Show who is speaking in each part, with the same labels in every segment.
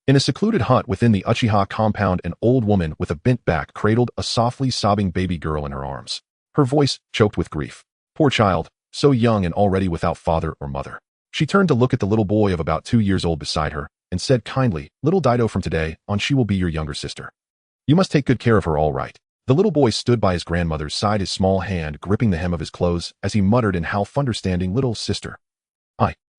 Speaker 1: In a secluded hut within the Uchiha compound, an old woman with a bent back cradled a softly sobbing baby girl in her arms. Her voice choked with grief. Poor child, so young and already without father or mother. She turned to look at the little boy of about 2 years old beside her, and said kindly, "Little Dido, from today on she will be your younger sister. You must take good care of her, all right." The little boy stood by his grandmother's side, his small hand gripping the hem of his clothes, as he muttered in half understanding, "Little sister.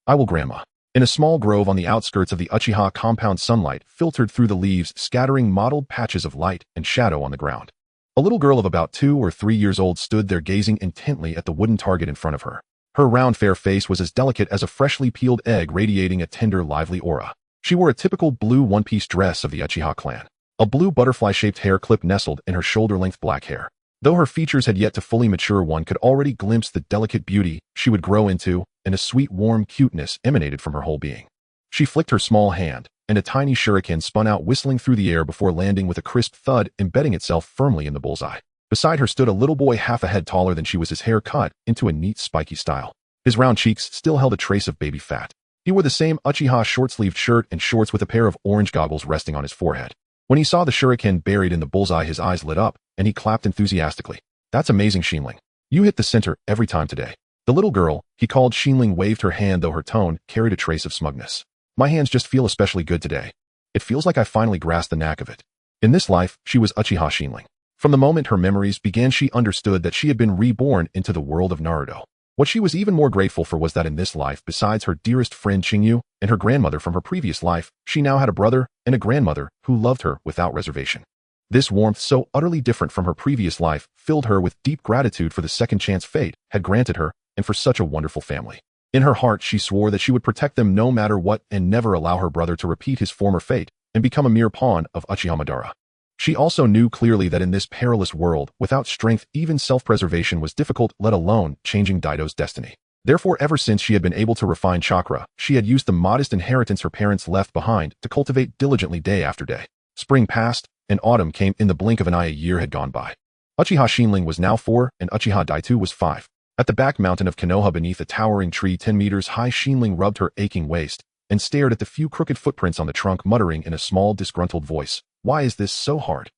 Speaker 1: I will, grandma." In a small grove on the outskirts of the Uchiha compound, sunlight filtered through the leaves, scattering mottled patches of light and shadow on the ground. A little girl of about 2 or 3 years old stood there gazing intently at the wooden target in front of her. Her round, fair face was as delicate as a freshly peeled egg, radiating a tender, lively aura. She wore a typical blue one-piece dress of the Uchiha clan. A blue butterfly-shaped hair clip nestled in her shoulder-length black hair. Though her features had yet to fully mature, one could already glimpse the delicate beauty she would grow into, and a sweet, warm cuteness emanated from her whole being. She flicked her small hand, and a tiny shuriken spun out, whistling through the air before landing with a crisp thud, embedding itself firmly in the bullseye. Beside her stood a little boy half a head taller than she was, his hair cut into a neat, spiky style. His round cheeks still held a trace of baby fat. He wore the same Uchiha short-sleeved shirt and shorts with a pair of orange goggles resting on his forehead. When he saw the shuriken buried in the bullseye, his eyes lit up, and he clapped enthusiastically. "That's amazing, Xin Ling. You hit the center every time today." The little girl, he called Xin Ling, waved her hand, though her tone carried a trace of smugness. "My hands just feel especially good today. It feels like I finally grasped the knack of it." In this life, she was Uchiha Xin Ling. From the moment her memories began, she understood that she had been reborn into the world of Naruto. What she was even more grateful for was that in this life, besides her dearest friend Qingyu and her grandmother from her previous life, she now had a brother and a grandmother who loved her without reservation. This warmth, so utterly different from her previous life, filled her with deep gratitude for the second chance fate had granted her and for such a wonderful family. In her heart, she swore that she would protect them no matter what and never allow her brother to repeat his former fate and become a mere pawn of Uchiha Madara. She also knew clearly that in this perilous world, without strength, even self-preservation was difficult, let alone changing Dido's destiny. Therefore, ever since she had been able to refine chakra, she had used the modest inheritance her parents left behind to cultivate diligently day after day. Spring passed, and autumn came in the blink of an eye. A year had gone by. Uchiha Xin Ling was now 4, and Uchiha Daitu was 5. At the back mountain of Konoha, beneath a towering tree 10 meters high, Xin Ling rubbed her aching waist and stared at the few crooked footprints on the trunk, muttering in a small, disgruntled voice, "Why is this so hard?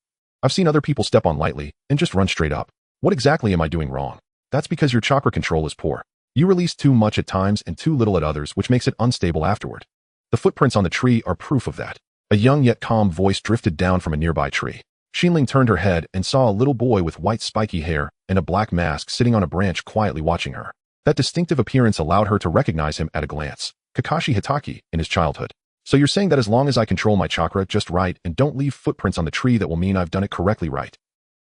Speaker 1: I've seen other people step on lightly and just run straight up. What exactly am I doing wrong?" "That's because your chakra control is poor. You release too much at times and too little at others, which makes it unstable afterward. The footprints on the tree are proof of that." A young yet calm voice drifted down from a nearby tree. Xin Ling turned her head and saw a little boy with white spiky hair and a black mask sitting on a branch, quietly watching her. That distinctive appearance allowed her to recognize him at a glance. Kakashi Hitaki in his childhood. "So you're saying that as long as I control my chakra just right and don't leave footprints on the tree, that will mean I've done it correctly, right?"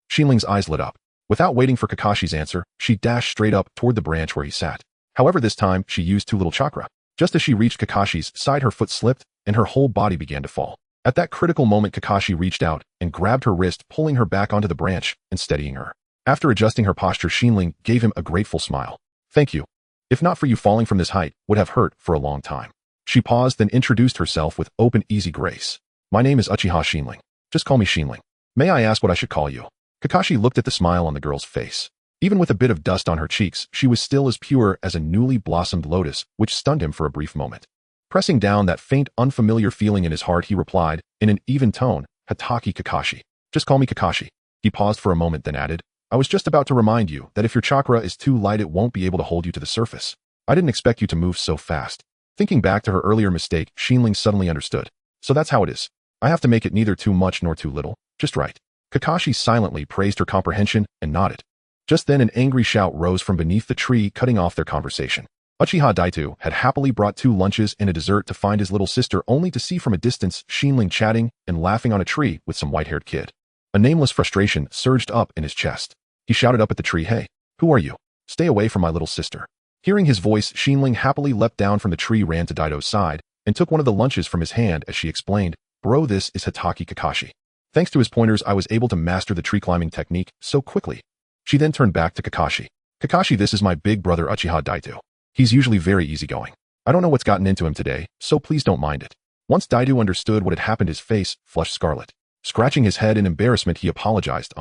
Speaker 1: Xin Ling's eyes lit up. Without waiting for Kakashi's answer, she dashed straight up toward the branch where he sat. However, this time, she used too little chakra. Just as she reached Kakashi's side, her foot slipped, and her whole body began to fall. At that critical moment, Kakashi reached out and grabbed her wrist, pulling her back onto the branch and steadying her. After adjusting her posture, Xin Ling gave him a grateful smile. "Thank you. If not for you, falling from this height would have hurt for a long time." She paused, then introduced herself with open, easy grace. "My name is Uchiha Xin Ling. Just call me Xin Ling. May I ask what I should call you?" Kakashi looked at the smile on the girl's face. Even with a bit of dust on her cheeks, she was still as pure as a newly blossomed lotus, which stunned him for a brief moment. Pressing down that faint, unfamiliar feeling in his heart, he replied, in an even tone, "Hitaki Kakashi. Just call me Kakashi." He paused for a moment, then added, "I was just about to remind you that if your chakra is too light, it won't be able to hold you to the surface. I didn't expect you to move so fast." Thinking back to her earlier mistake, Xin Ling suddenly understood. "So that's how it is. I have to make it neither too much nor too little, just right." Kakashi silently praised her comprehension and nodded. Just then, an angry shout rose from beneath the tree, cutting off their conversation. Uchiha Daitu had happily brought 2 lunches and a dessert to find his little sister, only to see from a distance Xin Ling chatting and laughing on a tree with some white-haired kid. A nameless frustration surged up in his chest. He shouted up at the tree, "Hey, who are you? Stay away from my little sister." Hearing his voice, Xin Ling happily leapt down from the tree, ran to Dido's side, and took one of the lunches from his hand as she explained, "Bro, this is Hitaki Kakashi. Thanks to his pointers, I was able to master the tree climbing technique so quickly." She then turned back to Kakashi. "Kakashi, this is my big brother Uchiha Daitu. He's usually very easygoing. I don't know what's gotten into him today, so please don't mind it." Once Daitu understood what had happened, his face flushed scarlet. Scratching his head in embarrassment, he apologized.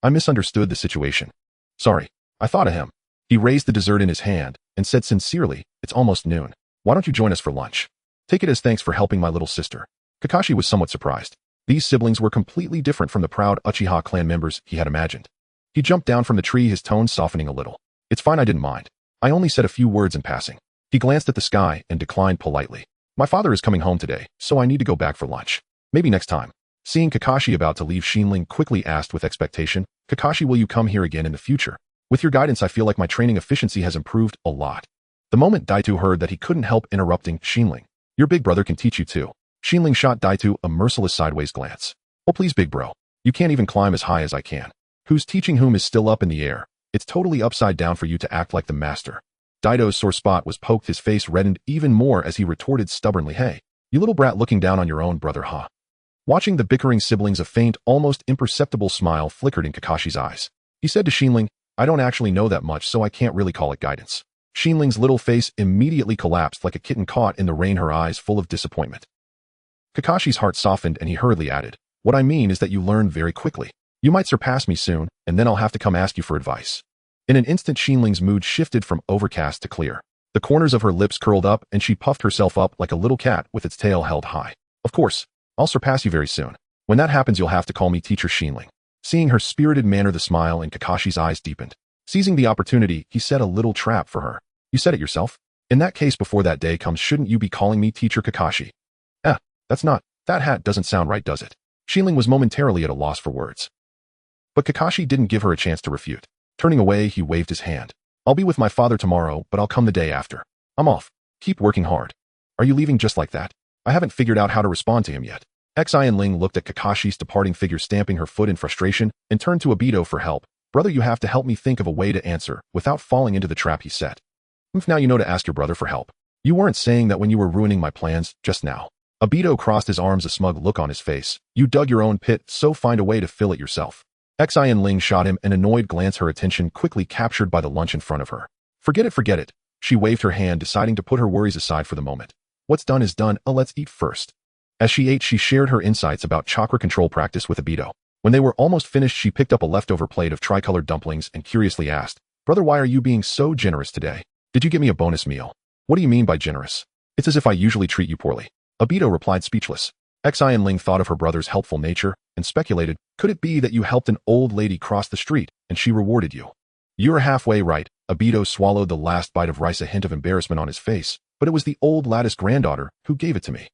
Speaker 1: "I misunderstood the situation. Sorry, I thought of him." He raised the dessert in his hand and said sincerely, "It's almost noon. Why don't you join us for lunch? Take it as thanks for helping my little sister." Kakashi was somewhat surprised. These siblings were completely different from the proud Uchiha clan members he had imagined. He jumped down from the tree, his tone softening a little. It's fine, I didn't mind. I only said a few words in passing. He glanced at the sky and declined politely. My father is coming home today, so I need to go back for lunch. Maybe next time. Seeing Kakashi about to leave, Xin Ling quickly asked with expectation, Kakashi, will you come here again in the future? With your guidance, I feel like my training efficiency has improved a lot. The moment Daito heard that, he couldn't help interrupting Xin Ling. Your big brother can teach you too. Xin Ling shot Daito a merciless sideways glance. Oh please big bro. You can't even climb as high as I can. Who's teaching whom is still up in the air. It's totally upside down for you to act like the master. Daito's sore spot was poked, his face reddened even more as he retorted stubbornly, hey, you little brat, looking down on your own brother, huh? Watching the bickering siblings, a faint, almost imperceptible smile flickered in Kakashi's eyes. He said to Xin Ling, I don't actually know that much, so I can't really call it guidance. Xin Ling's little face immediately collapsed like a kitten caught in the rain, her eyes full of disappointment. Kakashi's heart softened and he hurriedly added, what I mean is that you learn very quickly. You might surpass me soon, and then I'll have to come ask you for advice. In an instant, Xin Ling's mood shifted from overcast to clear. The corners of her lips curled up and she puffed herself up like a little cat with its tail held high. Of course, I'll surpass you very soon. When that happens, you'll have to call me Teacher Xin Ling. Seeing her spirited manner, the smile in Kakashi's eyes deepened. Seizing the opportunity, he set a little trap for her. You said it yourself. In that case, before that day comes, shouldn't you be calling me Teacher Kakashi? That hat doesn't sound right, does it? Xin Ling was momentarily at a loss for words. But Kakashi didn't give her a chance to refute. Turning away, he waved his hand. I'll be with my father tomorrow, but I'll come the day after. I'm off. Keep working hard. Are you leaving just like that? I haven't figured out how to respond to him yet. Xin Ling looked at Kakashi's departing figure, stamping her foot in frustration, and turned to Obito for help. Brother, you have to help me think of a way to answer without falling into the trap he set. Now you know to ask your brother for help. You weren't saying that when you were ruining my plans just now. Obito crossed his arms, a smug look on his face. You dug your own pit, so find a way to fill it yourself. Xin Ling shot him an annoyed glance, her attention quickly captured by the lunch in front of her. Forget it. She waved her hand, deciding to put her worries aside for the moment. What's done is done, let's eat first. As she ate, she shared her insights about chakra control practice with Obito. When they were almost finished, she picked up a leftover plate of tricolored dumplings and curiously asked, Brother, why are you being so generous today? Did you get me a bonus meal? What do you mean by generous? It's as if I usually treat you poorly. Obito replied, speechless. Xin Ling thought of her brother's helpful nature and speculated, could it be that you helped an old lady cross the street and she rewarded you? You're halfway right. Obito swallowed the last bite of rice, a hint of embarrassment on his face, but it was the old lattice granddaughter who gave it to me.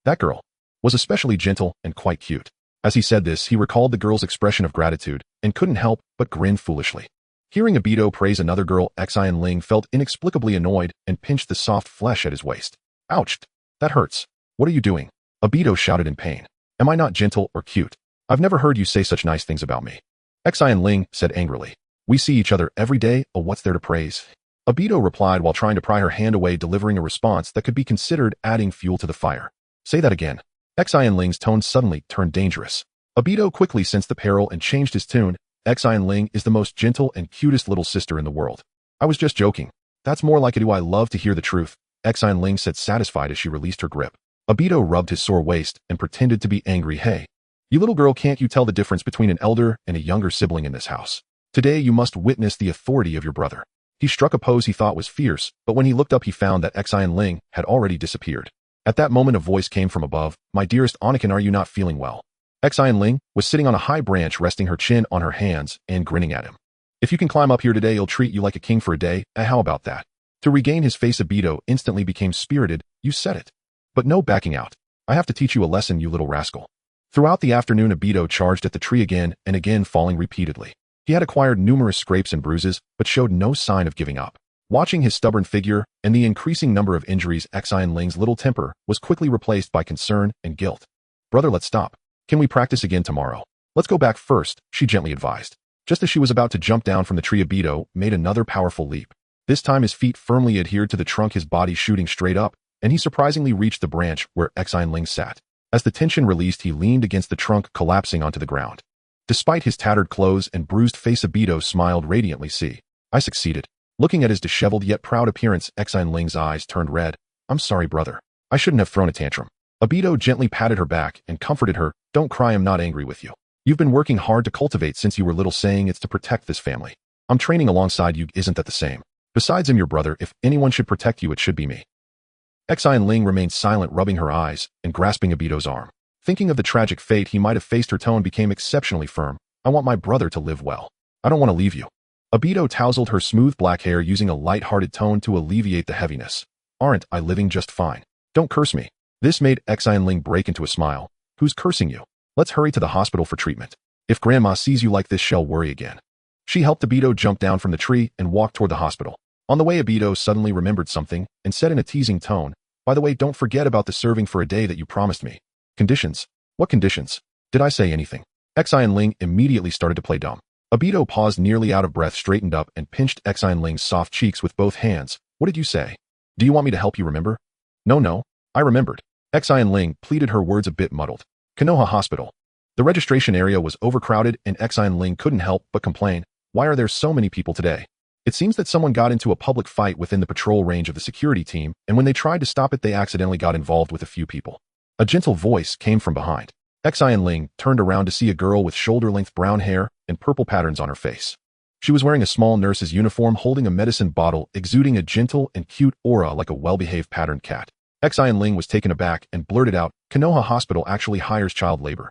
Speaker 1: That girl was especially gentle and quite cute. As he said this, he recalled the girl's expression of gratitude and couldn't help but grin foolishly. Hearing Obito praise another girl, Xin Ling felt inexplicably annoyed and pinched the soft flesh at his waist. Ouch! That hurts. What are you doing? Obito shouted in pain. Am I not gentle or cute? I've never heard you say such nice things about me. Xin Ling said angrily. We see each other every day, what's there to praise? Obito replied while trying to pry her hand away, delivering a response that could be considered adding fuel to the fire. Say that again. Xin Ling's tone suddenly turned dangerous. Obito quickly sensed the peril and changed his tune. Xin Ling is the most gentle and cutest little sister in the world. I was just joking. That's more like it. Do I love to hear the truth? Xin Ling said, satisfied as she released her grip. Obito rubbed his sore waist and pretended to be angry. Hey, you little girl, can't you tell the difference between an elder and a younger sibling in this house? Today you must witness the authority of your brother. He struck a pose he thought was fierce, but when he looked up he found that Xin Ling had already disappeared. At that moment a voice came from above. My dearest Anakin, are you not feeling well? Xin Ling was sitting on a high branch, resting her chin on her hands and grinning at him. If you can climb up here today, he'll treat you like a king for a day. How about that? To regain his face, Obito instantly became spirited. You said it. But no backing out. I have to teach you a lesson, you little rascal. Throughout the afternoon, Obito charged at the tree again and again, falling repeatedly. He had acquired numerous scrapes and bruises, but showed no sign of giving up. Watching his stubborn figure and the increasing number of injuries, Xin Ling's little temper was quickly replaced by concern and guilt. Brother, let's stop. Can we practice again tomorrow? Let's go back first, she gently advised. Just as she was about to jump down from the tree, Obito made another powerful leap. This time his feet firmly adhered to the trunk, his body shooting straight up, and he surprisingly reached the branch where Xin Ling sat. As the tension released, he leaned against the trunk, collapsing onto the ground. Despite his tattered clothes and bruised face, Obito smiled radiantly. See, I succeeded. Looking at his disheveled yet proud appearance, Xin Ling's eyes turned red. I'm sorry, brother. I shouldn't have thrown a tantrum. Obito gently patted her back and comforted her. Don't cry, I'm not angry with you. You've been working hard to cultivate since you were little, saying it's to protect this family. I'm training alongside you, isn't that the same? Besides, I'm your brother. If anyone should protect you, it should be me. Xin Ling remained silent, rubbing her eyes and grasping Obito's arm. Thinking of the tragic fate he might have faced, her tone became exceptionally firm. I want my brother to live well. I don't want to leave you. Obito tousled her smooth black hair using a light-hearted tone to alleviate the heaviness. Aren't I living just fine? Don't curse me. This made Xin Ling break into a smile. Who's cursing you? Let's hurry to the hospital for treatment. If Grandma sees you like this, she'll worry again. She helped Obito jump down from the tree and walk toward the hospital. On the way, Obito suddenly remembered something and said in a teasing tone, by the way, don't forget about the serving for a day that you promised me. Conditions? What conditions? Did I say anything? Xin Ling immediately started to play dumb. Obito paused, nearly out of breath, straightened up and pinched Xin Ling's soft cheeks with both hands. What did you say? Do you want me to help you remember? No, I remembered. Xin Ling pleaded, her words a bit muddled. Konoha Hospital. The registration area was overcrowded and Xin Ling couldn't help but complain. Why are there so many people today? It seems that someone got into a public fight within the patrol range of the security team, and when they tried to stop it, they accidentally got involved with a few people. A gentle voice came from behind. Xin Ling turned around to see a girl with shoulder-length brown hair and purple patterns on her face. She was wearing a small nurse's uniform, holding a medicine bottle, exuding a gentle and cute aura like a well-behaved patterned cat. Xin Ling was taken aback and blurted out, Konoha Hospital actually hires child labor.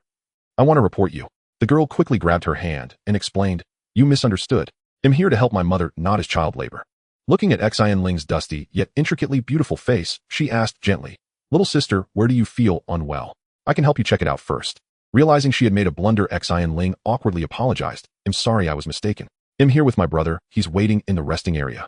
Speaker 1: I want to report you. The girl quickly grabbed her hand and explained, you misunderstood. I'm here to help my mother, not as child labor. Looking at Xin Ling's dusty yet intricately beautiful face, she asked gently, little sister, where do you feel unwell? I can help you check it out first. Realizing she had made a blunder, Xin Ling awkwardly apologized. I'm sorry, I was mistaken. I'm here with my brother. He's waiting in the resting area.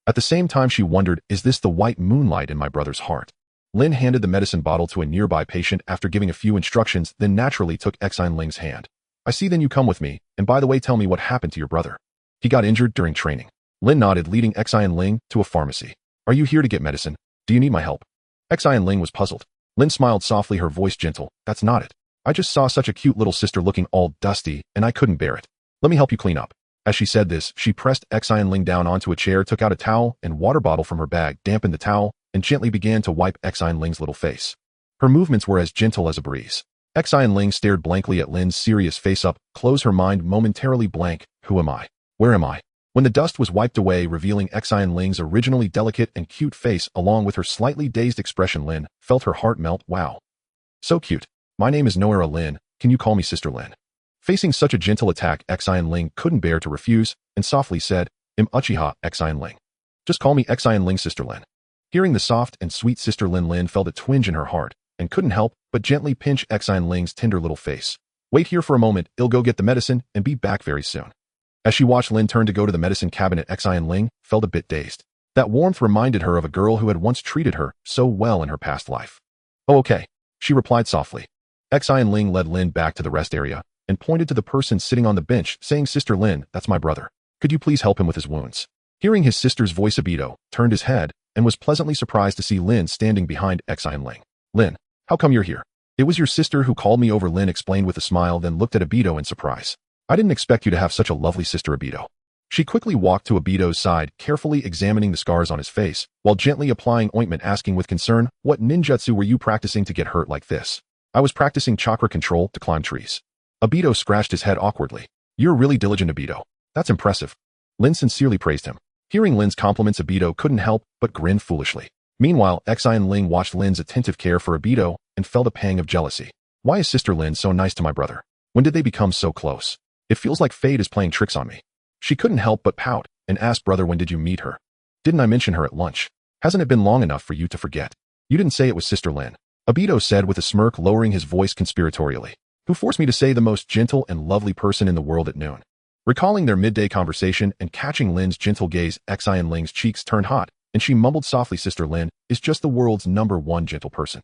Speaker 1: At the same time, she wondered, is this the white moonlight in my brother's heart? Lin handed the medicine bottle to a nearby patient after giving a few instructions, then naturally took Xin Ling's hand. I see, then you come with me, and by the way, tell me what happened to your brother. He got injured during training. Lin nodded, leading Xin Ling to a pharmacy. Are you here to get medicine? Do you need my help? Xin Ling was puzzled. Lin smiled softly, her voice gentle. That's not it. I just saw such a cute little sister looking all dusty, and I couldn't bear it. Let me help you clean up. As she said this, she pressed Xin Ling down onto a chair, took out a towel and water bottle from her bag, dampened the towel, and gently began to wipe Xin Ling's little face. Her movements were as gentle as a breeze. Xin Ling stared blankly at Lin's serious face, up close, her mind momentarily blank. Who am I? Where am I? When the dust was wiped away, revealing Xin Ling's originally delicate and cute face along with her slightly dazed expression, Lin felt her heart melt. Wow. So cute. My name is Noera Lin. Can you call me Sister Lin? Facing such a gentle attack, Xin Ling couldn't bear to refuse and softly said, I'm Uchiha, Xin Ling. Just call me Xin Ling, Sister Lin. Hearing the soft and sweet Sister Lin, Lin felt a twinge in her heart and couldn't help but gently pinch Xin Ling's tender little face. Wait here for a moment, I'll go get the medicine and be back very soon. As she watched Lin turn to go to the medicine cabinet, Xin Ling felt a bit dazed. That warmth reminded her of a girl who had once treated her so well in her past life. Oh, okay, she replied softly. Xin Ling led Lin back to the rest area and pointed to the person sitting on the bench, saying, Sister Lin, that's my brother. Could you please help him with his wounds? Hearing his sister's voice, Obito turned his head and was pleasantly surprised to see Lin standing behind Xin Ling. Lin, how come you're here? It was your sister who called me over, Lin explained with a smile, then looked at Obito in surprise. I didn't expect you to have such a lovely sister, Obito. She quickly walked to Obito's side, carefully examining the scars on his face, while gently applying ointment, asking with concern, what ninjutsu were you practicing to get hurt like this? I was practicing chakra control to climb trees. Obito scratched his head awkwardly. You're really diligent, Obito. That's impressive. Lin sincerely praised him. Hearing Lin's compliments, Obito couldn't help but grin foolishly. Meanwhile, Xin Ling watched Lin's attentive care for Obito and felt a pang of jealousy. Why is Sister Lin so nice to my brother? When did they become so close? It feels like fate is playing tricks on me. She couldn't help but pout and asked, brother, when did you meet her? Didn't I mention her at lunch? Hasn't it been long enough for you to forget? You didn't say it was Sister Lin. Obito said with a smirk, lowering his voice conspiratorially. Who forced me to say the most gentle and lovely person in the world at noon? Recalling their midday conversation and catching Lin's gentle gaze, Xin Ling's cheeks turned hot, and she mumbled softly, Sister Lin is just the world's #1 gentle person.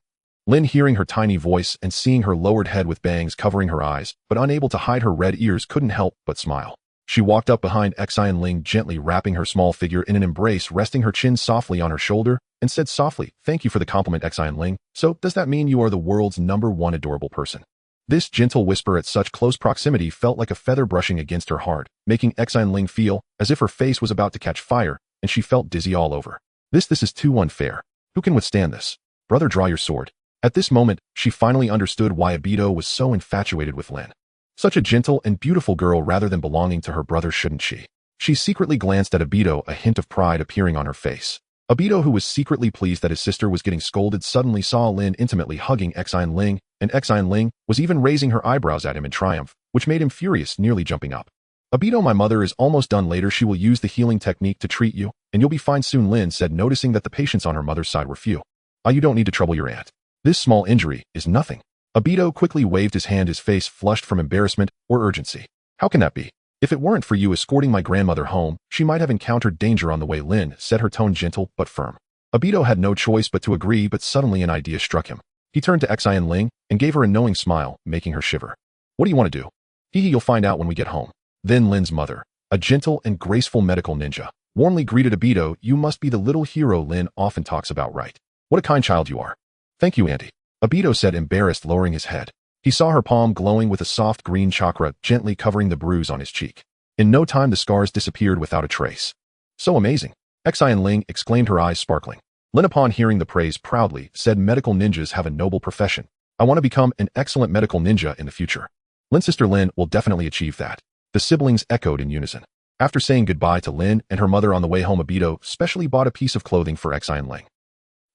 Speaker 1: Lin, hearing her tiny voice and seeing her lowered head with bangs covering her eyes, but unable to hide her red ears, couldn't help but smile. She walked up behind Xin Ling, gently wrapping her small figure in an embrace, resting her chin softly on her shoulder, and said softly, thank you for the compliment, Xin Ling. So, does that mean you are the world's #1 adorable person? This gentle whisper at such close proximity felt like a feather brushing against her heart, making Xin Ling feel as if her face was about to catch fire, and she felt dizzy all over. This is too unfair. Who can withstand this? Brother, draw your sword. At this moment, she finally understood why Obito was so infatuated with Lin. Such a gentle and beautiful girl rather than belonging to her brother, shouldn't she? She secretly glanced at Obito, a hint of pride appearing on her face. Obito, who was secretly pleased that his sister was getting scolded, suddenly saw Lin intimately hugging Xin Ling, and Xin Ling was even raising her eyebrows at him in triumph, which made him furious, nearly jumping up. Obito, my mother is almost done. Later she will use the healing technique to treat you, and you'll be fine soon, Lin said, noticing that the patients on her mother's side were few. You don't need to trouble your aunt. This small injury is nothing. Obito quickly waved his hand, his face flushed from embarrassment or urgency. How can that be? If it weren't for you escorting my grandmother home, she might have encountered danger on the way, Lin said, her tone gentle but firm. Obito had no choice but to agree, but suddenly an idea struck him. He turned to Xin Ling and gave her a knowing smile, making her shiver. What do you want to do? You'll find out when we get home. Then Lin's mother, a gentle and graceful medical ninja, warmly greeted Obito. You must be the little hero Lin often talks about, right? What a kind child you are. Thank you, auntie. Obito said, embarrassed, lowering his head. He saw her palm glowing with a soft green chakra gently covering the bruise on his cheek. In no time the scars disappeared without a trace. So amazing. Xin Ling exclaimed, her eyes sparkling. Lin, upon hearing the praise, proudly said, medical ninjas have a noble profession. I want to become an excellent medical ninja in the future. Lin's sister Lin will definitely achieve that. The siblings echoed in unison. After saying goodbye to Lin and her mother on the way home, Obito specially bought a piece of clothing for Xin Ling.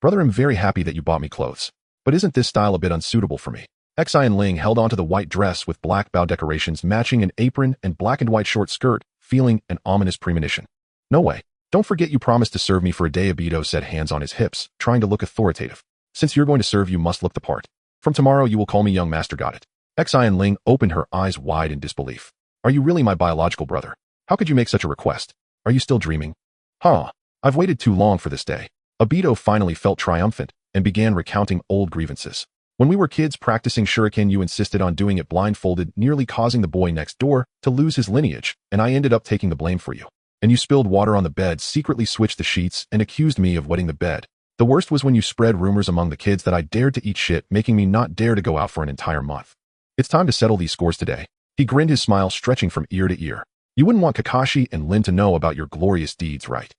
Speaker 1: Brother, I'm very happy that you bought me clothes. But isn't this style a bit unsuitable for me? Xin Ling held onto the white dress with black bow decorations matching an apron and black and white short skirt, feeling an ominous premonition. No way. Don't forget you promised to serve me for a day, Obito said, hands on his hips, trying to look authoritative. Since you're going to serve, you must look the part. From tomorrow you will call me young master, got it? Xin Ling opened her eyes wide in disbelief. Are you really my biological brother? How could you make such a request? Are you still dreaming? I've waited too long for this day. Obito finally felt triumphant and began recounting old grievances. When we were kids practicing shuriken, you insisted on doing it blindfolded, nearly causing the boy next door to lose his lineage, and I ended up taking the blame for you. And you spilled water on the bed, secretly switched the sheets, and accused me of wetting the bed. The worst was when you spread rumors among the kids that I dared to eat shit, making me not dare to go out for an entire month. It's time to settle these scores today. He grinned, his smile stretching from ear to ear. You wouldn't want Kakashi and Lin to know about your glorious deeds, right?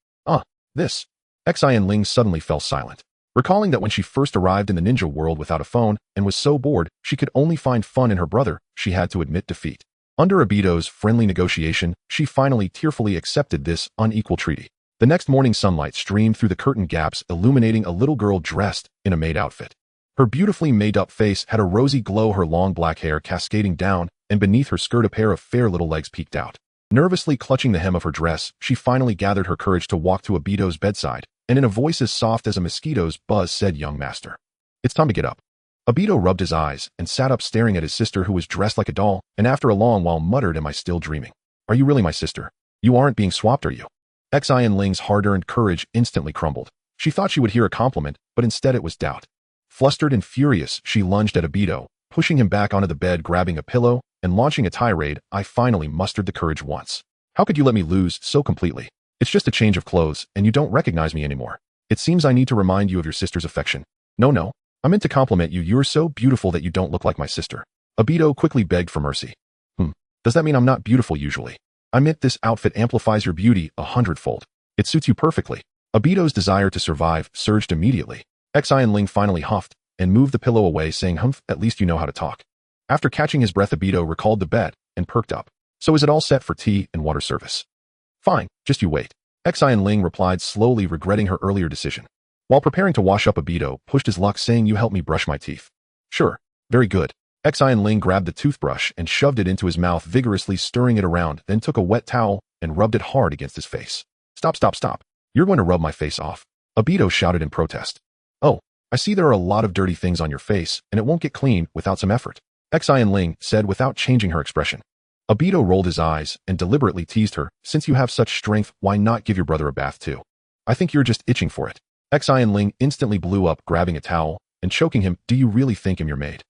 Speaker 1: This. Xin Ling suddenly fell silent, recalling that when she first arrived in the ninja world without a phone and was so bored she could only find fun in her brother, she had to admit defeat. Under Obito's friendly negotiation, she finally tearfully accepted this unequal treaty. The next morning, sunlight streamed through the curtain gaps, illuminating a little girl dressed in a maid outfit. Her beautifully made-up face had a rosy glow, her long black hair cascading down, and beneath her skirt a pair of fair little legs peeked out. Nervously clutching the hem of her dress, she finally gathered her courage to walk to Obito's bedside, and in a voice as soft as a mosquito's buzz said, young master. It's time to get up. Obito rubbed his eyes and sat up, staring at his sister, who was dressed like a doll, and after a long while muttered, am I still dreaming? Are you really my sister? You aren't being swapped, are you? Xin Ling's hard-earned courage instantly crumbled. She thought she would hear a compliment, but instead it was doubt. Flustered and furious, she lunged at Obito, pushing him back onto the bed, grabbing a pillow, and launching a tirade. I finally mustered the courage once. How could you let me lose so completely? It's just a change of clothes, and you don't recognize me anymore. It seems I need to remind you of your sister's affection. No, I meant to compliment you. You're so beautiful that you don't look like my sister. Obito quickly begged for mercy. Does that mean I'm not beautiful usually? I meant this outfit amplifies your beauty 100-fold. It suits you perfectly. Obito's desire to survive surged immediately. Xin Ling finally huffed and moved the pillow away, saying, at least you know how to talk. After catching his breath, Obito recalled the bed and perked up. So is it all set for tea and water service? Fine, just you wait. Xin Ling replied, slowly regretting her earlier decision. While preparing to wash up, Obito pushed his luck, saying, you help me brush my teeth. Sure, very good. Xin Ling grabbed the toothbrush and shoved it into his mouth, vigorously stirring it around, then took a wet towel and rubbed it hard against his face. Stop. You're going to rub my face off. Obito shouted in protest. Oh, I see there are a lot of dirty things on your face, and it won't get clean without some effort. Xin Ling said without changing her expression. Obito rolled his eyes and deliberately teased her, since you have such strength, why not give your brother a bath too? I think you're just itching for it. Xin Ling instantly blew up, grabbing a towel and choking him. Do you really think I'm your maid?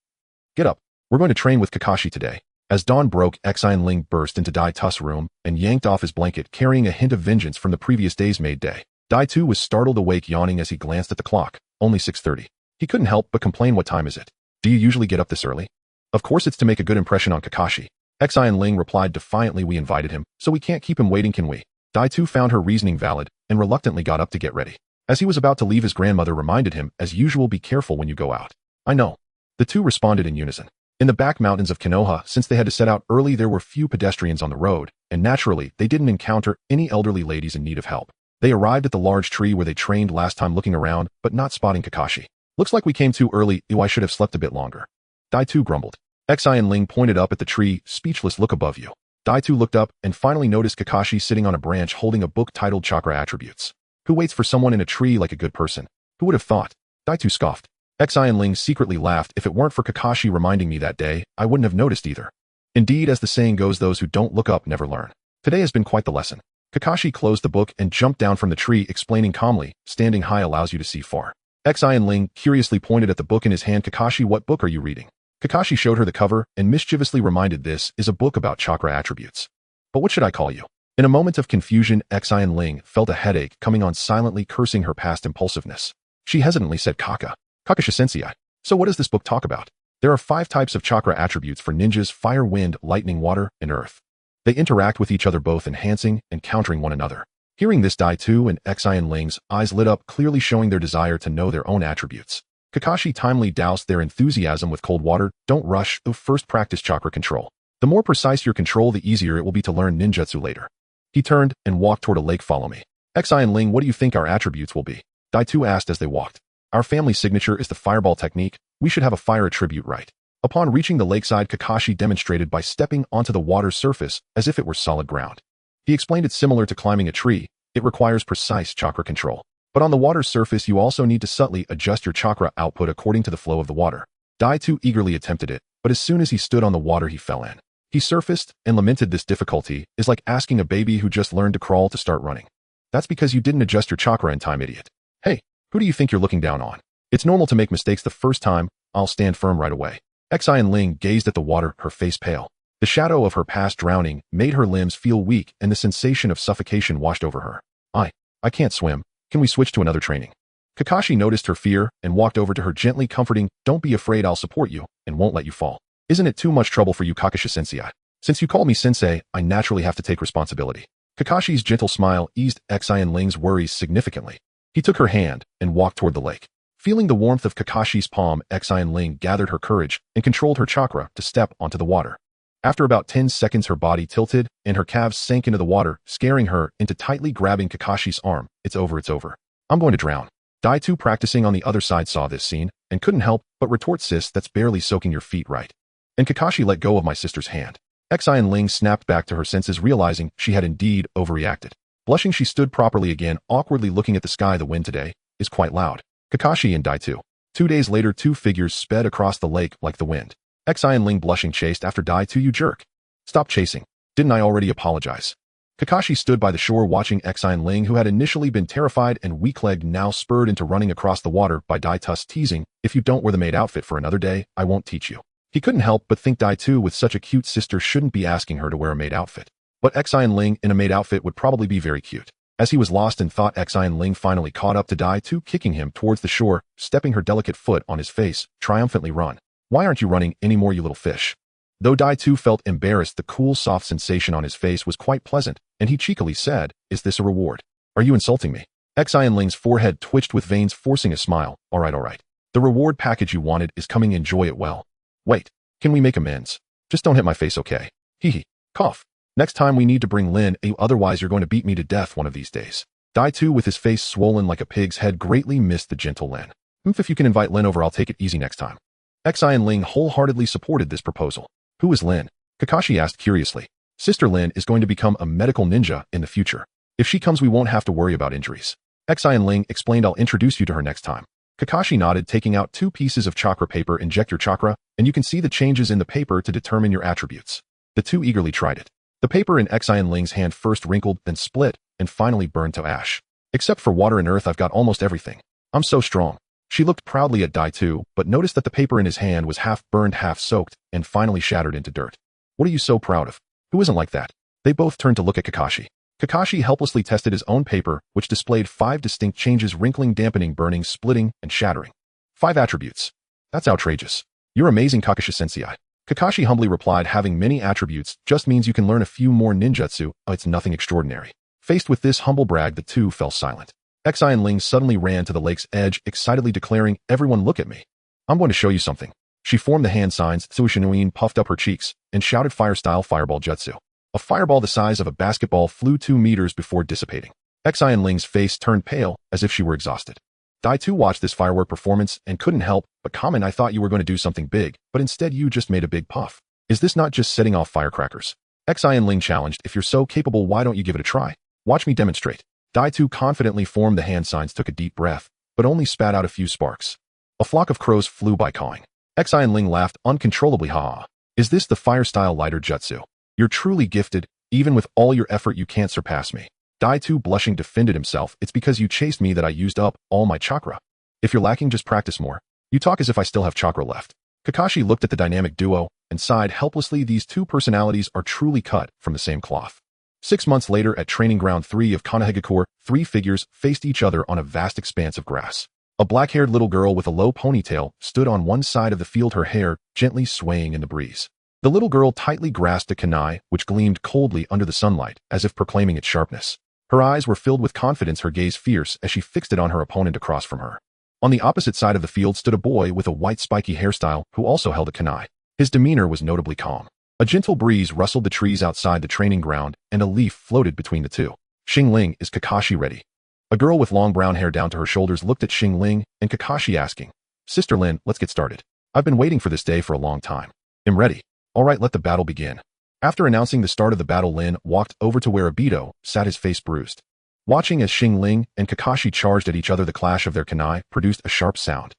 Speaker 1: Get up. We're going to train with Kakashi today. As dawn broke, Xin Ling burst into Dai Tu's room and yanked off his blanket, carrying a hint of vengeance from the previous day's maid day. Dai Tu was startled awake, yawning as he glanced at the clock. Only 6:30. He couldn't help but complain, what time is it? Do you usually get up this early? Of course it's to make a good impression on Kakashi. Xin Ling replied defiantly, we invited him, so we can't keep him waiting, can we? Dai Tu found her reasoning valid and reluctantly got up to get ready. As he was about to leave, his grandmother reminded him, as usual, be careful when you go out. I know. The two responded in unison. In the back mountains of Konoha, since they had to set out early, there were few pedestrians on the road, and naturally, they didn't encounter any elderly ladies in need of help. They arrived at the large tree where they trained last time, looking around, but not spotting Kakashi. Looks like we came too early. Ew, I should have slept a bit longer. Dai-Tu grumbled. Xin Ling pointed up at the tree, speechless. Look above you. Dai-Tu looked up and finally noticed Kakashi sitting on a branch holding a book titled Chakra Attributes. Who waits for someone in a tree like a good person? Who would have thought? Dai-Tu scoffed. Xin Ling secretly laughed. If it weren't for Kakashi reminding me that day, I wouldn't have noticed either. Indeed, as the saying goes, those who don't look up never learn. Today has been quite the lesson. Kakashi closed the book and jumped down from the tree, explaining calmly, standing high allows you to see far. Xin Ling curiously pointed at the book in his hand. Kakashi, what book are you reading? Kakashi showed her the cover and mischievously reminded, this is a book about chakra attributes. But what should I call you? In a moment of confusion, Xin Ling felt a headache coming on, silently cursing her past impulsiveness. She hesitantly said Kakashi sensei. So what does this book talk about? There are 5 types of chakra attributes for ninjas: fire, wind, lightning, water, and earth. They interact with each other, both enhancing and countering one another. Hearing this, Dai-Tu and Xin Ling's eyes lit up, clearly showing their desire to know their own attributes. Kakashi timely doused their enthusiasm with cold water. Don't rush, first practice chakra control. The more precise your control, the easier it will be to learn ninjutsu later. He turned and walked toward a lake. Follow me. Xin Ling, what do you think our attributes will be? Dai-Tu asked as they walked. Our family signature is the fireball technique. We should have a fire attribute, right? Upon reaching the lakeside, Kakashi demonstrated by stepping onto the water's surface as if it were solid ground. He explained it's similar to climbing a tree. It requires precise chakra control. But on the water's surface, you also need to subtly adjust your chakra output according to the flow of the water. Dai-Tu eagerly attempted it, but as soon as he stood on the water, he fell in. He surfaced and lamented, this difficulty is like asking a baby who just learned to crawl to start running. That's because you didn't adjust your chakra in time, idiot. Hey, who do you think you're looking down on? It's normal to make mistakes the first time. I'll stand firm right away. Xin Ling gazed at the water, her face pale. The shadow of her past drowning made her limbs feel weak, and the sensation of suffocation washed over her. I can't swim. Can we switch to another training? Kakashi noticed her fear and walked over to her, gently comforting, don't be afraid, I'll support you and won't let you fall. Isn't it too much trouble for you, Kakashi sensei? Since you called me sensei, I naturally have to take responsibility. Kakashi's gentle smile eased Xin Ling's worries significantly. He took her hand and walked toward the lake. Feeling the warmth of Kakashi's palm, Xin Ling gathered her courage and controlled her chakra to step onto the water. After about 10 seconds, her body tilted and her calves sank into the water, scaring her into tightly grabbing Kakashi's arm. It's over, it's over. I'm going to drown. Dai-Tu, practicing on the other side, saw this scene and couldn't help but retort, sis, that's barely soaking your feet, right? And Kakashi, let go of my sister's hand. Xin Ling snapped back to her senses, realizing she had indeed overreacted. Blushing, she stood properly again, awkwardly looking at the sky. The wind today is quite loud. Kakashi and Dai-Tu. 2 days later, 2 figures sped across the lake like the wind. Xin Ling, blushing, chased after Dai-Tu. You jerk. Stop chasing. Didn't I already apologize? Kakashi stood by the shore watching Xin Ling, who had initially been terrified and weak-legged, now spurred into running across the water by Dai-Tu's teasing, if you don't wear the maid outfit for another day, I won't teach you. He couldn't help but think Dai-Tu, with such a cute sister, shouldn't be asking her to wear a maid outfit. But Xin Ling in a maid outfit would probably be very cute. As he was lost in thought, Xin Ling finally caught up to Dai-Tu, kicking him towards the shore, stepping her delicate foot on his face, triumphantly, run. Why aren't you running anymore, you little fish? Though Dai-Tu felt embarrassed, the cool, soft sensation on his face was quite pleasant, and he cheekily said, is this a reward? Are you insulting me? Xin Ling's forehead twitched with veins forcing a smile. All right. The reward package you wanted is coming, enjoy it well. Wait, can we make amends? Just don't hit my face, okay? Hee. Cough. Next time we need to bring Lin, otherwise you're going to beat me to death one of these days. Dai-Tu, with his face swollen like a pig's head, greatly missed the gentle Lin. If you can invite Lin over, I'll take it easy next time. Xin Ling wholeheartedly supported this proposal. Who is Lin? Kakashi asked curiously. Sister Lin is going to become a medical ninja in the future. If she comes, we won't have to worry about injuries. Xin Ling explained, I'll introduce you to her next time. Kakashi nodded, taking out 2 pieces of chakra paper. Inject your chakra, and you can see the changes in the paper to determine your attributes. The 2 eagerly tried it. The paper in Xin Ling's hand first wrinkled, then split, and finally burned to ash. Except for water and earth, I've got almost everything. I'm so strong. She looked proudly at Dai-Tu, but noticed that the paper in his hand was half burned, half soaked, and finally shattered into dirt. What are you so proud of? Who isn't like that? They both turned to look at Kakashi. Kakashi helplessly tested his own paper, which displayed 5 distinct changes: wrinkling, dampening, burning, splitting, and shattering. 5 attributes. That's outrageous. You're amazing, Kakashi sensei. Kakashi humbly replied, having many attributes just means you can learn a few more ninjutsu. It's nothing extraordinary. Faced with this humble brag, the 2 fell silent. Xin Ling suddenly ran to the lake's edge, excitedly declaring, everyone look at me. I'm going to show you something. She formed the hand signs, Tsuishinuin puffed up her cheeks, and shouted, fire-style fireball jutsu. A fireball the size of a basketball flew 2 meters before dissipating. Xin Ling's face turned pale as if she were exhausted. Dai Tu watched this firework performance and couldn't help but comment, "I thought you were going to do something big, but instead you just made a big puff. Is this not just setting off firecrackers?" Xin Ling challenged, "If you're so capable, why don't you give it a try? Watch me demonstrate." Dai Tu confidently formed the hand signs, took a deep breath, but only spat out a few sparks. A flock of crows flew by cawing. Xin Ling laughed uncontrollably, "Ha ha. Is this the fire-style lighter jutsu? You're truly gifted. Even with all your effort, you can't surpass me." Dai Tu, blushing, defended himself. "It's because you chased me that I used up all my chakra. If you're lacking, just practice more. You talk as if I still have chakra left." Kakashi looked at the dynamic duo and sighed helplessly. These two personalities are truly cut from the same cloth. 6 months later, at Training Ground 3 of Konohagakure, 3 figures faced each other on a vast expanse of grass. A black-haired little girl with a low ponytail stood on one side of the field, her hair gently swaying in the breeze. The little girl tightly grasped a kunai, which gleamed coldly under the sunlight, as if proclaiming its sharpness. Her eyes were filled with confidence, her gaze fierce as she fixed it on her opponent across from her. On the opposite side of the field stood a boy with a white spiky hairstyle who also held a kunai. His demeanor was notably calm. A gentle breeze rustled the trees outside the training ground, and a leaf floated between the two. "Xin Ling, is Kakashi ready?" A girl with long brown hair down to her shoulders looked at Xin Ling and Kakashi, asking, "Sister Lin, let's get started. I've been waiting for this day for a long time." "I'm ready." "All right, let the battle begin." After announcing the start of the battle, Lin walked over to where Obito sat, his face bruised. Watching as Xin Ling and Kakashi charged at each other, the clash of their kunai produced a sharp sound.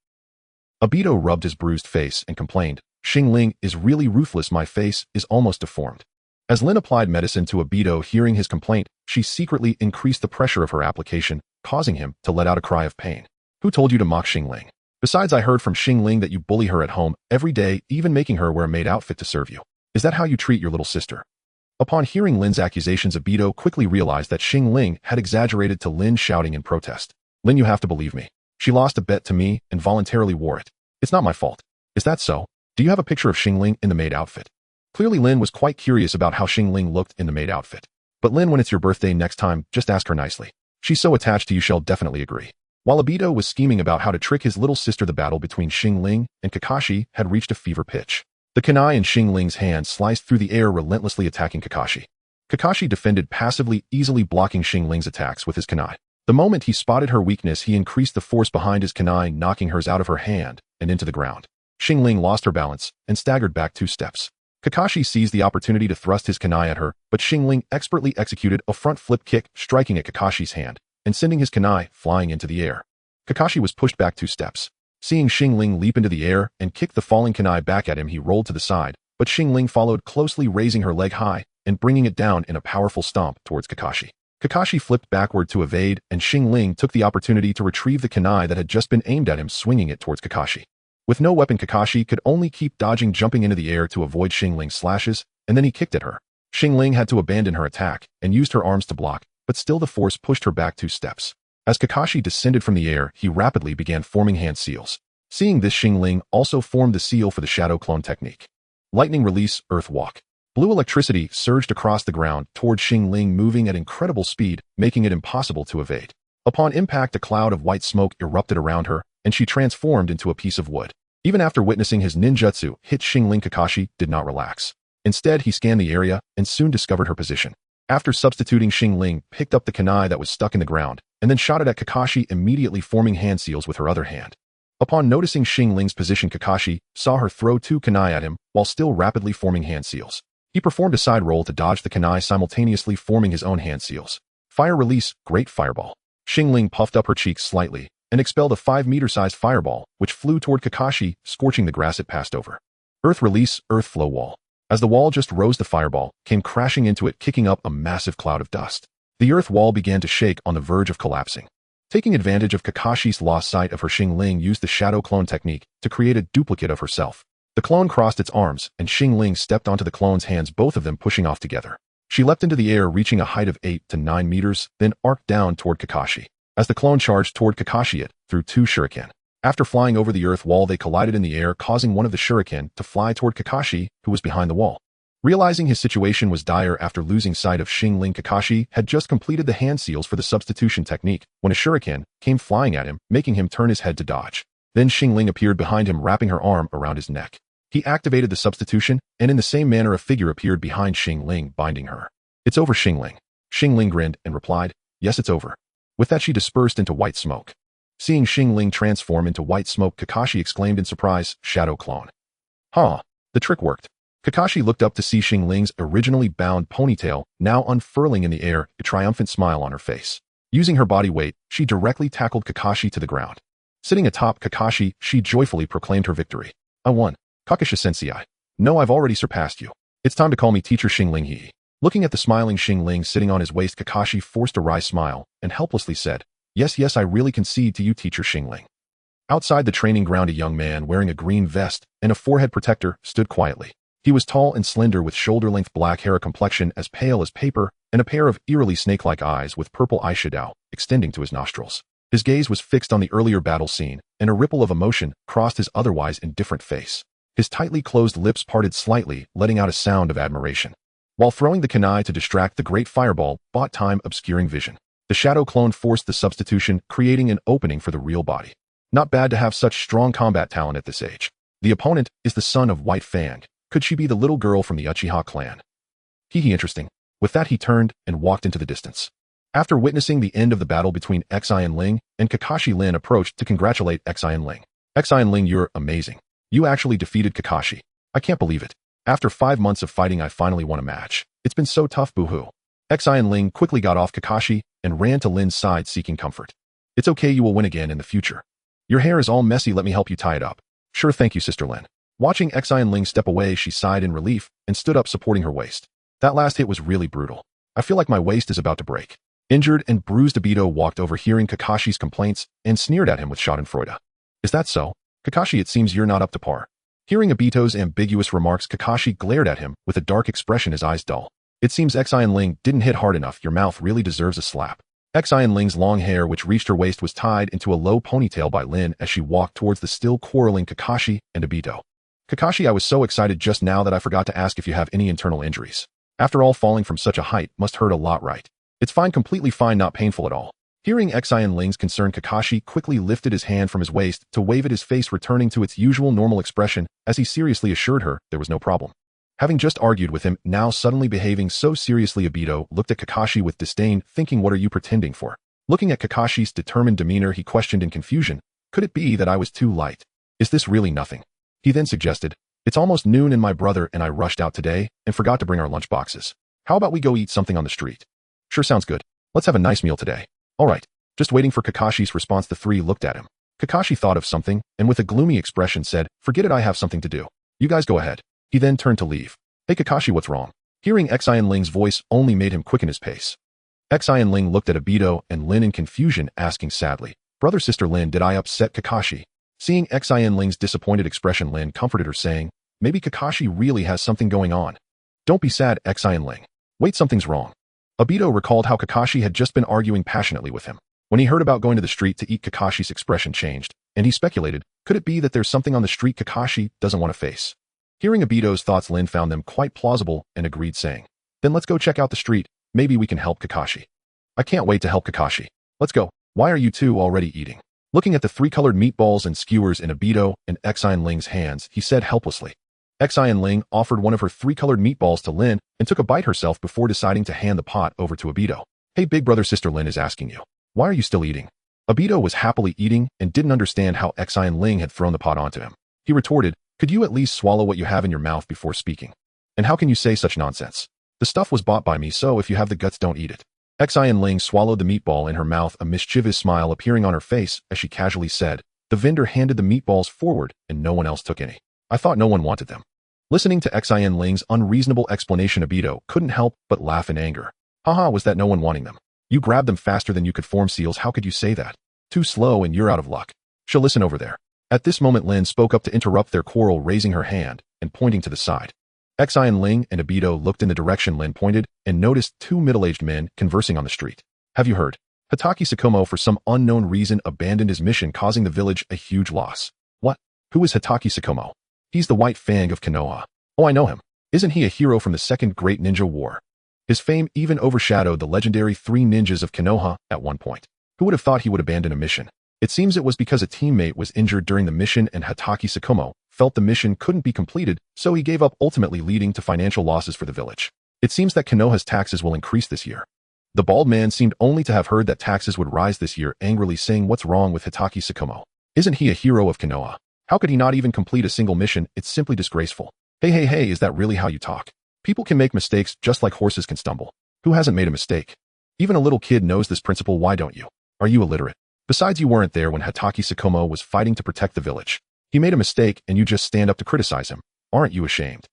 Speaker 1: Obito rubbed his bruised face and complained, "Xin Ling is really ruthless. My face is almost deformed." As Lin applied medicine to Obito, hearing his complaint, she secretly increased the pressure of her application, causing him to let out a cry of pain. "Who told you to mock Xin Ling? Besides, I heard from Xin Ling that you bully her at home every day, even making her wear a maid outfit to serve you. Is that how you treat your little sister?" Upon hearing Lin's accusations, Obito quickly realized that Xin Ling had exaggerated, to Lin shouting in protest, "Lin, you have to believe me. She lost a bet to me and voluntarily wore it. It's not my fault." "Is that so? Do you have a picture of Xin Ling in the maid outfit?" Clearly Lin was quite curious about how Xin Ling looked in the maid outfit. "But Lin, when it's your birthday next time, just ask her nicely. She's so attached to you, she'll definitely agree." While Obito was scheming about how to trick his little sister, the battle between Xin Ling and Kakashi had reached a fever pitch. The kunai in Xin Ling's hand sliced through the air, relentlessly attacking Kakashi. Kakashi defended passively, easily blocking Xin Ling's attacks with his kunai. The moment he spotted her weakness, he increased the force behind his kunai, knocking hers out of her hand and into the ground. Xin Ling lost her balance and staggered back 2 steps. Kakashi seized the opportunity to thrust his kunai at her, but Xin Ling expertly executed a front flip kick, striking at Kakashi's hand and sending his kunai flying into the air. Kakashi was pushed back 2 steps. Seeing Xin Ling leap into the air and kick the falling kunai back at him, he rolled to the side, but Xin Ling followed closely, raising her leg high and bringing it down in a powerful stomp towards Kakashi. Kakashi flipped backward to evade, and Xin Ling took the opportunity to retrieve the kunai that had just been aimed at him, swinging it towards Kakashi. With no weapon, Kakashi could only keep dodging, jumping into the air to avoid Xin Ling's slashes, and then he kicked at her. Xin Ling had to abandon her attack and used her arms to block, but still the force pushed her back 2 steps. As Kakashi descended from the air, he rapidly began forming hand seals. Seeing this, Xin Ling also formed the seal for the shadow clone technique. Lightning release, earth walk. Blue electricity surged across the ground toward Xin Ling, moving at incredible speed, making it impossible to evade. Upon impact, a cloud of white smoke erupted around her, and she transformed into a piece of wood. Even after witnessing his ninjutsu hit Xin Ling, Kakashi did not relax. Instead, he scanned the area and soon discovered her position. After substituting, Xin Ling picked up the kunai that was stuck in the ground, and then shot it at Kakashi, immediately forming hand seals with her other hand. Upon noticing Xin Ling's position, Kakashi saw her throw 2 kunai at him while still rapidly forming hand seals. He performed a side roll to dodge the kunai, simultaneously forming his own hand seals. Fire release, great fireball. Xin Ling puffed up her cheeks slightly and expelled a 5-meter-sized fireball, which flew toward Kakashi, scorching the grass it passed over. Earth release, earth flow wall. As the wall just rose, the fireball came crashing into it, kicking up a massive cloud of dust. The earth wall began to shake on the verge of collapsing. Taking advantage of Kakashi's lost sight of her, Xin Ling used the shadow clone technique to create a duplicate of herself. The clone crossed its arms, and Xin Ling stepped onto the clone's hands, both of them pushing off together. She leapt into the air, reaching a height of 8 to 9 meters, then arced down toward Kakashi. As the clone charged toward Kakashi, it threw 2 shuriken. After flying over the earth wall, they collided in the air, causing one of the shuriken to fly toward Kakashi, who was behind the wall. Realizing his situation was dire after losing sight of Xin Ling, Kakashi had just completed the hand seals for the substitution technique when a shuriken came flying at him, making him turn his head to dodge. Then Xin Ling appeared behind him, wrapping her arm around his neck. He activated the substitution, and in the same manner a figure appeared behind Xin Ling, binding her. "It's over, Xin Ling." Xin Ling grinned and replied, Yes, it's over. With that, she dispersed into white smoke. Seeing Xin Ling transform into white smoke, Kakashi exclaimed in surprise, "Shadow clone." Huh, the trick worked. Kakashi looked up to see Xin Ling's originally bound ponytail now unfurling in the air, a triumphant smile on her face. Using her body weight, she directly tackled Kakashi to the ground. Sitting atop Kakashi, she joyfully proclaimed her victory. "I won. Kakashi-sensei. No, I've already surpassed you. It's time to call me Teacher Xin Ling he." Looking at the smiling Xin Ling sitting on his waist, Kakashi forced a wry smile and helplessly said, Yes, I really concede to you, Teacher Xin Ling." Outside the training ground, a young man wearing a green vest and a forehead protector stood quietly. He was tall and slender with shoulder-length black hair, a complexion as pale as paper, and a pair of eerily snake-like eyes with purple eyeshadow extending to his nostrils. His gaze was fixed on the earlier battle scene, and a ripple of emotion crossed his otherwise indifferent face. His tightly closed lips parted slightly, letting out a sound of admiration. While throwing the kunai to distract the great fireball, bought time obscuring vision. The shadow clone forced the substitution, creating an opening for the real body. Not bad to have such strong combat talent at this age. The opponent is the son of White Fang. Could she be the little girl from the Uchiha clan? Interesting. With that, he turned and walked into the distance. After witnessing the end of the battle between Xin Ling and Kakashi, Lin approached to congratulate Xin Ling. "Xin Ling, you're amazing. You actually defeated Kakashi. I can't believe it. After 5 months of fighting, I finally won a match. It's been so tough, boo-hoo." Xin Ling quickly got off Kakashi and ran to Lin's side seeking comfort. "It's okay, you will win again in the future. Your hair is all messy, let me help you tie it up." "Sure, thank you, Sister Lin." Watching Xin Ling step away, she sighed in relief and stood up supporting her waist. "That last hit was really brutal. I feel like my waist is about to break." Injured and bruised Obito walked over hearing Kakashi's complaints and sneered at him with schadenfreude. "Is that so? Kakashi, it seems you're not up to par." Hearing Obito's ambiguous remarks, Kakashi glared at him with a dark expression, his eyes dull. "It seems Xin Ling didn't hit hard enough. Your mouth really deserves a slap." Xin Ling's long hair, which reached her waist, was tied into a low ponytail by Lin as she walked towards the still quarreling Kakashi and Obito. "Kakashi, I was so excited just now that I forgot to ask if you have any internal injuries. After all, falling from such a height must hurt a lot, right?" "It's fine, completely fine, not painful at all." Hearing Xin Ling's concern, Kakashi quickly lifted his hand from his waist to wave at his face, returning to its usual normal expression as he seriously assured her there was no problem. Having just argued with him, now suddenly behaving so seriously, Obito looked at Kakashi with disdain, thinking, "What are you pretending for?" Looking at Kakashi's determined demeanor, he questioned in confusion, "Could it be that I was too light? Is this really nothing?" He then suggested, "It's almost noon and my brother and I rushed out today and forgot to bring our lunch boxes. How about we go eat something on the street?" "Sure, sounds good. Let's have a nice meal today." "All right." Just waiting for Kakashi's response, the three looked at him. Kakashi thought of something and with a gloomy expression said, "Forget it, I have something to do. You guys go ahead." He then turned to leave. "Hey Kakashi, what's wrong?" Hearing Xin Ling's voice only made him quicken his pace. Xin Ling looked at Obito and Lin in confusion, asking sadly, "Brother, Sister Lin, did I upset Kakashi?" Seeing Xin Ling's disappointed expression, Lin comforted her, saying, "Maybe Kakashi really has something going on. Don't be sad, Xin Ling. Wait, something's wrong." Obito recalled how Kakashi had just been arguing passionately with him. When he heard about going to the street to eat, Kakashi's expression changed, and he speculated, could it be that there's something on the street Kakashi doesn't want to face? Hearing Obito's thoughts, Lin found them quite plausible and agreed, saying, "Then let's go check out the street. Maybe we can help Kakashi." "I can't wait to help Kakashi. Let's go. Why are you two already eating?" Looking at the 3 colored meatballs and skewers in Obito and Xin Ling's hands, he said helplessly. Xin Ling offered one of her 3 colored meatballs to Lin and took a bite herself before deciding to hand the pot over to Obito. "Hey, big brother, Sister Lin is asking you. Why are you still eating?" Obito was happily eating and didn't understand how Xin Ling had thrown the pot onto him. He retorted, "Could you at least swallow what you have in your mouth before speaking? And how can you say such nonsense? The stuff was bought by me, so if you have the guts, don't eat it." Xin Ling swallowed the meatball in her mouth, a mischievous smile appearing on her face as she casually said, "The vendor handed the meatballs forward and no one else took any. I thought no one wanted them." Listening to Xin Ling's unreasonable explanation, Obito couldn't help but laugh in anger. "Haha, was that no one wanting them? You grabbed them faster than you could form seals. How could you say that? Too slow and you're out of luck. She'll listen over there." At this moment, Lin spoke up to interrupt their quarrel, raising her hand and pointing to the side. Xin Ling and Obito looked in the direction Lin pointed and noticed 2 middle-aged men conversing on the street. "Have you heard? Hatake Tsukumo, for some unknown reason, abandoned his mission, causing the village a huge loss." "What? Who is Hatake Tsukumo?" "He's the White Fang of Konoha." "Oh, I know him. Isn't he a hero from the Second Great Ninja War? His fame even overshadowed the legendary 3 ninjas of Konoha at one point. Who would have thought he would abandon a mission? It seems it was because a teammate was injured during the mission and Hatake Tsukumo felt the mission couldn't be completed, so he gave up, ultimately leading to financial losses for the village. It seems that Konoha's taxes will increase this year." The bald man seemed only to have heard that taxes would rise this year, angrily saying, "What's wrong with Hitaki Tsukumo? Isn't he a hero of Konoha? How could he not even complete a single mission? It's simply disgraceful." Hey, is that really how you talk? People can make mistakes just like horses can stumble. Who hasn't made a mistake? Even a little kid knows this principle, why don't you? Are you illiterate? Besides, you weren't there when Hitaki Tsukumo was fighting to protect the village. He made a mistake and you just stand up to criticize him. Aren't you ashamed?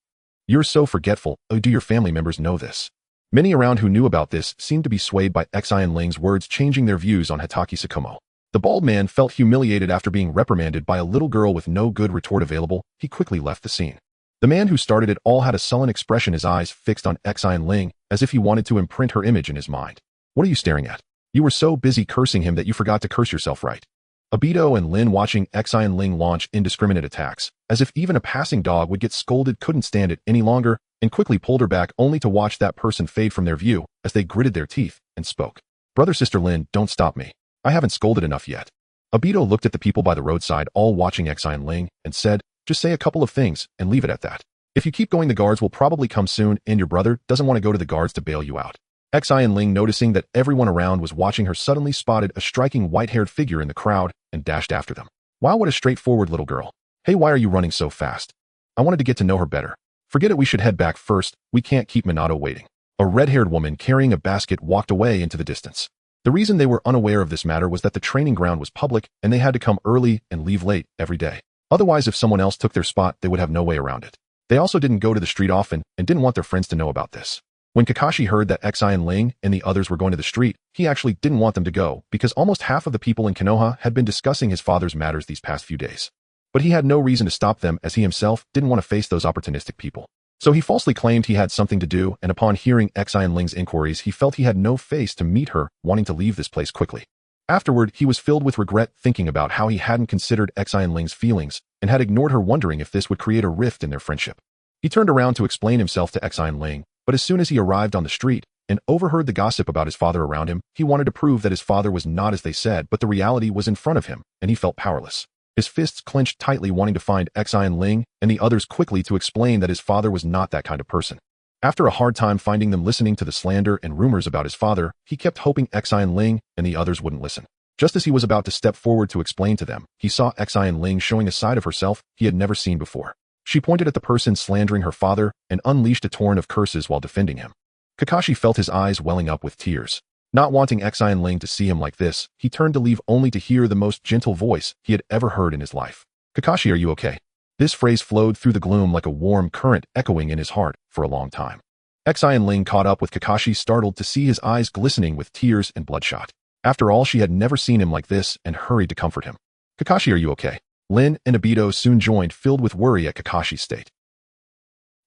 Speaker 1: You're so forgetful. Oh, do your family members know this? Many around who knew about this seemed to be swayed by Xin Ling's words, changing their views on Hitaki Tsukumo. The bald man felt humiliated after being reprimanded by a little girl with no good retort available. He quickly left the scene. The man who started it all had a sullen expression, his eyes fixed on Xin Ling, as if he wanted to imprint her image in his mind. What are you staring at? You were so busy cursing him that you forgot to curse yourself, right? Obito and Lin, watching Xin Ling launch indiscriminate attacks, as if even a passing dog would get scolded, couldn't stand it any longer, and quickly pulled her back, only to watch that person fade from their view as they gritted their teeth and spoke. "Brother, sister Lin, don't stop me. I haven't scolded enough yet." Obito looked at the people by the roadside, all watching Xin Ling, and said, "Just say a couple of things and leave it at that. If you keep going, the guards will probably come soon, and your brother doesn't want to go to the guards to bail you out." Xin Ling, noticing that everyone around was watching her, suddenly spotted a striking white-haired figure in the crowd and dashed after them. "Wow, what a straightforward little girl. Hey, why are you running so fast? I wanted to get to know her better." "Forget it, we should head back first. We can't keep Minato waiting." A red-haired woman carrying a basket walked away into the distance. The reason they were unaware of this matter was that the training ground was public and they had to come early and leave late every day. Otherwise, if someone else took their spot, they would have no way around it. They also didn't go to the street often and didn't want their friends to know about this. When Kakashi heard that Xin Ling and the others were going to the street, he actually didn't want them to go because almost half of the people in Konoha had been discussing his father's matters these past few days. But he had no reason to stop them, as he himself didn't want to face those opportunistic people. So he falsely claimed he had something to do, and upon hearing Xin Ling's inquiries, he felt he had no face to meet her, wanting to leave this place quickly. Afterward, he was filled with regret, thinking about how he hadn't considered Xin Ling's feelings and had ignored her, wondering if this would create a rift in their friendship. He turned around to explain himself to Xin Ling, but as soon as he arrived on the street and overheard the gossip about his father around him, he wanted to prove that his father was not as they said, but the reality was in front of him, and he felt powerless. His fists clenched tightly, wanting to find Xin Ling and the others quickly to explain that his father was not that kind of person. After a hard time finding them, listening to the slander and rumors about his father, he kept hoping Xin Ling and the others wouldn't listen. Just as he was about to step forward to explain to them, he saw Xin Ling showing a side of herself he had never seen before. She pointed at the person slandering her father and unleashed a torrent of curses while defending him. Kakashi felt his eyes welling up with tears. Not wanting Xin Ling to see him like this, he turned to leave, only to hear the most gentle voice he had ever heard in his life. "Kakashi, are you okay?" This phrase flowed through the gloom like a warm current, echoing in his heart for a long time. Xin Ling caught up with Kakashi, startled to see his eyes glistening with tears and bloodshot. After all, she had never seen him like this, and hurried to comfort him. "Kakashi, are you okay?" Lin and Obito soon joined, filled with worry at Kakashi's state.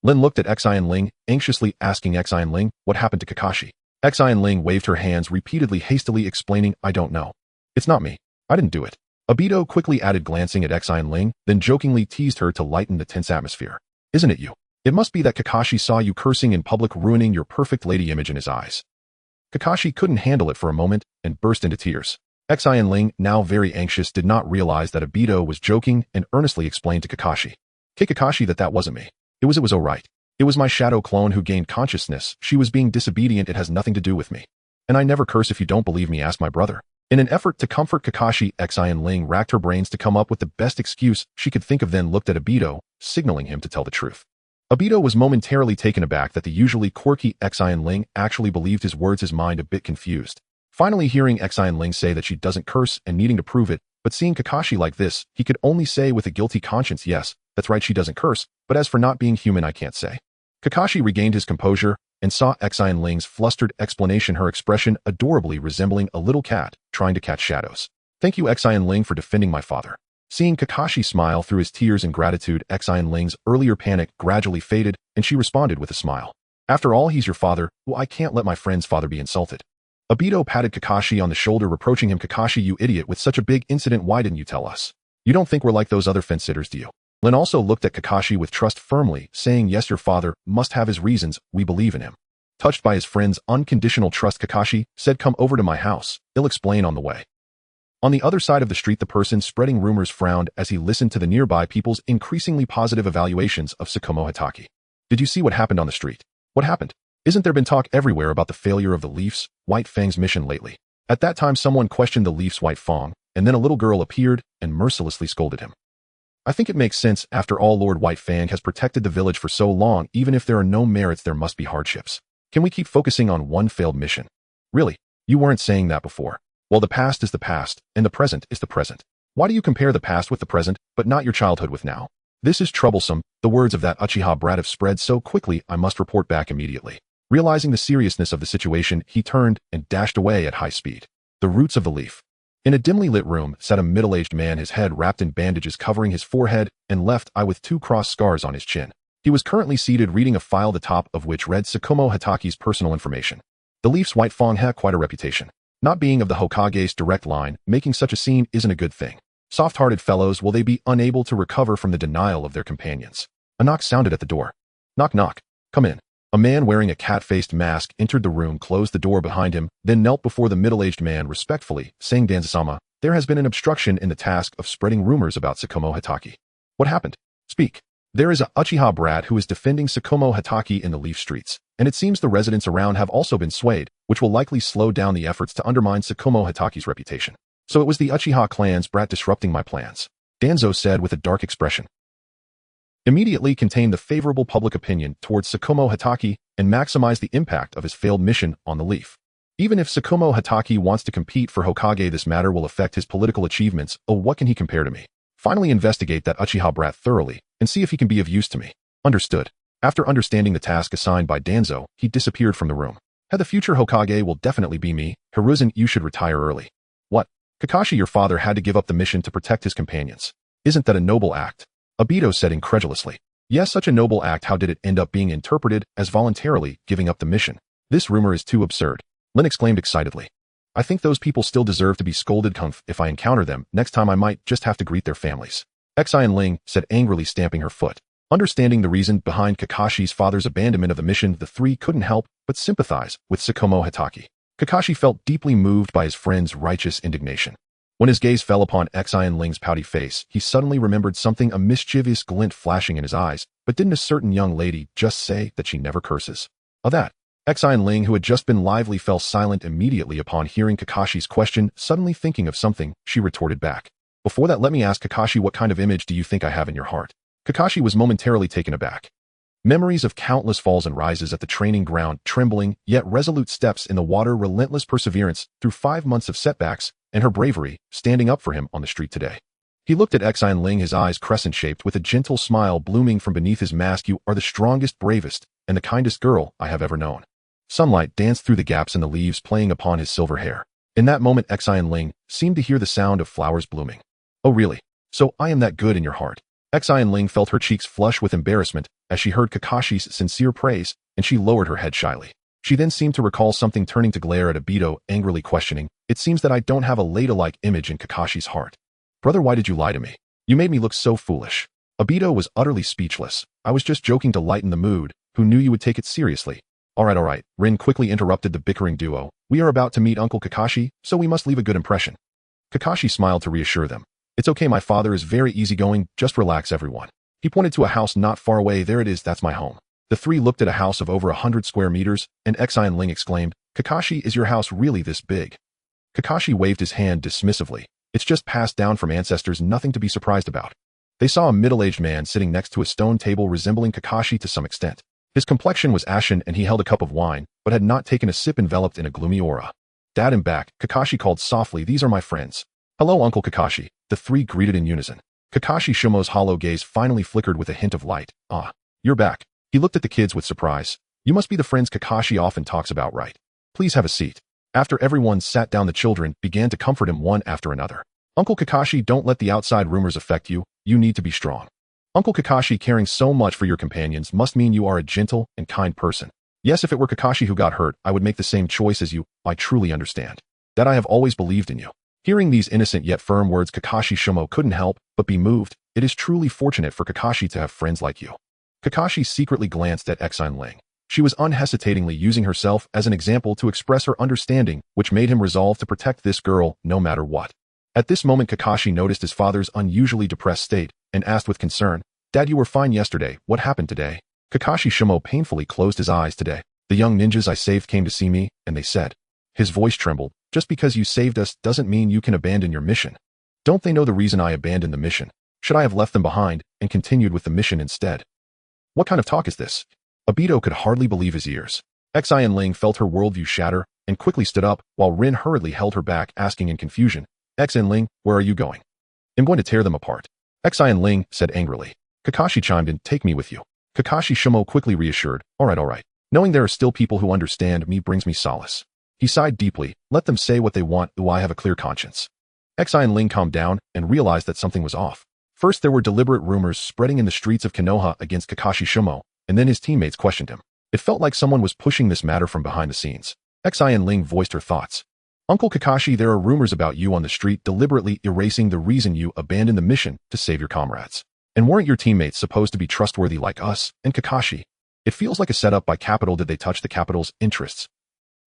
Speaker 1: Lin looked at Xin Ling, anxiously asking Xin Ling what happened to Kakashi. Xin Ling waved her hands repeatedly, hastily explaining, "I don't know. It's not me. I didn't do it." Obito quickly added, glancing at Xin Ling, then jokingly teased her to lighten the tense atmosphere. "Isn't it you? It must be that Kakashi saw you cursing in public, ruining your perfect lady image in his eyes." Kakashi couldn't handle it for a moment and burst into tears. Xin Ling, now very anxious, did not realize that Obito was joking and earnestly explained to Kakashi. Kakashi, that wasn't me. It was all right. It was my shadow clone who gained consciousness. She was being disobedient. It has nothing to do with me. And I never curse. If you don't believe me, ask my brother." In an effort to comfort Kakashi, Xin Ling racked her brains to come up with the best excuse she could think of, then looked at Obito, signaling him to tell the truth. Obito was momentarily taken aback that the usually quirky Xin Ling actually believed his words, his mind a bit confused. Finally hearing Xin Ling say that she doesn't curse and needing to prove it, but seeing Kakashi like this, he could only say with a guilty conscience, "Yes, that's right, she doesn't curse, but as for not being human, I can't say." Kakashi regained his composure and saw Xin Ling's flustered explanation, her expression adorably resembling a little cat trying to catch shadows. "Thank you, Xin Ling, for defending my father." Seeing Kakashi smile through his tears in gratitude, Xin Ling's earlier panic gradually faded, and she responded with a smile. "After all, he's your father. Well, I can't let my friend's father be insulted." Obito patted Kakashi on the shoulder, reproaching him. "Kakashi, you idiot, with such a big incident, why didn't you tell us? You don't think we're like those other fence-sitters, do you?" Lin also looked at Kakashi with trust, firmly saying, "Yes, your father must have his reasons. We believe in him." Touched by his friend's unconditional trust, Kakashi said, "Come over to my house. I'll explain on the way." On the other side of the street, the person spreading rumors frowned as he listened to the nearby people's increasingly positive evaluations of Tsukumo Hitaki. "Did you see what happened on the street?" "What happened?" Isn't there been talk everywhere about the failure of the Leaf's, White Fang's mission lately? At that time someone questioned the Leaf's White Fang, and then a little girl appeared and mercilessly scolded him. I think it makes sense. After all, Lord White Fang has protected the village for so long. Even if there are no merits, there must be hardships. Can we keep focusing on one failed mission? Really? You weren't saying that before. Well, the past is the past, and the present is the present. Why do you compare the past with the present, but not your childhood with now? This is troublesome. The words of that Uchiha brat have spread so quickly I must report back immediately. Realizing the seriousness of the situation, he turned and dashed away at high speed. The roots of the Leaf. In a dimly lit room sat a middle-aged man, his head wrapped in bandages covering his forehead and left eye with 2 cross scars on his chin. He was currently seated reading a file, the top of which read Tsukumo Hataki's personal information. The Leaf's White Fang had quite a reputation. Not being of the Hokage's direct line, making such a scene isn't a good thing. Soft-hearted fellows, will they be unable to recover from the denial of their companions? A knock sounded at the door. Knock knock. Come in. A man wearing a cat-faced mask entered the room, closed the door behind him, then knelt before the middle-aged man respectfully, saying, Danzasama, there has been an obstruction in the task of spreading rumors about Tsukumo Hataki. What happened? Speak. There is a Uchiha brat who is defending Tsukumo Hataki in the Leaf streets, and it seems the residents around have also been swayed, which will likely slow down the efforts to undermine Tsukumo Hataki's reputation. So it was the Uchiha clan's brat disrupting my plans, Danzo said with a dark expression. Immediately contain the favorable public opinion towards Tsukumo Hataki and maximize the impact of his failed mission on the Leaf. Even if Tsukumo Hataki wants to compete for Hokage, this matter will affect his political achievements. Oh, what can he compare to me? Finally investigate that Uchiha brat thoroughly and see if he can be of use to me. Understood. After understanding the task assigned by Danzo, he disappeared from the room. The future Hokage will definitely be me. Hiruzen, you should retire early. What? Kakashi, your father had to give up the mission to protect his companions. Isn't that a noble act? Obito said incredulously. Yes, such a noble act. How did it end up being interpreted as voluntarily giving up the mission? This rumor is too absurd. Lin exclaimed excitedly. I think those people still deserve to be scolded. If I encounter them, next time I might just have to greet their families. Xin Ling said angrily, stamping her foot. Understanding the reason behind Kakashi's father's abandonment of the mission, the 3 couldn't help but sympathize with Tsukumo Hataki. Kakashi felt deeply moved by his friend's righteous indignation. When his gaze fell upon Xin Ling's pouty face, he suddenly remembered something, a mischievous glint flashing in his eyes. But didn't a certain young lady just say that she never curses? Oh, that. Xin Ling, who had just been lively, fell silent immediately upon hearing Kakashi's question. Suddenly thinking of something, she retorted back. Before that, let me ask Kakashi, what kind of image do you think I have in your heart? Kakashi was momentarily taken aback. Memories of countless falls and rises at the training ground, trembling yet resolute steps in the water, relentless perseverance through 5 months of setbacks, and her bravery, standing up for him on the street today. He looked at Xin Ling, his eyes crescent-shaped with a gentle smile blooming from beneath his mask. You are the strongest, bravest, and the kindest girl I have ever known. Sunlight danced through the gaps in the leaves, playing upon his silver hair. In that moment, Xin Ling seemed to hear the sound of flowers blooming. Oh really? So I am that good in your heart? Xin Ling felt her cheeks flush with embarrassment as she heard Kakashi's sincere praise, and she lowered her head shyly. She then seemed to recall something, turning to glare at Obito, angrily questioning, it seems that I don't have a Leda-like image in Kakashi's heart. Brother, why did you lie to me? You made me look so foolish. Obito was utterly speechless. I was just joking to lighten the mood. Who knew you would take it seriously? All right. Rin quickly interrupted the bickering duo. We are about to meet Uncle Kakashi, so we must leave a good impression. Kakashi smiled to reassure them. It's okay, my father is very easygoing, just relax everyone. He pointed to a house not far away. There it is, that's my home. The 3 looked at a house of over 100 square meters, and Xin Ling exclaimed, Kakashi, is your house really this big? Kakashi waved his hand dismissively. It's just passed down from ancestors, nothing to be surprised about. They saw a middle-aged man sitting next to a stone table resembling Kakashi to some extent. His complexion was ashen and he held a cup of wine, but had not taken a sip, enveloped in a gloomy aura. Dad and back, Kakashi called softly, these are my friends. Hello, Uncle Kakashi. The 3 greeted in unison. Kakashi Shumo's hollow gaze finally flickered with a hint of light. Ah, you're back. He looked at the kids with surprise. You must be the friends Kakashi often talks about, right? Please have a seat. After everyone sat down, the children began to comfort him one after another. Uncle Kakashi, don't let the outside rumors affect you. You need to be strong. Uncle Kakashi, caring so much for your companions must mean you are a gentle and kind person. Yes, if it were Kakashi who got hurt, I would make the same choice as you. I truly understand. That I have always believed in you. Hearing these innocent yet firm words, Kakashi Shumo couldn't help but be moved. It is truly fortunate for Kakashi to have friends like you. Kakashi secretly glanced at Xin Ling. She was unhesitatingly using herself as an example to express her understanding, which made him resolve to protect this girl no matter what. At this moment, Kakashi noticed his father's unusually depressed state and asked with concern, Dad, you were fine yesterday. What happened today? Kakashi Shumo painfully closed his eyes. Today, The young ninjas I saved came to see me, and they said. His voice trembled. Just because you saved us doesn't mean you can abandon your mission. Don't they know the reason I abandoned the mission? Should I have left them behind and continued with the mission instead? What kind of talk is this? Obito could hardly believe his ears. Xin Ling felt her worldview shatter and quickly stood up while Rin hurriedly held her back, asking in confusion, Xin Ling, where are you going? I'm going to tear them apart. Xin Ling said angrily. Kakashi chimed in, take me with you. Kakashi Shumo quickly reassured, all right. Knowing there are still people who understand me brings me solace. He sighed deeply, let them say what they want, I have a clear conscience. Xin Ling calmed down and realized that something was off. First there were deliberate rumors spreading in the streets of Konoha against Kakashi Shumo, and then his teammates questioned him. It felt like someone was pushing this matter from behind the scenes. Xin Ling voiced her thoughts. Uncle Kakashi, there are rumors about you on the street deliberately erasing the reason you abandoned the mission to save your comrades. And weren't your teammates supposed to be trustworthy like us and Kakashi? It feels like a setup by Capital. Did they touch the Capital's interests?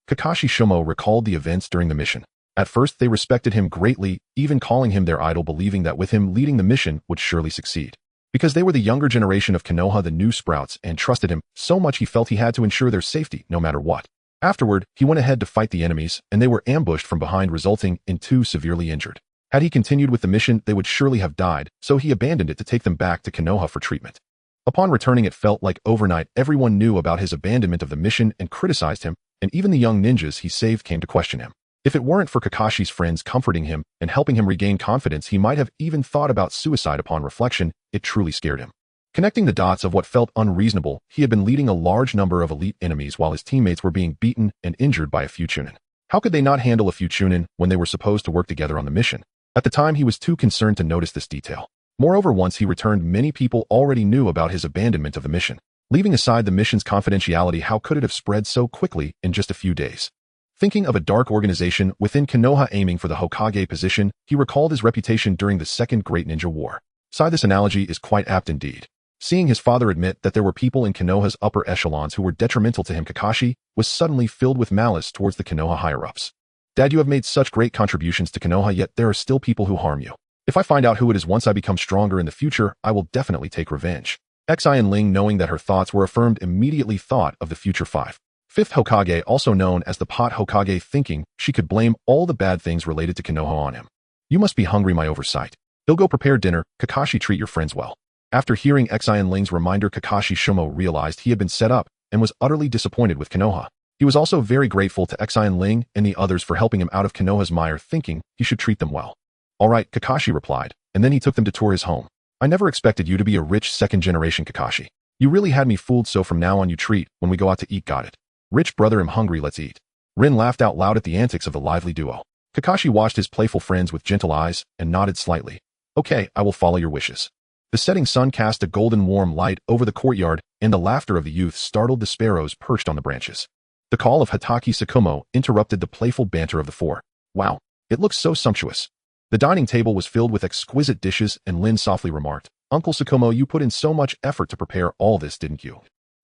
Speaker 1: Kakashi Shumo recalled the events during the mission. At first, they respected him greatly, even calling him their idol, believing that with him leading the mission would surely succeed. Because they were the younger generation of Konoha, the new sprouts, and trusted him so much he felt he had to ensure their safety no matter what. Afterward, he went ahead to fight the enemies, and they were ambushed from behind, resulting in 2 severely injured. Had he continued with the mission, they would surely have died, so he abandoned it to take them back to Konoha for treatment. Upon returning, it felt like overnight everyone knew about his abandonment of the mission and criticized him, and even the young ninjas he saved came to question him. If it weren't for Kakashi's friends comforting him and helping him regain confidence, he might have even thought about suicide. Upon reflection, it truly scared him. Connecting the dots of what felt unreasonable, he had been leading a large number of elite enemies while his teammates were being beaten and injured by a few chunin. How could they not handle a few chunin when they were supposed to work together on the mission? At the time, he was too concerned to notice this detail. Moreover, once he returned, many people already knew about his abandonment of the mission. Leaving aside the mission's confidentiality, how could it have spread so quickly in just a few days? Thinking of a dark organization within Konoha aiming for the Hokage position, he recalled his reputation during the Second Great Ninja War. This analogy is quite apt indeed. Seeing his father admit that there were people in Konoha's upper echelons who were detrimental to him, Kakashi was suddenly filled with malice towards the Konoha higher-ups. Dad, you have made such great contributions to Konoha, yet there are still people who harm you. If I find out who it is once I become stronger in the future, I will definitely take revenge. Xin Ling, knowing that her thoughts were affirmed, immediately thought of the future fifth Hokage, also known as the Pot Hokage, thinking she could blame all the bad things related to Konoha on him. You must be hungry, my oversight. He'll go prepare dinner. Kakashi, treat your friends well. After hearing Xin Ling's reminder, Kakashi Shumo realized he had been set up and was utterly disappointed with Konoha. He was also very grateful to Xin Ling and the others for helping him out of Konoha's mire, thinking he should treat them well. All right, Kakashi replied, and then he took them to tour his home. I never expected you to be a rich second-generation Kakashi. You really had me fooled, so from now on you treat when we go out to eat. Got it? Rich brother, I'm hungry, let's eat. Rin laughed out loud at the antics of the lively duo. Kakashi watched his playful friends with gentle eyes and nodded slightly. Okay, I will follow your wishes. The setting sun cast a golden warm light over the courtyard, and the laughter of the youth startled the sparrows perched on the branches. The call of Hatake Sakumo interrupted the playful banter of the four. Wow, it looks so sumptuous. The dining table was filled with exquisite dishes, and Lin softly remarked, Uncle Sakumo, you put in so much effort to prepare all this, didn't you?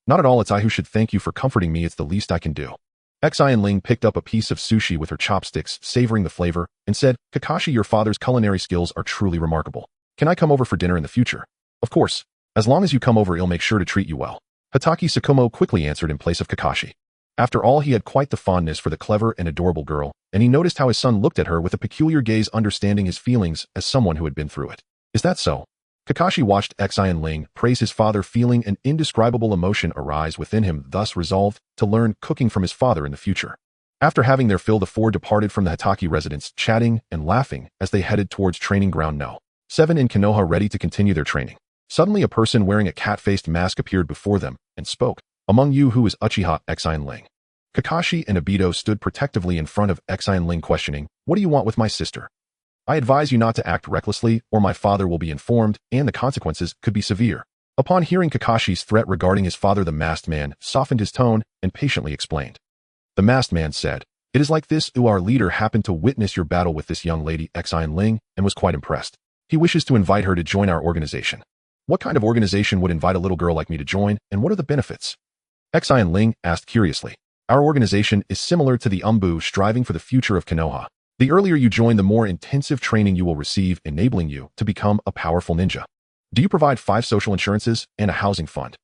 Speaker 1: Not at all, it's I who should thank you for comforting me, it's the least I can do. Xin Ling picked up a piece of sushi with her chopsticks, savoring the flavor, and said, Kakashi, your father's culinary skills are truly remarkable. Can I come over for dinner in the future? Of course. As long as you come over, he'll make sure to treat you well. Hatake Sakumo quickly answered in place of Kakashi. After all, he had quite the fondness for the clever and adorable girl, and he noticed how his son looked at her with a peculiar gaze, understanding his feelings as someone who had been through it. Is that so? Kakashi watched Xin Ling praise his father, feeling an indescribable emotion arise within him, thus resolved to learn cooking from his father in the future. After having their fill, the four departed from the Hatake residence, chatting and laughing as they headed towards training ground No. 7 in Konoha, ready to continue their training. Suddenly a person wearing a cat-faced mask appeared before them and spoke. Among you, who is Uchiha? Xin Ling. Kakashi and Obito stood protectively in front of Xin Ling, questioning, What do you want with my sister? I advise you not to act recklessly, or my father will be informed, and the consequences could be severe. Upon hearing Kakashi's threat regarding his father, the masked man softened his tone and patiently explained. The masked man said, It is like this, our leader happened to witness your battle with this young lady, Xin Ling, and was quite impressed. He wishes to invite her to join our organization. What kind of organization would invite a little girl like me to join, and what are the benefits? Xin Ling asked curiously. Our organization is similar to the Umbu, striving for the future of Konoha. The earlier you join, the more intensive training you will receive, enabling you to become a powerful ninja. Do you provide 5 social insurances and a housing fund?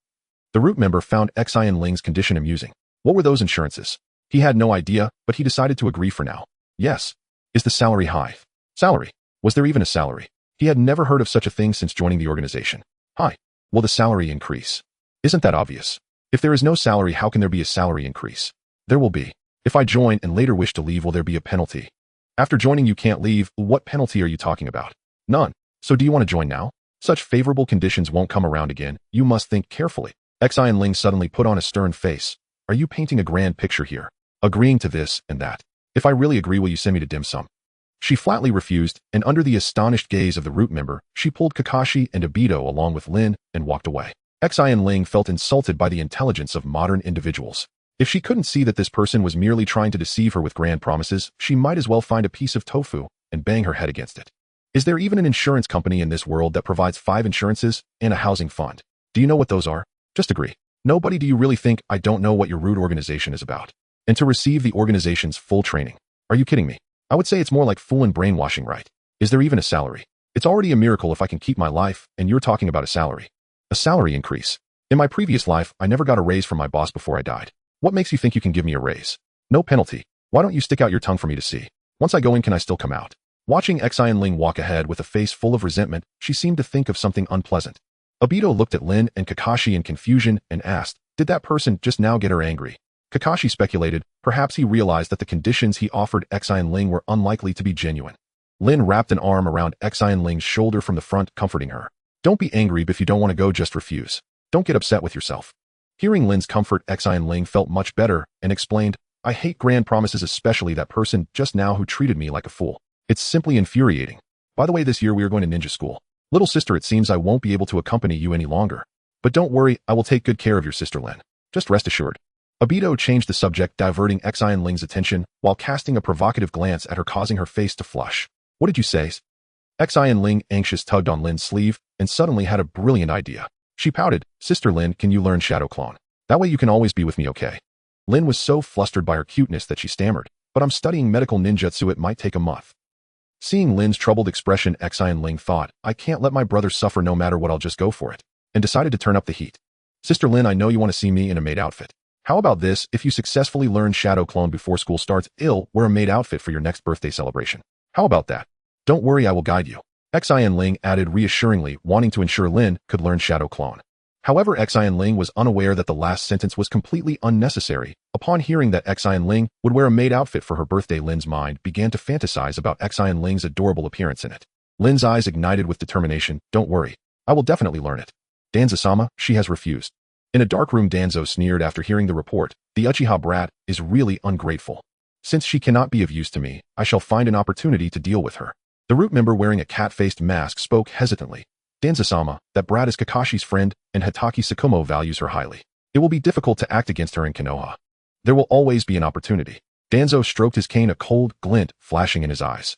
Speaker 1: The root member found Xin Ling's condition amusing. What were those insurances? He had no idea, but he decided to agree for now. Yes. Is the salary high? Salary? Was there even a salary? He had never heard of such a thing since joining the organization. High. Will the salary increase? Isn't that obvious? If there is no salary, how can there be a salary increase? There will be. If I join and later wish to leave, will there be a penalty? After joining you can't leave, what penalty are you talking about? None. So do you want to join now? Such favorable conditions won't come around again, you must think carefully. Xin Ling suddenly put on a stern face. Are you painting a grand picture here? Agreeing to this and that. If I really agree, will you send me to dim sum? She flatly refused, and under the astonished gaze of the root member, she pulled Kakashi and Obito along with Lin and walked away. Xin Ling felt insulted by the intelligence of modern individuals. If she couldn't see that this person was merely trying to deceive her with grand promises, she might as well find a piece of tofu and bang her head against it. Is there even an insurance company in this world that provides 5 insurances and a housing fund? Do you know what those are? Just agree. Nobody. Do you really think I don't know what your rude organization is about? And to receive the organization's full training? Are you kidding me? I would say it's more like fool and brainwashing, right? Is there even a salary? It's already a miracle if I can keep my life, and you're talking about a salary. A salary increase. In my previous life, I never got a raise from my boss before I died. What makes you think you can give me a raise? No penalty. Why don't you stick out your tongue for me to see? Once I go in, can I still come out? Watching Xin Ling walk ahead with a face full of resentment, she seemed to think of something unpleasant. Obito looked at Lin and Kakashi in confusion and asked, did that person just now get her angry? Kakashi speculated, perhaps he realized that the conditions he offered Xin Ling were unlikely to be genuine. Lin wrapped an arm around Xin Ling's shoulder from the front, comforting her. Don't be angry, but if you don't want to go, just refuse. Don't get upset with yourself. Hearing Lin's comfort, Xin Ling felt much better and explained, I hate grand promises, especially that person just now who treated me like a fool. It's simply infuriating. By the way, this year we are going to ninja school. Little sister, it seems I won't be able to accompany you any longer. But don't worry, I will take good care of your sister Lin. Just rest assured. Obito changed the subject, diverting Xin Ling's attention while casting a provocative glance at her, causing her face to flush. What did you say? Xin Ling, anxious, tugged on Lin's sleeve and suddenly had a brilliant idea. She pouted, Sister Lin, can you learn Shadow Clone? That way you can always be with me, okay? Lin was so flustered by her cuteness that she stammered, but I'm studying medical ninjutsu, it might take a month. Seeing Lin's troubled expression, Xin Ling thought, I can't let my brother suffer no matter what, I'll just go for it, and decided to turn up the heat. Sister Lin, I know you want to see me in a maid outfit. How about this, if you successfully learn Shadow Clone before school starts, wear a maid outfit for your next birthday celebration. How about that? Don't worry, I will guide you. Xin Ling added reassuringly, wanting to ensure Lin could learn Shadow Clone. However, Xin Ling was unaware that the last sentence was completely unnecessary. Upon hearing that Xin Ling would wear a maid outfit for her birthday, Lin's mind began to fantasize about Xin Ling's adorable appearance in it. Lin's eyes ignited with determination. Don't worry. I will definitely learn it. Danzo-sama, she has refused. In a dark room, Danzo sneered after hearing the report. The Uchiha brat is really ungrateful. Since she cannot be of use to me, I shall find an opportunity to deal with her. The root member wearing a cat-faced mask spoke hesitantly. Danzo-sama, that brat is Kakashi's friend, and Hatake Tsukumo values her highly. It will be difficult to act against her in Konoha. There will always be an opportunity. Danzo stroked his cane, a cold glint flashing in his eyes.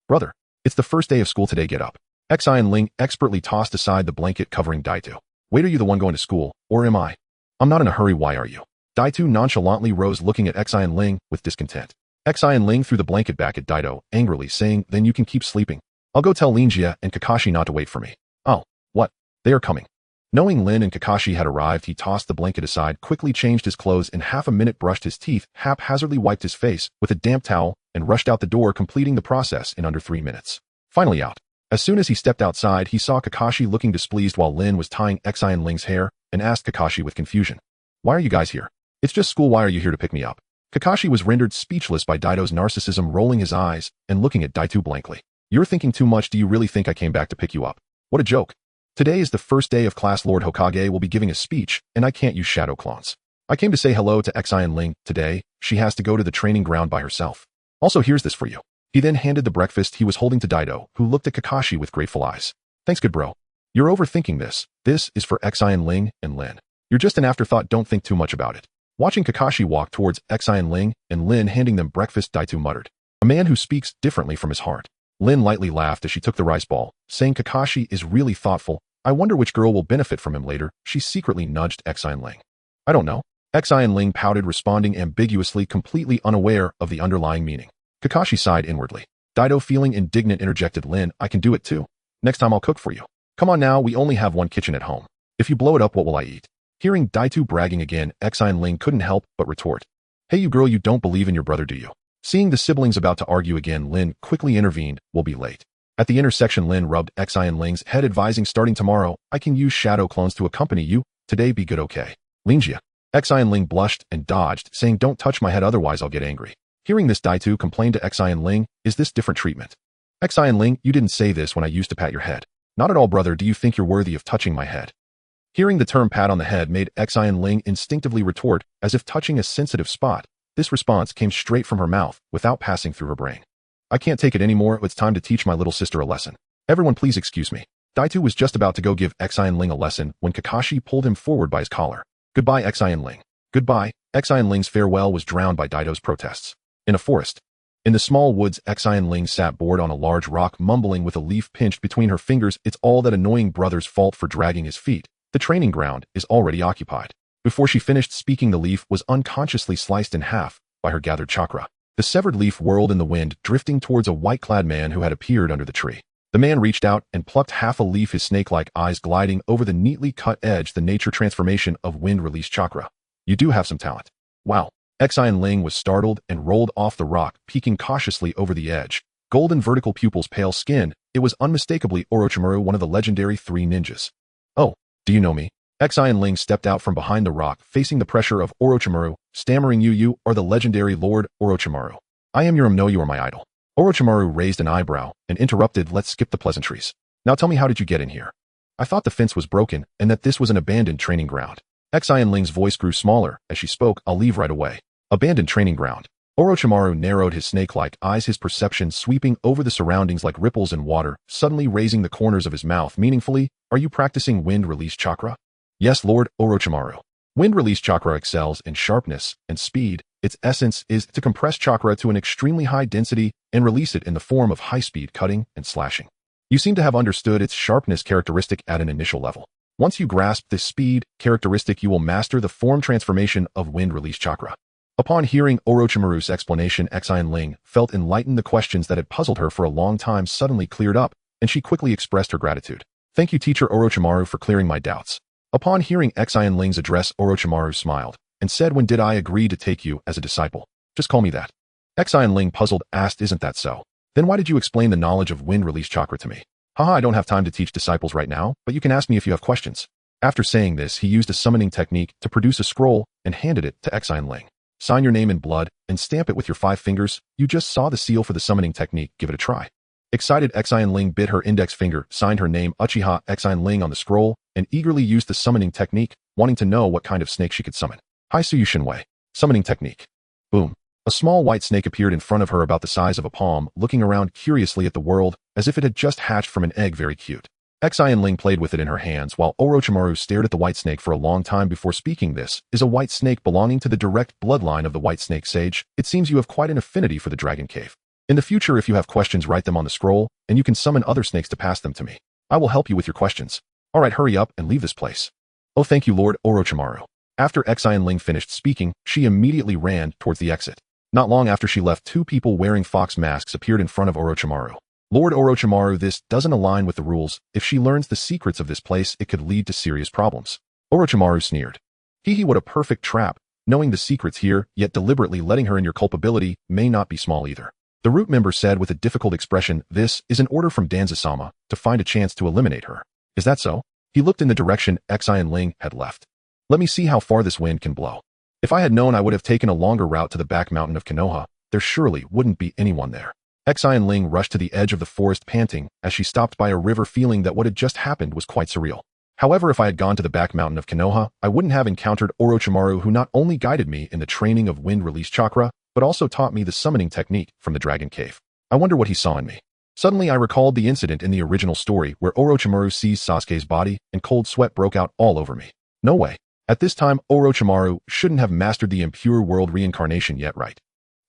Speaker 1: Brother, it's the first day of school today, get up. Xin Ling expertly tossed aside the blanket covering Daito. Wait, are you the one going to school, or am I? I'm not in a hurry, why are you? Daito nonchalantly rose, looking at Xin Ling with discontent. Xin Ling threw the blanket back at Daito, angrily saying, then you can keep sleeping. I'll go tell Linjia and Kakashi not to wait for me. Oh, what? They are coming. Knowing Lin and Kakashi had arrived, he tossed the blanket aside, quickly changed his clothes in half a minute, brushed his teeth, haphazardly wiped his face with a damp towel, and rushed out the door, completing the process in under 3 minutes. Finally out. As soon as he stepped outside, he saw Kakashi looking displeased while Lin was tying Xin Ling's hair, and asked Kakashi with confusion. Why are you guys here? It's just school, why are you here to pick me up? Kakashi was rendered speechless by Daito's narcissism, rolling his eyes and looking at Daito blankly. You're thinking too much. Do you really think I came back to pick you up? What a joke. Today is the first day of class. Lord Hokage will be giving a speech, and I can't use shadow clones. I came to say hello to Xin Ling. Today, she has to go to the training ground by herself. Also, here's this for you. He then handed the breakfast he was holding to Daito, who looked at Kakashi with grateful eyes. Thanks, good bro. You're overthinking this. This is for Xin Ling and Lin. You're just an afterthought, don't think too much about it. Watching Kakashi walk towards Xin Ling and Lin handing them breakfast, Daito muttered, a man who speaks differently from his heart. Lin lightly laughed as she took the rice ball, saying Kakashi is really thoughtful. I wonder which girl will benefit from him later. She secretly nudged Xin Ling. I don't know. Xin Ling pouted, responding ambiguously, completely unaware of the underlying meaning. Kakashi sighed inwardly. Daito, feeling indignant, interjected, Lin, I can do it too. Next time I'll cook for you. Come on now, we only have one kitchen at home. If you blow it up, what will I eat? Hearing Daitu bragging again, Xin Ling couldn't help but retort. Hey you girl, you don't believe in your brother, do you? Seeing the siblings about to argue again, Lin quickly intervened. We'll be late. At the intersection, Lin rubbed Xin Ling's head, advising, starting tomorrow, I can use shadow clones to accompany you. Today be good, okay? Lingjia. Xin Ling blushed and dodged, saying, don't touch my head, otherwise I'll get angry. Hearing this, Daitu complained to Xin Ling, is this different treatment? Xin Ling, you didn't say this when I used to pat your head. Not at all, brother. Do you think you're worthy of touching my head? Hearing the term pat on the head made Xin Ling instinctively retort, as if touching a sensitive spot. This response came straight from her mouth, without passing through her brain. I can't take it anymore. It's time to teach my little sister a lesson. Everyone please excuse me. Daitu was just about to go give Xin Ling a lesson when Kakashi pulled him forward by his collar. Goodbye, Xin Ling. Goodbye. Xin Ling's farewell was drowned by Daito's protests. In a forest. In the small woods, Xin Ling sat bored on a large rock, mumbling with a leaf pinched between her fingers. It's all that annoying brother's fault for dragging his feet. The training ground is already occupied. Before she finished speaking, the leaf was unconsciously sliced in half by her gathered chakra. The severed leaf whirled in the wind, drifting towards a white-clad man who had appeared under the tree. The man reached out and plucked half a leaf, his snake-like eyes gliding over the neatly cut edge, the nature transformation of wind-release chakra. You do have some talent. Wow. Xin Ling was startled and rolled off the rock, peeking cautiously over the edge. Golden vertical pupils, pale skin, it was unmistakably Orochimaru, one of the legendary 3 ninjas. Oh, do you know me? Xin Ling stepped out from behind the rock, facing the pressure of Orochimaru, stammering, you are the legendary Lord Orochimaru. I am you are my idol. Orochimaru raised an eyebrow and interrupted, let's skip the pleasantries. Now tell me, how did you get in here? I thought the fence was broken and that this was an abandoned training ground. Xin Ling's voice grew smaller as she spoke, I'll leave right away. Abandoned training ground. Orochimaru narrowed his snake-like eyes, his perception sweeping over the surroundings like ripples in water, suddenly raising the corners of his mouth meaningfully. Are you practicing wind-release chakra? Yes, Lord Orochimaru. Wind-release chakra excels in sharpness and speed. Its essence is to compress chakra to an extremely high density and release it in the form of high-speed cutting and slashing. You seem to have understood its sharpness characteristic at an initial level. Once you grasp this speed characteristic, you will master the form transformation of wind-release chakra. Upon hearing Orochimaru's explanation, Xin Ling felt enlightened. The questions that had puzzled her for a long time suddenly cleared up, and she quickly expressed her gratitude. Thank you, teacher Orochimaru, for clearing my doubts. Upon hearing Xin Ling's address, Orochimaru smiled and said, when did I agree to take you as a disciple? Just call me that. Xin Ling, puzzled, asked, isn't that so? Then why did you explain the knowledge of wind-release chakra to me? Haha, I don't have time to teach disciples right now, but you can ask me if you have questions. After saying this, he used a summoning technique to produce a scroll and handed it to Xin Ling. Sign your name in blood and stamp it with your 5 fingers. You just saw the seal for the summoning technique. Give it a try. Excited, Xin Ling bit her index finger, signed her name Uchiha Xin Ling on the scroll, and eagerly used the summoning technique, wanting to know what kind of snake she could summon. Haisuyu Shinwei. Summoning technique. Boom. A small white snake appeared in front of her, about the size of a palm, looking around curiously at the world, as if it had just hatched from an egg. Very cute. Xin Ling played with it in her hands while Orochimaru stared at the white snake for a long time before speaking. This is a white snake belonging to the direct bloodline of the white snake sage. It seems you have quite an affinity for the dragon cave. In the future, if you have questions, write them on the scroll, and you can summon other snakes to pass them to me. I will help you with your questions. Alright, hurry up and leave this place. Oh, thank you, Lord Orochimaru. After Xin Ling finished speaking, she immediately ran towards the exit. Not long after she left, 2 people wearing fox masks appeared in front of Orochimaru. Lord Orochimaru, this doesn't align with the rules. If she learns the secrets of this place, it could lead to serious problems. Orochimaru sneered. Hee, what a perfect trap. Knowing the secrets here, yet deliberately letting her in, your culpability may not be small either. The root member said with a difficult expression, this is an order from Danza-sama to find a chance to eliminate her. Is that so? He looked in the direction Xin Ling had left. Let me see how far this wind can blow. If I had known, I would have taken a longer route to the back mountain of Konoha. There surely wouldn't be anyone there. Xin Ling rushed to the edge of the forest, panting as she stopped by a river, feeling that what had just happened was quite surreal. However, if I had gone to the back mountain of Konoha, I wouldn't have encountered Orochimaru, who not only guided me in the training of wind-release chakra, but also taught me the summoning technique from the dragon cave. I wonder what he saw in me. Suddenly, I recalled the incident in the original story where Orochimaru seized Sasuke's body and cold sweat broke out all over me. No way. At this time, Orochimaru shouldn't have mastered the impure world reincarnation yet, right?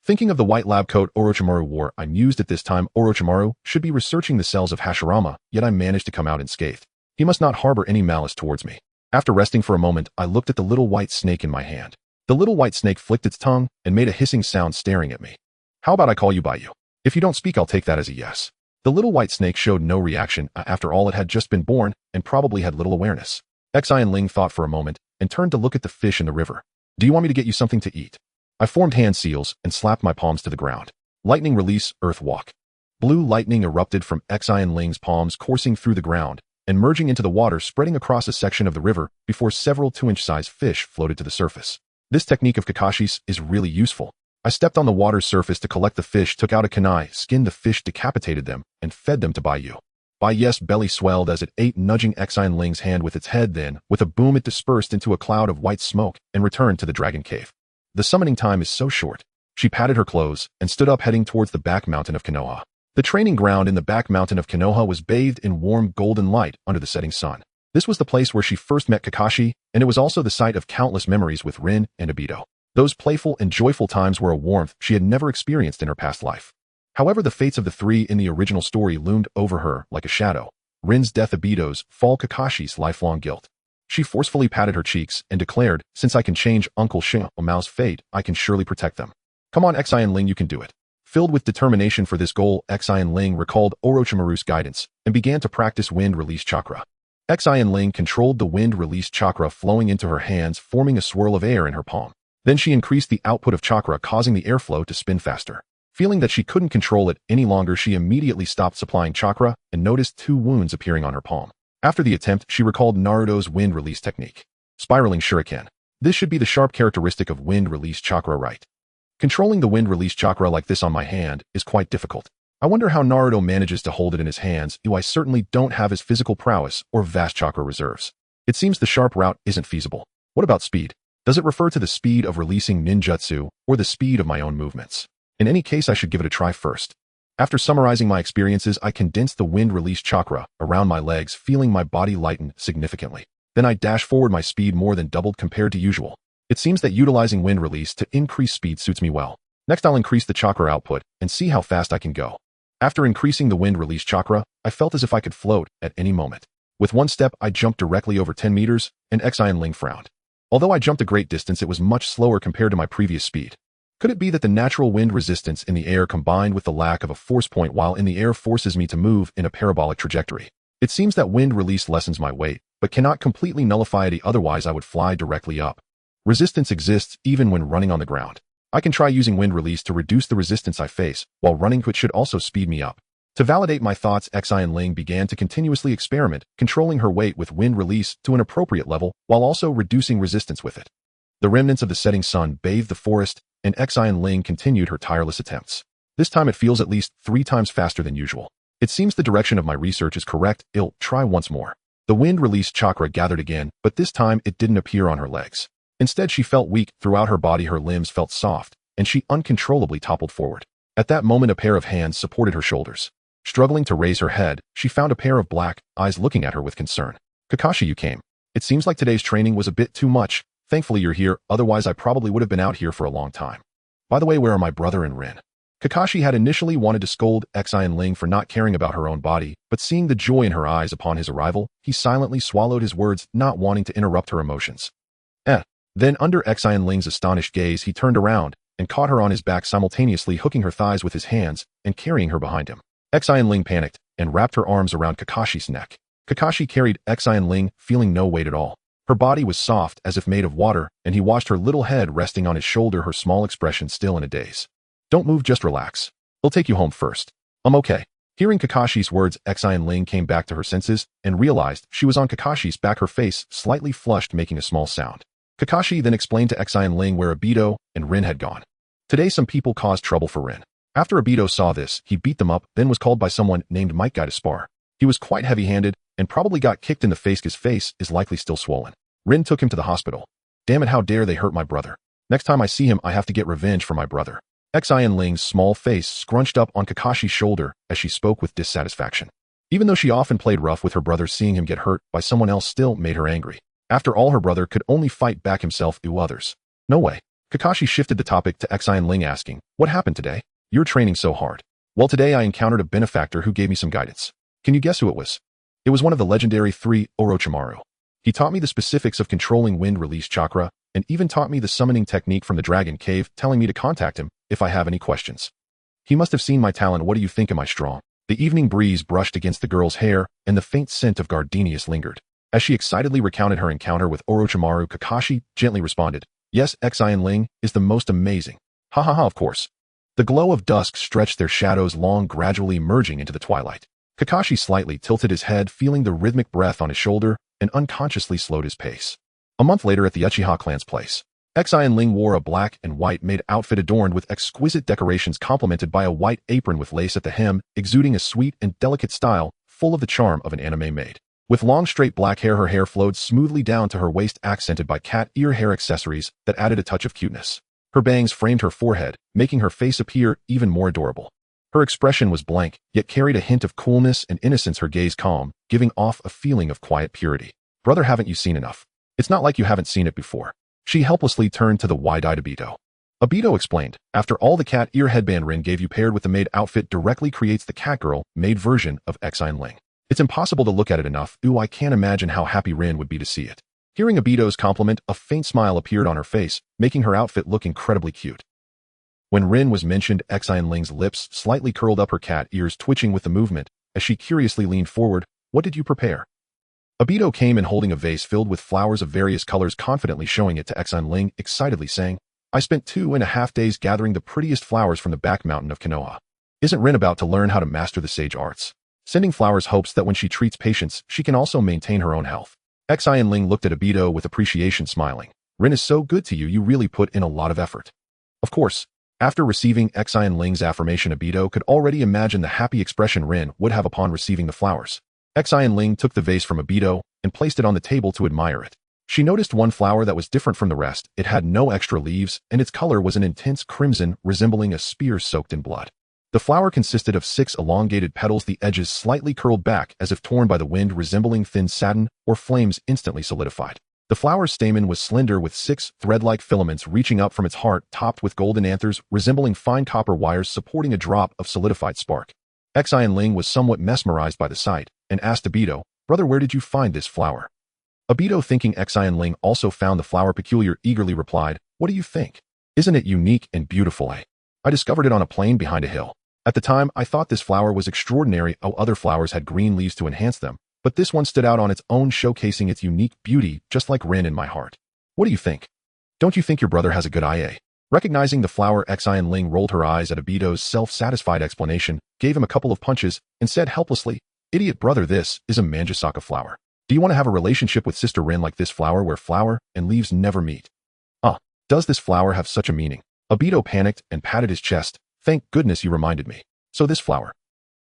Speaker 1: Thinking of the white lab coat Orochimaru wore, I mused, at this time Orochimaru should be researching the cells of Hashirama, yet I managed to come out unscathed. He must not harbor any malice towards me. After resting for a moment, I looked at the little white snake in my hand. The little white snake flicked its tongue and made a hissing sound, staring at me. How about I call you by you? If you don't speak, I'll take that as a yes. The little white snake showed no reaction. After all, it had just been born and probably had little awareness. Xin Ling thought for a moment and turned to look at the fish in the river. Do you want me to get you something to eat? I formed hand seals and slapped my palms to the ground. Lightning release, earth walk. Blue lightning erupted from Xin Ling's palms, coursing through the ground and merging into the water, spreading across a section of the river before several 2-inch-sized fish floated to the surface. This technique of Kakashi's is really useful. I stepped on the water's surface to collect the fish, took out a kunai, skinned the fish, decapitated them, and fed them to Baiyu. Baiyu's belly swelled as it ate, nudging Xin Ling's hand with its head. Then, with a boom, it dispersed into a cloud of white smoke and returned to the dragon cave. The summoning time is so short. She patted her clothes and stood up, heading towards the back mountain of Konoha. The training ground in the back mountain of Konoha was bathed in warm golden light under the setting sun. This was the place where she first met Kakashi, and it was also the site of countless memories with Rin and Obito. Those playful and joyful times were a warmth she had never experienced in her past life. However, the fates of the three in the original story loomed over her like a shadow. Rin's death, Obito's fall, Kakashi's lifelong guilt. She forcefully patted her cheeks and declared, "Since I can change Uncle Mao's fate, I can surely protect them. Come on, Xin Ling, you can do it." Filled with determination for this goal, Xin Ling recalled Orochimaru's guidance and began to practice wind release chakra. Xin Ling controlled the wind release chakra flowing into her hands, forming a swirl of air in her palm. Then she increased the output of chakra, causing the airflow to spin faster. Feeling that she couldn't control it any longer, she immediately stopped supplying chakra and noticed 2 wounds appearing on her palm. After the attempt, she recalled Naruto's wind release technique. Spiraling shuriken. This should be the sharp characteristic of wind release chakra, right? Controlling the wind release chakra like this on my hand is quite difficult. I wonder how Naruto manages to hold it in his hands. I certainly don't have his physical prowess or vast chakra reserves. It seems the sharp route isn't feasible. What about speed? Does it refer to the speed of releasing ninjutsu or the speed of my own movements? In any case, I should give it a try first. After summarizing my experiences, I condensed the wind release chakra around my legs, feeling my body lighten significantly. Then I dashed forward. My speed more than doubled compared to usual. It seems that utilizing wind release to increase speed suits me well. Next, I'll increase the chakra output and see how fast I can go. After increasing the wind release chakra, I felt as if I could float at any moment. With one step, I jumped directly over 10 meters, and Xin Ling frowned. Although I jumped a great distance, it was much slower compared to my previous speed. Could it be that the natural wind resistance in the air combined with the lack of a force point while in the air forces me to move in a parabolic trajectory? It seems that wind release lessens my weight, but cannot completely nullify it, otherwise I would fly directly up. Resistance exists even when running on the ground. I can try using wind release to reduce the resistance I face while running, which should also speed me up. To validate my thoughts, Xin Ling began to continuously experiment, controlling her weight with wind release to an appropriate level while also reducing resistance with it. The remnants of the setting sun bathed the forest, and Xin Ling continued her tireless attempts. This time it feels at least 3 times faster than usual. It seems the direction of my research is correct. I'll try once more. The wind release chakra gathered again, but this time it didn't appear on her legs. Instead, she felt weak throughout her body. Her limbs felt soft, and she uncontrollably toppled forward. At that moment, a pair of hands supported her shoulders. Struggling to raise her head, she found a pair of black eyes looking at her with concern. "Kakashi, you came. It seems like today's training was a bit too much. Thankfully you're here, otherwise I probably would have been out here for a long time. By the way, where are my brother and Rin?" Kakashi had initially wanted to scold Xin Ling for not caring about her own body, but seeing the joy in her eyes upon his arrival, he silently swallowed his words, not wanting to interrupt her emotions. Then under Xin Ling's astonished gaze, he turned around and caught her on his back, simultaneously hooking her thighs with his hands and carrying her behind him. Xin Ling panicked and wrapped her arms around Kakashi's neck. Kakashi carried Xin Ling, feeling no weight at all. Her body was soft as if made of water, and he watched her little head resting on his shoulder, her small expression still in a daze. "Don't move, just relax. I'll take you home first." "I'm okay." Hearing Kakashi's words, Xin Ling came back to her senses and realized she was on Kakashi's back, her face slightly flushed, making a small sound. Kakashi then explained to Xin Ling where Obito and Rin had gone. Today some people caused trouble for Rin. After Obito saw this, he beat them up, then was called by someone named Mike Guy to spar. He was quite heavy-handed and probably got kicked in the face. His face is likely still swollen. Rin took him to the hospital. "Damn it, how dare they hurt my brother. Next time I see him, I have to get revenge for my brother." Xin Ling's small face scrunched up on Kakashi's shoulder as she spoke with dissatisfaction. Even though she often played rough with her brother, seeing him get hurt by someone else still made her angry. After all, her brother could only fight back himself through others. "No way." Kakashi shifted the topic to Xin Ling, asking, "What happened today? You're training so hard." "Well, today I encountered a benefactor who gave me some guidance." "Can you guess who it was?" "It was one of the legendary 3 Orochimaru. He taught me the specifics of controlling wind release chakra and even taught me the summoning technique from the dragon cave, telling me to contact him if I have any questions. He must have seen my talent. What do you think? Am I strong?" The evening breeze brushed against the girl's hair and the faint scent of gardenias lingered. As she excitedly recounted her encounter with Orochimaru, Kakashi gently responded, "Yes, Xin Ling is the most amazing. Ha ha ha, of course." The glow of dusk stretched their shadows long, gradually merging into the twilight. Kakashi slightly tilted his head, feeling the rhythmic breath on his shoulder, and unconsciously slowed his pace. A month later at the Uchiha clan's place, Xin Ling wore a black and white maid outfit adorned with exquisite decorations complemented by a white apron with lace at the hem, exuding a sweet and delicate style, full of the charm of an anime maid. With long straight black hair, her hair flowed smoothly down to her waist, accented by cat ear hair accessories that added a touch of cuteness. Her bangs framed her forehead, making her face appear even more adorable. Her expression was blank, yet carried a hint of coolness and innocence, her gaze calm, giving off a feeling of quiet purity. "Brother, haven't you seen enough? It's not like you haven't seen it before." She helplessly turned to the wide-eyed Obito. Obito explained, "After all, the cat ear headband Rin gave you paired with the maid outfit directly creates the catgirl, maid version of Xin Ling. It's impossible to look at it enough. Ooh, I can't imagine how happy Rin would be to see it." Hearing Obito's compliment, a faint smile appeared on her face, making her outfit look incredibly cute. When Rin was mentioned, Xin Ling's lips slightly curled up, her cat ears twitching with the movement, as she curiously leaned forward. "What did you prepare?" Obito came in holding a vase filled with flowers of various colors, confidently showing it to Xin Ling, excitedly saying, "I spent 2.5 days gathering the prettiest flowers from the back mountain of Konoha. Isn't Rin about to learn how to master the sage arts? Sending flowers hopes that when she treats patients, she can also maintain her own health." Xin Ling looked at Obito with appreciation, smiling. "Rin is so good to you, you really put in a lot of effort." Of course, after receiving Xin Ling's affirmation, Obito could already imagine the happy expression Rin would have upon receiving the flowers. Xin Ling took the vase from Obito and placed it on the table to admire it. She noticed one flower that was different from the rest. It had no extra leaves, and its color was an intense crimson, resembling a spear soaked in blood. The flower consisted of 6 elongated petals, the edges slightly curled back as if torn by the wind, resembling thin satin or flames instantly solidified. The flower's stamen was slender with 6 thread-like filaments reaching up from its heart, topped with golden anthers resembling fine copper wires supporting a drop of solidified spark. Xin Ling was somewhat mesmerized by the sight and asked Obito, "Brother, where did you find this flower?" Obito, thinking Xin Ling also found the flower peculiar, eagerly replied, "What do you think? Isn't it unique and beautiful, eh? I discovered it on a plain behind a hill. At the time, I thought this flower was extraordinary. Other flowers had green leaves to enhance them, but this one stood out on its own, showcasing its unique beauty, just like Rin in my heart. What do you think? Don't you think your brother has a good eye, eh?" Recognizing the flower, Xin Ling rolled her eyes at Obito's self-satisfied explanation, gave him a couple of punches, and said helplessly, "Idiot brother, this is a manjusaka flower. Do you want to have a relationship with Sister Rin like this flower, where flower and leaves never meet? Does this flower have such a meaning?" Obito panicked and patted his chest. "Thank goodness you reminded me. So this flower.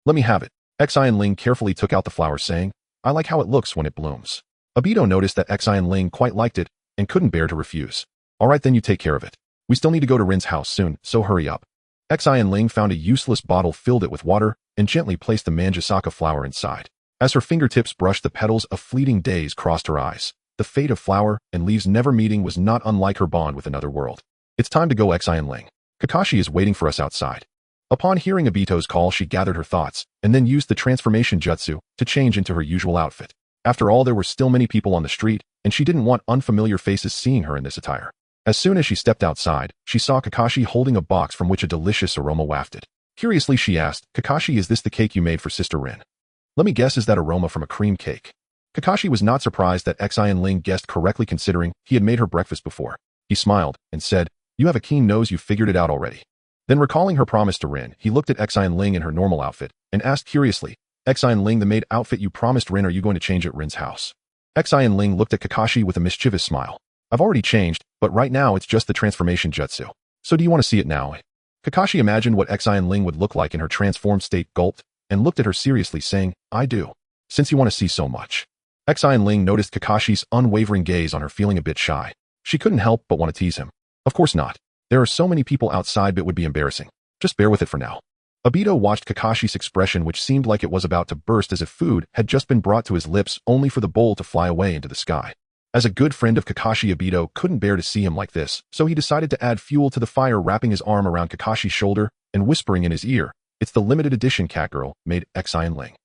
Speaker 1: Let me have it." Xin Ling carefully took out the flower, saying, "I like how it looks when it blooms." Obito noticed that Xin Ling quite liked it and couldn't bear to refuse. "All right, then you take care of it. We still need to go to Rin's house soon, so hurry up." Xin Ling found a useless bottle, filled it with water, and gently placed the manjusaka flower inside. As her fingertips brushed the petals, a fleeting daze crossed her eyes. The fate of flower and leaves never meeting was not unlike her bond with another world. "It's time to go, Xin Ling. Kakashi is waiting for us outside." Upon hearing Obito's call, she gathered her thoughts, and then used the transformation jutsu to change into her usual outfit. After all, there were still many people on the street, and she didn't want unfamiliar faces seeing her in this attire. As soon as she stepped outside, she saw Kakashi holding a box from which a delicious aroma wafted. Curiously, she asked, "Kakashi, is this the cake you made for Sister Rin?" "Let me guess, is that aroma from a cream cake?" Kakashi was not surprised that Xin Ling guessed correctly, considering he had made her breakfast before. He smiled and said, "You have a keen nose, you figured it out already." Then, recalling her promise to Rin, he looked at Xin Ling in her normal outfit and asked curiously, "Xin Ling, the maid outfit you promised Rin, are you going to change at Rin's house?" Xin Ling looked at Kakashi with a mischievous smile. "I've already changed, but right now it's just the transformation jutsu. So do you want to see it now?" Kakashi imagined what Xin Ling would look like in her transformed state, gulped, and looked at her seriously, saying, "I do. Since you want to see so much." Xin Ling noticed Kakashi's unwavering gaze on her, feeling a bit shy. She couldn't help but want to tease him. "Of course not. There are so many people outside, but it would be embarrassing. Just bear with it for now." Obito watched Kakashi's expression, which seemed like it was about to burst, as if food had just been brought to his lips, only for the bowl to fly away into the sky. As a good friend of Kakashi, Obito couldn't bear to see him like this, so he decided to add fuel to the fire, wrapping his arm around Kakashi's shoulder and whispering in his ear, "It's the limited edition catgirl, Maid Xin Ling."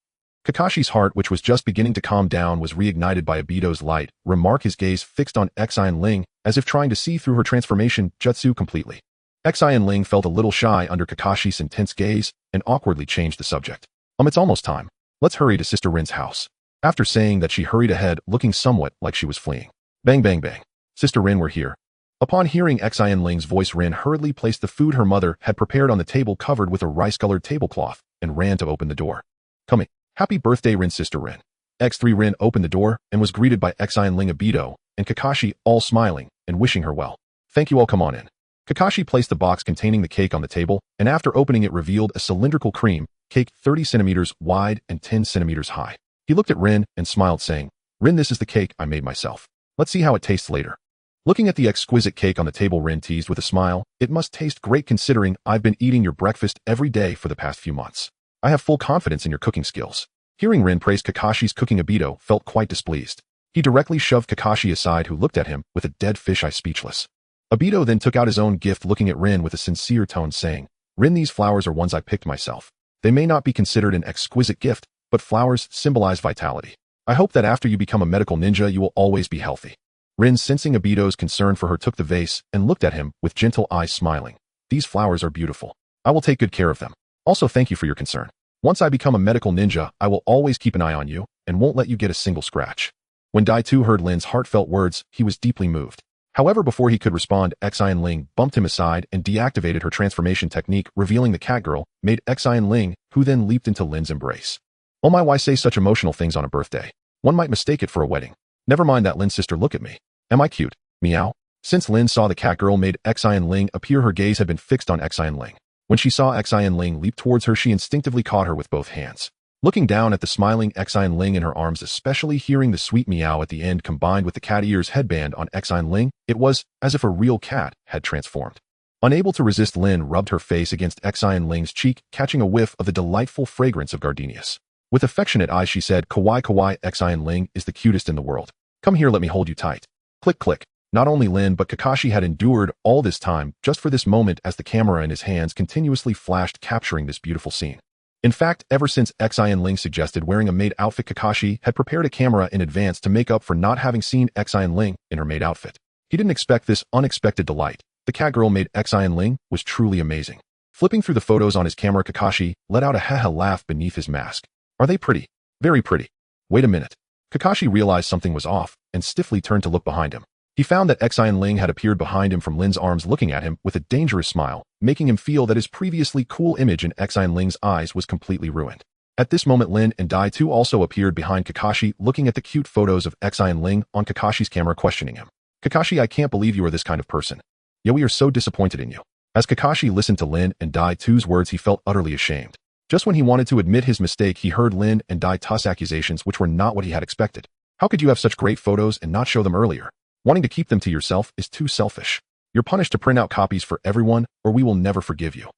Speaker 1: Kakashi's heart, which was just beginning to calm down, was reignited by Obito's light remark, his gaze fixed on Xin Ling, as if trying to see through her transformation jutsu completely. Xin Ling felt a little shy under Kakashi's intense gaze and awkwardly changed the subject. It's almost time. Let's hurry to Sister Rin's house." After saying that, she hurried ahead, looking somewhat like she was fleeing. Bang bang bang. Sister Rin, we're here. Upon hearing Xin Ling's voice, Rin hurriedly placed the food her mother had prepared on the table covered with a rice-colored tablecloth and ran to open the door. Coming. Happy birthday, Rin, Sister Rin. X3 Rin opened the door and was greeted by Xin Ling, Obito, and Kakashi, all smiling and wishing her well. Thank you all, come on in. Kakashi placed the box containing the cake on the table, and after opening it revealed a cylindrical cream cake 30 centimeters wide and 10 centimeters high. He looked at Rin and smiled, saying, Rin, this is the cake I made myself. Let's see how it tastes later. Looking at the exquisite cake on the table, Rin teased with a smile, it must taste great considering I've been eating your breakfast every day for the past few months. I have full confidence in your cooking skills. Hearing Rin praise Kakashi's cooking, Obito felt quite displeased. He directly shoved Kakashi aside, who looked at him with a dead fish eye, speechless. Obito then took out his own gift, looking at Rin with a sincere tone, saying, Rin, these flowers are ones I picked myself. They may not be considered an exquisite gift, but flowers symbolize vitality. I hope that after you become a medical ninja, you will always be healthy. Rin, sensing Obito's concern for her, took the vase and looked at him with gentle eyes, smiling. These flowers are beautiful. I will take good care of them. Also, thank you for your concern. Once I become a medical ninja, I will always keep an eye on you and won't let you get a single scratch. When Dai-Tu heard Lin's heartfelt words, he was deeply moved. However, before he could respond, Xin Ling bumped him aside and deactivated her transformation technique, revealing the cat girl, Maid Xin Ling, who then leaped into Lin's embrace. Oh my, why say such emotional things on a birthday? One might mistake it for a wedding. Never mind that, Lin, sister, look at me. Am I cute? Meow. Since Lin saw the cat girl Maid Xin Ling appear, her gaze had been fixed on Xin Ling. When she saw Xin Ling leap towards her, she instinctively caught her with both hands. Looking down at the smiling Xin Ling in her arms, especially hearing the sweet meow at the end combined with the cat ears headband on Xin Ling, it was as if a real cat had transformed. Unable to resist, Lin rubbed her face against Xin Ling's cheek, catching a whiff of the delightful fragrance of gardenias. With affectionate eyes, she said, Kawaii kawaii, Xin Ling is the cutest in the world. Come here, let me hold you tight. Click click. Not only Lin but Kakashi had endured all this time just for this moment, as the camera in his hands continuously flashed, capturing this beautiful scene. In fact, ever since Xin Ling suggested wearing a maid outfit, Kakashi had prepared a camera in advance to make up for not having seen Xin Ling in her maid outfit. He didn't expect this unexpected delight. The cat girl Maid Xin Ling was truly amazing. Flipping through the photos on his camera, Kakashi let out a haha laugh beneath his mask. Are they pretty? Very pretty. Wait a minute. Kakashi realized something was off and stiffly turned to look behind him. He found that Xin Ling had appeared behind him from Lin's arms, looking at him with a dangerous smile, making him feel that his previously cool image in Xin Ling's eyes was completely ruined. At this moment, Lin and Dai-Tu also appeared behind Kakashi, looking at the cute photos of Xin Ling on Kakashi's camera, questioning him. Kakashi, I can't believe you are this kind of person. Yeah, we are so disappointed in you. As Kakashi listened to Lin and Dai-Tu's words, he felt utterly ashamed. Just when he wanted to admit his mistake, he heard Lin and Dai-Tu's accusations, which were not what he had expected. How could you have such great photos and not show them earlier? Wanting to keep them to yourself is too selfish. You're punished to print out copies for everyone, or we will never forgive you.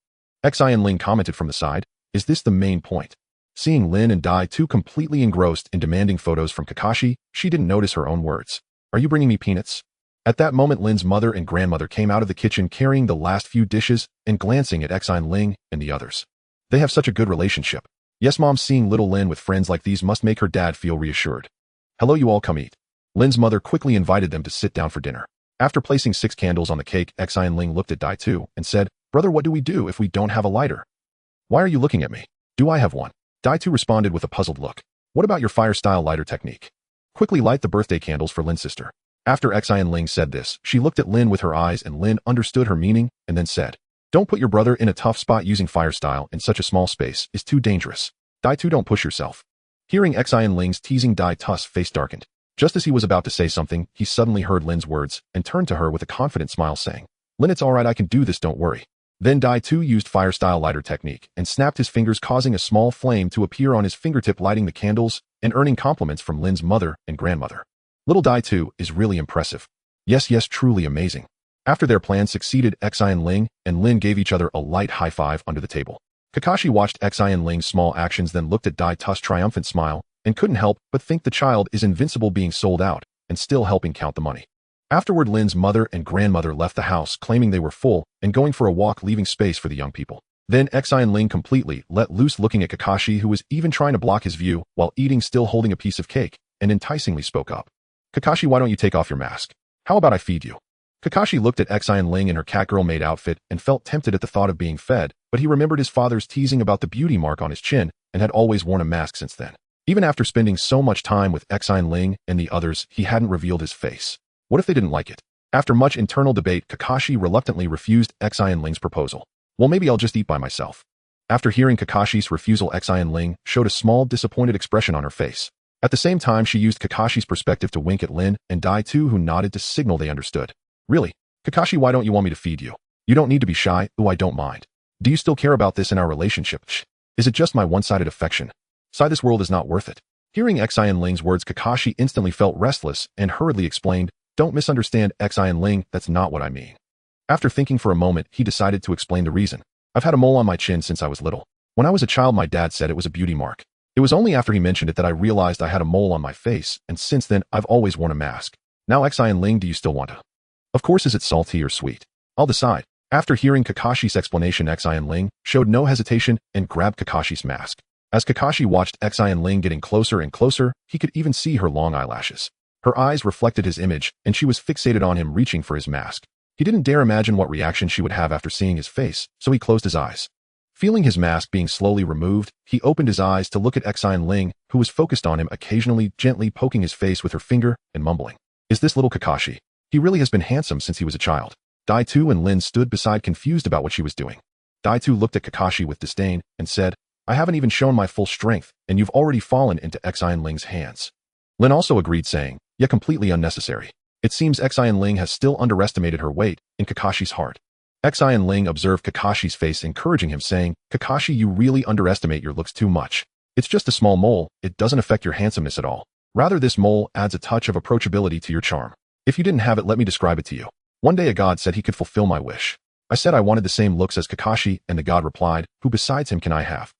Speaker 1: Xin Ling commented from the side. Is this the main point? Seeing Lin and Dai-Tu completely engrossed in demanding photos from Kakashi, she didn't notice her own words. Are you bringing me peanuts? At that moment, Lin's mother and grandmother came out of the kitchen carrying the last few dishes and glancing at Xin Ling and the others. They have such a good relationship. Yes, Mom, seeing little Lin with friends like these must make her dad feel reassured. Hello, you all, come eat. Lin's mother quickly invited them to sit down for dinner. After placing 6 candles on the cake, Xin Ling looked at Dai-Tu and said, Brother, what do we do if we don't have a lighter? Why are you looking at me? Do I have one? Dai-Tu responded with a puzzled look. What about your fire-style lighter technique? Quickly light the birthday candles for Lin's sister. After Xin Ling said this, she looked at Lin with her eyes, and Lin understood her meaning and then said, Don't put your brother in a tough spot. Using fire style in such a small space is too dangerous. Dai-Tu, don't push yourself. Hearing Xin Ling's teasing, Dai-Tu's face darkened. Just as he was about to say something, he suddenly heard Lin's words and turned to her with a confident smile, saying, Lin, it's alright, I can do this, don't worry. Then Dai-Tu used fire-style lighter technique and snapped his fingers, causing a small flame to appear on his fingertip, lighting the candles and earning compliments from Lin's mother and grandmother. Little Dai-Tu is really impressive. Yes, truly amazing. After their plan succeeded, Xin Ling and Lin gave each other a light high five under the table. Kakashi watched Xin Ling's small actions, then looked at Dai-Tu's triumphant smile and couldn't help but think the child is invincible, being sold out and still helping count the money. Afterward, Lin's mother and grandmother left the house, claiming they were full and going for a walk, leaving space for the young people. Then Xin Ling completely let loose, looking at Kakashi, who was even trying to block his view while eating, still holding a piece of cake, and enticingly spoke up. Kakashi, why don't you take off your mask? How about I feed you? Kakashi looked at Xin Ling in her catgirl maid outfit and felt tempted at the thought of being fed, but he remembered his father's teasing about the beauty mark on his chin and had always worn a mask since then. Even after spending so much time with Xin Ling and the others, he hadn't revealed his face. What if they didn't like it? After much internal debate, Kakashi reluctantly refused Xin Ling's proposal. Well, maybe I'll just eat by myself. After hearing Kakashi's refusal, Xin Ling showed a small, disappointed expression on her face. At the same time, she used Kakashi's perspective to wink at Lin and Dai too, who nodded to signal they understood. Really? Kakashi, why don't you want me to feed you? You don't need to be shy. Ooh, I don't mind. Do you still care about this in our relationship? Shh. Is it just my one-sided affection? Sigh, this world is not worth it. Hearing Xin Ling's words, Kakashi instantly felt restless and hurriedly explained, don't misunderstand, Xin Ling, that's not what I mean. After thinking for a moment, he decided to explain the reason. I've had a mole on my chin since I was little. When I was a child, my dad said it was a beauty mark. It was only after he mentioned it that I realized I had a mole on my face, and since then, I've always worn a mask. Now, Xin Ling, do you still want to? Of course, is it salty or sweet? I'll decide. After hearing Kakashi's explanation, Xin Ling showed no hesitation and grabbed Kakashi's mask. As Kakashi watched Xin Ling getting closer and closer, he could even see her long eyelashes. Her eyes reflected his image, and she was fixated on him, reaching for his mask. He didn't dare imagine what reaction she would have after seeing his face, so he closed his eyes. Feeling his mask being slowly removed, he opened his eyes to look at Xin Ling, who was focused on him, occasionally gently poking his face with her finger and mumbling. Is this little Kakashi? He really has been handsome since he was a child. Dai-tu and Lin stood beside, confused about what she was doing. Dai-tu looked at Kakashi with disdain and said, I haven't even shown my full strength, and you've already fallen into Xin Ling's hands. Lin also agreed, saying, yet completely unnecessary. It seems Xin Ling has still underestimated her weight in Kakashi's heart. Xin Ling observed Kakashi's face, encouraging him, saying, Kakashi, you really underestimate your looks too much. It's just a small mole, it doesn't affect your handsomeness at all. Rather, this mole adds a touch of approachability to your charm. If you didn't have it, let me describe it to you. One day a god said he could fulfill my wish. I said I wanted the same looks as Kakashi, and the god replied, who besides him can I have?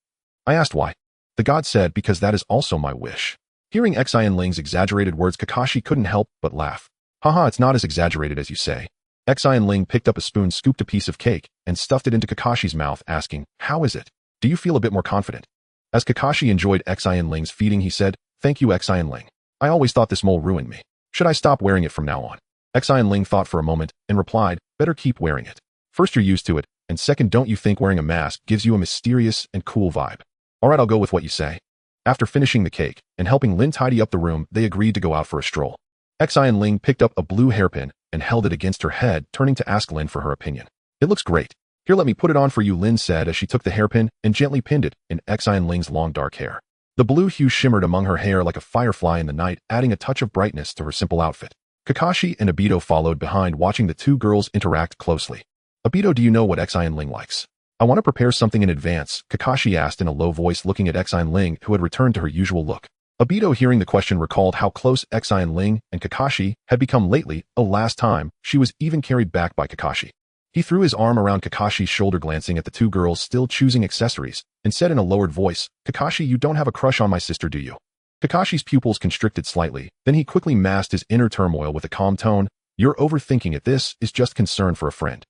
Speaker 1: I asked why. The god said, because that is also my wish. Hearing Xin Ling's exaggerated words, Kakashi couldn't help but laugh. Haha, it's not as exaggerated as you say. Xin Ling picked up a spoon, scooped a piece of cake, and stuffed it into Kakashi's mouth, asking, how is it? Do you feel a bit more confident? As Kakashi enjoyed Xin Ling's feeding, he said, thank you, Xin Ling. I always thought this mole ruined me. Should I stop wearing it from now on? Xin Ling thought for a moment and replied, better keep wearing it. First, you're used to it, and second, don't you think wearing a mask gives you a mysterious and cool vibe? Alright, I'll go with what you say. After finishing the cake and helping Lin tidy up the room, they agreed to go out for a stroll. Xin Ling picked up a blue hairpin and held it against her head, turning to ask Lin for her opinion. It looks great. Here, let me put it on for you, Lin said as she took the hairpin and gently pinned it in Xin Ling's long dark hair. The blue hue shimmered among her hair like a firefly in the night, adding a touch of brightness to her simple outfit. Kakashi and Obito followed behind, watching the two girls interact closely. Obito, do you know what Xin Ling likes? I want to prepare something in advance, Kakashi asked in a low voice, looking at Xin Ling, who had returned to her usual look. Obito, hearing the question, recalled how close Xin Ling and Kakashi had become lately. Last time, she was even carried back by Kakashi. He threw his arm around Kakashi's shoulder, glancing at the two girls still choosing accessories, and said in a lowered voice, Kakashi, you don't have a crush on my sister, do you? Kakashi's pupils constricted slightly, then he quickly masked his inner turmoil with a calm tone. You're overthinking it, this is just concern for a friend.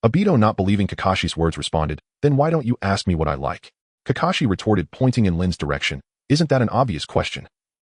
Speaker 1: Obito, not believing Kakashi's words, responded, then why don't you ask me what I like? Kakashi retorted, pointing in Lin's direction. Isn't that an obvious question?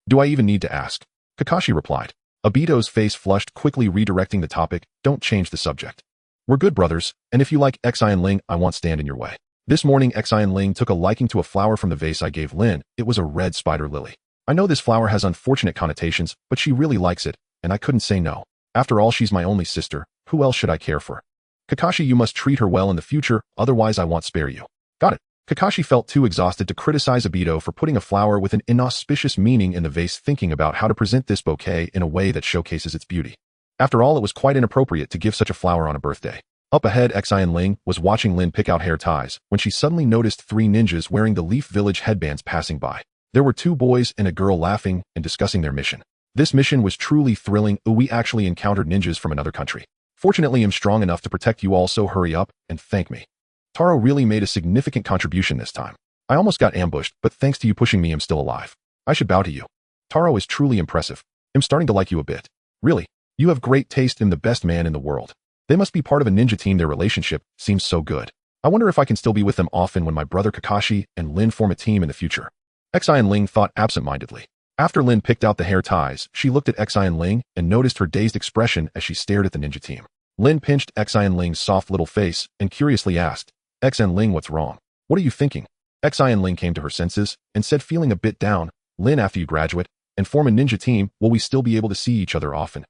Speaker 1: Do I even need to ask? Kakashi replied. Obito's face flushed, quickly redirecting the topic. Don't change the subject. We're good brothers, and if you like Xin Ling, I won't stand in your way. This morning, Xin Ling took a liking to a flower from the vase I gave Lin. It was a red spider lily. I know this flower has unfortunate connotations, but she really likes it, and I couldn't say no. After all, she's my only sister. Who else should I care for? Kakashi, you must treat her well in the future, otherwise I won't spare you. Got it. Kakashi felt too exhausted to criticize Obito for putting a flower with an inauspicious meaning in the vase, thinking about how to present this bouquet in a way that showcases its beauty. After all, it was quite inappropriate to give such a flower on a birthday. Up ahead, Xin Ling was watching Lin pick out hair ties when she suddenly noticed three ninjas wearing the Leaf Village headbands passing by. There were two boys and a girl laughing and discussing their mission. This mission was truly thrilling. We actually encountered ninjas from another country. Fortunately, I'm strong enough to protect you all, so hurry up and thank me. Taro really made a significant contribution this time. I almost got ambushed, but thanks to you pushing me, I'm still alive. I should bow to you. Taro is truly impressive. I'm starting to like you a bit. Really, you have great taste in the best man in the world. They must be part of a ninja team. Their relationship seems so good. I wonder if I can still be with them often when my brother Kakashi and Lin form a team in the future. Xin Ling thought absent-mindedly. After Lin picked out the hair ties, she looked at Xin Ling and noticed her dazed expression as she stared at the ninja team. Lin pinched Xin Ling's soft little face and curiously asked, Xin Ling, what's wrong? What are you thinking? Xin Ling came to her senses and said, feeling a bit down, Lin, after you graduate and form a ninja team, will we still be able to see each other often?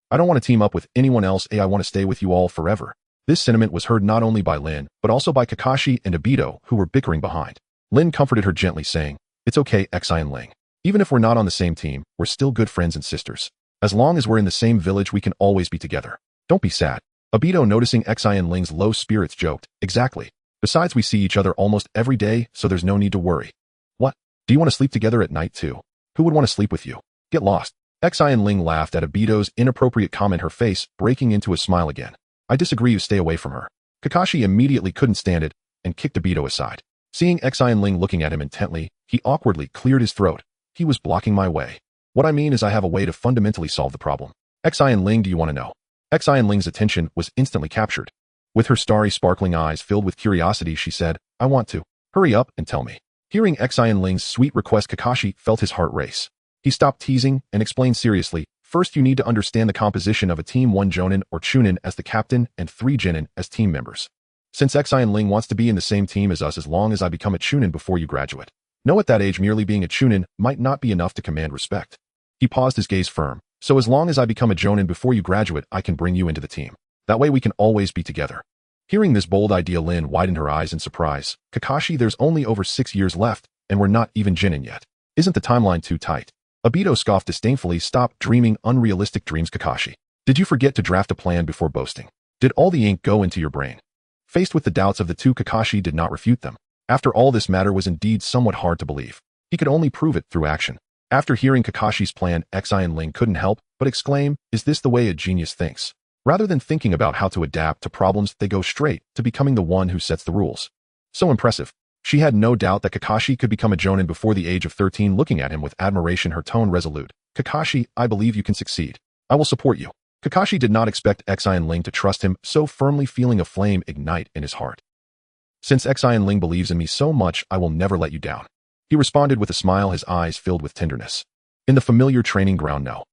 Speaker 1: I don't want to team up with anyone else. I want to stay with you all forever. This sentiment was heard not only by Lin, but also by Kakashi and Obito, who were bickering behind. Lin comforted her gently, saying, "It's okay, Xin Ling. Even if we're not on the same team, we're still good friends and sisters. As long as we're in the same village, we can always be together. Don't be sad." Obito, noticing Xin Ling's low spirits, joked, "Exactly. Besides, we see each other almost every day, so there's no need to worry." "What? Do you want to sleep together at night too? Who would want to sleep with you? Get lost." Xin Ling laughed at Obito's inappropriate comment, her face breaking into a smile again. "I disagree, you stay away from her." Kakashi immediately couldn't stand it and kicked Obito aside. Seeing Xin Ling looking at him intently, he awkwardly cleared his throat. "He was blocking my way. What I mean is I have a way to fundamentally solve the problem." "Xin Ling, do you want to know?" Xin Ling's attention was instantly captured. With her starry, sparkling eyes filled with curiosity, she said, "I want to. Hurry up and tell me." Hearing Xin Ling's sweet request, Kakashi felt his heart race. He stopped teasing and explained seriously, "First, you need to understand the composition of a team: 1 Jonin or Chunin as the captain and 3 Genin as team members. Since Xin Ling wants to be in the same team as us as long as I become a Chunin before you graduate. Know at that age merely being a Chunin might not be enough to command respect." He paused, his gaze firm. "So as long as I become a Jonin before you graduate, I can bring you into the team. That way we can always be together." Hearing this bold idea, Lin widened her eyes in surprise. "Kakashi, there's only over 6 years left, and we're not even Genin yet. Isn't the timeline too tight?" Obito scoffed disdainfully. "Stop dreaming unrealistic dreams, Kakashi. Did you forget to draft a plan before boasting? Did all the ink go into your brain?" Faced with the doubts of the two, Kakashi did not refute them. After all, this matter was indeed somewhat hard to believe. He could only prove it through action. After hearing Kakashi's plan, Xin Ling couldn't help but exclaim, "Is this the way a genius thinks? Rather than thinking about how to adapt to problems, they go straight to becoming the one who sets the rules." So impressive. She had no doubt that Kakashi could become a Jonin before the age of 13. Looking at him with admiration, her tone resolute. "Kakashi, I believe you can succeed. I will support you." Kakashi did not expect Xin Ling to trust him so firmly, feeling a flame ignite in his heart. "Since Xin Ling believes in me so much, I will never let you down," he responded with a smile, his eyes filled with tenderness. In the familiar training ground now,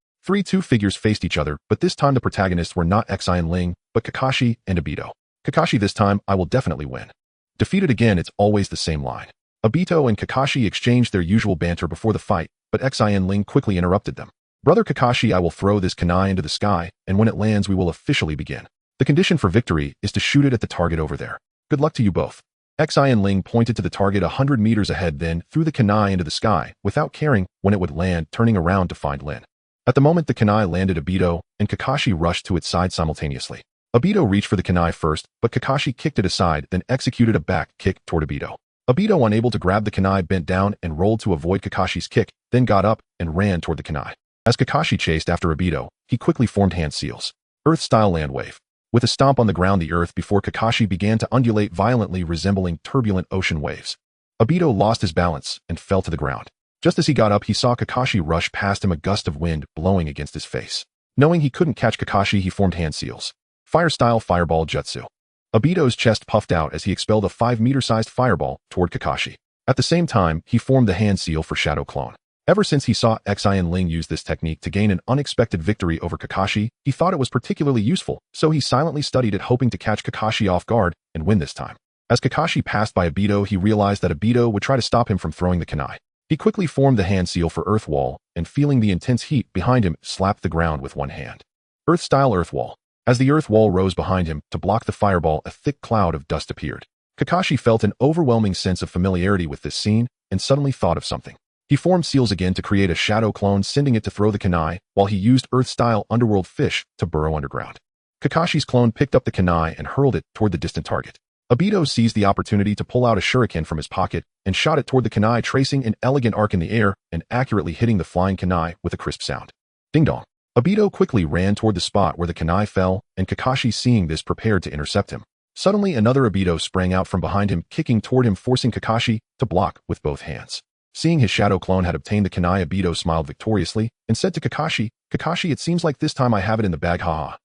Speaker 1: two figures faced each other, but this time the protagonists were not Xin Ling, but Kakashi and Obito. "Kakashi, this time I will definitely win." Defeated again, it's always the same line. Obito and Kakashi exchanged their usual banter before the fight, but Xin Ling quickly interrupted them. "Brother Kakashi, I will throw this kunai into the sky, and when it lands we will officially begin. The condition for victory is to shoot it at the target over there. Good luck to you both." Xin Ling pointed to the target 100 meters ahead, then threw the kunai into the sky, without caring when it would land, turning around to find Lin. At the moment the kunai landed, Obito and Kakashi rushed to its side simultaneously. Obito reached for the kunai first, but Kakashi kicked it aside, then executed a back kick toward Obito. Obito, unable to grab the kunai, bent down and rolled to avoid Kakashi's kick, then got up and ran toward the kunai. As Kakashi chased after Obito, he quickly formed hand seals. Earth-style land wave. With a stomp on the ground, the earth before Kakashi began to undulate violently, resembling turbulent ocean waves. Obito lost his balance and fell to the ground. Just as he got up, he saw Kakashi rush past him, a gust of wind blowing against his face. Knowing he couldn't catch Kakashi, he formed hand seals. Fire-style fireball jutsu. Obito's chest puffed out as he expelled a 5-meter-sized fireball toward Kakashi. At the same time, he formed the hand seal for Shadow Clone. Ever since he saw Xin Ling use this technique to gain an unexpected victory over Kakashi, he thought it was particularly useful, so he silently studied it, hoping to catch Kakashi off guard and win this time. As Kakashi passed by Obito, he realized that Obito would try to stop him from throwing the kunai. He quickly formed the hand seal for Earth Wall, and feeling the intense heat behind him, slapped the ground with one hand. Earth-style Earth Wall. As the Earth Wall rose behind him to block the fireball, a thick cloud of dust appeared. Kakashi felt an overwhelming sense of familiarity with this scene and suddenly thought of something. He formed seals again to create a shadow clone, sending it to throw the kunai, while he used Earth-style underworld fish to burrow underground. Kakashi's clone picked up the kunai and hurled it toward the distant target. Obito seized the opportunity to pull out a shuriken from his pocket and shot it toward the kunai, tracing an elegant arc in the air and accurately hitting the flying kunai with a crisp sound. Ding dong. Obito quickly ran toward the spot where the kunai fell, and Kakashi, seeing this, prepared to intercept him. Suddenly, another Obito sprang out from behind him, kicking toward him, forcing Kakashi to block with both hands. Seeing his shadow clone had obtained the kunai, Obito smiled victoriously and said to Kakashi, "Kakashi, it seems like this time I have it in the bag, haha."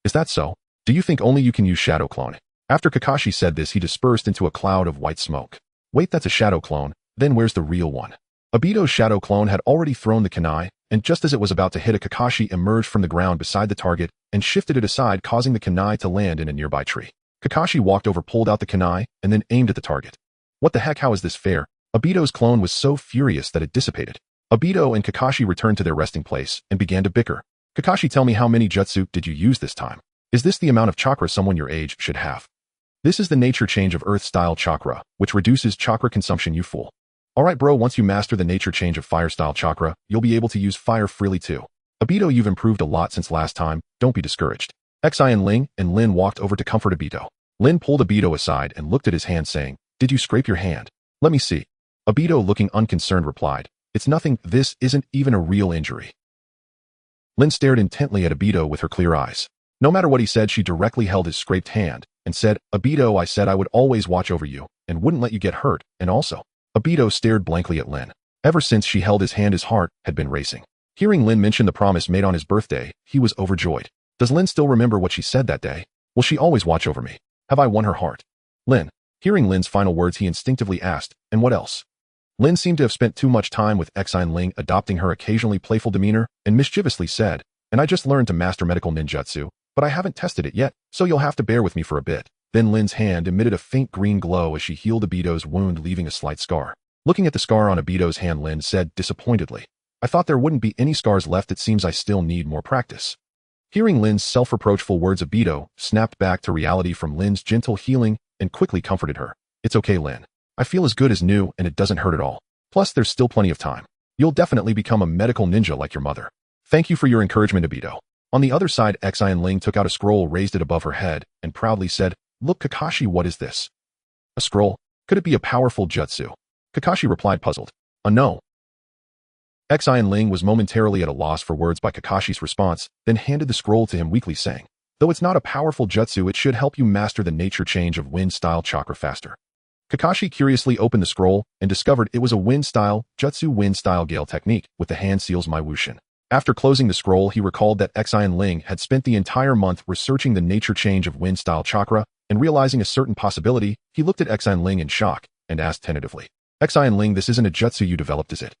Speaker 1: "Is that so? Do you think only you can use shadow clone?" After Kakashi said this, he dispersed into a cloud of white smoke. "Wait, that's a shadow clone, then where's the real one?" Obito's shadow clone had already thrown the kunai, and just as it was about to hit, Kakashi emerged from the ground beside the target and shifted it aside, causing the kunai to land in a nearby tree. Kakashi walked over, pulled out the kunai, and then aimed at the target. "What the heck, how is this fair?" Obito's clone was so furious that it dissipated. Obito and Kakashi returned to their resting place and began to bicker. Kakashi, tell me, how many jutsu did you use this time? Is this the amount of chakra someone your age should have? This is the nature change of earth-style chakra, which reduces chakra consumption, you fool. Alright bro, once you master the nature change of fire-style chakra, you'll be able to use fire freely too. Obito, you've improved a lot since last time, don't be discouraged. Xin Ling and Lin walked over to comfort Obito. Lin pulled Obito aside and looked at his hand saying, did you scrape your hand? Let me see. Obito, looking unconcerned, replied, it's nothing, this isn't even a real injury. Lin stared intently at Obito with her clear eyes. No matter what he said, she directly held his scraped hand and said, Obito, I said I would always watch over you and wouldn't let you get hurt, and also. Obito stared blankly at Lin. Ever since she held his hand, his heart had been racing. Hearing Lin mention the promise made on his birthday, he was overjoyed. Does Lin still remember what she said that day? Will she always watch over me? Have I won her heart? Lin. Hearing Lin's final words, he instinctively asked, and what else? Lin seemed to have spent too much time with Xin Ling, adopting her occasionally playful demeanor, and mischievously said, and I just learned to master medical ninjutsu, but I haven't tested it yet, so you'll have to bear with me for a bit. Then Lin's hand emitted a faint green glow as she healed Obito's wound, leaving a slight scar. Looking at the scar on Obito's hand, Lin said disappointedly, I thought there wouldn't be any scars left, it seems I still need more practice. Hearing Lin's self-reproachful words, Obito snapped back to reality from Lin's gentle healing and quickly comforted her. It's okay, Lin. I feel as good as new and it doesn't hurt at all. Plus, there's still plenty of time. You'll definitely become a medical ninja like your mother. Thank you for your encouragement, Obito. On the other side, Xin Ling took out a scroll, raised it above her head, and proudly said, Look, Kakashi, what is this? A scroll? Could it be a powerful jutsu? Kakashi replied, puzzled. No. Xin Ling was momentarily at a loss for words by Kakashi's response, then handed the scroll to him weakly, saying, Though it's not a powerful jutsu, it should help you master the nature change of wind-style chakra faster. Kakashi curiously opened the scroll and discovered it was a wind-style jutsu, wind-style gale technique with the hand seals Wushin. After closing the scroll, he recalled that Xin Ling had spent the entire month researching the nature change of wind-style chakra, and realizing a certain possibility, he looked at Xin Ling in shock and asked tentatively, Xin Ling, this isn't a jutsu you developed, is it?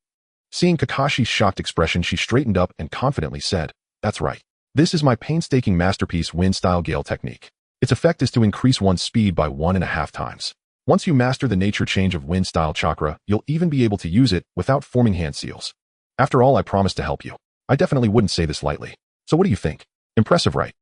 Speaker 1: Seeing Kakashi's shocked expression, she straightened up and confidently said, That's right. This is my painstaking masterpiece, wind-style gale technique. Its effect is to increase one's speed by 1.5 times. Once you master the nature change of wind-style chakra, you'll even be able to use it without forming hand seals. After all, I promise to help you. I definitely wouldn't say this lightly. So what do you think? Impressive, right?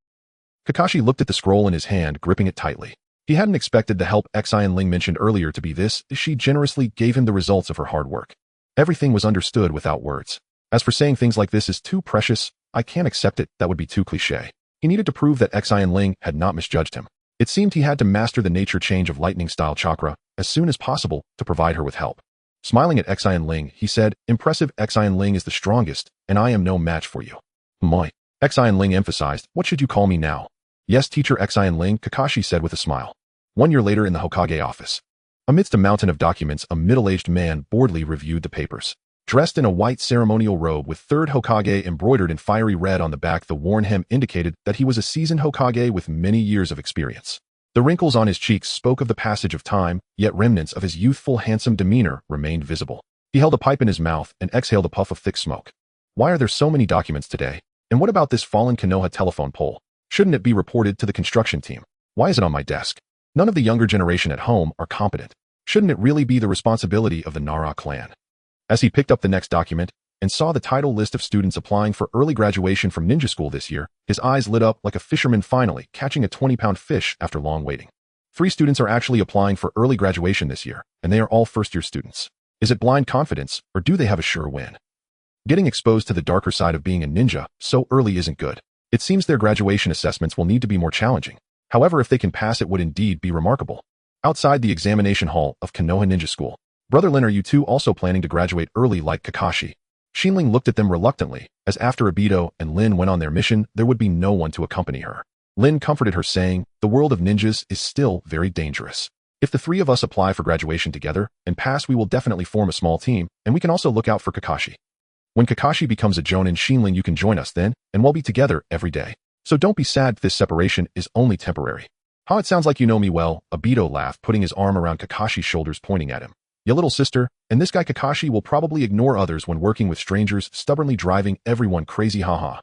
Speaker 1: Kakashi looked at the scroll in his hand, gripping it tightly. He hadn't expected the help Xin Ling mentioned earlier to be this. She generously gave him the results of her hard work. Everything was understood without words. As for saying things like this is too precious, I can't accept it, that would be too cliché. He needed to prove that Xin Ling had not misjudged him. It seemed he had to master the nature change of lightning-style chakra as soon as possible to provide her with help. Smiling at Xin Ling, he said, Impressive, Xin Ling is the strongest, and I am no match for you. Moi. Xin Ling emphasized, What should you call me now? Yes, teacher Xin Ling, Kakashi said with a smile. 1 year later in the Hokage office. Amidst a mountain of documents, a middle-aged man boredly reviewed the papers. Dressed in a white ceremonial robe with 3rd Hokage embroidered in fiery red on the back, the worn hem indicated that he was a seasoned Hokage with many years of experience. The wrinkles on his cheeks spoke of the passage of time, yet remnants of his youthful, handsome demeanor remained visible. He held a pipe in his mouth and exhaled a puff of thick smoke. Why are there so many documents today? And what about this fallen Konoha telephone pole? Shouldn't it be reported to the construction team? Why is it on my desk? None of the younger generation at home are competent. Shouldn't it really be the responsibility of the Nara clan? As he picked up the next document and saw the title list of students applying for early graduation from ninja school this year, his eyes lit up like a fisherman finally catching a 20-pound fish after long waiting. 3 students are actually applying for early graduation this year, and they are all first-year students. Is it blind confidence, or do they have a sure win? Getting exposed to the darker side of being a ninja so early isn't good. It seems their graduation assessments will need to be more challenging. However, if they can pass, it would indeed be remarkable. Outside the examination hall of Konoha Ninja School. Brother Lin, are you two also planning to graduate early like Kakashi? Xin Ling looked at them reluctantly, as after Obito and Lin went on their mission, there would be no one to accompany her. Lin comforted her, saying, The world of ninjas is still very dangerous. If the 3 of us apply for graduation together and pass, we will definitely form a small team, and we can also look out for Kakashi. When Kakashi becomes a Jonin, Xin Ling, you can join us then, and we'll be together every day. So don't be sad, this separation is only temporary. How it sounds like you know me well, Obito laughed, putting his arm around Kakashi's shoulders, pointing at him. Ya little sister, and this guy Kakashi will probably ignore others when working with strangers, stubbornly driving everyone crazy, haha.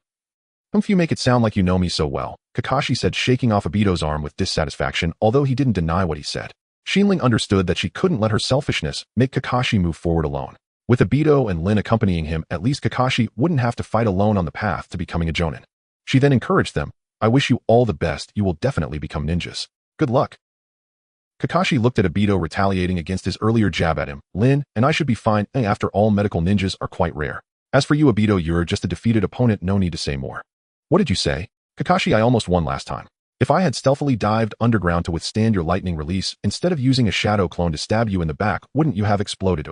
Speaker 1: Humph, you make it sound like you know me so well, Kakashi said, shaking off Obito's arm with dissatisfaction, although he didn't deny what he said. Xin Ling understood that she couldn't let her selfishness make Kakashi move forward alone. With Obito and Lin accompanying him, at least Kakashi wouldn't have to fight alone on the path to becoming a Jonin. She then encouraged them, I wish you all the best, you will definitely become ninjas. Good luck. Kakashi looked at Obito retaliating against his earlier jab at him. Lin, and I should be fine, after all medical ninjas are quite rare. As for you Obito, you're just a defeated opponent, no need to say more. What did you say? Kakashi, I almost won last time. If I had stealthily dived underground to withstand your lightning release, instead of using a shadow clone to stab you in the back, wouldn't you have exploded?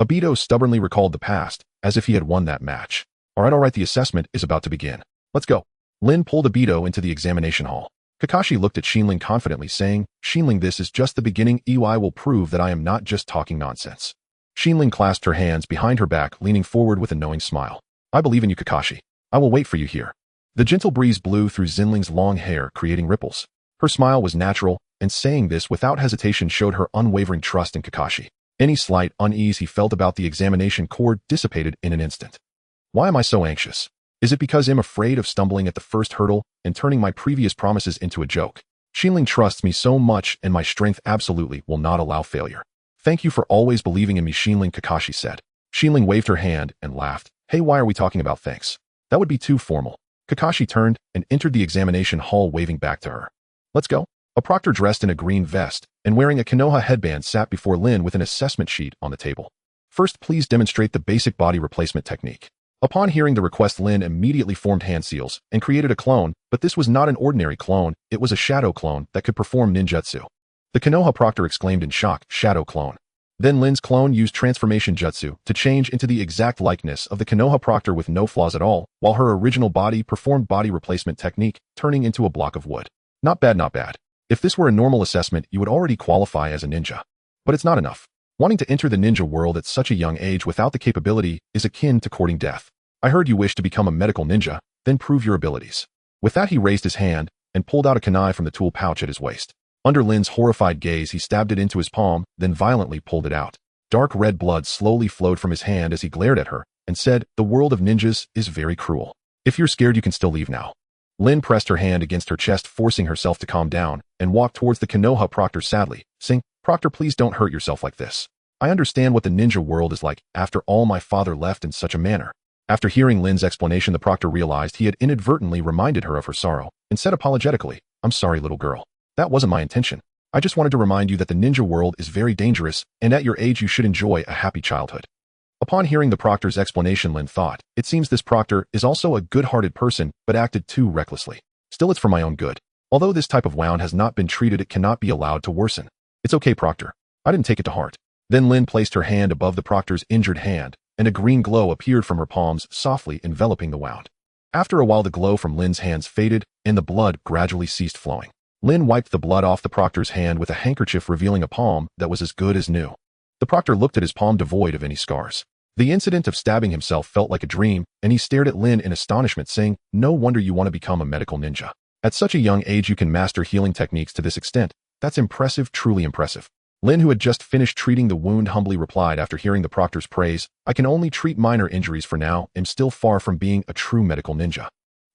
Speaker 1: Obito stubbornly recalled the past, as if he had won that match. Alright, the assessment is about to begin. Let's go. Lin pulled Obito into the examination hall. Kakashi looked at Xin Ling confidently, saying, Xin Ling, this is just the beginning. I will prove that I am not just talking nonsense. Xin Ling clasped her hands behind her back, leaning forward with a knowing smile. I believe in you, Kakashi. I will wait for you here. The gentle breeze blew through Xin Ling's long hair, creating ripples. Her smile was natural, and saying this without hesitation showed her unwavering trust in Kakashi. Any slight unease he felt about the examination cord dissipated in an instant. Why am I so anxious? Is it because I'm afraid of stumbling at the first hurdle and turning my previous promises into a joke? Xin Ling trusts me so much, and my strength absolutely will not allow failure. Thank you for always believing in me, Xin Ling, Kakashi said. Xin Ling waved her hand and laughed. Hey, why are we talking about thanks? That would be too formal. Kakashi turned and entered the examination hall, waving back to her. Let's go. A proctor dressed in a green vest and wearing a Konoha headband sat before Lin with an assessment sheet on the table. First, please demonstrate the basic body replacement technique. Upon hearing the request, Lin immediately formed hand seals and created a clone, but this was not an ordinary clone, it was a shadow clone that could perform ninjutsu. The Konoha proctor exclaimed in shock, shadow clone. Then Lin's clone used transformation jutsu to change into the exact likeness of the Konoha proctor with no flaws at all, while her original body performed body replacement technique, turning into a block of wood. Not bad, not bad. If this were a normal assessment, you would already qualify as a ninja. But it's not enough. Wanting to enter the ninja world at such a young age without the capability is akin to courting death. I heard you wish to become a medical ninja, then prove your abilities. With that, he raised his hand and pulled out a kunai from the tool pouch at his waist. Under Lin's horrified gaze, he stabbed it into his palm, then violently pulled it out. Dark red blood slowly flowed from his hand as he glared at her and said, the world of ninjas is very cruel. If you're scared, you can still leave now. Lin pressed her hand against her chest, forcing herself to calm down, and walked towards the Konoha proctor sadly, saying, Proctor, please don't hurt yourself like this. I understand what the ninja world is like. After all, my father left in such a manner. After hearing Lin's explanation, the proctor realized he had inadvertently reminded her of her sorrow, and said apologetically, I'm sorry, little girl. That wasn't my intention. I just wanted to remind you that the ninja world is very dangerous, and at your age you should enjoy a happy childhood. Upon hearing the proctor's explanation, Lin thought, it seems this proctor is also a good-hearted person, but acted too recklessly. Still, it's for my own good. Although this type of wound has not been treated, it cannot be allowed to worsen. It's okay, proctor. I didn't take it to heart. Then Lin placed her hand above the proctor's injured hand, and a green glow appeared from her palms, softly enveloping the wound. After a while, the glow from Lin's hands faded, and the blood gradually ceased flowing. Lin wiped the blood off the proctor's hand with a handkerchief, revealing a palm that was as good as new. The proctor looked at his palm, devoid of any scars. The incident of stabbing himself felt like a dream, and he stared at Lin in astonishment, saying, no wonder you want to become a medical ninja. At such a young age you can master healing techniques to this extent. That's impressive, truly impressive. Lin, who had just finished treating the wound, humbly replied after hearing the proctor's praise, I can only treat minor injuries for now, am still far from being a true medical ninja.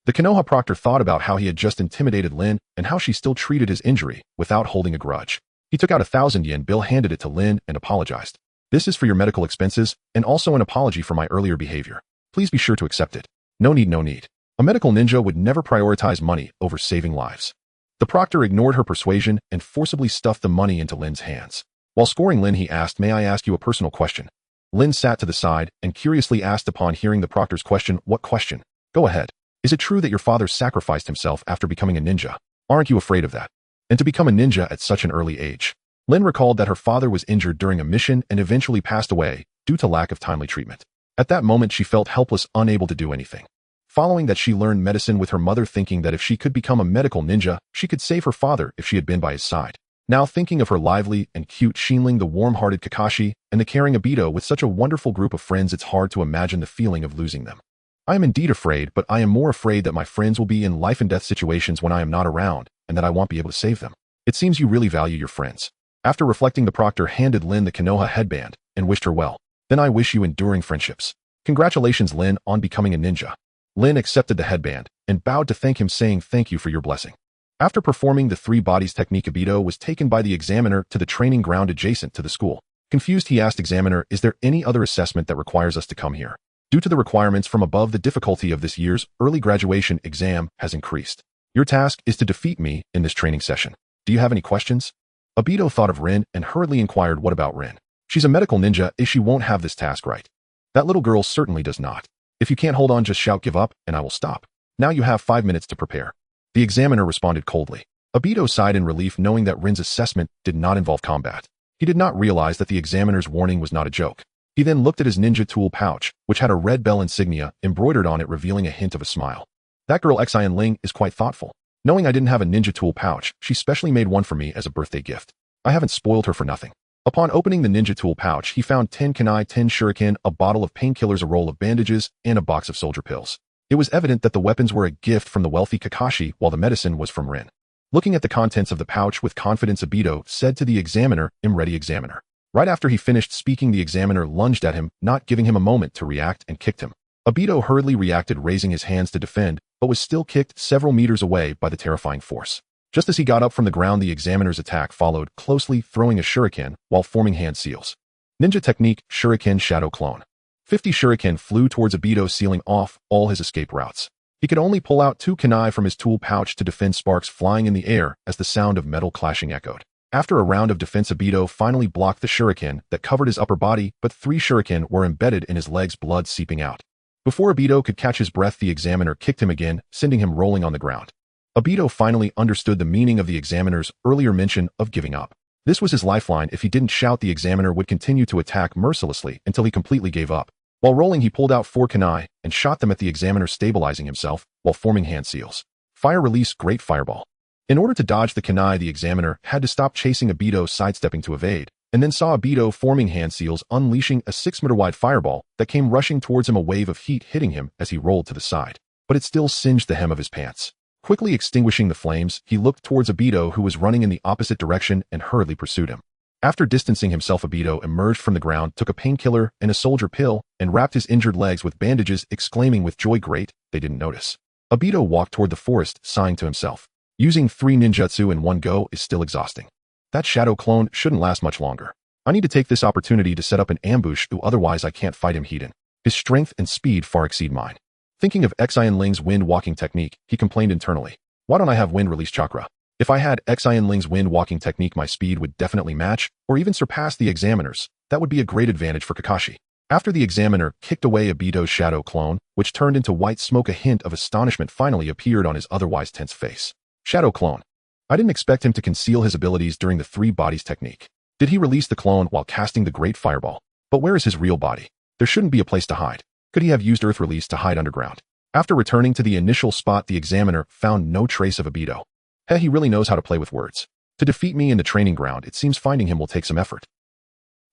Speaker 1: The Konoha proctor thought about how he had just intimidated Lin and how she still treated his injury without holding a grudge. He took out a 1,000 yen bill, handed it to Lin, and apologized. This is for your medical expenses, and also an apology for my earlier behavior. Please be sure to accept it. No need, no need. A medical ninja would never prioritize money over saving lives. The proctor ignored her persuasion and forcibly stuffed the money into Lin's hands. While scoring Lin, he asked, may I ask you a personal question? Lin sat to the side and curiously asked upon hearing the proctor's question, what question? Go ahead. Is it true that your father sacrificed himself after becoming a ninja? Aren't you afraid of that? And to become a ninja at such an early age? Lin recalled that her father was injured during a mission and eventually passed away due to lack of timely treatment. At that moment, she felt helpless, unable to do anything. Following that, she learned medicine with her mother, thinking that if she could become a medical ninja, she could save her father if she had been by his side. Now, thinking of her lively and cute Xin Ling, the warm-hearted Kakashi, and the caring Obito with such a wonderful group of friends, it's hard to imagine the feeling of losing them. I am indeed afraid, but I am more afraid that my friends will be in life-and-death situations when I am not around, and that I won't be able to save them. It seems you really value your friends. After reflecting, the proctor handed Lin the Konoha headband and wished her well. Then I wish you enduring friendships. Congratulations, Lin, on becoming a ninja. Lin accepted the headband and bowed to thank him, saying thank you for your blessing. After performing the three bodies technique, Obito was taken by the examiner to the training ground adjacent to the school. Confused, he asked examiner, is there any other assessment that requires us to come here? Due to the requirements from above, the difficulty of this year's early graduation exam has increased. Your task is to defeat me in this training session. Do you have any questions? Obito thought of Rin and hurriedly inquired, what about Rin? She's a medical ninja, she won't have this task right. That little girl certainly does not. If you can't hold on, just shout give up, and I will stop. Now you have 5 minutes to prepare. The examiner responded coldly. Obito sighed in relief, knowing that Rin's assessment did not involve combat. He did not realize that the examiner's warning was not a joke. He then looked at his ninja tool pouch, which had a red bell insignia embroidered on it, revealing a hint of a smile. That girl Xin Ling is quite thoughtful. Knowing I didn't have a ninja tool pouch, she specially made one for me as a birthday gift. I haven't spoiled her for nothing. Upon opening the ninja tool pouch, he found 10 kunai, 10 shuriken, a bottle of painkillers, a roll of bandages, and a box of soldier pills. It was evident that the weapons were a gift from the wealthy Kakashi, while the medicine was from Rin. Looking at the contents of the pouch with confidence, Obito said to the examiner, "I'm ready, examiner." Right after he finished speaking, the examiner lunged at him, not giving him a moment to react, and kicked him. Obito hurriedly reacted, raising his hands to defend, but was still kicked several meters away by the terrifying force. Just as he got up from the ground, the examiner's attack followed closely, throwing a shuriken while forming hand seals. Ninja technique, shuriken shadow clone. 50 shuriken flew towards Obito, sealing off all his escape routes. He could only pull out 2 kunai from his tool pouch to defend, sparks flying in the air as the sound of metal clashing echoed. After a round of defense, Obito finally blocked the shuriken that covered his upper body, but 3 shuriken were embedded in his legs, blood seeping out. Before Obito could catch his breath, the examiner kicked him again, sending him rolling on the ground. Obito finally understood the meaning of the examiner's earlier mention of giving up. This was his lifeline. If he didn't shout, the examiner would continue to attack mercilessly until he completely gave up. While rolling, he pulled out 4 kunai and shot them at the examiner, stabilizing himself while forming hand seals. Fire release, great fireball. In order to dodge the kunai, the examiner had to stop chasing Obito, sidestepping to evade, and then saw Obito forming hand seals, unleashing a 6-meter-wide fireball that came rushing towards him, a wave of heat hitting him as he rolled to the side. But it still singed the hem of his pants. Quickly extinguishing the flames, he looked towards Obito, who was running in the opposite direction, and hurriedly pursued him. After distancing himself, Obito emerged from the ground, took a painkiller and a soldier pill, and wrapped his injured legs with bandages, exclaiming with joy, "Great, they didn't notice." Obito walked toward the forest, sighing to himself. Using 3 ninjutsu in one go is still exhausting. That shadow clone shouldn't last much longer. I need to take this opportunity to set up an ambush, otherwise I can't fight him. His strength and speed far exceed mine. Thinking of Xin Ling's wind walking technique, he complained internally. Why don't I have wind release chakra? If I had Xin Ling's wind walking technique, my speed would definitely match, or even surpass the examiner's. That would be a great advantage for Kakashi. After the examiner kicked away Obito's shadow clone, which turned into white smoke, a hint of astonishment finally appeared on his otherwise tense face. Shadow clone. I didn't expect him to conceal his abilities during the 3 bodies technique. Did he release the clone while casting the great fireball? But where is his real body? There shouldn't be a place to hide. Could he have used earth release to hide underground? After returning to the initial spot, the examiner found no trace of Obito. He really knows how to play with words. To defeat me in the training ground, it seems finding him will take some effort.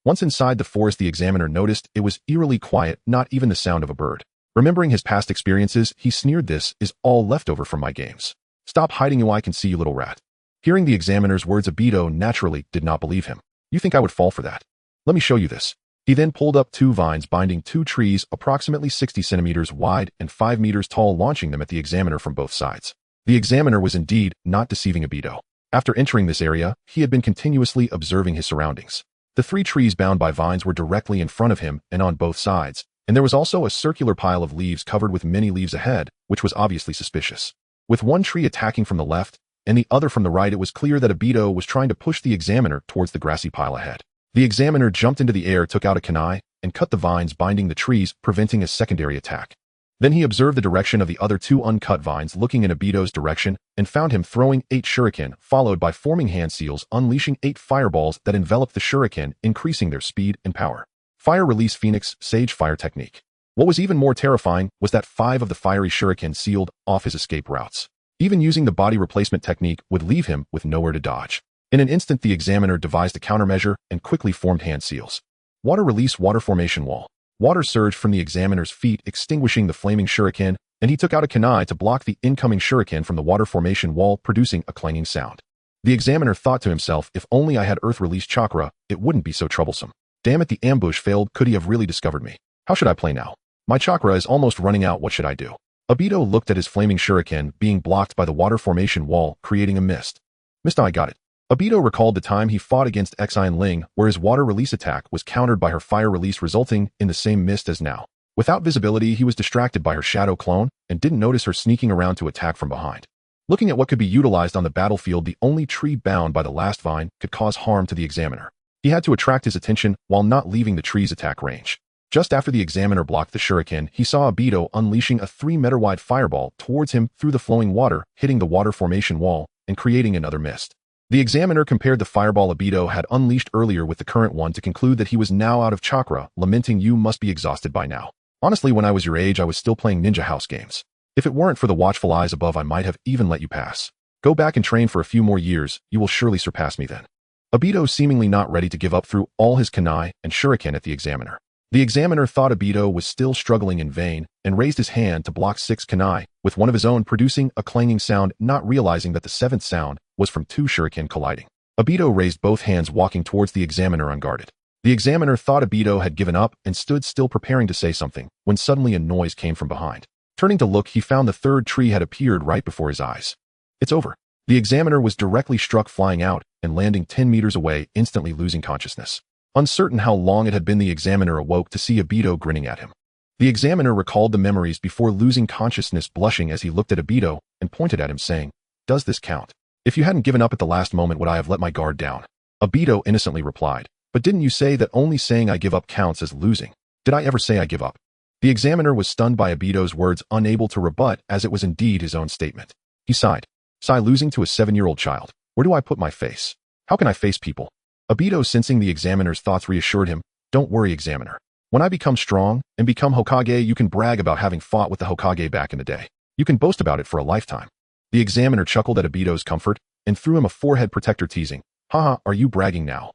Speaker 1: Once inside the forest, the examiner noticed it was eerily quiet, not even the sound of a bird. Remembering his past experiences, he sneered, "This is all leftover from my games. Stop hiding, you, I can see you, little rat." Hearing the examiner's words, Obito naturally did not believe him. "You think I would fall for that? Let me show you this." He then pulled up 2 vines binding 2 trees approximately 60 centimeters wide and 5 meters tall, launching them at the examiner from both sides. The examiner was indeed not deceiving Obito. After entering this area, he had been continuously observing his surroundings. The 3 trees bound by vines were directly in front of him and on both sides, and there was also a circular pile of leaves covered with many leaves ahead, which was obviously suspicious. With one tree attacking from the left and the other from the right, it was clear that Obito was trying to push the examiner towards the grassy pile ahead. The examiner jumped into the air, took out a kunai, and cut the vines binding the trees, preventing a secondary attack. Then he observed the direction of the other 2 uncut vines, looking in Obito's direction, and found him throwing 8 shuriken, followed by forming hand seals, unleashing 8 fireballs that enveloped the shuriken, increasing their speed and power. Fire release Phoenix Sage Fire technique. What was even more terrifying was that 5 of the fiery shuriken sealed off his escape routes. Even using the body replacement technique would leave him with nowhere to dodge. In an instant, the examiner devised a countermeasure and quickly formed hand seals. Water release water formation wall. Water surged from the examiner's feet, extinguishing the flaming shuriken, and he took out a kunai to block the incoming shuriken from the water formation wall, producing a clanging sound. The examiner thought to himself, if only I had earth release chakra, it wouldn't be so troublesome. Damn it, the ambush failed. Could he have really discovered me? How should I play now? My chakra is almost running out. What should I do? Obito looked at his flaming shuriken being blocked by the water formation wall, creating a mist. "Mist, I got it." Obito recalled the time he fought against Xin Ling, where his water release attack was countered by her fire release, resulting in the same mist as now. Without visibility, he was distracted by her shadow clone and didn't notice her sneaking around to attack from behind. Looking at what could be utilized on the battlefield, the only tree bound by the last vine could cause harm to the Examiner. He had to attract his attention while not leaving the tree's attack range. Just after the Examiner blocked the shuriken, he saw Obito unleashing a 3-meter-wide fireball towards him through the flowing water, hitting the water formation wall and creating another mist. The Examiner compared the fireball Obito had unleashed earlier with the current one to conclude that he was now out of chakra, lamenting, "You must be exhausted by now. Honestly, when I was your age, I was still playing ninja house games. If it weren't for the watchful eyes above, I might have even let you pass. Go back and train for a few more years, you will surely surpass me then." Obito seemingly not ready to give up threw all his kunai and shuriken at the Examiner. The Examiner thought Obito was still struggling in vain and raised his hand to block 6 kunai, with one of his own producing a clanging sound, not realizing that the 7th sound was from 2 shuriken colliding. Obito raised both hands, walking towards the Examiner unguarded. The Examiner thought Obito had given up and stood still preparing to say something, when suddenly a noise came from behind. Turning to look, he found the 3rd tree had appeared right before his eyes. "It's over." The Examiner was directly struck, flying out and landing 10 meters away, instantly losing consciousness. Uncertain how long it had been, the Examiner awoke to see Obito grinning at him. The Examiner recalled the memories before losing consciousness, blushing as he looked at Obito and pointed at him, saying, "Does this count? If you hadn't given up at the last moment, would I have let my guard down?" Obito innocently replied, "But didn't you say that only saying I give up counts as losing? Did I ever say I give up?" The Examiner was stunned by Obito's words, unable to rebut, as it was indeed his own statement. He sighed. "Sigh, losing to a 7-year-old child. Where do I put my face? How can I face people?" Obito, sensing the Examiner's thoughts, reassured him, "Don't worry, Examiner. When I become strong and become Hokage, you can brag about having fought with the Hokage back in the day. You can boast about it for a lifetime." The Examiner chuckled at Obito's comfort and threw him a forehead protector, teasing, "Haha, are you bragging now?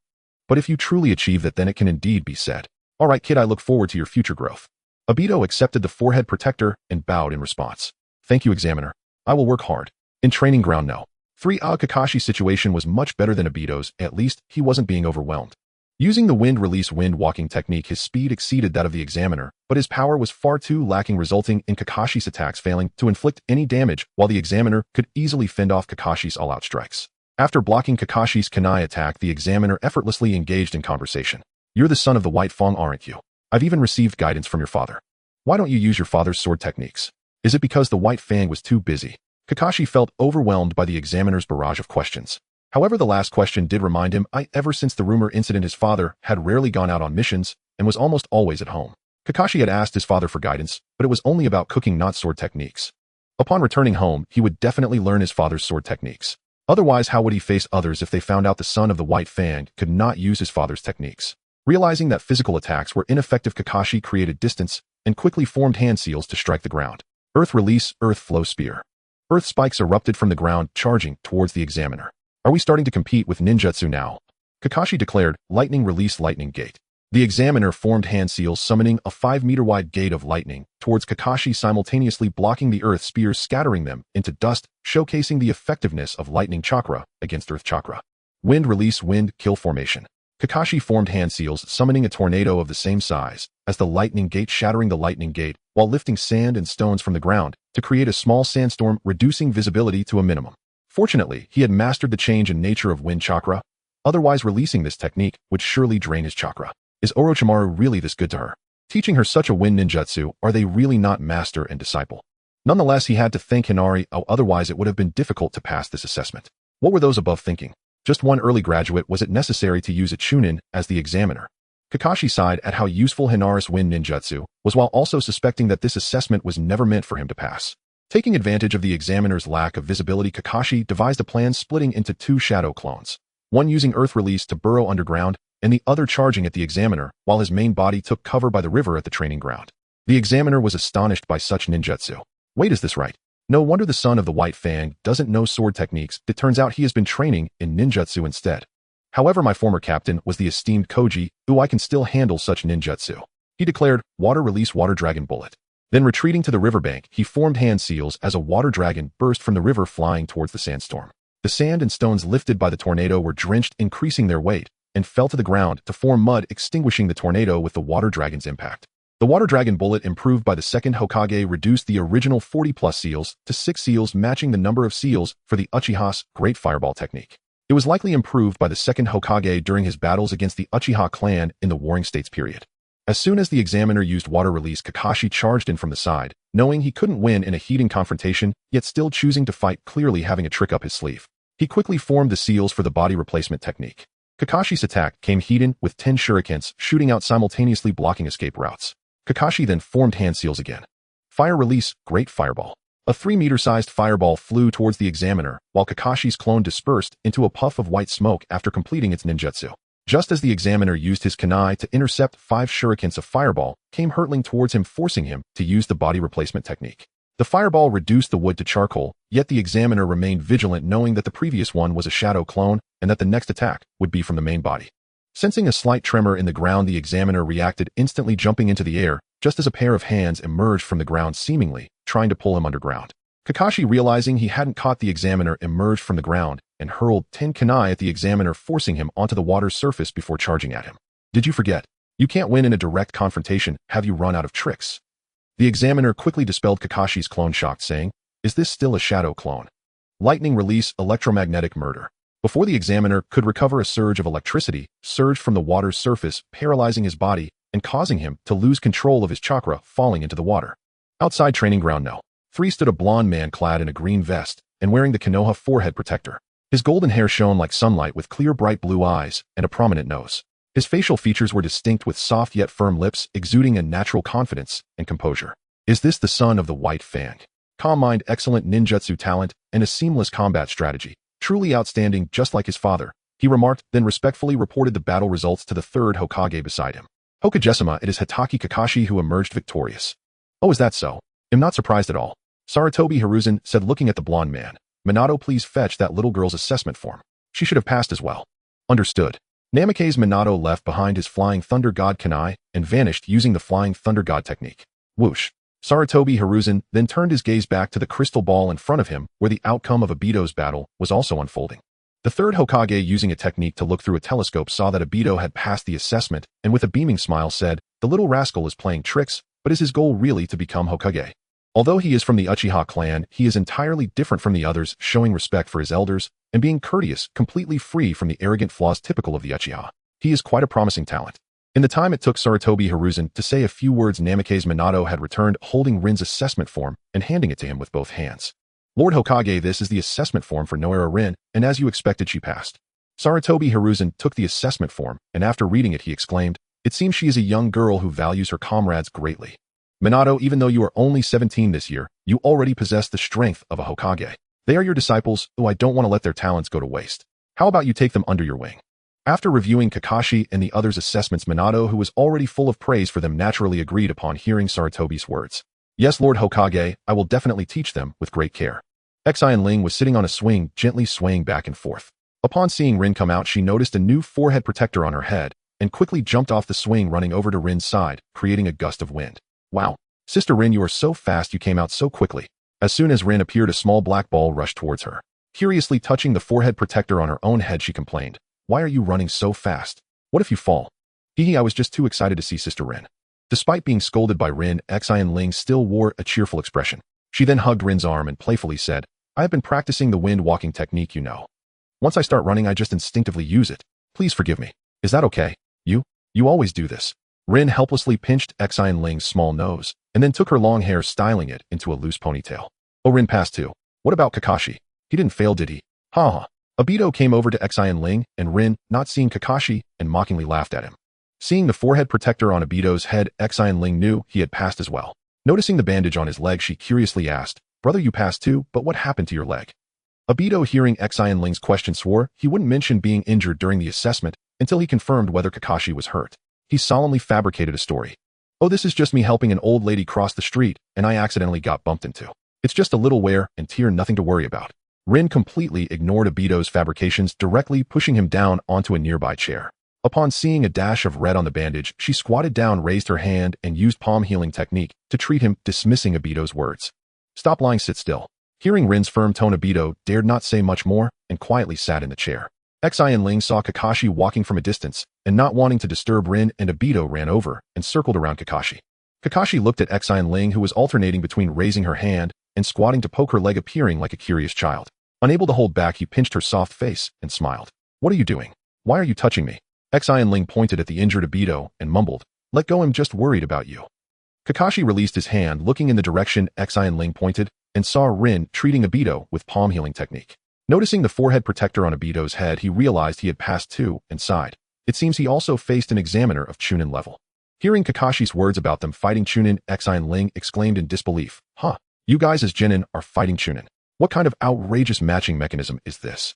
Speaker 1: But if you truly achieve that, then it can indeed be said. All right, kid, I look forward to your future growth." Obito accepted the forehead protector and bowed in response. "Thank you, Examiner. I will work hard. In training ground, no." Kakashi's situation was much better than Obito's, at least he wasn't being overwhelmed. Using the wind release wind walking technique, his speed exceeded that of the Examiner, but his power was far too lacking, resulting in Kakashi's attacks failing to inflict any damage, while the Examiner could easily fend off Kakashi's all-out strikes. After blocking Kakashi's kunai attack, the Examiner effortlessly engaged in conversation. "You're the son of the White Fang, aren't you? I've even received guidance from your father. Why don't you use your father's sword techniques? Is it because the White Fang was too busy?" Kakashi felt overwhelmed by the Examiner's barrage of questions. However, the last question did remind him, ever since the rumor incident, his father had rarely gone out on missions and was almost always at home. Kakashi had asked his father for guidance, but it was only about cooking, not sword techniques. Upon returning home, he would definitely learn his father's sword techniques. Otherwise, how would he face others if they found out the son of the White Fang could not use his father's techniques? Realizing that physical attacks were ineffective, Kakashi created distance and quickly formed hand seals to strike the ground. Earth release, earth flow spear. Earth spikes erupted from the ground, charging towards the Examiner. "Are we starting to compete with ninjutsu now?" Kakashi declared. Lightning release, lightning gate. The Examiner formed hand seals, summoning a 5-meter-wide gate of lightning towards Kakashi, simultaneously blocking the earth spears, scattering them into dust, showcasing the effectiveness of lightning chakra against earth chakra. Wind release, wind kill formation. Kakashi formed hand seals, summoning a tornado of the same size as the lightning gate, shattering the lightning gate while lifting sand and stones from the ground to create a small sandstorm, reducing visibility to a minimum. Fortunately, he had mastered the change in nature of wind chakra. Otherwise, releasing this technique would surely drain his chakra. Is Orochimaru really this good to her? Teaching her such a wind ninjutsu, are they really not master and disciple? Nonetheless, he had to thank Hinari, otherwise it would have been difficult to pass this assessment. What were those above thinking? Just one early graduate, was it necessary to use a Chunin as the Examiner? Kakashi sighed at how useful Hinari's wind ninjutsu was, while also suspecting that this assessment was never meant for him to pass. Taking advantage of the Examiner's lack of visibility, Kakashi devised a plan, splitting into 2 shadow clones, one using earth release to burrow underground and the other charging at the Examiner, while his main body took cover by the river at the training ground. The Examiner was astonished by such ninjutsu. Wait, is this right? No wonder the son of the White Fang doesn't know sword techniques. It turns out he has been training in ninjutsu instead. However, my former captain was the esteemed Koji, who I can still handle such ninjutsu. He declared. Water release, water dragon bullet. Then retreating to the riverbank, he formed hand seals as a water dragon burst from the river, flying towards the sandstorm. The sand and stones lifted by the tornado were drenched, increasing their weight, and fell to the ground to form mud, extinguishing the tornado with the water dragon's impact. The water dragon bullet, improved by the second Hokage, reduced the original 40+ seals to 6 seals, matching the number of seals for the Uchiha's great fireball technique. It was likely improved by the second Hokage during his battles against the Uchiha clan in the Warring States period. As soon as the examiner used water release, Kakashi charged in from the side, knowing he couldn't win in a heating confrontation, yet still choosing to fight, clearly having a trick up his sleeve. He quickly formed the seals for the body replacement technique. Kakashi's attack came heated with 10 shurikens shooting out simultaneously, blocking escape routes. Kakashi then formed hand seals again. Fire release, great fireball. A 3-meter-sized fireball flew towards the examiner, while Kakashi's clone dispersed into a puff of white smoke after completing its ninjutsu. Just as the examiner used his kunai to intercept 5 shurikens, a fireball came hurtling towards him, forcing him to use the body replacement technique. The fireball reduced the wood to charcoal, yet the examiner remained vigilant, knowing that the previous one was a shadow clone and that the next attack would be from the main body. Sensing a slight tremor in the ground, the examiner reacted, instantly jumping into the air, just as a pair of hands emerged from the ground, seemingly trying to pull him underground. Kakashi, realizing he hadn't caught the examiner, emerged from the ground and hurled 10 kunai at the examiner, forcing him onto the water's surface before charging at him. Did you forget? You can't win in a direct confrontation. Have you run out of tricks? The examiner quickly dispelled Kakashi's clone, shocked, saying, "Is this still a shadow clone?" Lightning release, electromagnetic murder. Before the examiner could recover, a surge of electricity surged from the water's surface, paralyzing his body and causing him to lose control of his chakra, falling into the water. Outside training ground No. 3 stood a blond man clad in a green vest and wearing the Konoha forehead protector. His golden hair shone like sunlight, with clear bright blue eyes and a prominent nose. His facial features were distinct, with soft yet firm lips, exuding a natural confidence and composure. Is this the son of the White Fang? Calm mind, excellent ninjutsu talent, and a seamless combat strategy. Truly outstanding, just like his father, he remarked, then respectfully reported the battle results to the third Hokage beside him. Hokage-sama, it is Hitaki Kakashi who emerged victorious. Oh, is that so? I'm not surprised at all. Sarutobi Hiruzen said, looking at the blonde man. Minato, please fetch that little girl's assessment form. She should have passed as well. Understood. Namake's Minato left behind his Flying Thunder God kunai and vanished using the Flying Thunder God technique. Whoosh. Sarutobi Hiruzen then turned his gaze back to the crystal ball in front of him, where the outcome of Obito's battle was also unfolding. The third Hokage, using a technique to look through a telescope, saw that Obito had passed the assessment and with a beaming smile said, "The little rascal is playing tricks, but is his goal really to become Hokage?" Although he is from the Uchiha clan, he is entirely different from the others, showing respect for his elders and being courteous, completely free from the arrogant flaws typical of the Uchiha. He is quite a promising talent. In the time it took Sarutobi Hiruzen to say a few words, Namake's Minato had returned, holding Rin's assessment form and handing it to him with both hands. "Lord Hokage, this is the assessment form for Noera Rin, and as you expected, she passed." Sarutobi Hiruzen took the assessment form, and after reading it, he exclaimed, "It seems she is a young girl who values her comrades greatly. Minato, even though you are only 17 this year, you already possess the strength of a Hokage. They are your disciples, who I don't want to let their talents go to waste. How about you take them under your wing?" After reviewing Kakashi and the others' assessments, Minato, who was already full of praise for them, naturally agreed upon hearing Sarutobi's words. "Yes, Lord Hokage, I will definitely teach them with great care." Xin Ling was sitting on a swing, gently swaying back and forth. Upon seeing Rin come out, she noticed a new forehead protector on her head and quickly jumped off the swing, running over to Rin's side, creating a gust of wind. "Wow. Sister Rin, you are so fast, you came out so quickly." As soon as Rin appeared, a small black ball rushed towards her. Curiously touching the forehead protector on her own head, she complained, "Why are you running so fast? What if you fall?" "Hehe, I was just too excited to see Sister Rin." Despite being scolded by Rin, Xin Ling still wore a cheerful expression. She then hugged Rin's arm and playfully said, "I have been practicing the wind walking technique, you know. Once I start running, I just instinctively use it. Please forgive me. Is that okay? You always do this." Rin helplessly pinched Xin Ling's small nose and then took her long hair, styling it into a loose ponytail. "Oh, Rin passed too. What about Kakashi? He didn't fail, did he?" "Ha ha." Obito came over to Xin Ling and Rin, not seeing Kakashi, and mockingly laughed at him. Seeing the forehead protector on Obito's head, Xin Ling knew he had passed as well. Noticing the bandage on his leg, she curiously asked, "Brother, you passed too, but what happened to your leg?" Obito, hearing Xin Ling's question, swore he wouldn't mention being injured during the assessment until he confirmed whether Kakashi was hurt. He solemnly fabricated a story. "Oh, this is just me helping an old lady cross the street, and I accidentally got bumped into. It's just a little wear and tear, nothing to worry about." Rin completely ignored Obito's fabrications, directly pushing him down onto a nearby chair. Upon seeing a dash of red on the bandage, she squatted down, raised her hand, and used palm healing technique to treat him, dismissing Obito's words. "Stop lying, sit still." Hearing Rin's firm tone, Obito dared not say much more and quietly sat in the chair. Xin Ling saw Kakashi walking from a distance, and not wanting to disturb Rin and Obito, ran over and circled around Kakashi. Kakashi looked at Xin Ling, who was alternating between raising her hand and squatting to poke her leg, appearing like a curious child. Unable to hold back, he pinched her soft face and smiled. What are you doing? Why are you touching me? Xin Ling pointed at the injured Obito and mumbled, let go, I'm just worried about you. Kakashi released his hand, looking in the direction Xin Ling pointed, and saw Rin treating Obito with palm healing technique. Noticing the forehead protector on Obito's head, he realized he had passed 2 and sighed. It seems he also faced an examiner of Chunin level. Hearing Kakashi's words about them fighting Chunin, Xin Ling exclaimed in disbelief, huh, you guys as Genin are fighting Chunin. What kind of outrageous matching mechanism is this?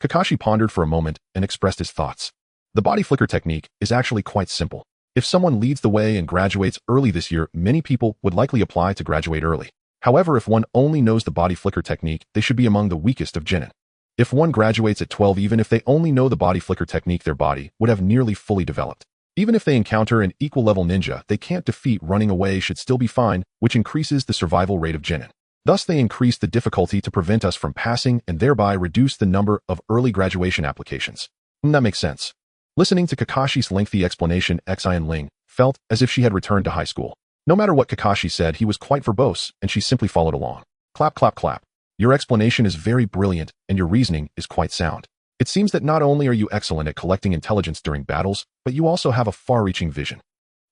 Speaker 1: Kakashi pondered for a moment and expressed his thoughts. The body flicker technique is actually quite simple. If someone leads the way and graduates early this year, many people would likely apply to graduate early. However, if one only knows the body flicker technique, they should be among the weakest of Genin. If one graduates at 12, even if they only know the body flicker technique, their body would have nearly fully developed. Even if they encounter an equal level ninja they can't defeat, running away should still be fine, which increases the survival rate of Genin. Thus, they increase the difficulty to prevent us from passing and thereby reduce the number of early graduation applications. That makes sense. Listening to Kakashi's lengthy explanation, Xin Ling felt as if she had returned to high school. No matter what Kakashi said, he was quite verbose, and she simply followed along. Clap, clap, clap. Your explanation is very brilliant, and your reasoning is quite sound. It seems that not only are you excellent at collecting intelligence during battles, but you also have a far-reaching vision.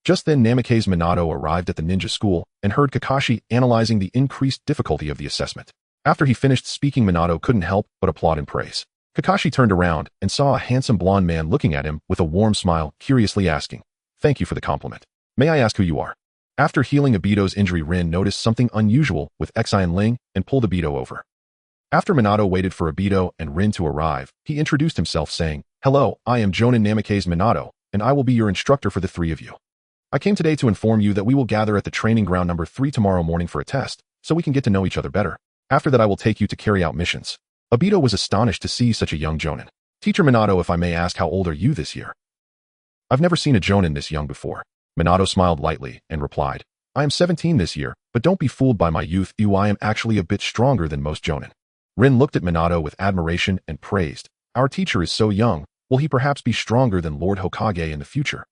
Speaker 1: Just then, Namikaze Minato arrived at the ninja school and heard Kakashi analyzing the increased difficulty of the assessment. After he finished speaking, Minato couldn't help but applaud in praise. Kakashi turned around and saw a handsome blonde man looking at him with a warm smile, curiously asking, thank you for the compliment. May I ask who you are? After healing Obito's injury, Rin noticed something unusual with Xin Ling and pulled Obito over. After Minato waited for Obito and Rin to arrive, he introduced himself saying, hello, I am Jonin Namikaze Minato, and I will be your instructor for the 3 of you. I came today to inform you that we will gather at the training ground number 3 tomorrow morning for a test, so we can get to know each other better. After that, I will take you to carry out missions. Obito was astonished to see such a young Jonin. Teacher Minato, if I may ask, how old are you this year? I've never seen a Jonin this young before. Minato smiled lightly and replied, I am 17 this year, but don't be fooled by my youth. I am actually a bit stronger than most Jonin. Rin looked at Minato with admiration and praised, our teacher is so young, will he perhaps be stronger than Lord Hokage in the future?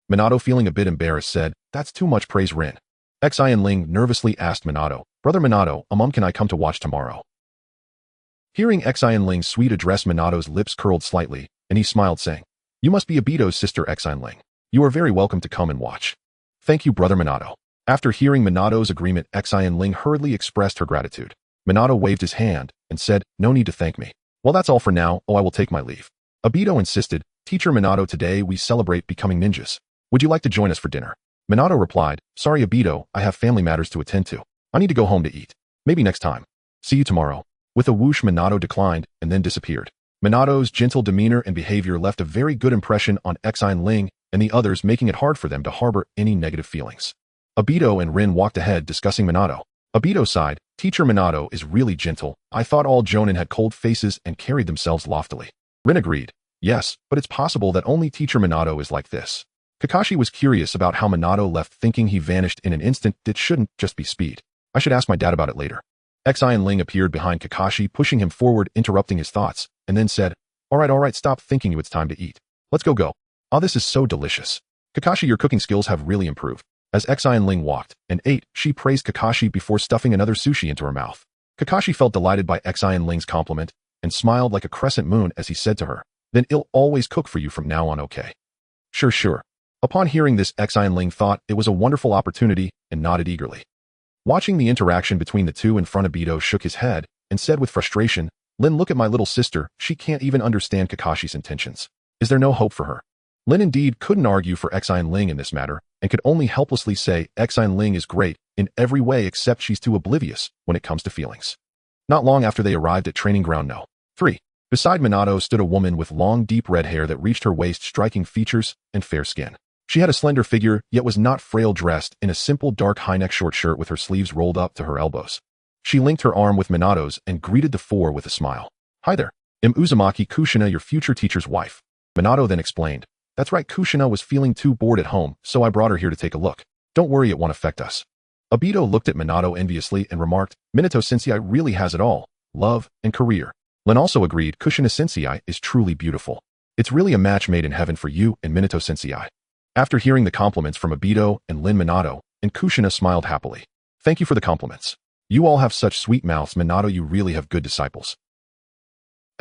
Speaker 1: Minato, feeling a bit embarrassed, said, that's too much praise, Rin. Xin Ling nervously asked Minato, brother Minato, can I come to watch tomorrow? Hearing Xin Ling's sweet address, Minato's lips curled slightly, and he smiled, saying, you must be Obito's sister, Xin Ling. You are very welcome to come and watch. Thank you, brother Minato. After hearing Minato's agreement, Xin Ling hurriedly expressed her gratitude. Minato waved his hand and said, no need to thank me. Well, that's all for now. I will take my leave. Obito insisted, teacher Minato, today we celebrate becoming ninjas. Would you like to join us for dinner? Minato replied, sorry Obito, I have family matters to attend to. I need to go home to eat. Maybe next time. See you tomorrow. With a whoosh, Minato declined and then disappeared. Minato's gentle demeanor and behavior left a very good impression on Xin Ling and the others, making it hard for them to harbor any negative feelings. Obito and Rin walked ahead, discussing Minato. Obito sighed, teacher Minato is really gentle. I thought all Jonin had cold faces and carried themselves loftily. Rin agreed, yes, but it's possible that only teacher Minato is like this. Kakashi was curious about how Minato left, thinking he vanished in an instant. It shouldn't just be speed. I should ask my dad about it later. Xin Ling appeared behind Kakashi, pushing him forward, interrupting his thoughts, and then said, all right, stop thinking, it's time to eat. Let's go. Oh, this is so delicious. Kakashi, your cooking skills have really improved. As Xin Ling walked and ate, she praised Kakashi before stuffing another sushi into her mouth. Kakashi felt delighted by Xin Ling's compliment and smiled like a crescent moon as he said to her, then I'll always cook for you from now on, okay? Sure. Upon hearing this, Xin Ling thought it was a wonderful opportunity and nodded eagerly. Watching the interaction between the two in front, Obito shook his head and said with frustration, Lin, look at my little sister, she can't even understand Kakashi's intentions. Is there no hope for her? Lin indeed couldn't argue for Xin Ling in this matter and could only helplessly say Xin Ling is great in every way except she's too oblivious when it comes to feelings. Not long after they arrived at training ground No. 3. Beside Minato stood a woman with long, deep red hair that reached her waist, striking features and fair skin. She had a slender figure, yet was not frail, dressed in a simple dark high-neck short shirt with her sleeves rolled up to her elbows. She linked her arm with Minato's and greeted the four with a smile. Hi there. I'm Uzumaki Kushina, your future teacher's wife. Minato then explained. That's right, Kushina was feeling too bored at home, so I brought her here to take a look. Don't worry, it won't affect us. Obito looked at Minato enviously and remarked, Minato sensei really has it all, love and career. Lin also agreed, Kushina sensei is truly beautiful. It's really a match made in heaven for you and Minato sensei. After hearing the compliments from Obito and Lin, Minato and Kushina smiled happily. Thank you for the compliments. You all have such sweet mouths, Minato, you really have good disciples.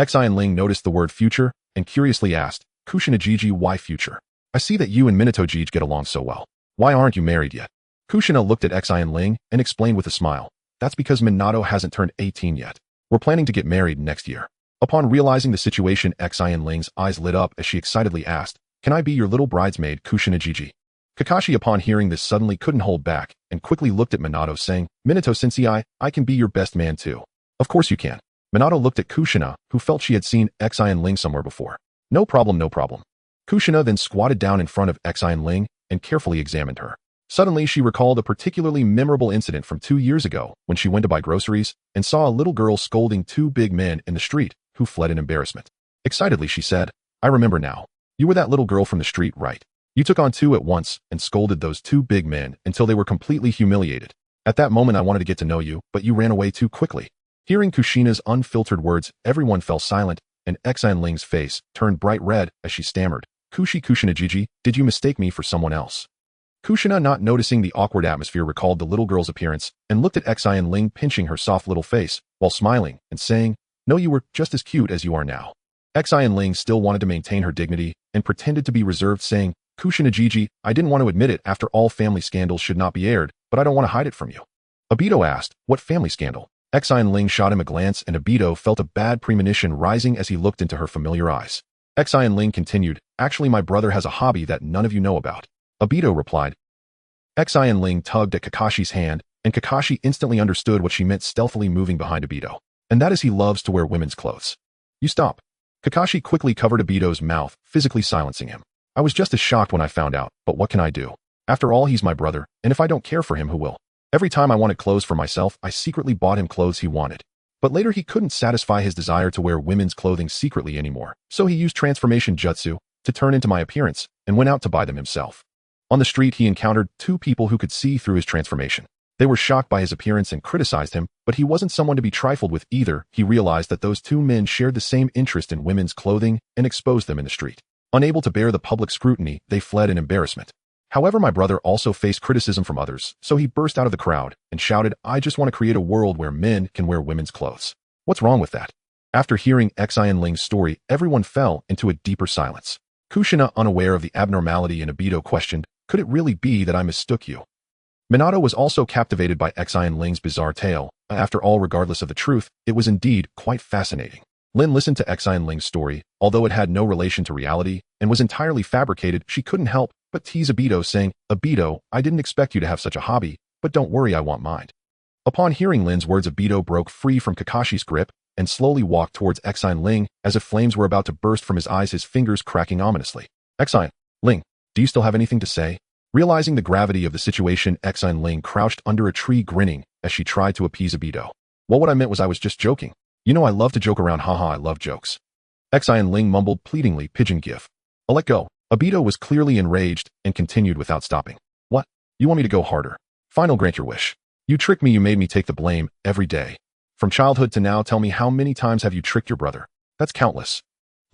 Speaker 1: Xin Ling noticed the word future and curiously asked, Kushina-jiji, why future? I see that you and Minato-jiji get along so well. Why aren't you married yet? Kushina looked at Xin Ling and explained with a smile. That's because Minato hasn't turned 18 yet. We're planning to get married next year. Upon realizing the situation, Xin Ling's eyes lit up as she excitedly asked, Can I be your little bridesmaid, Kushina-jiji? Kakashi, upon hearing this, suddenly couldn't hold back and quickly looked at Minato, saying, Minato-sensei, I can be your best man too. Of course you can. Minato looked at Kushina, who felt she had seen Xin Ling somewhere before. No problem, no problem. Kushina then squatted down in front of Xin Ling and carefully examined her. Suddenly, she recalled a particularly memorable incident from 2 years ago when she went to buy groceries and saw a little girl scolding 2 big men in the street who fled in embarrassment. Excitedly, she said, I remember now. You were that little girl from the street, right? You took on 2 at once and scolded those 2 big men until they were completely humiliated. At that moment, I wanted to get to know you, but you ran away too quickly. Hearing Kushina's unfiltered words, everyone fell silent, and Xin Ling's face turned bright red as she stammered, Kushina-jiji, did you mistake me for someone else? Kushina, not noticing the awkward atmosphere, recalled the little girl's appearance and looked at Xin Ling, pinching her soft little face while smiling and saying, No, you were just as cute as you are now. Xin Ling still wanted to maintain her dignity and pretended to be reserved, saying, Kushina-jiji, I didn't want to admit it. After all, family scandals should not be aired, but I don't want to hide it from you. Obito asked, What family scandal? Xin Ling shot him a glance, and Obito felt a bad premonition rising as he looked into her familiar eyes. Xin Ling continued, Actually, my brother has a hobby that none of you know about. Obito replied. Xin Ling tugged at Kakashi's hand, and Kakashi instantly understood what she meant, stealthily moving behind Obito. And that is, he loves to wear women's clothes. You stop. Kakashi quickly covered Obito's mouth, physically silencing him. I was just as shocked when I found out, but what can I do? After all, he's my brother, and if I don't care for him, who will? Every time I wanted clothes for myself, I secretly bought him clothes he wanted. But later he couldn't satisfy his desire to wear women's clothing secretly anymore, so he used transformation jutsu to turn into my appearance and went out to buy them himself. On the street, he encountered 2 people who could see through his transformation. They were shocked by his appearance and criticized him, but he wasn't someone to be trifled with either. He realized that those 2 men shared the same interest in women's clothing and exposed them in the street. Unable to bear the public scrutiny, they fled in embarrassment. However, my brother also faced criticism from others, so he burst out of the crowd and shouted, I just want to create a world where men can wear women's clothes. What's wrong with that? After hearing Xin Ling's story, everyone fell into a deeper silence. Kushina, unaware of the abnormality in Obito, questioned, Could it really be that I mistook you? Minato was also captivated by Xin Ling's bizarre tale. After all, regardless of the truth, it was indeed quite fascinating. Lin listened to Xin Ling's story, although it had no relation to reality and was entirely fabricated. She couldn't help but tease Obito, saying, Obito, I didn't expect you to have such a hobby, but don't worry, I want mine. Upon hearing Lin's words, Obito broke free from Kakashi's grip and slowly walked towards Xin Ling as if flames were about to burst from his eyes, his fingers cracking ominously. Xin Ling, do you still have anything to say? Realizing the gravity of the situation, Xin Ling crouched under a tree, grinning as she tried to appease Obito. Well, what I meant was I was just joking. You know I love to joke around, haha, I love jokes. Xin Ling mumbled pleadingly, pigeon gif. I'll let go. Obito was clearly enraged and continued without stopping. What? You want me to go harder? Fine, I'll grant your wish. You tricked me, you made me take the blame every day. From childhood to now, tell me, how many times have you tricked your brother? That's countless.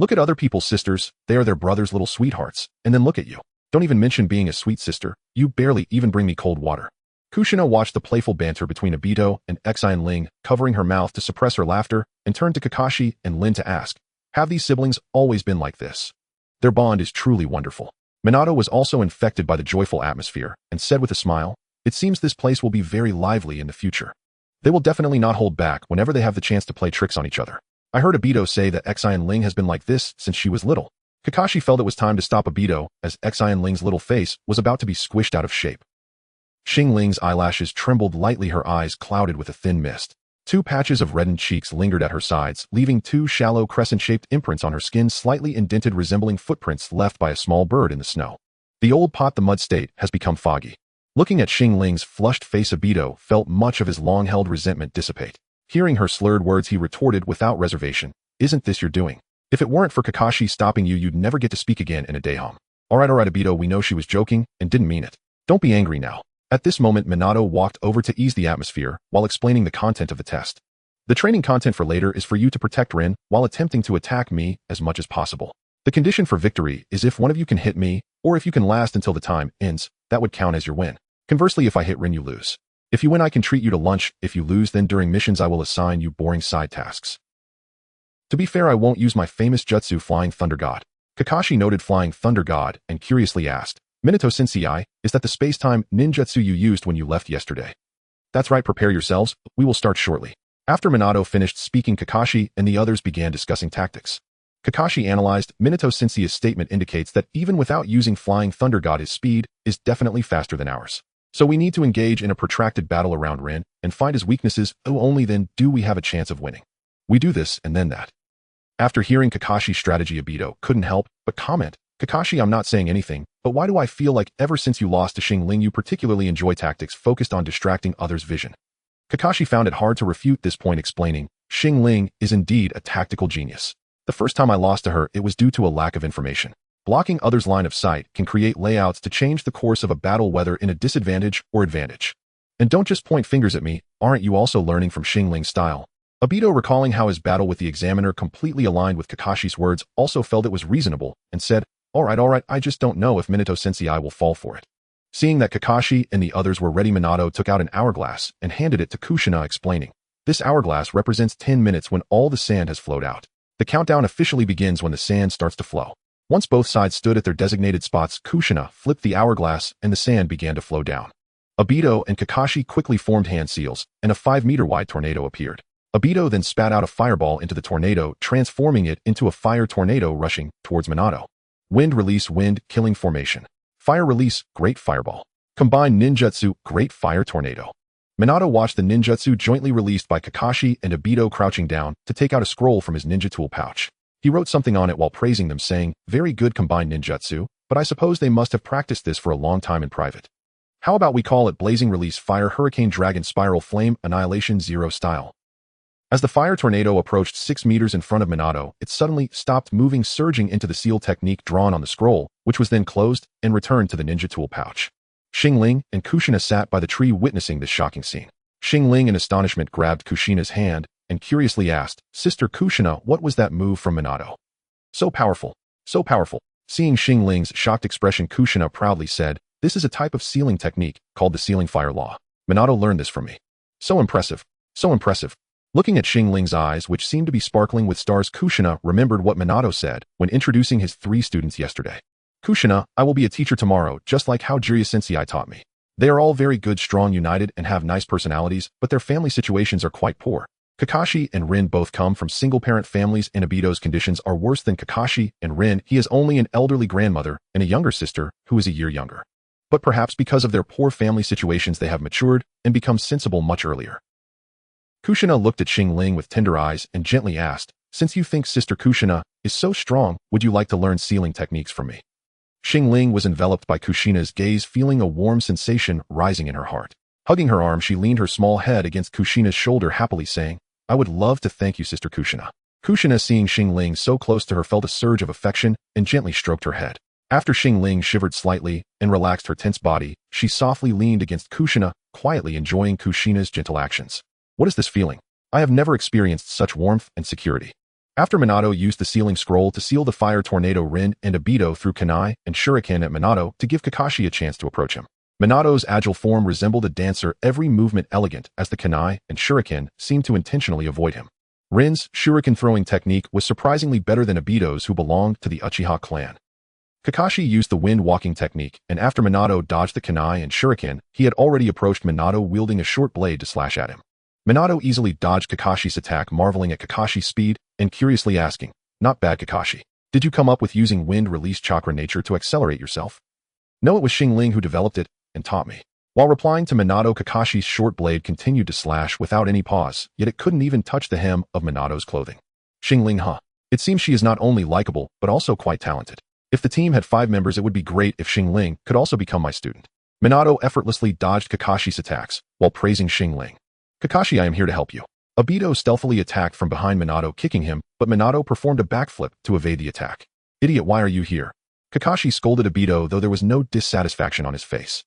Speaker 1: Look at other people's sisters, they are their brother's little sweethearts, and then look at you. Don't even mention being a sweet sister, you barely even bring me cold water. Kushina watched the playful banter between Obito and Xin Ling, covering her mouth to suppress her laughter, and turned to Kakashi and Lin to ask, Have these siblings always been like this? Their bond is truly wonderful. Minato was also infected by the joyful atmosphere and said with a smile, It seems this place will be very lively in the future. They will definitely not hold back whenever they have the chance to play tricks on each other. I heard Obito say that Xin Ling has been like this since she was little. Kakashi felt it was time to stop Obito as Xin Ling's little face was about to be squished out of shape. Xin Ling's eyelashes trembled lightly, her eyes clouded with a thin mist. 2 patches of reddened cheeks lingered at her sides, leaving 2 shallow crescent-shaped imprints on her skin, slightly indented, resembling footprints left by a small bird in the snow. The old pot the mud state has become foggy. Looking at Xin Ling's flushed face, Obito felt much of his long-held resentment dissipate. Hearing her slurred words, he retorted without reservation, Isn't this your doing? If it weren't for Kakashi stopping you, you'd never get to speak again in a day. Alright, Obito, we know she was joking and didn't mean it. Don't be angry now. At this moment, Minato walked over to ease the atmosphere while explaining the content of the test. The training content for later is for you to protect Rin while attempting to attack me as much as possible. The condition for victory is if one of you can hit me, or if you can last until the time ends, that would count as your win. Conversely, if I hit Rin, you lose. If you win, I can treat you to lunch. If you lose, then during missions I will assign you boring side tasks. To be fair, I won't use my famous jutsu Flying Thunder God. Kakashi noted Flying Thunder God and curiously asked, Minato Sensei, is that the space-time ninjutsu you used when you left yesterday? That's right, prepare yourselves, we will start shortly. After Minato finished speaking, Kakashi and the others began discussing tactics. Kakashi analyzed, Minato Sensei's statement indicates that even without using Flying Thunder God, his speed is definitely faster than ours. So we need to engage in a protracted battle around Rin and find his weaknesses, only then do we have a chance of winning. We do this and then that. After hearing Kakashi's strategy, Obito couldn't help but comment, Kakashi, I'm not saying anything, but why do I feel like ever since you lost to Xin Ling you particularly enjoy tactics focused on distracting others' vision? Kakashi found it hard to refute this point, explaining, Xin Ling is indeed a tactical genius. The first time I lost to her, it was due to a lack of information. Blocking others' line of sight can create layouts to change the course of a battle, whether in a disadvantage or advantage. And don't just point fingers at me, aren't you also learning from Xin Ling's style? Obito, recalling how his battle with the examiner completely aligned with Kakashi's words, also felt it was reasonable and said, all right, I just don't know if Minato Sensei will fall for it. Seeing that Kakashi and the others were ready, Minato took out an hourglass and handed it to Kushina, explaining, this hourglass represents 10 minutes when all the sand has flowed out. The countdown officially begins when the sand starts to flow. Once both sides stood at their designated spots, Kushina flipped the hourglass and the sand began to flow down. Obito and Kakashi quickly formed hand seals, and a 5-meter-wide tornado appeared. Obito then spat out a fireball into the tornado, transforming it into a fire tornado rushing towards Minato. Wind release, wind killing formation. Fire release, great fireball. Combined ninjutsu, great fire tornado. Minato watched the ninjutsu jointly released by Kakashi and Obito crouching down to take out a scroll from his ninja tool pouch. He wrote something on it while praising them, saying, very good combined ninjutsu, but I suppose they must have practiced this for a long time in private. How about we call it Blazing Release Fire Hurricane Dragon Spiral Flame Annihilation Zero style. As the fire tornado approached 6 meters in front of Minato, it suddenly stopped moving, surging into the seal technique drawn on the scroll, which was then closed and returned to the ninja tool pouch. Xin Ling and Kushina sat by the tree witnessing this shocking scene. Xin Ling in astonishment grabbed Kushina's hand and curiously asked, Sister Kushina, what was that move from Minato? So powerful, so powerful. Seeing Xin Ling's shocked expression, Kushina proudly said, this is a type of sealing technique called the sealing fire law. Minato learned this from me. So impressive, so impressive. Looking at Xin Ling's eyes, which seemed to be sparkling with stars, Kushina remembered what Minato said when introducing his 3 students yesterday. Kushina, I will be a teacher tomorrow, just like how Jiraiya Sensei taught me. They are all very good, strong, united, and have nice personalities, but their family situations are quite poor. Kakashi and Rin both come from single-parent families, and Obito's conditions are worse than Kakashi and Rin. He has only an elderly grandmother and a younger sister who is a year younger. But perhaps because of their poor family situations, they have matured and become sensible much earlier. Kushina looked at Xin Ling with tender eyes and gently asked, since you think Sister Kushina is so strong, would you like to learn sealing techniques from me? Xin Ling was enveloped by Kushina's gaze, feeling a warm sensation rising in her heart. Hugging her arm, she leaned her small head against Kushina's shoulder, happily saying, I would love to thank you, Sister Kushina. Kushina, seeing Xin Ling so close to her, felt a surge of affection and gently stroked her head. After Xin Ling shivered slightly and relaxed her tense body, she softly leaned against Kushina, quietly enjoying Kushina's gentle actions. What is this feeling? I have never experienced such warmth and security. After Minato used the sealing scroll to seal the fire tornado, Rin and Obito threw kunai and shuriken at Minato to give Kakashi a chance to approach him. Minato's agile form resembled a dancer, every movement elegant, as the kunai and shuriken seemed to intentionally avoid him. Rin's shuriken throwing technique was surprisingly better than Obito's, who belonged to the Uchiha clan. Kakashi used the wind walking technique, and after Minato dodged the kunai and shuriken, he had already approached Minato wielding a short blade to slash at him. Minato easily dodged Kakashi's attack, marveling at Kakashi's speed and curiously asking, not bad, Kakashi. Did you come up with using wind release chakra nature to accelerate yourself? No, it was Xin Ling who developed it and taught me. While replying to Minato, Kakashi's short blade continued to slash without any pause, yet it couldn't even touch the hem of Minato's clothing. Xin Ling, huh? It seems she is not only likable, but also quite talented. If the team had 5 members, it would be great if Xin Ling could also become my student. Minato effortlessly dodged Kakashi's attacks while praising Xin Ling. Kakashi, I am here to help you. Obito stealthily attacked from behind Minato, kicking him, but Minato performed a backflip to evade the attack. Idiot, why are you here? Kakashi scolded Obito, though there was no dissatisfaction on his face.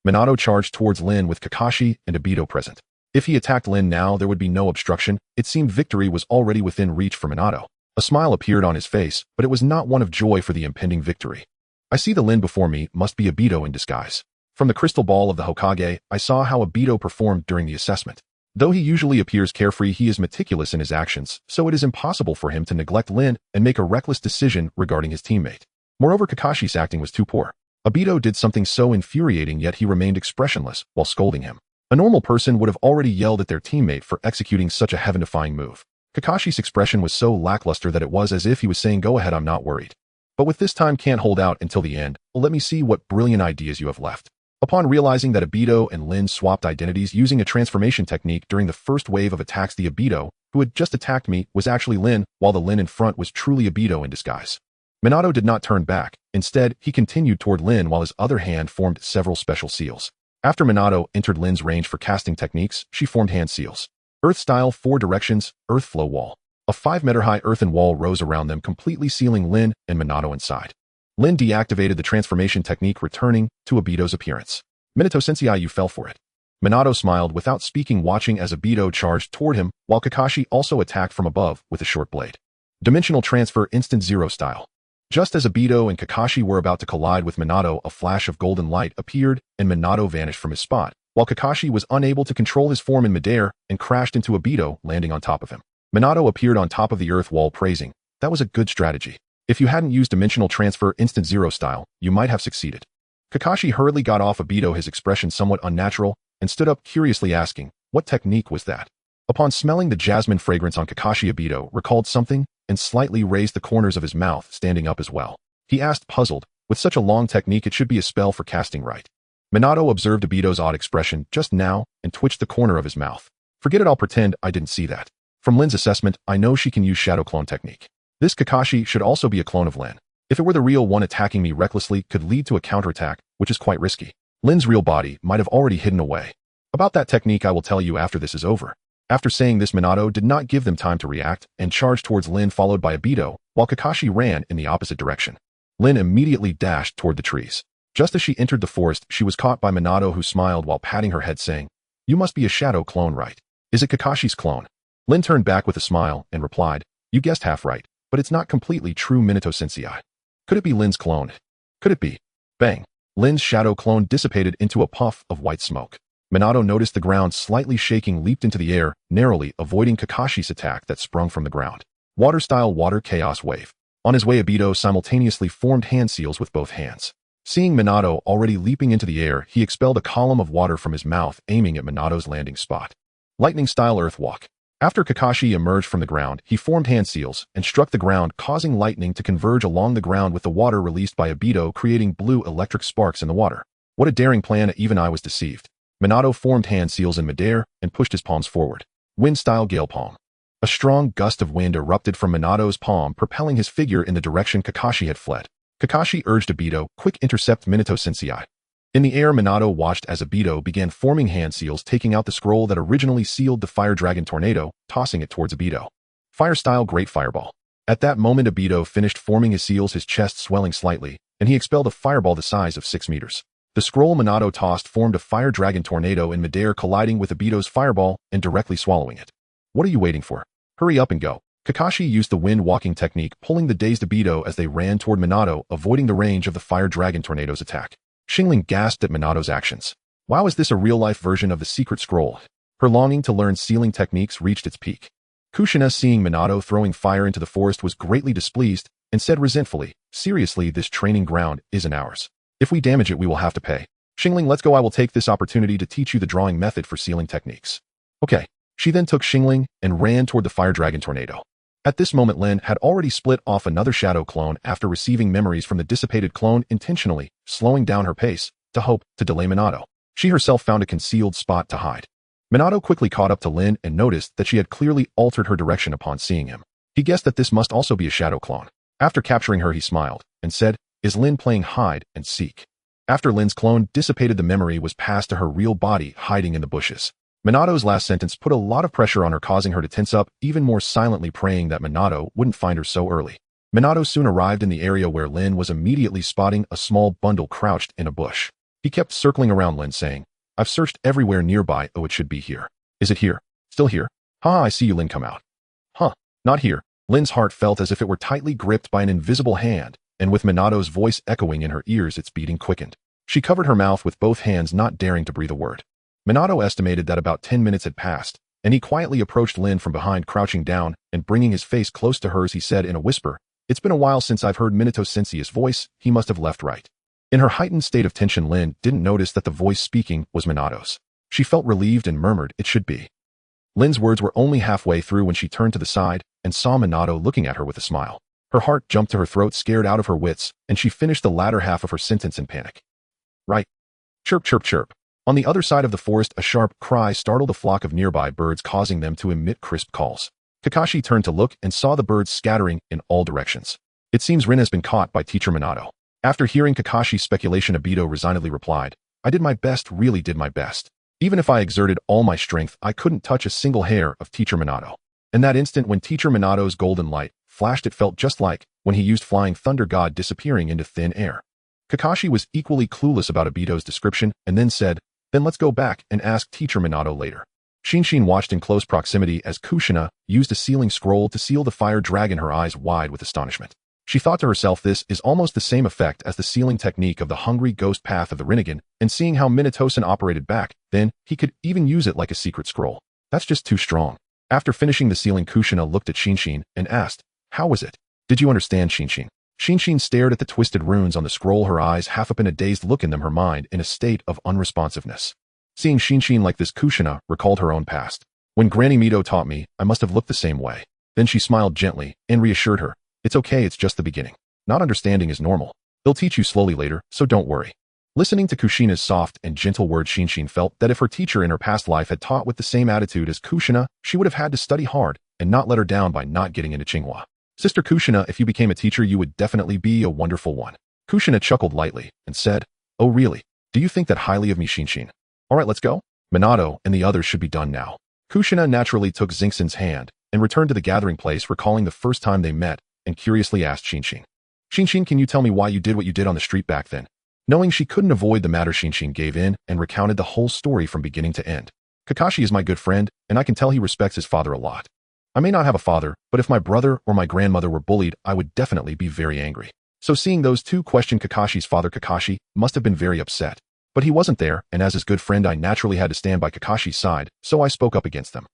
Speaker 1: Minato charged towards Lin with Kakashi and Obito present. If he attacked Lin now, there would be no obstruction. It seemed victory was already within reach for Minato. A smile appeared on his face, but it was not one of joy for the impending victory. I see the Lin before me must be Obito in disguise. From the crystal ball of the Hokage, I saw how Obito performed during the assessment. Though he usually appears carefree, he is meticulous in his actions, so it is impossible for him to neglect Lin and make a reckless decision regarding his teammate. Moreover, Kakashi's acting was too poor. Obito did something so infuriating, yet he remained expressionless while scolding him. A normal person would have already yelled at their teammate for executing such a heaven-defying move. Kakashi's expression was so lackluster that it was as if he was saying, "Go ahead, I'm not worried. But with this time can't hold out until the end, let me see what brilliant ideas you have left." Upon realizing that Obito and Lin swapped identities using a transformation technique during the first wave of attacks, the Obito who had just attacked me was actually Lin, while the Lin in front was truly Obito in disguise. Minato did not turn back. Instead, he continued toward Lin while his other hand formed several special seals. After Minato entered Lin's range for casting techniques, she formed hand seals. Earth style 4 directions, earth flow wall. A 5-meter-high earthen wall rose around them, completely sealing Lin and Minato inside. Lin deactivated the transformation technique, returning to Obito's appearance. "Minato sensei, you fell for it." Minato smiled without speaking, watching as Obito charged toward him, while Kakashi also attacked from above with a short blade. Dimensional transfer instant zero style. Just as Obito and Kakashi were about to collide with Minato, a flash of golden light appeared and Minato vanished from his spot, while Kakashi was unable to control his form in midair and crashed into Obito, landing on top of him. Minato appeared on top of the earth wall, praising, "That was a good strategy. If you hadn't used dimensional transfer instant zero style, you might have succeeded." Kakashi hurriedly got off Obito, his expression somewhat unnatural, and stood up, curiously asking, "What technique was that?" Upon smelling the jasmine fragrance on Kakashi, Obito recalled something and slightly raised the corners of his mouth, standing up as well. He asked, puzzled, "With such a long technique, it should be a spell for casting, right?" Minato observed Obito's odd expression just now and twitched the corner of his mouth. "Forget it, I'll pretend I didn't see that. From Lin's assessment, I know she can use shadow clone technique. This Kakashi should also be a clone of Lin. If it were the real one, attacking me recklessly could lead to a counterattack, which is quite risky. Lin's real body might have already hidden away. About that technique I will tell you after this is over." After saying this, Minato did not give them time to react and charged towards Lin, followed by Obito, while Kakashi ran in the opposite direction. Lin immediately dashed toward the trees. Just as she entered the forest, she was caught by Minato, who smiled while patting her head, saying, "You must be a shadow clone, right? Is it Kakashi's clone?" Lin turned back with a smile and replied, "You guessed half right, but it's not completely true, Minato sensei. Could it be Lin's clone? Could it be?" Bang! Lin's shadow clone dissipated into a puff of white smoke. Minato noticed the ground slightly shaking, leaped into the air, narrowly avoiding Kakashi's attack that sprung from the ground. Water-style water chaos wave. On his way, Obito simultaneously formed hand seals with both hands. Seeing Minato already leaping into the air, he expelled a column of water from his mouth, aiming at Minato's landing spot. Lightning-style earth walk. After Kakashi emerged from the ground, he formed hand seals and struck the ground, causing lightning to converge along the ground with the water released by Obito, creating blue electric sparks in the water. What a daring plan, even I was deceived. Minato formed hand seals in midair and pushed his palms forward. Wind-style gale palm. A strong gust of wind erupted from Minato's palm, propelling his figure in the direction Kakashi had fled. Kakashi urged Obito, "Quick, intercept Minato sensei." In the air, Minato watched as Obito began forming hand seals, taking out the scroll that originally sealed the Fire Dragon Tornado, tossing it towards Obito. Fire-style Great Fireball. At that moment, Obito finished forming his seals, his chest swelling slightly, and he expelled a fireball the size of 6 meters. The scroll Minato tossed formed a Fire Dragon Tornado in midair, colliding with Obito's fireball and directly swallowing it. "What are you waiting for? Hurry up and go." Kakashi used the wind-walking technique, pulling the dazed Obito as they ran toward Minato, avoiding the range of the Fire Dragon Tornado's attack. Xin Ling gasped at Minato's actions. Wow, is this a real-life version of the secret scroll? Her longing to learn sealing techniques reached its peak. Kushina, seeing Minato throwing fire into the forest, was greatly displeased and said resentfully, "Seriously, this training ground isn't ours. If we damage it, we will have to pay. Xin Ling, let's go. I will take this opportunity to teach you the drawing method for sealing techniques." Okay. She then took Xin Ling and ran toward the Fire Dragon Tornado. At this moment, Lin had already split off another shadow clone after receiving memories from the dissipated clone, intentionally slowing down her pace to hope to delay Minato. She herself found a concealed spot to hide. Minato quickly caught up to Lin and noticed that she had clearly altered her direction upon seeing him. He guessed that this must also be a shadow clone. After capturing her, he smiled and said, "Is Lin playing hide and seek?" After Lin's clone dissipated, the memory was passed to her real body, hiding in the bushes. Minato's last sentence put a lot of pressure on her, causing her to tense up even more, silently praying that Minato wouldn't find her so early. Minato soon arrived in the area where Lin was, immediately spotting a small bundle crouched in a bush. He kept circling around Lin, saying, "I've searched everywhere nearby. Oh, it should be here. Is it here? Still here? Ha, I see you, Lin, come out." Huh, not here. Lin's heart felt as if it were tightly gripped by an invisible hand, and with Minato's voice echoing in her ears, its beating quickened. She covered her mouth with both hands, not daring to breathe a word. Minato estimated that about 10 minutes had passed, and he quietly approached Lin from behind, crouching down and bringing his face close to hers. He said in a whisper, "It's been a while since I've heard Minato Sensei's voice. He must have left, right?" In her heightened state of tension, Lin didn't notice that the voice speaking was Minato's. She felt relieved and murmured, "It should be." Lin's words were only halfway through when she turned to the side and saw Minato looking at her with a smile. Her heart jumped to her throat, scared out of her wits, and she finished the latter half of her sentence in panic. "Right." Chirp, chirp, chirp. On the other side of the forest, a sharp cry startled a flock of nearby birds, causing them to emit crisp calls. Kakashi turned to look and saw the birds scattering in all directions. "It seems Rin has been caught by Teacher Minato." After hearing Kakashi's speculation, Obito resignedly replied, "I did my best, really did my best. Even if I exerted all my strength, I couldn't touch a single hair of Teacher Minato." In that instant, when Teacher Minato's golden light flashed, it felt just like when he used Flying Thunder God, disappearing into thin air. Kakashi was equally clueless about Obito's description and then said, "Then let's go back and ask Teacher Minato later." Xin watched in close proximity as Kushina used a sealing scroll to seal the fire dragon, her eyes wide with astonishment. She thought to herself, this is almost the same effect as the sealing technique of the hungry ghost path of the Rinnegan, and seeing how Minato-san operated back then, he could even use it like a secret scroll. That's just too strong. After finishing the sealing, Kushina looked at Xin and asked, "How was it? Did you understand, Xin?" Xin stared at the twisted runes on the scroll, her eyes half open, a dazed look in them, her mind in a state of unresponsiveness. Seeing Xin like this, Kushina recalled her own past. "When Granny Mito taught me, I must have looked the same way." Then she smiled gently and reassured her, "It's okay, it's just the beginning. Not understanding is normal. They'll teach you slowly later, so don't worry." Listening to Kushina's soft and gentle words, Xin felt that if her teacher in her past life had taught with the same attitude as Kushina, she would have had to study hard and not let her down by not getting into Tsinghua. "Sister Kushina, if you became a teacher, you would definitely be a wonderful one." Kushina chuckled lightly and said, "Oh really? Do you think that highly of me, Xin? All right, let's go. Minato and the others should be done now." Kushina naturally took Xingxin's hand and returned to the gathering place, recalling the first time they met, and curiously asked Xin, "Xin, can you tell me why you did what you did on the street back then?" Knowing she couldn't avoid the matter, Xin gave in and recounted the whole story from beginning to end. "Kakashi is my good friend, and I can tell he respects his father a lot. I may not have a father, but if my brother or my grandmother were bullied, I would definitely be very angry." So seeing those two question Kakashi's father, Kakashi must have been very upset. But he wasn't there, and as his good friend, I naturally had to stand by Kakashi's side, so I spoke up against them.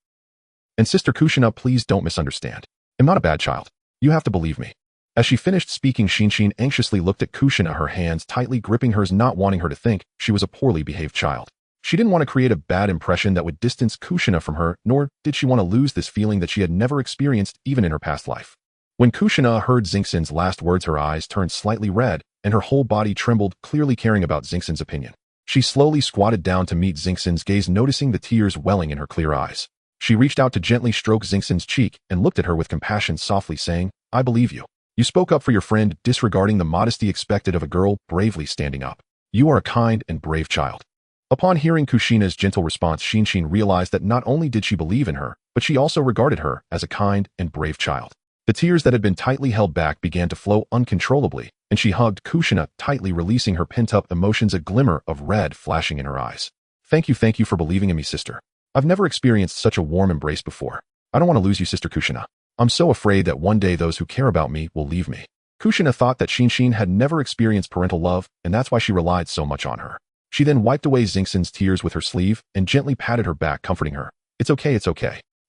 Speaker 1: "And Sister Kushina, please don't misunderstand. I'm not a bad child. You have to believe me." As she finished speaking, Xin anxiously looked at Kushina, her hands tightly gripping hers, not wanting her to think she was a poorly behaved child. She didn't want to create a bad impression that would distance Kushina from her, nor did she want to lose this feeling that she had never experienced even in her past life. When Kushina heard Xingxin's last words, her eyes turned slightly red, and her whole body trembled, clearly caring about Xingxin's opinion. She slowly squatted down to meet Xingxin's gaze, noticing the tears welling in her clear eyes. She reached out to gently stroke Xingxin's cheek and looked at her with compassion, softly saying, "I believe you. You spoke up for your friend, disregarding the modesty expected of a girl, bravely standing up. You are a kind and brave child." Upon hearing Kushina's gentle response, Xin realized that not only did she believe in her, but she also regarded her as a kind and brave child. The tears that had been tightly held back began to flow uncontrollably, and she hugged Kushina tightly, releasing her pent-up emotions, a glimmer of red flashing in her eyes. Thank you for believing in me, sister. I've never experienced such a warm embrace before. I don't want to lose you, Sister Kushina. I'm so afraid that one day those who care about me will leave me." Kushina thought that Xin had never experienced parental love, and that's why she relied so much on her. She then wiped away Xingxin's tears with her sleeve and gently patted her back, comforting her. It's okay.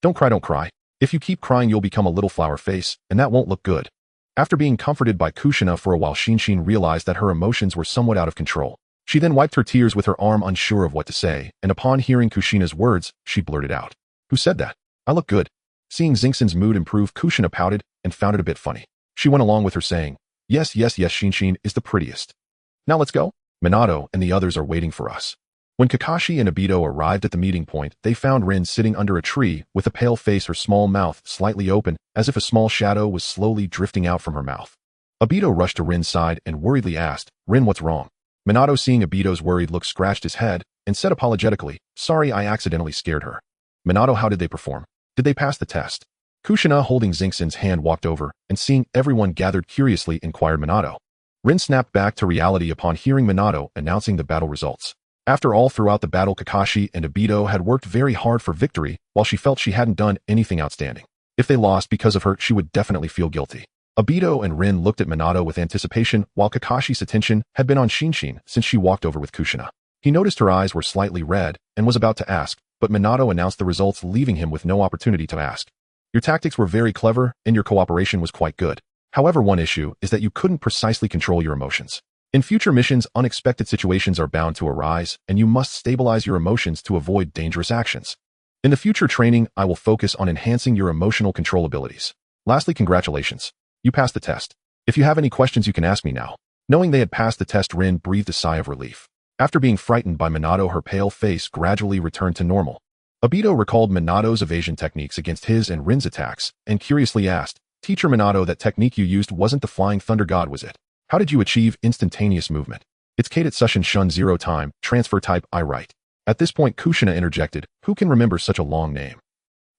Speaker 1: Don't cry. If you keep crying, you'll become a little flower face, and that won't look good." After being comforted by Kushina for a while, Xin realized that her emotions were somewhat out of control. She then wiped her tears with her arm, unsure of what to say, and upon hearing Kushina's words, she blurted out, "Who said that? I look good." Seeing Xingxin's mood improve, Kushina pouted and found it a bit funny. She went along with her, saying, Yes, Xin is the prettiest. Now let's go. Minato and the others are waiting for us." When Kakashi and Obito arrived at the meeting point, they found Rin sitting under a tree with a pale face, her small mouth slightly open, as if a small shadow was slowly drifting out from her mouth. Obito rushed to Rin's side and worriedly asked, "Rin, what's wrong?" Minato, seeing Obito's worried look, scratched his head and said apologetically, "Sorry, I accidentally scared her." "Minato, how did they perform? Did they pass the test?" Kushina, holding Xingxin's hand, walked over and seeing everyone gathered curiously, inquired Minato. Rin snapped back to reality upon hearing Minato announcing the battle results. After all, throughout the battle, Kakashi and Obito had worked very hard for victory, while she felt she hadn't done anything outstanding. If they lost because of her, she would definitely feel guilty. Obito and Rin looked at Minato with anticipation, while Kakashi's attention had been on Xin since she walked over with Kushina. He noticed her eyes were slightly red and was about to ask, but Minato announced the results, leaving him with no opportunity to ask. Your tactics were very clever and your cooperation was quite good. However, one issue is that you couldn't precisely control your emotions. In future missions, unexpected situations are bound to arise, and you must stabilize your emotions to avoid dangerous actions. In the future training, I will focus on enhancing your emotional control abilities. Lastly, congratulations. You passed the test. If you have any questions, you can ask me now. Knowing they had passed the test, Rin breathed a sigh of relief. After being frightened by Minato, her pale face gradually returned to normal. Obito recalled Minato's evasion techniques against his and Rin's attacks, and curiously asked, Teacher Minato, that technique you used wasn't the Flying Thunder God, was it? How did you achieve instantaneous movement? It's Kate at Sushin Shun 0 time, transfer type, I write. At this point, Kushina interjected, who can remember such a long name?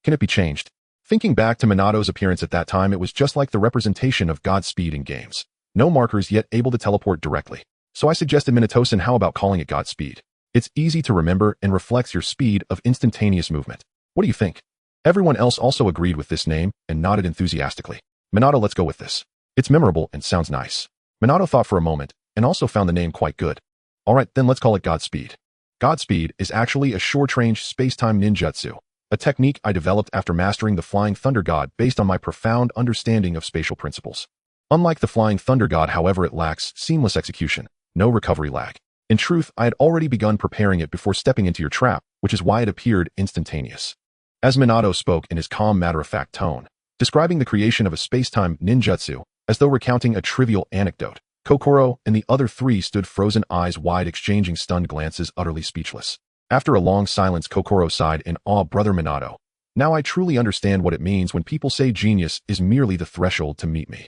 Speaker 1: Can it be changed? Thinking back to Minato's appearance at that time, it was just like the representation of Godspeed in games. No markers, yet able to teleport directly. So I suggested Minatosan, how about calling it Godspeed? It's easy to remember and reflects your speed of instantaneous movement. What do you think? Everyone else also agreed with this name and nodded enthusiastically. Minato, let's go with this. It's memorable and sounds nice. Minato thought for a moment and also found the name quite good. Alright, then let's call it Godspeed. Godspeed is actually a short-range space-time ninjutsu, a technique I developed after mastering the Flying Thunder God based on my profound understanding of spatial principles. Unlike the Flying Thunder God, however, it lacks seamless execution, no recovery lag. In truth, I had already begun preparing it before stepping into your trap, which is why it appeared instantaneous. As Minato spoke in his calm, matter-of-fact tone, describing the creation of a space-time ninjutsu, as though recounting a trivial anecdote, Kokoro and the other three stood frozen, eyes wide, exchanging stunned glances, utterly speechless. After a long silence, Kokoro sighed in awe. Brother Minato, now I truly understand what it means when people say genius is merely the threshold to meet me.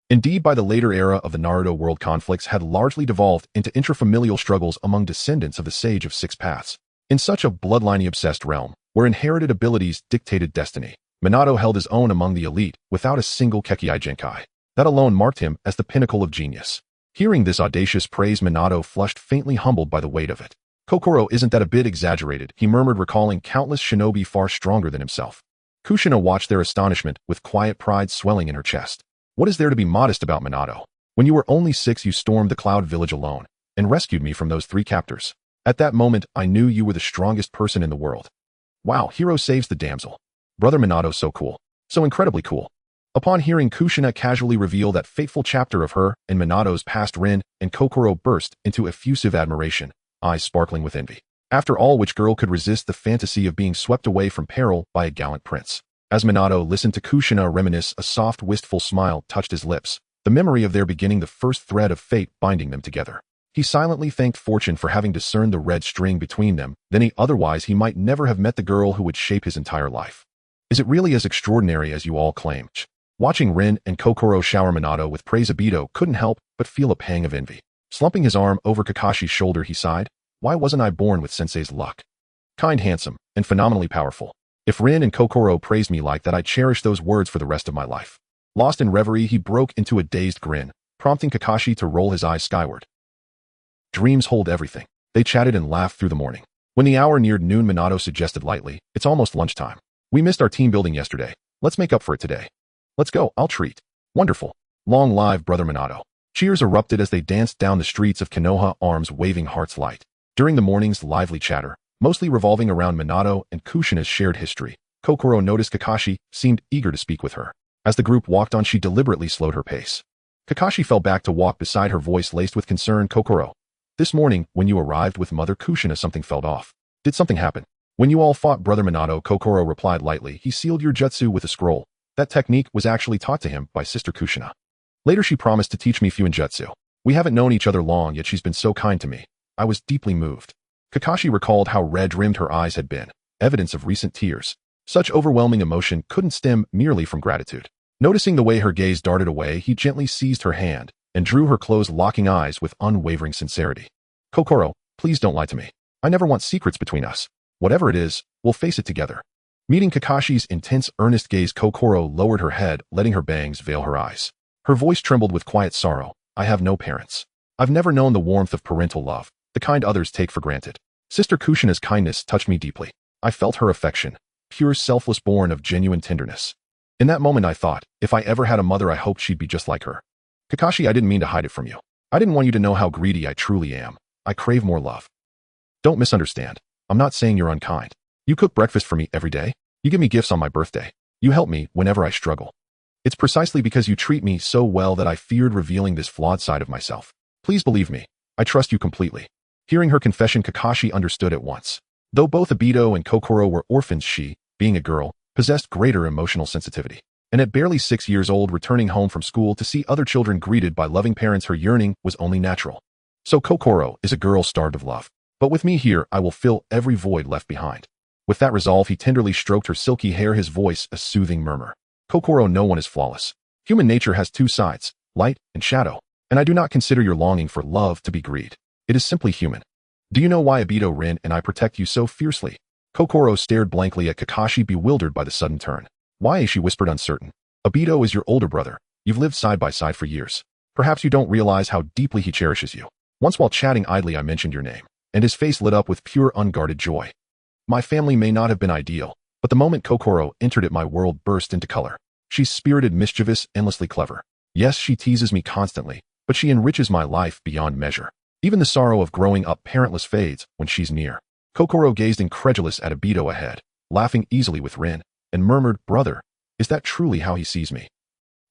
Speaker 1: Indeed, by the later era of the Naruto world, conflicts had largely devolved into intrafamilial struggles among descendants of the Sage of Six Paths. In such a bloodline-obsessed realm, where inherited abilities dictated destiny, Minato held his own among the elite without a single Kekkei Genkai. That alone marked him as the pinnacle of genius. Hearing this audacious praise, Minato flushed, faintly humbled by the weight of it. Kokoro, isn't that a bit exaggerated? He murmured, recalling countless shinobi far stronger than himself. Kushina watched their astonishment with quiet pride swelling in her chest. What is there to be modest about, Minato? When you were only 6, you stormed the Cloud Village alone and rescued me from those 3 captors. At that moment, I knew you were the strongest person in the world. Wow, hero saves the damsel. Brother Minato, so cool. So incredibly cool. Upon hearing Kushina casually reveal that fateful chapter of her and Minato's past, Rin and Kokoro burst into effusive admiration, eyes sparkling with envy. After all, which girl could resist the fantasy of being swept away from peril by a gallant prince? As Minato listened to Kushina reminisce, a soft, wistful smile touched his lips, the memory of their beginning the first thread of fate binding them together. He silently thanked fortune for having discerned the red string between them, otherwise he might never have met the girl who would shape his entire life. Is it really as extraordinary as you all claim? Watching Rin and Kokoro shower Minato with praise, Obito couldn't help but feel a pang of envy. Slumping his arm over Kakashi's shoulder, he sighed, why wasn't I born with sensei's luck? Kind, handsome, and phenomenally powerful. If Rin and Kokoro praised me like that, I'd cherish those words for the rest of my life. Lost in reverie, he broke into a dazed grin, prompting Kakashi to roll his eyes skyward. Dreams hold everything. They chatted and laughed through the morning. When the hour neared noon, Minato suggested lightly, it's almost lunchtime. We missed our team building yesterday. Let's make up for it today. Let's go, I'll treat. Wonderful. Long live Brother Minato. Cheers erupted as they danced down the streets of Konoha, arms waving, hearts light. During the morning's lively chatter, mostly revolving around Minato and Kushina's shared history, Kokoro noticed Kakashi seemed eager to speak with her. As the group walked on, she deliberately slowed her pace. Kakashi fell back to walk beside her, voice laced with concern. Kokoro, this morning, when you arrived with Mother Kushina, something fell off. Did something happen? When you all fought Brother Minato, Kokoro replied lightly, he sealed your jutsu with a scroll. That technique was actually taught to him by Sister Kushina. Later she promised to teach me Fuinjutsu. We haven't known each other long, yet she's been so kind to me. I was deeply moved. Kakashi recalled how red-rimmed her eyes had been, evidence of recent tears. Such overwhelming emotion couldn't stem merely from gratitude. Noticing the way her gaze darted away, he gently seized her hand and drew her close, locking eyes with unwavering sincerity. Kokoro, please don't lie to me. I never want secrets between us. Whatever it is, we'll face it together. Meeting Kakashi's intense, earnest gaze, Kokoro lowered her head, letting her bangs veil her eyes. Her voice trembled with quiet sorrow. I have no parents. I've never known the warmth of parental love, the kind others take for granted. Sister Kushina's kindness touched me deeply. I felt her affection, pure, selfless, born of genuine tenderness. In that moment I thought, if I ever had a mother, I hoped she'd be just like her. Kakashi, I didn't mean to hide it from you. I didn't want you to know how greedy I truly am. I crave more love. Don't misunderstand. I'm not saying you're unkind. You cook breakfast for me every day. You give me gifts on my birthday. You help me whenever I struggle. It's precisely because you treat me so well that I feared revealing this flawed side of myself. Please believe me. I trust you completely. Hearing her confession, Kakashi understood at once. Though both Obito and Kokoro were orphans, she, being a girl, possessed greater emotional sensitivity. And at barely 6 years old, returning home from school to see other children greeted by loving parents, her yearning was only natural. So Kokoro is a girl starved of love. But with me here, I will fill every void left behind. With that resolve, he tenderly stroked her silky hair, his voice a soothing murmur. Kokoro, no one is flawless. Human nature has two sides, light and shadow. And I do not consider your longing for love to be greed. It is simply human. Do you know why Obito, Rin, and I protect you so fiercely? Kokoro stared blankly at Kakashi, bewildered by the sudden turn. Why? She whispered, uncertain. Obito is your older brother. You've lived side by side for years. Perhaps you don't realize how deeply he cherishes you. Once while chatting idly, I mentioned your name, and his face lit up with pure, unguarded joy. My family may not have been ideal, but the moment Kokoro entered it, my world burst into color. She's spirited, mischievous, endlessly clever. Yes, she teases me constantly, but she enriches my life beyond measure. Even the sorrow of growing up parentless fades when she's near. Kokoro gazed incredulous at Obito ahead, laughing easily with Rin, and murmured, brother, is that truly how he sees me?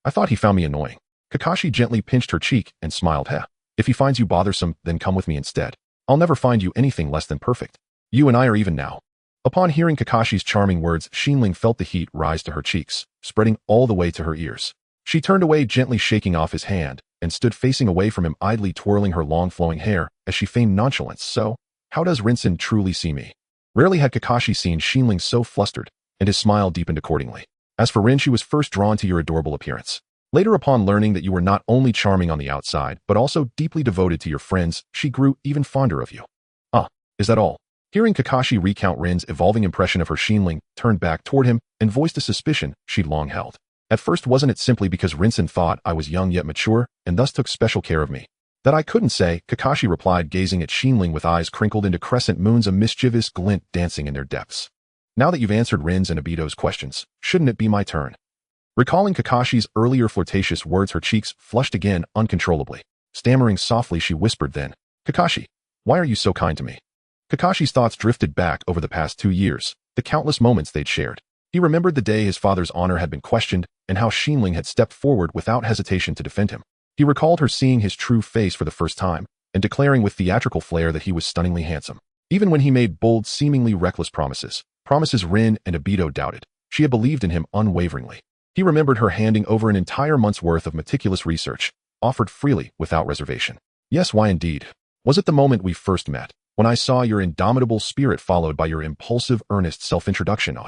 Speaker 1: I thought he found me annoying. Kakashi gently pinched her cheek and smiled. Heh, if he finds you bothersome, then come with me instead. I'll never find you anything less than perfect. You and I are even now. Upon hearing Kakashi's charming words, Xin Ling felt the heat rise to her cheeks, spreading all the way to her ears. She turned away, gently shaking off his hand, and stood facing away from him, idly twirling her long flowing hair as she feigned nonchalance. So, how does Rinsen truly see me? Rarely had Kakashi seen Xin Ling so flustered, and his smile deepened accordingly. As for Rin, she was first drawn to your adorable appearance. Later, upon learning that you were not only charming on the outside, but also deeply devoted to your friends, she grew even fonder of you. Ah, is that all? Hearing Kakashi recount Rin's evolving impression of her, Xin Ling turned back toward him and voiced a suspicion she'd long held. At first, wasn't it simply because Rinsen thought I was young yet mature, and thus took special care of me? That I couldn't say, Kakashi replied, gazing at Xin Ling with eyes crinkled into crescent moons, a mischievous glint dancing in their depths. Now that you've answered Rin's and Obito's questions, shouldn't it be my turn? Recalling Kakashi's earlier flirtatious words, her cheeks flushed again uncontrollably. Stammering softly, she whispered then, Kakashi, why are you so kind to me? Kakashi's thoughts drifted back over the past 2 years, the countless moments they'd shared. He remembered the day his father's honor had been questioned and how Xin Ling had stepped forward without hesitation to defend him. He recalled her seeing his true face for the first time and declaring with theatrical flair that he was stunningly handsome. Even when he made bold, seemingly reckless promises Rin and Obito doubted, she had believed in him unwaveringly. He remembered her handing over an entire month's worth of meticulous research, offered freely without reservation. Yes, why indeed? Was it the moment we first met, when I saw your indomitable spirit followed by your impulsive, earnest self-introduction?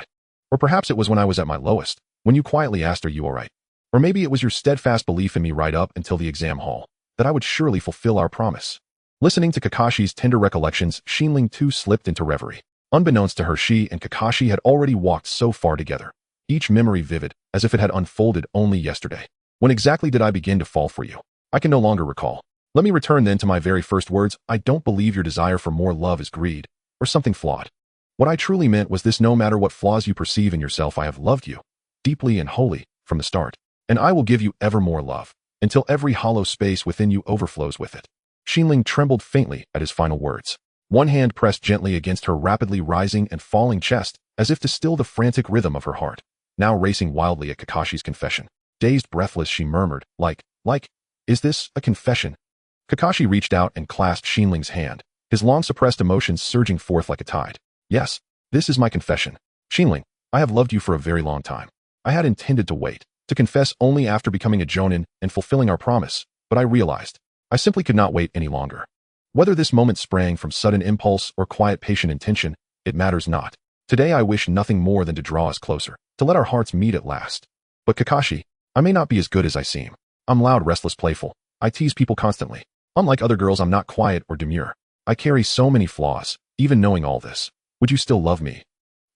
Speaker 1: Or perhaps it was when I was at my lowest, when you quietly asked, are you all right? Or maybe it was your steadfast belief in me right up until the exam hall, that I would surely fulfill our promise. Listening to Kakashi's tender recollections, Xin Ling too slipped into reverie. Unbeknownst to her, she and Kakashi had already walked so far together, each memory vivid, as if it had unfolded only yesterday. When exactly did I begin to fall for you? I can no longer recall. Let me return then to my very first words. I don't believe your desire for more love is greed, or something flawed. What I truly meant was this: no matter what flaws you perceive in yourself, I have loved you, deeply and wholly, from the start. And I will give you ever more love, until every hollow space within you overflows with it. Xin Ling trembled faintly at his final words. One hand pressed gently against her rapidly rising and falling chest, as if to still the frantic rhythm of her heart, now racing wildly at Kakashi's confession. Dazed, breathless, she murmured, like, is this a confession? Kakashi reached out and clasped Xin Ling's hand, his long-suppressed emotions surging forth like a tide. Yes, this is my confession. Xin Ling, I have loved you for a very long time. I had intended to wait, to confess only after becoming a jonin and fulfilling our promise, but I realized I simply could not wait any longer. Whether this moment sprang from sudden impulse or quiet, patient intention, it matters not. Today I wish nothing more than to draw us closer, to let our hearts meet at last. But Kakashi, I may not be as good as I seem. I'm loud, restless, playful. I tease people constantly. Unlike other girls, I'm not quiet or demure. I carry so many flaws. Even knowing all this, would you still love me?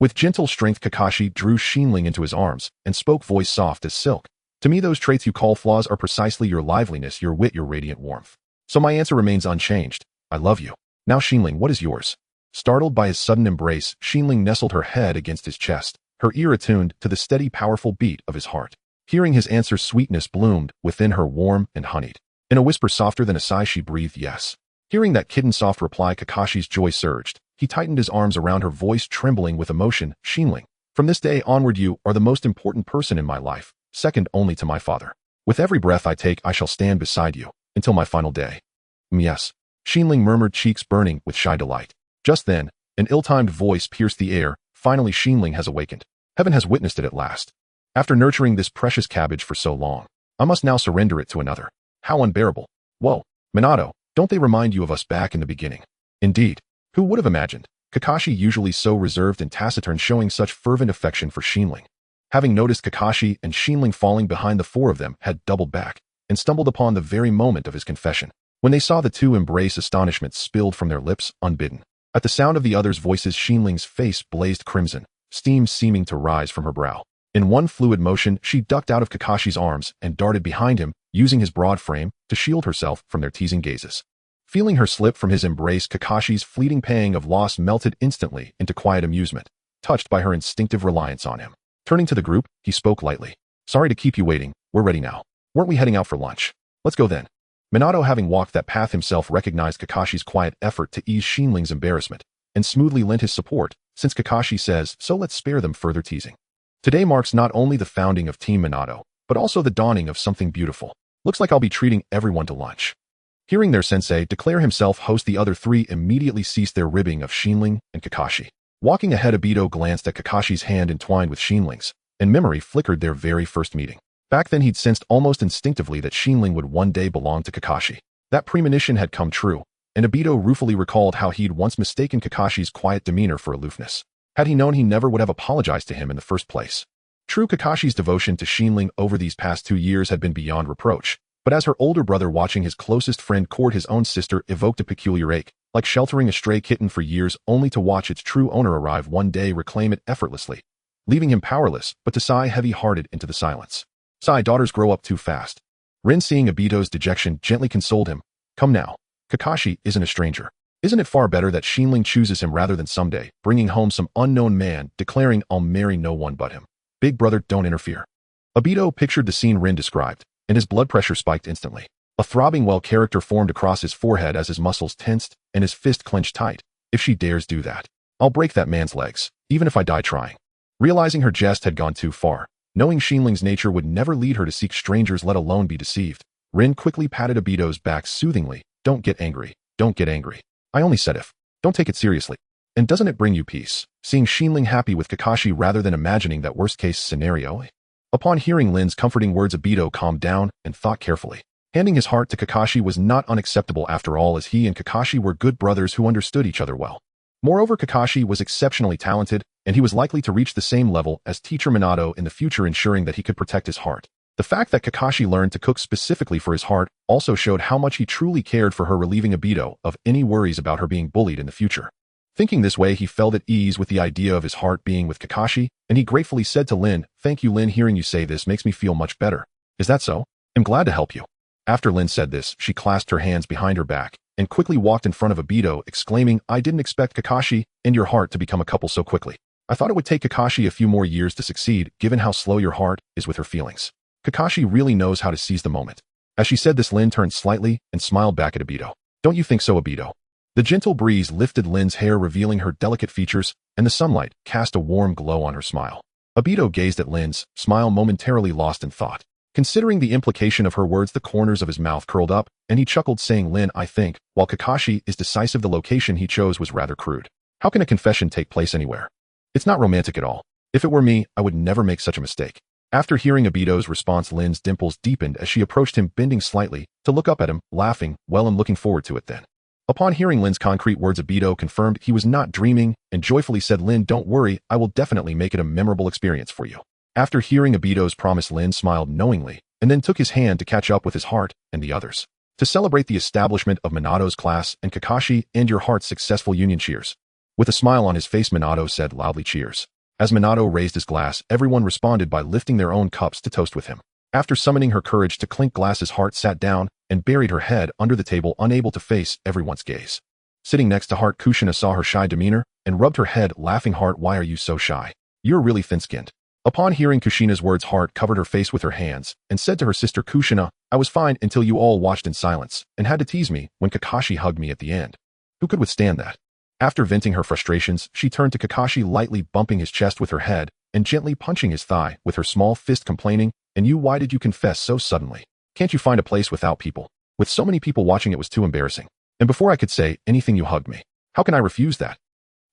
Speaker 1: With gentle strength, Kakashi drew Xin Ling into his arms and spoke, voice soft as silk. To me, those traits you call flaws are precisely your liveliness, your wit, your radiant warmth. So my answer remains unchanged. I love you. Now, Xin Ling, what is yours? Startled by his sudden embrace, Xin Ling nestled her head against his chest, her ear attuned to the steady, powerful beat of his heart. Hearing his answer, sweetness bloomed within her, warm and honeyed. In a whisper softer than a sigh, she breathed yes. Hearing that kitten-soft reply, Kakashi's joy surged. He tightened his arms around her, voice trembling with emotion. Xin Ling, from this day onward you are the most important person in my life, second only to my father. With every breath I take, I shall stand beside you, until my final day. Yes. Xin Ling murmured, cheeks burning with shy delight. Just then, an ill-timed voice pierced the air. Finally Xin Ling has awakened. Heaven has witnessed it at last. After nurturing this precious cabbage for so long, I must now surrender it to another. How unbearable. Whoa, Minato, don't they remind you of us back in the beginning? Indeed. Who would have imagined? Kakashi, usually so reserved and taciturn, showing such fervent affection for Xin Ling. Having noticed Kakashi and Xin Ling falling behind, the four of them had doubled back and stumbled upon the very moment of his confession. When they saw the two embrace, astonishment spilled from their lips unbidden. At the sound of the others' voices, Xin Ling's face blazed crimson, steam seeming to rise from her brow. In one fluid motion, she ducked out of Kakashi's arms and darted behind him, using his broad frame to shield herself from their teasing gazes. Feeling her slip from his embrace, Kakashi's fleeting pang of loss melted instantly into quiet amusement, touched by her instinctive reliance on him. Turning to the group, he spoke lightly. Sorry to keep you waiting, we're ready now. Weren't we heading out for lunch? Let's go then. Minato, having walked that path himself, recognized Kakashi's quiet effort to ease Xin Ling's embarrassment, and smoothly lent his support, since Kakashi says so. Let's spare them further teasing. Today marks not only the founding of Team Minato, but also the dawning of something beautiful. Looks like I'll be treating everyone to lunch. Hearing their sensei declare himself host, the other three immediately ceased their ribbing of Xin Ling and Kakashi. Walking ahead, Obito glanced at Kakashi's hand entwined with Xin Ling's, and memory flickered their very first meeting. Back then he'd sensed almost instinctively that Xin Ling would one day belong to Kakashi. That premonition had come true, and Obito ruefully recalled how he'd once mistaken Kakashi's quiet demeanor for aloofness. Had he known, he never would have apologized to him in the first place. True, Kakashi's devotion to Xin Ling over these past 2 years had been beyond reproach, but as her older brother, watching his closest friend court his own sister evoked a peculiar ache, like sheltering a stray kitten for years only to watch its true owner arrive one day, reclaim it effortlessly, leaving him powerless but to sigh heavy-hearted into the silence. Sigh, daughters grow up too fast. Rin, seeing Obito's dejection, gently consoled him. Come now. Kakashi isn't a stranger. Isn't it far better that Xin Ling chooses him rather than someday bringing home some unknown man declaring I'll marry no one but him? Big brother, don't interfere. Obito pictured the scene Rin described, and his blood pressure spiked instantly. A throbbing well character formed across his forehead as his muscles tensed and his fist clenched tight. If she dares do that, I'll break that man's legs, even if I die trying. Realizing her jest had gone too far, knowing Xin Ling's nature would never lead her to seek strangers, let alone be deceived, Rin quickly patted Obito's back soothingly. Don't get angry. Don't get angry. I only said if. Don't take it seriously. And doesn't it bring you peace, seeing Xin Ling happy with Kakashi rather than imagining that worst-case scenario? Upon hearing Lin's comforting words, Obito calmed down and thought carefully. Handing his heart to Kakashi was not unacceptable after all, as he and Kakashi were good brothers who understood each other well. Moreover, Kakashi was exceptionally talented, and he was likely to reach the same level as teacher Minato in the future, ensuring that he could protect his heart. The fact that Kakashi learned to cook specifically for his heart also showed how much he truly cared for her, relieving Obito of any worries about her being bullied in the future. Thinking this way, he felt at ease with the idea of his heart being with Kakashi, and he gratefully said to Lin, "Thank you, Lin. Hearing you say this makes me feel much better. Is that so? I'm glad to help you." After Lin said this, she clasped her hands behind her back and quickly walked in front of Obito, exclaiming, "I didn't expect Kakashi and your heart to become a couple so quickly. I thought it would take Kakashi a few more years to succeed, given how slow your heart is with her feelings. Kakashi really knows how to seize the moment." As she said this, Lin turned slightly and smiled back at Obito. "Don't you think so, Obito?" The gentle breeze lifted Lin's hair, revealing her delicate features, and the sunlight cast a warm glow on her smile. Obito gazed at Lin's smile, momentarily lost in thought. Considering the implication of her words, the corners of his mouth curled up, and he chuckled, saying, "Lin, I think, while Kakashi is decisive, the location he chose was rather crude. How can a confession take place anywhere? It's not romantic at all. If it were me, I would never make such a mistake." After hearing Obito's response, Lin's dimples deepened as she approached him, bending slightly to look up at him, laughing. "Well, I'm looking forward to it then." Upon hearing Lin's concrete words, Obito confirmed he was not dreaming and joyfully said, "Lin, don't worry, I will definitely make it a memorable experience for you." After hearing Obito's promise, Lin smiled knowingly and then took his hand to catch up with his heart and the others. To celebrate the establishment of Minato's class and Kakashi and your heart's successful union, cheers. With a smile on his face, Minato said loudly, "Cheers." As Minato raised his glass, everyone responded by lifting their own cups to toast with him. After summoning her courage to clink glasses, Heart sat down and buried her head under the table, unable to face everyone's gaze. Sitting next to Heart, Kushina saw her shy demeanor and rubbed her head, laughing. "Heart, why are you so shy? You're really thin-skinned." Upon hearing Kushina's words, Heart covered her face with her hands and said to her sister Kushina, I was fine until you all watched in silence and had to tease me when Kakashi hugged me at the end. Who could withstand that? After venting her frustrations, she turned to Kakashi, lightly bumping his chest with her head and gently punching his thigh with her small fist, complaining, And you, why did you confess so suddenly? Can't you find a place without people? With so many people watching, it was too embarrassing. And before I could say anything, you hugged me. How can I refuse that?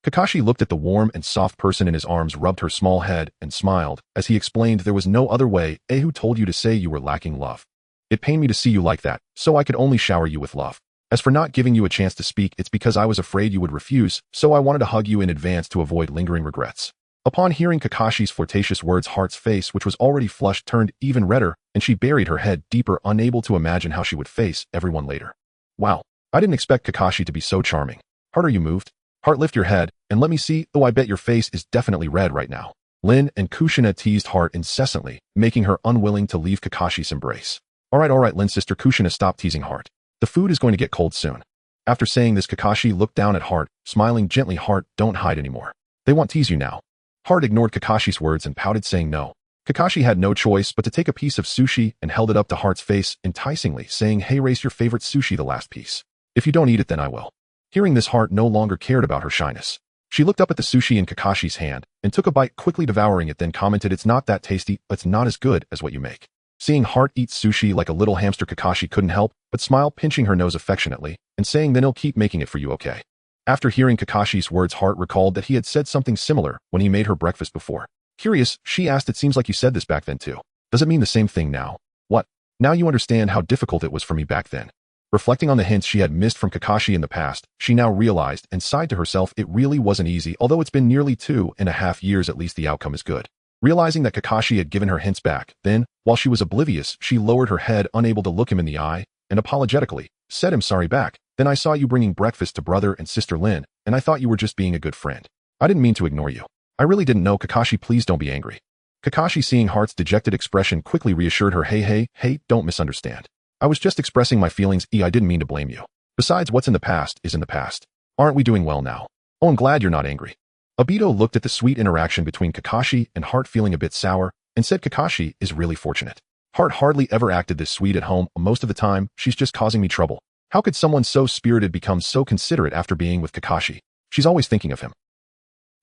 Speaker 1: Kakashi looked at the warm and soft person in his arms, rubbed her small head, and smiled as he explained, There was no other way. Who told you to say you were lacking love? It pained me to see you like that, so I could only shower you with love. As for not giving you a chance to speak, it's because I was afraid you would refuse, so I wanted to hug you in advance to avoid lingering regrets. Upon hearing Kakashi's flirtatious words, Heart's face, which was already flushed, turned even redder, and she buried her head deeper, unable to imagine how she would face everyone later. Wow, I didn't expect Kakashi to be so charming. Heart, are you moved? Heart, lift your head, and let me see. Oh, I bet your face is definitely red right now. Lin and Kushina teased Heart incessantly, making her unwilling to leave Kakashi's embrace. All right, Lin, sister Kushina, stop teasing Heart. The food is going to get cold soon. After saying this, Kakashi looked down at Heart, smiling gently. Heart, don't hide anymore. They won't tease you now. Heart ignored Kakashi's words and pouted, saying no. Kakashi had no choice but to take a piece of sushi and held it up to Heart's face enticingly, saying, Hey, race your favorite sushi, the last piece. If you don't eat it, then I will. Hearing this, Heart no longer cared about her shyness. She looked up at the sushi in Kakashi's hand and took a bite, quickly devouring it, then commented, It's not that tasty, but it's not as good as what you make. Seeing Heart eat sushi like a little hamster, Kakashi couldn't help but smile, pinching her nose affectionately and saying, Then he'll keep making it for you, okay? After hearing Kakashi's words, Heart recalled that he had said something similar when he made her breakfast before. Curious, she asked, It seems like you said this back then too. Does it mean the same thing now? What? Now you understand how difficult it was for me back then. Reflecting on the hints she had missed from Kakashi in the past, she now realized and sighed to herself, it really wasn't easy. Although it's been nearly 2.5 years, at least the outcome is good. Realizing that Kakashi had given her hints back then, while she was oblivious, she lowered her head, unable to look him in the eye, and apologetically said, I'm sorry back. Then I saw you bringing breakfast to brother and sister Lin, and I thought you were just being a good friend. I didn't mean to ignore you. I really didn't know. Kakashi, please don't be angry. Kakashi, seeing Heart's dejected expression, quickly reassured her, Hey, don't misunderstand. I was just expressing my feelings. I didn't mean to blame you. Besides, what's in the past is in the past. Aren't we doing well now? Oh, I'm glad you're not angry. Obito looked at the sweet interaction between Kakashi and Heart, feeling a bit sour, and said, Kakashi is really fortunate. Heart hardly ever acted this sweet at home. Most of the time, she's just causing me trouble. How could someone so spirited become so considerate after being with Kakashi? She's always thinking of him.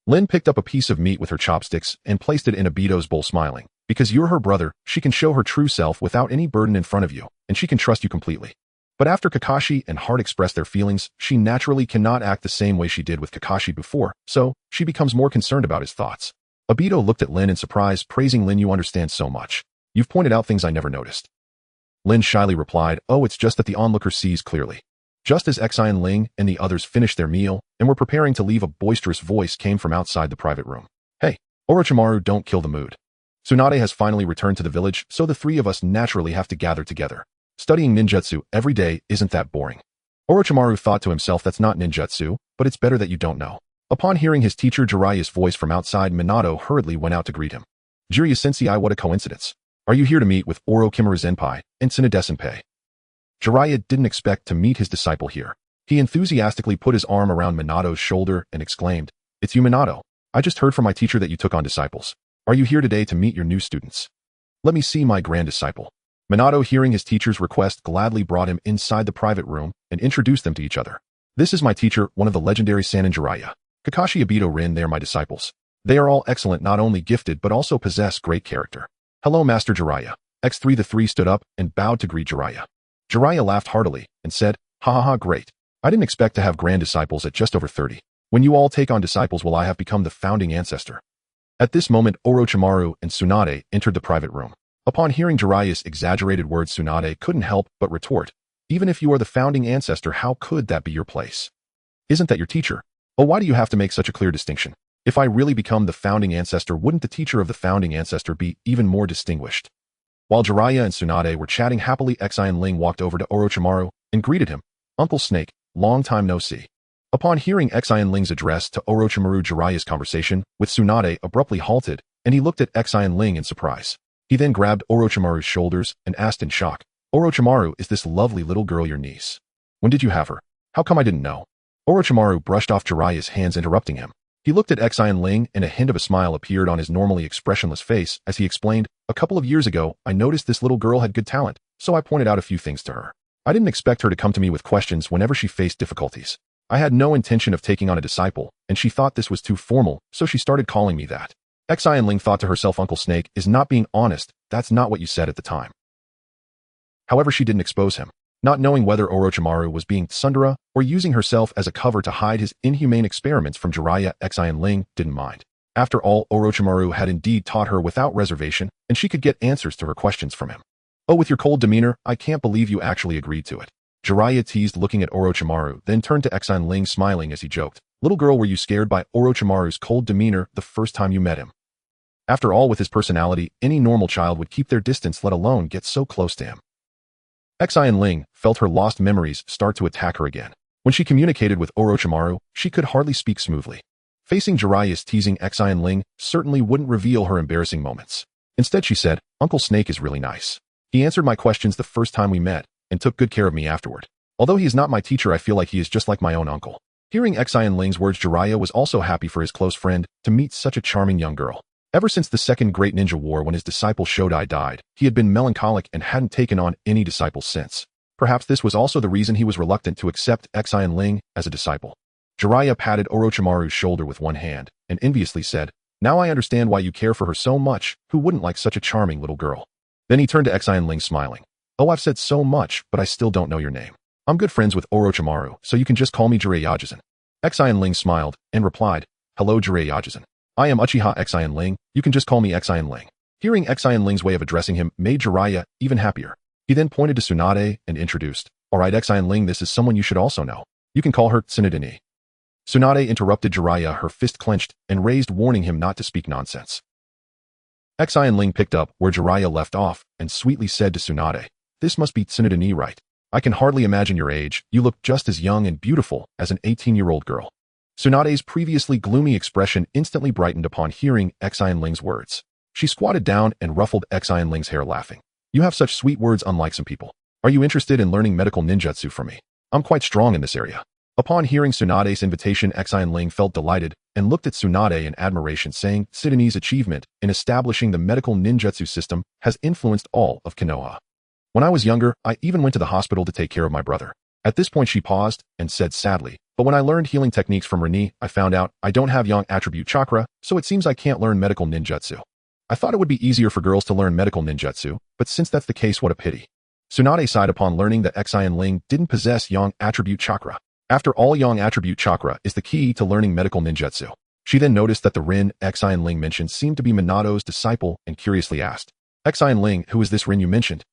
Speaker 1: Lin picked up a piece of meat with her chopsticks and placed it in Obito's bowl, smiling. Because you're her brother, she can show her true self without any burden in front of you, and she can trust you completely. But after Kakashi and Heart express their feelings, she naturally cannot act the same way she did with Kakashi before, so she becomes more concerned about his thoughts. Obito looked at Lin in surprise, praising, Lin, you understand so much. You've pointed out things I never noticed. Lin shyly replied, Oh, it's just that the onlooker sees clearly. Just as Xin Ling and the others finished their meal and were preparing to leave, a boisterous voice came from outside the private room. Hey, Orochimaru, don't kill the mood. Tsunade has finally returned to the village, so the three of us naturally have to gather together. Studying ninjutsu every day isn't that boring. Orochimaru thought to himself, that's not ninjutsu, but it's better that you don't know. Upon hearing his teacher Jiraiya's voice from outside, Minato hurriedly went out to greet him. Jiraiya sensei, what a coincidence. Are you here to meet with Orochimaru Senpai and Tsunade Senpai? Jiraiya didn't expect to meet his disciple here. He enthusiastically put his arm around Minato's shoulder and exclaimed, It's you, Minato. I just heard from my teacher that you took on disciples. Are you here today to meet your new students? Let me see my grand disciple. Minato, hearing his teacher's request, gladly brought him inside the private room and introduced them to each other. This is my teacher, one of the legendary Sannin Jiraiya. Kakashi, Obito, Rin, they are my disciples. They are all excellent, not only gifted but also possess great character. Hello, Master Jiraiya. X3, the three stood up and bowed to greet Jiraiya. Jiraiya laughed heartily and said, Ha, great. I didn't expect to have grand disciples at just over 30. When you all take on disciples, will I have become the founding ancestor? At this moment, Orochimaru and Tsunade entered the private room. Upon hearing Jiraiya's exaggerated words, Tsunade couldn't help but retort, Even if you are the founding ancestor, how could that be your place? Isn't that your teacher? Oh, why do you have to make such a clear distinction? If I really become the founding ancestor, wouldn't the teacher of the founding ancestor be even more distinguished? While Jiraiya and Tsunade were chatting happily, Xin Ling walked over to Orochimaru and greeted him. Uncle Snake, long time no see. Upon hearing Xin Ling's address to Orochimaru, Jiraiya's conversation with Tsunade abruptly halted, and he looked at Xin Ling in surprise. He then grabbed Orochimaru's shoulders and asked in shock, Orochimaru, is this lovely little girl your niece? When did you have her? How come I didn't know? Orochimaru brushed off Jiraiya's hands, interrupting him. He looked at Xin Ling and a hint of a smile appeared on his normally expressionless face as he explained, "A couple of years ago, I noticed this little girl had good talent, so I pointed out a few things to her. I didn't expect her to come to me with questions whenever she faced difficulties. I had no intention of taking on a disciple, and she thought this was too formal, so she started calling me that." Xin Ling thought to herself, Uncle Snake is not being honest, that's not what you said at the time. However, she didn't expose him. Not knowing whether Orochimaru was being tsundere or using herself as a cover to hide his inhumane experiments from Jiraiya, Xin Ling didn't mind. After all, Orochimaru had indeed taught her without reservation, and she could get answers to her questions from him. "Oh, with your cold demeanor, I can't believe you actually agreed to it." Jiraiya teased, looking at Orochimaru, then turned to Xin Ling smiling as he joked, "Little girl, were you scared by Orochimaru's cold demeanor the first time you met him?" After all, with his personality, any normal child would keep their distance, let alone get so close to him. Xin Ling felt her lost memories start to attack her again. When she communicated with Orochimaru, she could hardly speak smoothly. Facing Jiraiya's teasing, Xin Ling certainly wouldn't reveal her embarrassing moments. Instead, she said, "Uncle Snake is really nice. He answered my questions the first time we met and took good care of me afterward. Although he is not my teacher, I feel like he is just like my own uncle." Hearing Xin Ling's words, Jiraiya was also happy for his close friend to meet such a charming young girl. Ever since the Second Great Ninja War, when his disciple Shodai died, he had been melancholic and hadn't taken on any disciples since. Perhaps this was also the reason he was reluctant to accept Xin Ling as a disciple. Jiraiya patted Orochimaru's shoulder with one hand and enviously said, "Now I understand why you care for her so much. Who wouldn't like such a charming little girl?" Then he turned to Xin Ling smiling. "Oh, I've said so much, but I still don't know your name. I'm good friends with Orochimaru, so you can just call me Jiraiya." Xin Ling smiled and replied, "Hello, Jiraiya. I am Uchiha Xin Ling, you can just call me Xin Ling." Hearing Xin Ling's way of addressing him made Jiraiya even happier. He then pointed to Tsunade and introduced, "Alright Xin Ling, this is someone you should also know. You can call her Tsunade." Tsunade interrupted Jiraiya, her fist clenched and raised, warning him not to speak nonsense. Xin Ling picked up where Jiraiya left off and sweetly said to Tsunade, "This must be Tsunade, right? I can hardly imagine your age, you look just as young and beautiful as an 18-year-old girl." Tsunade's previously gloomy expression instantly brightened upon hearing Xin Ling's words. She squatted down and ruffled Xin Ling's hair, laughing. "You have such sweet words, unlike some people. Are you interested in learning medical ninjutsu from me? I'm quite strong in this area." Upon hearing Tsunade's invitation, Xin Ling felt delighted and looked at Tsunade in admiration, saying, "Tsunade's achievement in establishing the medical ninjutsu system has influenced all of Konoha. When I was younger, I even went to the hospital to take care of my brother." At this point she paused and said sadly, "But when I learned healing techniques from Rini, I found out I don't have yang attribute chakra, so it seems I can't learn medical ninjutsu. I thought it would be easier for girls to learn medical ninjutsu, but since that's the case, what a pity." Tsunade sighed upon learning that Xin Ling didn't possess yang attribute chakra. After all, yang attribute chakra is the key to learning medical ninjutsu. She then noticed that the Rin Xin Ling mentioned seemed to be Minato's disciple and curiously asked, "Xin Ling, who is this Rin you mentioned?"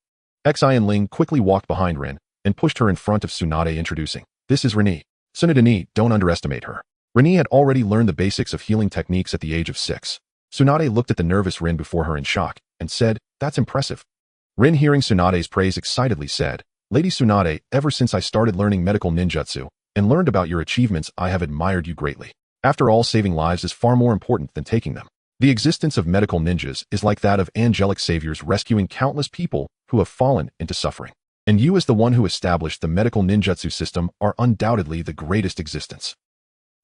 Speaker 1: Xin Ling quickly walked behind Rin and pushed her in front of Tsunade, introducing, "This is Rini. Tsunade, don't underestimate her." Rini had already learned the basics of healing techniques at the age of 6. Tsunade looked at the nervous Rin before her in shock and said, "That's impressive." Rin, hearing Tsunade's praise, excitedly said, "Lady Tsunade, ever since I started learning medical ninjutsu and learned about your achievements, I have admired you greatly. After all, saving lives is far more important than taking them. The existence of medical ninjas is like that of angelic saviors rescuing countless people who have fallen into suffering. And you, as the one who established the medical ninjutsu system, are undoubtedly the greatest existence."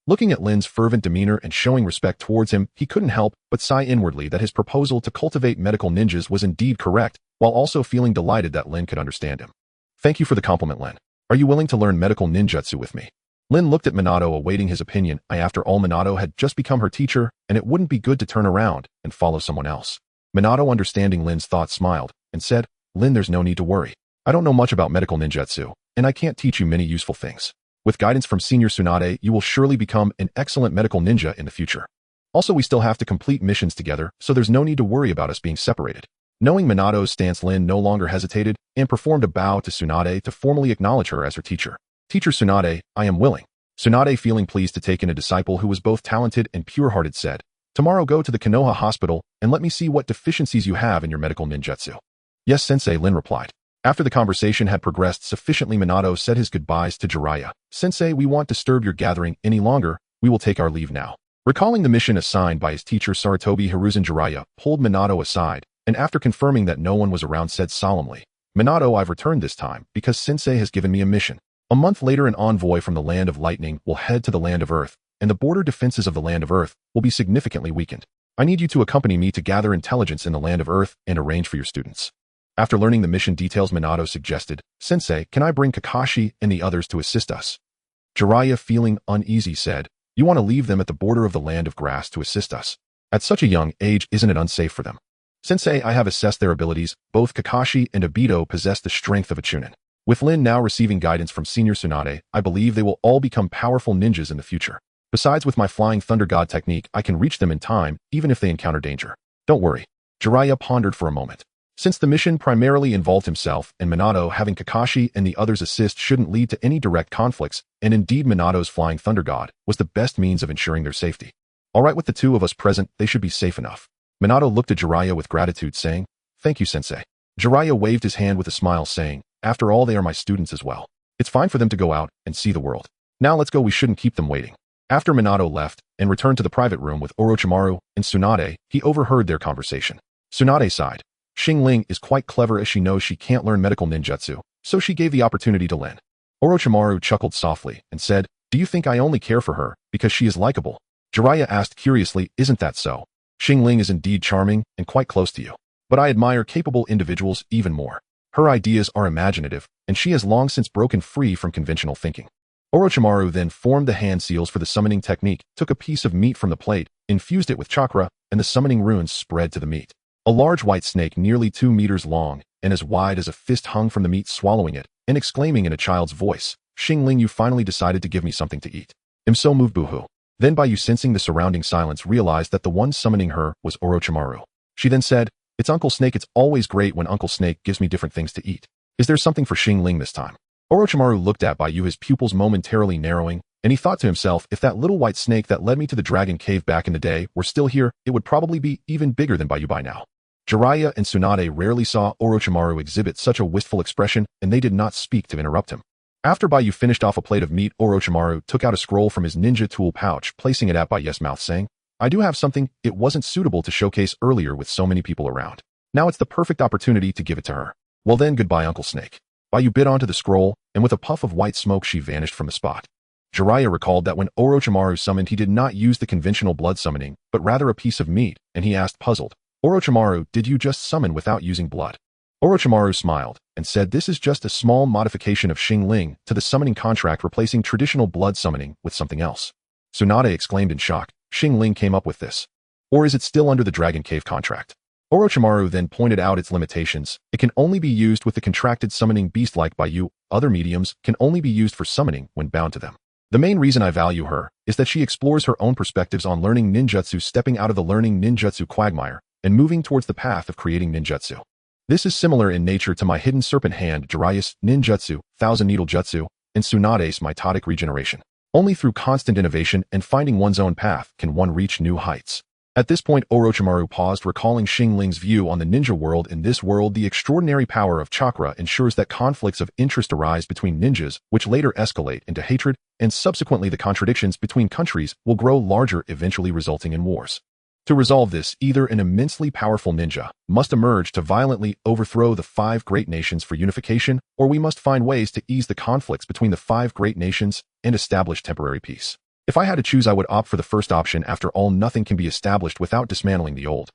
Speaker 1: Looking at Lin's fervent demeanor and showing respect towards him, he couldn't help but sigh inwardly that his proposal to cultivate medical ninjas was indeed correct, while also feeling delighted that Lin could understand him. "Thank you for the compliment, Lin. Are you willing to learn medical ninjutsu with me?" Lin looked at Minato, awaiting his opinion. After all, Minato had just become her teacher, and it wouldn't be good to turn around and follow someone else. Minato, understanding Lin's thoughts, smiled and said, "Lin, there's no need to worry. I don't know much about medical ninjutsu, and I can't teach you many useful things. With guidance from Senior Tsunade, you will surely become an excellent medical ninja in the future. Also, we still have to complete missions together, so there's no need to worry about us being separated." Knowing Minato's stance, Lin no longer hesitated and performed a bow to Tsunade to formally acknowledge her as her teacher. "Teacher Tsunade, I am willing." Tsunade, feeling pleased to take in a disciple who was both talented and pure-hearted, said, "Tomorrow go to the Konoha hospital and let me see what deficiencies you have in your medical ninjutsu." "Yes, Sensei," Lin replied. After the conversation had progressed sufficiently, Minato said his goodbyes to Jiraiya. "Sensei, we won't disturb your gathering any longer. We will take our leave now." Recalling the mission assigned by his teacher Sarutobi Hiruzen, Jiraiya pulled Minato aside, and after confirming that no one was around, said solemnly, "Minato, I've returned this time because Sensei has given me a mission. A month later, an envoy from the land of lightning will head to the land of earth and the border defenses of the land of Earth will be significantly weakened. I need you to accompany me to gather intelligence in the land of Earth and arrange for your students. After learning the mission details, Minato suggested, Sensei, can I bring Kakashi and the others to assist us? Jiraiya, feeling uneasy, said, you want to leave them at the border of the land of grass to assist us. At such a young age, isn't it unsafe for them? Sensei, I have assessed their abilities. Both Kakashi and Obito possess the strength of a Chunin. With Lin now receiving guidance from Senior Tsunade, I believe they will all become powerful ninjas in the future. Besides, with my Flying Thunder God technique, I can reach them in time, even if they encounter danger. Don't worry. Jiraiya pondered for a moment. Since the mission primarily involved himself and Minato, having Kakashi and the others assist shouldn't lead to any direct conflicts, and indeed Minato's Flying Thunder God was the best means of ensuring their safety. All right, with the two of us present, they should be safe enough. Minato looked at Jiraiya with gratitude, saying, Thank you, Sensei. Jiraiya waved his hand with a smile, saying, After all, they are my students as well. It's fine for them to go out and see the world. Now let's go, we shouldn't keep them waiting. After Minato left and returned to the private room with Orochimaru and Tsunade, he overheard their conversation. Tsunade sighed. Xin Ling is quite clever as she knows she can't learn medical ninjutsu, so she gave the opportunity to Lin. Orochimaru chuckled softly and said, Do you think I only care for her because she is likable? Jiraiya asked curiously, Isn't that so? Xin Ling is indeed charming and quite close to you. But I admire capable individuals even more. Her ideas are imaginative, and she has long since broken free from conventional thinking. Orochimaru then formed the hand seals for the summoning technique, took a piece of meat from the plate, infused it with chakra, and the summoning runes spread to the meat. A large white snake nearly 2 meters long and as wide as a fist hung from the meat, swallowing it, and exclaiming in a child's voice, Xin Ling, you finally decided to give me something to eat. I'm so moved, boo-hoo. Then by you sensing the surrounding silence, realized that the one summoning her was Orochimaru. She then said, It's Uncle Snake, it's always great when Uncle Snake gives me different things to eat. Is there something for Xin Ling this time? Orochimaru looked at Baiyu, his pupils momentarily narrowing, and he thought to himself, if that little white snake that led me to the dragon cave back in the day were still here, it would probably be even bigger than Baiyu by now. Jiraiya and Tsunade rarely saw Orochimaru exhibit such a wistful expression, and they did not speak to interrupt him. After Baiyu finished off a plate of meat, Orochimaru took out a scroll from his ninja tool pouch, placing it at Baiu's mouth, saying, I do have something. It wasn't suitable to showcase earlier with so many people around. Now it's the perfect opportunity to give it to her. Well then, goodbye, Uncle Snake. Baiyu bit onto the scroll, and with a puff of white smoke she vanished from the spot. Jiraiya recalled that when Orochimaru summoned, he did not use the conventional blood summoning, but rather a piece of meat, and he asked, puzzled, Orochimaru, did you just summon without using blood? Orochimaru smiled and said, This is just a small modification of Xin Ling to the summoning contract, replacing traditional blood summoning with something else. Tsunade exclaimed in shock, Xin Ling came up with this. Or is it still under the Dragon Cave contract? Orochimaru then pointed out its limitations. It can only be used with the contracted summoning beast like Baiyu. Other mediums can only be used for summoning when bound to them. The main reason I value her is that she explores her own perspectives on learning ninjutsu, stepping out of the learning ninjutsu quagmire and moving towards the path of creating ninjutsu. This is similar in nature to my hidden serpent hand, Jiraiya's ninjutsu, thousand needle jutsu, and Tsunade's mitotic regeneration. Only through constant innovation and finding one's own path can one reach new heights. At this point, Orochimaru paused, recalling Xin Ling's view on the ninja world. In this world, the extraordinary power of chakra ensures that conflicts of interest arise between ninjas, which later escalate into hatred, and subsequently the contradictions between countries will grow larger, eventually resulting in wars. To resolve this, either an immensely powerful ninja must emerge to violently overthrow the 5 great nations for unification, or we must find ways to ease the conflicts between the 5 great nations and establish temporary peace. If I had to choose, I would opt for the first option. After all, nothing can be established without dismantling the old.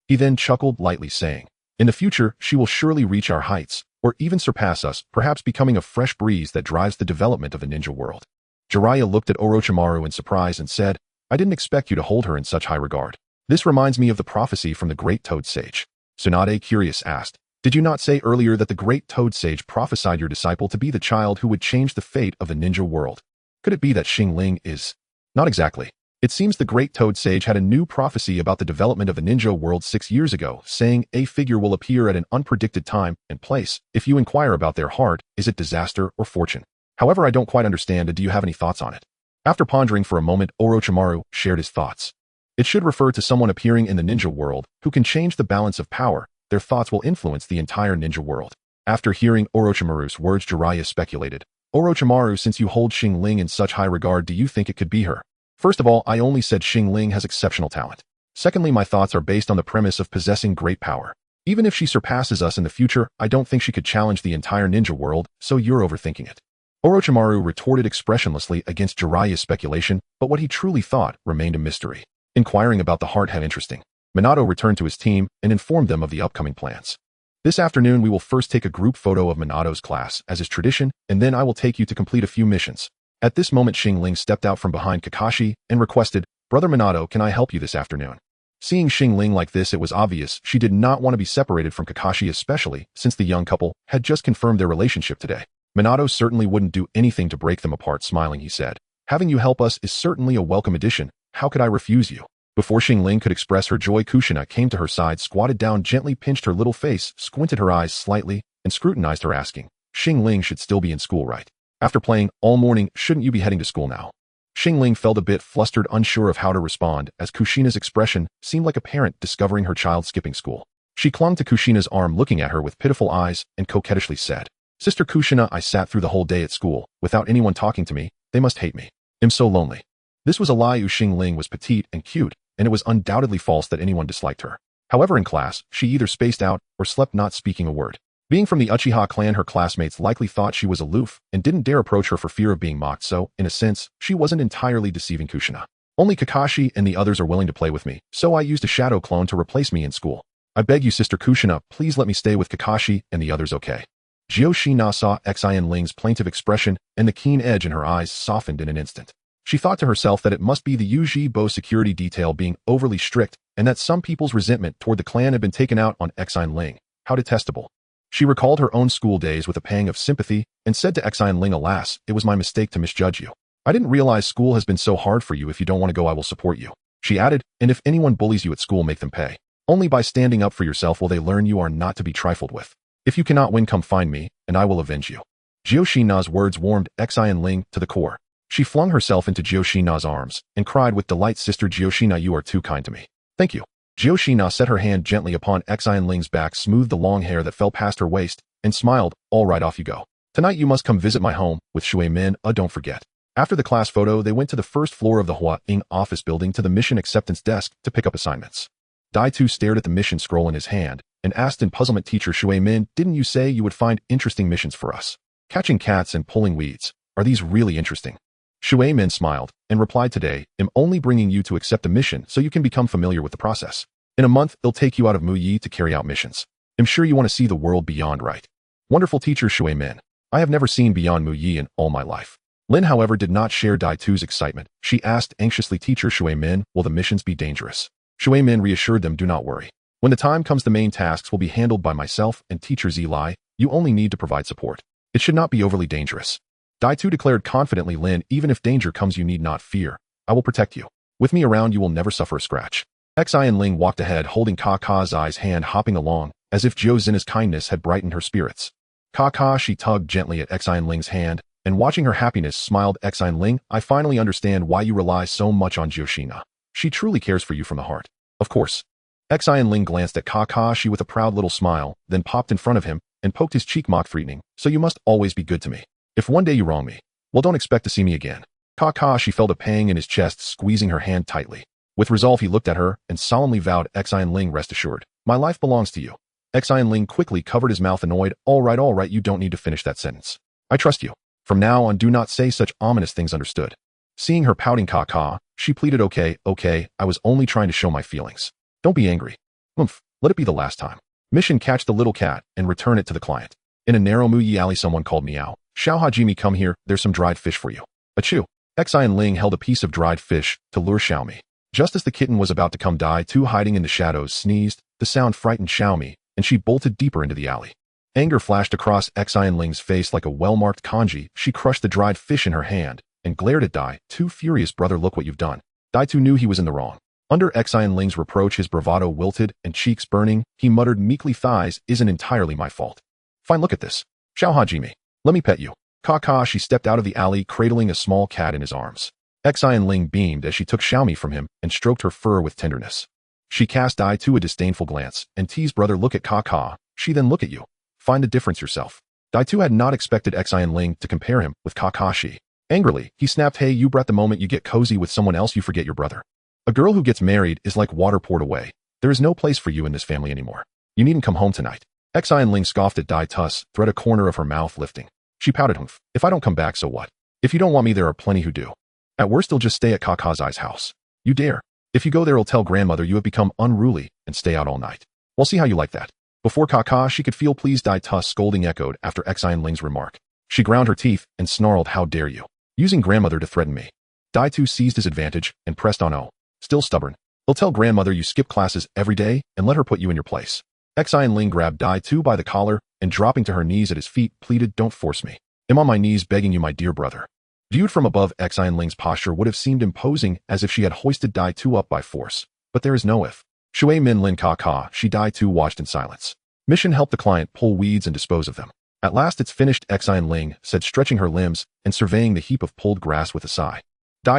Speaker 1: He then chuckled lightly, saying, In the future, she will surely reach our heights, or even surpass us, perhaps becoming a fresh breeze that drives the development of the ninja world. Jiraiya looked at Orochimaru in surprise and said, I didn't expect you to hold her in such high regard. This reminds me of the prophecy from the Great Toad Sage. Tsunade, curious, asked, Did you not say earlier that the Great Toad Sage prophesied your disciple to be the child who would change the fate of the ninja world? Could it be that Xin Ling is... Not exactly. It seems the Great Toad Sage had a new prophecy about the development of the ninja world 6 years ago, saying a figure will appear at an unpredicted time and place. If you inquire about their heart, is it disaster or fortune? However, I don't quite understand. Do you have any thoughts on it? After pondering for a moment, Orochimaru shared his thoughts. It should refer to someone appearing in the ninja world who can change the balance of power. Their thoughts will influence the entire ninja world. After hearing Orochimaru's words, Jiraiya speculated, Orochimaru, since you hold Xin Ling in such high regard, do you think it could be her? First of all, I only said Xin Ling has exceptional talent. Secondly, my thoughts are based on the premise of possessing great power. Even if she surpasses us in the future, I don't think she could challenge the entire ninja world, so you're overthinking it. Orochimaru retorted expressionlessly against Jiraiya's speculation, but what he truly thought remained a mystery. Inquiring about the heart had interesting. Minato returned to his team and informed them of the upcoming plans. This afternoon we will first take a group photo of Minato's class, as is tradition, and then I will take you to complete a few missions. At this moment Xin Ling stepped out from behind Kakashi and requested, "Brother Minato, can I help you this afternoon?" Seeing Xin Ling like this, it was obvious she did not want to be separated from Kakashi, especially since the young couple had just confirmed their relationship today. Minato certainly wouldn't do anything to break them apart. Smiling, he said, "Having you help us is certainly a welcome addition. How could I refuse you?" Before Xin Ling could express her joy, Kushina came to her side, squatted down, gently pinched her little face, squinted her eyes slightly, and scrutinized her, asking, "Xin Ling should still be in school, right? After playing all morning, shouldn't you be heading to school now?" Xin Ling felt a bit flustered, unsure of how to respond, as Kushina's expression seemed like a parent discovering her child skipping school. She clung to Kushina's arm, looking at her with pitiful eyes, and coquettishly said, "Sister Kushina, I sat through the whole day at school, without anyone talking to me. They must hate me. I'm so lonely." This was a lie. Xin Ling was petite and cute, and it was undoubtedly false that anyone disliked her. However, in class, she either spaced out or slept, not speaking a word. Being from the Uchiha clan, her classmates likely thought she was aloof and didn't dare approach her for fear of being mocked, so, in a sense, she wasn't entirely deceiving Kushina. "Only Kakashi and the others are willing to play with me, so I used a shadow clone to replace me in school. I beg you, Sister Kushina, please let me stay with Kakashi and the others, okay?" Xin saw Xin Ling's plaintive expression, and the keen edge in her eyes softened in an instant. She thought to herself that it must be the Uchiha security detail being overly strict, and that some people's resentment toward the clan had been taken out on Xin Ling. How detestable. She recalled her own school days with a pang of sympathy and said to Xin Ling, "Alas, it was my mistake to misjudge you. I didn't realize school has been so hard for you. If you don't want to go, I will support you." She added, "And if anyone bullies you at school, make them pay. Only by standing up for yourself will they learn you are not to be trifled with. If you cannot win, come find me, and I will avenge you." Shina's words warmed Xin Ling to the core. She flung herself into Shina's arms and cried with delight, "Sister Shina, you are too kind to me. Thank you." Shina set her hand gently upon Xin Ling's back, smoothed the long hair that fell past her waist, and smiled, "All right, off you go. Tonight you must come visit my home with Shui Min, don't forget." After the class photo, they went to the first floor of the Hua Ying office building to the mission acceptance desk to pick up assignments. Dai Tu stared at the mission scroll in his hand and asked in puzzlement, "Teacher Shui Min, didn't you say you would find interesting missions for us? Catching cats and pulling weeds. Are these really interesting?" Shui Min smiled and replied, "Today, I'm only bringing you to accept a mission so you can become familiar with the process. In a month, it'll take you out of Mu Yi to carry out missions. I'm sure you want to see the world beyond, right?" "Wonderful, Teacher Shui Min. I have never seen beyond Mu Yi in all my life." Lin, however, did not share Dai Tu's excitement. She asked anxiously, "Teacher Shui Min, will the missions be dangerous?" Shui Min reassured them, "Do not worry. When the time comes, the main tasks will be handled by myself and Teacher Zilai. You only need to provide support. It should not be overly dangerous." Dai Tu declared confidently, "Lin, even if danger comes, you need not fear. I will protect you. With me around, you will never suffer a scratch." Xin Ling walked ahead, holding Kakashi's hand, hopping along, as if Zina's kindness had brightened her spirits. Kakashi tugged gently at Xin Ling's hand, and watching her happiness, smiled. "Xin Ling, I finally understand why you rely so much on Shina. She truly cares for you from the heart." "Of course." Xin Ling glanced at Kakashi with a proud little smile, then popped in front of him and poked his cheek, mock threatening, "So you must always be good to me. If one day you wrong me, well, don't expect to see me again." Kakashi felt a pang in his chest, squeezing her hand tightly. With resolve, he looked at her and solemnly vowed, "Xin Ling, rest assured, my life belongs to you." Xin Ling quickly covered his mouth, annoyed. All right, you don't need to finish that sentence. I trust you. From now on, do not say such ominous things, understood?" Seeing her pouting Kaka, she pleaded, Okay, I was only trying to show my feelings. Don't be angry. Let it be the last time." Mission: catch the little cat and return it to the client. In a narrow Mu Yi alley, someone called Meow. "Xiao Hajime, come here, there's some dried fish for you." Achoo. Xin Ling held a piece of dried fish to lure Xiaomi. Just as the kitten was about to come, Dai Tu, hiding in the shadows, sneezed. The sound frightened Xiaomi, and she bolted deeper into the alley. Anger flashed across Xin Ling's face like a well-marked kanji. She crushed the dried fish in her hand and glared at Dai Tu, furious. "Brother, look what you've done." Dai Tu knew he was in the wrong. Under Xin Ling's reproach, his bravado wilted and cheeks burning, he muttered meekly, "Thighs isn't entirely my fault. Fine, look at this. Xiao Hajime, let me pet you." Kakashi stepped out of the alley, cradling a small cat in his arms. Xin Ling beamed as she took Xiaomi from him and stroked her fur with tenderness. She cast Dai Tu a disdainful glance and teased, "Brother, look at Kaka. She then look at you. Find the difference yourself." Dai Tu had not expected Xin Ling to compare him with Kakashi. Angrily, he snapped, "Hey, you brat, the moment you get cozy with someone else, you forget your brother. A girl who gets married is like water poured away. There is no place for you in this family anymore. You needn't come home tonight." Xin Ling scoffed at Dai Tu's threat, a corner of her mouth lifting. She pouted, humph. If I don't come back, so what? If you don't want me, there are plenty who do. At worst, they'll just stay at Kakashi's house. You dare. If you go there, he'll tell grandmother you have become unruly and stay out all night. We'll see how you like that. Before Kakashi could feel pleased, Tuss scolding echoed after Xin Ling's remark. She ground her teeth and snarled, how dare you? Using grandmother to threaten me. Tu seized his advantage and pressed on. Oh, still stubborn. He'll tell grandmother you skip classes every day and let her put you in your place. Xin Ling grabbed Tu by the collar and dropping to her knees at his feet pleaded, don't force me. I'm on my knees begging you, my dear brother. Viewed from above, Xin Ling's posture would have seemed imposing, as if she had hoisted Tu up by force. But there is no if. Shui Min Lin Kakashi Tu watched in silence. Mission: help the client pull weeds and dispose of them. At last it's finished, Xin Ling said, stretching her limbs and surveying the heap of pulled grass with a sigh.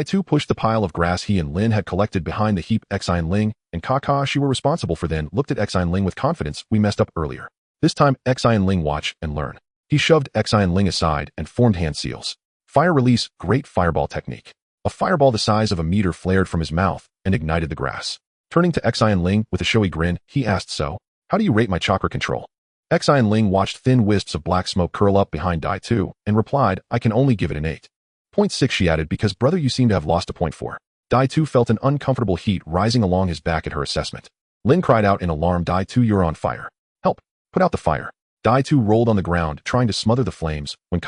Speaker 1: Tu pushed the pile of grass he and Lin had collected behind the heap. Xin Ling and Kakashi were responsible for, then looked at Xin Ling with confidence. We messed up earlier. This time, Xin Ling watch and learn. He shoved Xin Ling aside and formed hand seals. Fire release, great fireball technique. A fireball the size of a meter flared from his mouth and ignited the grass. Turning to Xin Ling with a showy grin, he asked, so, how do you rate my chakra control? Xin Ling watched thin wisps of black smoke curl up behind Tu and replied, I can only give it an 8.6, she added, because brother, you seem to have lost a 0.4. Tu felt an uncomfortable heat rising along his back at her assessment. Lin cried out in alarm, Tu, you're on fire. Help, put out the fire. Tu rolled on the ground, trying to smother the flames, when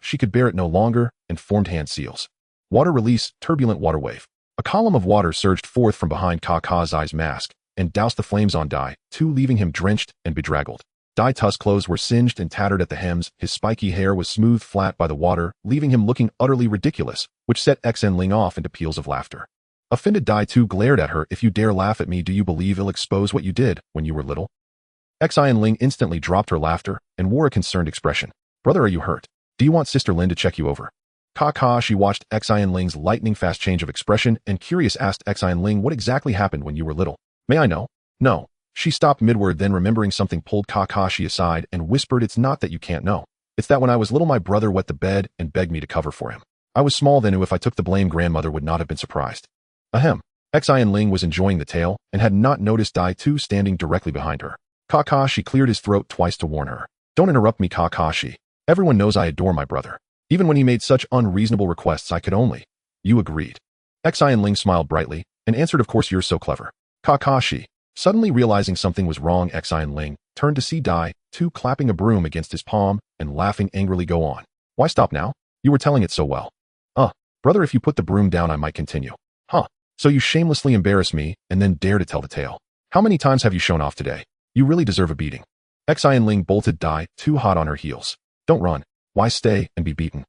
Speaker 1: she could bear it no longer, and formed hand seals. Water release, turbulent water wave. A column of water surged forth from behind Kakashi's mask, and doused the flames on Tu, leaving him drenched and bedraggled. Tuss' clothes were singed and tattered at the hems, his spiky hair was smoothed flat by the water, leaving him looking utterly ridiculous, which set Xin Ling off into peals of laughter. Offended, Tu glared at her, if you dare laugh at me, do you believe I'll expose what you did when you were little? Xin Ling instantly dropped her laughter and wore a concerned expression. Brother, are you hurt? Do you want Sister Lin to check you over? Kakashi watched Xin Ling's lightning-fast change of expression and curious asked Xin Ling, what exactly happened when you were little? May I know? No. She stopped midword, then remembering something pulled Kakashi aside and whispered, it's not that you can't know. It's that when I was little my brother wet the bed and begged me to cover for him. I was small then, if I took the blame grandmother would not have been surprised. Ahem. Xin Ling was enjoying the tale and had not noticed Tu standing directly behind her. Kakashi cleared his throat twice to warn her. Don't interrupt me, Kakashi. Everyone knows I adore my brother. Even when he made such unreasonable requests I could only. You agreed. Xin Ling smiled brightly and answered, of course, you're so clever. Kakashi, suddenly realizing something was wrong, Xin Ling turned to see Tu clapping a broom against his palm and laughing angrily. Go on. Why stop now? You were telling it so well. Brother, if you put the broom down I might continue. Huh. So you shamelessly embarrass me and then dare to tell the tale. How many times have you shown off today? You really deserve a beating. Xin Ling bolted Tu hot on her heels. Don't run. Why stay and be beaten?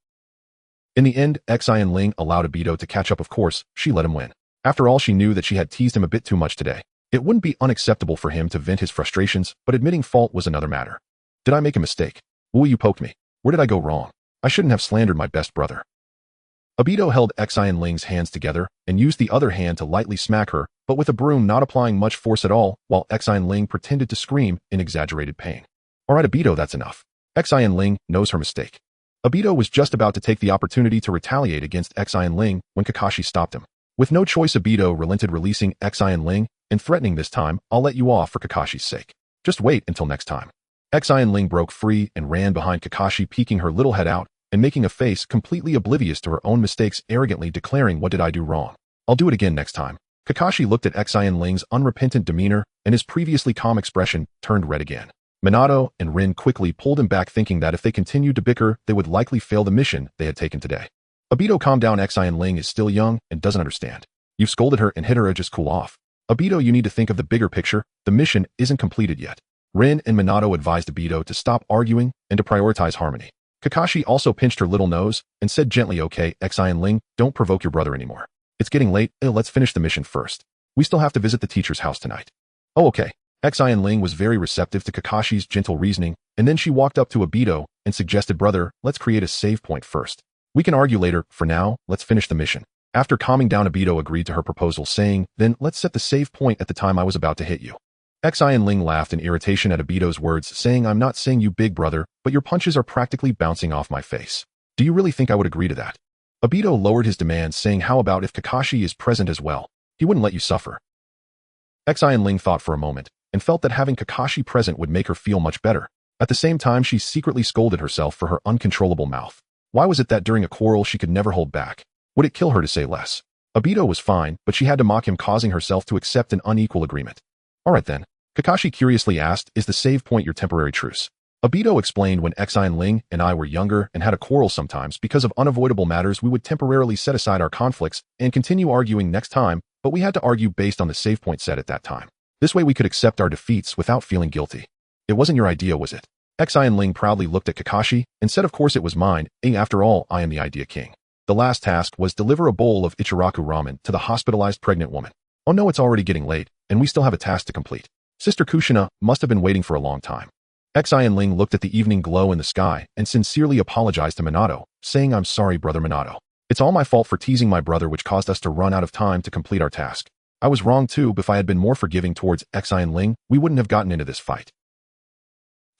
Speaker 1: In the end, Xin Ling allowed Obito to catch up. Of course, she let him win. After all, she knew that she had teased him a bit too much today. It wouldn't be unacceptable for him to vent his frustrations, but admitting fault was another matter. Did I make a mistake? Will you poke me? Where did I go wrong? I shouldn't have slandered my best brother. Obito held Xin Ling's hands together and used the other hand to lightly smack her, but with a broom, not applying much force at all, while Xin Ling pretended to scream in exaggerated pain. All right, Obito, that's enough. Xin Ling knows her mistake. Obito was just about to take the opportunity to retaliate against Xin Ling when Kakashi stopped him. With no choice, Obito relented, releasing Xin Ling and threatening, this time, I'll let you off for Kakashi's sake. Just wait until next time. Xin Ling broke free and ran behind Kakashi, peeking her little head out and making a face completely oblivious to her own mistakes, arrogantly declaring, what did I do wrong? I'll do it again next time. Kakashi looked at Xin Ling's unrepentant demeanor and his previously calm expression turned red again. Minato and Rin quickly pulled him back, thinking that if they continued to bicker, they would likely fail the mission they had taken today. Obito, calm down. Xin Ling is still young and doesn't understand. You've scolded her and hit her, just cool off. Obito, you need to think of the bigger picture. The mission isn't completed yet. Rin and Minato advised Obito to stop arguing and to prioritize harmony. Kakashi also pinched her little nose and said gently, okay, Xin Ling, don't provoke your brother anymore. It's getting late. Let's finish the mission first. We still have to visit the teacher's house tonight. Oh, okay. Xin Ling was very receptive to Kakashi's gentle reasoning, and then she walked up to Obito and suggested, brother, let's create a save point first. We can argue later. For now, let's finish the mission. After calming down, Obito agreed to her proposal, saying, then let's set the save point at the time I was about to hit you. Xin Ling laughed in irritation at Obito's words, saying, I'm not saying you big brother, but your punches are practically bouncing off my face. Do you really think I would agree to that? Obito lowered his demands, saying, how about if Kakashi is present as well? He wouldn't let you suffer. Xin Ling thought for a moment and felt that having Kakashi present would make her feel much better. At the same time, she secretly scolded herself for her uncontrollable mouth. Why was it that during a quarrel she could never hold back? Would it kill her to say less? Obito was fine, but she had to mock him, causing herself to accept an unequal agreement. Alright then. Kakashi curiously asked, is the save point your temporary truce? Obito explained when Xin Ling and I were younger and had a quarrel sometimes because of unavoidable matters we would temporarily set aside our conflicts and continue arguing next time, but we had to argue based on the save point set at that time. This way we could accept our defeats without feeling guilty. It wasn't your idea, was it? Xin Ling proudly looked at Kakashi and said, of course it was mine, after all, I am the idea king. The last task was deliver a bowl of Ichiraku ramen to the hospitalized pregnant woman. Oh no, it's already getting late, and we still have a task to complete. Sister Kushina must have been waiting for a long time. Xin Ling looked at the evening glow in the sky and sincerely apologized to Minato, saying, I'm sorry, brother Minato. It's all my fault for teasing my brother, which caused us to run out of time to complete our task. I was wrong too, but if I had been more forgiving towards Xin Ling, we wouldn't have gotten into this fight.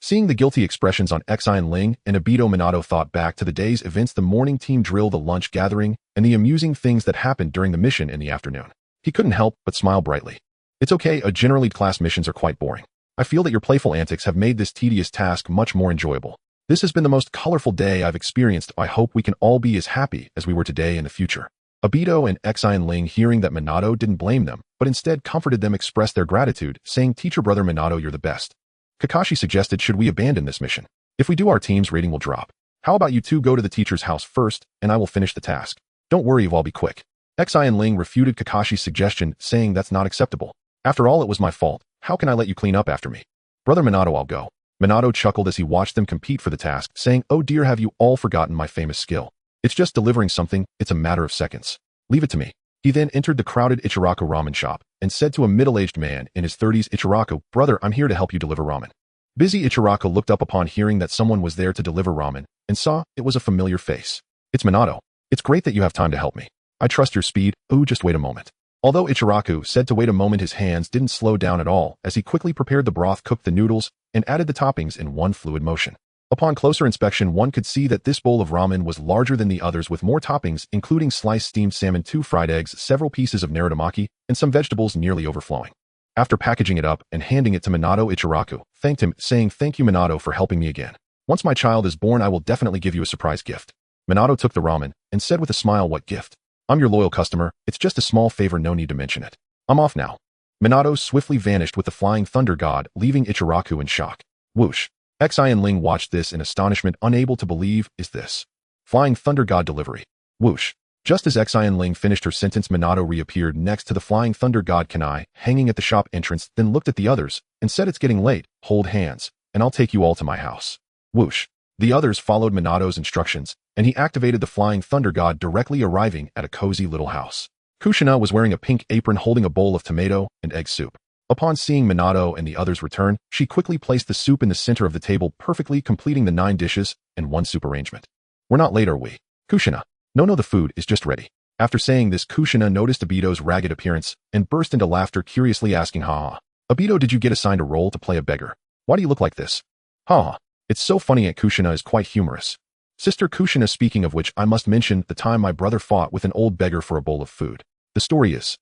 Speaker 1: Seeing the guilty expressions on Xin Ling and Obito, Minato thought back to the day's events, the morning team drill, the lunch gathering, and the amusing things that happened during the mission in the afternoon. He couldn't help but smile brightly. It's okay, generally class missions are quite boring. I feel that your playful antics have made this tedious task much more enjoyable. This has been the most colorful day I've experienced. I hope we can all be as happy as we were today in the future. Obito and Xin Ling, hearing that Minato didn't blame them, but instead comforted them, expressed their gratitude, saying, teacher brother Minato, you're the best. Kakashi suggested, should we abandon this mission? If we do, our team's rating will drop. How about you two go to the teacher's house first, and I will finish the task. Don't worry, I'll be quick. Xin Ling refuted Kakashi's suggestion, saying that's not acceptable. After all, it was my fault. How can I let you clean up after me? Brother Minato, I'll go. Minato chuckled as he watched them compete for the task, saying, oh dear, have you all forgotten my famous skill? It's just delivering something, it's a matter of seconds. Leave it to me. He then entered the crowded Ichiraku ramen shop and said to a middle-aged man in his 30s, Ichiraku, brother, I'm here to help you deliver ramen. Busy Ichiraku looked up upon hearing that someone was there to deliver ramen and saw it was a familiar face. It's Minato. It's great that you have time to help me. I trust your speed. Ooh, just wait a moment. Although Ichiraku said to wait a moment, his hands didn't slow down at all as he quickly prepared the broth, cooked the noodles, and added the toppings in one fluid motion. Upon closer inspection, one could see that this bowl of ramen was larger than the others, with more toppings, including sliced steamed salmon, 2 fried eggs, several pieces of narutomaki, and some vegetables nearly overflowing. After packaging it up and handing it to Minato, Ichiraku thanked him, saying, thank you, Minato, for helping me again. Once my child is born, I will definitely give you a surprise gift. Minato took the ramen and said with a smile, what gift? I'm your loyal customer. It's just a small favor, no need to mention it. I'm off now. Minato swiftly vanished with the flying thunder god, leaving Ichiraku in shock. Whoosh. Xin Ling watched this in astonishment, unable to believe, is this flying thunder god delivery? Whoosh. Just as Xin Ling finished her sentence, Minato reappeared next to the flying thunder god Kanai, hanging at the shop entrance, then looked at the others and said, it's getting late, hold hands, and I'll take you all to my house. Whoosh. The others followed Minato's instructions, and he activated the flying thunder god, directly arriving at a cozy little house. Kushina was wearing a pink apron, holding a bowl of tomato and egg soup. Upon seeing Minato and the others return, she quickly placed the soup in the center of the table, perfectly completing the 9 dishes and 1 soup arrangement. We're not late, are we? Kushina. No, the food is just ready. After saying this, Kushina noticed Obito's ragged appearance and burst into laughter, curiously asking, haha. Obito, did you get assigned a role to play a beggar? Why do you look like this? Haha. It's so funny. Aunt Kushina is quite humorous. Sister Kushina, speaking of which, I must mention the time my brother fought with an old beggar for a bowl of food. The story is,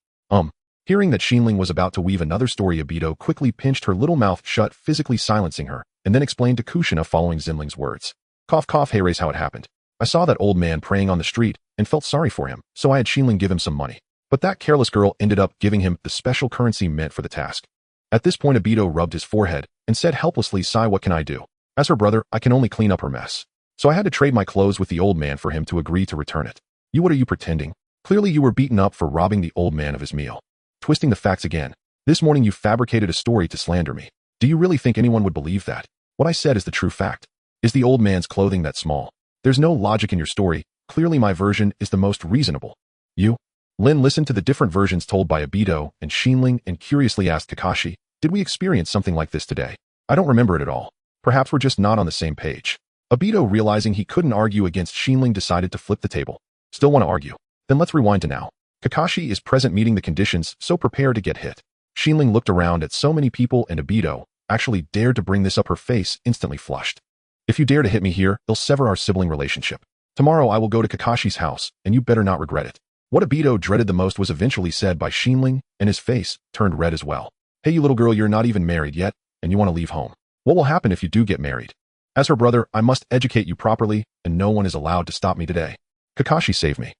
Speaker 1: Hearing that Xin Ling was about to weave another story, Obito quickly pinched her little mouth shut, physically silencing her, and then explained to Kushina following Xin Ling's words. Cough, cough, hey, raise how it happened. I saw that old man praying on the street and felt sorry for him, so I had Xin Ling give him some money. But that careless girl ended up giving him the special currency meant for the task. At this point, Obito rubbed his forehead and said helplessly, sigh, what can I do? As her brother, I can only clean up her mess. So I had to trade my clothes with the old man for him to agree to return it. What are you pretending? Clearly you were beaten up for robbing the old man of his meal. Twisting the facts again. This morning you fabricated a story to slander me. Do you really think anyone would believe that? What I said is the true fact. Is the old man's clothing that small? There's no logic in your story. Clearly my version is the most reasonable. You? Lin listened to the different versions told by Obito and Xin Ling and curiously asked Kakashi, did we experience something like this today? I don't remember it at all. Perhaps we're just not on the same page. Obito, realizing he couldn't argue against Xin Ling, decided to flip the table. Still want to argue? Then let's rewind to now. Kakashi is present, meeting the conditions, so prepare to get hit. Xin Ling looked around at so many people and Obito actually dared to bring this up. Her face instantly flushed. If you dare to hit me here, they'll sever our sibling relationship. Tomorrow I will go to Kakashi's house, and you better not regret it. What Obito dreaded the most was eventually said by Xin Ling, and his face turned red as well. Hey, you little girl, you're not even married yet, and you want to leave home. What will happen if you do get married? As her brother, I must educate you properly, and no one is allowed to stop me today. Kakashi saved me.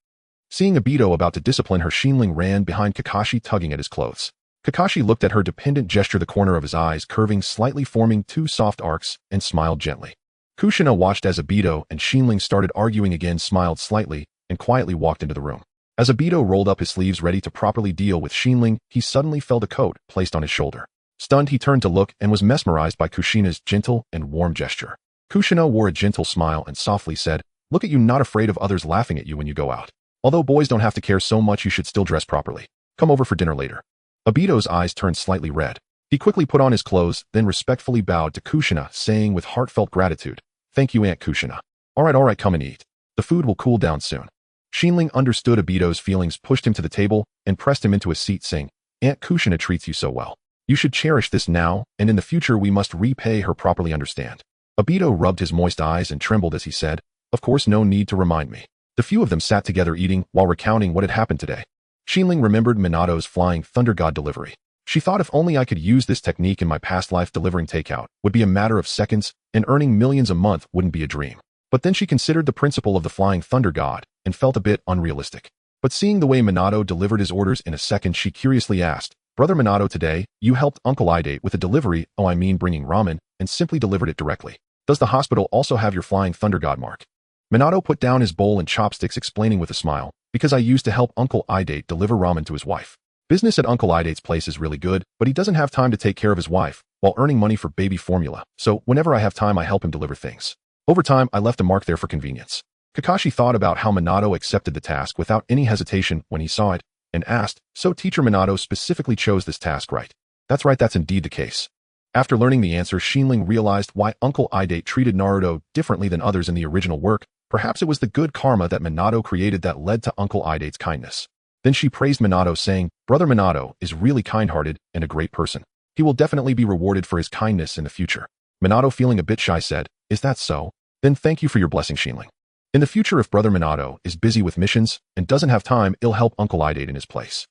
Speaker 1: Seeing Obito about to discipline her, Xin Ling ran behind Kakashi, tugging at his clothes. Kakashi looked at her dependent gesture, the corner of his eyes curving slightly, forming two soft arcs, and smiled gently. Kushina watched as Obito and Xin Ling started arguing again, smiled slightly, and quietly walked into the room. As Obito rolled up his sleeves ready to properly deal with Xin Ling, he suddenly felt a coat placed on his shoulder. Stunned, he turned to look and was mesmerized by Kushina's gentle and warm gesture. Kushina wore a gentle smile and softly said, "Look at you, not afraid of others laughing at you when you go out. Although boys don't have to care so much, you should still dress properly. Come over for dinner later." Obito's eyes turned slightly red. He quickly put on his clothes, then respectfully bowed to Kushina, saying with heartfelt gratitude, "Thank you, Aunt Kushina. All right, come and eat. The food will cool down soon." Xin Ling understood Obito's feelings, pushed him to the table, and pressed him into a seat, saying, "Aunt Kushina treats you so well. You should cherish this now, and in the future we must repay her properly, understand?" Obito rubbed his moist eyes and trembled as he said, "Of course, no need to remind me." The few of them sat together eating while recounting what had happened today. Xin Ling remembered Minato's flying thunder god delivery. She thought, if only I could use this technique in my past life, delivering takeout would be a matter of seconds, and earning millions a month wouldn't be a dream. But then she considered the principle of the flying thunder god and felt a bit unrealistic. But seeing the way Minato delivered his orders in a second, she curiously asked, "Brother Minato, today, you helped Uncle Idate with a delivery, bringing ramen, and simply delivered it directly. Does the hospital also have your flying thunder god mark?" Minato put down his bowl and chopsticks, explaining with a smile, "Because I used to help Uncle Idate deliver ramen to his wife. Business at Uncle Idate's place is really good, but he doesn't have time to take care of his wife while earning money for baby formula, so whenever I have time I help him deliver things. Over time, I left a mark there for convenience." Kakashi thought about how Minato accepted the task without any hesitation when he saw it, and asked, "So Teacher Minato specifically chose this task, right?" "That's right, that's indeed the case." After learning the answer, Xin Ling realized why Uncle Idate treated Naruto differently than others in the original work. Perhaps it was the good karma that Minato created that led to Uncle Idate's kindness. Then she praised Minato, saying, "Brother Minato is really kind-hearted and a great person. He will definitely be rewarded for his kindness in the future." Minato, feeling a bit shy, said, "Is that so? Then thank you for your blessing, Xin Ling. In the future, if Brother Minato is busy with missions and doesn't have time, I'll help Uncle Idate in his place."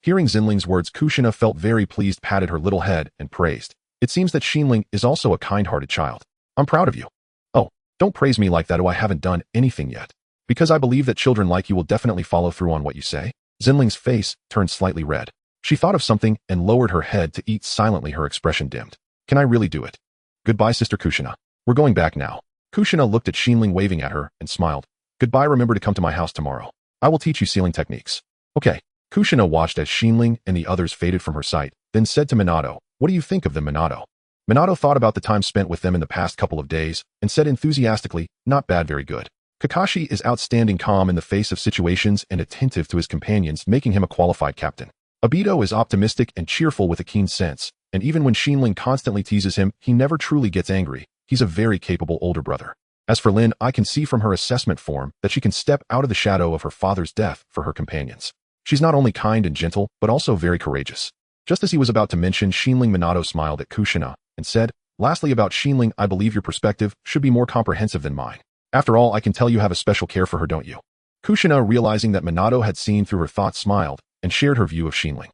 Speaker 1: Hearing Xin Ling's words, Kushina felt very pleased, patted her little head, and praised, "It seems that Xin Ling is also a kind-hearted child. I'm proud of you." "Oh, don't praise me like that. I haven't done anything yet. Because I believe that children like you will definitely follow through on what you say." Xin Ling's face turned slightly red. She thought of something and lowered her head to eat silently, her expression dimmed. "Can I really do it? Goodbye, Sister Kushina. We're going back now." Kushina looked at Xin Ling waving at her and smiled. "Goodbye, remember to come to my house tomorrow. I will teach you sealing techniques." "Okay." Kushina watched as Xin Ling and the others faded from her sight, then said to Minato, "What do you think of them, Minato?" Minato thought about the time spent with them in the past couple of days and said enthusiastically, "Not bad, very good." Kakashi is outstanding, calm in the face of situations and attentive to his companions, making him a qualified captain. Obito is optimistic and cheerful with a keen sense, and even when Xin Ling constantly teases him, he never truly gets angry. He's a very capable older brother. As for Lin, I can see from her assessment form that she can step out of the shadow of her father's death for her companions. She's not only kind and gentle, but also very courageous. Just as he was about to mention Xin Ling, Minato smiled at Kushina and said, "Lastly, about Xin Ling, I believe your perspective should be more comprehensive than mine. After all, I can tell you have a special care for her, don't you?" Kushina, realizing that Minato had seen through her thoughts, smiled and shared her view of Xin Ling.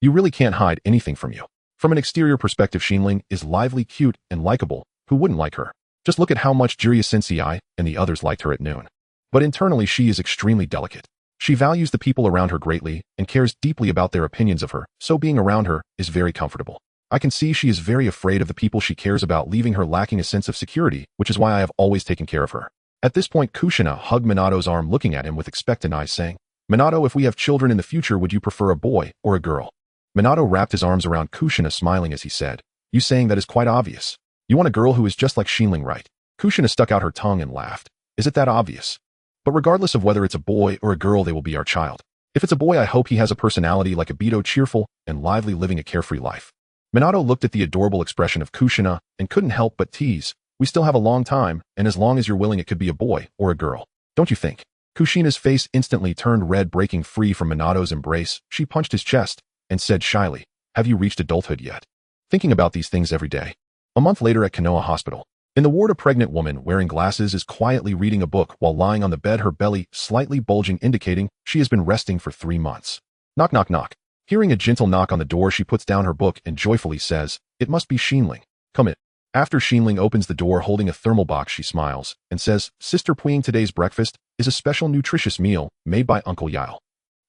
Speaker 1: "You really can't hide anything from you. From an exterior perspective, Xin Ling is lively, cute, and likable. Who wouldn't like her? Just look at how much Jiraiya Sensei and the others liked her at noon. But internally, she is extremely delicate. She values the people around her greatly and cares deeply about their opinions of her, so being around her is very comfortable. I can see she is very afraid of the people she cares about leaving her lacking a sense of security, which is why I have always taken care of her." At this point, Kushina hugged Minato's arm, looking at him with expectant eyes, saying, "Minato, if we have children in the future, would you prefer a boy or a girl?" Minato wrapped his arms around Kushina, smiling as he said, "You saying that is quite obvious. You want a girl who is just like Xin Ling, right?" Kushina stuck out her tongue and laughed. "Is it that obvious? But regardless of whether it's a boy or a girl, they will be our child. If it's a boy, I hope he has a personality like Obito, cheerful and lively, living a carefree life." Minato looked at the adorable expression of Kushina and couldn't help but tease, "We still have a long time, and as long as you're willing, it could be a boy or a girl. Don't you think?" Kushina's face instantly turned red. Breaking free from Minato's embrace, she punched his chest and said shyly, "Have you reached adulthood yet?" Thinking about these things every day. A month later at Konoha Hospital. In the ward, a pregnant woman wearing glasses is quietly reading a book while lying on the bed, her belly slightly bulging, indicating she has been resting for 3 months. Knock, knock, knock. Hearing a gentle knock on the door, she puts down her book and joyfully says, "It must be Xin Ling." Come in. After Xin Ling opens the door holding a thermal box, she smiles and says, Sister Puing, today's breakfast is a special nutritious meal made by Uncle Yao.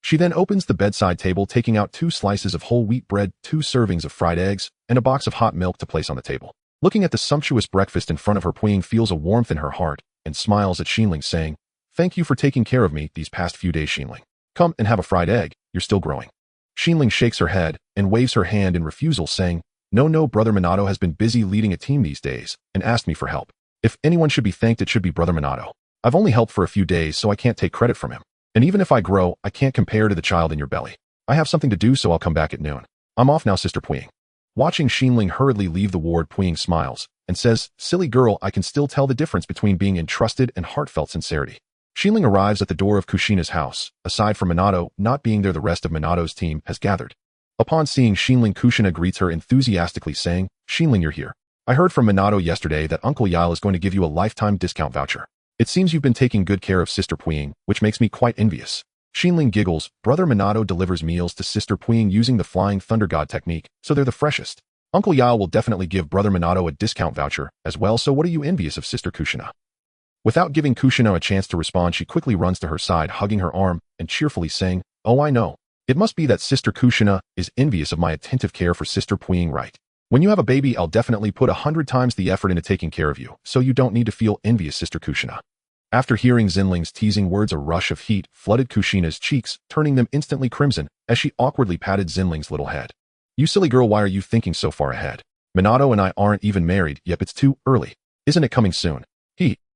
Speaker 1: She then opens the bedside table, taking out 2 slices of whole wheat bread, 2 servings of fried eggs, and a box of hot milk to place on the table. Looking at the sumptuous breakfast in front of her, Puing feels a warmth in her heart and smiles at Xin Ling, saying, Thank you for taking care of me these past few days, Xin Ling. Come and have a fried egg, you're still growing. Xin Ling shakes her head and waves her hand in refusal, saying, No, Brother Minato has been busy leading a team these days and asked me for help. If anyone should be thanked, it should be Brother Minato. I've only helped for a few days, so I can't take credit from him. And even if I grow, I can't compare to the child in your belly. I have something to do, so I'll come back at noon. I'm off now, Sister Puing. Watching Xin Ling hurriedly leave the ward, Puing smiles and says, Silly girl, I can still tell the difference between being entrusted and heartfelt sincerity. Xin Ling arrives at the door of Kushina's house. Aside from Minato not being there, the rest of Minato's team has gathered. Upon seeing Xin Ling, Kushina greets her enthusiastically, saying, Xin Ling, you're here. I heard from Minato yesterday that Uncle Yao is going to give you a lifetime discount voucher. It seems you've been taking good care of Sister Puing, which makes me quite envious. Xin Ling giggles. Brother Minato delivers meals to Sister Puing using the Flying Thunder God technique, so they're the freshest. Uncle Yao will definitely give Brother Minato a discount voucher as well, so what are you envious of, Sister Kushina? Without giving Kushina a chance to respond, she quickly runs to her side, hugging her arm and cheerfully saying, Oh, I know. It must be that Sister Kushina is envious of my attentive care for Sister Puing, right? When you have a baby, I'll definitely put 100 times the effort into taking care of you, so you don't need to feel envious, Sister Kushina. After hearing Xin Ling's teasing words, a rush of heat flooded Kushina's cheeks, turning them instantly crimson as she awkwardly patted Xin Ling's little head. You silly girl, why are you thinking so far ahead? Minato and I aren't even married yet. It's too early. Isn't it coming soon?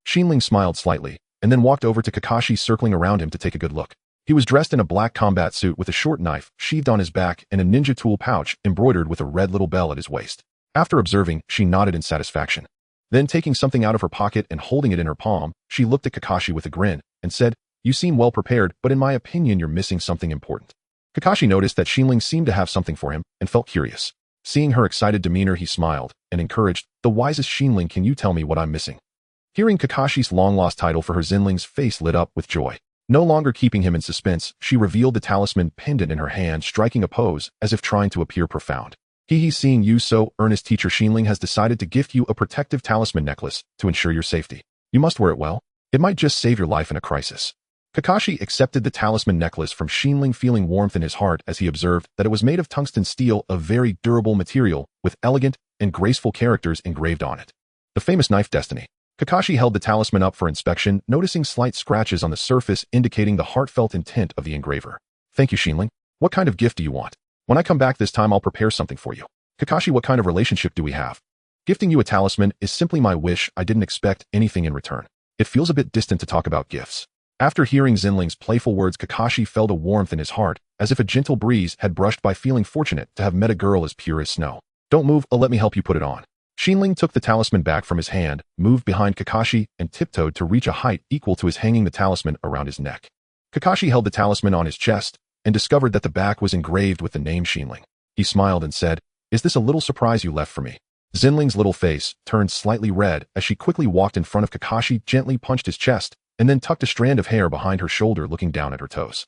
Speaker 1: Xin Ling smiled slightly and then walked over to Kakashi, circling around him to take a good look. He was dressed in a black combat suit with a short knife sheathed on his back and a ninja tool pouch embroidered with a red little bell at his waist. After observing, she nodded in satisfaction. Then, taking something out of her pocket and holding it in her palm, she looked at Kakashi with a grin and said, You seem well prepared, but in my opinion you're missing something important. Kakashi noticed that Xin Ling seemed to have something for him and felt curious. Seeing her excited demeanor, he smiled and encouraged, The wisest Xin Ling, can you tell me what I'm missing? Hearing Kakashi's long-lost title for her, Xin Ling's face lit up with joy. No longer keeping him in suspense, she revealed the talisman pendant in her hand, striking a pose as if trying to appear profound. Seeing you so earnest, teacher, Xin Ling has decided to gift you a protective talisman necklace to ensure your safety. You must wear it well. It might just save your life in a crisis. Kakashi accepted the talisman necklace from Xin Ling, feeling warmth in his heart as he observed that it was made of tungsten steel, a very durable material with elegant and graceful characters engraved on it. The famous knife destiny. Kakashi held the talisman up for inspection, noticing slight scratches on the surface indicating the heartfelt intent of the engraver. Thank you, Xin Ling. What kind of gift do you want? When I come back this time, I'll prepare something for you. Kakashi, what kind of relationship do we have? Gifting you a talisman is simply my wish. I didn't expect anything in return. It feels a bit distant to talk about gifts. After hearing Xin Ling's playful words, Kakashi felt a warmth in his heart, as if a gentle breeze had brushed by, feeling fortunate to have met a girl as pure as snow. Don't move, let me help you put it on. Xin Ling took the talisman back from his hand, moved behind Kakashi, and tiptoed to reach a height equal to his, hanging the talisman around his neck. Kakashi held the talisman on his chest and discovered that the back was engraved with the name Xin Ling. He smiled and said, Is this a little surprise you left for me? Xin Ling's little face turned slightly red as she quickly walked in front of Kakashi, gently punched his chest, and then tucked a strand of hair behind her shoulder, looking down at her toes.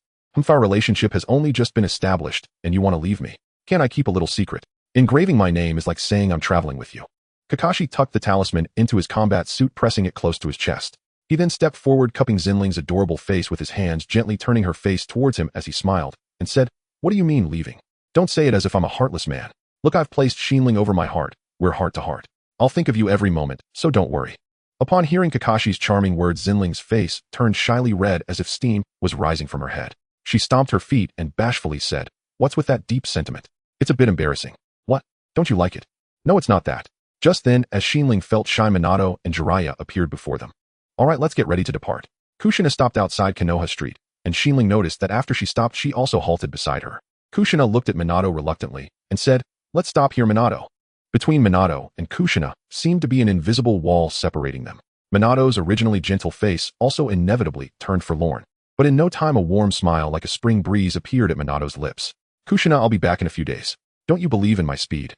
Speaker 1: Our relationship has only just been established, and you want to leave me? Can't I keep a little secret? Engraving my name is like saying I'm traveling with you. Kakashi tucked the talisman into his combat suit, pressing it close to his chest. He then stepped forward, cupping Xin Ling's adorable face with his hands, gently turning her face towards him as he smiled, and said, What do you mean leaving? Don't say it as if I'm a heartless man. Look, I've placed Xin Ling over my heart. We're heart to heart. I'll think of you every moment, so don't worry. Upon hearing Kakashi's charming words, Xin Ling's face turned shyly red as if steam was rising from her head. She stomped her feet and bashfully said, What's with that deep sentiment? It's a bit embarrassing. What? Don't you like it? No, it's not that. Just then, as Xin Ling felt shy, Minato and Jiraiya appeared before them. All right, let's get ready to depart. Kushina stopped outside Konoha Street, and Xin Ling noticed that after she stopped, she also halted beside her. Kushina looked at Minato reluctantly and said, Let's stop here, Minato. Between Minato and Kushina seemed to be an invisible wall separating them. Minato's originally gentle face also inevitably turned forlorn, but in no time a warm smile like a spring breeze appeared at Minato's lips. Kushina, I'll be back in a few days. Don't you believe in my speed?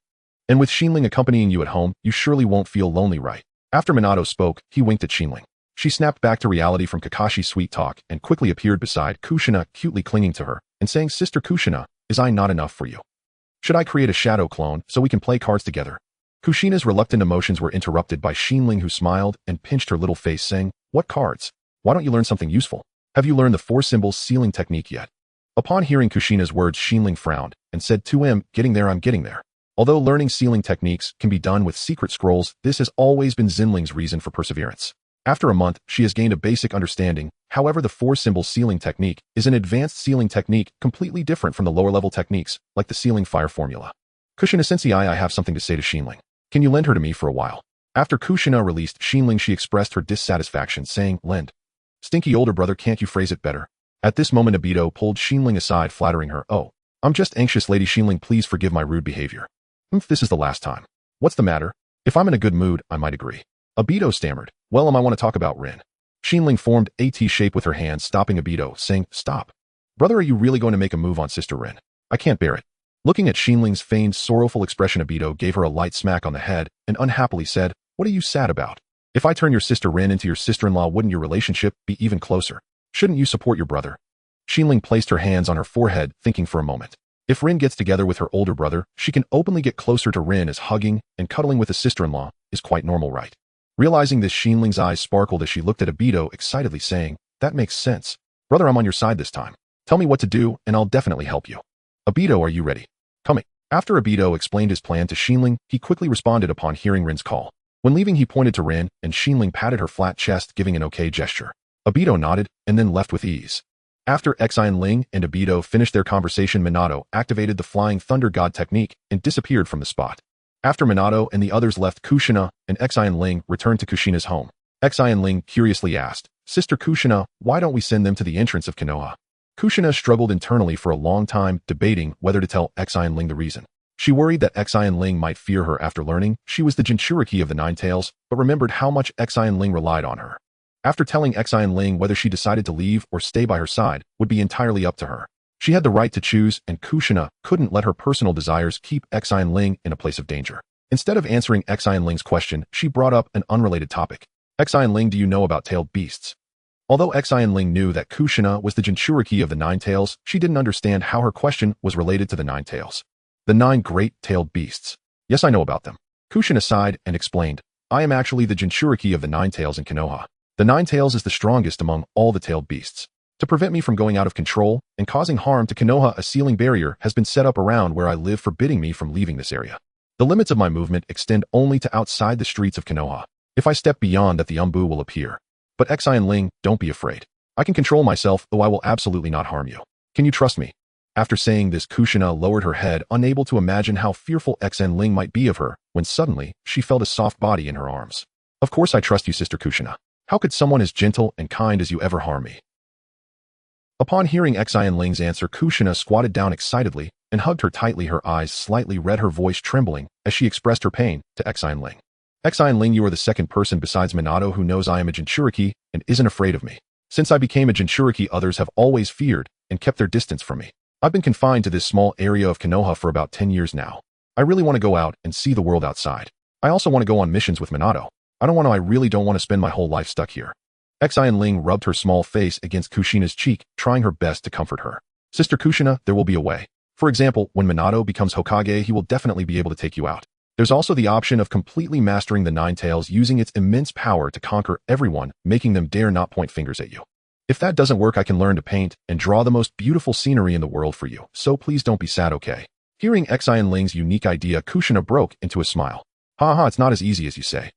Speaker 1: And with Xin Ling accompanying you at home, you surely won't feel lonely, right? After Minato spoke, he winked at Xin Ling. She snapped back to reality from Kakashi's sweet talk and quickly appeared beside Kushina, cutely clinging to her and saying, Sister Kushina, is I not enough for you? Should I create a shadow clone so we can play cards together? Kushina's reluctant emotions were interrupted by Xin Ling, who smiled and pinched her little face, saying, "What cards? Why don't you learn something useful? Have you learned the four-symbol sealing technique yet?" Upon hearing Kushina's words, Xin Ling frowned and said to him, "Getting there, I'm getting there." Although learning sealing techniques can be done with secret scrolls, this has always been Xin Ling's reason for perseverance. After a month, she has gained a basic understanding. However, the four-symbol sealing technique is an advanced sealing technique completely different from the lower-level techniques, like the sealing fire formula. "Kushina-sensei, I have something to say to Xin Ling. Can you lend her to me for a while?" After Kushina released Xin Ling, she expressed her dissatisfaction, saying, "Lend? Stinky older brother, can't you phrase it better?" At this moment, Obito pulled Xin Ling aside, flattering her. "Oh, I'm just anxious, Lady Xin Ling, please forgive my rude behavior. This is the last time." "What's the matter? If I'm in a good mood, I might agree." Obito stammered. "Well, I want to talk about Rin." Xin Ling formed a T shape with her hand, stopping Obito, saying, "Stop. Brother, are you really going to make a move on Sister Rin? I can't bear it." Looking at Xin Ling's feigned sorrowful expression, Obito gave her a light smack on the head and unhappily said, "What are you sad about? If I turn your sister Rin into your sister-in-law, wouldn't your relationship be even closer? Shouldn't you support your brother?" Xin Ling placed her hands on her forehead, thinking for a moment. If Rin gets together with her older brother, she can openly get closer to Rin, as hugging and cuddling with a sister-in-law is quite normal, right? Realizing this, Xin Ling's eyes sparkled as she looked at Obito excitedly, saying, "That makes sense. Brother, I'm on your side this time. Tell me what to do, and I'll definitely help you. Obito, are you ready?" "Coming." After Obito explained his plan to Xin Ling, he quickly responded upon hearing Rin's call. When leaving, he pointed to Rin, and Xin Ling patted her flat chest, giving an okay gesture. Obito nodded, and then left with ease. After Xin Ling and Obito finished their conversation, Minato activated the Flying Thunder God technique and disappeared from the spot. After Minato and the others left, Kushina and Xin Ling returned to Kushina's home. Xin Ling curiously asked, "Sister Kushina, why don't we send them to the entrance of Konoha?" Kushina struggled internally for a long time, debating whether to tell Xin Ling the reason. She worried that Xin Ling might fear her after learning she was the Jinchuriki of the Nine Tails, but remembered how much Xin Ling relied on her. After telling Xin Ling whether she decided to leave or stay by her side would be entirely up to her. She had the right to choose, and Kushina couldn't let her personal desires keep Xin Ling in a place of danger. Instead of answering Xin Ling's question, she brought up an unrelated topic. "Xin Ling, do you know about tailed beasts?" Although Xin Ling knew that Kushina was the Jinchuriki of the Nine Tails, she didn't understand how her question was related to the Nine Tails. "The 9 great tailed beasts. Yes, I know about them." Kushina sighed and explained, "I am actually the Jinchuriki of the Nine Tails in Konoha. The Nine Tails is the strongest among all the tailed beasts. To prevent me from going out of control and causing harm to Konoha, a sealing barrier has been set up around where I live, forbidding me from leaving this area. The limits of my movement extend only to outside the streets of Konoha. If I step beyond that, the Umbu will appear. But Xin Ling, don't be afraid. I can control myself, though I will absolutely not harm you. Can you trust me?" After saying this, Kushina lowered her head, unable to imagine how fearful Xin Ling might be of her, when suddenly she felt a soft body in her arms. "Of course I trust you, Sister Kushina. How could someone as gentle and kind as you ever harm me?" Upon hearing Xin Ling's answer, Kushina squatted down excitedly and hugged her tightly, her eyes slightly red, her voice trembling as she expressed her pain to Xin Ling. "Xin Ling, you are the second person besides Minato who knows I am a Jinchuriki and isn't afraid of me. Since I became a Jinchuriki, others have always feared and kept their distance from me. I've been confined to this small area of Konoha for about 10 years now. I really want to go out and see the world outside. I also want to go on missions with Minato. I really don't want to spend my whole life stuck here." Xin Ling rubbed her small face against Kushina's cheek, trying her best to comfort her. "Sister Kushina, there will be a way. For example, when Minato becomes Hokage, he will definitely be able to take you out. There's also the option of completely mastering the Nine Tails, using its immense power to conquer everyone, making them dare not point fingers at you. If that doesn't work, I can learn to paint and draw the most beautiful scenery in the world for you, so please don't be sad, okay?" Hearing Xin Ling's unique idea, Kushina broke into a smile. "Ha, it's not as easy as you say."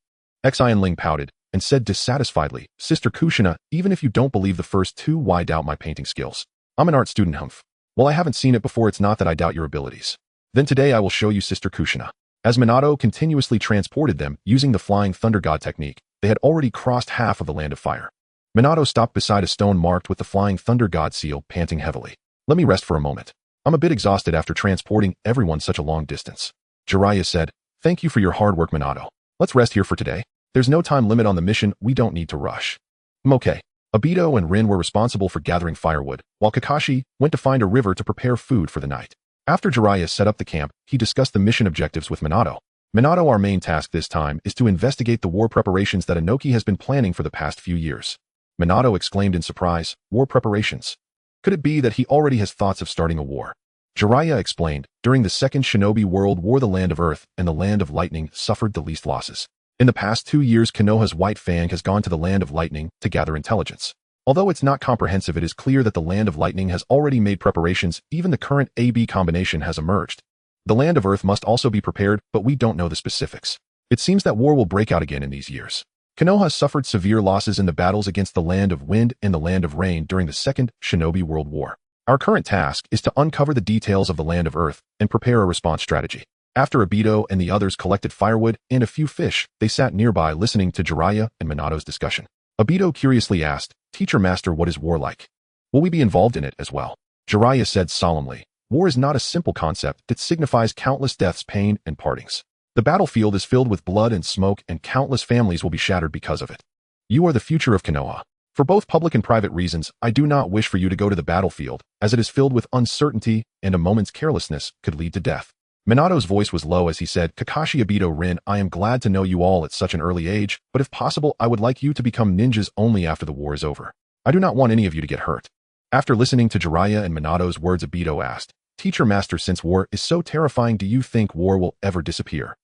Speaker 1: Xin Ling pouted and said dissatisfiedly, "Sister Kushina, even if you don't believe the first 2, why doubt my painting skills? I'm an art student, humph. Well, I haven't seen it before, it's not that I doubt your abilities. Then today I will show you, Sister Kushina." As Minato continuously transported them using the Flying Thunder God technique, they had already crossed half of the Land of Fire. Minato stopped beside a stone marked with the Flying Thunder God seal, panting heavily. "Let me rest for a moment. I'm a bit exhausted after transporting everyone such a long distance." Jiraiya said, "Thank you for your hard work, Minato. Let's rest here for today. There's no time limit on the mission, we don't need to rush." Okay. Obito and Rin were responsible for gathering firewood, while Kakashi went to find a river to prepare food for the night. After Jiraiya set up the camp, he discussed the mission objectives with Minato. "Minato, our main task this time is to investigate the war preparations that Inoki has been planning for the past few years." Minato exclaimed in surprise, "War preparations? Could it be that he already has thoughts of starting a war?" Jiraiya explained, during the Second Shinobi World War the Land of Earth and the Land of Lightning suffered the least losses. In the past 2 years Konoha's White Fang has gone to the Land of Lightning to gather intelligence. Although it's not comprehensive, it is clear that the Land of Lightning has already made preparations. Even the current AB combination has emerged. The Land of Earth must also be prepared, but we don't know the specifics. It seems that war will break out again in these years. Konoha suffered severe losses in the battles against the Land of Wind and the Land of Rain during the Second Shinobi World War. Our current task is to uncover the details of the Land of Earth and prepare a response strategy. After Obito and the others collected firewood and a few fish, they sat nearby listening to Jiraiya and Minato's discussion. Obito curiously asked, "Teacher Master, what is war like? Will we be involved in it as well?" Jiraiya said solemnly, "War is not a simple concept that signifies countless deaths, pain, and partings. The battlefield is filled with blood and smoke, and countless families will be shattered because of it. You are the future of Konoha. For both public and private reasons, I do not wish for you to go to the battlefield, as it is filled with uncertainty, and a moment's carelessness could lead to death." Minato's voice was low as he said, "Kakashi, Obito, Rin, I am glad to know you all at such an early age, but if possible, I would like you to become ninjas only after the war is over. I do not want any of you to get hurt." After listening to Jiraiya and Minato's words, Obito asked, "Teacher Master, since war is so terrifying, do you think war will ever disappear?"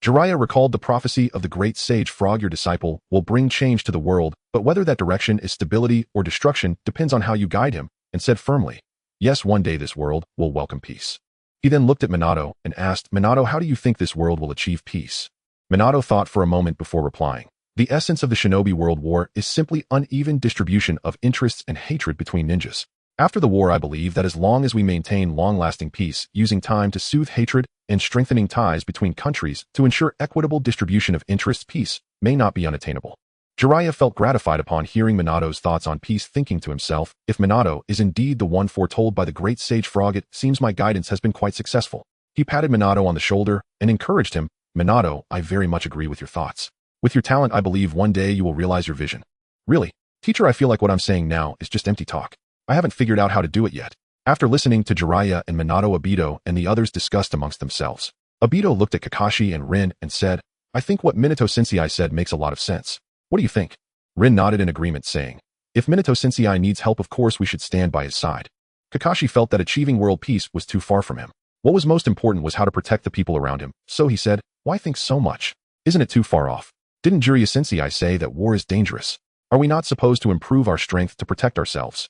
Speaker 1: Jiraiya recalled the prophecy of the great sage Frog, "Your disciple will bring change to the world, but whether that direction is stability or destruction depends on how you guide him," and said firmly, "Yes, one day this world will welcome peace." He then looked at Minato and asked, "Minato, how do you think this world will achieve peace?" Minato thought for a moment before replying, "The essence of the Shinobi World War is simply uneven distribution of interests and hatred between ninjas. After the war, I believe that as long as we maintain long-lasting peace, using time to soothe hatred and strengthening ties between countries to ensure equitable distribution of interests, peace may not be unattainable." Jiraiya felt gratified upon hearing Minato's thoughts on peace, thinking to himself, "If Minato is indeed the one foretold by the great sage Frog, it seems my guidance has been quite successful." He patted Minato on the shoulder and encouraged him, "Minato, I very much agree with your thoughts. With your talent, I believe one day you will realize your vision." "Really? Teacher, I feel like what I'm saying now is just empty talk. I haven't figured out how to do it yet." After listening to Jiraiya and Minato, Obito and the others discussed amongst themselves. Obito looked at Kakashi and Rin and said, "I think what Minato Sensei said makes a lot of sense. What do you think?" Rin nodded in agreement, saying, "If Minato Sensei needs help, of course we should stand by his side." Kakashi felt that achieving world peace was too far from him. What was most important was how to protect the people around him, so he said, "Why think so much? Isn't it too far off? Didn't Jiraiya Sensei say that war is dangerous? Are we not supposed to improve our strength to protect ourselves?"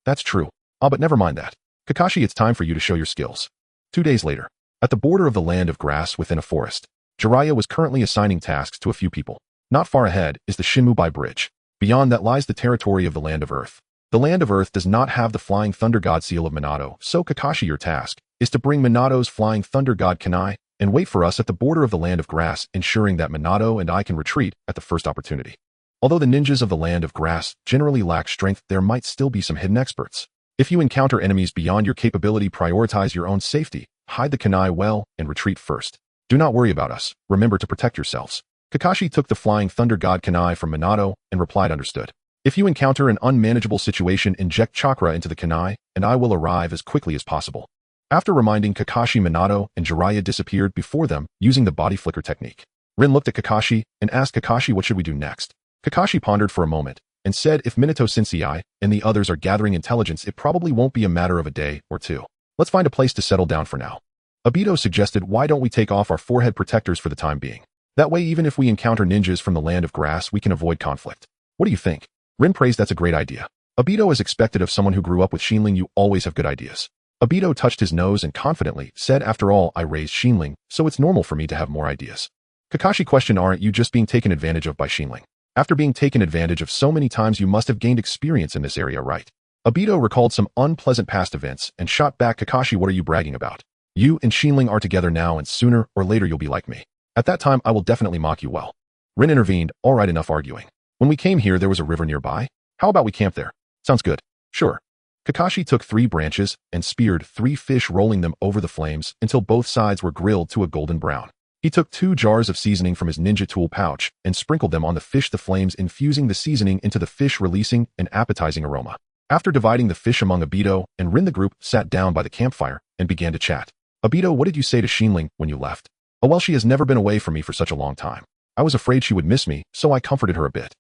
Speaker 1: "That's true. But never mind that. Kakashi, it's time for you to show your skills." 2 days later, at the border of the Land of Grass within a forest, Jiraiya was currently assigning tasks to a few people. Not far ahead is the Shinmubai Bridge. Beyond that lies the territory of the Land of Earth. The Land of Earth does not have the Flying Thunder God seal of Minato, so Kakashi, your task is to bring Minato's Flying Thunder God Kunai and wait for us at the border of the Land of Grass, ensuring that Minato and I can retreat at the first opportunity. Although the ninjas of the Land of Grass generally lack strength, there might still be some hidden experts. If you encounter enemies beyond your capability, prioritize your own safety, hide the kunai well, and retreat first. Do not worry about us. Remember to protect yourselves. Kakashi took the Flying Thunder God kunai from Minato and replied, "Understood. If you encounter an unmanageable situation, inject chakra into the kunai, and I will arrive as quickly as possible." After reminding Kakashi, Minato and Jiraiya disappeared before them using the body flicker technique. Rin looked at Kakashi and asked Kakashi, "What should we do next?" Kakashi pondered for a moment and said, "If Minato Sensei and the others are gathering intelligence, it probably won't be a matter of a day or two. Let's find a place to settle down for now." Obito suggested, "Why don't we take off our forehead protectors for the time being? That way, even if we encounter ninjas from the Land of Grass, we can avoid conflict." "What do you think?" Rin praised, "That's a great idea." Obito, as expected of someone who grew up with Xin Ling, you always have good ideas. Obito touched his nose and confidently said, "After all, I raised Xin Ling, so it's normal for me to have more ideas." Kakashi questioned, "Aren't you just being taken advantage of by Xin Ling? After being taken advantage of so many times, you must have gained experience in this area, right?" Obito recalled some unpleasant past events and shot back, "Kakashi, what are you bragging about? You and Xin Ling are together now, and sooner or later you'll be like me. At that time, I will definitely mock you well." Rin intervened, "All right, enough arguing. When we came here, there was a river nearby. How about we camp there?" "Sounds good." "Sure." Kakashi took 3 branches and speared 3 fish, rolling them over the flames until both sides were grilled to a golden brown. He took 2 jars of seasoning from his ninja tool pouch and sprinkled them on the fish, the flames infusing the seasoning into the fish, releasing an appetizing aroma. After dividing the fish among Obito and Rin, the group sat down by the campfire and began to chat. "Obito, what did you say to Xin Ling when you left?" "Oh well, she has never been away from me for such a long time. I was afraid she would miss me, so I comforted her a bit."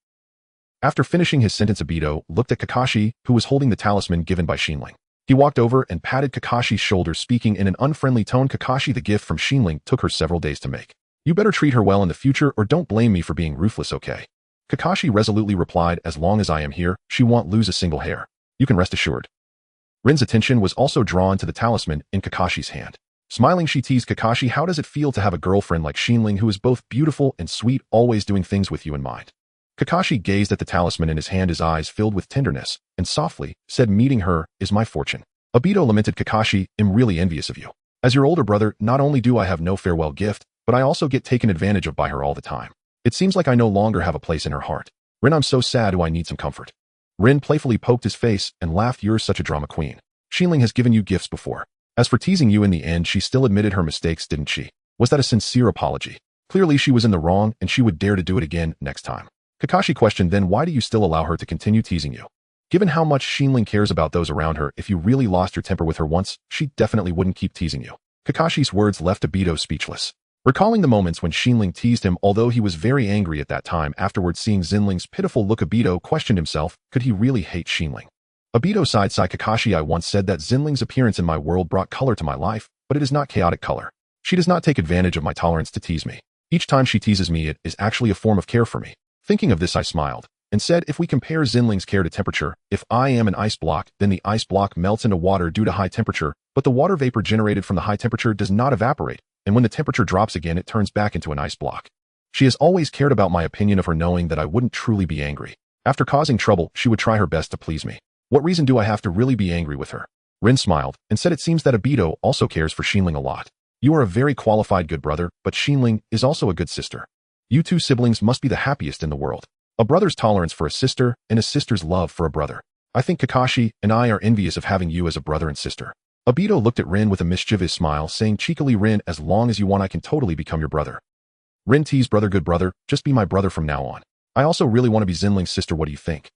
Speaker 1: After finishing his sentence, Obito looked at Kakashi, who was holding the talisman given by Xin Ling. He walked over and patted Kakashi's shoulder, speaking in an unfriendly tone. Kakashi, the gift from Xin Ling took her several days to make. You better treat her well in the future or don't blame me for being ruthless, okay? Kakashi resolutely replied, as long as I am here, she won't lose a single hair. You can rest assured. Rin's attention was also drawn to the talisman in Kakashi's hand. Smiling, she teased Kakashi, how does it feel to have a girlfriend like Xin Ling who is both beautiful and sweet, always doing things with you in mind? Kakashi gazed at the talisman in his hand, his eyes filled with tenderness, and softly said, meeting her is my fortune. Obito lamented, Kakashi, I'm really envious of you. As your older brother, not only do I have no farewell gift, but I also get taken advantage of by her all the time. It seems like I no longer have a place in her heart. Rin, I'm so sad. Do I need some comfort? Rin playfully poked his face and laughed, you're such a drama queen. Xin Ling has given you gifts before. As for teasing you in the end, she still admitted her mistakes, didn't she? Was that a sincere apology? Clearly she was in the wrong and she would dare to do it again next time. Kakashi questioned, then why do you still allow her to continue teasing you? Given how much Xin Ling cares about those around her, if you really lost your temper with her once, she definitely wouldn't keep teasing you. Kakashi's words left Obito speechless. Recalling the moments when Xin Ling teased him, although he was very angry at that time, afterwards seeing Xin Ling's pitiful look, Obito questioned himself, could he really hate Xin Ling? Obito sighed, Kakashi, I once said that Xin Ling's appearance in my world brought color to my life, but it is not chaotic color. She does not take advantage of my tolerance to tease me. Each time she teases me, it is actually a form of care for me. Thinking of this, I smiled and said, if we compare Xin Ling's care to temperature, if I am an ice block, then the ice block melts into water due to high temperature, but the water vapor generated from the high temperature does not evaporate, and when the temperature drops again, it turns back into an ice block. She has always cared about my opinion of her, knowing that I wouldn't truly be angry. After causing trouble, she would try her best to please me. What reason do I have to really be angry with her? Rin smiled and said, it seems that Obito also cares for Xin Ling a lot. You are a very qualified good brother, but Xin Ling is also a good sister. You two siblings must be the happiest in the world. A brother's tolerance for a sister and a sister's love for a brother. I think Kakashi and I are envious of having you as a brother and sister. Obito looked at Rin with a mischievous smile, saying cheekily, Rin, as long as you want, I can totally become your brother. Rin teased, brother, good brother, just be my brother from now on. I also really want to be Xin Ling's sister, what do you think?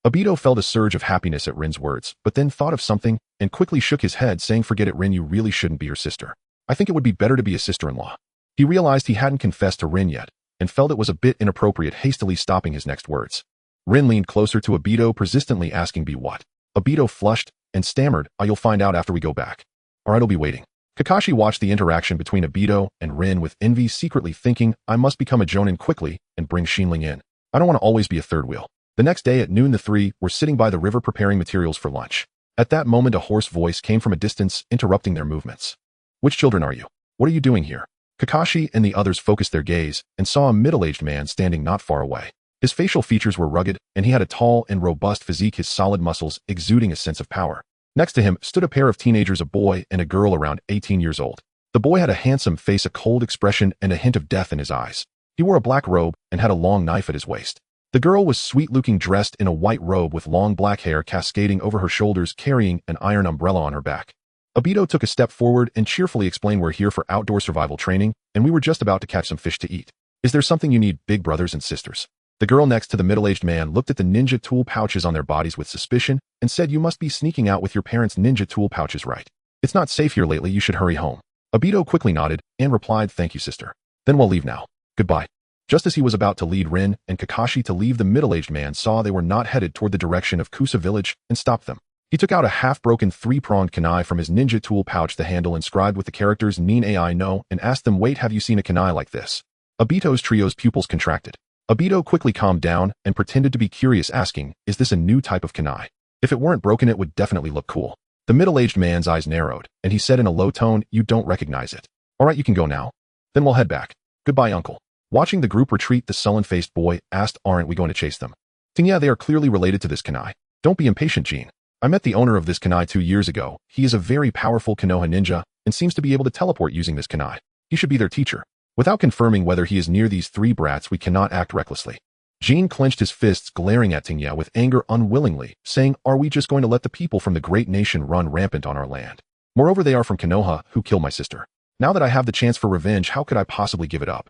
Speaker 1: Obito felt a surge of happiness at Rin's words, but then thought of something and quickly shook his head, saying, forget it, Rin, you really shouldn't be her sister. I think it would be better to be a sister-in-law. He realized he hadn't confessed to Rin yet, and felt it was a bit inappropriate, hastily stopping his next words. Rin leaned closer to Obito, persistently asking, be what? Obito flushed and stammered, you'll find out after we go back. Alright, I'll be waiting. Kakashi watched the interaction between Obito and Rin with envy, secretly thinking, I must become a jonin quickly and bring Xin Ling in. I don't want to always be a third wheel. The next day at noon, the three were sitting by the river preparing materials for lunch. At that moment, a hoarse voice came from a distance, interrupting their movements. Which children are you? What are you doing here? Kakashi and the others focused their gaze and saw a middle-aged man standing not far away. His facial features were rugged, and he had a tall and robust physique, his solid muscles exuding a sense of power. Next to him stood a pair of teenagers, a boy and a girl around 18 years old. The boy had a handsome face, a cold expression, and a hint of death in his eyes. He wore a black robe and had a long knife at his waist. The girl was sweet-looking, dressed in a white robe with long black hair cascading over her shoulders, carrying an iron umbrella on her back. Obito took a step forward and cheerfully explained, we're here for outdoor survival training, and we were just about to catch some fish to eat. Is there something you need, big brothers and sisters? The girl next to the middle-aged man looked at the ninja tool pouches on their bodies with suspicion and said, you must be sneaking out with your parents' ninja tool pouches, right? It's not safe here lately, you should hurry home. Obito quickly nodded and replied, thank you, sister. Then we'll leave now. Goodbye. Just as he was about to lead Rin and Kakashi to leave, the middle-aged man saw they were not headed toward the direction of Kusa village and stopped them. He took out a half-broken three-pronged kunai from his ninja tool pouch, the handle inscribed with the characters Nin Ai no, and asked them, wait, have you seen a kunai like this? Obito's trio's pupils contracted. Obito quickly calmed down and pretended to be curious, asking, is this a new type of kunai? If it weren't broken, it would definitely look cool. The middle-aged man's eyes narrowed, and he said in a low tone, you don't recognize it. Alright, you can go now. Then we'll head back. Goodbye, uncle. Watching the group retreat, the sullen-faced boy asked, aren't we going to chase them? Yeah, they are clearly related to this kunai. Don't be impatient, Jean. I met the owner of this kunai 2 years ago. He is a very powerful Konoha ninja and seems to be able to teleport using this kunai. He should be their teacher. Without confirming whether he is near these three brats, we cannot act recklessly. Jean clenched his fists, glaring at Tingya with anger unwillingly, saying, are we just going to let the people from the great nation run rampant on our land? Moreover, they are from Konoha, who killed my sister. Now that I have the chance for revenge, how could I possibly give it up?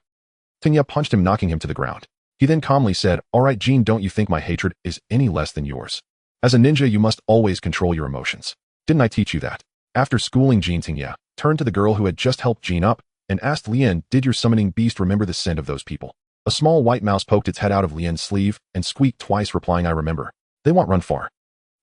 Speaker 1: Tingya punched him, knocking him to the ground. He then calmly said, alright, Jean, don't you think my hatred is any less than yours? As a ninja, you must always control your emotions. Didn't I teach you that? After schooling Jean, Tingya turned to the girl who had just helped Jean up and asked Lien, did your summoning beast remember the scent of those people? A small white mouse poked its head out of Lien's sleeve and squeaked twice, replying, I remember. They won't run far.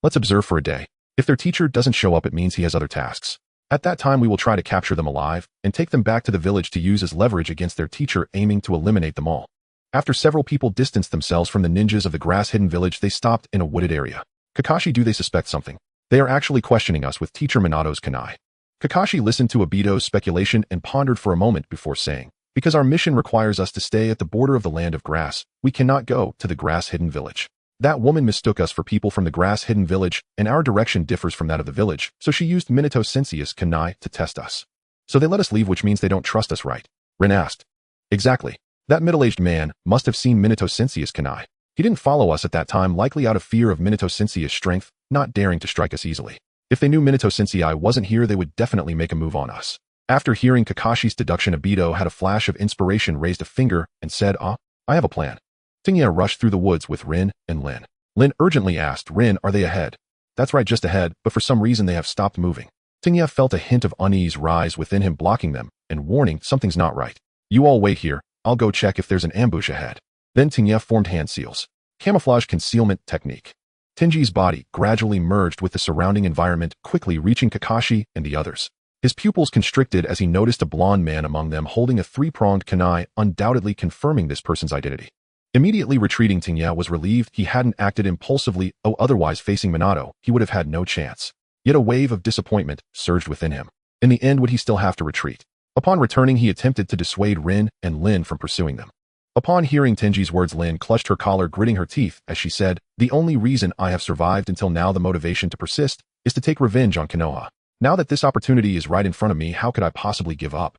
Speaker 1: Let's observe for a day. If their teacher doesn't show up, it means he has other tasks. At that time, we will try to capture them alive and take them back to the village to use as leverage against their teacher, aiming to eliminate them all. After several people distanced themselves from the ninjas of the grass-hidden village, they stopped in a wooded area. Kakashi, do they suspect something? They are actually questioning us with teacher Minato's kunai. Kakashi listened to Obito's speculation and pondered for a moment before saying, because our mission requires us to stay at the border of the land of grass, we cannot go to the grass-hidden village. That woman mistook us for people from the grass-hidden village, and our direction differs from that of the village, so she used Minato Sensei's kunai to test us. So they let us leave, which means they don't trust us, right? Rin asked. Exactly. That middle-aged man must have seen Minato Sensei's kunai. He didn't follow us at that time, likely out of fear of Minato Sensei's strength, not daring to strike us easily. If they knew Minato Sensei wasn't here, they would definitely make a move on us. After hearing Kakashi's deduction, Obito had a flash of inspiration, raised a finger, and said, I have a plan. Tingya rushed through the woods with Rin and Lin. Lin urgently asked, Rin, are they ahead? That's right, just ahead, but for some reason they have stopped moving. Tingya felt a hint of unease rise within him, blocking them, and warning, something's not right. You all wait here, I'll go check if there's an ambush ahead. Then Tingya formed hand seals. Camouflage concealment technique. Tenji's body gradually merged with the surrounding environment, quickly reaching Kakashi and the others. His pupils constricted as he noticed a blonde man among them holding a three-pronged kunai, undoubtedly confirming this person's identity. Immediately retreating, Tingya was relieved he hadn't acted impulsively, otherwise facing Minato, he would have had no chance. Yet a wave of disappointment surged within him. In the end, would he still have to retreat? Upon returning, he attempted to dissuade Rin and Lin from pursuing them. Upon hearing Tenji's words, Lin clutched her collar, gritting her teeth as she said, the only reason I have survived until now, the motivation to persist, is to take revenge on Konoha. Now that this opportunity is right in front of me, how could I possibly give up?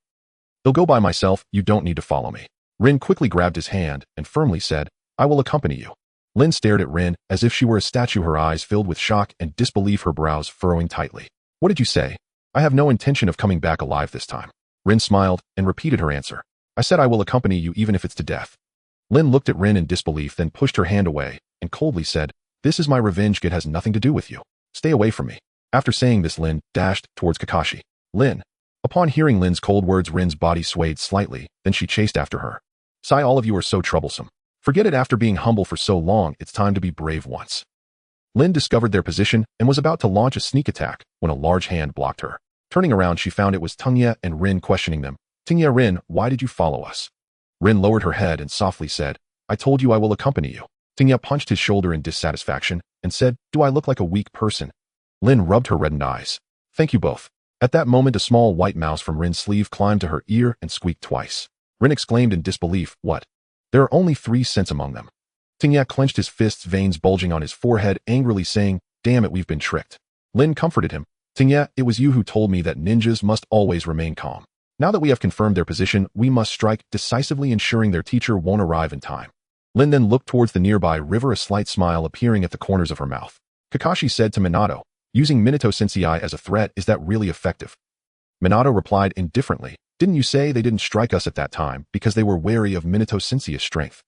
Speaker 1: I'll go by myself, you don't need to follow me. Rin quickly grabbed his hand and firmly said, I will accompany you. Lin stared at Rin as if she were a statue, her eyes filled with shock and disbelief, her brows furrowing tightly. What did you say? I have no intention of coming back alive this time. Rin smiled and repeated her answer. I said I will accompany you even if it's to death. Lin looked at Rin in disbelief, then pushed her hand away and coldly said, this is my revenge, it has nothing to do with you. Stay away from me. After saying this, Lin dashed towards Kakashi. Lin. Upon hearing Lin's cold words, Rin's body swayed slightly, then she chased after her. Sigh, all of you are so troublesome. Forget it, after being humble for so long, it's time to be brave once. Lin discovered their position and was about to launch a sneak attack when a large hand blocked her. Turning around, she found it was Tingya and Rin questioning them. Tingya, Rin, why did you follow us? Rin lowered her head and softly said, I told you I will accompany you. Tingya punched his shoulder in dissatisfaction and said, do I look like a weak person? Lin rubbed her reddened eyes. Thank you both. At that moment, a small white mouse from Rin's sleeve climbed to her ear and squeaked twice. Rin exclaimed in disbelief, what? There are only 3 cents among them. Tingya clenched his fists, veins bulging on his forehead, angrily saying, damn it, we've been tricked. Lin comforted him. Tingya, it was you who told me that ninjas must always remain calm. Now that we have confirmed their position, we must strike decisively, ensuring their teacher won't arrive in time. Lin then looked towards the nearby river, a slight smile appearing at the corners of her mouth. Kakashi said to Minato, using Minato Sensei as a threat, is that really effective? Minato replied indifferently, didn't you say they didn't strike us at that time because they were wary of Minato Sensei's strength?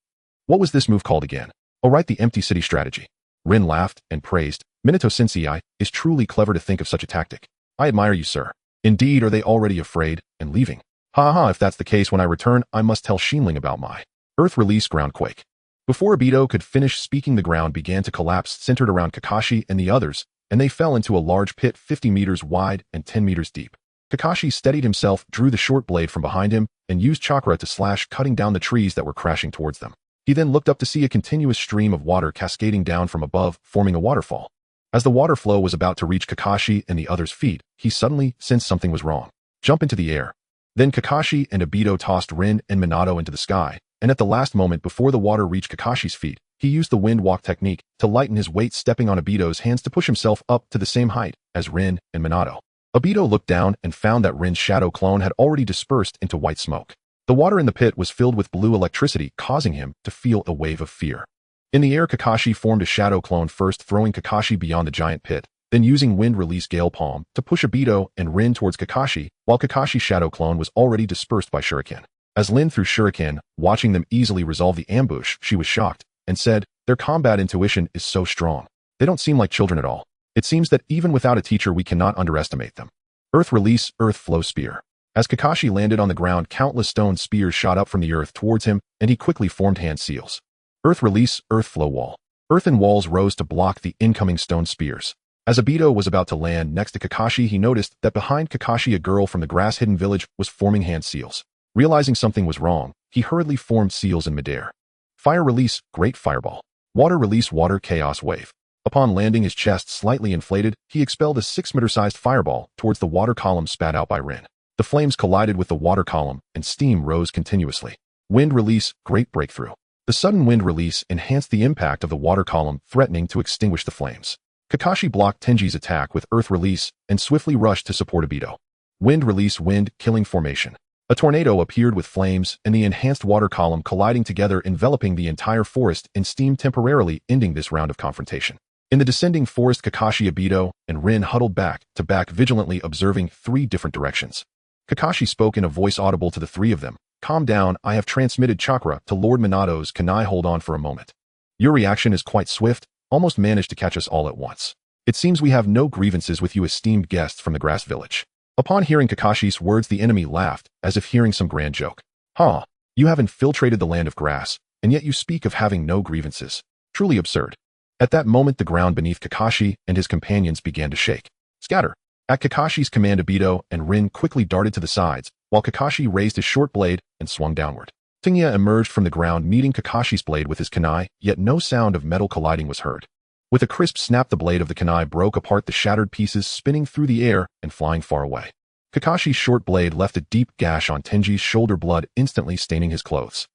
Speaker 1: What was this move called again? Oh right, the empty city strategy. Rin laughed and praised, Minato Sensei is truly clever to think of such a tactic. I admire you, sir. Indeed, are they already afraid and leaving? Ha ha, if that's the case, when I return, I must tell Xin Ling about my earth release groundquake. Before Obito could finish speaking, the ground began to collapse, centered around Kakashi and the others, and they fell into a large pit 50 meters wide and 10 meters deep. Kakashi steadied himself, drew the short blade from behind him, and used chakra to slash, cutting down the trees that were crashing towards them. He then looked up to see a continuous stream of water cascading down from above, forming a waterfall. As the water flow was about to reach Kakashi and the others' feet, he suddenly sensed something was wrong. Jump into the air. Then Kakashi and Obito tossed Rin and Minato into the sky, and at the last moment before the water reached Kakashi's feet, he used the wind walk technique to lighten his weight, stepping on Obito's hands to push himself up to the same height as Rin and Minato. Obito looked down and found that Rin's shadow clone had already dispersed into white smoke. The water in the pit was filled with blue electricity, causing him to feel a wave of fear. In the air, Kakashi formed a shadow clone, first throwing Kakashi beyond the giant pit, then using wind release gale palm to push Obito and Rin towards Kakashi, while Kakashi's shadow clone was already dispersed by shuriken. As Lin threw shuriken, watching them easily resolve the ambush, she was shocked and said, their combat intuition is so strong. They don't seem like children at all. It seems that even without a teacher, we cannot underestimate them. Earth release, earth flow spear. As Kakashi landed on the ground, countless stone spears shot up from the earth towards him, and he quickly formed hand seals. Earth release, earth flow wall. Earthen walls rose to block the incoming stone spears. As Obito was about to land next to Kakashi, he noticed that behind Kakashi a girl from the grass-hidden village was forming hand seals. Realizing something was wrong, he hurriedly formed seals in midair. Fire release, great fireball. Water release, water chaos wave. Upon landing, his chest slightly inflated, he expelled a 6-meter-sized fireball towards the water column spat out by Rin. The flames collided with the water column, and steam rose continuously. Wind release, great breakthrough. The sudden wind release enhanced the impact of the water column, threatening to extinguish the flames. Kakashi blocked Tenji's attack with earth release and swiftly rushed to support Obito. Wind release, wind, killing formation. A tornado appeared with flames and the enhanced water column colliding together, enveloping the entire forest in steam, temporarily ending this round of confrontation. In the descending forest, Kakashi, Obito, and Rin huddled back to back, vigilantly observing 3 different directions. Kakashi spoke in a voice audible to the 3 of them. Calm down, I have transmitted chakra to Lord Minato's. Can I hold on for a moment? Your reaction is quite swift, almost managed to catch us all at once. It seems we have no grievances with you, esteemed guests from the grass village. Upon hearing Kakashi's words, the enemy laughed, as if hearing some grand joke. Huh, you have infiltrated the land of grass, and yet you speak of having no grievances. Truly absurd. At that moment, the ground beneath Kakashi and his companions began to shake. Scatter! At Kakashi's command, Obito and Rin quickly darted to the sides, while Kakashi raised his short blade and swung downward. Tenjiya emerged from the ground, meeting Kakashi's blade with his kunai, yet no sound of metal colliding was heard. With a crisp snap, the blade of the kunai broke apart, the shattered pieces spinning through the air and flying far away. Kakashi's short blade left a deep gash on Tenji's shoulder, blood instantly staining his clothes.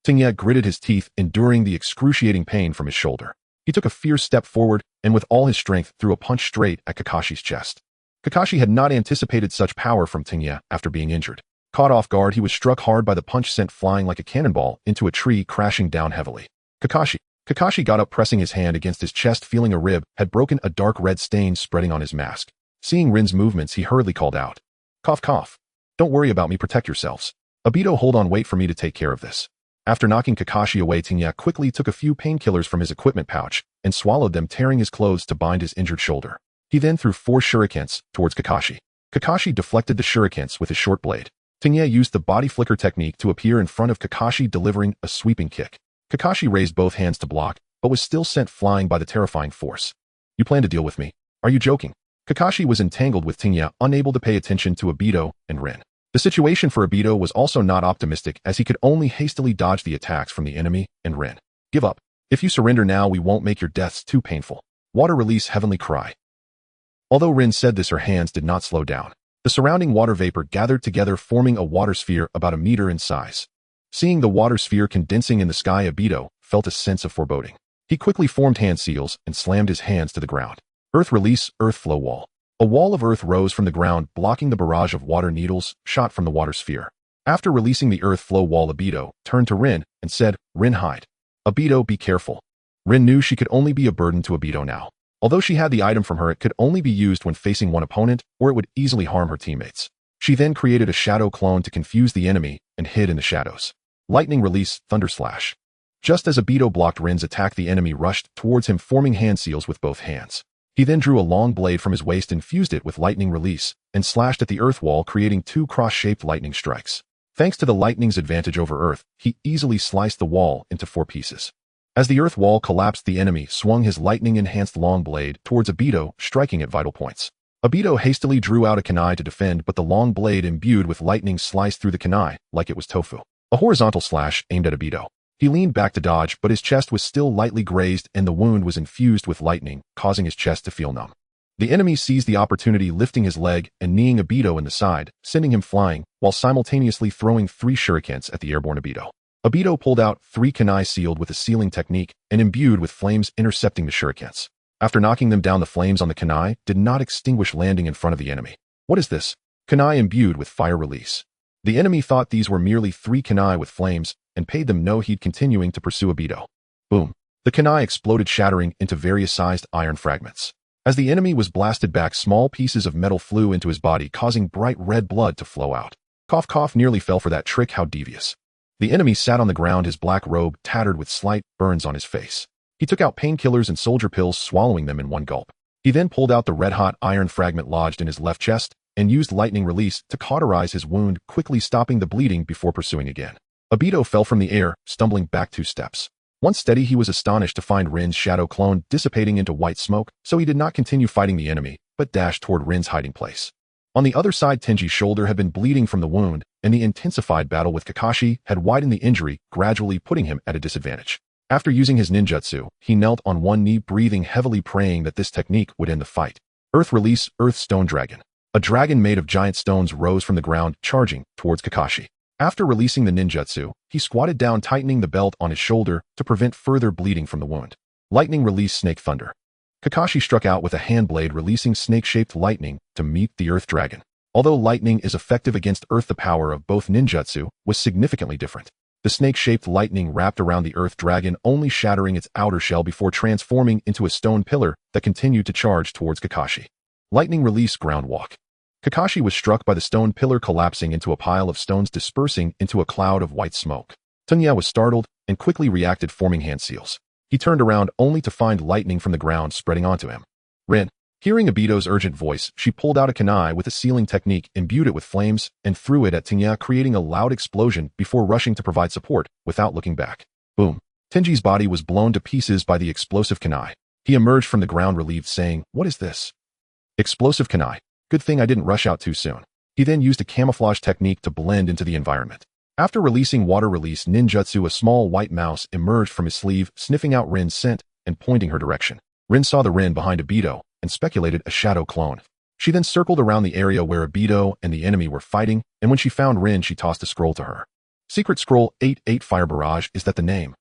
Speaker 1: Tenjiya gritted his teeth, enduring the excruciating pain from his shoulder. He took a fierce step forward and with all his strength threw a punch straight at Kakashi's chest. Kakashi had not anticipated such power from Tenjiya after being injured. Caught off guard, he was struck hard by the punch, sent flying like a cannonball into a tree, crashing down heavily. Kakashi got up, pressing his hand against his chest, feeling a rib had broken, a dark red stain spreading on his mask. Seeing Rin's movements, he hurriedly called out. Cough, cough. Don't worry about me, protect yourselves. Obito, hold on, wait for me to take care of this. After knocking Kakashi away, Tenjiya quickly took a few painkillers from his equipment pouch and swallowed them, tearing his clothes to bind his injured shoulder. He then threw 4 shurikens towards Kakashi. Kakashi deflected the shurikens with his short blade. Tenjiya used the body flicker technique to appear in front of Kakashi, delivering a sweeping kick. Kakashi raised both hands to block, but was still sent flying by the terrifying force. You plan to deal with me? Are you joking? Kakashi was entangled with Tenjiya, unable to pay attention to Obito and Rin. The situation for Obito was also not optimistic, as he could only hastily dodge the attacks from the enemy and Rin. Give up. If you surrender now, we won't make your deaths too painful. Water release, heavenly cry. Although Rin said this, her hands did not slow down. The surrounding water vapor gathered together, forming a water sphere about a meter in size. Seeing the water sphere condensing in the sky, Obito felt a sense of foreboding. He quickly formed hand seals and slammed his hands to the ground. Earth release, earth flow wall. A wall of earth rose from the ground, blocking the barrage of water needles shot from the water sphere. After releasing the earth flow wall, Obito turned to Rin and said, Rin, hide. Obito, be careful. Rin knew she could only be a burden to Obito now. Although she had the item from her, it could only be used when facing one opponent, or it would easily harm her teammates. She then created a shadow clone to confuse the enemy and hid in the shadows. Lightning release, thunder slash. Just as Obito blocked Rin's attack, the enemy rushed towards him, forming hand seals with both hands. He then drew a long blade from his waist, infused it with lightning release, and slashed at the earth wall, creating 2 cross-shaped lightning strikes. Thanks to the lightning's advantage over earth, he easily sliced the wall into 4 pieces. As the earth wall collapsed, the enemy swung his lightning-enhanced long blade towards Obito, striking at vital points. Obito hastily drew out a kunai to defend, but the long blade imbued with lightning sliced through the kunai like it was tofu. A horizontal slash aimed at Obito. He leaned back to dodge, but his chest was still lightly grazed and the wound was infused with lightning, causing his chest to feel numb. The enemy seized the opportunity, lifting his leg and kneeing Obito in the side, sending him flying, while simultaneously throwing 3 shurikens at the airborne Obito. Obito pulled out 3 kunai sealed with a sealing technique and imbued with flames, intercepting the shurikens. After knocking them down, the flames on the kunai did not extinguish, landing in front of the enemy. What is this? Kunai imbued with fire release. The enemy thought these were merely 3 kunai with flames and paid them no heed, continuing to pursue Obito. Boom. The kunai exploded, shattering into various sized iron fragments. As the enemy was blasted back, small pieces of metal flew into his body, causing bright red blood to flow out. Cough, cough, nearly fell for that trick, how devious. The enemy sat on the ground, his black robe tattered with slight burns on his face. He took out painkillers and soldier pills, swallowing them in one gulp. He then pulled out the red-hot iron fragment lodged in his left chest and used lightning release to cauterize his wound, quickly stopping the bleeding before pursuing again. Obito fell from the air, stumbling back 2 steps. Once steady, he was astonished to find Rin's shadow clone dissipating into white smoke, so he did not continue fighting the enemy, but dashed toward Rin's hiding place. On the other side, Tenji's shoulder had been bleeding from the wound, and the intensified battle with Kakashi had widened the injury, gradually putting him at a disadvantage. After using his ninjutsu, he knelt on one knee, breathing heavily, praying that this technique would end the fight. Earth release, Earth Stone Dragon. A dragon made of giant stones rose from the ground, charging towards Kakashi. After releasing the ninjutsu, he squatted down, tightening the belt on his shoulder to prevent further bleeding from the wound. Lightning release, Snake Thunder. Kakashi struck out with a hand blade, releasing snake-shaped lightning to meet the Earth Dragon. Although lightning is effective against Earth, the power of both ninjutsu was significantly different. The snake-shaped lightning wrapped around the Earth Dragon, only shattering its outer shell before transforming into a stone pillar that continued to charge towards Kakashi. Lightning release, Ground Walk. Kakashi was struck by the stone pillar, collapsing into a pile of stones, dispersing into a cloud of white smoke. Tunya was startled and quickly reacted, forming hand seals. He turned around only to find lightning from the ground spreading onto him. Rin. Hearing Obito's urgent voice, she pulled out a kunai with a sealing technique, imbued it with flames, and threw it at Tunya, creating a loud explosion before rushing to provide support without looking back. Boom. Tenji's body was blown to pieces by the explosive kunai. He emerged from the ground relieved, saying, "What is this?" Explosive kunai. Good thing I didn't rush out too soon. He then used a camouflage technique to blend into the environment. After releasing water release ninjutsu, a small white mouse emerged from his sleeve, sniffing out Rin's scent and pointing her direction. Rin saw the Rin behind Obito and speculated a shadow clone. She then circled around the area where Obito and the enemy were fighting, and when she found Rin, she tossed a scroll to her. Secret Scroll 8 Fire Barrage. Is that the name?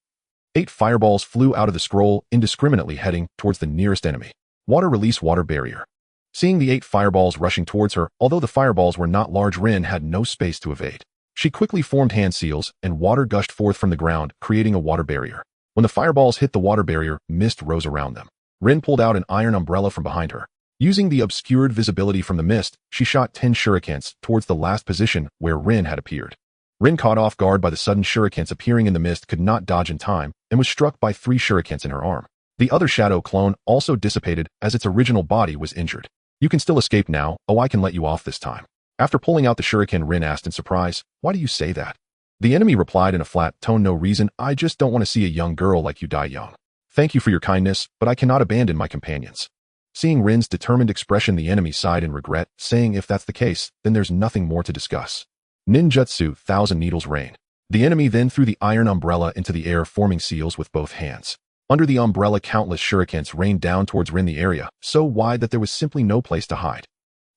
Speaker 1: 8 fireballs flew out of the scroll, indiscriminately heading towards the nearest enemy. Water release, Water Barrier. Seeing the 8 fireballs rushing towards her, although the fireballs were not large, Rin had no space to evade. She quickly formed hand seals, and water gushed forth from the ground, creating a water barrier. When the fireballs hit the water barrier, mist rose around them. Rin pulled out an iron umbrella from behind her. Using the obscured visibility from the mist, she shot 10 shurikens towards the last position where Rin had appeared. Rin, caught off guard by the sudden shurikens appearing in the mist, could not dodge in time, and was struck by 3 shurikens in her arm. The other shadow clone also dissipated as its original body was injured. "You can still escape now. Oh, I can let you off this time." After pulling out the shuriken, Rin asked in surprise, "Why do you say that?" The enemy replied in a flat tone, "No reason. I just don't want to see a young girl like you die young. Thank you for your kindness, but I cannot abandon my companions." Seeing Rin's determined expression, the enemy sighed in regret, saying, "If that's the case, then there's nothing more to discuss." Ninjutsu, Thousand Needles Rain. The enemy then threw the iron umbrella into the air, forming seals with both hands. Under the umbrella, countless shurikens rained down towards Rin, the area so wide that there was simply no place to hide.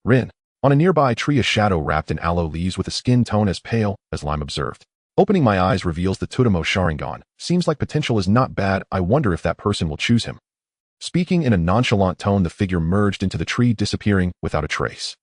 Speaker 1: Rin. On a nearby tree, a shadow wrapped in aloe leaves with a skin tone as pale as lime observed. "Opening my eyes reveals the Tutomo Sharingan. Seems like potential is not bad. I wonder if that person will choose him." Speaking in a nonchalant tone, the figure merged into the tree, disappearing without a trace.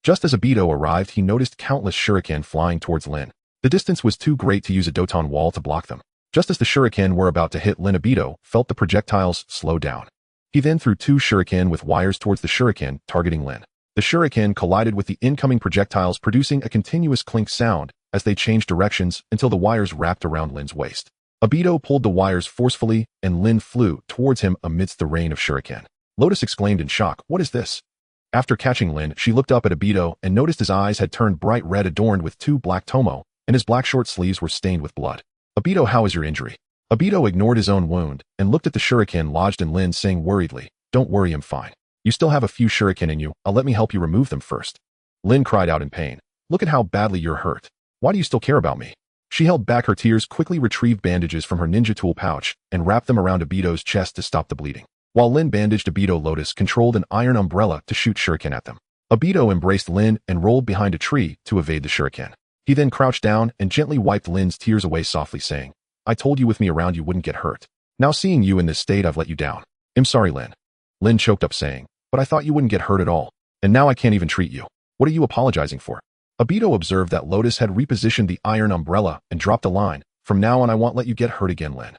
Speaker 1: Just as Obito arrived, he noticed countless shuriken flying towards Lin. The distance was too great to use a Doton wall to block them. Just as the shuriken were about to hit Lin, Obito felt the projectiles slow down. He then threw 2 shuriken with wires towards the shuriken, targeting Lin. The shuriken collided with the incoming projectiles, producing a continuous clink sound as they changed directions until the wires wrapped around Lin's waist. Obito pulled the wires forcefully, and Lin flew towards him amidst the rain of shuriken. Lotus exclaimed in shock, "What is this?" After catching Lin, she looked up at Obito and noticed his eyes had turned bright red, adorned with 2 black tomo, and his black short sleeves were stained with blood. "Obito, how is your injury?" Obito ignored his own wound and looked at the shuriken lodged in Lin, saying worriedly, "Don't worry, I'm fine. You still have a few shuriken in you. Let me help you remove them first." Lin cried out in pain. "Look at how badly you're hurt. Why do you still care about me?" She held back her tears, quickly retrieved bandages from her ninja tool pouch, and wrapped them around Obito's chest to stop the bleeding. While Lin bandaged Obito, Lotus controlled an iron umbrella to shoot shuriken at them. Obito embraced Lin and rolled behind a tree to evade the shuriken. He then crouched down and gently wiped Lin's tears away, softly saying, "I told you with me around you wouldn't get hurt. Now seeing you in this state, I've let you down. I'm sorry, Lin." Lin choked up, saying, "But I thought you wouldn't get hurt at all. And now I can't even treat you. What are you apologizing for?" Obito observed that Lotus had repositioned the iron umbrella and dropped a line, "From now on I won't let you get hurt again, Lin."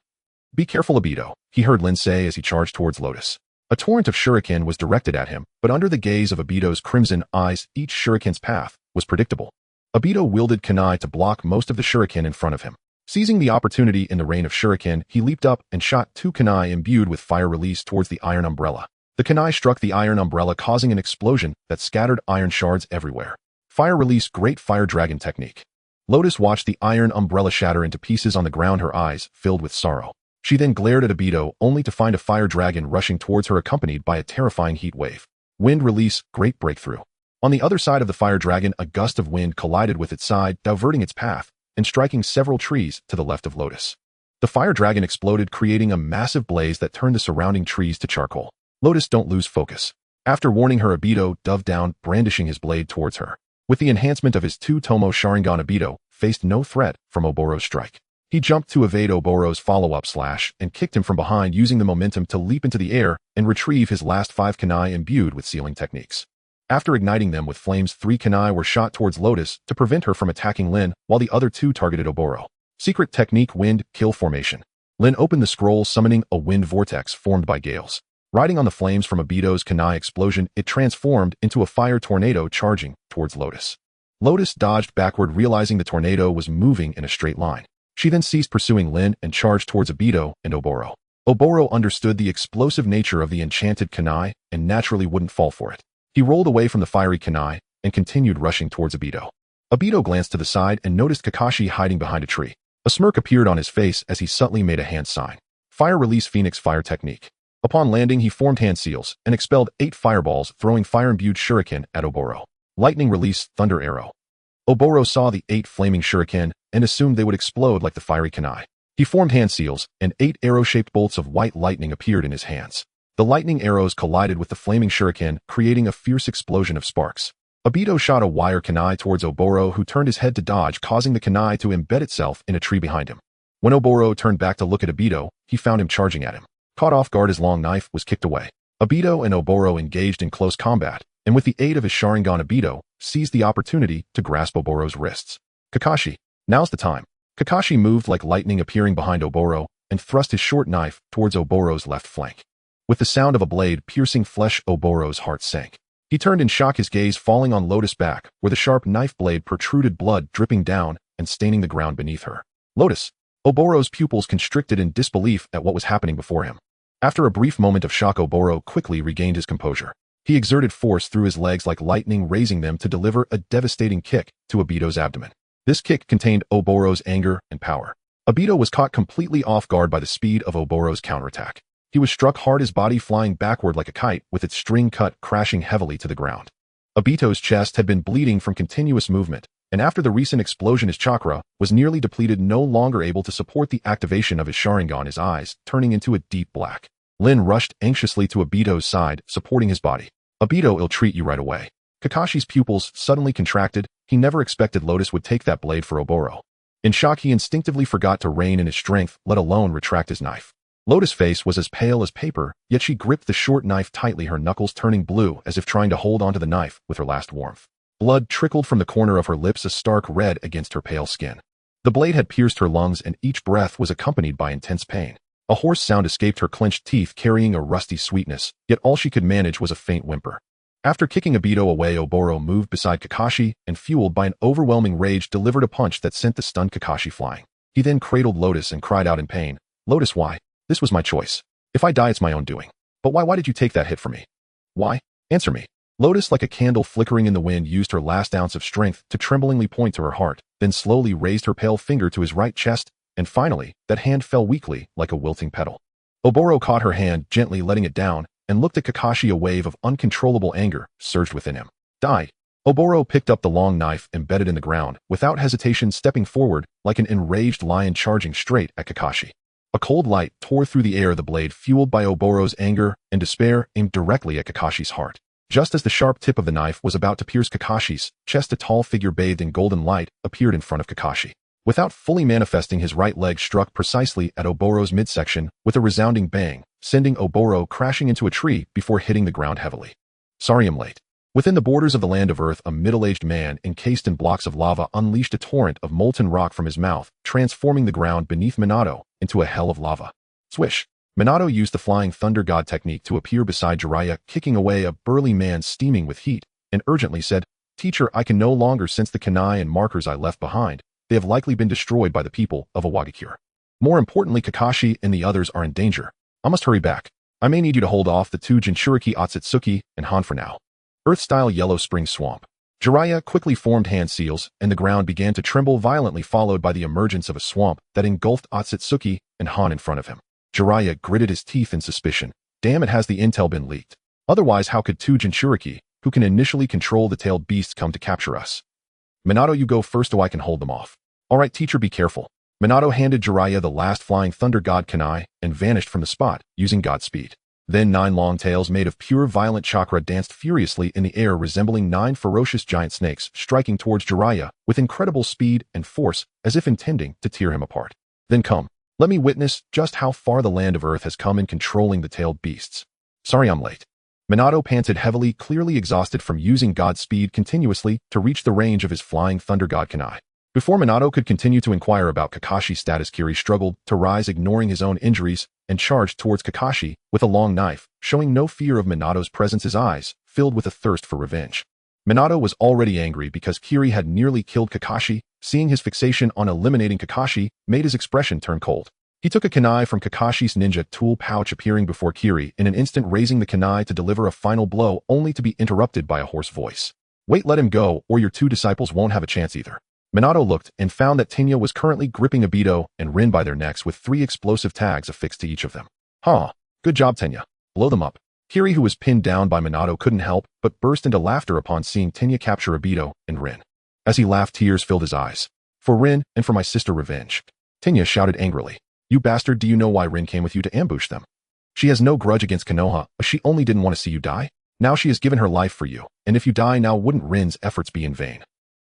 Speaker 1: "Be careful, Obito," he heard Lin say as he charged towards Lotus. A torrent of shuriken was directed at him, but under the gaze of Obito's crimson eyes, each shuriken's path was predictable. Obito wielded kunai to block most of the shuriken in front of him. Seizing the opportunity in the rain of shuriken, he leaped up and shot 2 kunai imbued with fire release towards the iron umbrella. The kunai struck the iron umbrella, causing an explosion that scattered iron shards everywhere. Fire release, Great Fire Dragon Technique. Lotus watched the iron umbrella shatter into pieces on the ground, her eyes filled with sorrow. She then glared at Obito, only to find a fire dragon rushing towards her accompanied by a terrifying heat wave. Wind release, great breakthrough. On the other side of the fire dragon, a gust of wind collided with its side, diverting its path and striking several trees to the left of Lotus. The fire dragon exploded, creating a massive blaze that turned the surrounding trees to charcoal. Lotus, don't lose focus. After warning her, Obito dove down, brandishing his blade towards her. With the enhancement of his two-tomo Sharingan, Obito faced no threat from Oboro's strike. He jumped to evade Oboro's follow-up slash and kicked him from behind, using the momentum to leap into the air and retrieve his last 5 kunai imbued with sealing techniques. After igniting them with flames, 3 kunai were shot towards Lotus to prevent her from attacking Lin, while the other 2 targeted Oboro. Secret technique: wind kill formation. Lin opened the scroll, summoning a wind vortex formed by gales. Riding on the flames from Obito's kunai explosion, it transformed into a fire tornado charging towards Lotus. Lotus dodged backward, realizing the tornado was moving in a straight line. She then ceased pursuing Lin and charged towards Obito and Oboro. Oboro understood the explosive nature of the enchanted kunai and naturally wouldn't fall for it. He rolled away from the fiery kunai and continued rushing towards Obito. Obito glanced to the side and noticed Kakashi hiding behind a tree. A smirk appeared on his face as he subtly made a hand sign. Fire release Phoenix fire technique. Upon landing, he formed hand seals and expelled 8 fireballs, throwing fire-imbued shuriken at Oboro. Lightning release thunder arrow. Oboro saw the 8 flaming shuriken and assumed they would explode like the fiery kunai. He formed hand seals, and 8 arrow-shaped bolts of white lightning appeared in his hands. The lightning arrows collided with the flaming shuriken, creating a fierce explosion of sparks. Obito shot a wire kunai towards Oboro, who turned his head to dodge, causing the kunai to embed itself in a tree behind him. When Oboro turned back to look at Obito, he found him charging at him. Caught off guard, his long knife was kicked away. Obito and Oboro engaged in close combat, and with the aid of his Sharingan, Obito seized the opportunity to grasp Oboro's wrists. Kakashi, now's the time. Kakashi moved like lightning, appearing behind Oboro, and thrust his short knife towards Oboro's left flank. With the sound of a blade piercing flesh, Oboro's heart sank. He turned in shock, his gaze falling on Lotus' back, where the sharp knife blade protruded, blood dripping down and staining the ground beneath her. Lotus! Oboro's pupils constricted in disbelief at what was happening before him. After a brief moment of shock, Oboro quickly regained his composure. He exerted force through his legs like lightning, raising them to deliver a devastating kick to Obito's abdomen. This kick contained Oboro's anger and power. Obito was caught completely off guard by the speed of Oboro's counterattack. He was struck hard, his body flying backward like a kite, with its string cut crashing heavily to the ground. Obito's chest had been bleeding from continuous movement, and after the recent explosion his chakra was nearly depleted, no longer able to support the activation of his Sharingan, his eyes turning into a deep black. Lin rushed anxiously to Obito's side, supporting his body. Obito, I'll treat you right away. Kakashi's pupils suddenly contracted. He never expected Lotus would take that blade for Oboro. In shock, he instinctively forgot to rein in his strength, let alone retract his knife. Lotus' face was as pale as paper, yet she gripped the short knife tightly, her knuckles turning blue as if trying to hold onto the knife with her last warmth. Blood trickled from the corner of her lips, a stark red against her pale skin. The blade had pierced her lungs, and each breath was accompanied by intense pain. A hoarse sound escaped her clenched teeth, carrying a rusty sweetness, yet all she could manage was a faint whimper. After kicking Obito away, Oboro moved beside Kakashi and, fueled by an overwhelming rage, delivered a punch that sent the stunned Kakashi flying. He then cradled Lotus and cried out in pain, "Lotus, why? This was my choice. If I die, it's my own doing. But why did you take that hit for me? Why? Answer me." Lotus, like a candle flickering in the wind, used her last ounce of strength to tremblingly point to her heart, then slowly raised her pale finger to his right chest, and finally, that hand fell weakly like a wilting petal. Oboro caught her hand, gently letting it down, and looked at Kakashi. A wave of uncontrollable anger surged within him. Die. Oboro picked up the long knife embedded in the ground, without hesitation stepping forward like an enraged lion charging straight at Kakashi. A cold light tore through the air, the blade, fueled by Oboro's anger and despair, aimed directly at Kakashi's heart. Just as the sharp tip of the knife was about to pierce Kakashi's chest, a tall figure bathed in golden light appeared in front of Kakashi. Without fully manifesting, his right leg struck precisely at Oboro's midsection with a resounding bang, sending Oboro crashing into a tree before hitting the ground heavily. Sorry, I'm late. Within the borders of the land of Earth, a middle-aged man encased in blocks of lava unleashed a torrent of molten rock from his mouth, transforming the ground beneath Minato into a hell of lava. Swish! Minato used the flying thunder god technique to appear beside Jiraiya, kicking away a burly man steaming with heat, and urgently said, "Teacher, I can no longer sense the kunai and markers I left behind. They have likely been destroyed by the people of Awagakure. More importantly, Kakashi and the others are in danger. I must hurry back. I may need you to hold off the 2 Jinchuriki Otsutsuki and Han for now." Earth-style Yellow Spring Swamp. Jiraiya quickly formed hand seals, and the ground began to tremble violently, followed by the emergence of a swamp that engulfed Otsutsuki and Han in front of him. Jiraiya gritted his teeth in suspicion. Damn it, has the intel been leaked? Otherwise, how could two Jinchuriki, who can initially control the tailed beasts, come to capture us? Minato, you go first so I can hold them off. Alright teacher, be careful. Minato handed Jiraiya the last flying thunder god kunai and vanished from the spot, using god speed. Then 9 long tails made of pure violent chakra danced furiously in the air, resembling 9 ferocious giant snakes, striking towards Jiraiya with incredible speed and force, as if intending to tear him apart. Then come, let me witness just how far the land of Earth has come in controlling the tailed beasts. Sorry I'm late. Minato panted heavily, clearly exhausted from using god speed continuously to reach the range of his flying thunder god kunai. Before Minato could continue to inquire about Kakashi's status, Kiri struggled to rise, ignoring his own injuries, and charged towards Kakashi with a long knife, showing no fear of Minato's presence, his eyes filled with a thirst for revenge. Minato was already angry because Kiri had nearly killed Kakashi. Seeing his fixation on eliminating Kakashi made his expression turn cold. He took a kunai from Kakashi's ninja tool pouch, appearing before Kiri in an instant, raising the kunai to deliver a final blow, only to be interrupted by a hoarse voice. Wait, let him go, or your 2 disciples won't have a chance either. Minato looked and found that Tenya was currently gripping Obito and Rin by their necks with 3 explosive tags affixed to each of them. Huh, good job Tenya. Blow them up. Kiri, who was pinned down by Minato, couldn't help but burst into laughter upon seeing Tenya capture Obito and Rin. As he laughed, tears filled his eyes. For Rin and for my sister, revenge. Tenya shouted angrily. You bastard, do you know why Rin came with you to ambush them? She has no grudge against Konoha, but she only didn't want to see you die. Now she has given her life for you, and if you die now, wouldn't Rin's efforts be in vain?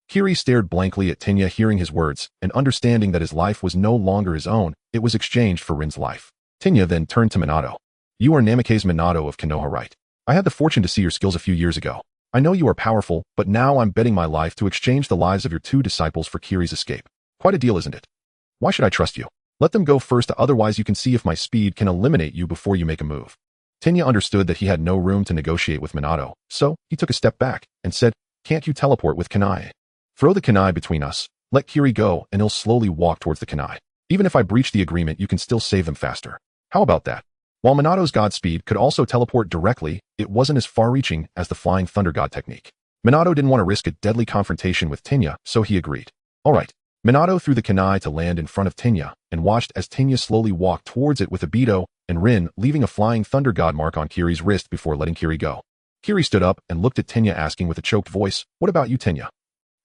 Speaker 1: Kiri stared blankly at Tenya, hearing his words, and understanding that his life was no longer his own, it was exchanged for Rin's life. Tenya then turned to Minato. You are Namikaze Minato of Konoha, right? I had the fortune to see your skills a few years ago. I know you are powerful, but now I'm betting my life to exchange the lives of your 2 disciples for Kiri's escape. Quite a deal, isn't it? Why should I trust you? Let them go first, otherwise you can see if my speed can eliminate you before you make a move. Tenya understood that he had no room to negotiate with Minato, so he took a step back and said, Can't you teleport with kunai? Throw the kunai between us, let Kiri go, and he'll slowly walk towards the kunai. Even if I breach the agreement, you can still save them faster. How about that? While Minato's god speed could also teleport directly, it wasn't as far-reaching as the flying thunder god technique. Minato didn't want to risk a deadly confrontation with Tenya, so he agreed. Alright. Minato threw the kunai to land in front of Tenya, and watched as Tenya slowly walked towards it with Obito and Rin, leaving a flying thunder god mark on Kiri's wrist before letting Kiri go. Kiri stood up and looked at Tenya, asking with a choked voice, What about you, Tenya?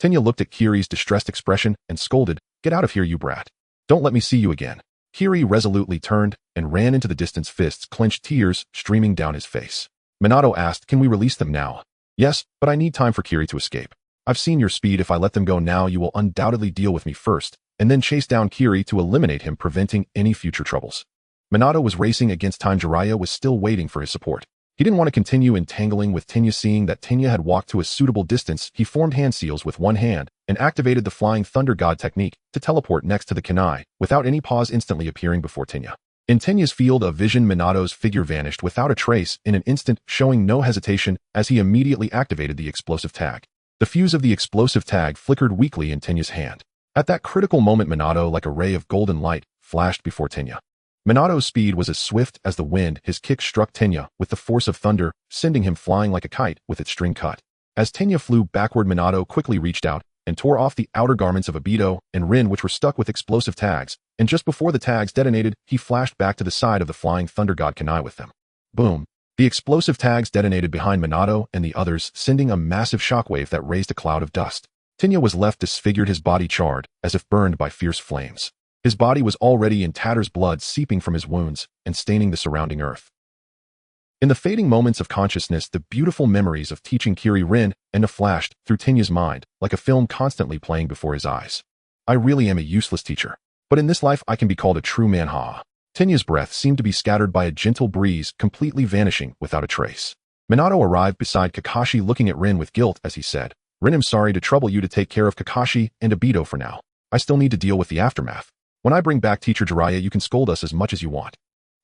Speaker 1: Tenya looked at Kiri's distressed expression and scolded, Get out of here, you brat. Don't let me see you again. Kiri resolutely turned and ran into the distance, fists clenched, tears streaming down his face. Minato asked, Can we release them now? Yes, but I need time for Kiri to escape. I've seen your speed. If I let them go now, you will undoubtedly deal with me first, and then chase down Kiri to eliminate him, preventing any future troubles. Minato was racing against time. Jiraiya was still waiting for his support. He didn't want to continue entangling with Tenya. Seeing that Tenya had walked to a suitable distance, he formed hand seals with one hand and activated the flying thunder god technique to teleport next to the kunai, without any pause, instantly appearing before Tenya. In Tenya's field of vision, Minato's figure vanished without a trace in an instant, showing no hesitation as he immediately activated the explosive tag. The fuse of the explosive tag flickered weakly in Tenya's hand. At that critical moment, Minato, like a ray of golden light, flashed before Tenya. Minato's speed was as swift as the wind. His kick struck Tenya with the force of thunder, sending him flying like a kite with its string cut. As Tenya flew backward, Minato quickly reached out and tore off the outer garments of Obito and Rin, which were stuck with explosive tags, and just before the tags detonated, he flashed back to the side of the flying thunder god kunai with them. Boom! The explosive tags detonated behind Minato and the others, sending a massive shockwave that raised a cloud of dust. Tenya was left disfigured, his body charred, as if burned by fierce flames. His body was already in tatters, blood seeping from his wounds and staining the surrounding earth. In the fading moments of consciousness, the beautiful memories of teaching Kiri, Rin, and flashed through Tenya's mind, like a film constantly playing before his eyes. I really am a useless teacher, but in this life I can be called a true man. Ha! Tenya's breath seemed to be scattered by a gentle breeze, completely vanishing without a trace. Minato arrived beside Kakashi, looking at Rin with guilt as he said, Rin, I'm sorry to trouble you to take care of Kakashi and Obito for now. I still need to deal with the aftermath. When I bring back Teacher Jiraiya, you can scold us as much as you want.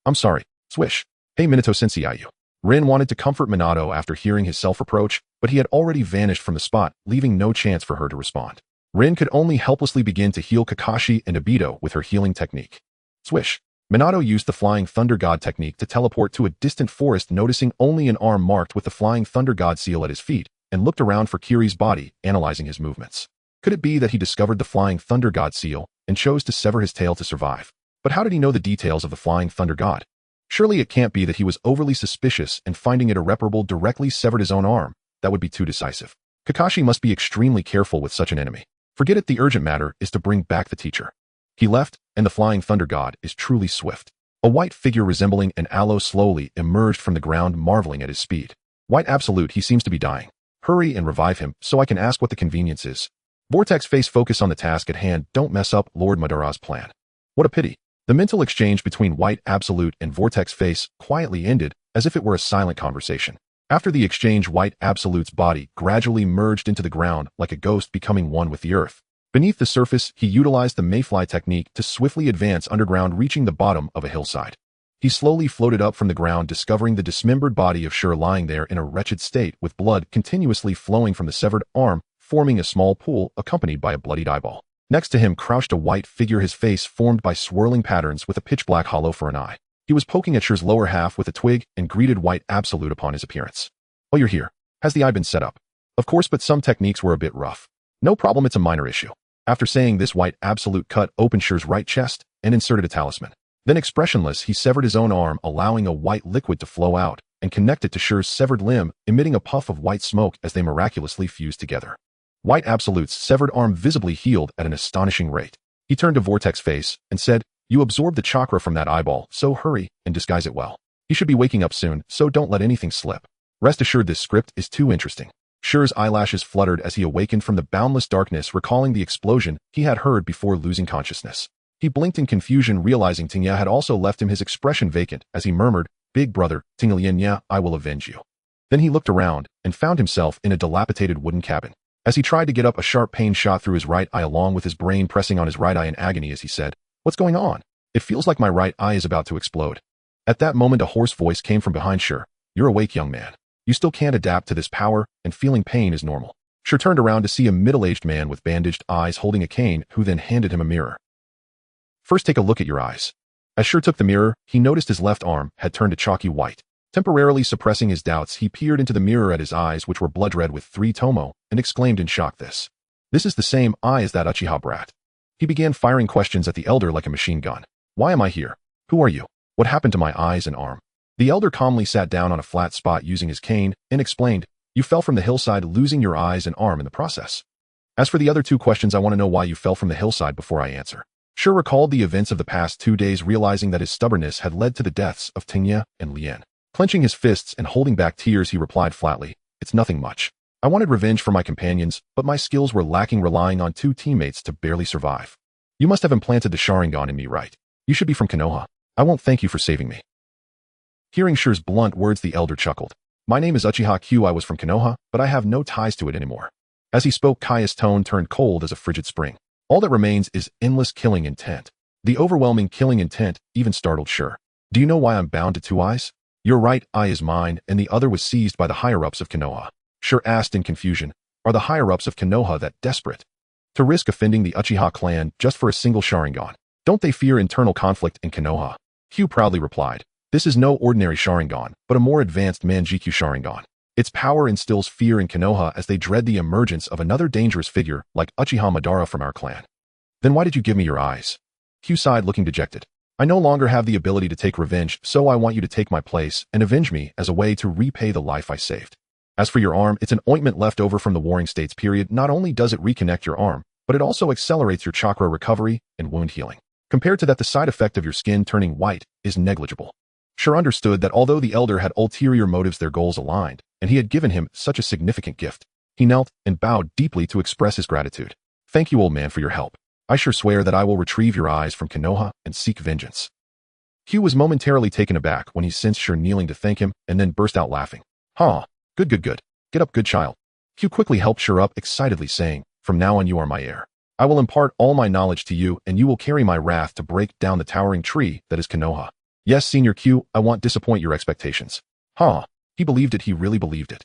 Speaker 1: I'm sorry. Swish. Hey Minato sensei. Rin wanted to comfort Minato after hearing his self-reproach, but he had already vanished from the spot, leaving no chance for her to respond. Rin could only helplessly begin to heal Kakashi and Obito with her healing technique. Swish. Minato used the flying thunder god technique to teleport to a distant forest, noticing only an arm marked with the flying thunder god seal at his feet, and looked around for Kiri's body, analyzing his movements. Could it be that he discovered the flying thunder god seal and chose to sever his tail to survive? But how did he know the details of the flying thunder god? Surely it can't be that he was overly suspicious and finding it irreparable directly severed his own arm. That would be too decisive. Kakashi must be extremely careful with such an enemy. Forget it, the urgent matter is to bring back the teacher. He left, and the flying thunder god is truly swift. A white figure resembling an aloe slowly emerged from the ground, marveling at his speed. White Absolute, he seems to be dying. Hurry and revive him, so I can ask what the convenience is. Vortex Face, focus on the task at hand, don't mess up Lord Madara's plan. What a pity. The mental exchange between White Absolute and Vortex Face quietly ended, as if it were a silent conversation. After the exchange, White Absolute's body gradually merged into the ground like a ghost, becoming one with the earth. Beneath the surface, he utilized the mayfly technique to swiftly advance underground, reaching the bottom of a hillside. He slowly floated up from the ground, discovering the dismembered body of Shur lying there in a wretched state, with blood continuously flowing from the severed arm, forming a small pool accompanied by a bloodied eyeball. Next to him crouched a white figure, his face formed by swirling patterns with a pitch-black hollow for an eye. He was poking at Shur's lower half with a twig and greeted White Absolute upon his appearance. "Oh, you're here. Has the eye been set up?" "Of course, but some techniques were a bit rough." "No problem, it's a minor issue." After saying this, White Absolute cut open Shur's right chest and inserted a talisman. Then, expressionless, he severed his own arm, allowing a white liquid to flow out, and connect it to Shur's severed limb, emitting a puff of white smoke as they miraculously fused together. White Absolute's severed arm visibly healed at an astonishing rate. He turned to Vortex Face and said, "You absorbed the chakra from that eyeball, so hurry and disguise it well. He should be waking up soon, so don't let anything slip." Rest assured, this script is too interesting. Shur's eyelashes fluttered as he awakened from the boundless darkness, recalling the explosion he had heard before losing consciousness. He blinked in confusion, realizing Tingya had also left him, his expression vacant, as he murmured, "Big brother, Tinglianya, I will avenge you." Then he looked around and found himself in a dilapidated wooden cabin. As he tried to get up, a sharp pain shot through his right eye, along with his brain pressing on his right eye in agony as he said, "What's going on? It feels like my right eye is about to explode." At that moment, a hoarse voice came from behind Shur. "You're awake, young man. You still can't adapt to this power, and feeling pain is normal." Shur turned around to see a middle-aged man with bandaged eyes holding a cane, who then handed him a mirror. "First, take a look at your eyes." As Shur took the mirror, he noticed his left arm had turned a chalky white. Temporarily suppressing his doubts, he peered into the mirror at his eyes, which were blood-red with 3 tomo, and exclaimed in shock, This is the same eye as that Uchiha brat." He began firing questions at the elder like a machine gun. "Why am I here? Who are you? What happened to my eyes and arm?" The elder calmly sat down on a flat spot using his cane and explained, "You fell from the hillside, losing your eyes and arm in the process. As for the other 2 questions, I want to know why you fell from the hillside before I answer." Shur recalled the events of the past 2 days, realizing that his stubbornness had led to the deaths of Tingya and Lien. Clenching his fists and holding back tears, he replied flatly, "It's nothing much. I wanted revenge for my companions, but my skills were lacking, relying on 2 teammates to barely survive. You must have implanted the Sharingan in me, right? You should be from Konoha. I won't thank you for saving me." Hearing Shur's blunt words, the elder chuckled. "My name is Uchiha Q. I was from Konoha, but I have no ties to it anymore." As he spoke, Kaya's tone turned cold as a frigid spring. "All that remains is endless killing intent." The overwhelming killing intent even startled Shur. "Do you know why I'm bound to 2 eyes? Your right eye is mine, and the other was seized by the higher-ups of Konoha." Shur asked in confusion, "Are the higher-ups of Konoha that desperate to risk offending the Uchiha clan just for a single Sharingan? Don't they fear internal conflict in Konoha?" Q proudly replied, "This is no ordinary Sharingan, but a more advanced Manjikyu Sharingan. Its power instills fear in Konoha as they dread the emergence of another dangerous figure like Uchiha Madara from our clan." "Then why did you give me your eyes?" Q sighed, looking dejected. "I no longer have the ability to take revenge, so I want you to take my place and avenge me as a way to repay the life I saved. As for your arm, it's an ointment left over from the Warring States period. Not only does it reconnect your arm, but it also accelerates your chakra recovery and wound healing. Compared to that, the side effect of your skin turning white is negligible." Shur understood that although the elder had ulterior motives, their goals aligned, and he had given him such a significant gift. He knelt and bowed deeply to express his gratitude. "Thank you, old man, for your help. I sure swear that I will retrieve your eyes from Konoha and seek vengeance." Q was momentarily taken aback when he sensed Shur kneeling to thank him, and then burst out laughing. "Huh. Good. Get up, good child." Q quickly helped Shur up, excitedly saying, "From now on you are my heir. I will impart all my knowledge to you, and you will carry my wrath to break down the towering tree that is Konoha. Yes, Senior Q, I won't disappoint your expectations." Huh. He believed it, he really believed it.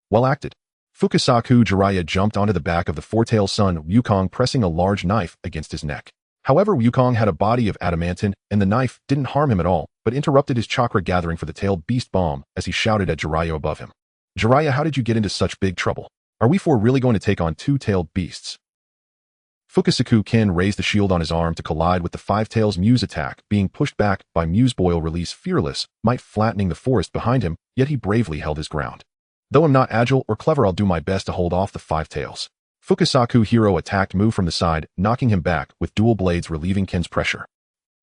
Speaker 1: Well acted. Fukasaku Jiraiya jumped onto the back of the four-tailed son, Wukong, pressing a large knife against his neck. However, Wukong had a body of adamantine, and the knife didn't harm him at all, but interrupted his chakra gathering for the tailed beast bomb as he shouted at Jiraiya above him. Jiraiya, how did you get into such big trouble? Are we four really going to take on two-tailed beasts? Fukusaku Kin raised the shield on his arm to collide with the Five Tails Muse attack, being pushed back by Muse Boil Release Fearless, might flattening the forest behind him, yet he bravely held his ground. Though I'm not agile or clever, I'll do my best to hold off the Five Tails. Fukusaku Hero attacked move from the side, knocking him back, with dual blades relieving Kin's pressure.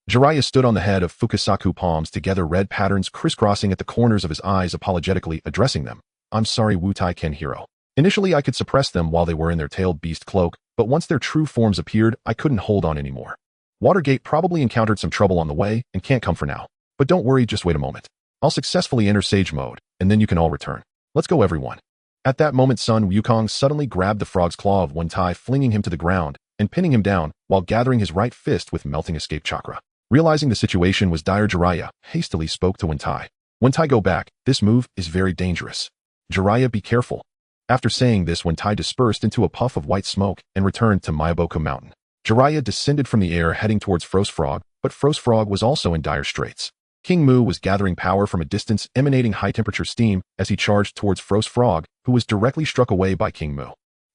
Speaker 1: Jiraiya stood on the head of Fukusaku, palms together, red patterns crisscrossing at the corners of his eyes, apologetically addressing them. I'm sorry, Wutai Ken Hero. Initially, I could suppress them while they were in their tailed beast cloak, but once their true forms appeared, I couldn't hold on anymore. Watergate probably encountered some trouble on the way and can't come for now. But don't worry, just wait a moment. I'll successfully enter Sage mode, and then you can all return. Let's go, everyone. At that moment, Sun Wukong suddenly grabbed the frog's claw of Wentai, flinging him to the ground and pinning him down while gathering his right fist with melting escape chakra. Realizing the situation was dire, Jiraiya hastily spoke to Wentai. Wentai, go back. This move is very dangerous. Jiraiya, be careful. After saying this, Wentai dispersed into a puff of white smoke and returned to Myaboku Mountain. Jiraiya descended from the air heading towards Frost Frog, but Frost Frog was also in dire straits. King Mu was gathering power from a distance, emanating high-temperature steam as he charged towards Frost Frog, who was directly struck away by King Mu.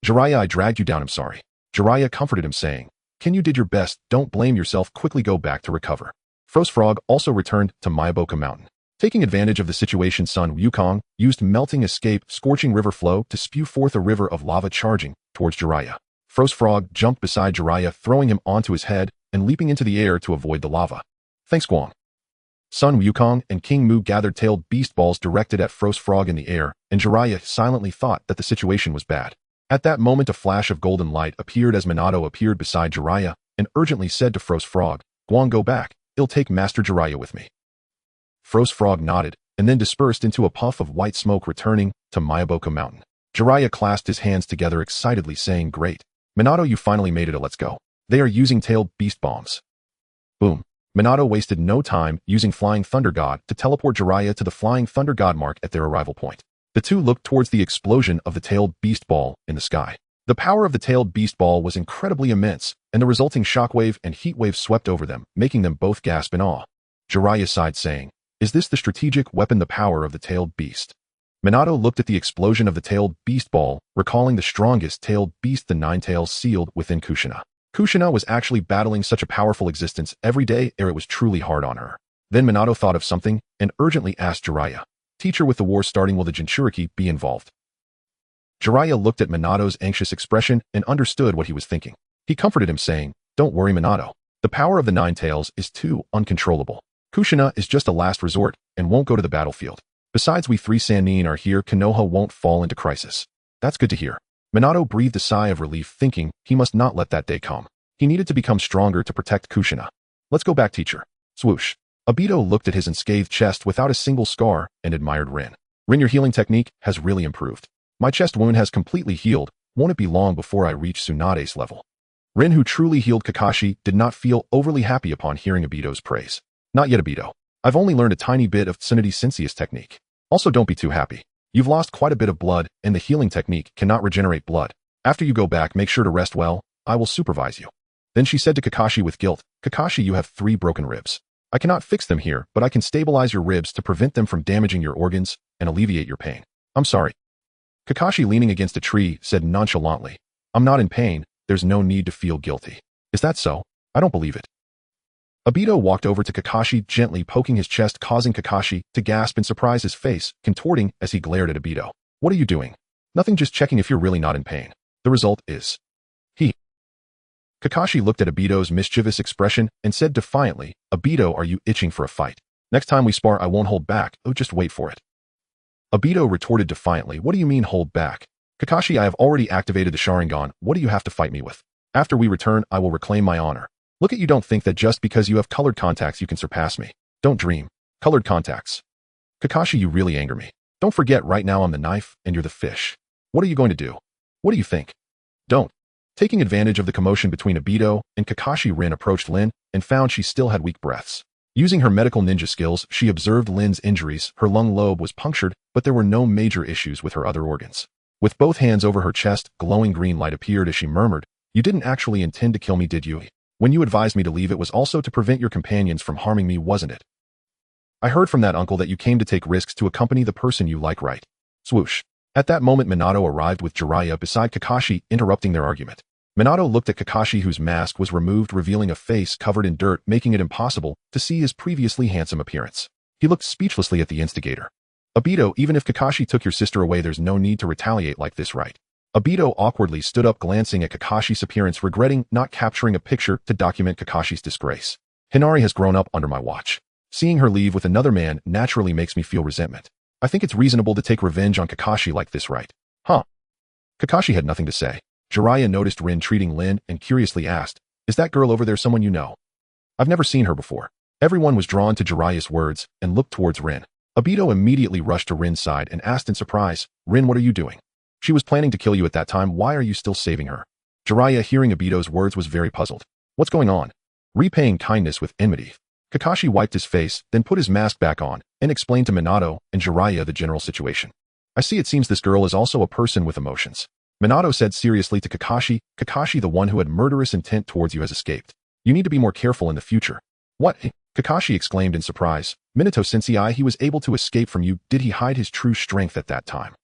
Speaker 1: Jiraiya, I dragged you down, I'm sorry. Jiraiya comforted him, saying, Ken, you did your best, don't blame yourself, quickly go back to recover. Frost Frog also returned to Myaboku Mountain. Taking advantage of the situation, Sun Wukong used melting escape scorching river flow to spew forth a river of lava charging towards Jiraiya. Frost Frog jumped beside Jiraiya, throwing him onto his head and leaping into the air to avoid the lava. Thanks, Guang. Sun Wukong and King Mu gathered tailed beast balls directed at Frost Frog in the air, and Jiraiya silently thought that the situation was bad. At that moment, a flash of golden light appeared as Minato appeared beside Jiraiya and urgently said to Frost Frog, Guang, go back. I'll take Master Jiraiya with me. Frost Frog nodded, and then dispersed into a puff of white smoke, returning to Myaboku Mountain. Jiraiya clasped his hands together excitedly, saying, Great. Minato, you finally made it, let's go. They are using tailed beast bombs. Boom. Minato wasted no time using Flying Thunder God to teleport Jiraiya to the Flying Thunder God mark at their arrival point. The two looked towards the explosion of the tailed beast ball in the sky. The power of the tailed beast ball was incredibly immense, and the resulting shockwave and heatwave swept over them, making them both gasp in awe. Jiraiya sighed, saying, Is this the strategic weapon, the power of the tailed beast? Minato looked at the explosion of the tailed beast ball, recalling the strongest tailed beast, the Nine Tails, sealed within Kushina. Kushina was actually battling such a powerful existence every day, ere it was truly hard on her. Then Minato thought of something and urgently asked Jiraiya, Teacher, with the war starting, will the Jinchuriki be involved? Jiraiya looked at Minato's anxious expression and understood what he was thinking. He comforted him, saying, Don't worry, Minato. The power of the Nine Tails is too uncontrollable. Kushina is just a last resort and won't go to the battlefield. Besides, we three Sannin are here, Konoha won't fall into crisis. That's good to hear. Minato breathed a sigh of relief, thinking he must not let that day come. He needed to become stronger to protect Kushina. Let's go back, teacher. Swoosh. Obito looked at his unscathed chest without a single scar and admired Rin. Rin, your healing technique has really improved. My chest wound has completely healed. Won't it be long before I reach Tsunade's level? Rin, who truly healed Kakashi, did not feel overly happy upon hearing Obito's praise. Not yet, Obito. I've only learned a tiny bit of Tsunade Sensei's technique. Also, don't be too happy. You've lost quite a bit of blood, and the healing technique cannot regenerate blood. After you go back, make sure to rest well. I will supervise you. Then she said to Kakashi with guilt, Kakashi, you have 3 broken ribs. I cannot fix them here, but I can stabilize your ribs to prevent them from damaging your organs and alleviate your pain. I'm sorry. Kakashi, leaning against a tree, said nonchalantly, I'm not in pain. There's no need to feel guilty. Is that so? I don't believe it. Obito walked over to Kakashi, gently poking his chest, causing Kakashi to gasp in surprise, his face contorting as he glared at Obito. What are you doing? Nothing, just checking if you're really not in pain. The result is... Kakashi looked at Obito's mischievous expression and said defiantly, Obito, are you itching for a fight? Next time we spar, I won't hold back. Oh, just wait for it. Obito retorted defiantly, what do you mean hold back? Kakashi, I have already activated the Sharingan. What do you have to fight me with? After we return, I will reclaim my honor. Look at you, don't think that just because you have colored contacts you can surpass me. Don't dream. Colored contacts. Kakashi, you really anger me. Don't forget, right now I'm the knife and you're the fish. What are you going to do? What do you think? Don't. Taking advantage of the commotion between Obito and Kakashi, Rin approached Lin and found she still had weak breaths. Using her medical ninja skills, she observed Lin's injuries. Her lung lobe was punctured, but there were no major issues with her other organs. With both hands over her chest, glowing green light appeared as she murmured, You didn't actually intend to kill me, did you? When you advised me to leave, it was also to prevent your companions from harming me, wasn't it? I heard from that uncle that you came to take risks to accompany the person you like, right? Swoosh. At that moment Minato arrived with Jiraiya beside Kakashi, interrupting their argument. Minato looked at Kakashi, whose mask was removed, revealing a face covered in dirt, making it impossible to see his previously handsome appearance. He looked speechlessly at the instigator. Obito, even if Kakashi took your sister away, there's no need to retaliate like this, right? Obito awkwardly stood up, glancing at Kakashi's appearance, regretting not capturing a picture to document Kakashi's disgrace. Hinari has grown up under my watch. Seeing her leave with another man naturally makes me feel resentment. I think it's reasonable to take revenge on Kakashi like this, right? Huh? Kakashi had nothing to say. Jiraiya noticed Rin treating Lin and curiously asked, "Is that girl over there someone you know?" "I've never seen her before." Everyone was drawn to Jiraiya's words and looked towards Rin. Obito immediately rushed to Rin's side and asked in surprise, "Rin, what are you doing? She was planning to kill you at that time. Why are you still saving her?" Jiraiya, hearing Obito's words, was very puzzled. "What's going on?" Repaying kindness with enmity. Kakashi wiped his face, then put his mask back on and explained to Minato and Jiraiya the general situation. "I see, it seems this girl is also a person with emotions." Minato said seriously to Kakashi, "Kakashi, the one who had murderous intent towards you, has escaped. You need to be more careful in the future." "What?" Kakashi exclaimed in surprise. "Minato sensei, he was able to escape from you. Did he hide his true strength at that time?"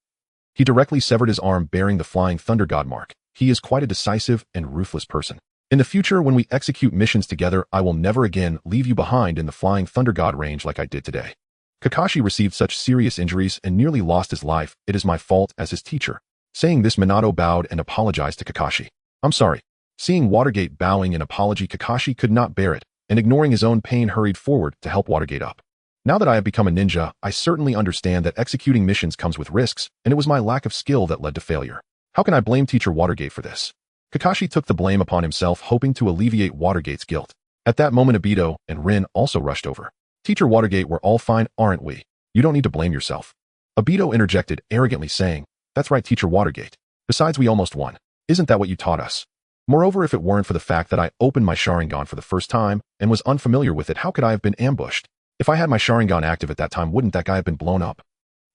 Speaker 1: He directly severed his arm, bearing the flying thunder god mark. He is quite a decisive and ruthless person. In the future, when we execute missions together, I will never again leave you behind in the flying thunder god range like I did today. Kakashi received such serious injuries and nearly lost his life. It is my fault as his teacher. Saying this, Minato bowed and apologized to Kakashi. "I'm sorry." Seeing Watergate bowing in apology, Kakashi could not bear it, and ignoring his own pain, hurried forward to help Watergate up. "Now that I have become a ninja, I certainly understand that executing missions comes with risks, and it was my lack of skill that led to failure. How can I blame Teacher Watergate for this?" Kakashi took the blame upon himself, hoping to alleviate Watergate's guilt. At that moment, Obito and Rin also rushed over. "Teacher Watergate, we're all fine, aren't we? You don't need to blame yourself." Obito interjected, arrogantly saying, "That's right, Teacher Watergate. Besides, we almost won. Isn't that what you taught us? Moreover, if it weren't for the fact that I opened my Sharingan for the first time and was unfamiliar with it, how could I have been ambushed? If I had my Sharingan active at that time, wouldn't that guy have been blown up?"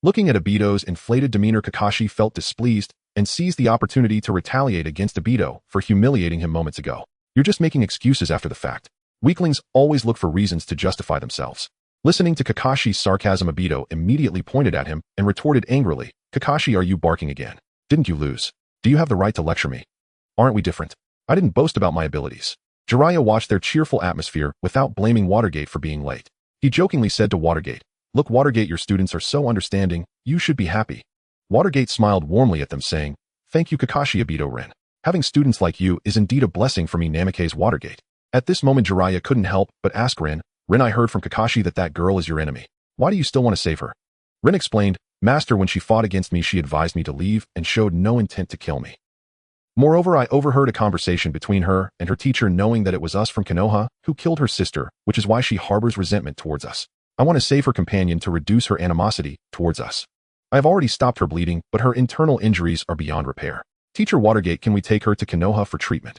Speaker 1: Looking at Obito's inflated demeanor, Kakashi felt displeased and seized the opportunity to retaliate against Obito for humiliating him moments ago. "You're just making excuses after the fact. Weaklings always look for reasons to justify themselves." Listening to Kakashi's sarcasm, Obito immediately pointed at him and retorted angrily, "Kakashi, are you barking again? Didn't you lose? Do you have the right to lecture me? Aren't we different? I didn't boast about my abilities." Jiraiya watched their cheerful atmosphere without blaming Watergate for being late. He jokingly said to Watergate, "Look, Watergate, your students are so understanding, you should be happy." Watergate smiled warmly at them, saying, "Thank you, Kakashi." Obito, "Rin, having students like you is indeed a blessing for me." Namikaze Watergate. At this moment, Jiraiya couldn't help but ask Rin, "Rin, I heard from Kakashi that that girl is your enemy. Why do you still want to save her?" Rin explained, "Master, when she fought against me, she advised me to leave and showed no intent to kill me. Moreover, I overheard a conversation between her and her teacher, knowing that it was us from Konoha who killed her sister, which is why she harbors resentment towards us. I want to save her companion to reduce her animosity towards us. I have already stopped her bleeding, but her internal injuries are beyond repair. Teacher Watergate, can we take her to Konoha for treatment?"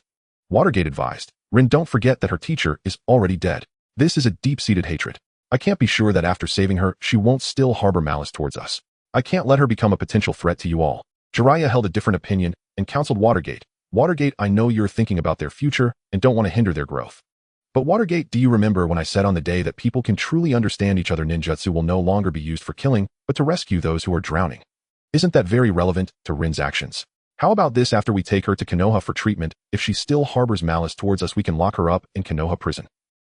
Speaker 1: Watergate advised, "Rin, don't forget that her teacher is already dead. This is a deep-seated hatred. I can't be sure that after saving her, she won't still harbor malice towards us. I can't let her become a potential threat to you all." Jiraiya held a different opinion and counseled Watergate, "Watergate, I know you're thinking about their future and don't want to hinder their growth. But Watergate, do you remember when I said on the day that people can truly understand each other, ninjutsu will no longer be used for killing, but to rescue those who are drowning? Isn't that very relevant to Rin's actions? How about this, after we take her to Konoha for treatment, if she still harbors malice towards us, we can lock her up in Konoha prison."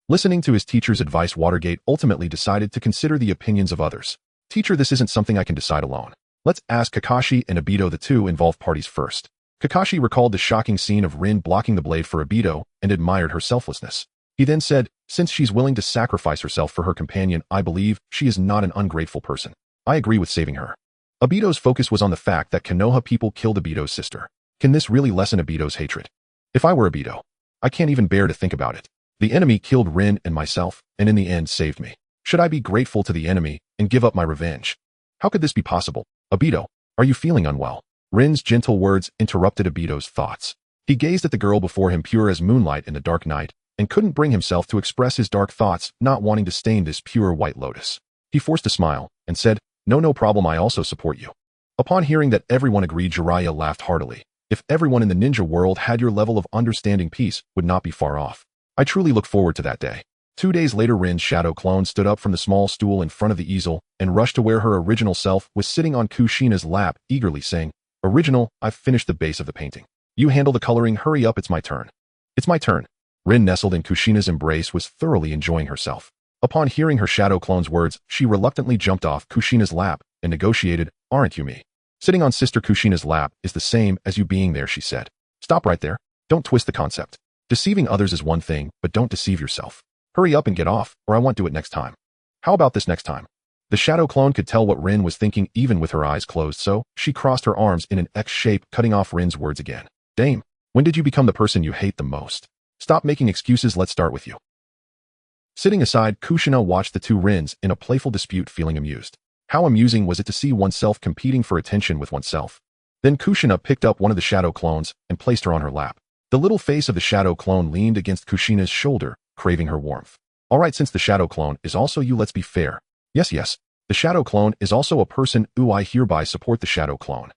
Speaker 1: Listening to his teacher's advice, Watergate ultimately decided to consider the opinions of others. "Teacher, this isn't something I can decide alone. Let's ask Kakashi and Obito, the two involved parties, first." Kakashi recalled the shocking scene of Rin blocking the blade for Obito and admired her selflessness. He then said, "Since she's willing to sacrifice herself for her companion, I believe she is not an ungrateful person. I agree with saving her." Obito's focus was on the fact that Konoha people killed Obito's sister. Can this really lessen Obito's hatred? "If I were Obito, I can't even bear to think about it. The enemy killed Rin and myself, and in the end saved me. Should I be grateful to the enemy and give up my revenge? How could this be possible? Obito, are you feeling unwell?" Rin's gentle words interrupted Obito's thoughts. He gazed at the girl before him, pure as moonlight in the dark night, and couldn't bring himself to express his dark thoughts, not wanting to stain this pure white lotus. He forced a smile and said, No problem, I also support you." Upon hearing that everyone agreed, Jiraiya laughed heartily. "If everyone in the ninja world had your level of understanding, peace would not be far off. I truly look forward to that day." 2 days later, Rin's shadow clone stood up from the small stool in front of the easel and rushed to where her original self was sitting on Kushina's lap, eagerly saying, "Original, I've finished the base of the painting. You handle the coloring, hurry up, it's my turn." "It's my turn." Rin, nestled in Kushina's embrace, was thoroughly enjoying herself. Upon hearing her shadow clone's words, she reluctantly jumped off Kushina's lap and negotiated, "Aren't you me? Sitting on Sister Kushina's lap is the same as you being there," she said. "Stop right there. Don't twist the concept. Deceiving others is one thing, but don't deceive yourself. Hurry up and get off, or I won't do it next time." "How about this next time?" The shadow clone could tell what Rin was thinking even with her eyes closed, so she crossed her arms in an X shape, cutting off Rin's words again. "Dame, when did you become the person you hate the most? Stop making excuses, let's start with you." Sitting aside, Kushina watched the two Rins in a playful dispute, feeling amused. How amusing was it to see oneself competing for attention with oneself? Then Kushina picked up one of the shadow clones and placed her on her lap. The little face of the shadow clone leaned against Kushina's shoulder, craving her warmth. "All right, since the shadow clone is also you, let's be fair." Yes. The shadow clone is also a person. I hereby support the shadow clone."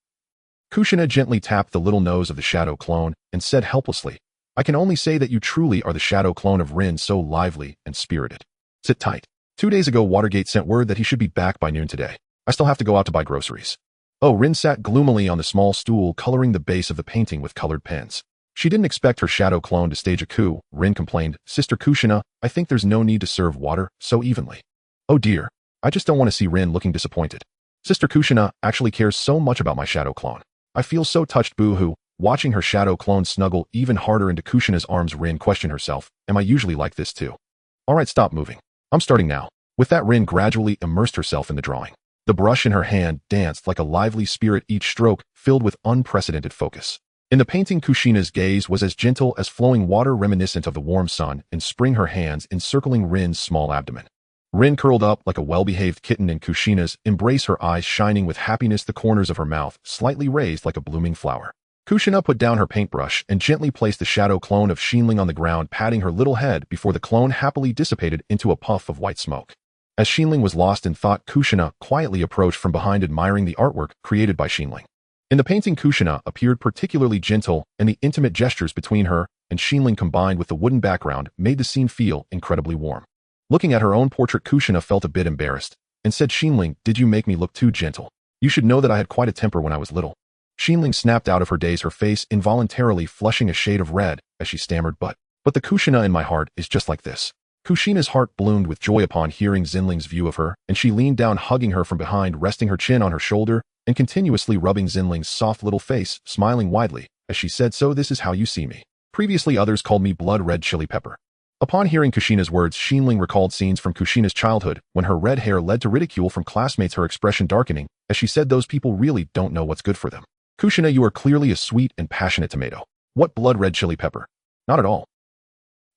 Speaker 1: Kushina gently tapped the little nose of the shadow clone and said helplessly, "I can only say that you truly are the shadow clone of Rin, so lively and spirited. Sit tight. 2 days ago, Watergate sent word that he should be back by noon today. I still have to go out to buy groceries." Oh, Rin sat gloomily on the small stool, coloring the base of the painting with colored pens. She didn't expect her shadow clone to stage a coup. Rin complained, "Sister Kushina, I think there's no need to serve water so evenly." "Oh dear, I just don't want to see Rin looking disappointed. Sister Kushina actually cares so much about my shadow clone. I feel so touched." Boo-hoo. Watching her shadow clone snuggle even harder into Kushina's arms, Rin questioned herself, "Am I usually like this too?" "All right, stop moving. I'm starting now." With that, Rin gradually immersed herself in the drawing. The brush in her hand danced like a lively spirit, each stroke filled with unprecedented focus. In the painting, Kushina's gaze was as gentle as flowing water, reminiscent of the warm sun in spring, her hands encircling Rin's small abdomen. Rin curled up like a well-behaved kitten in Kushina's embrace, her eyes shining with happiness, the corners of her mouth slightly raised like a blooming flower. Kushina put down her paintbrush and gently placed the shadow clone of Xin Ling on the ground, patting her little head before the clone happily dissipated into a puff of white smoke. As Xin Ling was lost in thought, Kushina quietly approached from behind, admiring the artwork created by Xin Ling. In the painting, Kushina appeared particularly gentle, and the intimate gestures between her and Xin Ling combined with the wooden background made the scene feel incredibly warm. Looking at her own portrait, Kushina felt a bit embarrassed and said, "Xin Ling, did you make me look too gentle? You should know that I had quite a temper when I was little." Xin Ling snapped out of her daze, her face involuntarily flushing a shade of red as she stammered, but the Kushina in my heart is just like this." Kushina's heart bloomed with joy upon hearing Xin Ling's view of her, and she leaned down, hugging her from behind, resting her chin on her shoulder and continuously rubbing Xin Ling's soft little face, smiling widely as she said, "So this is how you see me. Previously others called me blood red chili pepper." Upon hearing Kushina's words, Xin Ling recalled scenes from Kushina's childhood when her red hair led to ridicule from classmates, her expression darkening as she said, "Those people really don't know what's good for them. Kushina, you are clearly a sweet and passionate tomato. What blood red chili pepper? Not at all."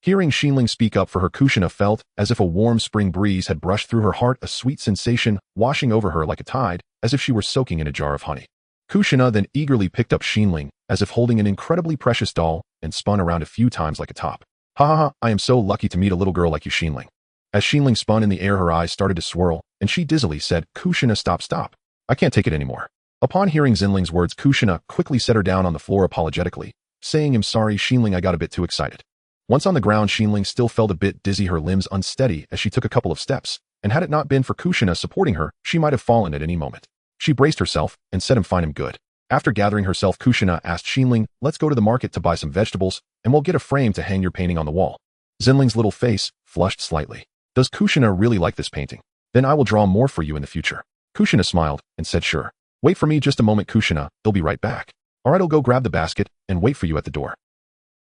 Speaker 1: Hearing Xin Ling speak up for her, Kushina felt as if a warm spring breeze had brushed through her heart, a sweet sensation washing over her like a tide, as if she were soaking in a jar of honey. Kushina then eagerly picked up Xin Ling, as if holding an incredibly precious doll, and spun around a few times like a top. "Ha ha ha, I am so lucky to meet a little girl like you, Xin Ling." As Xin Ling spun in the air, her eyes started to swirl, and she dizzily said, "Kushina, stop. I can't take it anymore." Upon hearing Xin Ling's words, Kushina quickly set her down on the floor apologetically, saying, "I'm sorry, Xin Ling, I got a bit too excited." Once on the ground, Xin Ling still felt a bit dizzy, her limbs unsteady as she took a couple of steps, and had it not been for Kushina supporting her, she might have fallen at any moment. She braced herself and said, "I'm fine, I'm good." After gathering herself, Kushina asked Xin Ling, "Let's go to the market to buy some vegetables, and we'll get a frame to hang your painting on the wall." Xin Ling's little face flushed slightly. "Does Kushina really like this painting? Then I will draw more for you in the future." Kushina smiled and said, "Sure. Wait for me just a moment, Kushina, they'll be right back." "All right, I'll go grab the basket and wait for you at the door."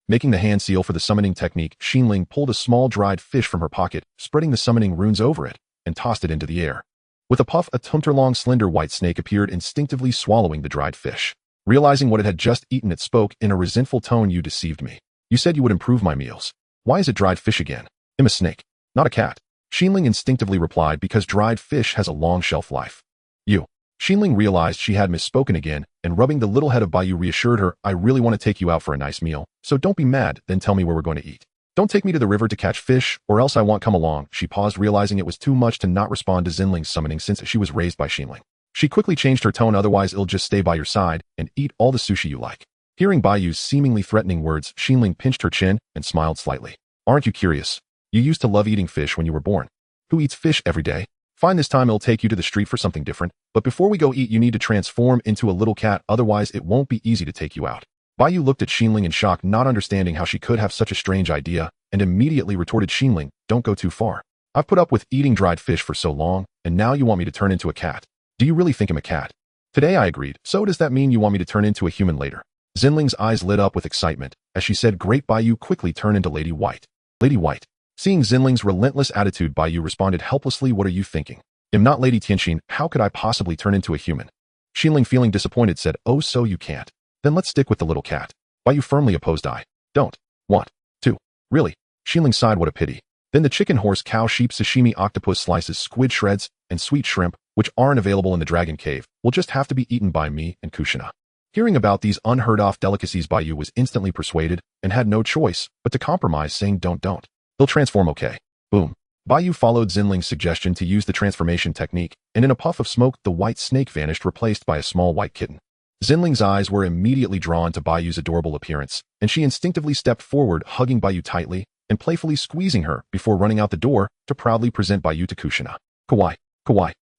Speaker 1: Making the hand seal for the summoning technique, Xin Ling pulled a small dried fish from her pocket, spreading the summoning runes over it, and tossed it into the air. With a puff, a tumter-long slender white snake appeared, instinctively swallowing the dried fish. Realizing what it had just eaten, it spoke in a resentful tone, "You deceived me. You said you would improve my meals. Why is it dried fish again? I'm a snake, not a cat." Xin Ling instinctively replied, "Because dried fish has a long shelf life." "You." Xin Ling realized she had misspoken again, and rubbing the little head of Baiyu reassured her, "I really want to take you out for a nice meal, so don't be mad, then tell me where we're going to eat. Don't take me to the river to catch fish, or else I won't come along." She paused, realizing it was too much to not respond to Xin Ling's summoning since she was raised by Xin Ling. She quickly changed her tone, "Otherwise I'll just stay by your side and eat all the sushi you like." Hearing Baiyu's seemingly threatening words, Xin Ling pinched her chin and smiled slightly. "Aren't you curious? You used to love eating fish when you were born. Who eats fish every day? Fine, this time it'll take you to the street for something different, but before we go eat you need to transform into a little cat, otherwise it won't be easy to take you out. Baiyu looked at Xin Ling in shock, not understanding how she could have such a strange idea, and immediately retorted, Xin Ling, don't go too far. I've put up with eating dried fish for so long, and now you want me to turn into a cat. Do you really think I'm a cat? Today I agreed, so does that mean you want me to turn into a human later? Xin Ling's eyes lit up with excitement, as she said, great. Baiyu quickly turned into Lady White. Lady White. Seeing Xin Ling's relentless attitude, Baiyu responded helplessly, what are you thinking? I'm not Lady Tianxin, how could I possibly turn into a human? Xin Ling, feeling disappointed, said, oh, so you can't. Then let's stick with the little cat. Baiyu firmly opposed, I don't want to. Really? Xin Ling sighed, what a pity. Then the chicken, horse, cow, sheep, sashimi, octopus slices, squid shreds, and sweet shrimp, which aren't available in the Dragon Cave, will just have to be eaten by me and Kushina. Hearing about these unheard-of delicacies, Baiyu was instantly persuaded and had no choice but to compromise, saying don't. They'll transform, okay? Boom. Baiyu followed Xin Ling's suggestion to use the transformation technique, and in a puff of smoke the white snake vanished, replaced by a small white kitten. Xin Ling's eyes were immediately drawn to Baiyu's adorable appearance, and she instinctively stepped forward, hugging Baiyu tightly and playfully squeezing her before running out the door to proudly present Baiyu to Kushina. Kawaii.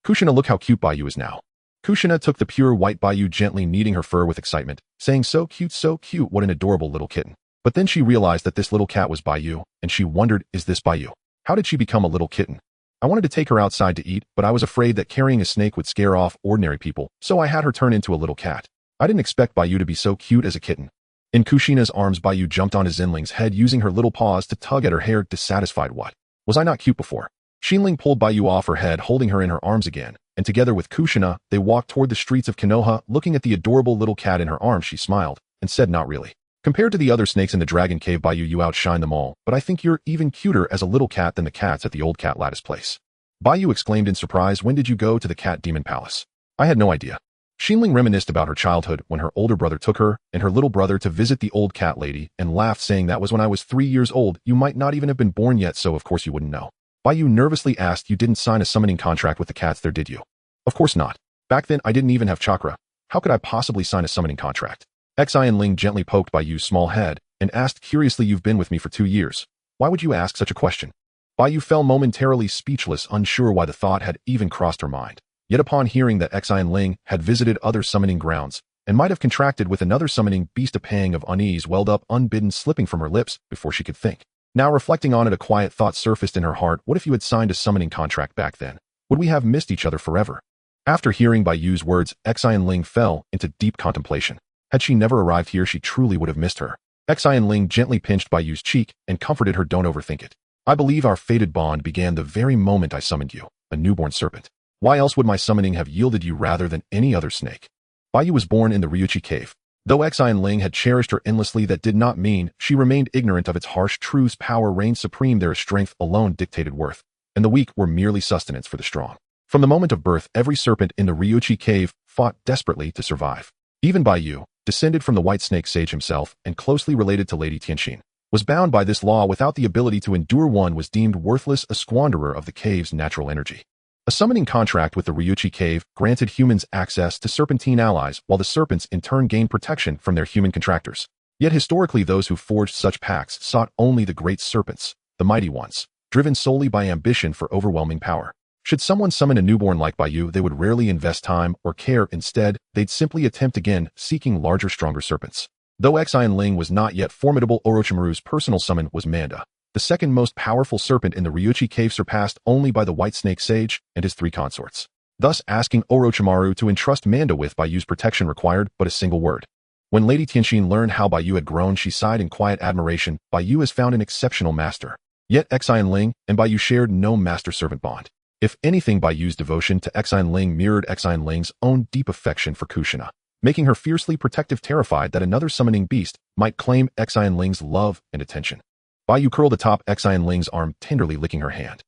Speaker 1: Kushina, look how cute Baiyu is now. Kushina took the pure white Baiyu, gently kneading her fur with excitement, saying, so cute, what an adorable little kitten. But then she realized that this little cat was Baiyu, and she wondered, is this Baiyu? How did she become a little kitten? I wanted to take her outside to eat, but I was afraid that carrying a snake would scare off ordinary people, so I had her turn into a little cat. I didn't expect Baiyu to be so cute as a kitten. In Kushina's arms, Baiyu jumped onto Xin Ling's head, using her little paws to tug at her hair, dissatisfied. What? Was I not cute before? Xin Ling pulled Baiyu off her head, holding her in her arms again, and together with Kushina, they walked toward the streets of Konoha. Looking at the adorable little cat in her arms, she smiled and said, not really. Compared to the other snakes in the Dragon Cave, Baiyu, you outshine them all, but I think you're even cuter as a little cat than the cats at the old Cat Lattice place. Baiyu exclaimed in surprise, when did you go to the Cat Demon Palace? I had no idea. Xin Ling reminisced about her childhood when her older brother took her and her little brother to visit the old cat lady and laughed, saying that was when I was 3 years old. You might not even have been born yet, so of course you wouldn't know. Baiyu nervously asked, you didn't sign a summoning contract with the cats there, did you? Of course not. Back then I didn't even have chakra. How could I possibly sign a summoning contract? Xin Ling gently poked Baiyu's small head and asked curiously, you've been with me for 2 years. Why would you ask such a question? Baiyu fell momentarily speechless, unsure why the thought had even crossed her mind. Yet upon hearing that Xin Ling had visited other summoning grounds and might have contracted with another summoning beast, a pang of unease welled up unbidden, slipping from her lips before she could think. Now reflecting on it, a quiet thought surfaced in her heart. What if you had signed a summoning contract back then? Would we have missed each other forever? After hearing Baiyu's words, Xin Ling fell into deep contemplation. Had she never arrived here, she truly would have missed her. Xin Ling gently pinched Baiyu's cheek and comforted her, don't overthink it. I believe our fated bond began the very moment I summoned you, a newborn serpent. Why else would my summoning have yielded you rather than any other snake? Baiyu was born in the Ryuchi cave. Though Xin Ling had cherished her endlessly, that did not mean she remained ignorant of its harsh truths. Power reigned supreme there, strength alone dictated worth, and the weak were merely sustenance for the strong. From the moment of birth, every serpent in the Ryuchi cave fought desperately to survive. Even Baiyu, descended from the white snake sage himself and closely related to Lady Tianxin, was bound by this law. Without the ability to endure, one was deemed worthless, a squanderer of the cave's natural energy. A summoning contract with the Ryuchi cave granted humans access to serpentine allies, while the serpents in turn gained protection from their human contractors. Yet historically, those who forged such pacts sought only the great serpents, the mighty ones, driven solely by ambition for overwhelming power. Should someone summon a newborn like Baiyu, they would rarely invest time or care. Instead, they'd simply attempt again, seeking larger, stronger serpents. Though Xin Ling was not yet formidable, Orochimaru's personal summon was Manda, the second most powerful serpent in the Ryuchi cave, surpassed only by the white snake sage and his 3 consorts. Thus, asking Orochimaru to entrust Manda with Baiyu's protection required but a single word. When Lady Tianxin learned how Baiyu had grown, she sighed in quiet admiration. Baiyu has found an exceptional master. Yet Xin Ling and Baiyu shared no master-servant bond. If anything, Baiyu's devotion to Xin Ling mirrored Xin Ling's own deep affection for Kushina, making her fiercely protective, terrified that another summoning beast might claim Xin Ling's love and attention. Baiyu curled atop Xin Ling's arm, tenderly licking her hand.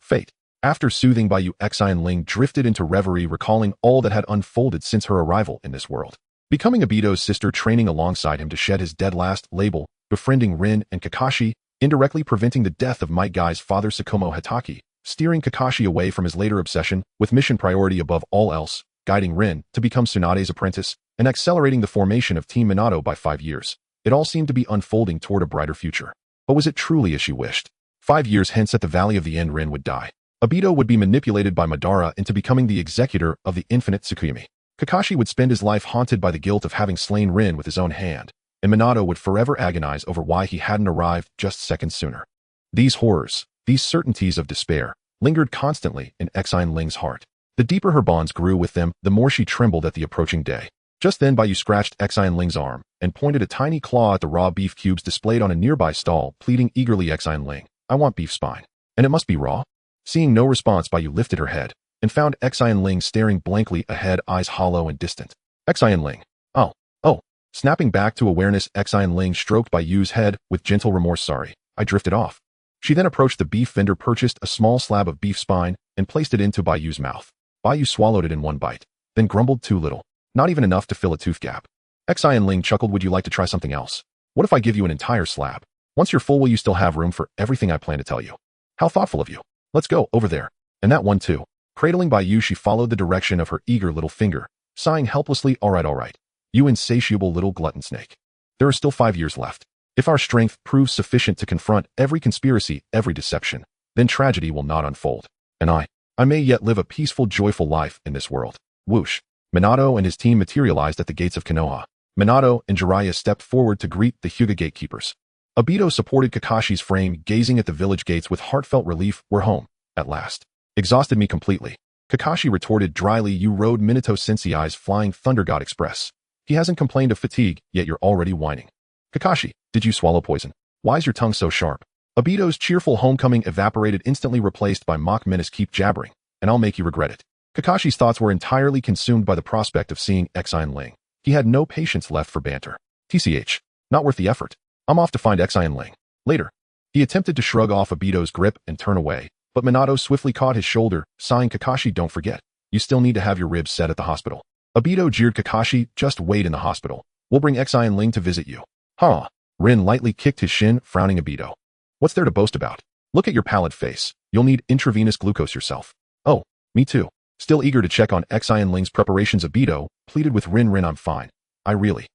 Speaker 1: Fate. After soothing Baiyu, Xin Ling drifted into reverie, recalling all that had unfolded since her arrival in this world. Becoming Obito's sister, training alongside him to shed his dead last label, befriending Rin and Kakashi, indirectly preventing the death of Might Guy's father Tsukumo Hatake, steering Kakashi away from his later obsession with mission priority above all else, guiding Rin to become Tsunade's apprentice, and accelerating the formation of Team Minato by 5 years. It all seemed to be unfolding toward a brighter future. But was it truly as she wished? 5 years hence at the Valley of the End Rin would die. Obito would be manipulated by Madara into becoming the executor of the infinite Tsukuyami. Kakashi would spend his life haunted by the guilt of having slain Rin with his own hand, and Minato would forever agonize over why he hadn't arrived just seconds sooner. These horrors, these certainties of despair, lingered constantly in Xin Ling's heart. The deeper her bonds grew with them, the more she trembled at the approaching day. Just then Baiyu scratched Xin Ling's arm and pointed a tiny claw at the raw beef cubes displayed on a nearby stall, pleading eagerly, Xin Ling, I want beef spine. And it must be raw? Seeing no response, Baiyu lifted her head and found Xin Ling staring blankly ahead, eyes hollow and distant. Xin Ling. Oh. Snapping back to awareness, Xin Ling stroked Baiyu's head with gentle remorse. Sorry, I drifted off. She then approached the beef vendor, purchased a small slab of beef spine, and placed it into Baiyu's mouth. Baiyu swallowed it in one bite, then grumbled, too little. Not even enough to fill a tooth gap. Xin Ling chuckled, would you like to try something else? What if I give you an entire slab? Once you're full, will you still have room for everything I plan to tell you? How thoughtful of you. Let's go, over there. And that one too. Cradling Baiyu, she followed the direction of her eager little finger, sighing helplessly, all right. You insatiable little glutton snake. There are still 5 years left. If our strength proves sufficient to confront every conspiracy, every deception, then tragedy will not unfold. And I may yet live a peaceful, joyful life in this world. Whoosh. Minato and his team materialized at the gates of Konoha. Minato and Jiraiya stepped forward to greet the Hyuga gatekeepers. Obito supported Kakashi's frame, gazing at the village gates with heartfelt relief. We're home, at last. Exhausted me completely. Kakashi retorted dryly, you rode Minato Sensei's flying Thunder God Express. He hasn't complained of fatigue, yet you're already whining. Kakashi, did you swallow poison? Why's your tongue so sharp? Obito's cheerful homecoming evaporated, instantly replaced by mock menace. Keep jabbering, and I'll make you regret it. Kakashi's thoughts were entirely consumed by the prospect of seeing Xin Ling. He had no patience left for banter. TCH. Not worth the effort. I'm off to find Xin Ling. Later. He attempted to shrug off Obito's grip and turn away, but Minato swiftly caught his shoulder, sighing, Kakashi, don't forget. You still need to have your ribs set at the hospital. Obito jeered, Kakashi, just wait in the hospital. We'll bring Xin Ling to visit you. Huh. Rin lightly kicked his shin, frowning. Obito. What's there to boast about? Look at your pallid face. You'll need intravenous glucose yourself. Oh, me too. Still eager to check on Xin Ling's preparations, Obito pleaded with Rin. I'm fine. I really.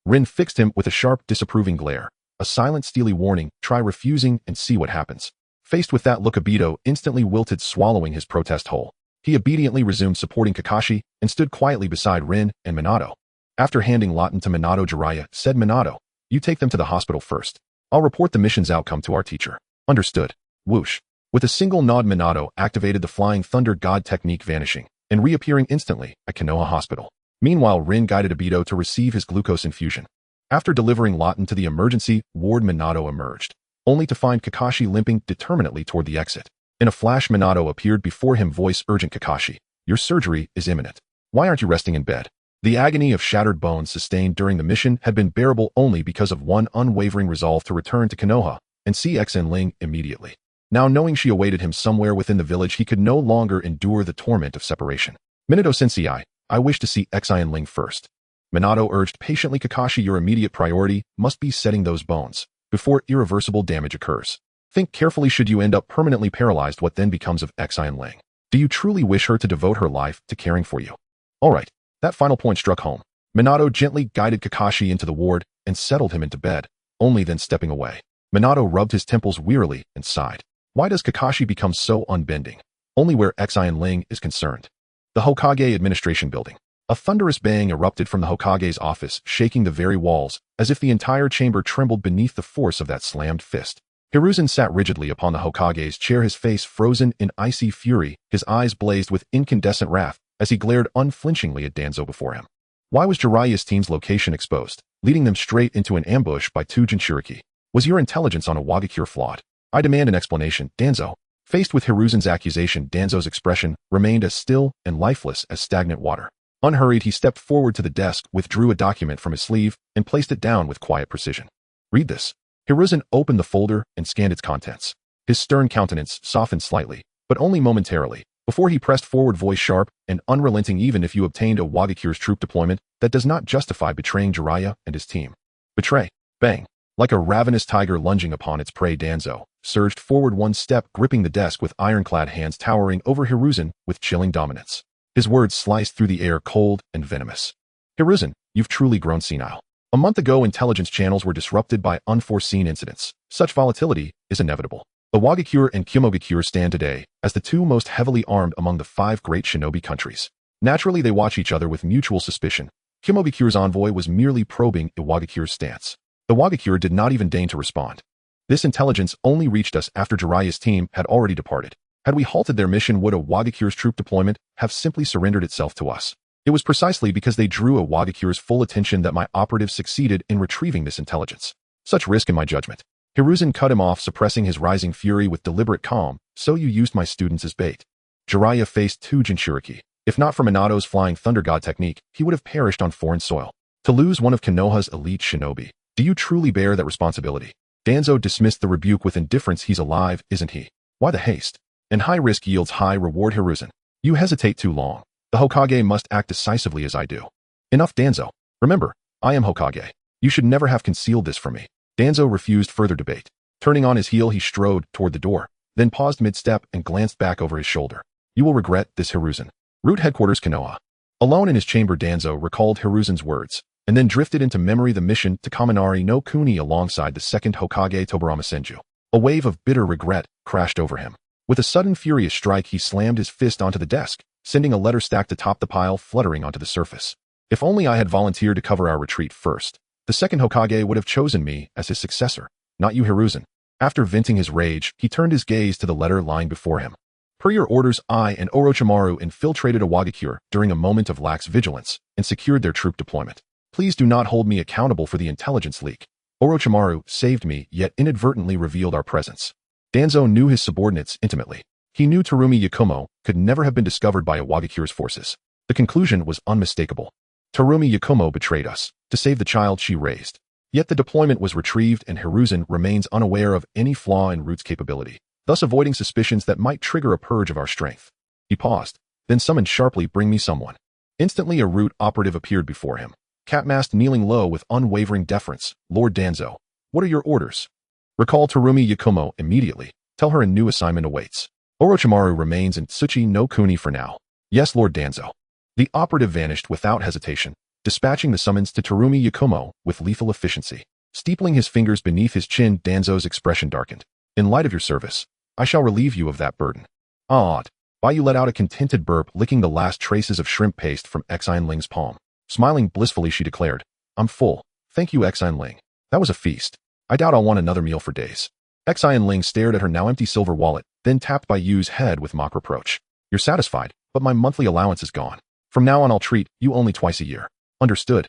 Speaker 1: Rin fixed him with a sharp, disapproving glare. A silent, steely warning, try refusing and see what happens. Faced with that look, Obito instantly wilted, swallowing his protest whole. He obediently resumed supporting Kakashi and stood quietly beside Rin and Minato. After handing Lawton to Minato, Jiraiya said, Minato, you take them to the hospital first. I'll report the mission's outcome to our teacher. Understood. Whoosh. With a single nod, Minato activated the Flying Thunder God technique, vanishing and reappearing instantly at Konoha Hospital. Meanwhile, Rin guided Obito to receive his glucose infusion. After delivering Lawton to the emergency ward, Minato emerged, only to find Kakashi limping determinedly toward the exit. In a flash, Minato appeared before him, voice urgent, Kakashi, your surgery is imminent. Why aren't you resting in bed? The agony of shattered bones sustained during the mission had been bearable only because of one unwavering resolve to return to Konoha and see Xin Ling immediately. Now, knowing she awaited him somewhere within the village, he could no longer endure the torment of separation. Minato Sensei, I wish to see Xin Ling first. Minato urged patiently, Kakashi, your immediate priority must be setting those bones before irreversible damage occurs. Think carefully. Should you end up permanently paralyzed, what then becomes of Xin Ling? Do you truly wish her to devote her life to caring for you? All right, that final point struck home. Minato gently guided Kakashi into the ward and settled him into bed, only then stepping away. Minato rubbed his temples wearily and sighed. Why does Kakashi become so unbending? Only where Xin Ling is concerned. The Hokage Administration Building. A thunderous bang erupted from the Hokage's office, shaking the very walls, as if the entire chamber trembled beneath the force of that slammed fist. Hiruzen sat rigidly upon the Hokage's chair, his face frozen in icy fury, his eyes blazed with incandescent wrath as he glared unflinchingly at Danzo before him. Why was Jiraiya's team's location exposed, leading them straight into an ambush by two Jinchuriki? Was your intelligence on a Wagakure flawed? I demand an explanation, Danzo. Faced with Hiruzen's accusation, Danzo's expression remained as still and lifeless as stagnant water. Unhurried, he stepped forward to the desk, withdrew a document from his sleeve, and placed it down with quiet precision. Read this. Hiruzen opened the folder and scanned its contents. His stern countenance softened slightly, but only momentarily, before he pressed forward, voice sharp and unrelenting. Even if you obtained a Wagakure's troop deployment, that does not justify betraying Jiraiya and his team. Betray. Bang. Like a ravenous tiger lunging upon its prey, Danzo surged forward one step, gripping the desk with ironclad hands, towering over Hiruzen with chilling dominance. His words sliced through the air, cold and venomous. Hiruzen, you've truly grown senile. A month ago, intelligence channels were disrupted by unforeseen incidents. Such volatility is inevitable. The Wagakure and Kyomogakure stand today as the two most heavily armed among the 5 great shinobi countries. Naturally, they watch each other with mutual suspicion. Kyomogakure's envoy was merely probing Iwagakure's stance. The Wagakure did not even deign to respond. This intelligence only reached us after Jiraiya's team had already departed. Had we halted their mission, would Iwagakure's troop deployment have simply surrendered itself to us? It was precisely because they drew Iwagakure's full attention that my operatives succeeded in retrieving this intelligence. Such risk in my judgment. Hiruzen cut him off, suppressing his rising fury with deliberate calm. So you used my students as bait. Jiraiya faced 2 Jinchuriki. If not for Minato's flying thunder god technique, he would have perished on foreign soil. To lose one of Konoha's elite shinobi. Do you truly bear that responsibility? Danzo dismissed the rebuke with indifference. He's alive, isn't he? Why the haste? And high risk yields high reward. Hiruzen, you hesitate too long. The Hokage must act decisively as I do. Enough, Danzo. Remember, I am Hokage. You should never have concealed this from me. Danzo refused further debate. Turning on his heel, he strode toward the door, then paused mid-step and glanced back over his shoulder. You will regret this, Hiruzen. Root headquarters, Konoha. Alone in his chamber, Danzo recalled Hiruzen's words, and then drifted into memory the mission to Kaminari no Kuni alongside the second Hokage Tobirama Senju. A wave of bitter regret crashed over him. With a sudden furious strike, he slammed his fist onto the desk, sending a letter stack atop the pile fluttering onto the surface. If only I had volunteered to cover our retreat first. The second Hokage would have chosen me as his successor, not you, Hiruzen. After venting his rage, he turned his gaze to the letter lying before him. Per your orders, I and Orochimaru infiltrated Iwagakure during a moment of lax vigilance and secured their troop deployment. Please do not hold me accountable for the intelligence leak. Orochimaru saved me, yet inadvertently revealed our presence. Danzo knew his subordinates intimately. He knew Terumi Yakumo could never have been discovered by Iwagakure's forces. The conclusion was unmistakable. Terumi Yakumo betrayed us to save the child she raised. Yet the deployment was retrieved and Hiruzen remains unaware of any flaw in Root's capability, thus avoiding suspicions that might trigger a purge of our strength. He paused, then summoned sharply, bring me someone. Instantly a Root operative appeared before him, cat-masked, kneeling low with unwavering deference. Lord Danzo, what are your orders? Recall Terumi Yakumo immediately. Tell her a new assignment awaits. Orochimaru remains in Tsuchi no Kuni for now. Yes, Lord Danzo. The operative vanished without hesitation, dispatching the summons to Terumi Yakumo with lethal efficiency. Steepling his fingers beneath his chin, Danzo's expression darkened. In light of your service, I shall relieve you of that burden. Odd. Baiyu let out a contented burp, licking the last traces of shrimp paste from Xin Ling's palm. Smiling blissfully, she declared, I'm full. Thank you, Xin Ling. That was a feast. I doubt I'll want another meal for days. Xin Ling stared at her now empty silver wallet, then tapped Baiyu's head with mock reproach. You're satisfied, but my monthly allowance is gone. From now on I'll treat you only twice a year. Understood.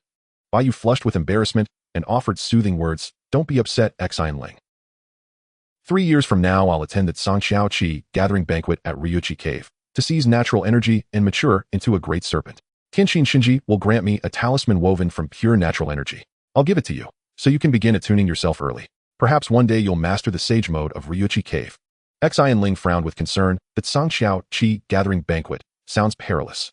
Speaker 1: Baiyu flushed with embarrassment and offered soothing words. Don't be upset, Xin Ling. 3 years from now I'll attend the Sangxiao Qi gathering banquet at Ryuchi Cave to seize natural energy and mature into a great serpent. Kenshin Shinji will grant me a talisman woven from pure natural energy. I'll give it to you, so you can begin attuning yourself early. Perhaps one day you'll master the sage mode of Ryuchi Cave. Xin Ling frowned with concern. That Sangxiao Qi gathering banquet sounds perilous.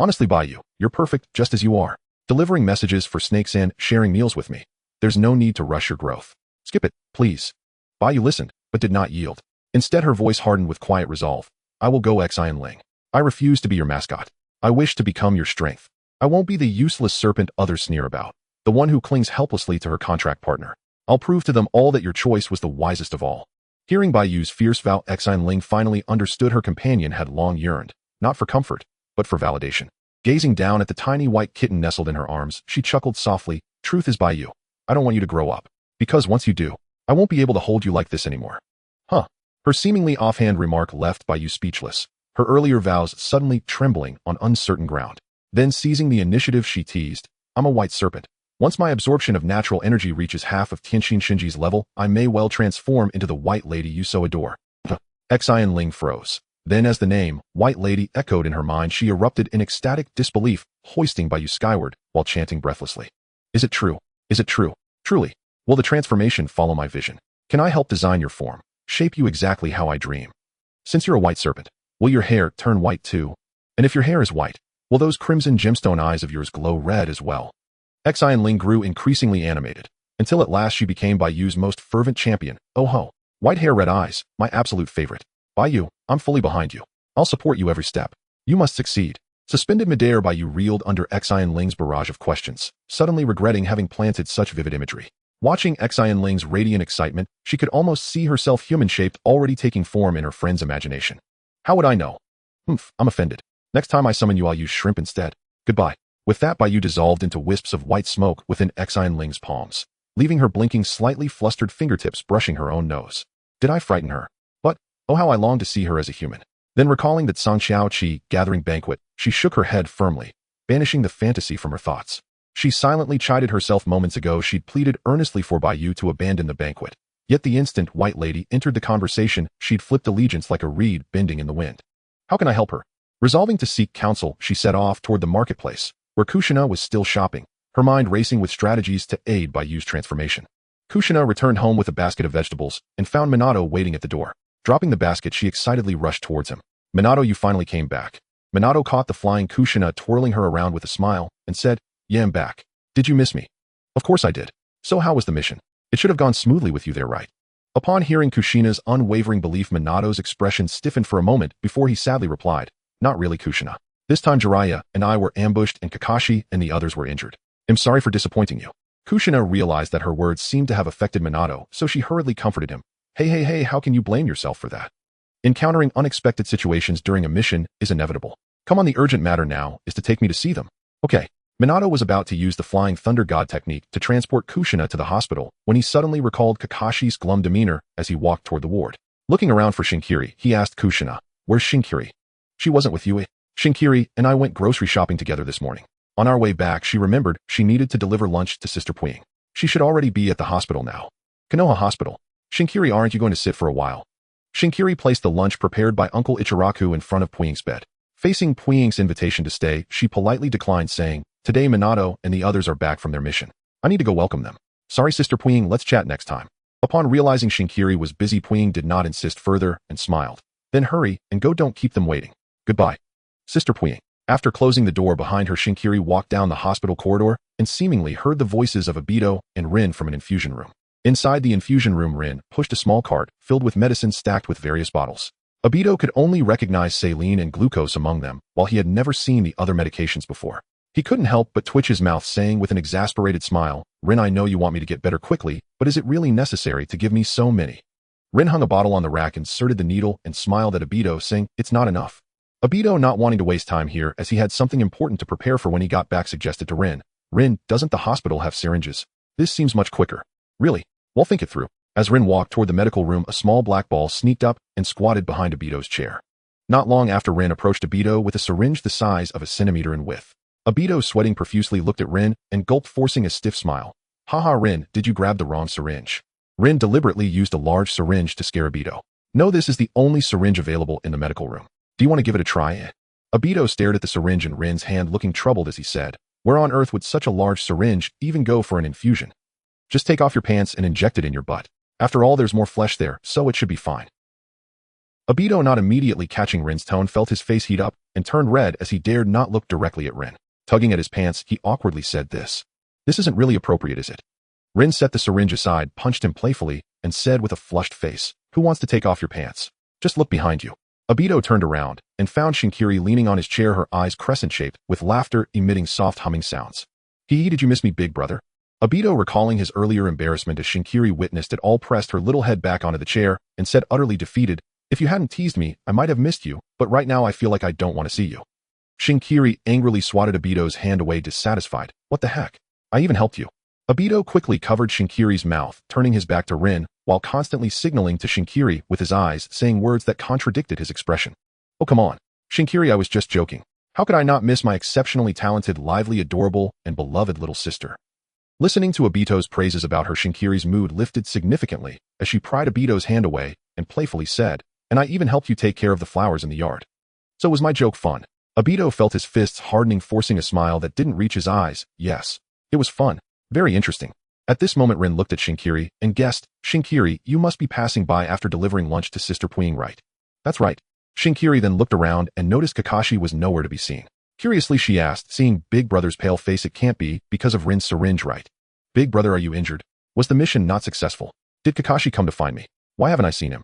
Speaker 1: Honestly, Baiyu, you're perfect just as you are. Delivering messages for snakes and sharing meals with me. There's no need to rush your growth. Skip it, please. Baiyu listened, but did not yield. Instead, her voice hardened with quiet resolve. I will go, Xin Ling. I refuse to be your mascot. I wish to become your strength. I won't be the useless serpent others sneer about, the one who clings helplessly to her contract partner. I'll prove to them all that your choice was the wisest of all. Hearing Baiyu's fierce vow, Xin Ling finally understood her companion had long yearned, not for comfort, but for validation. Gazing down at the tiny white kitten nestled in her arms, she chuckled softly. Truth is, Baiyu, I don't want you to grow up. Because once you do, I won't be able to hold you like this anymore. Huh. Her seemingly offhand remark left Baiyu speechless, her earlier vows suddenly trembling on uncertain ground. Then seizing the initiative, she teased, I'm a white serpent. Once my absorption of natural energy reaches half of Kenshin Shinji's level, I may well transform into the white lady you so adore. Xin Ling froze. Then as the name, White Lady, echoed in her mind, she erupted in ecstatic disbelief, hoisting Baiyu skyward while chanting breathlessly. Is it true? Is it true? Truly. Will the transformation follow my vision? Can I help design your form, shape you exactly how I dream? Since you're a white serpent, will your hair turn white too? And if your hair is white, will those crimson gemstone eyes of yours glow red as well? Xin Ling grew increasingly animated, until at last she became Baiyu's most fervent champion. Oh ho. White hair, red eyes, my absolute favorite. Baiyu, I'm fully behind you. I'll support you every step. You must succeed. Suspended midair, Baiyu reeled under Xin Ling's barrage of questions, suddenly regretting having planted such vivid imagery. Watching Xin Ling's radiant excitement, she could almost see herself human-shaped already taking form in her friend's imagination. How would I know? I'm offended. Next time I summon you, I'll use shrimp instead. Goodbye. With that, Baiyu dissolved into wisps of white smoke within Xin Ling's palms, leaving her blinking slightly flustered fingertips brushing her own nose. Did I frighten her? But, oh how I longed to see her as a human. Then recalling that Song Xiao Qi gathering banquet, she shook her head firmly, banishing the fantasy from her thoughts. She silently chided herself moments ago she'd pleaded earnestly for Baiyu to abandon the banquet. Yet the instant White Lady entered the conversation, she'd flipped allegiance like a reed bending in the wind. How can I help her? Resolving to seek counsel, she set off toward the marketplace, where Kushina was still shopping, her mind racing with strategies to aid Baiyu's transformation. Kushina returned home with a basket of vegetables and found Minato waiting at the door. Dropping the basket, she excitedly rushed towards him. Minato, you finally came back. Minato caught the flying Kushina twirling her around with a smile and said, yeah, I'm back. Did you miss me? Of course I did. So how was the mission? It should have gone smoothly with you there, right? Upon hearing Kushina's unwavering belief, Minato's expression stiffened for a moment before he sadly replied, not really, Kushina. This time Jiraiya and I were ambushed and Kakashi and the others were injured. I'm sorry for disappointing you. Kushina realized that her words seemed to have affected Minato, so she hurriedly comforted him. Hey, how can you blame yourself for that? Encountering unexpected situations during a mission is inevitable. Come on, the urgent matter now is to take me to see them. Okay. Minato was about to use the Flying Thunder God technique to transport Kushina to the hospital when he suddenly recalled Kakashi's glum demeanor as he walked toward the ward. Looking around for Shinkiri, he asked Kushina, where's Shinkiri? She wasn't with you, eh? Shinkiri and I went grocery shopping together this morning. On our way back, she remembered she needed to deliver lunch to Sister Puing. She should already be at the hospital now. Konoha Hospital. Shinkiri, aren't you going to sit for a while? Shinkiri placed the lunch prepared by Uncle Ichiraku in front of Puing's bed. Facing Puing's invitation to stay, she politely declined, saying, today Minato and the others are back from their mission. I need to go welcome them. Sorry, Sister Puing, let's chat next time. Upon realizing Shinkiri was busy, Puing did not insist further and smiled. Then hurry and go, don't keep them waiting. Goodbye. Sister Puing. After closing the door behind her, Shinkiri walked down the hospital corridor and seemingly heard the voices of Obito and Rin from an infusion room. Inside the infusion room, Rin pushed a small cart filled with medicine stacked with various bottles. Obito could only recognize saline and glucose among them, while he had never seen the other medications before. He couldn't help but twitch his mouth, saying with an exasperated smile, Rin, I know you want me to get better quickly, but is it really necessary to give me so many? Rin hung a bottle on the rack, inserted the needle, and smiled at Obito, saying, it's not enough. Obito, not wanting to waste time here as he had something important to prepare for when he got back, suggested to Rin, Rin, doesn't the hospital have syringes? This seems much quicker. Really? Well, think it through. As Rin walked toward the medical room, a small black ball sneaked up and squatted behind Obito's chair. Not long after, Rin approached Obito with a syringe the size of a centimeter in width. Obito, sweating profusely, looked at Rin and gulped, forcing a stiff smile. Haha, Rin, did you grab the wrong syringe? Rin deliberately used a large syringe to scare Obito. No, this is the only syringe available in the medical room. Do you want to give it a try? Obito stared at the syringe in Rin's hand, looking troubled as he said, where on earth would such a large syringe even go for an infusion? Just take off your pants and inject it in your butt. After all, there's more flesh there, so it should be fine. Obito, not immediately catching Rin's tone, felt his face heat up and turned red as he dared not look directly at Rin. Tugging at his pants, he awkwardly said, This isn't really appropriate, is it? Rin set the syringe aside, punched him playfully, and said with a flushed face, who wants to take off your pants? Just look behind you. Obito turned around and found Shinkiri leaning on his chair, her eyes crescent-shaped, with laughter emitting soft humming sounds. Did you miss me, big brother? Obito, recalling his earlier embarrassment as Shinkiri witnessed it all, pressed her little head back onto the chair and said, utterly defeated, if you hadn't teased me, I might have missed you, but right now I feel like I don't want to see you. Shinkiri angrily swatted Obito's hand away, dissatisfied. What the heck? I even helped you. Obito quickly covered Shinkiri's mouth, turning his back to Rin, while constantly signaling to Shinkiri with his eyes, saying words that contradicted his expression. Oh, come on. Shinkiri, I was just joking. How could I not miss my exceptionally talented, lively, adorable, and beloved little sister? Listening to Obito's praises about her, Shinkiri's mood lifted significantly as she pried Obito's hand away and playfully said, and I even helped you take care of the flowers in the yard. So was my joke fun? Obito felt his fists hardening, forcing a smile that didn't reach his eyes. Yes. It was fun. Very interesting. At this moment, Rin looked at Shinkiri and guessed, Shinkiri, you must be passing by after delivering lunch to Sister Puing, right? That's right. Shinkiri then looked around and noticed Kakashi was nowhere to be seen. Curiously, she asked, seeing Big Brother's pale face, it can't be because of Rin's syringe, right? Big Brother, are you injured? Was the mission not successful? Did Kakashi come to find me? Why haven't I seen him?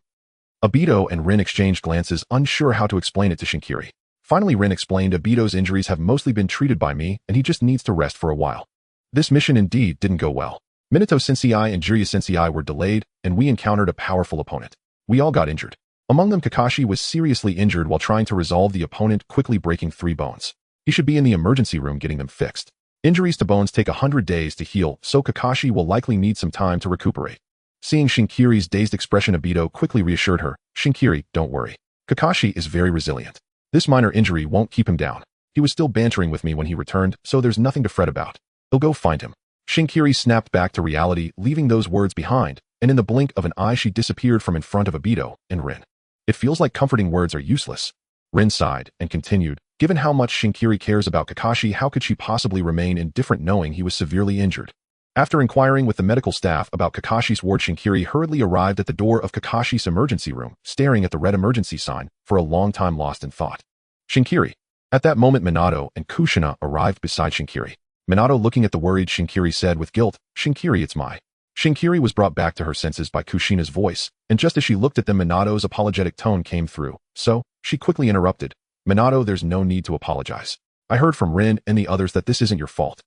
Speaker 1: Obito and Rin exchanged glances, unsure how to explain it to Shinkiri. Finally, Rin explained, Obito's injuries have mostly been treated by me and he just needs to rest for a while. This mission indeed didn't go well. Minato Sensei and Jiraiya Sensei were delayed, and we encountered a powerful opponent. We all got injured. Among them, Kakashi was seriously injured while trying to resolve the opponent, quickly breaking 3 bones. He should be in the emergency room getting them fixed. Injuries to bones take 100 days to heal, so Kakashi will likely need some time to recuperate. Seeing Shinkiri's dazed expression, Obito quickly reassured her, "Shinkiri, don't worry. Kakashi is very resilient. This minor injury won't keep him down. He was still bantering with me when he returned, so there's nothing to fret about. He'll go find him." Shinkiri snapped back to reality, leaving those words behind, and in the blink of an eye she disappeared from in front of Obito and Rin. It feels like comforting words are useless. Rin sighed and continued, "Given how much Shinkiri cares about Kakashi, how could she possibly remain indifferent knowing he was severely injured?" After inquiring with the medical staff about Kakashi's ward, Shinkiri hurriedly arrived at the door of Kakashi's emergency room, staring at the red emergency sign, for a long time lost in thought. "Shinkiri." At that moment, Minato and Kushina arrived beside Shinkiri. Minato, looking at the worried Shinkiri, said with guilt, "Shinkiri, it's my..." Shinkiri was brought back to her senses by Kushina's voice, and just as she looked at them, Minato's apologetic tone came through. So, she quickly interrupted, "Minato, there's no need to apologize. I heard from Rin and the others that this isn't your fault.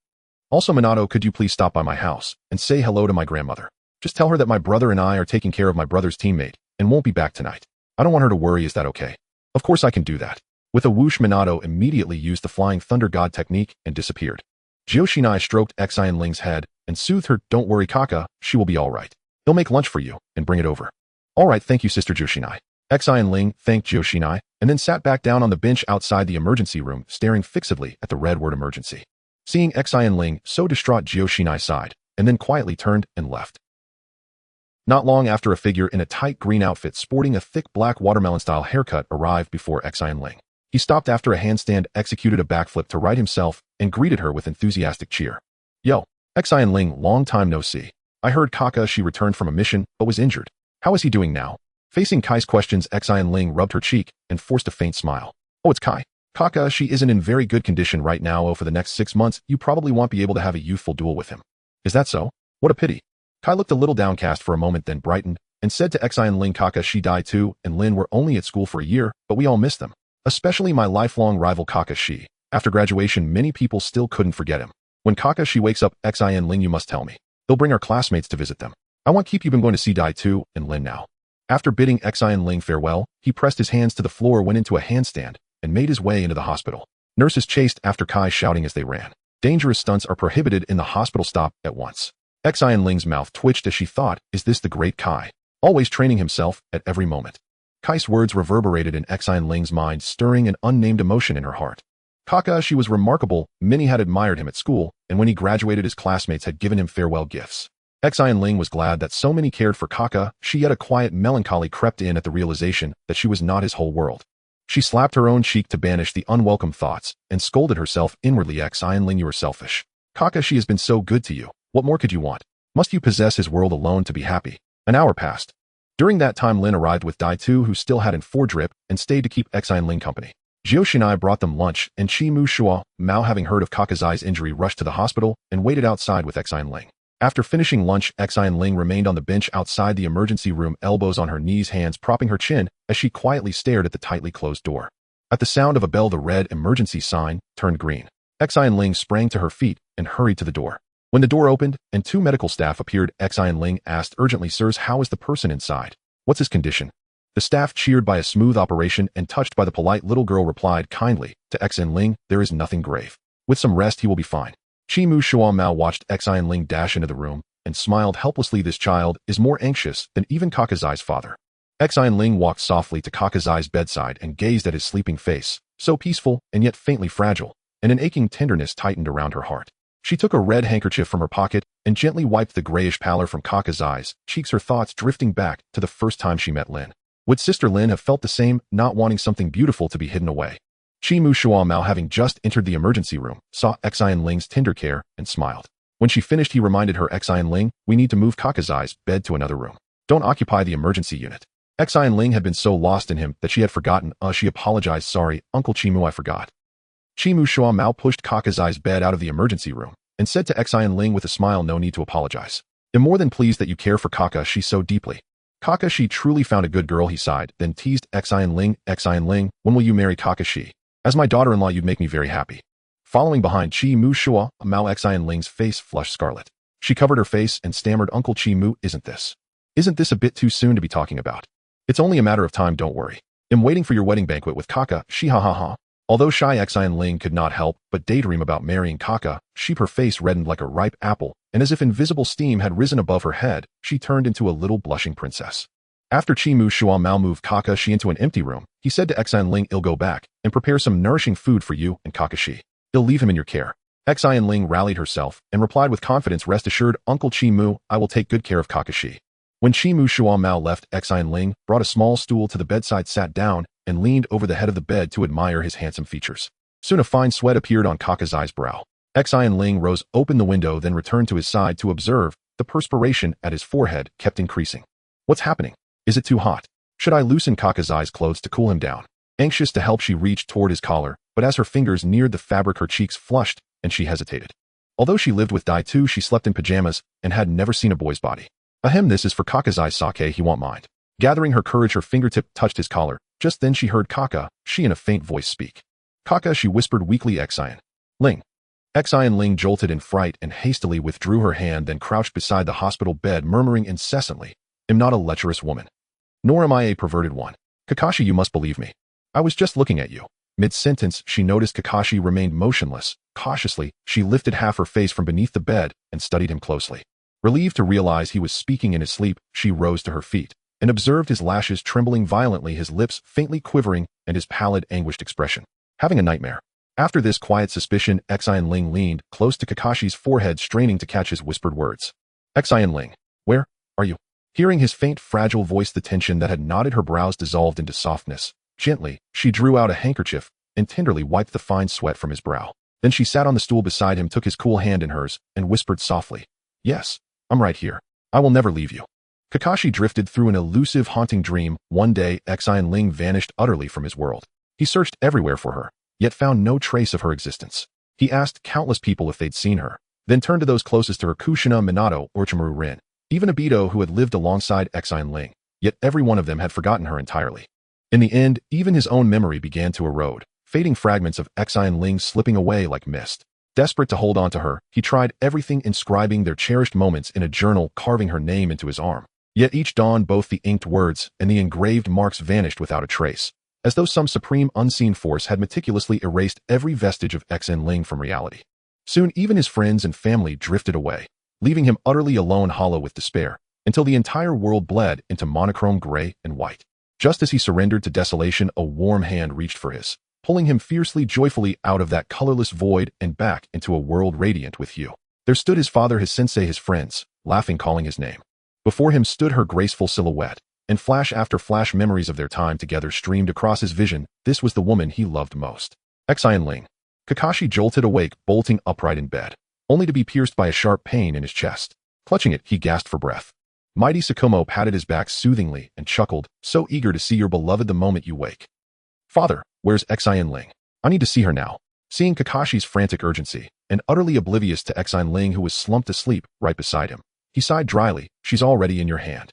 Speaker 1: Also, Minato, could you please stop by my house and say hello to my grandmother? Just tell her that my brother and I are taking care of my brother's teammate and won't be back tonight. I don't want her to worry, is that okay?" "Of course I can do that." With a whoosh, Minato immediately used the Flying Thunder God technique and disappeared. Joshinai stroked Xin Ling's head and soothed her, "Don't worry, Kaka, she will be all right. He'll make lunch for you and bring it over." "All right, thank you, Sister Joshinai." Xin Ling thanked Joshinai and then sat back down on the bench outside the emergency room, staring fixedly at the red word emergency. Seeing Xin Ling so distraught, Joshinai sighed and then quietly turned and left. Not long after, a figure in a tight green outfit sporting a thick black watermelon-style haircut arrived before Xin Ling. He stopped after a handstand, executed a backflip to right himself, and greeted her with enthusiastic cheer. "Yo, Xin Ling, long time no see. I heard Kakashi returned from a mission, but was injured. How is he doing now?" Facing Kai's questions, Xin Ling rubbed her cheek and forced a faint smile. "Oh, it's Kai. Kakashi isn't in very good condition right now. Oh, for the next 6 months, you probably won't be able to have a youthful duel with him." "Is that so? What a pity." Kai looked a little downcast for a moment, then brightened, and said to Xin Ling, "Kakashi died too, and Lin were only at school for a year, but we all miss them. Especially my lifelong rival Kakashi. After graduation, many people still couldn't forget him. When Kakashi wakes up, Xin Ling, you must tell me. They'll bring our classmates to visit them. I want keep you been going to see Dai too, and Lin now." After bidding Xin Ling farewell, he pressed his hands to the floor, went into a handstand, and made his way into the hospital. Nurses chased after Kai, shouting as they ran, "Dangerous stunts are prohibited in the hospital. Stop at once." Xin Ling's mouth twitched as she thought, is this the great Kai? Always training himself at every moment. Kai's words reverberated in Xin Ling's mind, stirring an unnamed emotion in her heart. Kakashi was remarkable, many had admired him at school, and when he graduated his classmates had given him farewell gifts. Xin Ling was glad that so many cared for Kakashi, yet a quiet melancholy crept in at the realization that she was not his whole world. She slapped her own cheek to banish the unwelcome thoughts, and scolded herself inwardly, "Xin Ling, you are selfish. Kakashi has been so good to you. What more could you want? Must you possess his world alone to be happy?" An hour passed. During that time, Lin arrived with Dai Tu, who still hadn't 4 drip, and stayed to keep Xin Ling company. Joshinai brought them lunch, and Chi Mu Shua, Mao, having heard of Kakazai's injury, rushed to the hospital and waited outside with Xin Ling. After finishing lunch, Xin Ling remained on the bench outside the emergency room, elbows on her knees, hands propping her chin, as she quietly stared at the tightly closed door. At the sound of a bell, the red emergency sign turned green. Xin Ling sprang to her feet and hurried to the door. When the door opened and 2 medical staff appeared, Xin Ling asked urgently, "Sirs, how is the person inside? What's his condition?" The staff, cheered by a smooth operation and touched by the polite little girl, replied kindly to Xin Ling, "There is nothing grave. With some rest he will be fine." Chi Mu Shua Mao watched Xin Ling dash into the room and smiled helplessly. This child is more anxious than even Kakazai's father. Xin Ling walked softly to Kakazai's bedside and gazed at his sleeping face, so peaceful and yet faintly fragile, and an aching tenderness tightened around her heart. She took a red handkerchief from her pocket and gently wiped the grayish pallor from Kakazai's cheeks, her thoughts drifting back to the first time she met Lin. Would Sister Lin have felt the same, not wanting something beautiful to be hidden away? Chi Mu Shua Mao, having just entered the emergency room, saw Xin Ling's tender care and smiled. When she finished, he reminded her, "Xin Ling, we need to move Kakazai's bed to another room. Don't occupy the emergency unit." Xin Ling had been so lost in him that she had forgotten. She apologized, "Sorry, Uncle Chimu, I forgot." Chi Mu Shua Mao pushed Kakazai's bed out of the emergency room and said to Xin Ling with a smile, "No need to apologize. I'm more than pleased that you care for Kakashi so deeply." "Kakashi truly found a good girl," he sighed, then teased Xin Ling, "Xin Ling, when will you marry Kakashi? As my daughter-in-law, you'd make me very happy." Following behind Chi Mu Shua Mao, Xin Ling's face flushed scarlet. She covered her face and stammered, Uncle Chi-Mu, isn't this a bit too soon to be talking about? It's only a matter of time, don't worry. I'm waiting for your wedding banquet with Kakashi, ha ha ha. Although shy Xin Ling could not help but daydream about marrying Kakashi, her face reddened like a ripe apple, and as if invisible steam had risen above her head, she turned into a little blushing princess. After Chi-Mu Shuamao moved Kakashi into an empty room, he said to Xin Ling, I'll go back and prepare some nourishing food for you and Kakashi. I'll leave him in your care. Xin Ling rallied herself and replied with confidence, rest assured, Uncle Chi-Mu, I will take good care of Kakashi. When Chi-Mu Shuamao left, Xin Ling brought a small stool to the bedside, sat down, and leaned over the head of the bed to admire his handsome features. Soon a fine sweat appeared on Kakashi's brow. Xin Ling rose, opened the window, then returned to his side to observe. The perspiration at his forehead kept increasing. What's happening? Is it too hot? Should I loosen Kakashi's clothes to cool him down? Anxious to help, she reached toward his collar, but as her fingers neared the fabric, her cheeks flushed, and she hesitated. Although she lived with Dai Tu, she slept in pajamas and had never seen a boy's body. Ahem, this is for Kakashi's sake, he won't mind. Gathering her courage, her fingertip touched his collar. Just then she heard Kakashi in a faint voice speak. Kaka, she whispered weakly, Xin Ling. Xin Ling jolted in fright and hastily withdrew her hand, then crouched beside the hospital bed, murmuring incessantly, I'm not a lecherous woman. Nor am I a perverted one. Kakashi, you must believe me. I was just looking at you. Mid-sentence, she noticed Kakashi remained motionless. Cautiously, she lifted half her face from beneath the bed and studied him closely. Relieved to realize he was speaking in his sleep, she rose to her feet and observed his lashes trembling violently, his lips faintly quivering, and his pallid, anguished expression. Having a nightmare. After this quiet suspicion, Xin Ling leaned close to Kakashi's forehead, straining to catch his whispered words. Xin Ling, where are you? Hearing his faint, fragile voice, the tension that had knotted her brows dissolved into softness. Gently, she drew out a handkerchief and tenderly wiped the fine sweat from his brow. Then she sat on the stool beside him, took his cool hand in hers, and whispered softly, Yes, I'm right here. I will never leave you. Kakashi drifted through an elusive, haunting dream. One day, Xin Ling vanished utterly from his world. He searched everywhere for her, yet found no trace of her existence. He asked countless people if they'd seen her, then turned to those closest to her, Kushina, Minato, or Chimuru Rin, even Obito, who had lived alongside Xin Ling, yet every one of them had forgotten her entirely. In the end, even his own memory began to erode, fading fragments of Xin Ling slipping away like mist. Desperate to hold on to her, he tried everything, inscribing their cherished moments in a journal, carving her name into his arm. Yet each dawn, both the inked words and the engraved marks vanished without a trace, as though some supreme unseen force had meticulously erased every vestige of Xin Ling from reality. Soon even his friends and family drifted away, leaving him utterly alone, hollow with despair, until the entire world bled into monochrome gray and white. Just as he surrendered to desolation, a warm hand reached for his, pulling him fiercely, joyfully out of that colorless void and back into a world radiant with hue. There stood his father, his sensei, his friends, laughing, calling his name. Before him stood her graceful silhouette, and flash after flash memories of their time together streamed across his vision. This was the woman he loved most. Xin Ling. Kakashi jolted awake, bolting upright in bed, only to be pierced by a sharp pain in his chest. Clutching it, he gasped for breath. Mighty Tsukumo patted his back soothingly and chuckled, so eager to see your beloved the moment you wake. Father, where's Xin Ling? I need to see her now. Seeing Kakashi's frantic urgency, and utterly oblivious to Xin Ling, who was slumped asleep right beside him, he sighed dryly, she's already in your hand.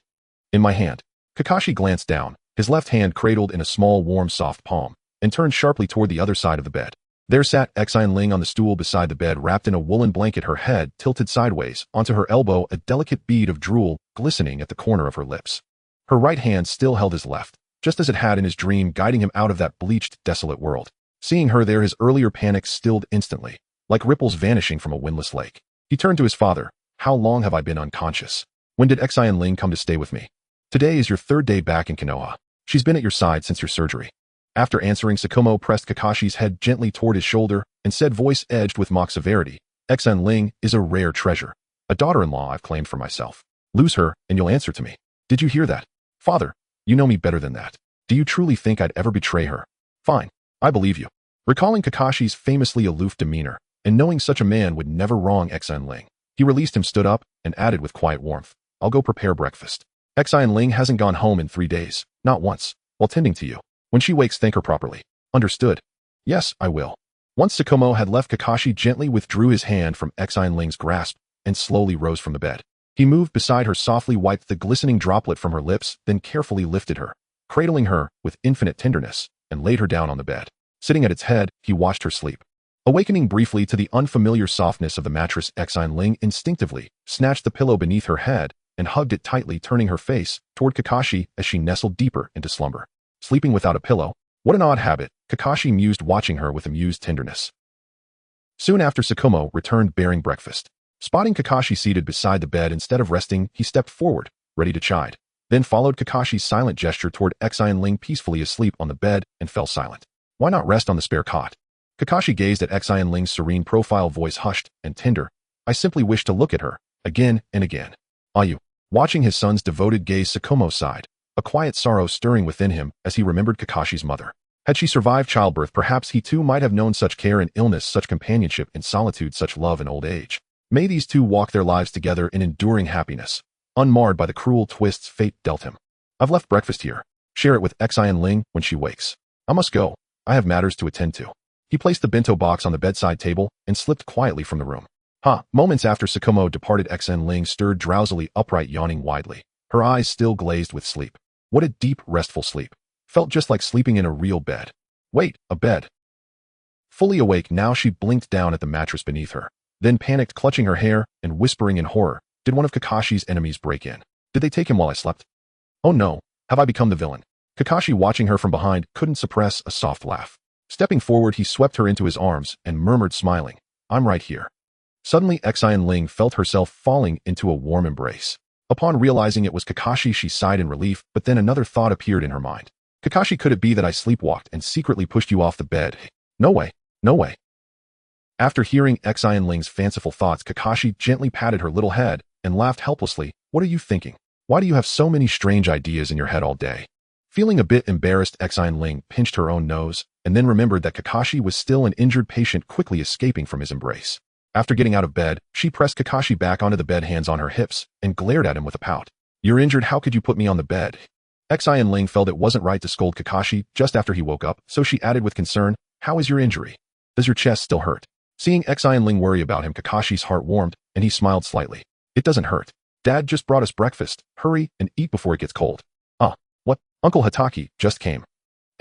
Speaker 1: In my hand. Kakashi glanced down, his left hand cradled in a small, warm, soft palm, and turned sharply toward the other side of the bed. There sat Xin Ling on the stool beside the bed, wrapped in a woolen blanket, her head tilted sideways, onto her elbow, a delicate bead of drool glistening at the corner of her lips. Her right hand still held his left, just as it had in his dream, guiding him out of that bleached, desolate world. Seeing her there, his earlier panic stilled instantly, like ripples vanishing from a windless lake. He turned to his father. How long have I been unconscious? When did Xin Ling come to stay with me? Today is your third day back in Konoha. She's been at your side since your surgery. After answering, Tsukumo pressed Kakashi's head gently toward his shoulder and said, voice edged with mock severity, Xin Ling is a rare treasure. A daughter-in-law I've claimed for myself. Lose her, and you'll answer to me. Did you hear that? Father, you know me better than that. Do you truly think I'd ever betray her? Fine, I believe you. Recalling Kakashi's famously aloof demeanor, and knowing such a man would never wrong Xin Ling, he released him, stood up, and added with quiet warmth, I'll go prepare breakfast. Xin Ling hasn't gone home in 3 days, not once, while tending to you. When she wakes, thank her properly. Understood? Yes, I will. Once Tsukumo had left, Kakashi gently withdrew his hand from Xin Ling's grasp and slowly rose from the bed. He moved beside her, softly wiped the glistening droplet from her lips, then carefully lifted her, cradling her with infinite tenderness, and laid her down on the bed. Sitting at its head, he watched her sleep. Awakening briefly to the unfamiliar softness of the mattress, Xin Ling instinctively snatched the pillow beneath her head and hugged it tightly, turning her face toward Kakashi as she nestled deeper into slumber. Sleeping without a pillow? What an odd habit, Kakashi mused, watching her with amused tenderness. Soon after, Tsukumo returned bearing breakfast. Spotting Kakashi seated beside the bed instead of resting, he stepped forward, ready to chide. Then followed Kakashi's silent gesture toward Xin Ling, peacefully asleep on the bed, and fell silent. Why not rest on the spare cot? Kakashi gazed at Xin Ling's serene profile, voice hushed and tender. I simply wish to look at her, again and again. Ayu. Watching his son's devoted gaze, Tsukumo sighed, a quiet sorrow stirring within him as he remembered Kakashi's mother. Had she survived childbirth, perhaps he too might have known such care in illness, such companionship in solitude, such love in old age. May these two walk their lives together in enduring happiness, unmarred by the cruel twists fate dealt him. I've left breakfast here. Share it with Xin Ling when she wakes. I must go. I have matters to attend to. He placed the bento box on the bedside table and slipped quietly from the room. Moments after Tsukumo departed, Xin Ling stirred drowsily upright, yawning widely, her eyes still glazed with sleep. What a deep, restful sleep. Felt just like sleeping in a real bed. Wait, a bed. Fully awake now, she blinked down at the mattress beneath her, then panicked, clutching her hair and whispering in horror, did one of Kakashi's enemies break in? Did they take him while I slept? Oh no, have I become the villain? Kakashi, watching her from behind, couldn't suppress a soft laugh. Stepping forward, he swept her into his arms and murmured, smiling, I'm right here. Suddenly, Xin Ling felt herself falling into a warm embrace. Upon realizing it was Kakashi, she sighed in relief, but then another thought appeared in her mind. Kakashi, could it be that I sleepwalked and secretly pushed you off the bed? No way, no way. After hearing Xin Ling's fanciful thoughts, Kakashi gently patted her little head and laughed helplessly. What are you thinking? Why do you have so many strange ideas in your head all day? Feeling a bit embarrassed, Xin Ling pinched her own nose and then remembered that Kakashi was still an injured patient, quickly escaping from his embrace. After getting out of bed, she pressed Kakashi back onto the bed, hands on her hips, and glared at him with a pout. You're injured, how could you put me on the bed? Xin Ling felt it wasn't right to scold Kakashi just after he woke up, so she added with concern, how is your injury? Does your chest still hurt? Seeing Xin Ling worry about him, Kakashi's heart warmed, and he smiled slightly. It doesn't hurt. Dad just brought us breakfast. Hurry and eat before it gets cold. What? Uncle Hatake just came.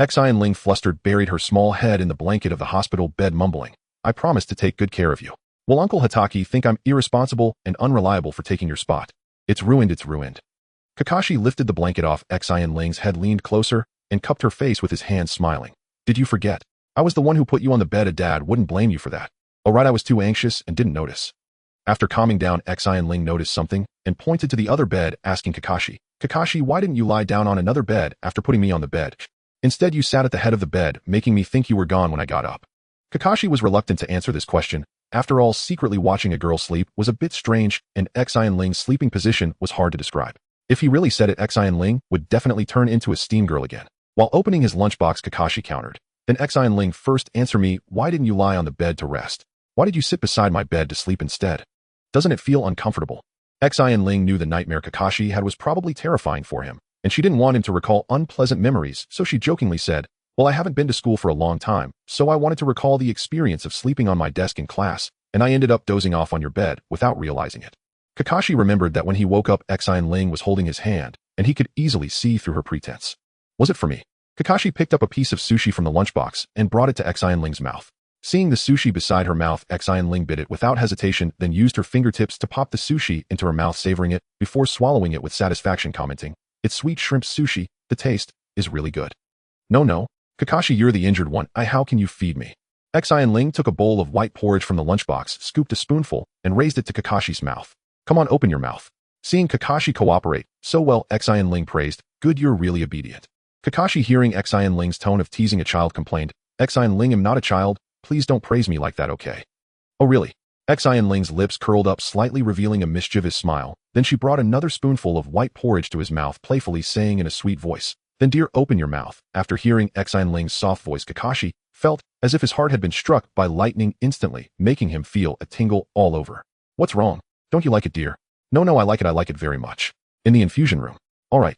Speaker 1: Xin Ling, flustered, buried her small head in the blanket of the hospital bed, mumbling, I promised to take good care of you. Will Uncle Hatake think I'm irresponsible and unreliable for taking your spot? It's ruined, it's ruined. Kakashi lifted the blanket off Xin Ling's head, leaned closer, and cupped her face with his hand, smiling. Did you forget? I was the one who put you on the bed. A dad wouldn't blame you for that. Oh right, I was too anxious and didn't notice. After calming down, Xin Ling noticed something and pointed to the other bed, asking Kakashi, Kakashi, why didn't you lie down on another bed after putting me on the bed? Instead, you sat at the head of the bed, making me think you were gone when I got up. Kakashi was reluctant to answer this question. After all, secretly watching a girl sleep was a bit strange, and Xin Ling's sleeping position was hard to describe. If he really said it, Xin Ling would definitely turn into a steam girl again. While opening his lunchbox, Kakashi countered, Then Xin Ling, first answer me, why didn't you lie on the bed to rest? Why did you sit beside my bed to sleep instead? Doesn't it feel uncomfortable? Xin Ling knew the nightmare Kakashi had was probably terrifying for him, and she didn't want him to recall unpleasant memories, so she jokingly said, well, I haven't been to school for a long time, so I wanted to recall the experience of sleeping on my desk in class, and I ended up dozing off on your bed without realizing it. Kakashi remembered that when he woke up, Xin Ling was holding his hand, and he could easily see through her pretense. Was it for me? Kakashi picked up a piece of sushi from the lunchbox and brought it to Xin Ling's mouth. Seeing the sushi beside her mouth, Xin Ling bit it without hesitation, then used her fingertips to pop the sushi into her mouth, savoring it before swallowing it with satisfaction, commenting, it's sweet shrimp sushi, the taste is really good. No, Kakashi, you're the injured one, how can you feed me? Xin Ling took a bowl of white porridge from the lunchbox, scooped a spoonful, and raised it to Kakashi's mouth. Come on, open your mouth. Seeing Kakashi cooperate so well, Xin Ling praised, good, you're really obedient. Kakashi, hearing Xin Ling's tone of teasing a child, complained, Xin Ling, I'm not a child, please don't praise me like that, okay? Oh really? Xin Ling's lips curled up slightly, revealing a mischievous smile. Then she brought another spoonful of white porridge to his mouth, playfully saying in a sweet voice, then dear, open your mouth. After hearing Xin Ling's soft voice, Kakashi felt as if his heart had been struck by lightning, instantly making him feel a tingle all over. What's wrong? Don't you like it, dear? No, I like it very much. In the infusion room. All right.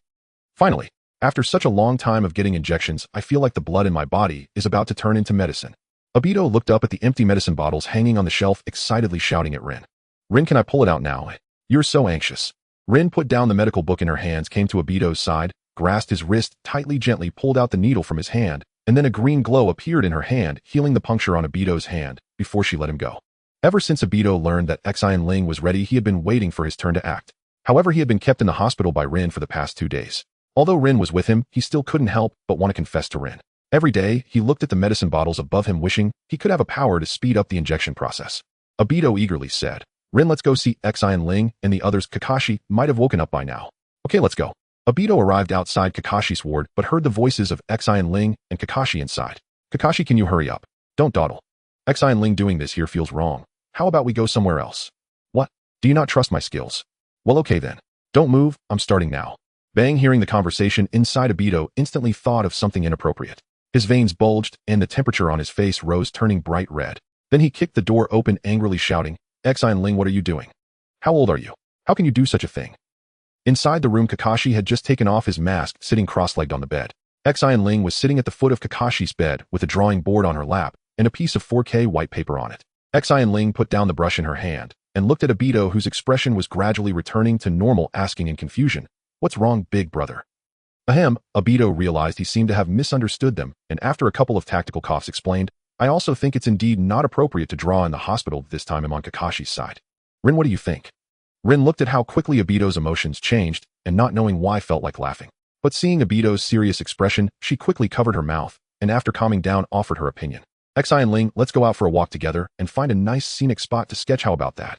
Speaker 1: Finally, after such a long time of getting injections, I feel like the blood in my body is about to turn into medicine. Obito looked up at the empty medicine bottles hanging on the shelf, excitedly shouting at Rin. Rin, can I pull it out now? You're so anxious. Rin put down the medical book in her hands, came to Obito's side, grasped his wrist tightly, gently pulled out the needle from his hand, and then a green glow appeared in her hand, healing the puncture on Obito's hand before she let him go. Ever since Obito learned that Xin Ling was ready, he had been waiting for his turn to act. However, he had been kept in the hospital by Rin for the past 2 days. Although Rin was with him, he still couldn't help but want to confess to Rin. Every day, he looked at the medicine bottles above him, wishing he could have a power to speed up the injection process. Obito eagerly said, "Rin, let's go see Xin Ling and the others. Kakashi might have woken up by now." "Okay, let's go." Obito arrived outside Kakashi's ward but heard the voices of Xin Ling and Kakashi inside. "Kakashi, can you hurry up? Don't dawdle. Xin Ling doing this here feels wrong. How about we go somewhere else?" "What? Do you not trust my skills?" "Well, okay then. Don't move, I'm starting now." Bang, hearing the conversation inside, Obito instantly thought of something inappropriate. His veins bulged and the temperature on his face rose, turning bright red. Then he kicked the door open, angrily shouting, "Xin Ling, what are you doing? How old are you? How can you do such a thing?" Inside the room, Kakashi had just taken off his mask, sitting cross-legged on the bed. Xin Ling was sitting at the foot of Kakashi's bed with a drawing board on her lap and a piece of 4K white paper on it. Xin Ling put down the brush in her hand and looked at Obito, whose expression was gradually returning to normal, asking in confusion, "What's wrong, big brother?" Ahem, Obito realized he seemed to have misunderstood them, and after a couple of tactical coughs explained, "I also think it's indeed not appropriate to draw in the hospital. This time I'm on Kakashi's side." "Rin, what do you think?" Rin looked at how quickly Obito's emotions changed, and not knowing why felt like laughing. But seeing Obito's serious expression, she quickly covered her mouth, and after calming down, offered her opinion. "Xin Ling, let's go out for a walk together and find a nice scenic spot to sketch. How about that?"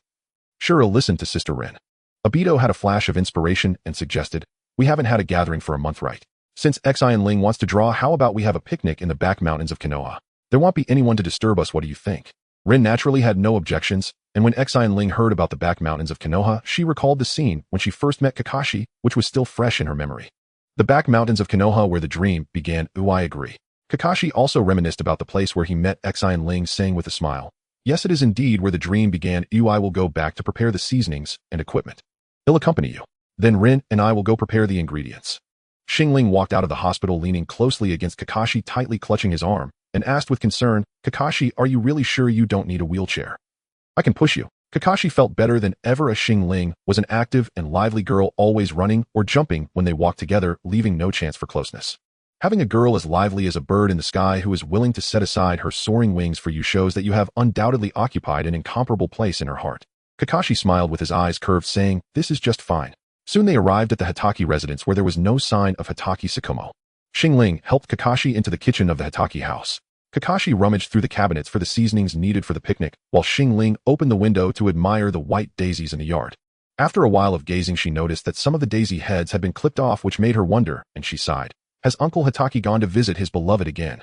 Speaker 1: "Sure, I'll listen to Sister Rin." Obito had a flash of inspiration and suggested, "We haven't had a gathering for a month, right? Since Xin Ling wants to draw, how about we have a picnic in the back mountains of Konoha? There won't be anyone to disturb us. What do you think?" Rin naturally had no objections, and when Xin Ling heard about the back mountains of Konoha, she recalled the scene when she first met Kakashi, which was still fresh in her memory. The back mountains of Konoha, where the dream began. I agree. Kakashi also reminisced about the place where he met Xin Ling, saying with a smile, "Yes, it is indeed where the dream began. I will go back to prepare the seasonings and equipment. I'll accompany you. Then Rin and I will go prepare the ingredients." Xin Ling walked out of the hospital leaning closely against Kakashi, tightly clutching his arm, and asked with concern, "Kakashi, are you really sure you don't need a wheelchair? I can push you." Kakashi felt better than ever, as Xin Ling was an active and lively girl, always running or jumping when they walked together, leaving no chance for closeness. Having a girl as lively as a bird in the sky who is willing to set aside her soaring wings for you shows that you have undoubtedly occupied an incomparable place in her heart. Kakashi smiled with his eyes curved, saying, "This is just fine." Soon they arrived at the Hitaki residence, where there was no sign of Hitaki Tsukumo. Xin Ling helped Kakashi into the kitchen of the Hitaki house. Kakashi rummaged through the cabinets for the seasonings needed for the picnic, while Xin Ling opened the window to admire the white daisies in the yard. After a while of gazing, she noticed that some of the daisy heads had been clipped off, which made her wonder, and she sighed. Has Uncle Hitaki gone to visit his beloved again?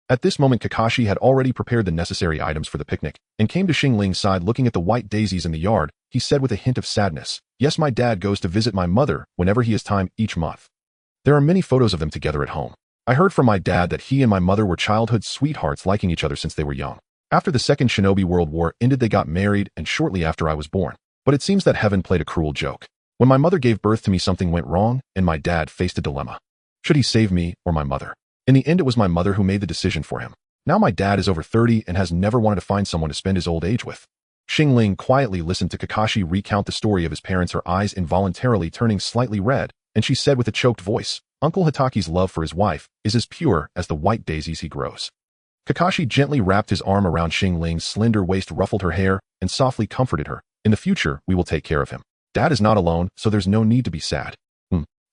Speaker 1: At this moment, Kakashi had already prepared the necessary items for the picnic, and came to Xin Ling's side. Looking at the white daisies in the yard, he said with a hint of sadness, "Yes, my dad goes to visit my mother whenever he has time each month. There are many photos of them together at home. I heard from my dad that he and my mother were childhood sweethearts, liking each other since they were young. After the Second Shinobi World War ended, they got married, and shortly after I was born. But it seems that heaven played a cruel joke. When my mother gave birth to me, something went wrong, and my dad faced a dilemma. Should he save me or my mother? In the end, it was my mother who made the decision for him. Now my dad is over 30 and has never wanted to find someone to spend his old age with." Xin Ling quietly listened to Kakashi recount the story of his parents, her eyes involuntarily turning slightly red, and she said with a choked voice, "Uncle Hitaki's love for his wife is as pure as the white daisies he grows." Kakashi gently wrapped his arm around Xin Ling's slender waist, ruffled her hair, and softly comforted her. "In the future, we will take care of him. Dad is not alone, so there's no need to be sad."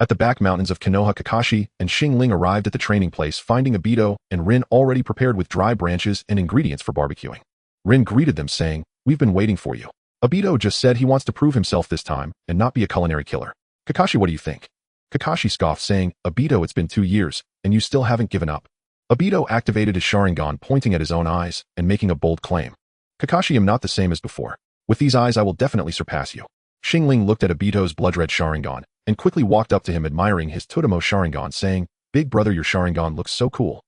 Speaker 1: At the back mountains of Konoha, Kakashi and Xin Ling arrived at the training place, finding Obito and Rin already prepared with dry branches and ingredients for barbecuing. Rin greeted them, saying, "We've been waiting for you. Obito just said he wants to prove himself this time and not be a culinary killer. Kakashi, what do you think?" Kakashi scoffed, saying, "Obito, it's been 2 years, and you still haven't given up." Obito activated his Sharingan, pointing at his own eyes and making a bold claim. "Kakashi, I'm not the same as before. With these eyes, I will definitely surpass you." Xin Ling looked at Obito's blood-red Sharingan and quickly walked up to him, admiring his Totemo Sharingan, saying, "Big brother, your Sharingan looks so cool."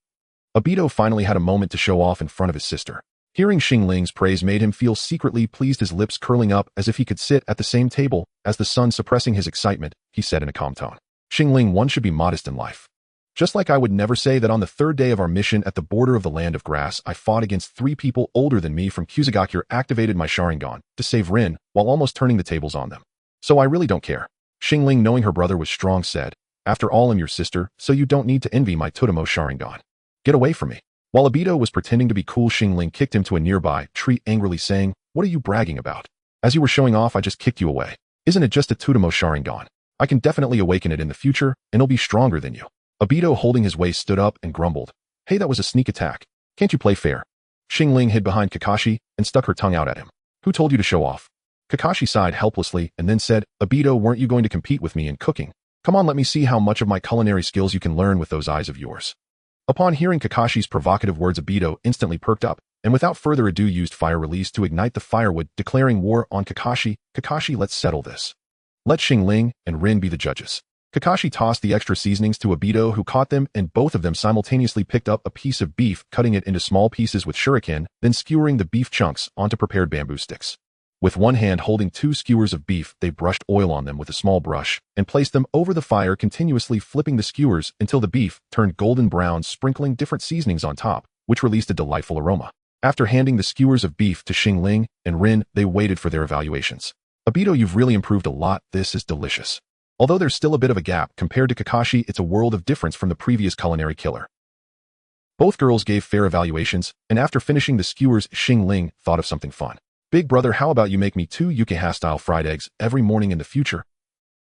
Speaker 1: Obito finally had a moment to show off in front of his sister. Hearing Xin Ling's praise made him feel secretly pleased, his lips curling up as if he could sit at the same table as the son. Suppressing his excitement, he said in a calm tone, "Xin Ling, one should be modest in life. Just like I would never say that on the 3rd day of our mission at the border of the land of grass, I fought against 3 people older than me from Kusagakure, activated my Sharingan to save Rin while almost turning the tables on them. So I really don't care." Xin Ling, knowing her brother was strong, said, "After all, I'm your sister, so you don't need to envy my Totemo Sharingan." Get away from me. While Obito was pretending to be cool, Xin Ling kicked him to a nearby tree angrily saying, "What are you bragging about? As you were showing off, I just kicked you away. Isn't it just a Tutamo Sharingan? I can definitely awaken it in the future, and it'll be stronger than you." Obito, holding his waist, stood up and grumbled, "Hey, that was a sneak attack. Can't you play fair?" Xin Ling hid behind Kakashi and stuck her tongue out at him. "Who told you to show off?" Kakashi sighed helplessly and then said, "Obito, weren't you going to compete with me in cooking? Come on, let me see how much of my culinary skills you can learn with those eyes of yours." Upon hearing Kakashi's provocative words, Obito instantly perked up, and without further ado used fire release to ignite the firewood, declaring war on Kakashi. "Kakashi, let's settle this. Let Xin Ling and Rin be the judges." Kakashi tossed the extra seasonings to Obito, who caught them, and both of them simultaneously picked up a piece of beef, cutting it into small pieces with shuriken, then skewering the beef chunks onto prepared bamboo sticks. With one hand holding 2 skewers of beef, they brushed oil on them with a small brush and placed them over the fire, continuously flipping the skewers until the beef turned golden brown, sprinkling different seasonings on top, which released a delightful aroma. After handing the skewers of beef to Xin Ling and Rin, they waited for their evaluations. "Obito, you've really improved a lot. This is delicious." Although there's still a bit of a gap compared to Kakashi, it's a world of difference from the previous culinary killer. Both girls gave fair evaluations, and after finishing the skewers, Xin Ling thought of something fun. "Big brother, how about you make me 2 Uchiha-style fried eggs every morning in the future?"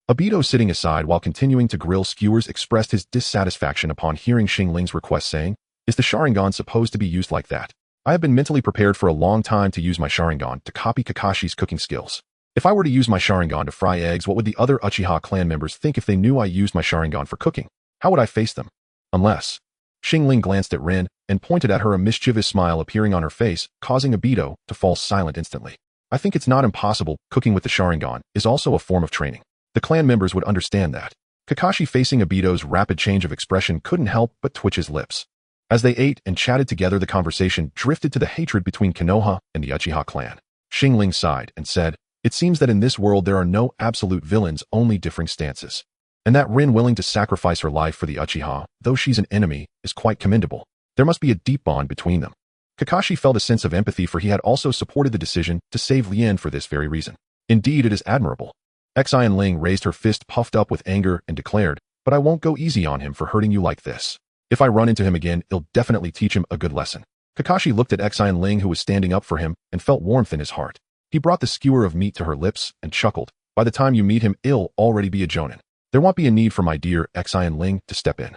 Speaker 1: Obito, sitting aside while continuing to grill skewers, expressed his dissatisfaction upon hearing Xin Ling's request, saying, "Is the Sharingan supposed to be used like that? I have been mentally prepared for a long time to use my Sharingan to copy Kakashi's cooking skills. If I were to use my Sharingan to fry eggs, what would the other Uchiha clan members think if they knew I used my Sharingan for cooking? How would I face them? Unless..." Xin Ling glanced at Rin and pointed at her, a mischievous smile appearing on her face, causing Obito to fall silent instantly. "I think it's not impossible. Cooking with the Sharingan is also a form of training. The clan members would understand that." Kakashi, facing Obito's rapid change of expression, couldn't help but twitch his lips. As they ate and chatted together, the conversation drifted to the hatred between Konoha and the Uchiha clan. Xin Ling sighed and said, "It seems that in this world there are no absolute villains, only differing stances. And that Rin, willing to sacrifice her life for the Uchiha, though she's an enemy, is quite commendable. There must be a deep bond between them." Kakashi felt a sense of empathy, for he had also supported the decision to save Lien for this very reason. "Indeed, it is admirable." Xin Ling raised her fist, puffed up with anger, and declared, "But I won't go easy on him for hurting you like this. If I run into him again, I'll definitely teach him a good lesson." Kakashi looked at Xin Ling, who was standing up for him, and felt warmth in his heart. He brought the skewer of meat to her lips and chuckled, "By the time you meet him, I'll already be a jonin. There won't be a need for my dear Xin Ling to step in."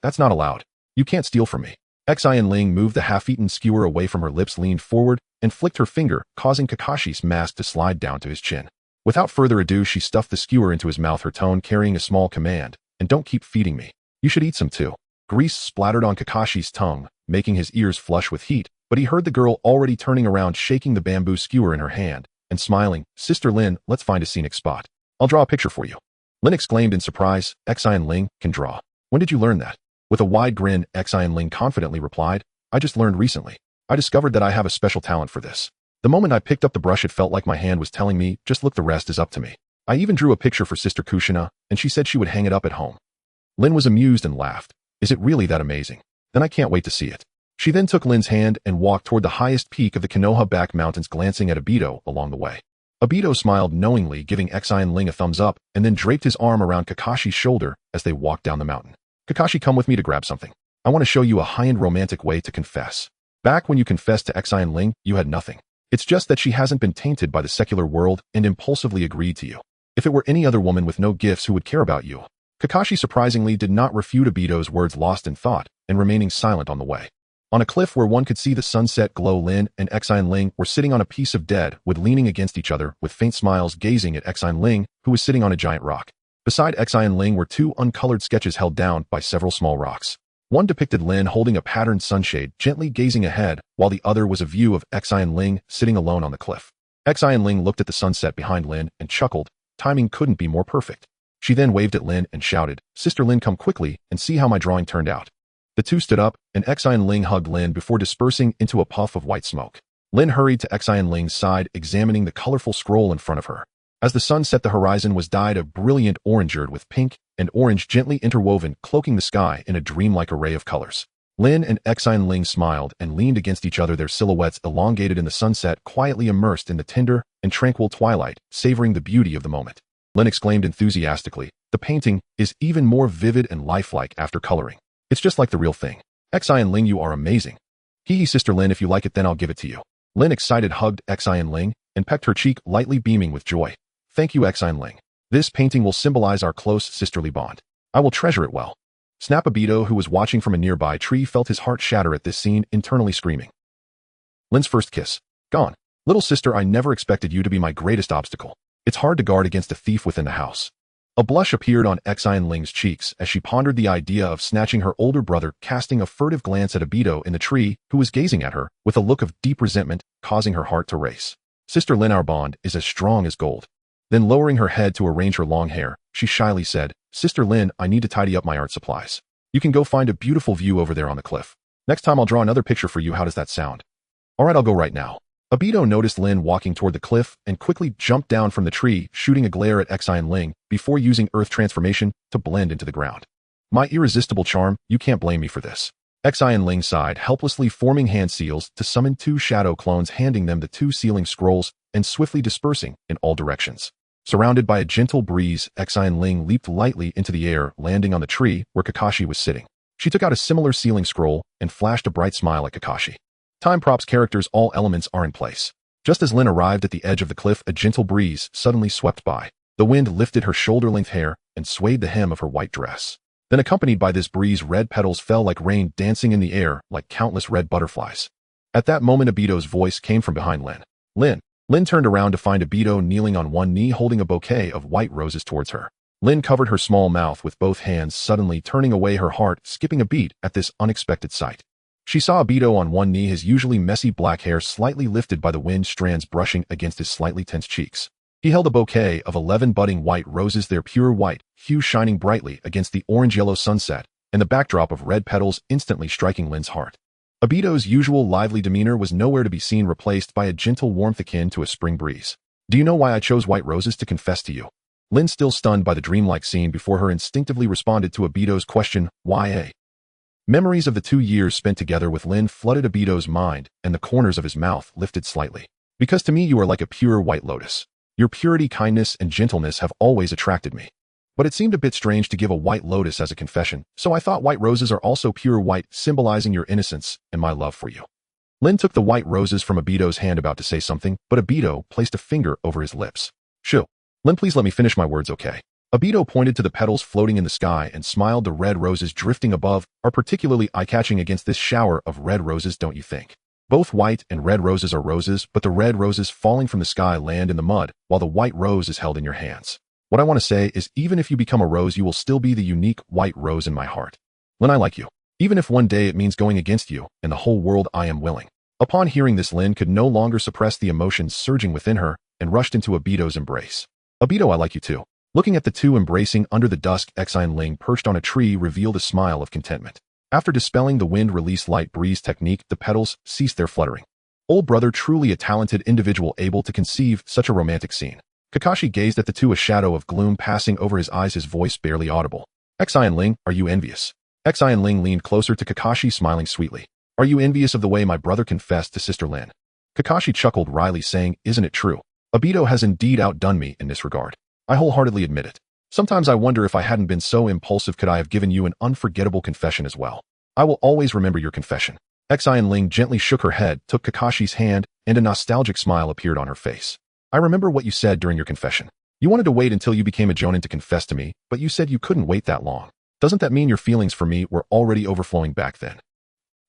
Speaker 1: "That's not allowed. You can't steal from me." Xin Ling moved the half-eaten skewer away from her lips, leaned forward, and flicked her finger, causing Kakashi's mask to slide down to his chin. Without further ado, she stuffed the skewer into his mouth, her tone carrying a small command, "And don't keep feeding me. You should eat some too." Grease splattered on Kakashi's tongue, making his ears flush with heat, but he heard the girl already turning around, shaking the bamboo skewer in her hand, and smiling. "Sister Lin, let's find a scenic spot. I'll draw a picture for you." Lin exclaimed in surprise, "Xin Ling can draw. When did you learn that?" With a wide grin, Xin Ling confidently replied, "I just learned recently. I discovered that I have a special talent for this. The moment I picked up the brush, it felt like my hand was telling me, just look, the rest is up to me. I even drew a picture for Sister Kushina, and she said she would hang it up at home." Lin was amused and laughed. "Is it really that amazing? Then I can't wait to see it." She then took Lin's hand and walked toward the highest peak of the Konoha back mountains, glancing at Obito along the way. Obito smiled knowingly, giving Xin Ling a thumbs up, and then draped his arm around Kakashi's shoulder as they walked down the mountain. "Kakashi, come with me to grab something. I want to show you a high-end romantic way to confess. Back when you confessed to Xin Ling, you had nothing. It's just that she hasn't been tainted by the secular world and impulsively agreed to you. If it were any other woman with no gifts who would care about you." Kakashi surprisingly did not refute Obito's words, lost in thought and remaining silent on the way. On a cliff where one could see the sunset glow, Lin and Xin Ling were sitting on a piece of dead wood, leaning against each other with faint smiles, gazing at Xin Ling, who was sitting on a giant rock. Beside Xin Ling were 2 uncolored sketches held down by several small rocks. One depicted Lin holding a patterned sunshade, gently gazing ahead, while the other was a view of Xin Ling sitting alone on the cliff. Xin Ling looked at the sunset behind Lin and chuckled. Timing couldn't be more perfect. She then waved at Lin and shouted, "Sister Lin, come quickly and see how my drawing turned out." The two stood up, and Xin Ling hugged Lin before dispersing into a puff of white smoke. Lin hurried to Xin Ling's side, examining the colorful scroll in front of her. As the sun set, the horizon was dyed a brilliant orange with pink and orange gently interwoven, cloaking the sky in a dreamlike array of colors. Lin and Xin Ling smiled and leaned against each other, their silhouettes elongated in the sunset, quietly immersed in the tender and tranquil twilight, savoring the beauty of the moment. Lin exclaimed enthusiastically, "The painting is even more vivid and lifelike after coloring. It's just like the real thing." Xin Ling, you are amazing. Hee Sister Lin, if you like it then I'll give it to you. Lin excited hugged Xin Ling and pecked her cheek, lightly beaming with joy. Thank you, Xin Ling. This painting will symbolize our close sisterly bond. I will treasure it well. Snap Obito, who was watching from a nearby tree, felt his heart shatter at this scene, internally screaming. Lin's first kiss. Gone. Little sister, I never expected you to be my greatest obstacle. It's hard to guard against a thief within the house. A blush appeared on Xin Ling's cheeks as she pondered the idea of snatching her older brother, casting a furtive glance at Obito in the tree, who was gazing at her with a look of deep resentment, causing her heart to race. Sister Lin, our bond is as strong as gold. Then lowering her head to arrange her long hair, she shyly said, Sister Lin, I need to tidy up my art supplies. You can go find a beautiful view over there on the cliff. Next time I'll draw another picture for you. How does that sound? Alright, I'll go right now. Obito noticed Lin walking toward the cliff and quickly jumped down from the tree, shooting a glare at Xin Ling before using earth transformation to blend into the ground. My irresistible charm, you can't blame me for this. Xin Ling sighed, helplessly forming hand seals to summon 2 shadow clones, handing them the 2 sealing scrolls and swiftly dispersing in all directions. Surrounded by a gentle breeze, Xin Ling leaped lightly into the air, landing on the tree where Kakashi was sitting. She took out a similar sealing scroll and flashed a bright smile at Kakashi. Time props characters, all elements are in place. Just as Lin arrived at the edge of the cliff, a gentle breeze suddenly swept by. The wind lifted her shoulder-length hair and swayed the hem of her white dress. Then, accompanied by this breeze, red petals fell like rain, dancing in the air like countless red butterflies. At that moment, Obito's voice came from behind Lin. Lin. Lin turned around to find Obito kneeling on one knee, holding a bouquet of white roses towards her. Lin covered her small mouth with both hands, suddenly turning away, her heart skipping a beat at this unexpected sight. She saw Obito on one knee, his usually messy black hair slightly lifted by the wind, strands brushing against his slightly tense cheeks. He held a bouquet of 11 budding white roses, their pure white hue shining brightly against the orange-yellow sunset, and the backdrop of red petals instantly striking Lin's heart. Obito's usual lively demeanor was nowhere to be seen, replaced by a gentle warmth akin to a spring breeze. Do you know why I chose white roses to confess to you? Lin, still stunned by the dreamlike scene before her, instinctively responded to Obito's question, why? Memories of the 2 years spent together with Lin flooded Obito's mind, and the corners of his mouth lifted slightly. Because to me you are like a pure white lotus. Your purity, kindness, and gentleness have always attracted me. But it seemed a bit strange to give a white lotus as a confession, so I thought white roses are also pure white, symbolizing your innocence and my love for you. Lin took the white roses from Obito's hand, about to say something, but Obito placed a finger over his lips. Shoo. Lin, please let me finish my words, okay? Obito pointed to the petals floating in the sky and smiled. The red roses drifting above are particularly eye-catching against this shower of red roses, don't you think? Both white and red roses are roses, but the red roses falling from the sky land in the mud, while the white rose is held in your hands. What I want to say is, even if you become a rose, you will still be the unique white rose in my heart. Lin, I like you. Even if one day it means going against you and the whole world, I am willing. Upon hearing this, Lin could no longer suppress the emotions surging within her and rushed into Obito's embrace. Obito, I like you too. Looking at the two embracing under the dusk, Xin Ling, perched on a tree, revealed a smile of contentment. After dispelling the wind-release light breeze technique, the petals ceased their fluttering. Old brother, truly a talented individual able to conceive such a romantic scene. Kakashi gazed at the two, a shadow of gloom passing over his eyes, his voice barely audible. Xin Ling, are you envious? Xin Ling leaned closer to Kakashi, smiling sweetly. Are you envious of the way my brother confessed to Sister Lin? Kakashi chuckled wryly, saying, isn't it true? Obito has indeed outdone me in this regard. I wholeheartedly admit it. Sometimes I wonder if I hadn't been so impulsive, could I have given you an unforgettable confession as well? I will always remember your confession. Xin Ling gently shook her head, took Kakashi's hand, and a nostalgic smile appeared on her face. I remember what you said during your confession. You wanted to wait until you became a jonin to confess to me, but you said you couldn't wait that long. Doesn't that mean your feelings for me were already overflowing back then?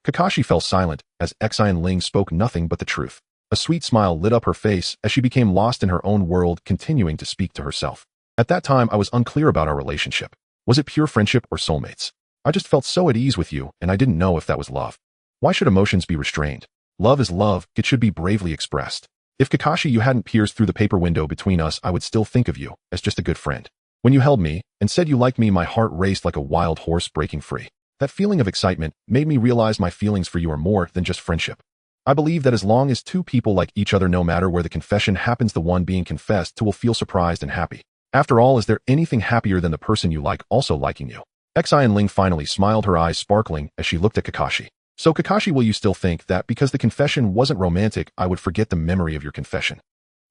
Speaker 1: Kakashi fell silent as Xin Ling spoke nothing but the truth. A sweet smile lit up her face as she became lost in her own world, continuing to speak to herself. At that time, I was unclear about our relationship. Was it pure friendship or soulmates? I just felt so at ease with you, and I didn't know if that was love. Why should emotions be restrained? Love is love, it should be bravely expressed. If Kakashi, you hadn't pierced through the paper window between us, I would still think of you as just a good friend. When you held me and said you liked me, my heart raced like a wild horse breaking free. That feeling of excitement made me realize my feelings for you are more than just friendship. I believe that as long as two people like each other, no matter where the confession happens, the one being confessed to will feel surprised and happy. After all, is there anything happier than the person you like also liking you? Xin Ling finally smiled, her eyes sparkling as she looked at Kakashi. So Kakashi, will you still think that because the confession wasn't romantic, I would forget the memory of your confession?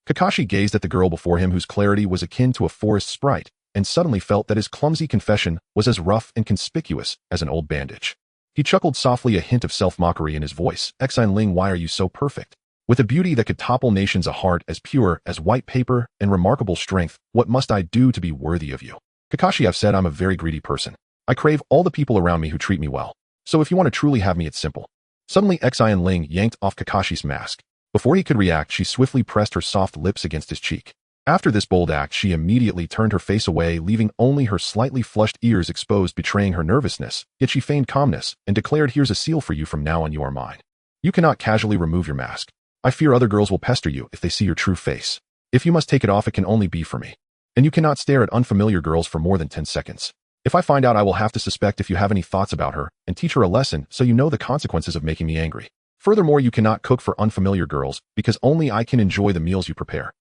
Speaker 1: Kakashi gazed at the girl before him, whose clarity was akin to a forest sprite, and suddenly felt that his clumsy confession was as rough and conspicuous as an old bandage. He chuckled softly, a hint of self-mockery in his voice. Xin Ling, why are you so perfect? With a beauty that could topple nations, a heart as pure as white paper, and remarkable strength, what must I do to be worthy of you? Kakashi, I've said I'm a very greedy person. I crave all the people around me who treat me well. So if you want to truly have me, it's simple. Suddenly, Xin Ling yanked off Kakashi's mask. Before he could react, she swiftly pressed her soft lips against his cheek. After this bold act, she immediately turned her face away, leaving only her slightly flushed ears exposed, betraying her nervousness. Yet she feigned calmness and declared, here's a seal for you. From now on, you are mine. You cannot casually remove your mask. I fear other girls will pester you if they see your true face. If you must take it off, it can only be for me. And you cannot stare at unfamiliar girls for more than 10 seconds. If I find out, I will have to suspect if you have any thoughts about her and teach her a lesson so you know the consequences of making me angry. Furthermore, you cannot cook for unfamiliar girls because only I can enjoy the meals you prepare.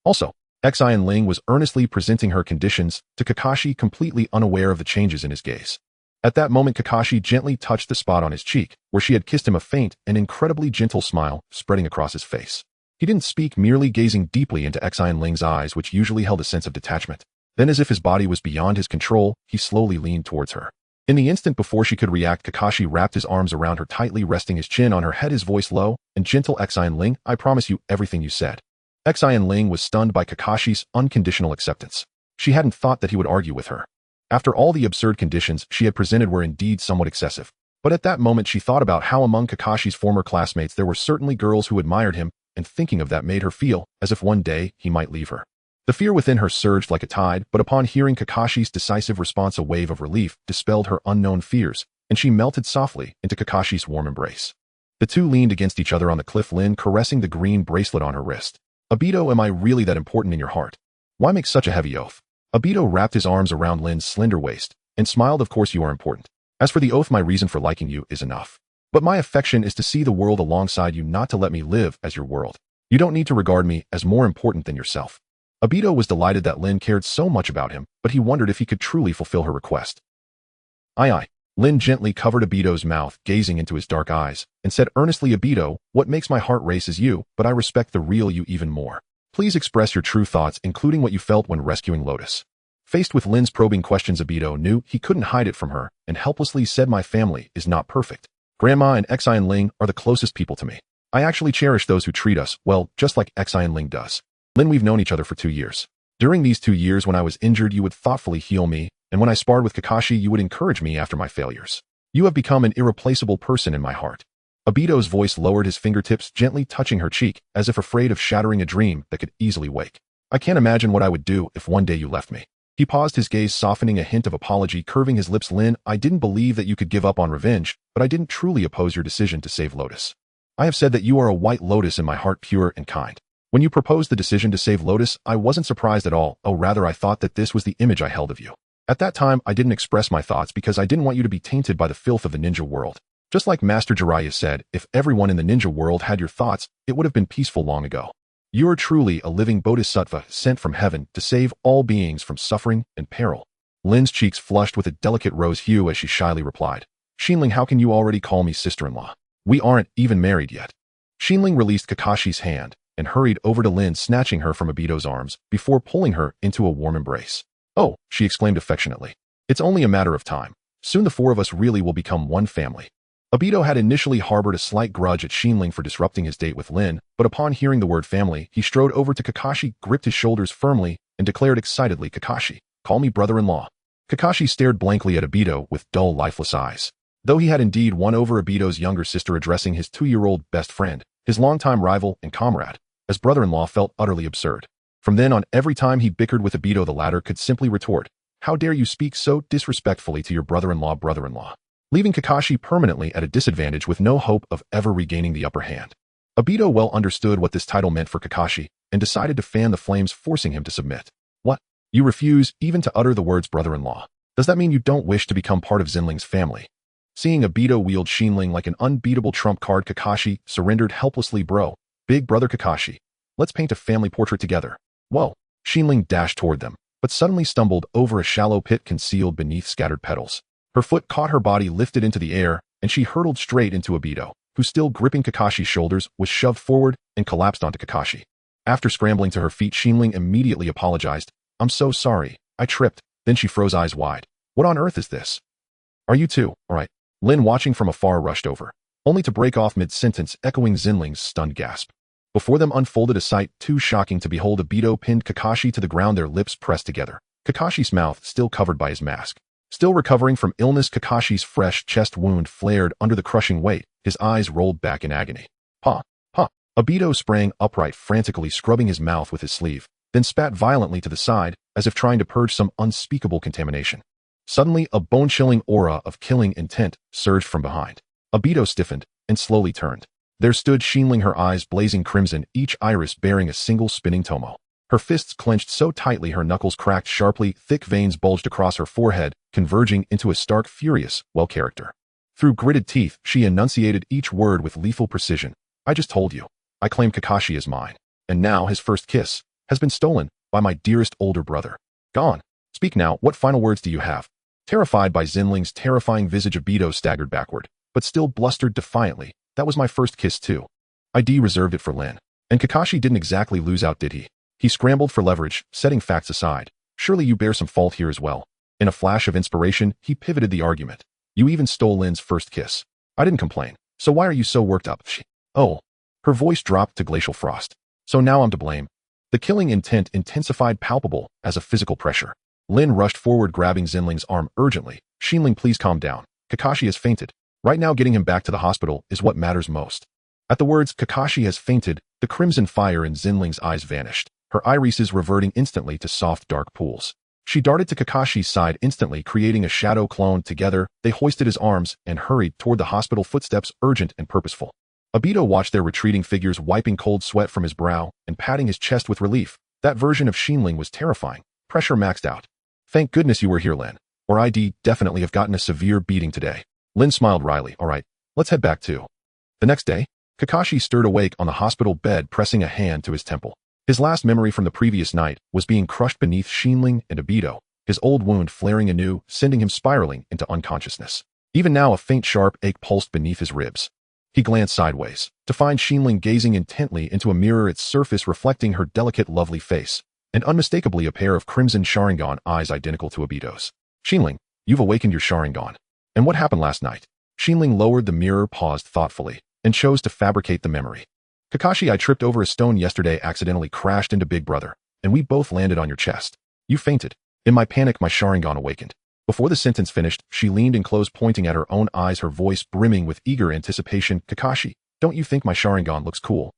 Speaker 1: Also, Xin Ling was earnestly presenting her conditions to Kakashi, completely unaware of the changes in his gaze. At that moment, Kakashi gently touched the spot on his cheek where she had kissed him, a faint and incredibly gentle smile spreading across his face. He didn't speak, merely gazing deeply into Xin Ling's eyes, which usually held a sense of detachment. Then, as if his body was beyond his control, he slowly leaned towards her. In the instant before she could react, Kakashi wrapped his arms around her tightly, resting his chin on her head, his voice low and gentle. Xin Ling, I promise you everything you said. Xin Ling was stunned by Kakashi's unconditional acceptance. She hadn't thought that he would argue with her. After all, the absurd conditions she had presented were indeed somewhat excessive. But at that moment, she thought about how among Kakashi's former classmates there were certainly girls who admired him, and thinking of that made her feel as if one day he might leave her. The fear within her surged like a tide, but upon hearing Kakashi's decisive response, a wave of relief dispelled her unknown fears, and she melted softly into Kakashi's warm embrace. The two leaned against each other on the cliff, Lin caressing the green bracelet on her wrist. Obito, am I really that important in your heart? Why make such a heavy oath? Obito wrapped his arms around Lin's slender waist and smiled, of course you are important. As for the oath, my reason for liking you is enough. But my affection is to see the world alongside you, not to let me live as your world. You don't need to regard me as more important than yourself. Obito was delighted that Lin cared so much about him, but he wondered if he could truly fulfill her request. Aye. Lin gently covered Obito's mouth, gazing into his dark eyes, and said earnestly, Obito, what makes my heart race is you, but I respect the real you even more. Please express your true thoughts, including what you felt when rescuing Lotus. Faced with Lin's probing questions, Obito knew he couldn't hide it from her, and helplessly said, my family is not perfect. Grandma and Xin Ling are the closest people to me. I actually cherish those who treat us well, just like Xin Ling does. Lin, we've known each other for 2 years. During these 2 years, when I was injured, you would thoughtfully heal me, and when I sparred with Kakashi, you would encourage me after my failures. You have become an irreplaceable person in my heart. Obito's voice lowered, his fingertips gently touching her cheek, as if afraid of shattering a dream that could easily wake. I can't imagine what I would do if one day you left me. He paused, his gaze softening, a hint of apology curving his lips. Lin, I didn't believe that you could give up on revenge, but I didn't truly oppose your decision to save Lotus. I have said that you are a white lotus in my heart, pure and kind. When you proposed the decision to save Lotus, I wasn't surprised at all. Oh, rather, I thought that this was the image I held of you. At that time, I didn't express my thoughts because I didn't want you to be tainted by the filth of the ninja world. Just like Master Jiraiya said, if everyone in the ninja world had your thoughts, it would have been peaceful long ago. You are truly a living bodhisattva sent from heaven to save all beings from suffering and peril. Lin's cheeks flushed with a delicate rose hue as she shyly replied, Xin Ling, how can you already call me sister-in-law? We aren't even married yet. Xin Ling released Kakashi's hand and hurried over to Lin, snatching her from Obito's arms before pulling her into a warm embrace. Oh, she exclaimed affectionately. It's only a matter of time. Soon the four of us really will become one family. Obito had initially harbored a slight grudge at Xin Ling for disrupting his date with Lin, but upon hearing the word family, he strode over to Kakashi, gripped his shoulders firmly, and declared excitedly, Kakashi, call me brother-in-law. Kakashi stared blankly at Obito with dull, lifeless eyes. Though he had indeed won over Obito's younger sister, addressing his 2-year-old best friend, his longtime rival and comrade, as brother-in-law felt utterly absurd. From then on, every time he bickered with Obito, the latter could simply retort, how dare you speak so disrespectfully to your brother-in-law, leaving Kakashi permanently at a disadvantage with no hope of ever regaining the upper hand. Obito well understood what this title meant for Kakashi and decided to fan the flames, forcing him to submit. What? You refuse even to utter the words brother-in-law? Does that mean you don't wish to become part of Xin Ling's family? Seeing Obito wield Xin Ling like an unbeatable trump card, Kakashi surrendered helplessly. Bro, big brother Kakashi, let's paint a family portrait together. Whoa! Xin Ling dashed toward them, but suddenly stumbled over a shallow pit concealed beneath scattered petals. Her foot caught her, body lifted into the air, and she hurtled straight into Obito, who, still gripping Kakashi's shoulders, was shoved forward and collapsed onto Kakashi. After scrambling to her feet, Xin Ling immediately apologized. I'm so sorry, I tripped. Then she froze, eyes wide. What on earth is this? Are you two, alright? Lin, watching from afar, rushed over, only to break off mid-sentence, echoing Xin Ling's stunned gasp. Before them unfolded a sight too shocking to behold. Obito pinned Kakashi to the ground, their lips pressed together, Kakashi's mouth still covered by his mask. Still recovering from illness, Kakashi's fresh chest wound flared under the crushing weight, his eyes rolled back in agony. Ha! Ha! Obito sprang upright, frantically scrubbing his mouth with his sleeve, then spat violently to the side, as if trying to purge some unspeakable contamination. Suddenly, a bone-chilling aura of killing intent surged from behind. Obito stiffened and slowly turned. There stood Xin Ling, her eyes blazing crimson, each iris bearing a single spinning tomo. Her fists clenched so tightly her knuckles cracked sharply, thick veins bulged across her forehead, converging into a stark, furious, character. Through gritted teeth, she enunciated each word with lethal precision. I just told you. I claim Kakashi as mine. And now his first kiss has been stolen by my dearest older brother. Gone. Speak now, what final words do you have? Terrified by Xin Ling's terrifying visage, Obito staggered backward, but still blustered defiantly. That was my first kiss too. I reserved it for Lin. And Kakashi didn't exactly lose out, did he? He scrambled for leverage, setting facts aside. Surely you bear some fault here as well. In a flash of inspiration, he pivoted the argument. You even stole Lin's first kiss. I didn't complain. So why are you so worked up? Oh. Her voice dropped to glacial frost. So now I'm to blame. The killing intent intensified, palpable as a physical pressure. Lin rushed forward, grabbing Xin Ling's arm urgently. Xin Ling, please calm down. Kakashi has fainted. Right now, getting him back to the hospital is what matters most. At the words, Kakashi has fainted, the crimson fire in Xin Ling's eyes vanished, her irises reverting instantly to soft, dark pools. She darted to Kakashi's side instantly, creating a shadow clone. Together, they hoisted his arms and hurried toward the hospital, footsteps urgent and purposeful. Obito watched their retreating figures, wiping cold sweat from his brow and patting his chest with relief. That version of Xin Ling was terrifying. Pressure maxed out. Thank goodness you were here, Lin. Or I'd definitely have gotten a severe beating today. Lin smiled wryly. All right, let's head back too. The next day, Kakashi stirred awake on the hospital bed, pressing a hand to his temple. His last memory from the previous night was being crushed beneath Xin Ling and Obito, his old wound flaring anew, sending him spiraling into unconsciousness. Even now, a faint sharp ache pulsed beneath his ribs. He glanced sideways, to find Xin Ling gazing intently into a mirror, its surface reflecting her delicate, lovely face, and unmistakably a pair of crimson Sharingan eyes identical to Obito's. Xin Ling, you've awakened your Sharingan. And what happened last night? Xin Ling lowered the mirror, paused thoughtfully, and chose to fabricate the memory. Kakashi, I tripped over a stone yesterday, accidentally crashed into Big Brother, and we both landed on your chest. You fainted. In my panic, my Sharingan awakened. Before the sentence finished, she leaned in close, pointing at her own eyes, her voice brimming with eager anticipation. Kakashi, don't you think my Sharingan looks cool?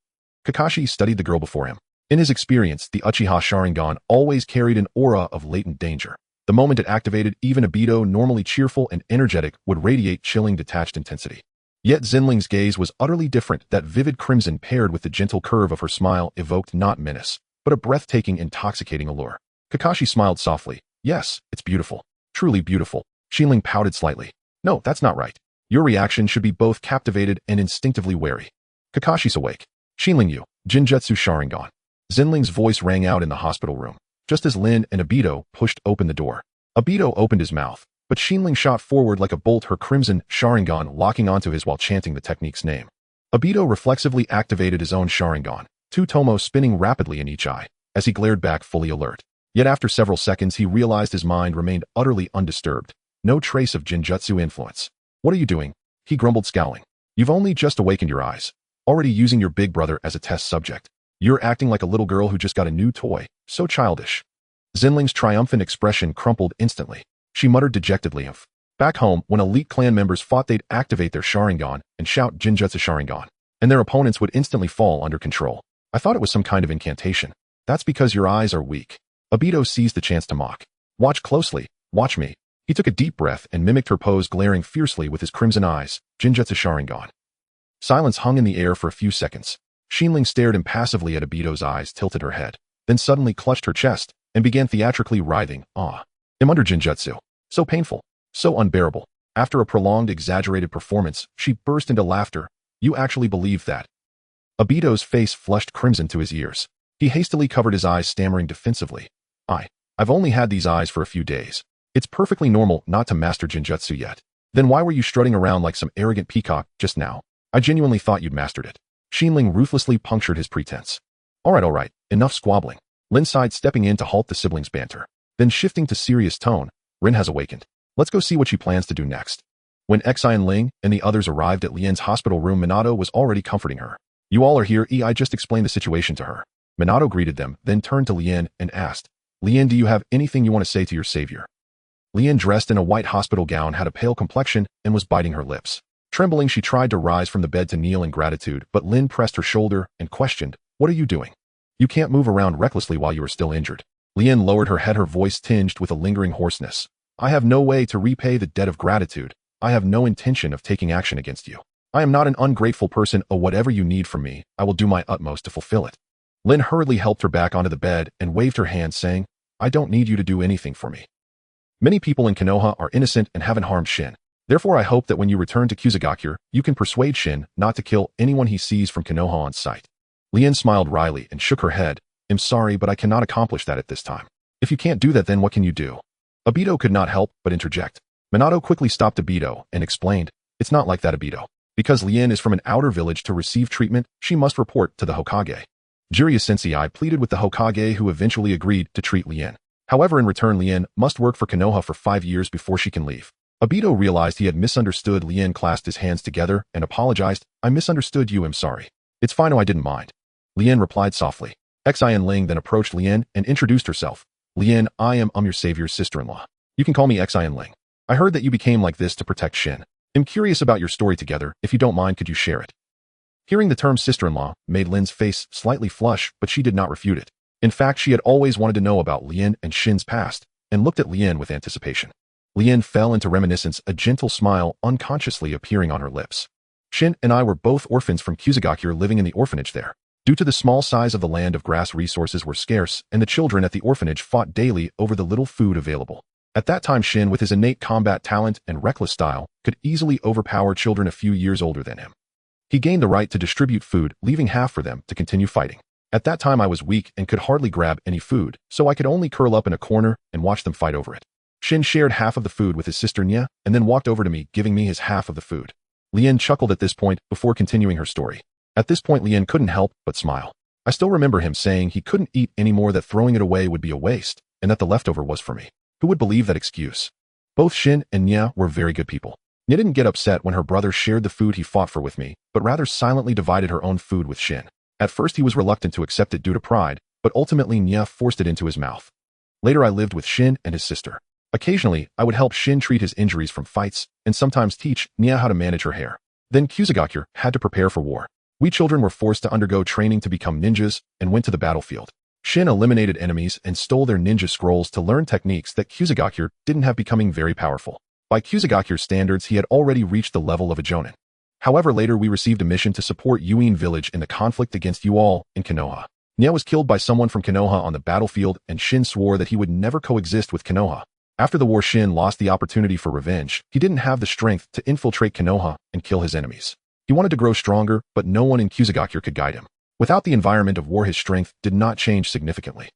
Speaker 1: Kakashi studied the girl before him. In his experience, the Uchiha Sharingan always carried an aura of latent danger. The moment it activated, even Obito, normally cheerful and energetic, would radiate chilling, detached intensity. Yet Xin Ling's gaze was utterly different. That vivid crimson paired with the gentle curve of her smile evoked not menace, but a breathtaking, intoxicating allure. Kakashi smiled softly. Yes, it's beautiful. Truly beautiful. Xin Ling pouted slightly. No, that's not right. Your reaction should be both captivated and instinctively wary. Kakashi's awake. Xin Ling, you, Jinjutsu Sharingan. Xin Ling's voice rang out in the hospital room, just as Lin and Obito pushed open the door. Obito opened his mouth, but Xin Ling shot forward like a bolt, her crimson Sharingan locking onto his while chanting the technique's name. Obito reflexively activated his own Sharingan, two tomos spinning rapidly in each eye, as he glared back, fully alert. Yet after several seconds, he realized his mind remained utterly undisturbed. No trace of Jinjutsu influence. What are you doing? He grumbled, scowling. You've only just awakened your eyes. Already using your big brother as a test subject. You're acting like a little girl who just got a new toy. So childish. Xin Ling's triumphant expression crumpled instantly. She muttered dejectedly. Back home, when elite clan members fought, they'd activate their Sharingan and shout Jinjutsu Sharingan, and their opponents would instantly fall under control. I thought it was some kind of incantation. That's because your eyes are weak. Obito seized the chance to mock. Watch closely. Watch me. He took a deep breath and mimicked her pose, glaring fiercely with his crimson eyes. Jinjutsu Sharingan. Silence hung in the air for a few seconds. Xin Ling stared impassively at Obito's eyes, tilted her head, then suddenly clutched her chest and began theatrically writhing. I'm under Jinjutsu. So painful. So unbearable. After a prolonged, exaggerated performance, she burst into laughter. You actually believe that? Obito's face flushed crimson to his ears. He hastily covered his eyes, stammering defensively. I've only had these eyes for a few days. It's perfectly normal not to master Jinjutsu yet. Then why were you strutting around like some arrogant peacock just now? I genuinely thought you'd mastered it. Xin Ling ruthlessly punctured his pretense. All right, enough squabbling. Lin sighed, stepping in to halt the siblings' banter. Then shifting to serious tone, Rin has awakened. Let's go see what she plans to do next. When Xin Ling and the others arrived at Lian's hospital room, Minato was already comforting her. "You all are here, I just explained the situation to her." Minato greeted them, then turned to Lian and asked, "Lian, do you have anything you want to say to your savior?" Lian, dressed in a white hospital gown, had a pale complexion and was biting her lips. Trembling, she tried to rise from the bed to kneel in gratitude, but Lin pressed her shoulder and questioned, "What are you doing? You can't move around recklessly while you are still injured." Lian lowered her head, her voice tinged with a lingering hoarseness. "I have no way to repay the debt of gratitude. I have no intention of taking action against you. I am not an ungrateful person. Whatever you need from me, I will do my utmost to fulfill it." Lin hurriedly helped her back onto the bed and waved her hand, saying, "I don't need you to do anything for me. Many people in Konoha are innocent and haven't harmed Shin. Therefore, I hope that when you return to Kusagakure, you can persuade Shin not to kill anyone he sees from Konoha on sight." Lian smiled wryly and shook her head. "I'm sorry, but I cannot accomplish that at this time." "If you can't do that, then what can you do?" Obito could not help but interject. Minato quickly stopped Obito and explained, "It's not like that, Obito. Because Lian is from an outer village, to receive treatment, she must report to the Hokage." Jiraiya Sensei pleaded with the Hokage, who eventually agreed to treat Lian. However, in return, Lian must work for Konoha for 5 years before she can leave. Obito realized he had misunderstood. Lian clasped his hands together and apologized. "I misunderstood you, I'm sorry." "It's fine, I didn't mind." Lian replied softly. Xin Ling then approached Lian and introduced herself. "Lian, I am your savior's sister-in-law. You can call me Xin Ling. I heard that you became like this to protect Shin. I'm curious about your story together. If you don't mind, could you share it?" Hearing the term sister-in-law made Lin's face slightly flush, but she did not refute it. In fact, she had always wanted to know about Lian and Shin's past, and looked at Lian with anticipation. Lian fell into reminiscence, a gentle smile unconsciously appearing on her lips. "Shin and I were both orphans from Kusagakure, living in the orphanage there. Due to the small size of the land of grass, resources were scarce, and the children at the orphanage fought daily over the little food available. At that time, Shin, with his innate combat talent and reckless style, could easily overpower children a few years older than him. He gained the right to distribute food, leaving half for them to continue fighting. At that time, I was weak and could hardly grab any food, so I could only curl up in a corner and watch them fight over it. Shin shared half of the food with his sister Nya, and then walked over to me, giving me his half of the food." Lian chuckled at this point before continuing her story. At this point, Lian couldn't help but smile. "I still remember him saying he couldn't eat any more, that throwing it away would be a waste, and that the leftover was for me. Who would believe that excuse?" Both Shin and Nya were very good people. Nya didn't get upset when her brother shared the food he fought for with me, but rather silently divided her own food with Shin. At first, he was reluctant to accept it due to pride, but ultimately Nya forced it into his mouth. Later, I lived with Shin and his sister. Occasionally, I would help Shin treat his injuries from fights, and sometimes teach Nya how to manage her hair. Then Kusagakure had to prepare for war. We children were forced to undergo training to become ninjas and went to the battlefield. Shin eliminated enemies and stole their ninja scrolls to learn techniques that Kusagakure didn't have, becoming very powerful. By Kusagakure's standards, he had already reached the level of a jonin. However, later we received a mission to support Yuin village in the conflict against you all in Konoha. Nya was killed by someone from Konoha on the battlefield, and Shin swore that he would never coexist with Konoha. After the war, Shin lost the opportunity for revenge. He didn't have the strength to infiltrate Konoha and kill his enemies. He wanted to grow stronger, but no one in Kusagakure could guide him. Without the environment of war, his strength did not change significantly.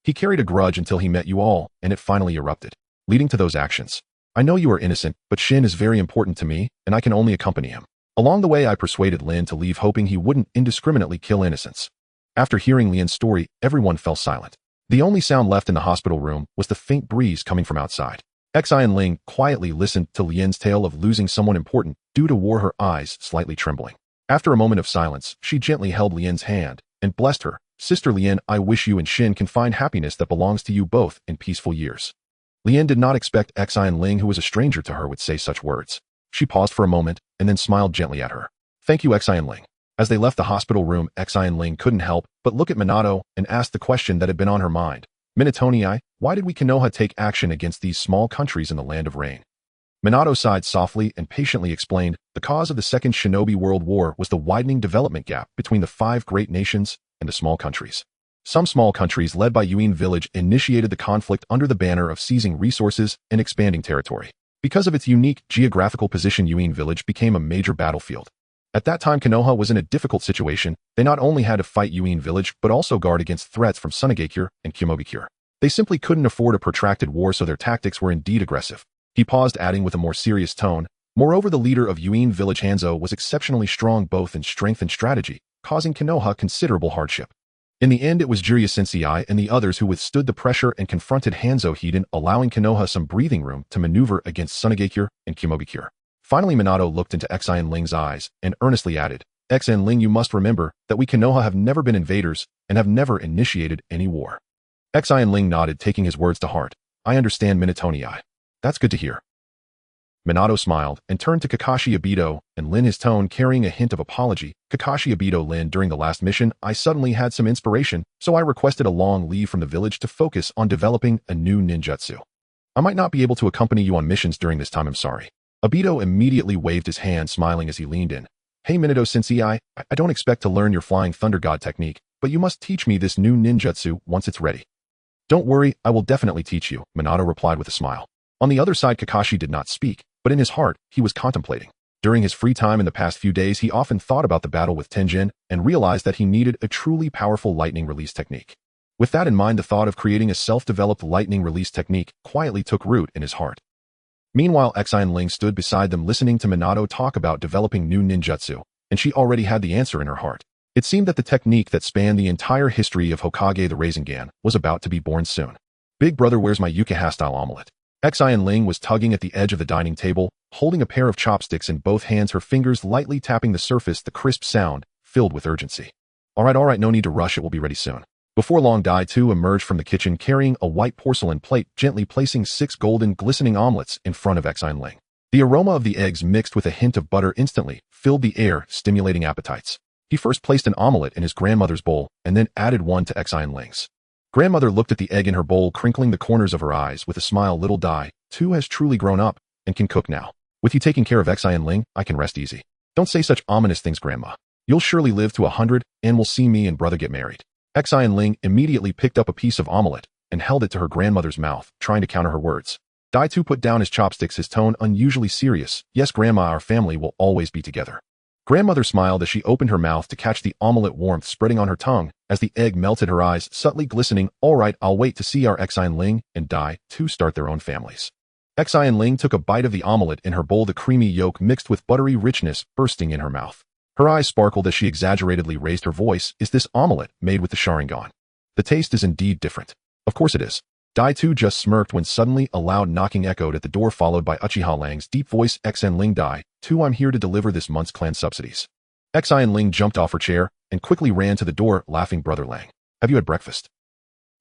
Speaker 1: He carried a grudge until he met you all, and it finally erupted, leading to those actions. I know you are innocent, but Shin is very important to me, and I can only accompany him. Along the way, I persuaded Lin to leave, hoping he wouldn't indiscriminately kill innocents. After hearing Lian's story, everyone fell silent. The only sound left in the hospital room was the faint breeze coming from outside. Xin Ling quietly listened to Lian's tale of losing someone important due to war, her eyes slightly trembling. After a moment of silence, she gently held Lian's hand and blessed her. "Sister Lian, I wish you and Shin can find happiness that belongs to you both in peaceful years." Lian did not expect Xin Ling, who was a stranger to her, would say such words. She paused for a moment and then smiled gently at her. "Thank you, Xin Ling." As they left the hospital room, Xin Ling couldn't help but look at Minato and ask the question that had been on her mind. "Minatonii, why did we Konoha take action against these small countries in the land of rain?" Minato sighed softly and patiently explained, "The cause of the Second Shinobi World War was the widening development gap between the 5 great nations and the small countries. Some small countries, led by Yuin village, initiated the conflict under the banner of seizing resources and expanding territory. Because of its unique geographical position, Yuin village became a major battlefield. At that time, Konoha was in a difficult situation. They not only had to fight Yuin village, but also guard against threats from Sunagakure and Kumogakure. They simply couldn't afford a protracted war, so their tactics were indeed aggressive." He paused, adding with a more serious tone, "Moreover, the leader of Yuin village, Hanzo, was exceptionally strong both in strength and strategy, causing Konoha considerable hardship. In the end, it was Jiraiya Sensei and the others who withstood the pressure and confronted Hanzo Hiden, allowing Konoha some breathing room to maneuver against Sunagakure and Kumogakure." Finally, Minato looked into Xin Ling's eyes and earnestly added, Xin Ling, you must remember that we Konoha have never been invaders and have never initiated any war. Xin Ling nodded, taking his words to heart. I understand, Minatonii. That's good to hear. Minato smiled and turned to Kakashi, Obito, and Lin, his tone carrying a hint of apology. Kakashi, Obito, Lin, during the last mission, I suddenly had some inspiration, so I requested a long leave from the village to focus on developing a new ninjutsu. I might not be able to accompany you on missions during this time, I'm sorry. Obito immediately waved his hand, smiling as he leaned in. Hey Minato sensei, I don't expect to learn your flying thunder god technique, but you must teach me this new ninjutsu once it's ready. Don't worry, I will definitely teach you, Minato replied with a smile. On the other side, Kakashi did not speak, but in his heart, he was contemplating. During his free time in the past few days, he often thought about the battle with Tenjin and realized that he needed a truly powerful lightning release technique. With that in mind, the thought of creating a self-developed lightning release technique quietly took root in his heart. Meanwhile, Xin Ling stood beside them listening to Minato talk about developing new ninjutsu, and she already had the answer in her heart. It seemed that the technique that spanned the entire history of Hokage the Rasengan was about to be born soon. Big brother, where's my Uchiha-style omelet? Xin Ling was tugging at the edge of the dining table, holding a pair of chopsticks in both hands, her fingers lightly tapping the surface, the crisp sound filled with urgency. All right, no need to rush, it will be ready soon. Before long, Dai Tu emerged from the kitchen carrying a white porcelain plate, gently placing 6 golden, glistening omelets in front of Xin Ling. The aroma of the eggs mixed with a hint of butter instantly filled the air, stimulating appetites. He first placed an omelet in his grandmother's bowl and then added one to Xin Ling's. Grandmother looked at the egg in her bowl, crinkling the corners of her eyes with a smile. Little Dai Tu has truly grown up and can cook now. With you taking care of Xin Ling, I can rest easy. Don't say such ominous things, Grandma. You'll surely live to 100 and will see me and brother get married. Xin Ling immediately picked up a piece of omelet and held it to her grandmother's mouth, trying to counter her words. Dai Tu put down his chopsticks, his tone unusually serious. Yes, Grandma, our family will always be together. Grandmother smiled as she opened her mouth to catch the omelet warmth spreading on her tongue as the egg melted, her eyes subtly glistening. All right, I'll wait to see our Xin Ling and Dai Tu start their own families. Xin Ling took a bite of the omelet in her bowl, the creamy yolk mixed with buttery richness bursting in her mouth. Her eyes sparkled as she exaggeratedly raised her voice. Is this omelet made with the Sharingan? The taste is indeed different. Of course it is. Dai Tu just smirked when suddenly a loud knocking echoed at the door, followed by Uchiha Lang's deep voice. Xin Ling, Dai Tu, I'm here to deliver this month's clan subsidies. Xin Ling jumped off her chair and quickly ran to the door, laughing. Brother Lang, have you had breakfast?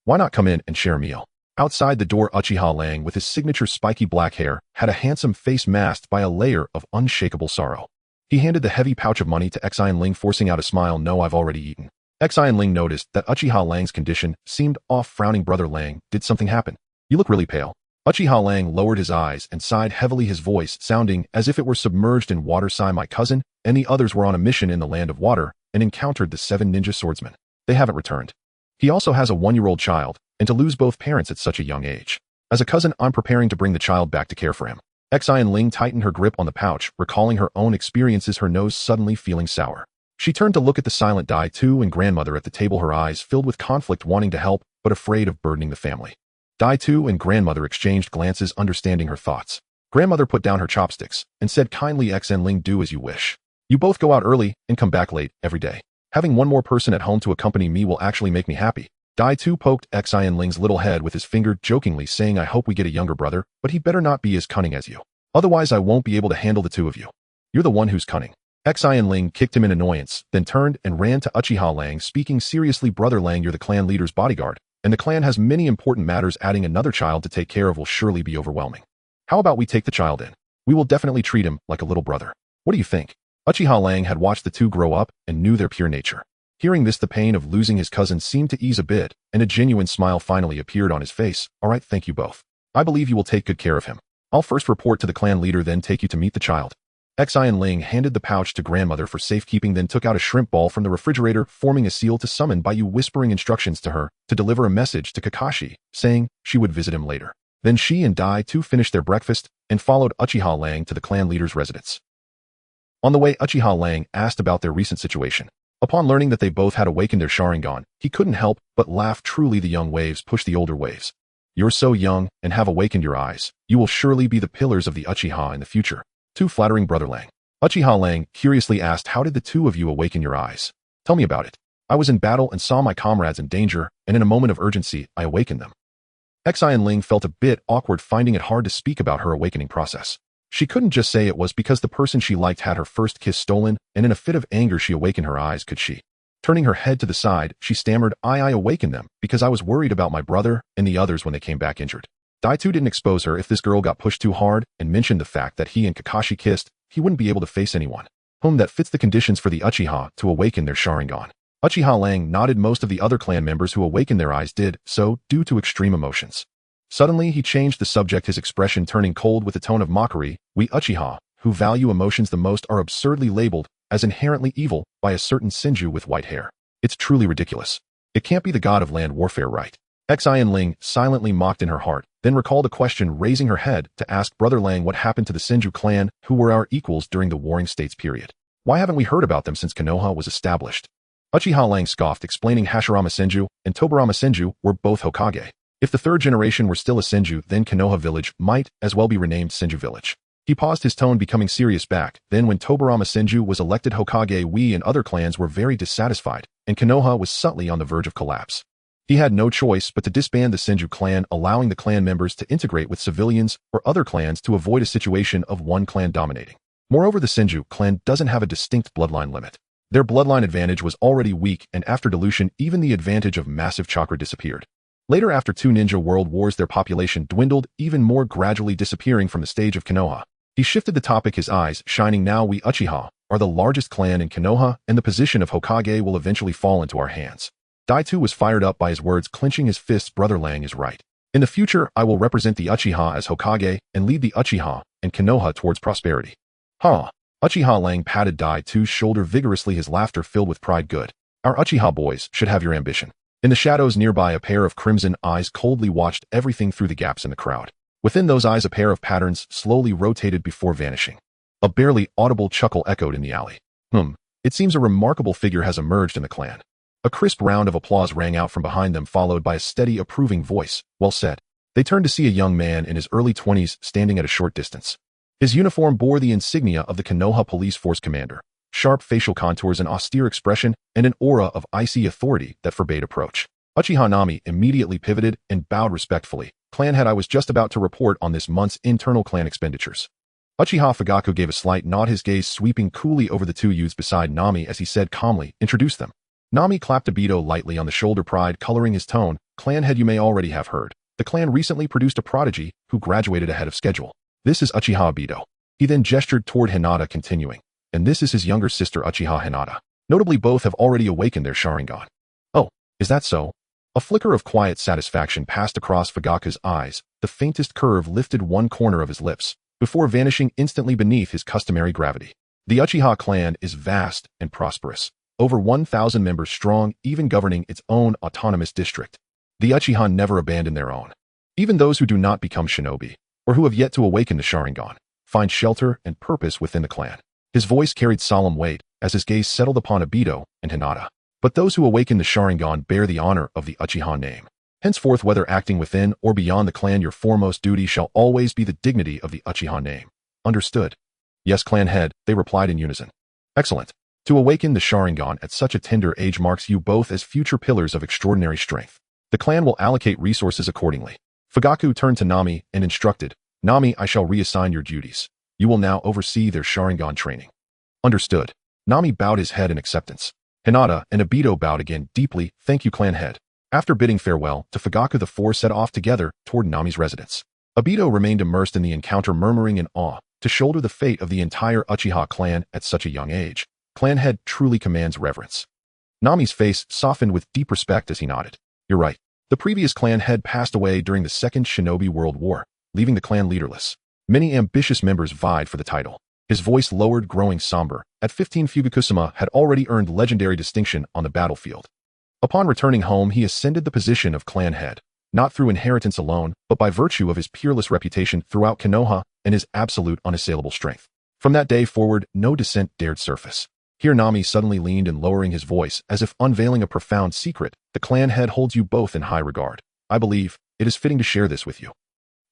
Speaker 1: Why not come in and share a meal? Outside the door, Uchiha Lang, with his signature spiky black hair, had a handsome face masked by a layer of unshakable sorrow. He handed the heavy pouch of money to Xin Ling, forcing out a smile. No, I've already eaten. Xin Ling noticed that Uchiha Lang's condition seemed off, frowning. Brother Lang, did something happen? You look really pale. Uchiha Lang lowered his eyes and sighed heavily, his voice sounding as if it were submerged in water. Sigh, my cousin and the others were on a mission in the land of water and encountered the 7 ninja swordsmen. They haven't returned. He also has a 1-year-old child, and to lose both parents at such a young age. As a cousin, I'm preparing to bring the child back to care for him. Xin Ling tightened her grip on the pouch, recalling her own experiences, her nose suddenly feeling sour. She turned to look at the silent Dai Tu and grandmother at the table, her eyes filled with conflict, wanting to help, but afraid of burdening the family. Dai Tu and grandmother exchanged glances, understanding her thoughts. Grandmother put down her chopsticks and said kindly, Xin Ling, do as you wish. You both go out early and come back late every day. Having one more person at home to accompany me will actually make me happy. Dai Tu poked Xin Ling's little head with his finger, jokingly saying, I hope we get a younger brother, but he better not be as cunning as you. Otherwise I won't be able to handle the 2 of you. You're the one who's cunning. Xin Ling kicked him in annoyance, then turned and ran to Uchiha Lang, speaking seriously. Brother Lang, you're the clan leader's bodyguard, and the clan has many important matters. Adding another child to take care of will surely be overwhelming. How about we take the child in? We will definitely treat him like a little brother. What do you think? Uchiha Lang had watched the 2 grow up and knew their pure nature. Hearing this, the pain of losing his cousin seemed to ease a bit, and a genuine smile finally appeared on his face. All right, thank you both. I believe you will take good care of him. I'll first report to the clan leader, then take you to meet the child. Xin Ling handed the pouch to grandmother for safekeeping, then took out a shrimp ball from the refrigerator, forming a seal to summon by you, whispering instructions to her to deliver a message to Kakashi, saying she would visit him later. Then she and Dai Tu finished their breakfast and followed Uchiha Lang to the clan leader's residence. On the way, Uchiha Lang asked about their recent situation. Upon learning that they both had awakened their Sharingan, he couldn't help but laugh. Truly, the young waves push the older waves. You're so young and have awakened your eyes. You will surely be the pillars of the Uchiha in the future. Too flattering, Brother Lang. Uchiha Lang curiously asked, how did the 2 of you awaken your eyes? Tell me about it. I was in battle and saw my comrades in danger, and in a moment of urgency, I awakened them. Xin Ling felt a bit awkward, finding it hard to speak about her awakening process. She couldn't just say it was because the person she liked had her first kiss stolen, and in a fit of anger she awakened her eyes, could she? Turning her head to the side, she stammered, I awakened them, because I was worried about my brother and the others when they came back injured. Daitu didn't expose her if this girl got pushed too hard, and mentioned the fact that he and Kakashi kissed, he wouldn't be able to face anyone whom that fits the conditions for the Uchiha to awaken their Sharingan. Uchiha Lang nodded. Most of the other clan members who awakened their eyes did so due to extreme emotions. Suddenly he changed the subject, his expression turning cold with a tone of mockery. We Uchiha, who value emotions the most, are absurdly labeled as inherently evil by a certain Senju with white hair. It's truly ridiculous. It can't be the god of land warfare, right? Xin Ling silently mocked in her heart, then recalled a question, raising her head to ask Brother Lang what happened to the Senju clan, who were our equals during the Warring States period. Why haven't we heard about them since Konoha was established? Uchiha Lang scoffed, explaining Hashirama Senju and Tobarama Senju were both Hokage. If the third generation were still a Senju, then Konoha village might as well be renamed Senju village. He paused, his tone becoming serious back. Then when Tobarama Senju was elected Hokage, we and other clans were very dissatisfied, and Konoha was subtly on the verge of collapse. He had no choice but to disband the Senju clan, allowing the clan members to integrate with civilians or other clans to avoid a situation of one clan dominating. Moreover, the Senju clan doesn't have a distinct bloodline limit. Their bloodline advantage was already weak, and after dilution, even the advantage of massive chakra disappeared. Later, after two ninja world wars, their population dwindled even more, gradually disappearing from the stage of Konoha. He shifted the topic, his eyes shining now. We Uchiha are the largest clan in Konoha, and the position of Hokage will eventually fall into our hands. Daitu was fired up by his words, clenching his fists. Brother Lang is right. In the future, I will represent the Uchiha as Hokage and lead the Uchiha and Konoha towards prosperity. Huh. Uchiha Lang patted Daitu's shoulder vigorously, his laughter filled with pride. Good. Our Uchiha boys should have your ambition. In the shadows nearby, a pair of crimson eyes coldly watched everything through the gaps in the crowd. Within those eyes, a pair of patterns slowly rotated before vanishing. A barely audible chuckle echoed in the alley. It seems a remarkable figure has emerged in the clan. A crisp round of applause rang out from behind them, followed by a steady, approving voice. Well said. They turned to see a young man in his early 20s standing at a short distance. His uniform bore the insignia of the Konoha Police Force commander, sharp facial contours, an austere expression, and an aura of icy authority that forbade approach. Uchiha Nami immediately pivoted and bowed respectfully. Clan head, I was just about to report on this month's internal clan expenditures. Uchiha Fugaku gave a slight nod, his gaze sweeping coolly over the two youths beside Nami as he said calmly, introduce them. Nami clapped Obito lightly on the shoulder, pride coloring his tone. Clan head, you may already have heard. The clan recently produced a prodigy who graduated ahead of schedule. This is Uchiha Obito. He then gestured toward Hinata, continuing, and this is his younger sister Uchiha Hinata. Notably, both have already awakened their Sharingan. Oh, is that so? A flicker of quiet satisfaction passed across Fugaku's eyes. The faintest curve lifted one corner of his lips, before vanishing instantly beneath his customary gravity. The Uchiha clan is vast and prosperous, over 1,000 members strong, even governing its own autonomous district. The Uchiha never abandon their own. Even those who do not become shinobi, or who have yet to awaken the Sharingan, find shelter and purpose within the clan. His voice carried solemn weight as his gaze settled upon Obito and Hinata. But those who awaken the Sharingan bear the honor of the Uchiha name. Henceforth, whether acting within or beyond the clan, your foremost duty shall always be the dignity of the Uchiha name. Understood? Yes, clan head, they replied in unison. Excellent. To awaken the Sharingan at such a tender age marks you both as future pillars of extraordinary strength. The clan will allocate resources accordingly. Fugaku turned to Nami and instructed, Nami, I shall reassign your duties. You will now oversee their Sharingan training. Understood. Nami bowed his head in acceptance. Hinata and Obito bowed again deeply. Thank you, clan head. After bidding farewell to Fugaku, the four set off together toward Nami's residence. Obito remained immersed in the encounter, murmuring in awe to shoulder the fate of the entire Uchiha clan at such a young age. Clan head truly commands reverence. Nami's face softened with deep respect as he nodded. You're right. The previous clan head passed away during the Second Shinobi World War, leaving the clan leaderless. Many ambitious members vied for the title. His voice lowered, growing somber. At 15, Fugakusama had already earned legendary distinction on the battlefield. Upon returning home, he ascended the position of clan head, not through inheritance alone, but by virtue of his peerless reputation throughout Konoha and his absolute unassailable strength. From that day forward, no dissent dared surface. Here Nami suddenly leaned in, lowering his voice, as if unveiling a profound secret. The clan head holds you both in high regard. I believe it is fitting to share this with you.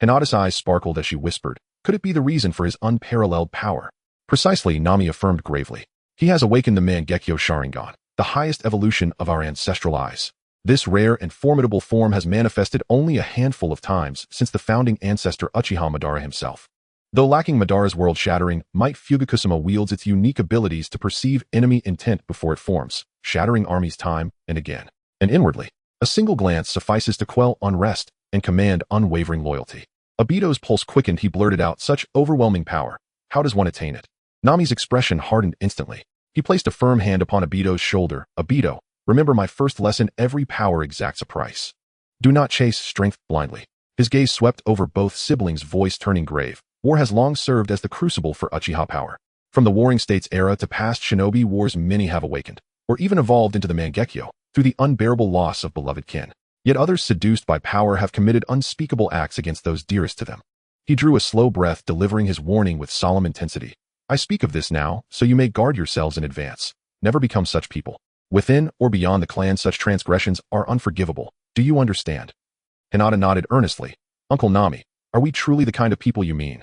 Speaker 1: Hinata's eyes sparkled as she whispered, could it be the reason for his unparalleled power? Precisely, Nami affirmed gravely. He has awakened the Mangekyo Sharingan, the highest evolution of our ancestral eyes. This rare and formidable form has manifested only a handful of times since the founding ancestor Uchiha Madara himself. Though lacking Madara's world-shattering might, Fugakusama wields its unique abilities to perceive enemy intent before it forms, shattering armies time and again. And inwardly, a single glance suffices to quell unrest and command unwavering loyalty. Obito's pulse quickened. He blurted out, "Such overwhelming power. How does one attain it?" Nami's expression hardened instantly. He placed a firm hand upon Obito's shoulder. "Obito, remember my first lesson, every power exacts a price. Do not chase strength blindly." His gaze swept over both siblings, voice turning grave. War has long served as the crucible for Uchiha power. From the Warring States era to past shinobi wars, many have awakened, or even evolved into the Mangekyo, through the unbearable loss of beloved kin. Yet others, seduced by power, have committed unspeakable acts against those dearest to them. He drew a slow breath, delivering his warning with solemn intensity. "I speak of this now, so you may guard yourselves in advance. Never become such people. Within or beyond the clan, such transgressions are unforgivable. Do you understand?" Hinata nodded earnestly. "Uncle Nami, are we truly the kind of people you mean?"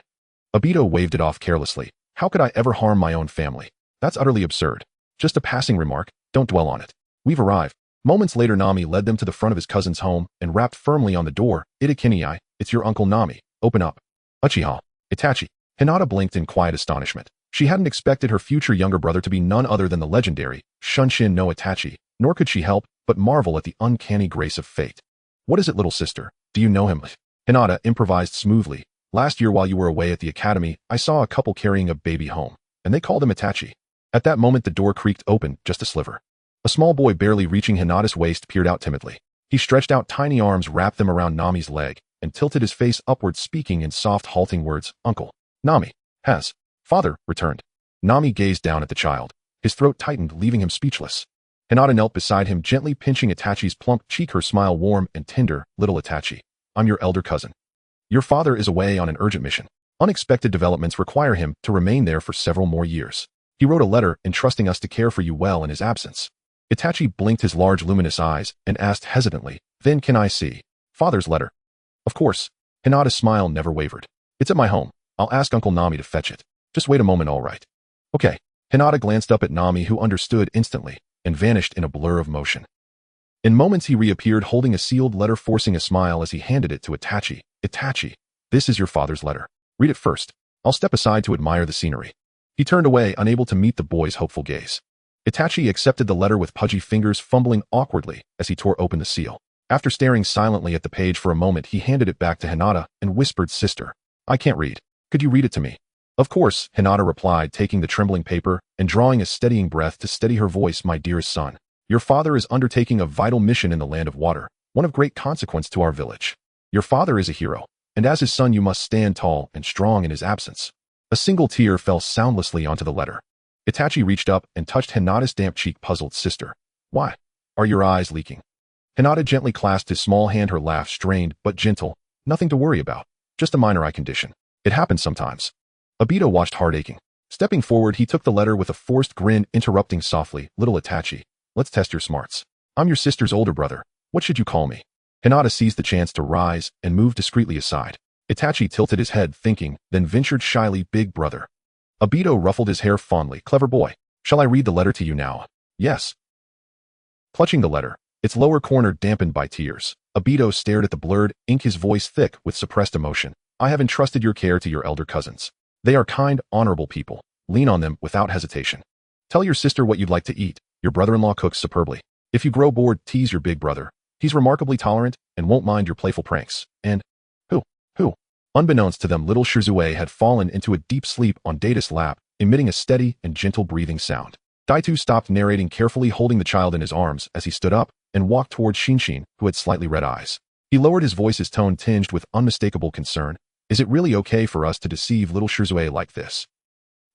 Speaker 1: Obito waved it off carelessly. "How could I ever harm my own family? That's utterly absurd. Just a passing remark, don't dwell on it. We've arrived." Moments later, Nami led them to the front of his cousin's home and rapped firmly on the door. "Itakinai, it's your Uncle Nami. Open up." "Uchiha, Itachi." Hinata blinked in quiet astonishment. She hadn't expected her future younger brother to be none other than the legendary Shunshin no Itachi, nor could she help but marvel at the uncanny grace of fate. "What is it, little sister? Do you know him?" Hinata improvised smoothly. "Last year while you were away at the academy, I saw a couple carrying a baby home, and they called him Itachi." At that moment the door creaked open, just a sliver. A small boy barely reaching Hinata's waist peered out timidly. He stretched out tiny arms, wrapped them around Nami's leg, and tilted his face upward, speaking in soft, halting words. "Uncle Nami has father returned." Nami gazed down at the child. His throat tightened, leaving him speechless. Hinata knelt beside him, gently pinching Itachi's plump cheek, her smile warm and tender. "Little Itachi, I'm your elder cousin. Your father is away on an urgent mission. Unexpected developments require him to remain there for several more years. He wrote a letter entrusting us to care for you well in his absence." Itachi blinked his large luminous eyes and asked hesitantly, "Then can I see father's letter?" "Of course." Hinata's smile never wavered. "It's at my home. I'll ask Uncle Nami to fetch it. Just wait a moment, all right?" "Okay." Hinata glanced up at Nami, who understood instantly and vanished in a blur of motion. In moments he reappeared, holding a sealed letter, forcing a smile as he handed it to Itachi. "Itachi, this is your father's letter. Read it first. I'll step aside to admire the scenery." He turned away, unable to meet the boy's hopeful gaze. Itachi accepted the letter with pudgy fingers, fumbling awkwardly as he tore open the seal. After staring silently at the page for a moment, he handed it back to Hinata and whispered, "Sister, I can't read. Could you read it to me?" "Of course," Hinata replied, taking the trembling paper and drawing a steadying breath to steady her voice. "My dearest son, your father is undertaking a vital mission in the land of water, one of great consequence to our village. Your father is a hero, and as his son you must stand tall and strong in his absence." A single tear fell soundlessly onto the letter. Itachi reached up and touched Hinata's damp cheek, puzzled. "Sister, why? Are your eyes leaking?" Hinata gently clasped his small hand, her laugh strained but gentle. "Nothing to worry about. Just a minor eye condition. It happens sometimes." Obito watched, heart aching. Stepping forward, he took the letter with a forced grin, interrupting softly, "Little Itachi, let's test your smarts. I'm your sister's older brother. What should you call me?" Hinata seized the chance to rise and move discreetly aside. Itachi tilted his head, thinking, then ventured shyly, "Big brother." Obito ruffled his hair fondly. "Clever boy. Shall I read the letter to you now?" "Yes." Clutching the letter, its lower corner dampened by tears, Obito stared at the blurred ink, his voice thick with suppressed emotion. "I have entrusted your care to your elder cousins. They are kind, honorable people. Lean on them without hesitation. Tell your sister what you'd like to eat. Your brother-in-law cooks superbly. If you grow bored, tease your big brother. He's remarkably tolerant and won't mind your playful pranks. And who?" Unbeknownst to them, little Shizue had fallen into a deep sleep on Data's lap, emitting a steady and gentle breathing sound. Daitu stopped narrating, carefully holding the child in his arms as he stood up and walked toward Shinshin, who had slightly red eyes. He lowered his voice, his tone tinged with unmistakable concern. "Is it really okay for us to deceive little Shizue like this?"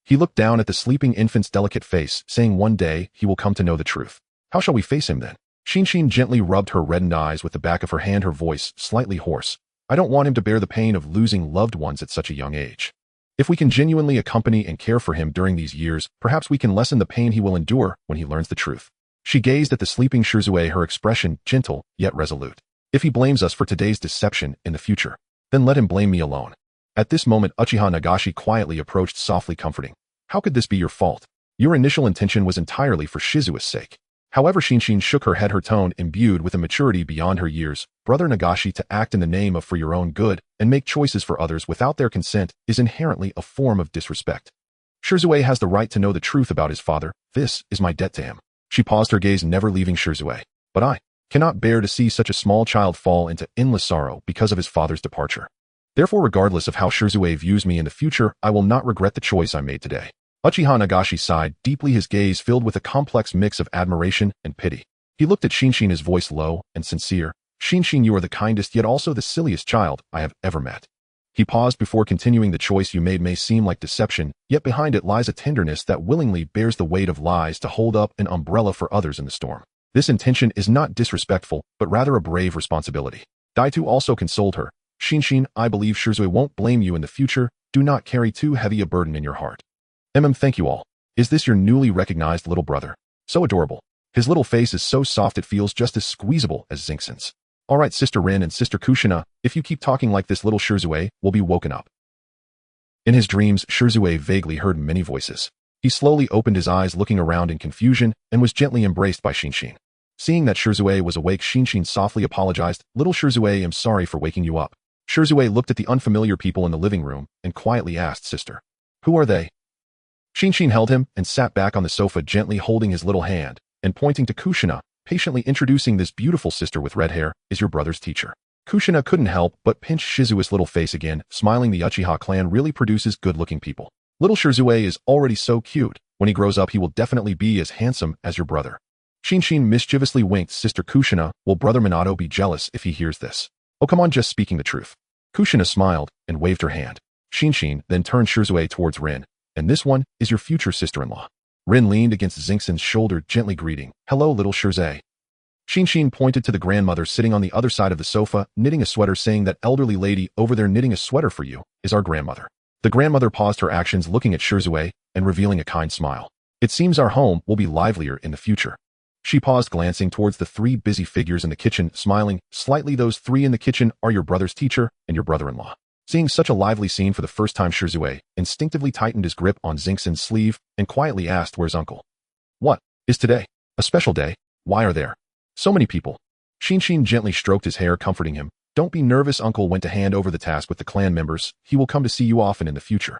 Speaker 1: He looked down at the sleeping infant's delicate face, saying, "One day he will come to know the truth. How shall we face him then?" Shinshin gently rubbed her reddened eyes with the back of her hand, her voice slightly hoarse. "I don't want him to bear the pain of losing loved ones at such a young age. If we can genuinely accompany and care for him during these years, perhaps we can lessen the pain he will endure when he learns the truth." She gazed at the sleeping Shizue, her expression gentle yet resolute. "If he blames us for today's deception in the future, then let him blame me alone." At this moment, Uchiha Nagashi quietly approached, softly comforting. "How could this be your fault? Your initial intention was entirely for Shizue's sake. However, Shinshin shook her head, her tone imbued with a maturity beyond her years. Brother Nagashi, to act in the name of for your own good and make choices for others without their consent is inherently a form of disrespect. Shirzue has the right to know the truth about his father. This is my debt to him. She paused, her gaze never leaving Shirzue. But I cannot bear to see such a small child fall into endless sorrow because of his father's departure. Therefore, regardless of how Shirzue views me in the future, I will not regret the choice I made today. Uchiha Nagashi sighed deeply, his gaze filled with a complex mix of admiration and pity. He looked at Shinshin, his voice low and sincere. Shinshin, you are the kindest yet also the silliest child I have ever met. He paused before continuing. The choice you made may seem like deception, yet behind it lies a tenderness that willingly bears the weight of lies to hold up an umbrella for others in the storm. This intention is not disrespectful, but rather a brave responsibility. Daitu also consoled her. Shinshin, I believe Shirzue won't blame you in the future. Do not carry too heavy a burden in your heart. Thank you all. Is this your newly recognized little brother? So adorable. His little face is so soft it feels just as squeezable as Zinxin's. All right, Sister Rin and Sister Kushina, if you keep talking like this, little Shirzue will be woken up. In his dreams, Shirzue vaguely heard many voices. He slowly opened his eyes, looking around in confusion, and was gently embraced by Shinshin. Seeing that Shirzue was awake, Shinshin softly apologized. Little Shirzue, I'm sorry for waking you up. Shirzue looked at the unfamiliar people in the living room and quietly asked, Sister, who are they? Shinshin held him and sat back on the sofa, gently holding his little hand and pointing to Kushina, patiently introducing this beautiful sister with red hair is your brother's teacher. Kushina couldn't help but pinch Shizue's little face again, smiling. The Uchiha clan really produces good-looking people. Little Shirzue is already so cute. When he grows up, he will definitely be as handsome as your brother. Shinshin mischievously winked. Sister Kushina, will Brother Minato be jealous if he hears this? Oh, come on, just speaking the truth. Kushina smiled and waved her hand. Shinshin then turned Shirzue towards Rin. And this one is your future sister-in-law. Rin leaned against Zinxin's shoulder, gently greeting. Hello, little Shirzue. Shinshin pointed to the grandmother sitting on the other side of the sofa, knitting a sweater, saying that elderly lady over there knitting a sweater for you is our grandmother. The grandmother paused her actions, looking at Shirzue and revealing a kind smile. It seems our home will be livelier in the future. She paused, glancing towards the three busy figures in the kitchen, smiling slightly. Those three in the kitchen are your brother's teacher and your brother-in-law. Seeing such a lively scene for the first time, Shirzue instinctively tightened his grip on Zinxin's sleeve and quietly asked, where's uncle? What is today? A special day? Why are there so many people? Shinshin gently stroked his hair, comforting him. Don't be nervous, uncle went to hand over the task with the clan members. He will come to see you often in the future.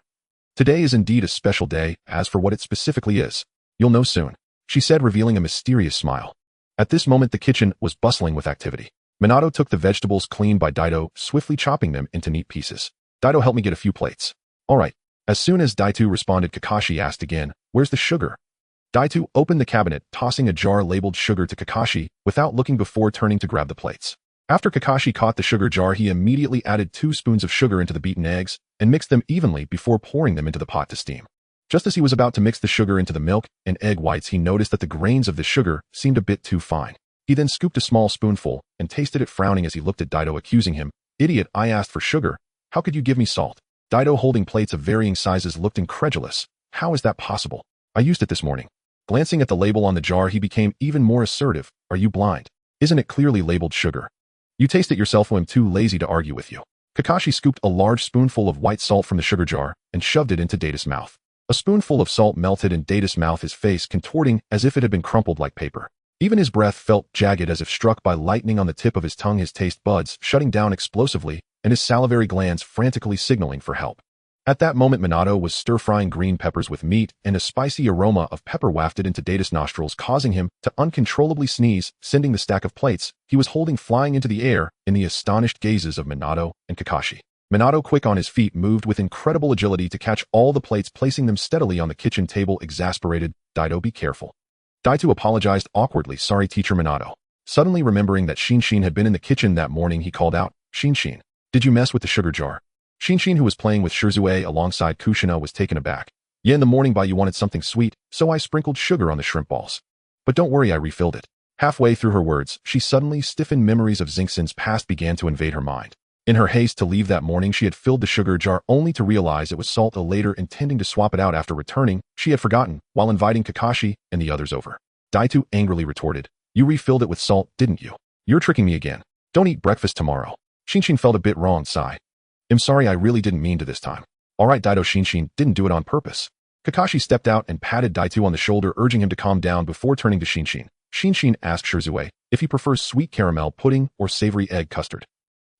Speaker 1: Today is indeed a special day. As for what it specifically is, you'll know soon, she said, revealing a mysterious smile. At this moment, the kitchen was bustling with activity. Minato took the vegetables cleaned by Daido, swiftly chopping them into neat pieces. Daido, help me get a few plates. All right. As soon as Daido responded, Kakashi asked again, where's the sugar? Daido opened the cabinet, tossing a jar labeled sugar to Kakashi without looking before turning to grab the plates. After Kakashi caught the sugar jar, he immediately added 2 spoons of sugar into the beaten eggs and mixed them evenly before pouring them into the pot to steam. Just as he was about to mix the sugar into the milk and egg whites, he noticed that the grains of the sugar seemed a bit too fine. He then scooped a small spoonful and tasted it, frowning as he looked at Daido, accusing him. Idiot, I asked for sugar. How could you give me salt? Daido, holding plates of varying sizes, looked incredulous. How is that possible? I used it this morning. Glancing at the label on the jar, he became even more assertive. Are you blind? Isn't it clearly labeled sugar? You taste it yourself. I'm too lazy to argue with you. Kakashi scooped a large spoonful of white salt from the sugar jar and shoved it into Data's mouth. A spoonful of salt melted in Data's mouth, his face contorting as if it had been crumpled like paper. Even his breath felt jagged as if struck by lightning on the tip of his tongue, his taste buds shutting down explosively and his salivary glands frantically signaling for help. At that moment, Minato was stir-frying green peppers with meat, and a spicy aroma of pepper wafted into Data's nostrils, causing him to uncontrollably sneeze, sending the stack of plates he was holding flying into the air in the astonished gazes of Minato and Kakashi. Minato, quick on his feet, moved with incredible agility to catch all the plates, placing them steadily on the kitchen table. Exasperated, Daido, be careful. Daido apologized awkwardly. Sorry, teacher. Minato, suddenly remembering that Shinshin had been in the kitchen that morning, he called out, Shinshin, did you mess with the sugar jar? Shinshin, who was playing with Shirzue alongside Kushina, was taken aback. Yeah, in the morning you wanted something sweet, so I sprinkled sugar on the shrimp balls. But don't worry, I refilled it. Halfway through her words, she suddenly stiffened. Memories of Zinxin's past began to invade her mind. In her haste to leave that morning, she had filled the sugar jar only to realize it was salt. Later, intending to swap it out after returning, she had forgotten while inviting Kakashi and the others over. Daitu angrily retorted, you refilled it with salt, didn't you? You're tricking me again. Don't eat breakfast tomorrow. Shinshin felt a bit wrong, sighed. I'm sorry, I really didn't mean to this time. All right, Daido, Shinshin didn't do it on purpose. Kakashi stepped out and patted Daitu on the shoulder, urging him to calm down before turning to Shinshin. Xin asked Shirzue if he prefers sweet caramel pudding or savory egg custard.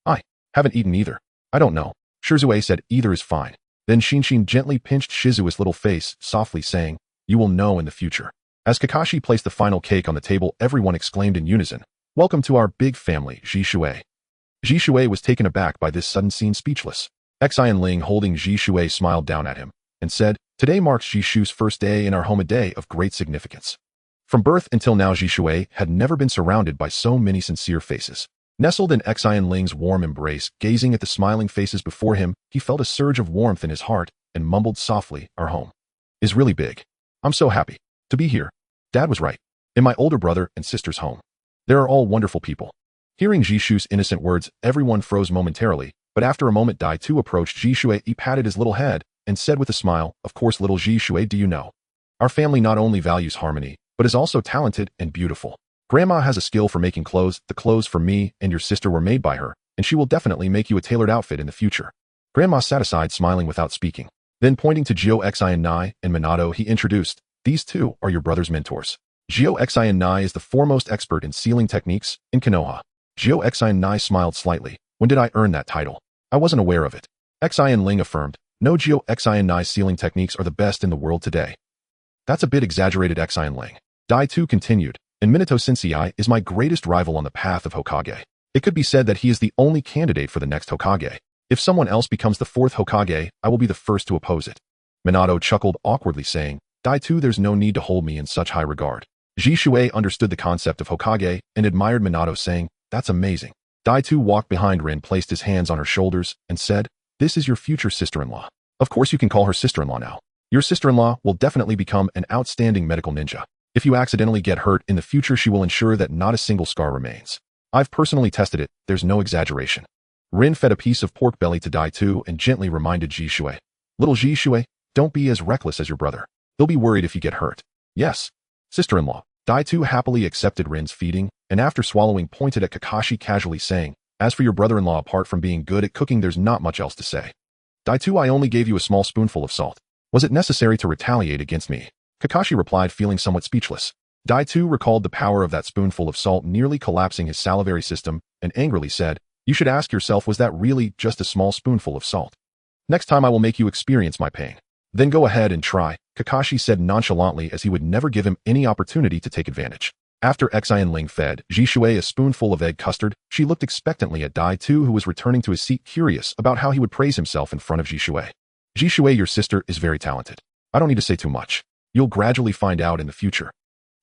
Speaker 1: I haven't eaten either. I don't know. Shirzue said either is fine. Then Xin gently pinched Shizue's little face, softly saying, "You will know in the future." As Kakashi placed the final cake on the table, everyone exclaimed in unison, "Welcome to our big family, Jishue." Jishue was taken aback by this sudden scene, speechless. Xin Ling, holding Jishue, smiled down at him and said, "Today marks Jishu's first day in our home, a day of great significance." From birth until now, Jishue had never been surrounded by so many sincere faces. Nestled in Xin Ling's warm embrace, gazing at the smiling faces before him, he felt a surge of warmth in his heart and mumbled softly, "Our home is really big. I'm so happy to be here. Dad was right. In my older brother and sister's home. They are all wonderful people." Hearing Jishu's innocent words, everyone froze momentarily, but after a moment Dai Tu approached Jishue. He patted his little head and said with a smile, "Of course, little Jishue, do you know? Our family not only values harmony, but is also talented and beautiful. Grandma has a skill for making clothes. The clothes for me and your sister were made by her, and she will definitely make you a tailored outfit in the future." Grandma sat aside, smiling without speaking. Then pointing to Gyo Xin Nai and Minato, he introduced, "These two are your brother's mentors. Gyo Xin Nai is the foremost expert in sealing techniques in Konoha." Gyo Xin Nai smiled slightly. "When did I earn that title? I wasn't aware of it." Xin Ling affirmed, "No, Gyo Xin Nai's sealing techniques are the best in the world today." "That's a bit exaggerated," Xin Ling. Dai Tu continued, "And Minato Sensei is my greatest rival on the path of Hokage. It could be said that he is the only candidate for the next Hokage. If someone else becomes the fourth Hokage, I will be the first to oppose it." Minato chuckled awkwardly, saying, "Dai Tu, there's no need to hold me in such high regard." Jishue understood the concept of Hokage and admired Minato, saying, "That's amazing." Dai Tu walked behind Rin, placed his hands on her shoulders, and said, "This is your future sister-in-law. Of course you can call her sister-in-law now. Your sister-in-law will definitely become an outstanding medical ninja. If you accidentally get hurt in the future, she will ensure that not a single scar remains. I've personally tested it, there's no exaggeration." Rin fed a piece of pork belly to Dai Tu and gently reminded Jishue, "Little Jishue, don't be as reckless as your brother. He'll be worried if you get hurt." "Yes, sister-in-law." Dai Tu happily accepted Rin's feeding, and after swallowing pointed at Kakashi, casually saying, "As for your brother-in-law, apart from being good at cooking, there's not much else to say." "Dai Tu, I only gave you a small spoonful of salt. Was it necessary to retaliate against me?" Kakashi replied, feeling somewhat speechless. Dai Tu recalled the power of that spoonful of salt, nearly collapsing his salivary system, and angrily said, "You should ask yourself, was that really just a small spoonful of salt? Next time I will make you experience my pain. Then go ahead and try," Kakashi said nonchalantly, as he would never give him any opportunity to take advantage. After Xin Ling fed Jishue a spoonful of egg custard, she looked expectantly at Dai Tu, who was returning to his seat, curious about how he would praise himself in front of Jishue. "Jishue, your sister is very talented. I don't need to say too much. You'll gradually find out in the future."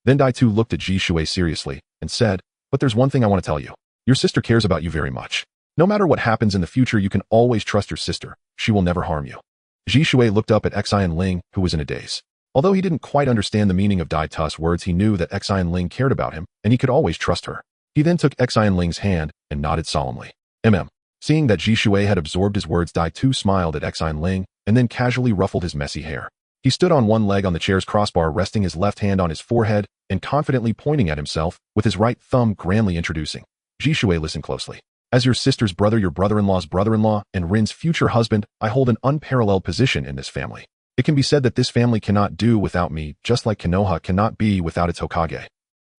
Speaker 1: Then Dai Tu looked at Jishue seriously and said, "But there's one thing I want to tell you. Your sister cares about you very much. No matter what happens in the future, you can always trust your sister. She will never harm you." Jishue looked up at Xin Ling, who was in a daze. Although he didn't quite understand the meaning of Dai Tu's words, he knew that Xin Ling cared about him, and he could always trust her. He then took Xin Ling's hand and nodded solemnly. Seeing that Jishue had absorbed his words, Dai Tu smiled at Xin Ling, and then casually ruffled his messy hair. He stood on one leg on the chair's crossbar, resting his left hand on his forehead and confidently pointing at himself, with his right thumb grandly introducing. "Jishue, listen closely. As your sister's brother, your brother-in-law's brother-in-law, and Rin's future husband, I hold an unparalleled position in this family. It can be said that this family cannot do without me, just like Konoha cannot be without its Hokage.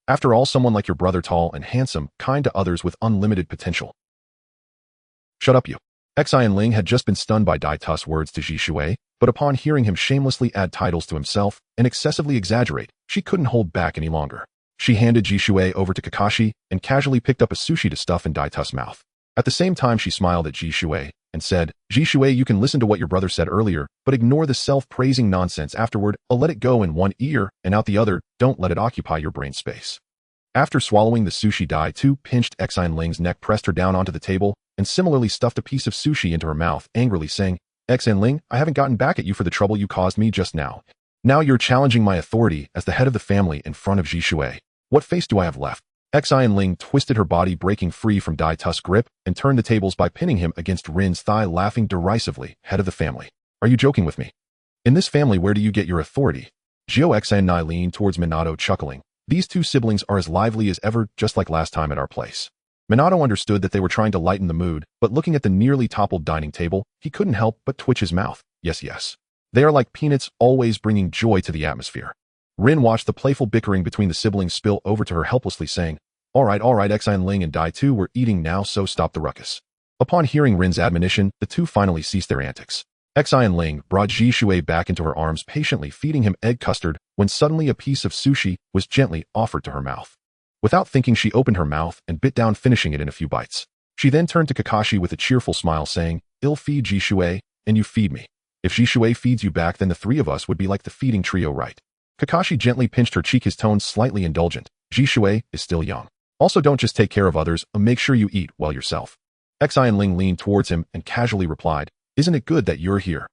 Speaker 1: After all, someone like your brother, tall and handsome, kind to others with unlimited potential." "Shut up, you." Xin Ling had just been stunned by Dai Tu's words to Jishue, but upon hearing him shamelessly add titles to himself and excessively exaggerate, she couldn't hold back any longer. She handed Jishue over to Kakashi and casually picked up a sushi to stuff in Dai Tu's mouth. At the same time, she smiled at Jishue and said, "Jishue, you can listen to what your brother said earlier, but ignore the self-praising nonsense afterward. Let it go in one ear and out the other. Don't let it occupy your brain space." After swallowing the sushi, Dai Tu pinched Xin Ling's neck, pressed her down onto the table, and similarly stuffed a piece of sushi into her mouth, angrily saying, "Xin Ling, I haven't gotten back at you for the trouble you caused me just now. Now you're challenging my authority as the head of the family in front of Jishue. What face do I have left?" Xin Ling twisted her body, breaking free from Dai Tu's grip, and turned the tables by pinning him against Rin's thigh, laughing derisively. "Head of the family? Are you joking with me? In this family, where do you get your authority?" Gyo Xin Nai leaned towards Minato, chuckling. "These two siblings are as lively as ever, just like last time at our place." Minato understood that they were trying to lighten the mood, but looking at the nearly toppled dining table, he couldn't help but twitch his mouth. Yes. They are like peanuts, always bringing joy to the atmosphere." Rin watched the playful bickering between the siblings spill over to her helplessly saying, all right, Xin Ling and Dai Tu were eating now, so stop the ruckus. Upon hearing Rin's admonition, the two finally ceased their antics. Xin Ling brought Ji Shui back into her arms, patiently feeding him egg custard when suddenly a piece of sushi was gently offered to her mouth. Without thinking, she opened her mouth and bit down, finishing it in a few bites. She then turned to Kakashi with a cheerful smile saying, I'll feed Ji Shui, and you feed me. If Ji Shui feeds you back, then the three of us would be like the feeding trio, right? Kakashi gently pinched her cheek, his tone slightly indulgent. Ji Shui is still young. Also, don't just take care of others, make sure you eat well yourself. Xin Ling leaned towards him and casually replied, isn't it good that you're here?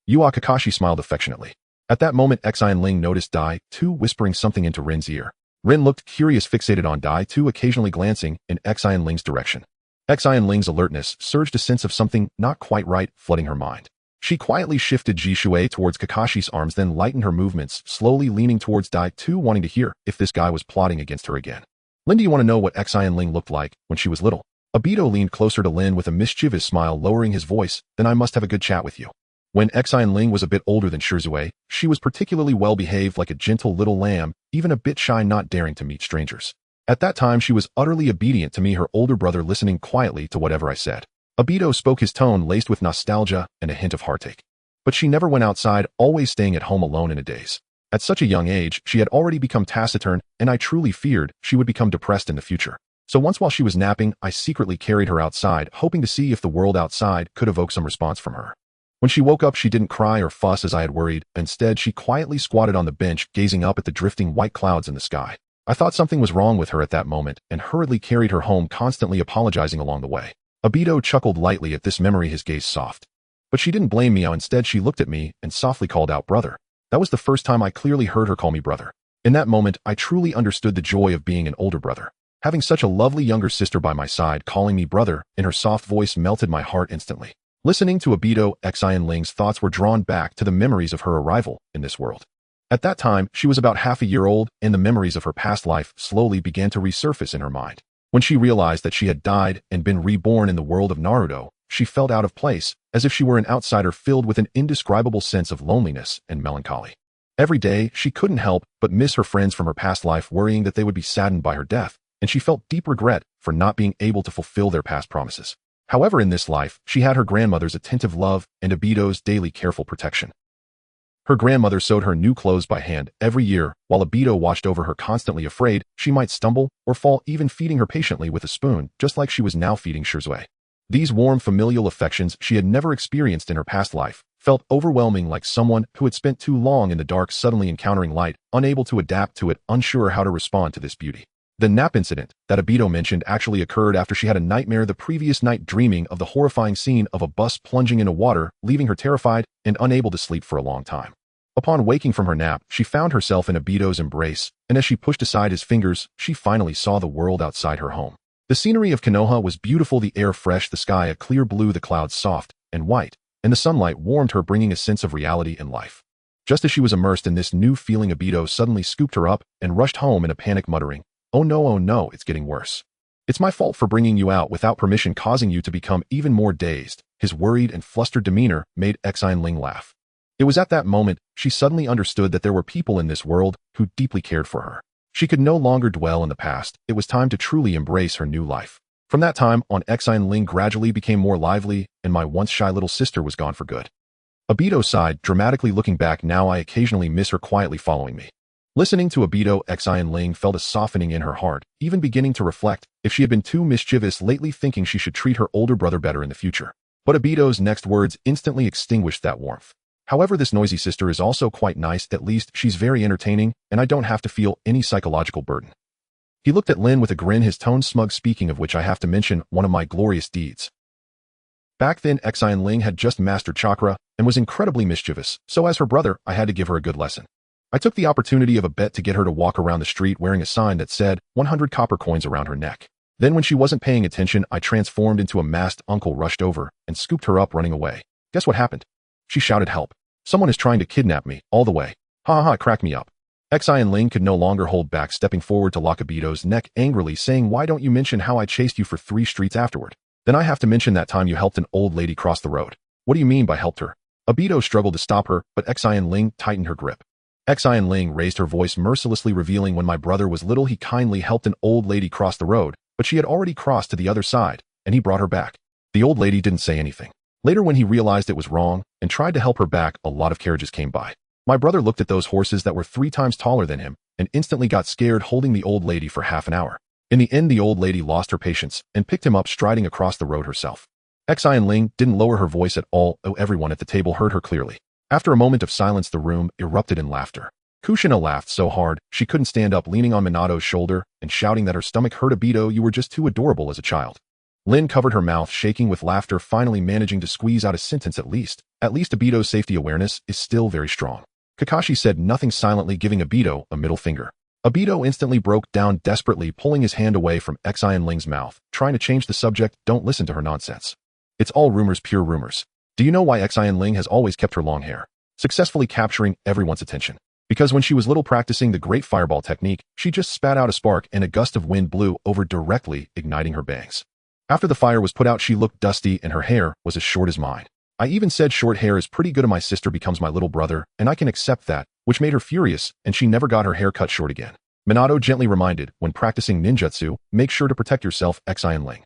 Speaker 1: Kakashi smiled affectionately. At that moment, Xin Ling noticed Dai Tu whispering something into Rin's ear. Rin looked curious, fixated on Dai Tu, occasionally glancing in Xin Ling's direction. Xin Ling's alertness surged, a sense of something not quite right flooding her mind. She quietly shifted Ji Shui towards Kakashi's arms, then lightened her movements, slowly leaning towards Dai Tu, wanting to hear if this guy was plotting against her again. Lin, do you want to know what Xin Ling looked like when she was little? Obito leaned closer to Lin with a mischievous smile, lowering his voice, then I must have a good chat with you. When Xin Ling was a bit older than Shizue, she was particularly well-behaved, like a gentle little lamb, even a bit shy, not daring to meet strangers. At that time, she was utterly obedient to me, her older brother, listening quietly to whatever I said. Obito spoke, his tone laced with nostalgia and a hint of heartache. But she never went outside, always staying at home alone in a daze. At such a young age, she had already become taciturn, and I truly feared she would become depressed in the future. So once, while she was napping, I secretly carried her outside, hoping to see if the world outside could evoke some response from her. When she woke up, she didn't cry or fuss as I had worried. Instead, she quietly squatted on the bench, gazing up at the drifting white clouds in the sky. I thought something was wrong with her at that moment, and hurriedly carried her home, constantly apologizing along the way. Obito chuckled lightly at this memory, his gaze soft. But she didn't blame me. Instead, she looked at me and softly called out, brother. That was the first time I clearly heard her call me brother. In that moment, I truly understood the joy of being an older brother. Having such a lovely younger sister by my side calling me brother in her soft voice melted my heart instantly. Listening to Obito, Xin Ling's thoughts were drawn back to the memories of her arrival in this world. At that time, she was about half a year old, and the memories of her past life slowly began to resurface in her mind. When she realized that she had died and been reborn in the world of Naruto, she felt out of place, as if she were an outsider, filled with an indescribable sense of loneliness and melancholy. Every day, she couldn't help but miss her friends from her past life, worrying that they would be saddened by her death, and she felt deep regret for not being able to fulfill their past promises. However, in this life, she had her grandmother's attentive love and Obito's daily careful protection. Her grandmother sewed her new clothes by hand every year, while Obito watched over her, constantly afraid she might stumble or fall, even feeding her patiently with a spoon, just like she was now feeding Shizue. These warm familial affections she had never experienced in her past life felt overwhelming, like someone who had spent too long in the dark suddenly encountering light, unable to adapt to it, unsure how to respond to this beauty. The nap incident that Obito mentioned actually occurred after she had a nightmare the previous night, dreaming of the horrifying scene of a bus plunging into water, leaving her terrified and unable to sleep for a long time. Upon waking from her nap, she found herself in Obito's embrace, and as she pushed aside his fingers, she finally saw the world outside her home. The scenery of Konoha was beautiful, the air fresh, the sky a clear blue, the clouds soft and white, and the sunlight warmed her, bringing a sense of reality and life. Just as she was immersed in this new feeling, Obito suddenly scooped her up and rushed home in a panic, muttering, oh no, it's getting worse. It's my fault for bringing you out without permission, causing you to become even more dazed. His worried and flustered demeanor made Xin Ling laugh. It was at that moment she suddenly understood that there were people in this world who deeply cared for her. She could no longer dwell in the past. It was time to truly embrace her new life. From that time on, Xin Ling gradually became more lively, and my once shy little sister was gone for good. Obito sighed, dramatically looking back. Now I occasionally miss her, quietly following me. Listening to Obito, Xin Ling felt a softening in her heart, even beginning to reflect if she had been too mischievous lately, thinking she should treat her older brother better in the future. But Obito's next words instantly extinguished that warmth. However, this noisy sister is also quite nice. At least she's very entertaining, and I don't have to feel any psychological burden. He looked at Lin with a grin, his tone smug. Speaking of which, I have to mention one of my glorious deeds. Back then, Xin Ling had just mastered chakra and was incredibly mischievous, so as her brother, I had to give her a good lesson. I took the opportunity of a bet to get her to walk around the street wearing a sign that said 100 copper coins around her neck. Then when she wasn't paying attention, I transformed into a masked uncle, rushed over, and scooped her up, running away. Guess what happened? She shouted, help. Someone is trying to kidnap me, all the way. Ha ha ha, crack me up. Xin Ling could no longer hold back, stepping forward to lock Obito's neck angrily, saying, why don't you mention how I chased you for 3 streets afterward? Then I have to mention that time you helped an old lady cross the road. What do you mean by helped her? Obito struggled to stop her, but Xin Ling tightened her grip. Xin Ling raised her voice mercilessly, revealing when my brother was little he kindly helped an old lady cross the road, but she had already crossed to the other side, and he brought her back. The old lady didn't say anything. Later, when he realized it was wrong and tried to help her back, a lot of carriages came by. My brother looked at those horses that were 3 times taller than him and instantly got scared, holding the old lady for half an hour. In the end, the old lady lost her patience and picked him up, striding across the road herself. Xin Ling didn't lower her voice at all, though everyone at the table heard her clearly. After a moment of silence, the room erupted in laughter. Kushina laughed so hard she couldn't stand up, leaning on Minato's shoulder and shouting that her stomach hurt. Obito, you were just too adorable as a child. Lin covered her mouth, shaking with laughter, finally managing to squeeze out a sentence at least. At least Obito's safety awareness is still very strong. Kakashi said nothing, silently giving Obito a middle finger. Obito instantly broke down, desperately pulling his hand away from Xin Ling's mouth, trying to change the subject. Don't listen to her nonsense. It's all rumors, pure rumors. Do you know why Xin Ling has always kept her long hair, successfully capturing everyone's attention? Because when she was little, practicing the great fireball technique, she just spat out a spark and a gust of wind blew over, directly igniting her bangs. After the fire was put out, she looked dusty and her hair was as short as mine. I even said short hair is pretty good and my sister becomes my little brother, and I can accept that, which made her furious, and she never got her hair cut short again. Minato gently reminded, when practicing ninjutsu, make sure to protect yourself, Xin Ling.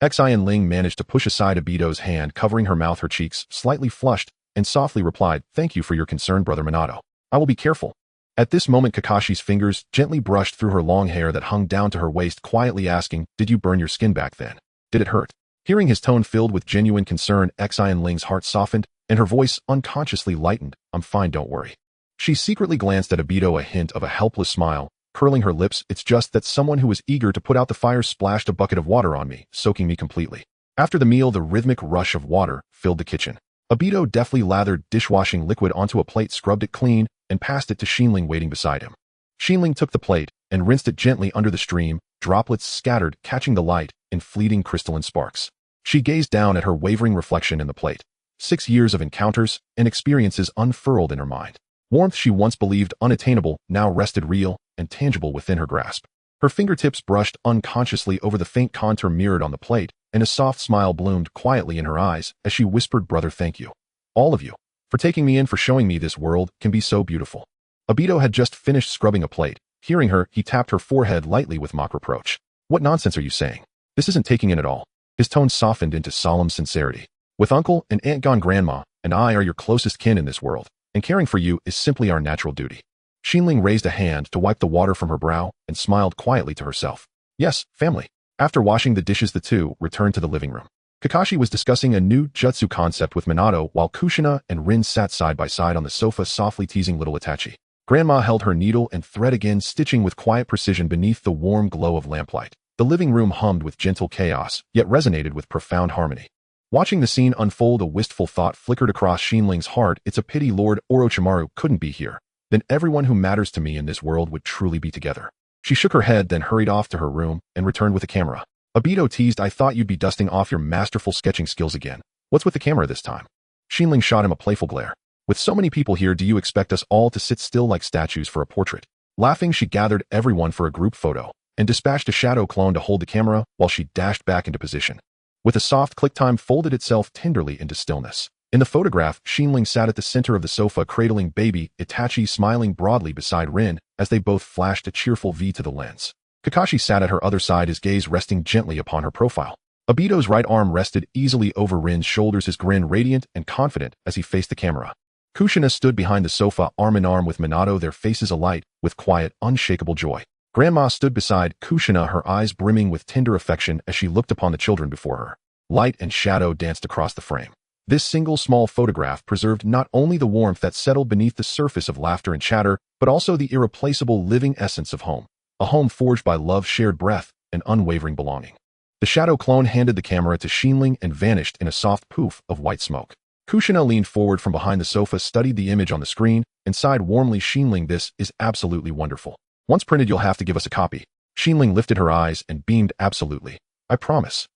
Speaker 1: Xin Ling managed to push aside Obito's hand, covering her mouth, her cheeks slightly flushed, and softly replied, thank you for your concern, brother Minato. I will be careful. At this moment, Kakashi's fingers gently brushed through her long hair that hung down to her waist, quietly asking, did you burn your skin back then? Did it hurt? Hearing his tone filled with genuine concern, Xin Ling's heart softened, and her voice unconsciously lightened. I'm fine, don't worry. She secretly glanced at Obito, a hint of a helpless smile, curling her lips. It's just that someone who was eager to put out the fire splashed a bucket of water on me, soaking me completely. After the meal, the rhythmic rush of water filled the kitchen. Obito deftly lathered dishwashing liquid onto a plate, scrubbed it clean, and passed it to Xin Ling waiting beside him. Xin Ling took the plate and rinsed it gently under the stream, droplets scattered, catching the light in fleeting crystalline sparks. She gazed down at her wavering reflection in the plate. 6 years of encounters and experiences unfurled in her mind. Warmth she once believed unattainable now rested real and tangible within her grasp. Her fingertips brushed unconsciously over the faint contour mirrored on the plate, and a soft smile bloomed quietly in her eyes as she whispered, brother, thank you. All of you. For taking me in, for showing me this world can be so beautiful. Obito had just finished scrubbing a plate. Hearing her, he tapped her forehead lightly with mock reproach. What nonsense are you saying? This isn't taking in at all. His tone softened into solemn sincerity. With uncle and aunt gone, grandma and I are your closest kin in this world, and caring for you is simply our natural duty. Xin Ling raised a hand to wipe the water from her brow and smiled quietly to herself. Yes, family. After washing the dishes, the two returned to the living room. Kakashi was discussing a new jutsu concept with Minato, while Kushina and Rin sat side by side on the sofa, softly teasing little Itachi. Grandma held her needle and thread again, stitching with quiet precision beneath the warm glow of lamplight. The living room hummed with gentle chaos, yet resonated with profound harmony. Watching the scene unfold, a wistful thought flickered across Xin Ling's heart. It's a pity Lord Orochimaru couldn't be here. Then everyone who matters to me in this world would truly be together. She shook her head, then hurried off to her room and returned with a camera. Obito teased, I thought you'd be dusting off your masterful sketching skills again. What's with the camera this time? Xin Ling shot him a playful glare. With so many people here, do you expect us all to sit still like statues for a portrait? Laughing, she gathered everyone for a group photo and dispatched a shadow clone to hold the camera while she dashed back into position. With a soft click, time folded itself tenderly into stillness. In the photograph, Xin Ling sat at the center of the sofa, cradling baby Itachi, smiling broadly beside Rin as they both flashed a cheerful V to the lens. Kakashi sat at her other side, his gaze resting gently upon her profile. Obito's right arm rested easily over Rin's shoulders, his grin radiant and confident as he faced the camera. Kushina stood behind the sofa, arm in arm with Minato, their faces alight with quiet, unshakable joy. Grandma stood beside Kushina, her eyes brimming with tender affection as she looked upon the children before her. Light and shadow danced across the frame. This single small photograph preserved not only the warmth that settled beneath the surface of laughter and chatter, but also the irreplaceable living essence of home. A home forged by love, shared breath, and unwavering belonging. The shadow clone handed the camera to Xin Ling and vanished in a soft poof of white smoke. Kushina leaned forward from behind the sofa, studied the image on the screen, and sighed warmly. Xin Ling, this is absolutely wonderful. Once printed, you'll have to give us a copy. Xin Ling lifted her eyes and beamed, absolutely. I promise.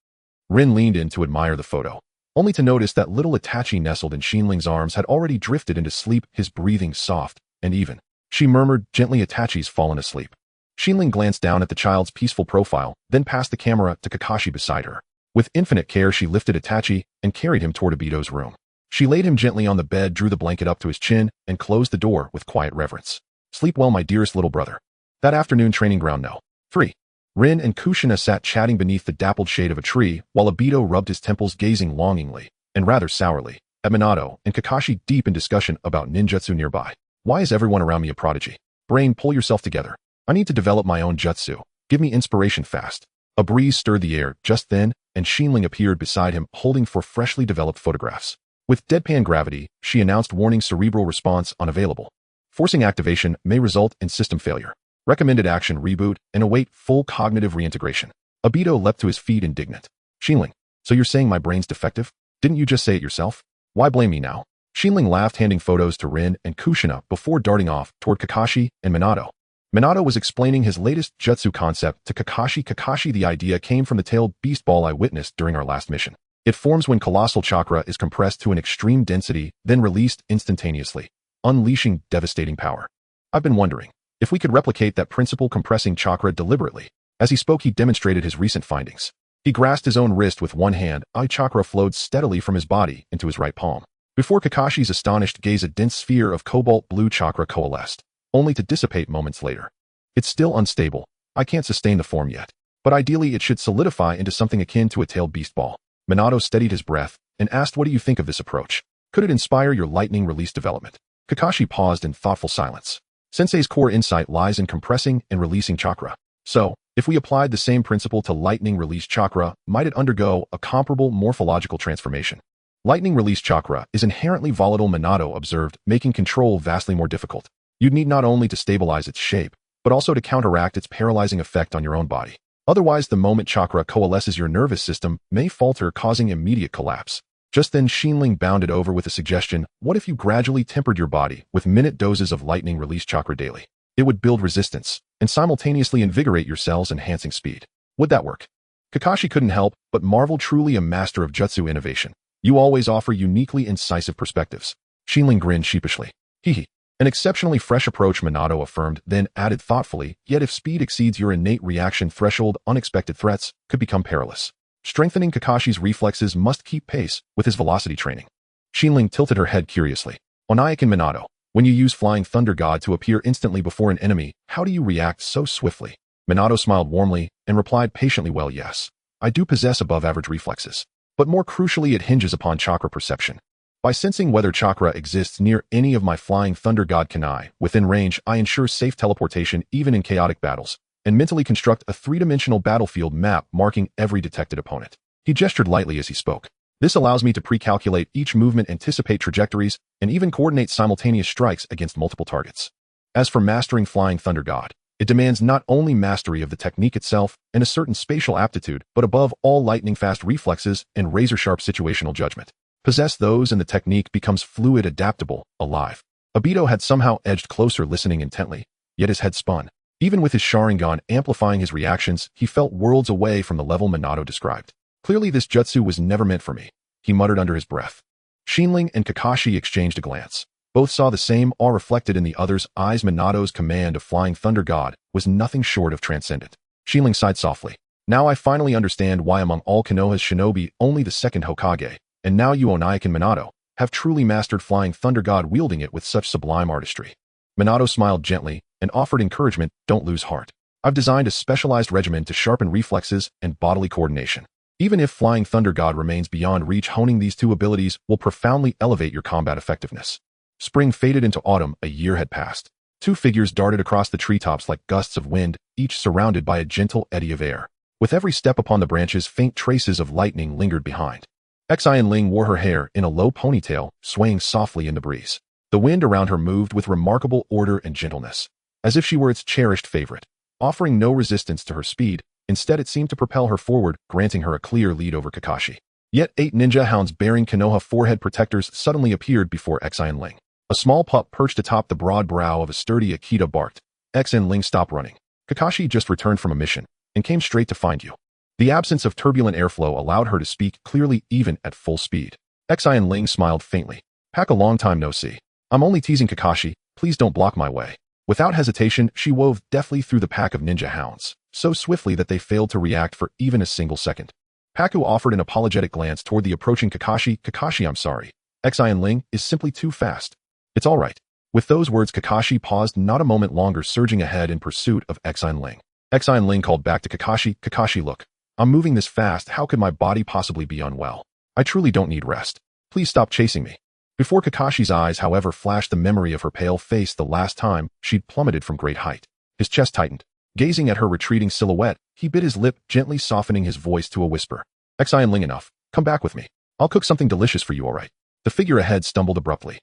Speaker 1: Rin leaned in to admire the photo, only to notice that little Itachi nestled in Xin Ling's arms had already drifted into sleep, his breathing soft and even. She murmured gently, Itachi's fallen asleep. Xin Ling glanced down at the child's peaceful profile, then passed the camera to Kakashi beside her. With infinite care, she lifted Itachi and carried him toward Obito's room. She laid him gently on the bed, drew the blanket up to his chin, and closed the door with quiet reverence. Sleep well, my dearest little brother. That afternoon training ground no. 3. Rin and Kushina sat chatting beneath the dappled shade of a tree, while Obito rubbed his temples, gazing longingly, and rather sourly, at Minato and Kakashi, deep in discussion about ninjutsu nearby. Why is everyone around me a prodigy? Brain, pull yourself together. I need to develop my own jutsu. Give me inspiration fast. A breeze stirred the air just then, and Xin Ling appeared beside him, holding 4 freshly developed photographs. With deadpan gravity, she announced, warning: cerebral response unavailable. Forcing activation may result in system failure. Recommended action: reboot and await full cognitive reintegration. Obito leapt to his feet, indignant. Xin Ling, so you're saying my brain's defective? Didn't you just say it yourself? Why blame me now? Xin Ling laughed, handing photos to Rin and Kushina before darting off toward Kakashi and Minato. Minato was explaining his latest jutsu concept to Kakashi. Kakashi, the idea came from the tailed beast ball I witnessed during our last mission. It forms when colossal chakra is compressed to an extreme density, then released instantaneously, unleashing devastating power. I've been wondering if we could replicate that principle, compressing chakra deliberately. As he spoke, he demonstrated his recent findings. He grasped his own wrist with one hand. Chakra flowed steadily from his body into his right palm. Before Kakashi's astonished gaze, a dense sphere of cobalt blue chakra coalesced, only to dissipate moments later. It's still unstable. I can't sustain the form yet, but ideally it should solidify into something akin to a tailed beast ball. Minato steadied his breath and asked, what do you think of this approach? Could it inspire your lightning release development? Kakashi paused in thoughtful silence. Sensei's core insight lies in compressing and releasing chakra. So, if we applied the same principle to lightning release chakra, might it undergo a comparable morphological transformation? Lightning release chakra is inherently volatile, Minato observed, making control vastly more difficult. You'd need not only to stabilize its shape, but also to counteract its paralyzing effect on your own body. Otherwise, the moment chakra coalesces, your nervous system may falter, causing immediate collapse. Just then, Xin Ling bounded over with a suggestion. What if you gradually tempered your body with minute doses of lightning release chakra daily? It would build resistance and simultaneously invigorate your cells, enhancing speed. Would that work? Kakashi couldn't help but marvel, truly a master of jutsu innovation. You always offer uniquely incisive perspectives. Xin Ling grinned sheepishly. Hee. An exceptionally fresh approach, Minato affirmed, then added thoughtfully, yet if speed exceeds your innate reaction threshold, unexpected threats could become perilous. Strengthening Kakashi's reflexes must keep pace with his velocity training. Xin Ling tilted her head curiously. Onaikin, Minato, when you use Flying Thunder God to appear instantly before an enemy, how do you react so swiftly? Minato smiled warmly and replied patiently, well, yes, I do possess above-average reflexes. But more crucially, it hinges upon chakra perception. By sensing whether chakra exists near any of my Flying Thunder God Kanai within range, I ensure safe teleportation even in chaotic battles, and mentally construct a 3-dimensional battlefield map marking every detected opponent. He gestured lightly as he spoke. This allows me to pre-calculate each movement, anticipate trajectories, and even coordinate simultaneous strikes against multiple targets. As for mastering Flying Thunder God, it demands not only mastery of the technique itself and a certain spatial aptitude, but above all, lightning-fast reflexes and razor-sharp situational judgment. Possess those and the technique becomes fluid, adaptable, alive. Obito had somehow edged closer, listening intently, yet his head spun. Even with his Sharingan amplifying his reactions, he felt worlds away from the level Minato described. Clearly this jutsu was never meant for me, he muttered under his breath. Xin Ling and Kakashi exchanged a glance. Both saw the same awe reflected in the other's eyes. Minato's command of Flying Thunder God was nothing short of transcendent. Xin Ling sighed softly. Now I finally understand why among all Konoha's shinobi only the second Hokage, and now you, Onaikin Minato, have truly mastered Flying Thunder God, wielding it with such sublime artistry. Minato smiled gently and offered encouragement. Don't lose heart. I've designed a specialized regimen to sharpen reflexes and bodily coordination. Even if Flying Thunder God remains beyond reach, honing these 2 abilities will profoundly elevate your combat effectiveness. Spring faded into autumn. A year had passed. 2 figures darted across the treetops like gusts of wind, each surrounded by a gentle eddy of air. With every step upon the branches, faint traces of lightning lingered behind. Xin Ling wore her hair in a low ponytail, swaying softly in the breeze. The wind around her moved with remarkable order and gentleness, as if she were its cherished favorite, offering no resistance to her speed. Instead, it seemed to propel her forward, granting her a clear lead over Kakashi. Yet 8 ninja hounds bearing Konoha forehead protectors suddenly appeared before Xin Ling. A small pup perched atop the broad brow of a sturdy Akita barked. Xin Ling, stop running. Kakashi just returned from a mission and came straight to find you. The absence of turbulent airflow allowed her to speak clearly even at full speed. Xin Ling smiled faintly. Pack, a long time no see. I'm only teasing, Kakashi. Please don't block my way. Without hesitation, she wove deftly through the pack of ninja hounds, so swiftly that they failed to react for even a single second. Paku offered an apologetic glance toward the approaching Kakashi. Kakashi, I'm sorry. Xin Ling is simply too fast. It's all right. With those words, Kakashi paused not a moment longer, surging ahead in pursuit of Xin Ling. Xin Ling called back to Kakashi, Kakashi, look. I'm moving this fast. How could my body possibly be unwell? I truly don't need rest. Please stop chasing me. Before Kakashi's eyes, however, flashed the memory of her pale face the last time she'd plummeted from great height. His chest tightened. Gazing at her retreating silhouette, he bit his lip, gently softening his voice to a whisper. Xin Ling, enough. Come back with me. I'll cook something delicious for you, all right? The figure ahead stumbled abruptly.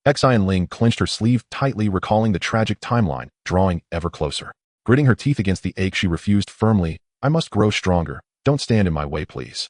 Speaker 1: Xin Ling clenched her sleeve tightly, recalling the tragic timeline, drawing ever closer. Gritting her teeth against the ache, she refused firmly. I must grow stronger. Don't stand in my way, please.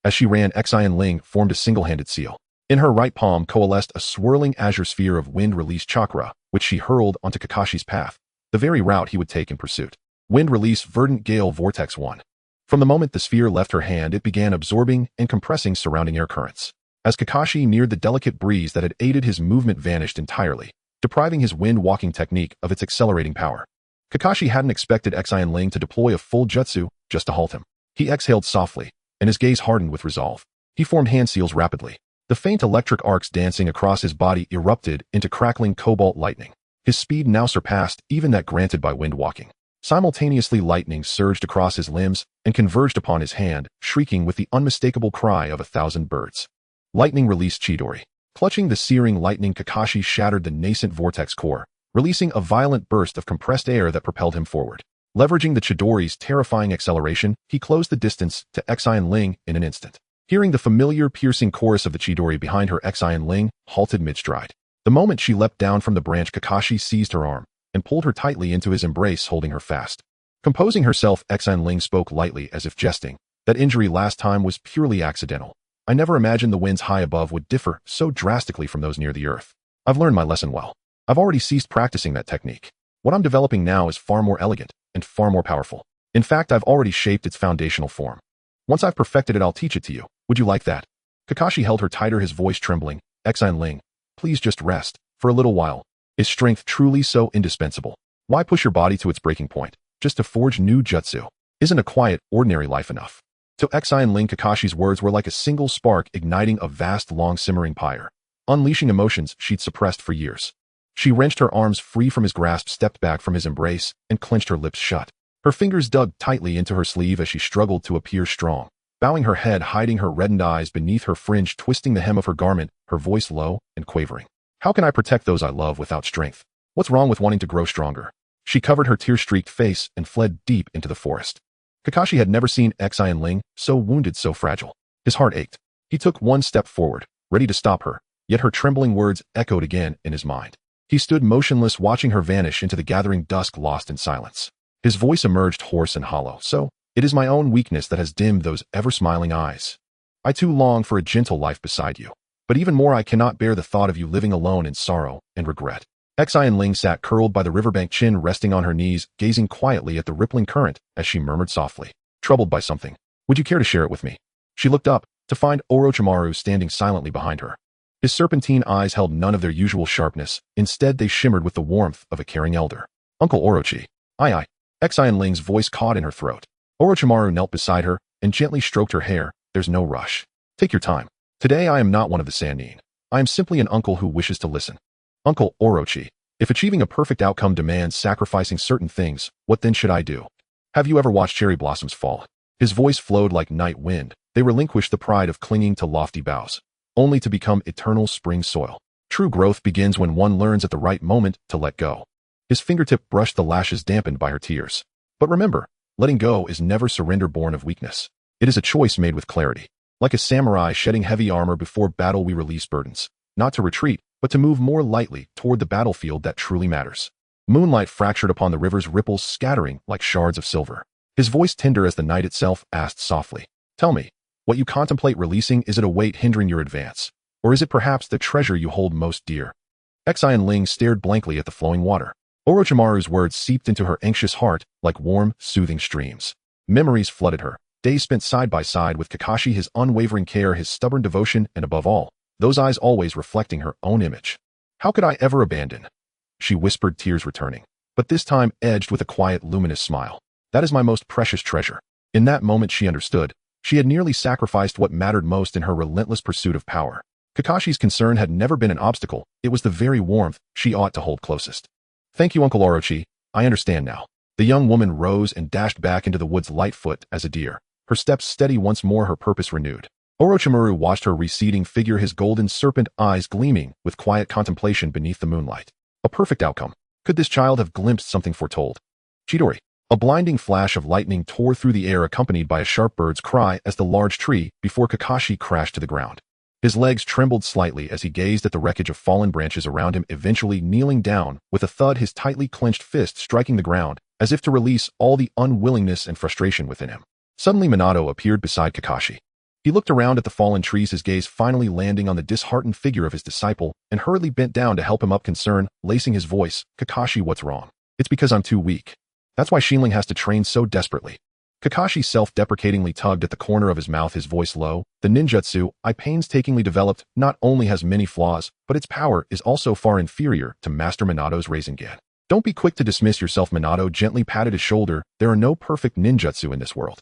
Speaker 1: As she ran, Xin Ling formed a single-handed seal. In her right palm coalesced a swirling azure sphere of wind-release chakra, which she hurled onto Kakashi's path, the very route he would take in pursuit. Wind-release verdant gale vortex 1. From the moment the sphere left her hand, it began absorbing and compressing surrounding air currents. As Kakashi neared the delicate breeze that had aided his movement vanished entirely, depriving his wind-walking technique of its accelerating power. Kakashi hadn't expected Xin Ling to deploy a full jutsu just to halt him. He exhaled softly, and his gaze hardened with resolve. He formed hand seals rapidly. The faint electric arcs dancing across his body erupted into crackling cobalt lightning. His speed now surpassed even that granted by wind walking. Simultaneously, lightning surged across his limbs and converged upon his hand, shrieking with the unmistakable cry of 1,000 birds. Lightning released Chidori. Clutching the searing lightning, Kakashi shattered the nascent vortex core, releasing a violent burst of compressed air that propelled him forward. Leveraging the Chidori's terrifying acceleration, he closed the distance to Xin Ling in an instant. Hearing the familiar piercing chorus of the Chidori behind her, Xin Ling halted mid-stride. The moment she leapt down from the branch, Kakashi seized her arm and pulled her tightly into his embrace, holding her fast. Composing herself, Xin Ling spoke lightly as if jesting. That injury last time was purely accidental. I never imagined the winds high above would differ so drastically from those near the earth. I've learned my lesson well. I've already ceased practicing that technique. What I'm developing now is far more elegant and far more powerful. In fact, I've already shaped its foundational form. Once I've perfected it, I'll teach it to you. Would you like that? Kakashi held her tighter, his voice trembling. Xin Ling, please just rest for a little while. Is strength truly so indispensable? Why push your body to its breaking point, just to forge new jutsu? Isn't a quiet, ordinary life enough? To Xin Ling, Kakashi's words were like a single spark igniting a vast, long-simmering pyre, unleashing emotions she'd suppressed for years. She wrenched her arms free from his grasp, stepped back from his embrace, and clenched her lips shut. Her fingers dug tightly into her sleeve as she struggled to appear strong, bowing her head, hiding her reddened eyes beneath her fringe, twisting the hem of her garment, her voice low and quavering. How can I protect those I love without strength? What's wrong with wanting to grow stronger? She covered her tear-streaked face and fled deep into the forest. Kakashi had never seen Xin Ling so wounded, so fragile. His heart ached. He took one step forward, ready to stop her, yet her trembling words echoed again in his mind. He stood motionless, watching her vanish into the gathering dusk, lost in silence. His voice emerged hoarse and hollow. So, it is my own weakness that has dimmed those ever-smiling eyes. I too long for a gentle life beside you. But even more, I cannot bear the thought of you living alone in sorrow and regret. Xin Ling sat curled by the riverbank, chin resting on her knees, gazing quietly at the rippling current as she murmured softly, troubled by something. Would you care to share it with me? She looked up to find Orochimaru standing silently behind her. His serpentine eyes held none of their usual sharpness. Instead, they shimmered with the warmth of a caring elder. Uncle Orochi. Aye. Xin Ling's voice caught in her throat. Orochimaru knelt beside her and gently stroked her hair. There's no rush. Take your time. Today I am not one of the Sannin. I am simply an uncle who wishes to listen. Uncle Orochi, if achieving a perfect outcome demands sacrificing certain things, what then should I do? Have you ever watched cherry blossoms fall? His voice flowed like night wind. They relinquished the pride of clinging to lofty boughs, only to become eternal spring soil. True growth begins when one learns at the right moment to let go. His fingertip brushed the lashes dampened by her tears. But remember, letting go is never surrender born of weakness. It is a choice made with clarity. Like a samurai shedding heavy armor before battle, we release burdens, not to retreat, but to move more lightly toward the battlefield that truly matters. Moonlight fractured upon the river's ripples, scattering like shards of silver. His voice, tender as the night itself, asked softly, tell me, what you contemplate releasing, is it a weight hindering your advance? Or is it perhaps the treasure you hold most dear? Xin Ling stared blankly at the flowing water. Orochimaru's words seeped into her anxious heart like warm, soothing streams. Memories flooded her. Days spent side by side with Kakashi, his unwavering care, his stubborn devotion, and above all, those eyes always reflecting her own image. How could I ever abandon? She whispered, tears returning, but this time edged with a quiet, luminous smile. That is my most precious treasure. In that moment she understood. She had nearly sacrificed what mattered most in her relentless pursuit of power. Kakashi's concern had never been an obstacle, it was the very warmth she ought to hold closest. Thank you, Uncle Orochi. I understand now. The young woman rose and dashed back into the woods lightfoot as a deer, her steps steady once more, her purpose renewed. Orochimaru watched her receding figure, his golden serpent eyes gleaming with quiet contemplation beneath the moonlight. A perfect outcome. Could this child have glimpsed something foretold? Chidori. A blinding flash of lightning tore through the air, accompanied by a sharp bird's cry as the large tree before Kakashi crashed to the ground. His legs trembled slightly as he gazed at the wreckage of fallen branches around him, eventually kneeling down with a thud, his tightly clenched fist striking the ground, as if to release all the unwillingness and frustration within him. Suddenly Minato appeared beside Kakashi. He looked around at the fallen trees, his gaze finally landing on the disheartened figure of his disciple, and hurriedly bent down to help him up, concern lacing his voice. Kakashi, what's wrong? It's because I'm too weak. That's why Xin Ling has to train so desperately. Kakashi self-deprecatingly tugged at the corner of his mouth, his voice low. The ninjutsu I painstakingly developed not only has many flaws, but its power is also far inferior to Master Minato's Rasengan. Don't be quick to dismiss yourself. Minato gently patted his shoulder. There are no perfect ninjutsu in this world.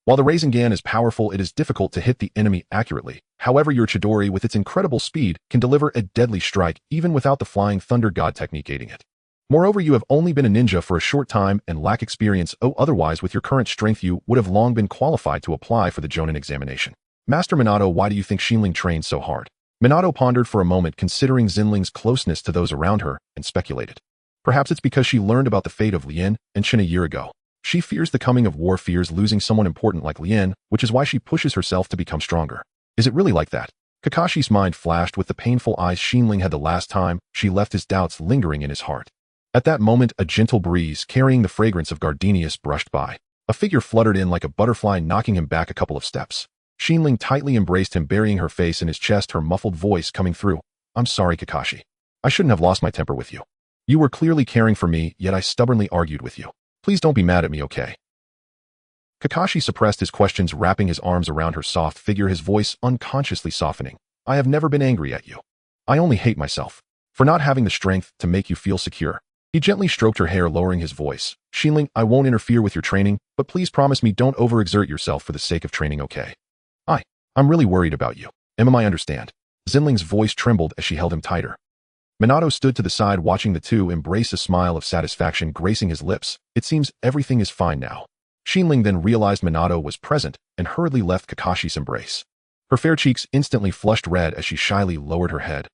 Speaker 1: While the Rasengan is powerful, it is difficult to hit the enemy accurately. However, your Chidori, with its incredible speed, can deliver a deadly strike even without the Flying Thunder God technique aiding it. Moreover, you have only been a ninja for a short time and lack experience. Otherwise, with your current strength, you would have long been qualified to apply for the Jonin examination. Master Minato, why do you think Xin Ling trained so hard? Minato pondered for a moment, considering Xin Ling's closeness to those around her, and speculated. Perhaps it's because she learned about the fate of Lien and Chen a year ago. She fears the coming of war, fears losing someone important like Lien, which is why she pushes herself to become stronger. Is it really like that? Kakashi's mind flashed with the painful eyes Xin Ling had the last time she left, his doubts lingering in his heart. At that moment, a gentle breeze carrying the fragrance of gardenias brushed by. A figure fluttered in like a butterfly, knocking him back a couple of steps. Xin Ling tightly embraced him, burying her face in his chest, her muffled voice coming through. I'm sorry, Kakashi. I shouldn't have lost my temper with you. You were clearly caring for me, yet I stubbornly argued with you. Please don't be mad at me, okay? Kakashi suppressed his questions, wrapping his arms around her soft figure, his voice unconsciously softening. I have never been angry at you. I only hate myself for not having the strength to make you feel secure. He gently stroked her hair, lowering his voice. Xin Ling, I won't interfere with your training, but please promise me don't overexert yourself for the sake of training, okay? I'm really worried about you. I understand. Xin Ling's voice trembled as she held him tighter. Minato stood to the side, watching the two embrace, a smile of satisfaction gracing his lips. It seems everything is fine now. Xin Ling then realized Minato was present and hurriedly left Kakashi's embrace. Her fair cheeks instantly flushed red as she shyly lowered her head.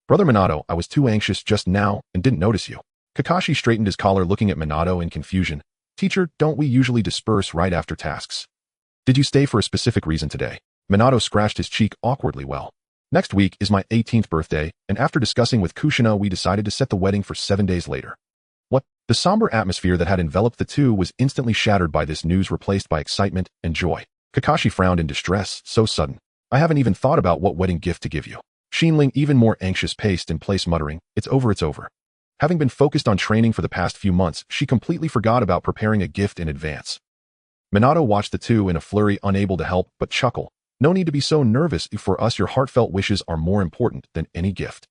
Speaker 1: Brother Minato, I was too anxious just now and didn't notice you. Kakashi straightened his collar, looking at Minato in confusion. Teacher, don't we usually disperse right after tasks? Did you stay for a specific reason today? Minato scratched his cheek awkwardly. Well, next week is my 18th birthday, and after discussing with Kushina, we decided to set the wedding for 7 days later. What? The somber atmosphere that had enveloped the two was instantly shattered by this news, replaced by excitement and joy. Kakashi frowned in distress. So sudden. I haven't even thought about what wedding gift to give you. Xin Ling, even more anxious, paced in place, muttering, It's over. Having been focused on training for the past few months, she completely forgot about preparing a gift in advance. Minato watched the two in a flurry, unable to help but chuckle. No need to be so nervous. For us, your heartfelt wishes are more important than any gift.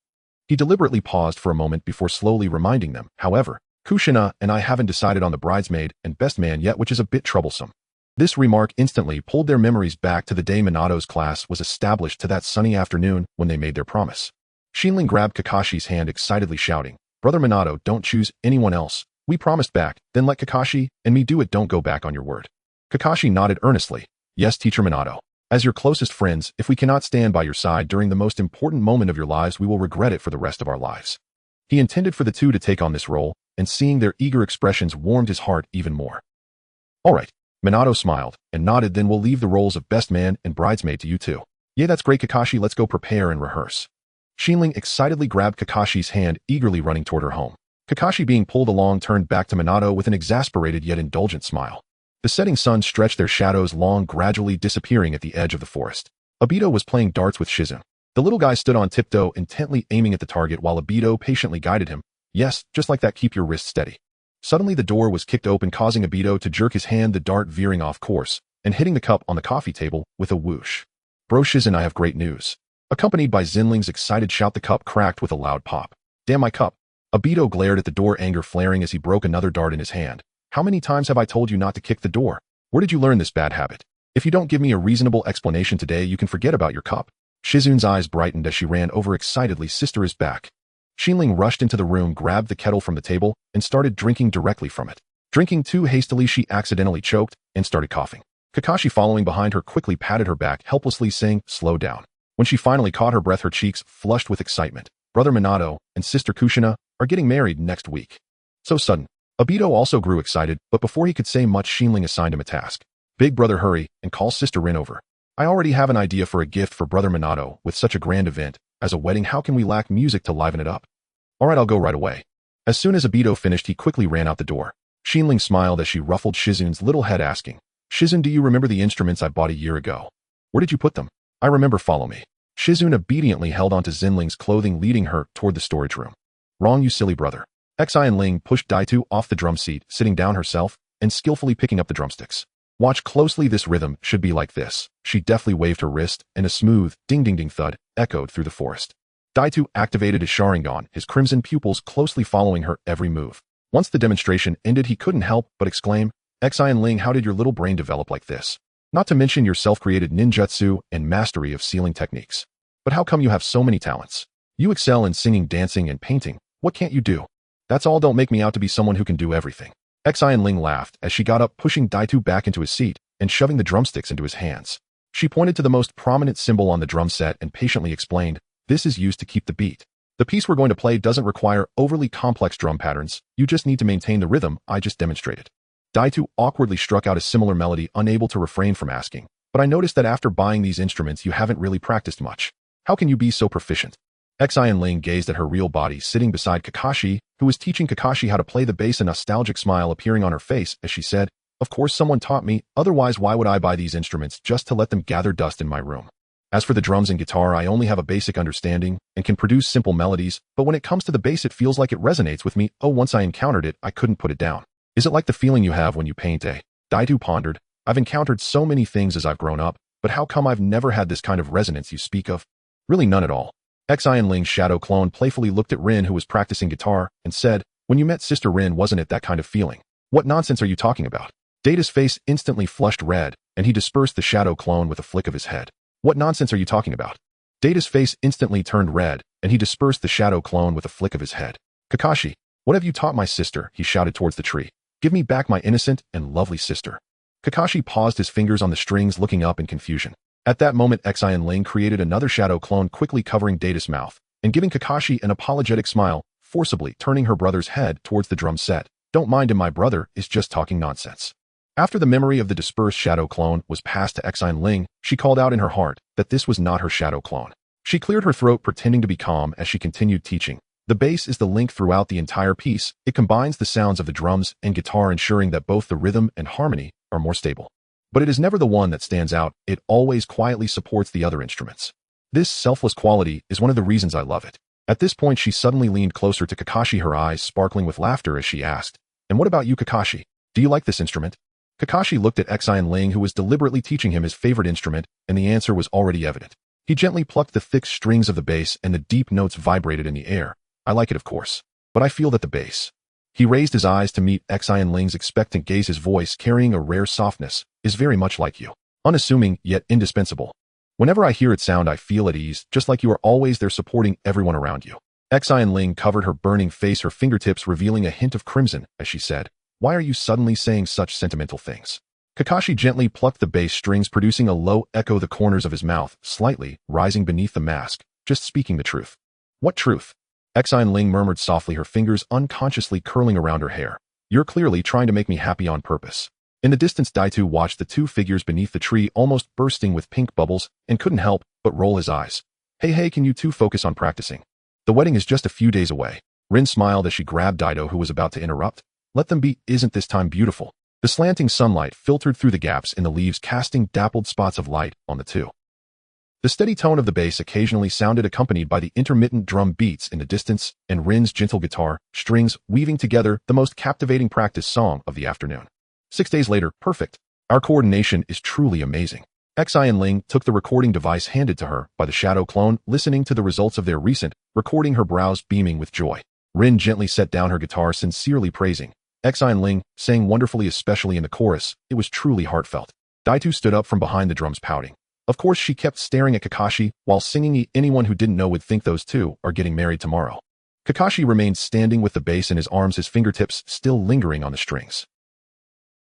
Speaker 1: He deliberately paused for a moment before slowly reminding them. However, Kushina and I haven't decided on the bridesmaid and best man yet, which is a bit troublesome. This remark instantly pulled their memories back to the day Minato's class was established, to that sunny afternoon when they made their promise. Xin Ling grabbed Kakashi's hand, excitedly shouting, Brother Minato, don't choose anyone else. We promised back, then let Kakashi and me do it. Don't go back on your word. Kakashi nodded earnestly. Yes, Teacher Minato. As your closest friends, if we cannot stand by your side during the most important moment of your lives, we will regret it for the rest of our lives. He intended for the two to take on this role, and seeing their eager expressions warmed his heart even more. All right. Minato smiled and nodded. Then we'll leave the roles of best man and bridesmaid to you two. Yeah, that's great, Kakashi. Let's go prepare and rehearse. Xin Ling excitedly grabbed Kakashi's hand, eagerly running toward her home. Kakashi, being pulled along, turned back to Minato with an exasperated yet indulgent smile. The setting sun stretched their shadows long, gradually disappearing at the edge of the forest. Obito was playing darts with Shizu. The little guy stood on tiptoe, intently aiming at the target while Obito patiently guided him. Yes, just like that, keep your wrist steady. Suddenly the door was kicked open, causing Obito to jerk his hand, the dart veering off course and hitting the cup on the coffee table with a whoosh. Bro Shizu, I have great news. Accompanied by Xin Ling's excited shout, the cup cracked with a loud pop. Damn my cup. Obito glared at the door, anger flaring as he broke another dart in his hand. How many times have I told you not to kick the door? Where did you learn this bad habit? If you don't give me a reasonable explanation today, you can forget about your cup. Shizun's eyes brightened as she ran over excitedly. Sister is back. Xin Ling rushed into the room, grabbed the kettle from the table, and started drinking directly from it. Drinking too hastily, she accidentally choked and started coughing. Kakashi, following behind her, quickly patted her back, helplessly saying, "Slow down." When she finally caught her breath, her cheeks flushed with excitement. Brother Minato and Sister Kushina are getting married next week. So sudden. Obito also grew excited, but before he could say much, Xin Ling assigned him a task. "Big brother, hurry and call Sister Rin over. I already have an idea for a gift for Brother Minato. With such a grand event as a wedding, how can we lack music to liven it up?" "Alright, I'll go right away." As soon as Obito finished, he quickly ran out the door. Xin Ling smiled as she ruffled Shizun's little head, asking, "Shizun, do you remember the instruments I bought a year ago? Where did you put them?" "I remember, follow me." Shizun obediently held onto Xin Ling's clothing, leading her toward the storage room. "Wrong, you silly brother." Xin Ling pushed Daitu off the drum seat, sitting down herself and skillfully picking up the drumsticks. "Watch closely, this rhythm should be like this." She deftly waved her wrist, and a smooth ding-ding-ding thud echoed through the forest. Daitu activated his Sharingan, his crimson pupils closely following her every move. Once the demonstration ended, he couldn't help but exclaim, "Xin Ling, how did your little brain develop like this? Not to mention your self-created ninjutsu and mastery of sealing techniques. But how come you have so many talents? You excel in singing, dancing, and painting. What can't you do? That's all. Don't make me out to be someone who can do everything." Xin Ling laughed as she got up, pushing Daitu back into his seat and shoving the drumsticks into his hands. She pointed to the most prominent symbol on the drum set and patiently explained, "This is used to keep the beat. The piece we're going to play doesn't require overly complex drum patterns. You just need to maintain the rhythm I just demonstrated." Daitu awkwardly struck out a similar melody, unable to refrain from asking, "But I noticed that after buying these instruments you haven't really practiced much. How can you be so proficient?" Xin Ling gazed at her real body sitting beside Kakashi, who was teaching Kakashi how to play the bass, a nostalgic smile appearing on her face as she said, "Of course someone taught me, otherwise why would I buy these instruments just to let them gather dust in my room? As for the drums and guitar, I only have a basic understanding and can produce simple melodies, but when it comes to the bass it feels like it resonates with me. Oh, once I encountered it, I couldn't put it down." "Is it like the feeling you have when you paint, eh?" Daitu pondered. "I've encountered so many things as I've grown up, but how come I've never had this kind of resonance you speak of?" "Really none at all." Xin Ling's shadow clone playfully looked at Rin, who was practicing guitar, and said, "When you met Sister Rin, wasn't it that kind of feeling?" "What nonsense are you talking about?" Data's face instantly flushed red, and he dispersed the shadow clone with a flick of his head. "What nonsense are you talking about?" Data's face instantly turned red, and he dispersed the shadow clone with a flick of his head. "Kakashi, what have you taught my sister?" he shouted towards the tree. "Give me back my innocent and lovely sister." Kakashi paused, his fingers on the strings, looking up in confusion. At that moment, Xin Ling created another shadow clone, quickly covering Data's mouth and giving Kakashi an apologetic smile, forcibly turning her brother's head towards the drum set. "Don't mind him, my brother is just talking nonsense." After the memory of the dispersed shadow clone was passed to Xin Ling, she called out in her heart that this was not her shadow clone. She cleared her throat, pretending to be calm as she continued teaching. The bass is the link throughout the entire piece. It combines the sounds of the drums and guitar, ensuring that both the rhythm and harmony are more stable. But it is never the one that stands out. It always quietly supports the other instruments. This selfless quality is one of the reasons I love it. At this point, she suddenly leaned closer to Kakashi, her eyes sparkling with laughter as she asked, "And what about you, Kakashi? Do you like this instrument?" Kakashi looked at Xin Ling, who was deliberately teaching him his favorite instrument, and the answer was already evident. He gently plucked the thick strings of the bass, and the deep notes vibrated in the air. "I like it, of course, but I feel that the bass..." He raised his eyes to meet Xin Ling's expectant gaze, his voice carrying a rare softness, "is very much like you. Unassuming, yet indispensable. Whenever I hear it sound, I feel at ease, just like you are always there supporting everyone around you." Xin Ling covered her burning face, her fingertips revealing a hint of crimson, as she said, "Why are you suddenly saying such sentimental things?" Kakashi gently plucked the bass strings, producing a low echo, the corners of his mouth slightly rising beneath the mask. "Just speaking the truth." "What truth?" Xin Ling murmured softly, her fingers unconsciously curling around her hair. "You're clearly trying to make me happy on purpose." In the distance, Daitu watched the two figures beneath the tree, almost bursting with pink bubbles, and couldn't help but roll his eyes. Hey, can you two focus on practicing? The wedding is just a few days away." Rin smiled as she grabbed Daido, who was about to interrupt. "Let them be. Isn't this time beautiful?" The slanting sunlight filtered through the gaps in the leaves, casting dappled spots of light on the two. The steady tone of the bass occasionally sounded, accompanied by the intermittent drum beats in the distance, and Rin's gentle guitar strings weaving together the most captivating practice song of the afternoon. 6 days later, perfect. Our coordination is truly amazing. Xin Ling took the recording device handed to her by the shadow clone, listening to the results of their recent recording, her brows beaming with joy. Rin gently set down her guitar, sincerely praising Xin Ling, saying wonderfully, especially in the chorus. It was truly heartfelt. Daitu stood up from behind the drums, pouting. Of course, she kept staring at Kakashi while singing. Anyone who didn't know would think those two are getting married tomorrow. Kakashi remained standing with the bass in his arms, his fingertips still lingering on the strings.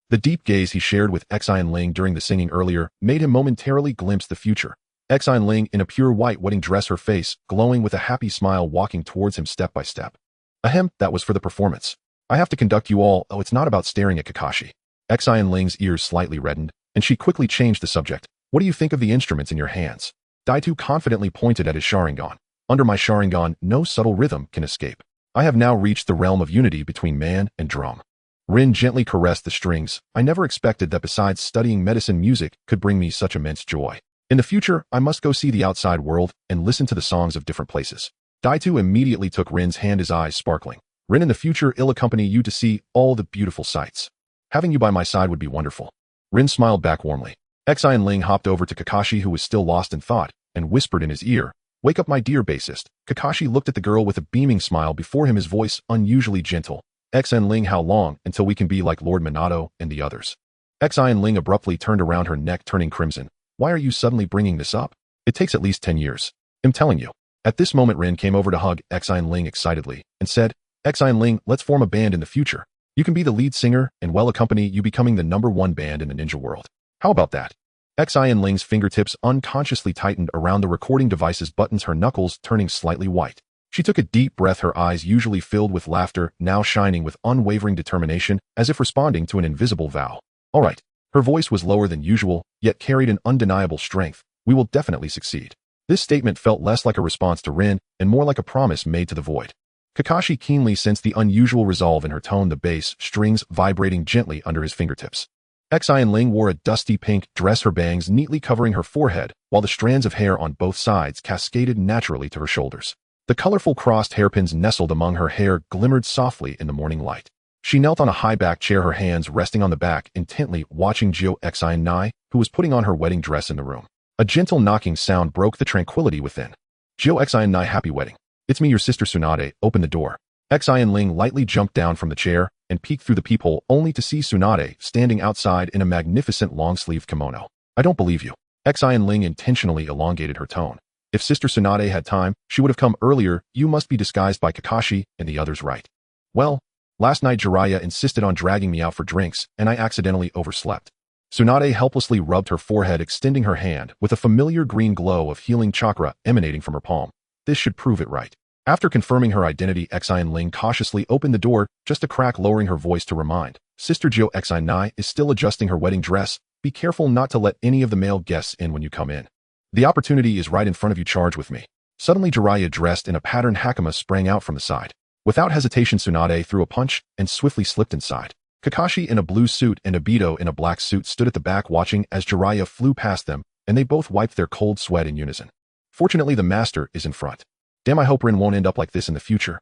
Speaker 1: The deep gaze he shared with Xin Ling during the singing earlier made him momentarily glimpse the future. Xin Ling in a pure white wedding dress, her face glowing with a happy smile, walking towards him step by step. Ahem, that was for the performance. I have to conduct you all. Oh, it's not about staring at Kakashi. Xin Ling's ears slightly reddened, and she quickly changed the subject. What do you think of the instruments in your hands? Daitu confidently pointed at his Sharingan. Under my Sharingan, no subtle rhythm can escape. I have now reached the realm of unity between man and drum. Rin gently caressed the strings. I never expected that besides studying medicine, music could bring me such immense joy. In the future, I must go see the outside world and listen to the songs of different places. Daitu immediately took Rin's hand, his eyes sparkling. Rin, in the future, I'll accompany you to see all the beautiful sights. Having you by my side would be wonderful. Rin smiled back warmly. Xin Ling hopped over to Kakashi, who was still lost in thought, and whispered in his ear, "Wake up, my dear bassist." Kakashi looked at the girl with a beaming smile before him, his voice unusually gentle. Xin Ling, how long until we can be like Lord Minato and the others? Xin Ling abruptly turned around, her neck turning crimson. Why are you suddenly bringing this up? It takes at least 10 years. I'm telling you. At this moment, Rin came over to hug Xin Ling excitedly and said, Xin Ling, let's form a band in the future. You can be the lead singer and well accompany you, becoming the #1 band in the ninja world. How about that? Xin Ling's fingertips unconsciously tightened around the recording device's buttons, her knuckles turning slightly white. She took a deep breath, her eyes, usually filled with laughter, now shining with unwavering determination, as if responding to an invisible vow. All right. Her voice was lower than usual, yet carried an undeniable strength. We will definitely succeed. This statement felt less like a response to Rin and more like a promise made to the void. Kakashi keenly sensed the unusual resolve in her tone, the bass strings vibrating gently under his fingertips. Xin Ling wore a dusty pink dress, her bangs neatly covering her forehead, while the strands of hair on both sides cascaded naturally to her shoulders. The colorful crossed hairpins nestled among her hair glimmered softly in the morning light. She knelt on a high-backed chair, her hands resting on the back, intently watching Xin Nai, who was putting on her wedding dress in the room. A gentle knocking sound broke the tranquility within. Xin Nai, happy wedding. It's me, your sister Tsunade. Open the door. Xin Ling lightly jumped down from the chair and peeked through the peephole, only to see Tsunade standing outside in a magnificent long-sleeved kimono. I don't believe you. Xin Ling intentionally elongated her tone. If Sister Tsunade had time, she would have come earlier. You must be disguised by Kakashi and the others, right? Well, last night Jiraiya insisted on dragging me out for drinks, and I accidentally overslept. Tsunade helplessly rubbed her forehead, extending her hand with a familiar green glow of healing chakra emanating from her palm. This should prove it right. After confirming her identity, Xin Ling cautiously opened the door, just a crack, lowering her voice to remind. Sister Xin Nai is still adjusting her wedding dress. Be careful not to let any of the male guests in when you come in. The opportunity is right in front of you. Charge with me. Suddenly, Jiraiya, dressed in a patterned hakama, sprang out from the side. Without hesitation, Tsunade threw a punch and swiftly slipped inside. Kakashi in a blue suit and Obito in a black suit stood at the back watching as Jiraiya flew past them, and they both wiped their cold sweat in unison. Fortunately, the master is in front. Damn, I hope Rin won't end up like this in the future.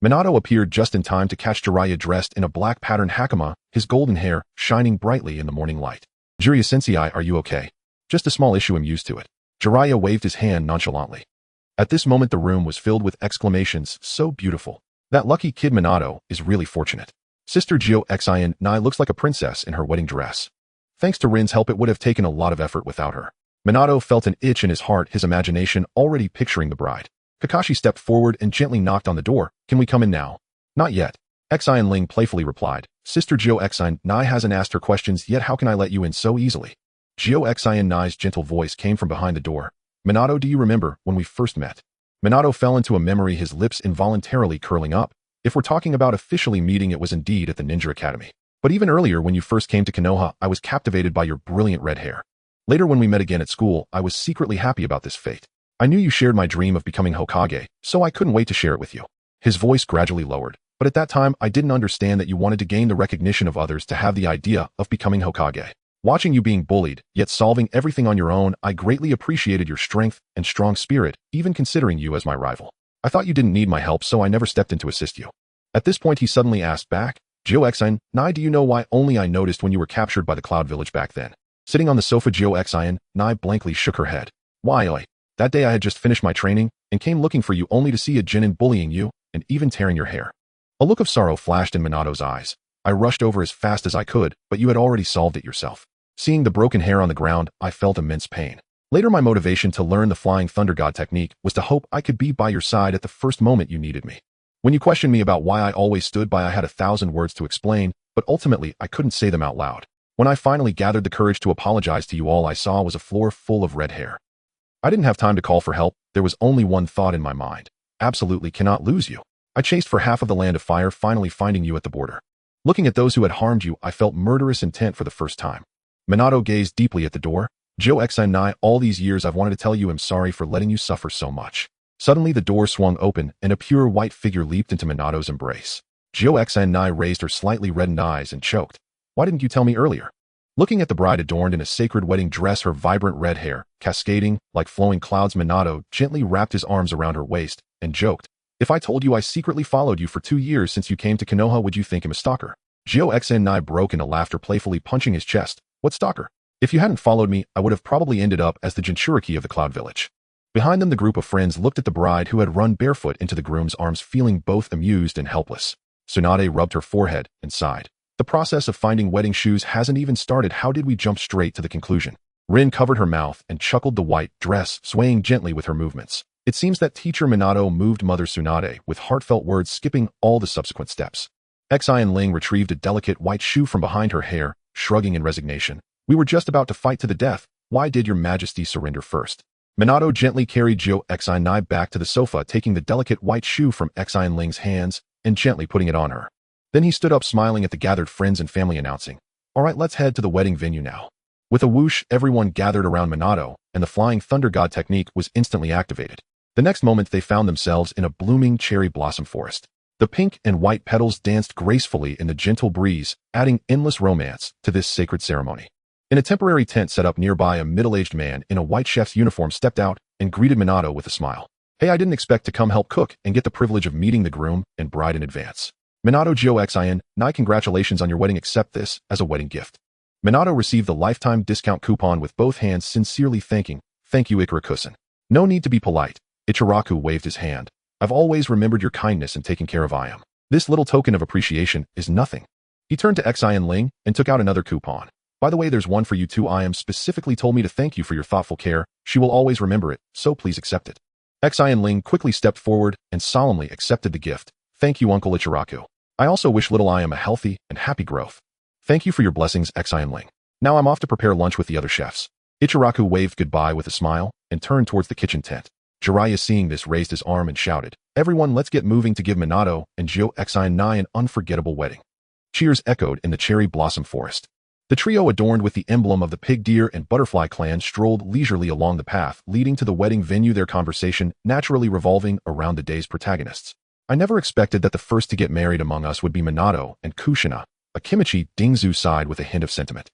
Speaker 1: Minato appeared just in time to catch Jiraiya dressed in a black patterned hakama, his golden hair shining brightly in the morning light. Jiraiya sensei, are you okay? Just a small issue, I'm used to it. Jiraiya waved his hand nonchalantly. At this moment, the room was filled with exclamations. So beautiful. That lucky kid Minato is really fortunate. Sister Xin Nai looks like a princess in her wedding dress. Thanks to Rin's help, it would have taken a lot of effort without her. Minato felt an itch in his heart, his imagination already picturing the bride. Kakashi stepped forward and gently knocked on the door. Can we come in now? Not yet. Xin Ling playfully replied. Sister Xin Nai hasn't asked her questions yet. How can I let you in so easily? Xin Nai's gentle voice came from behind the door. Minato, do you remember when we first met? Minato fell into a memory, his lips involuntarily curling up. If we're talking about officially meeting, it was indeed at the Ninja Academy. But even earlier, when you first came to Konoha, I was captivated by your brilliant red hair. Later, when we met again at school, I was secretly happy about this fate. I knew you shared my dream of becoming Hokage, so I couldn't wait to share it with you. His voice gradually lowered. But at that time, I didn't understand that you wanted to gain the recognition of others to have the idea of becoming Hokage. Watching you being bullied, yet solving everything on your own, I greatly appreciated your strength and strong spirit, even considering you as my rival. I thought you didn't need my help, so I never stepped in to assist you. At this point, he suddenly asked back, Xin Nai, do you know why only I noticed when you were captured by the Cloud Village back then? Sitting on the sofa, Xin Nai blankly shook her head. Why, that day I had just finished my training and came looking for you only to see a genin bullying you and even tearing your hair. A look of sorrow flashed in Minato's eyes. I rushed over as fast as I could, but you had already solved it yourself. Seeing the broken hair on the ground, I felt immense pain. Later, my motivation to learn the Flying Thunder God technique was to hope I could be by your side at the first moment you needed me. When you questioned me about why I always stood by, I had 1,000 words to explain, but ultimately I couldn't say them out loud. When I finally gathered the courage to apologize to you, all I saw was a floor full of red hair. I didn't have time to call for help. There was only one thought in my mind. Absolutely cannot lose you. I chased for half of the land of fire, finally finding you at the border. Looking at those who had harmed you, I felt murderous intent for the first time. Minato gazed deeply at the door. Joe Xi, all these years I've wanted to tell you I'm sorry for letting you suffer so much. Suddenly the door swung open and a pure white figure leaped into Minato's embrace. Joe Xi raised her slightly reddened eyes and choked. Why didn't you tell me earlier? Looking at the bride adorned in a sacred wedding dress, her vibrant red hair cascading like flowing clouds, Minato gently wrapped his arms around her waist and joked, if I told you I secretly followed you for 2 years since you came to Konoha, would you think him a stalker? Joe Xi broke into laughter, playfully punching his chest. What stalker? If you hadn't followed me, I would have probably ended up as the Jinchuriki of the Cloud Village. Behind them, the group of friends looked at the bride who had run barefoot into the groom's arms, feeling both amused and helpless. Tsunade rubbed her forehead and sighed. The process of finding wedding shoes hasn't even started. How did we jump straight to the conclusion? Rin covered her mouth and chuckled, the white dress swaying gently with her movements. It seems that teacher Minato moved Mother Tsunade with heartfelt words, skipping all the subsequent steps. Xin Ling retrieved a delicate white shoe from behind her hair, shrugging in resignation. We were just about to fight to the death. Why did your majesty surrender first? Minato gently carried Joe Xi back to the sofa, taking the delicate white shoe from Xin Ling's hands and gently putting it on her. Then he stood up, smiling at the gathered friends and family, announcing, all right, let's head to the wedding venue now. With a whoosh, everyone gathered around Minato, and the Flying Thunder God technique was instantly activated. The next moment, they found themselves in a blooming cherry blossom forest. The pink and white petals danced gracefully in the gentle breeze, adding endless romance to this sacred ceremony. In a temporary tent set up nearby, a middle-aged man in a white chef's uniform stepped out and greeted Minato with a smile. Hey, I didn't expect to come help cook and get the privilege of meeting the groom and bride in advance. Minato Joe Xi, congratulations on your wedding. Accept this as a wedding gift. Minato received the lifetime discount coupon with both hands, sincerely thanking, thank you Ikura-kusen. No need to be polite. Ichiraku waved his hand. I've always remembered your kindness and taking care of I am. This little token of appreciation is nothing. He turned to Xin Ling and took out another coupon. By the way, there's one for you too. I am specifically told me to thank you for your thoughtful care. She will always remember it, so please accept it. Xin Ling quickly stepped forward and solemnly accepted the gift. Thank you, Uncle Ichiraku. I also wish little I am a healthy and happy growth. Thank you for your blessings, Xin Ling. Now I'm off to prepare lunch with the other chefs. Ichiraku waved goodbye with a smile and turned towards the kitchen tent. Jiraiya, seeing this, raised his arm and shouted, everyone, let's get moving to give Minato and Joe Xi an unforgettable wedding. Cheers echoed in the cherry blossom forest. The trio, adorned with the emblem of the pig, deer, and butterfly clan, strolled leisurely along the path leading to the wedding venue, their conversation naturally revolving around the day's protagonists. I never expected that the first to get married among us would be Minato and Kushina. Akimichi Dingzu sighed with a hint of sentiment.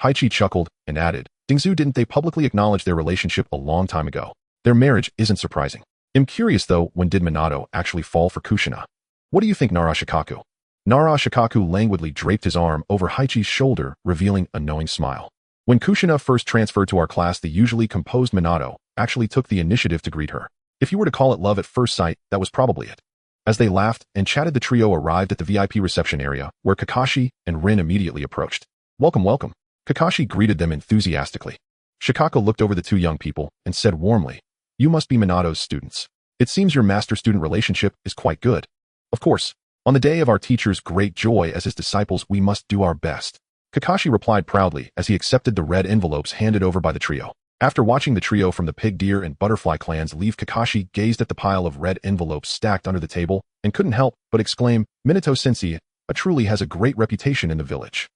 Speaker 1: Haichi chuckled and added, Dingzu, didn't they publicly acknowledge their relationship a long time ago? Their marriage isn't surprising. I'm curious though, when did Minato actually fall for Kushina? What do you think, Nara Shikaku? Nara Shikaku languidly draped his arm over Haichi's shoulder, revealing a knowing smile. When Kushina first transferred to our class, the usually composed Minato actually took the initiative to greet her. If you were to call it love at first sight, that was probably it. As they laughed and chatted, the trio arrived at the VIP reception area, where Kakashi and Rin immediately approached. Welcome, welcome. Kakashi greeted them enthusiastically. Shikako looked over the two young people and said warmly, you must be Minato's students. It seems your master-student relationship is quite good. Of course. On the day of our teacher's great joy as his disciples, we must do our best. Kakashi replied proudly as he accepted the red envelopes handed over by the trio. After watching the trio from the pig, deer, and butterfly clans leave, Kakashi gazed at the pile of red envelopes stacked under the table and couldn't help but exclaim, Minato-sensei truly has a great reputation in the village.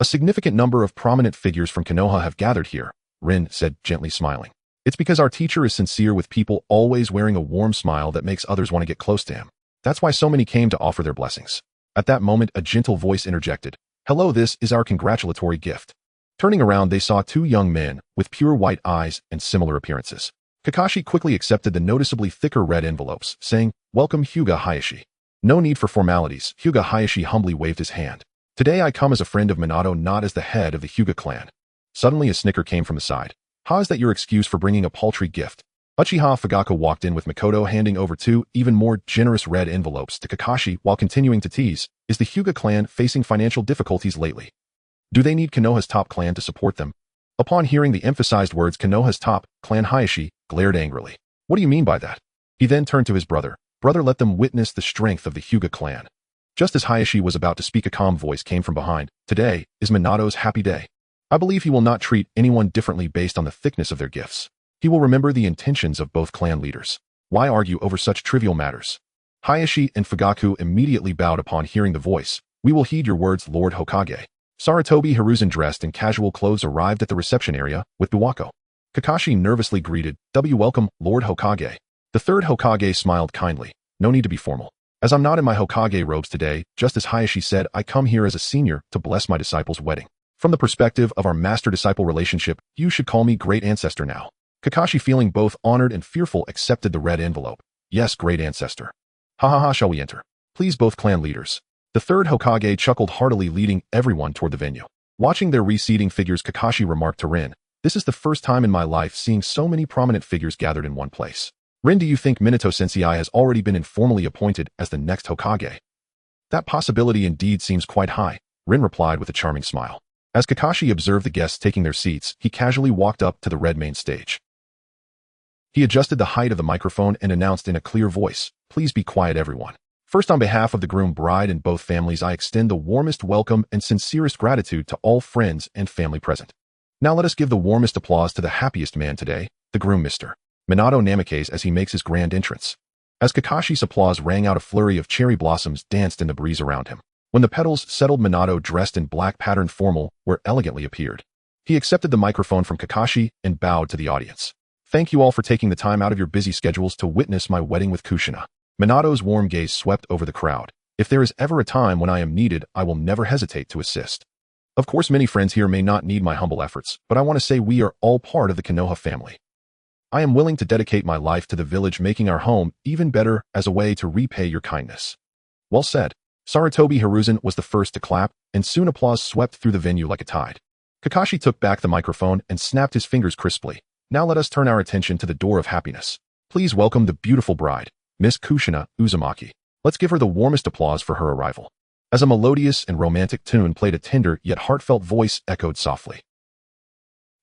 Speaker 1: A significant number of prominent figures from Konoha have gathered here, Rin said, gently smiling. It's because our teacher is sincere with people, always wearing a warm smile that makes others want to get close to him. That's why so many came to offer their blessings. At that moment, a gentle voice interjected, hello, this is our congratulatory gift. Turning around, they saw two young men with pure white eyes and similar appearances. Kakashi quickly accepted the noticeably thicker red envelopes, saying, welcome, Hyuga Hayashi. No need for formalities. Hyuga Hayashi humbly waved his hand. Today I come as a friend of Minato, not as the head of the Hyuga clan. Suddenly a snicker came from the side. How is that your excuse for bringing a paltry gift? Uchiha Fugako walked in with Mikoto, handing over two even more generous red envelopes to Kakashi while continuing to tease, is the Hyuga clan facing financial difficulties lately? Do they need Konoha's top clan to support them? Upon hearing the emphasized words, Konoha's top clan Hayashi glared angrily. What do you mean by that? He then turned to his brother. Brother, let them witness the strength of the Hyuga clan. Just as Hayashi was about to speak, a calm voice came from behind. Today is Minato's happy day. I believe he will not treat anyone differently based on the thickness of their gifts. He will remember the intentions of both clan leaders. Why argue over such trivial matters? Hayashi and Fugaku immediately bowed upon hearing the voice. We will heed your words, Lord Hokage. Sarutobi Hiruzen, dressed in casual clothes, arrived at the reception area with Buwako. Kakashi nervously greeted, welcome, Lord Hokage. The third Hokage smiled kindly. No need to be formal. As I'm not in my Hokage robes today, just as Hayashi said, I come here as a senior to bless my disciple's wedding. From the perspective of our master-disciple relationship, you should call me Great Ancestor now. Kakashi, feeling both honored and fearful, accepted the red envelope. Yes, Great Ancestor. Ha, shall we enter? Please, both clan leaders. The third Hokage chuckled heartily, leading everyone toward the venue. Watching their receding figures, Kakashi remarked to Rin, this is the first time in my life seeing so many prominent figures gathered in one place. Rin, do you think Minato Sensei has already been informally appointed as the next Hokage? That possibility indeed seems quite high, Rin replied with a charming smile. As Kakashi observed the guests taking their seats, he casually walked up to the red main stage. He adjusted the height of the microphone and announced in a clear voice, please be quiet, everyone. First, on behalf of the groom, bride, and both families, I extend the warmest welcome and sincerest gratitude to all friends and family present. Now let us give the warmest applause to the happiest man today, the groom, Mr. Minato Namikaze, as he makes his grand entrance. As Kakashi's applause rang out, a flurry of cherry blossoms danced in the breeze around him. When the petals settled, Minato, dressed in black patterned formal wear, elegantly appeared. He accepted the microphone from Kakashi and bowed to the audience. Thank you all for taking the time out of your busy schedules to witness my wedding with Kushina. Minato's warm gaze swept over the crowd. If there is ever a time when I am needed, I will never hesitate to assist. Of course, many friends here may not need my humble efforts, but I want to say we are all part of the Konoha family. I am willing to dedicate my life to the village, making our home even better as a way to repay your kindness. Well said. Sarutobi Hiruzen was the first to clap, and soon applause swept through the venue like a tide. Kakashi took back the microphone and snapped his fingers crisply. Now let us turn our attention to the door of happiness. Please welcome the beautiful bride, Miss Kushina Uzumaki. Let's give her the warmest applause for her arrival. As a melodious and romantic tune played, a tender yet heartfelt voice echoed softly.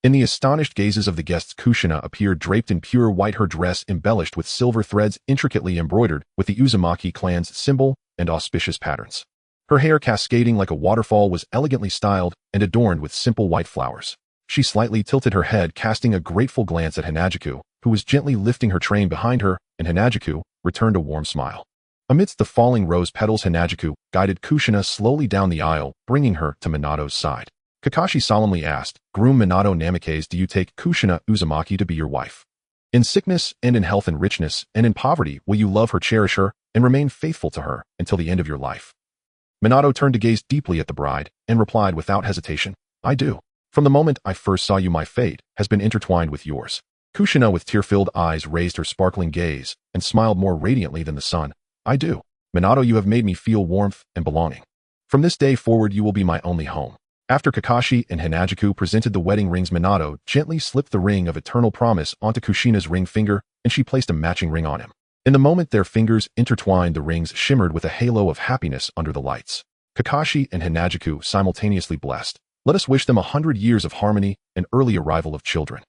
Speaker 1: In the astonished gazes of the guests, Kushina appeared draped in pure white, her dress embellished with silver threads intricately embroidered with the Uzumaki clan's symbol and auspicious patterns. Her hair, cascading like a waterfall, was elegantly styled and adorned with simple white flowers. She slightly tilted her head, casting a grateful glance at Hanajuku, who was gently lifting her train behind her, and Hanajuku returned a warm smile. Amidst the falling rose petals, Hanajuku guided Kushina slowly down the aisle, bringing her to Minato's side. Kakashi solemnly asked, Groom Minato Namikaze, do you take Kushina Uzumaki to be your wife? In sickness and in health, in richness and in poverty, will you love her, cherish her, and remain faithful to her until the end of your life? Minato turned to gaze deeply at the bride and replied without hesitation, I do. From the moment I first saw you, my fate has been intertwined with yours. Kushina, with tear-filled eyes, raised her sparkling gaze and smiled more radiantly than the sun. I do. Minato, you have made me feel warmth and belonging. From this day forward, you will be my only home. After Kakashi and Hanajuku presented the wedding rings, Minato gently slipped the ring of eternal promise onto Kushina's ring finger, and she placed a matching ring on him. In the moment their fingers intertwined, the rings shimmered with a halo of happiness under the lights. Kakashi and Hanajuku simultaneously blessed. Let us wish them 100 years of harmony and early arrival of children.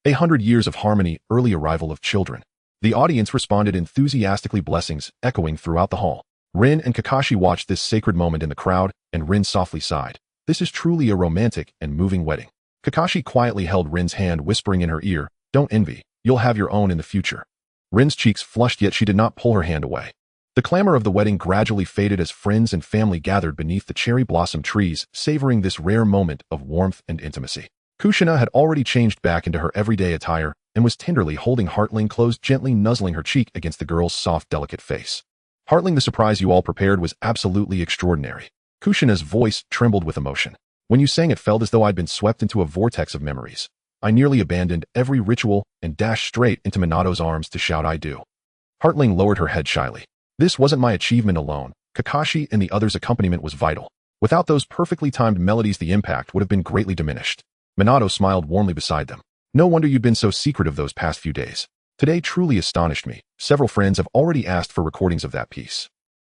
Speaker 1: 100 years of harmony, early arrival of children. The audience responded enthusiastically, blessings echoing throughout the hall. Rin and Kakashi watched this sacred moment in the crowd, and Rin softly sighed. This is truly a romantic and moving wedding. Kakashi quietly held Rin's hand, whispering in her ear, don't envy, you'll have your own in the future. Rin's cheeks flushed, yet she did not pull her hand away. The clamor of the wedding gradually faded as friends and family gathered beneath the cherry blossom trees, savoring this rare moment of warmth and intimacy. Kushina had already changed back into her everyday attire and was tenderly holding Heartling close, gently nuzzling her cheek against the girl's soft, delicate face. Heartling, the surprise you all prepared was absolutely extraordinary. Kushina's voice trembled with emotion. When you sang, it felt as though I'd been swept into a vortex of memories. I nearly abandoned every ritual and dashed straight into Minato's arms to shout I do. Heartling lowered her head shyly. This wasn't my achievement alone. Kakashi and the others' accompaniment was vital. Without those perfectly timed melodies, the impact would have been greatly diminished. Minato smiled warmly beside them. No wonder you'd been so secretive those past few days. Today truly astonished me. Several friends have already asked for recordings of that piece.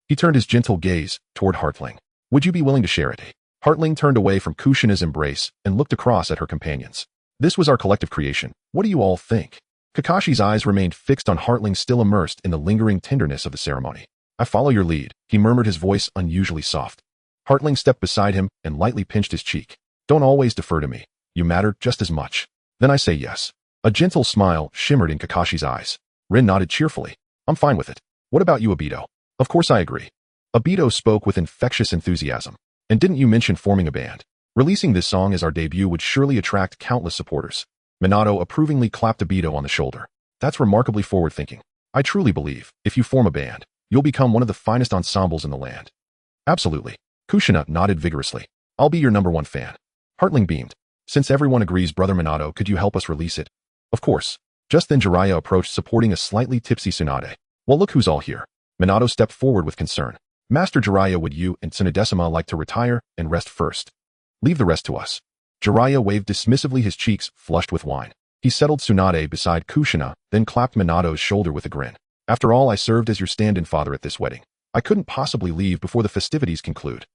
Speaker 1: He turned his gentle gaze toward Heartling. Would you be willing to share it? Heartling turned away from Kushina's embrace and looked across at her companions. This was our collective creation. What do you all think? Kakashi's eyes remained fixed on Heartling, still immersed in the lingering tenderness of the ceremony. I follow your lead, he murmured, his voice unusually soft. Heartling stepped beside him and lightly pinched his cheek. Don't always defer to me. You matter just as much. Then I say yes. A gentle smile shimmered in Kakashi's eyes. Rin nodded cheerfully. I'm fine with it. What about you, Obito? Of course I agree. Obito spoke with infectious enthusiasm. And didn't you mention forming a band? Releasing this song as our debut would surely attract countless supporters. Minato approvingly clapped Obito on the shoulder. That's remarkably forward-thinking. I truly believe, if you form a band, you'll become one of the finest ensembles in the land. Absolutely. Kushina nodded vigorously. I'll be your #1 fan. Heartling beamed. Since everyone agrees, Brother Minato, could you help us release it? Of course. Just then Jiraiya approached, supporting a slightly tipsy Tsunade. Well, look who's all here. Minato stepped forward with concern. Master Jiraiya, would you and Tsunadesima like to retire and rest first? Leave the rest to us. Jiraiya waved dismissively, his cheeks flushed with wine. He settled Tsunade beside Kushina, then clapped Minato's shoulder with a grin. After all, I served as your stand-in father at this wedding. I couldn't possibly leave before the festivities conclude.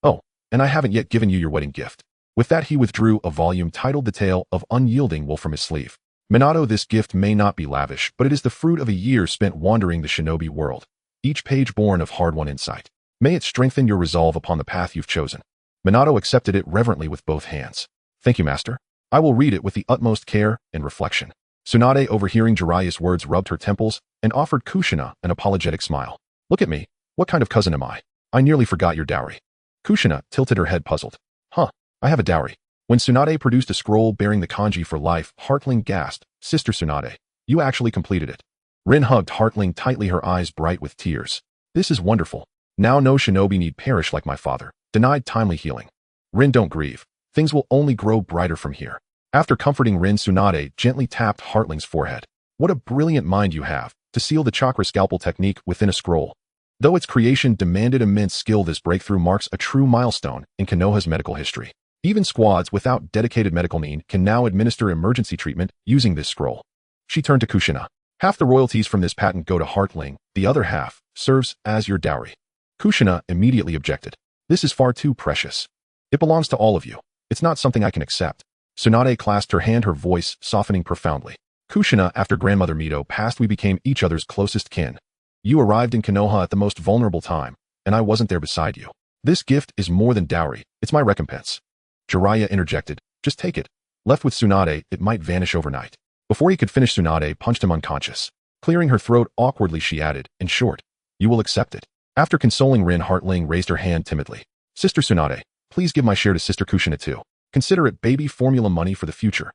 Speaker 1: Oh, and I haven't yet given you your wedding gift. With that, he withdrew a volume titled The Tale of Unyielding Wolf from his sleeve. Minato, this gift may not be lavish, but it is the fruit of a year spent wandering the shinobi world. Each page born of hard-won insight. May it strengthen your resolve upon the path you've chosen. Minato accepted it reverently with both hands. Thank you, master. I will read it with the utmost care and reflection. Tsunade, overhearing Jiraiya's words, rubbed her temples and offered Kushina an apologetic smile. Look at me. What kind of cousin am I? I nearly forgot your dowry. Kushina tilted her head, puzzled. Huh, I have a dowry. When Tsunade produced a scroll bearing the kanji for life, Heartling gasped. Sister Tsunade, you actually completed it. Rin hugged Heartling tightly, her eyes bright with tears. This is wonderful. Now no shinobi need perish like my father, denied timely healing. Rin, don't grieve. Things will only grow brighter from here. After comforting Rin, Tsunade gently tapped Heartling's forehead. What a brilliant mind you have, to seal the chakra scalpel technique within a scroll. Though its creation demanded immense skill, this breakthrough marks a true milestone in Konoha's medical history. Even squads without dedicated medical need can now administer emergency treatment using this scroll. She turned to Kushina. Half the royalties from this patent go to Heartling, the other half serves as your dowry. Kushina immediately objected. This is far too precious. It belongs to all of you. It's not something I can accept. Tsunade clasped her hand, her voice softening profoundly. Kushina, after grandmother Mito passed, we became each other's closest kin. You arrived in Konoha at the most vulnerable time, and I wasn't there beside you. This gift is more than dowry, it's my recompense. Jiraiya interjected. Just take it. Left with Tsunade, it might vanish overnight. Before he could finish, Tsunade punched him unconscious. Clearing her throat awkwardly, she added, in short, you will accept it. After consoling Rin, Heartling raised her hand timidly. Sister Tsunade, please give my share to Sister Kushina too. Consider it baby formula money for the future.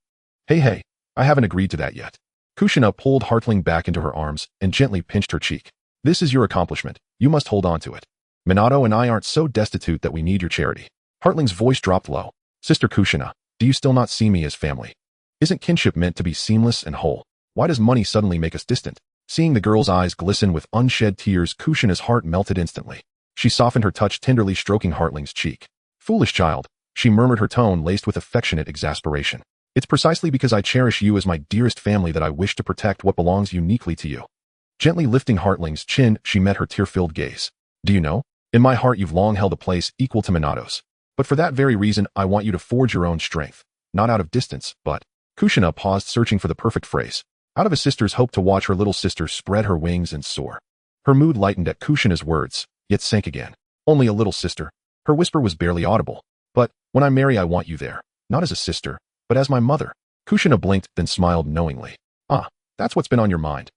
Speaker 1: Hey, I haven't agreed to that yet. Kushina pulled Heartling back into her arms and gently pinched her cheek. This is your accomplishment. You must hold on to it. Minato and I aren't so destitute that we need your charity. Heartling's voice dropped low. Sister Kushina, do you still not see me as family? Isn't kinship meant to be seamless and whole? Why does money suddenly make us distant? Seeing the girl's eyes glisten with unshed tears, Kushina's heart melted instantly. She softened her touch, tenderly stroking Heartling's cheek. Foolish child, she murmured, her tone laced with affectionate exasperation. It's precisely because I cherish you as my dearest family that I wish to protect what belongs uniquely to you. Gently lifting Heartling's chin, she met her tear-filled gaze. Do you know? In my heart you've long held a place equal to Minato's. But for that very reason, I want you to forge your own strength. Not out of distance, but... Kushina paused, searching for the perfect phrase. Out of a sister's hope to watch her little sister spread her wings and soar. Her mood lightened at Kushina's words, yet sank again. Only a little sister. Her whisper was barely audible. But, when I marry, I want you there. Not as a sister, but as my mother. Kushina blinked, then smiled knowingly. Ah, that's what's been on your mind.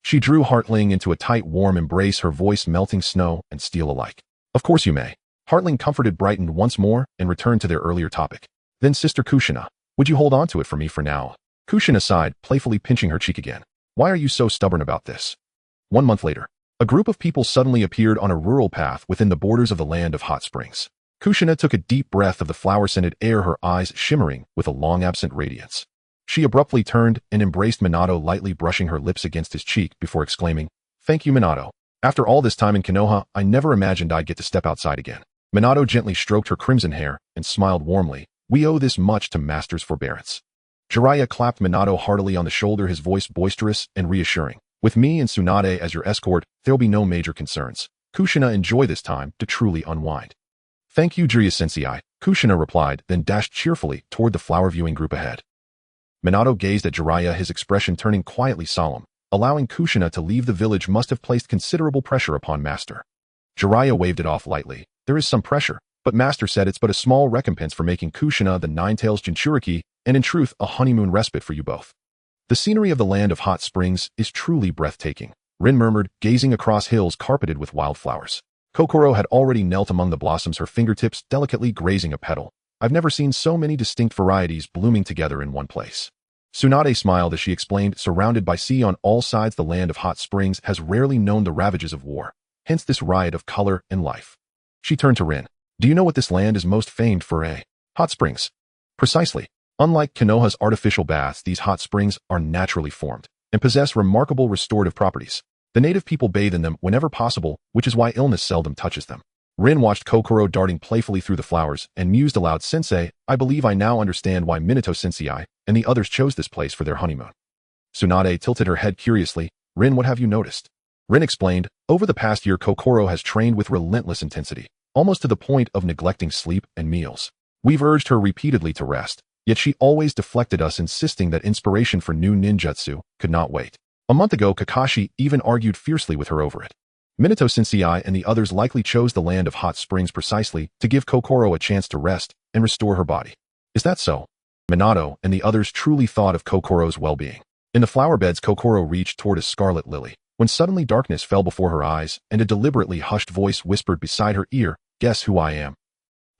Speaker 1: She drew Heartling into a tight, warm embrace, her voice melting snow and steel alike. Of course you may. Heartling, comforted, brightened once more and returned to their earlier topic. Then, Sister Kushina, would you hold on to it for me for now? Kushina sighed, playfully pinching her cheek again. Why are you so stubborn about this? 1 month later, a group of people suddenly appeared on a rural path within the borders of the land of hot springs. Kushina took a deep breath of the flower-scented air, her eyes shimmering with a long-absent radiance. She abruptly turned and embraced Minato, lightly brushing her lips against his cheek before exclaiming, Thank you, Minato. After all this time in Konoha, I never imagined I'd get to step outside again. Minato gently stroked her crimson hair and smiled warmly. We owe this much to Master's forbearance. Jiraiya clapped Minato heartily on the shoulder, his voice boisterous and reassuring. With me and Tsunade as your escort, there'll be no major concerns. Kushina, enjoy this time to truly unwind. Thank you, Jiraiya Sensei. Kushina replied, then dashed cheerfully toward the flower viewing group ahead. Minato gazed at Jiraiya, his expression turning quietly solemn. Allowing Kushina to leave the village must have placed considerable pressure upon Master. Jiraiya waved it off lightly. There is some pressure, but Master said it's but a small recompense for making Kushina the Nine-Tails Jinchuriki, and in truth a honeymoon respite for you both. The scenery of the land of hot springs is truly breathtaking, Rin murmured, gazing across hills carpeted with wildflowers. Kokoro had already knelt among the blossoms, her fingertips delicately grazing a petal. I've never seen so many distinct varieties blooming together in one place. Tsunade smiled as she explained, surrounded by sea on all sides, the land of hot springs has rarely known the ravages of war, hence this riot of color and life. She turned to Rin. Do you know what this land is most famed for, eh? Hot springs. Precisely. Unlike Konoha's artificial baths, these hot springs are naturally formed and possess remarkable restorative properties. The native people bathe in them whenever possible, which is why illness seldom touches them. Rin watched Kokoro darting playfully through the flowers and mused aloud, Sensei, I believe I now understand why Minato Sensei and the others chose this place for their honeymoon. Tsunade tilted her head curiously. Rin, what have you noticed? Rin explained, over the past year Kokoro has trained with relentless intensity, almost to the point of neglecting sleep and meals. We've urged her repeatedly to rest, yet she always deflected us, insisting that inspiration for new ninjutsu could not wait. A month ago, Kakashi even argued fiercely with her over it. Minato Sensei and the others likely chose the land of hot springs precisely to give Kokoro a chance to rest and restore her body. Is that so? Minato and the others truly thought of Kokoro's well-being. In the flower beds, Kokoro reached toward a scarlet lily, when suddenly darkness fell before her eyes and a deliberately hushed voice whispered beside her ear, guess who I am?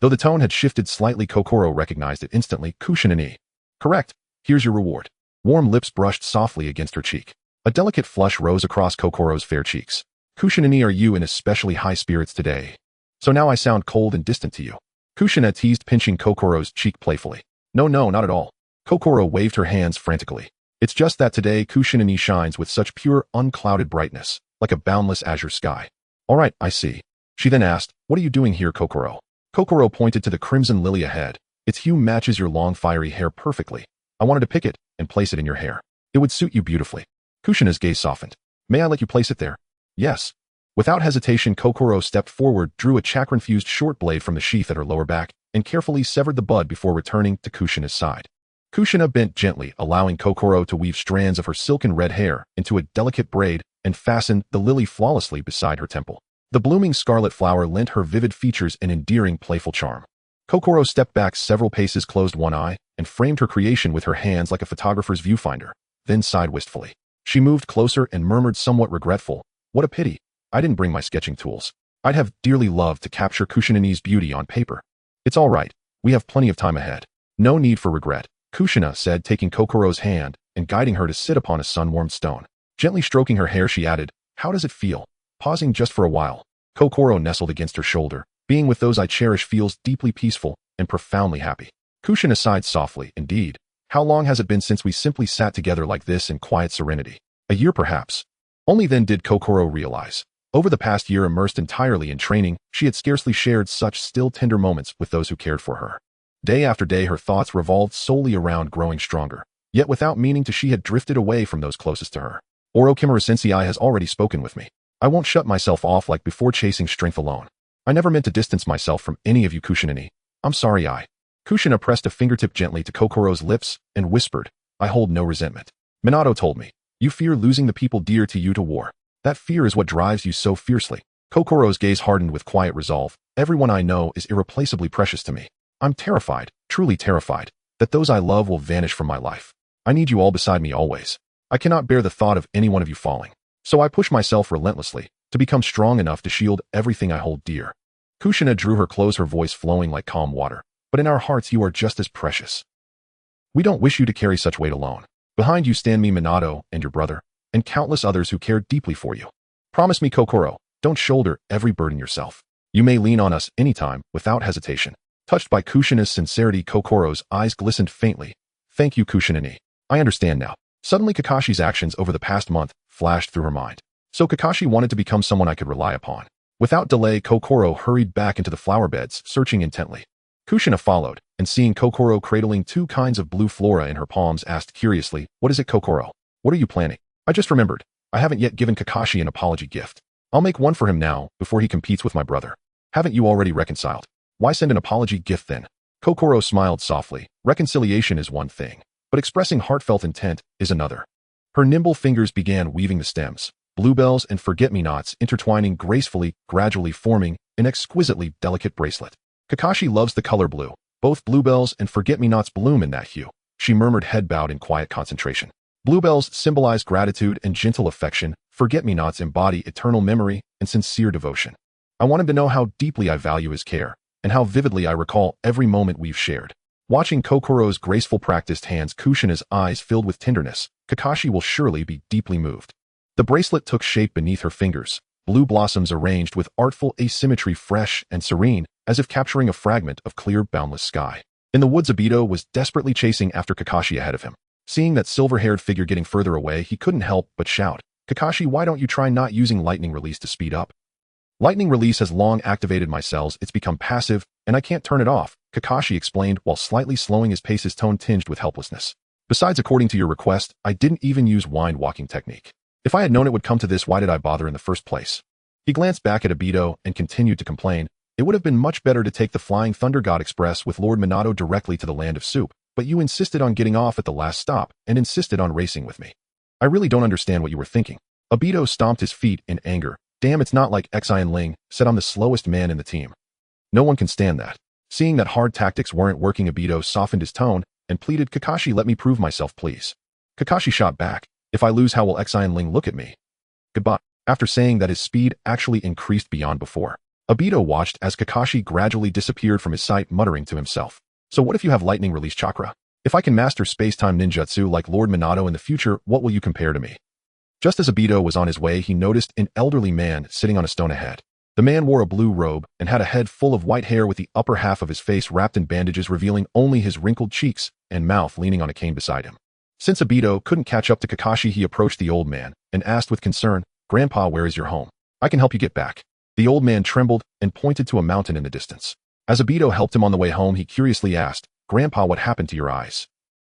Speaker 1: Though the tone had shifted slightly, Kokoro recognized it instantly. Kushina-ni. Correct. Here's your reward. Warm lips brushed softly against her cheek. A delicate flush rose across Kokoro's fair cheeks. Kushina-ni, are you in especially high spirits today? So now I sound cold and distant to you. Kushina teased, pinching Kokoro's cheek playfully. No, not at all. Kokoro waved her hands frantically. It's just that today Kushina-ni shines with such pure, unclouded brightness, like a boundless azure sky. All right, I see. She then asked, what are you doing here, Kokoro? Kokoro pointed to the crimson lily ahead. Its hue matches your long fiery hair perfectly. I wanted to pick it and place it in your hair. It would suit you beautifully. Kushina's gaze softened. May I let you place it there? Yes. Without hesitation, Kokoro stepped forward, drew a chakra-infused short blade from the sheath at her lower back, and carefully severed the bud before returning to Kushina's side. Kushina bent gently, allowing Kokoro to weave strands of her silken red hair into a delicate braid and fastened the lily flawlessly beside her temple. The blooming scarlet flower lent her vivid features an endearing, playful charm. Kokoro stepped back several paces, closed one eye, and framed her creation with her hands like a photographer's viewfinder, then sighed wistfully. She moved closer and murmured, somewhat regretful, what a pity. I didn't bring my sketching tools. I'd have dearly loved to capture Kushina-ni's beauty on paper. It's all right. We have plenty of time ahead. No need for regret, Kushina said, taking Kokoro's hand and guiding her to sit upon a sun-warmed stone. Gently stroking her hair, she added, how does it feel? Pausing just for a while, Kokoro nestled against her shoulder. Being with those I cherish feels deeply peaceful and profoundly happy. Kushina sighed softly. Indeed. How long has it been since we simply sat together like this in quiet serenity? A year perhaps. Only then did Kokoro realize. Over the past year, immersed entirely in training, she had scarcely shared such still tender moments with those who cared for her. Day after day, her thoughts revolved solely around growing stronger. Yet without meaning to, she had drifted away from those closest to her. Orochimaru Sensei has already spoken with me. I won't shut myself off like before, chasing strength alone. I never meant to distance myself from any of you, Kushina-ni. I'm sorry. Kushina pressed a fingertip gently to Kokoro's lips and whispered, I hold no resentment. Minato told me, you fear losing the people dear to you to war. That fear is what drives you so fiercely. Kokoro's gaze hardened with quiet resolve. Everyone I know is irreplaceably precious to me. I'm terrified, truly terrified, that those I love will vanish from my life. I need you all beside me always. I cannot bear the thought of any one of you falling. So I push myself relentlessly to become strong enough to shield everything I hold dear. Kushina drew her close, her voice flowing like calm water. But in our hearts you are just as precious. We don't wish you to carry such weight alone. Behind you stand me, Minato, and your brother, and countless others who care deeply for you. Promise me, Kokoro, don't shoulder every burden yourself. You may lean on us anytime, without hesitation. Touched by Kushina's sincerity, Kokoro's eyes glistened faintly. Thank you, Kushina-ni. I understand now. Suddenly Kakashi's actions over the past month flashed through her mind. So Kakashi wanted to become someone I could rely upon. Without delay, Kokoro hurried back into the flower beds, searching intently. Kushina followed, and seeing Kokoro cradling 2 kinds of blue flora in her palms, asked curiously, what is it, Kokoro? What are you planning? I just remembered. I haven't yet given Kakashi an apology gift. I'll make one for him now, before he competes with my brother. Haven't you already reconciled? Why send an apology gift then? Kokoro smiled softly. Reconciliation is one thing, but expressing heartfelt intent is another. Her nimble fingers began weaving the stems, bluebells and forget-me-nots intertwining gracefully, gradually forming an exquisitely delicate bracelet. Kakashi loves the color blue. Both bluebells and forget-me-nots bloom in that hue. She murmured, head bowed in quiet concentration. Bluebells symbolize gratitude and gentle affection. Forget-me-nots embody eternal memory and sincere devotion. I want him to know how deeply I value his care, and how vividly I recall every moment we've shared. Watching Kokoro's graceful practiced hands cushion his eyes filled with tenderness, Kakashi will surely be deeply moved. The bracelet took shape beneath her fingers, blue blossoms arranged with artful asymmetry, fresh and serene, as if capturing a fragment of clear, boundless sky. In the woods, Obito was desperately chasing after Kakashi ahead of him. Seeing that silver-haired figure getting further away, he couldn't help but shout, "Kakashi, why don't you try not using lightning release to speed up?" "Lightning release has long activated my cells, it's become passive, and I can't turn it off," Kakashi explained while slightly slowing his pace, his tone tinged with helplessness. "Besides, according to your request, I didn't even use wind-walking technique. If I had known it would come to this, why did I bother in the first place?" He glanced back at Obito and continued to complain, "It would have been much better to take the Flying Thunder God Express with Lord Minato directly to the Land of Soup, but you insisted on getting off at the last stop and insisted on racing with me. I really don't understand what you were thinking." Obito stomped his feet in anger. "Damn, it's not like Xin Ling said I'm the slowest man in the team. No one can stand that." Seeing that hard tactics weren't working, Obito softened his tone and pleaded, "Kakashi, let me prove myself, please." Kakashi shot back, "If I lose, how will Xin Ling look at me?" "Goodbye." After saying that, his speed actually increased beyond before. Obito watched as Kakashi gradually disappeared from his sight, muttering to himself, "So what if you have lightning release chakra? If I can master space-time ninjutsu like Lord Minato in the future, what will you compare to me?" Just as Obito was on his way, he noticed an elderly man sitting on a stone ahead. The man wore a blue robe and had a head full of white hair, with the upper half of his face wrapped in bandages, revealing only his wrinkled cheeks and mouth, leaning on a cane beside him. Since Obito couldn't catch up to Kakashi, he approached the old man and asked with concern, "Grandpa, where is your home? I can help you get back." The old man trembled and pointed to a mountain in the distance. As Obito helped him on the way home, he curiously asked, "Grandpa, what happened to your eyes?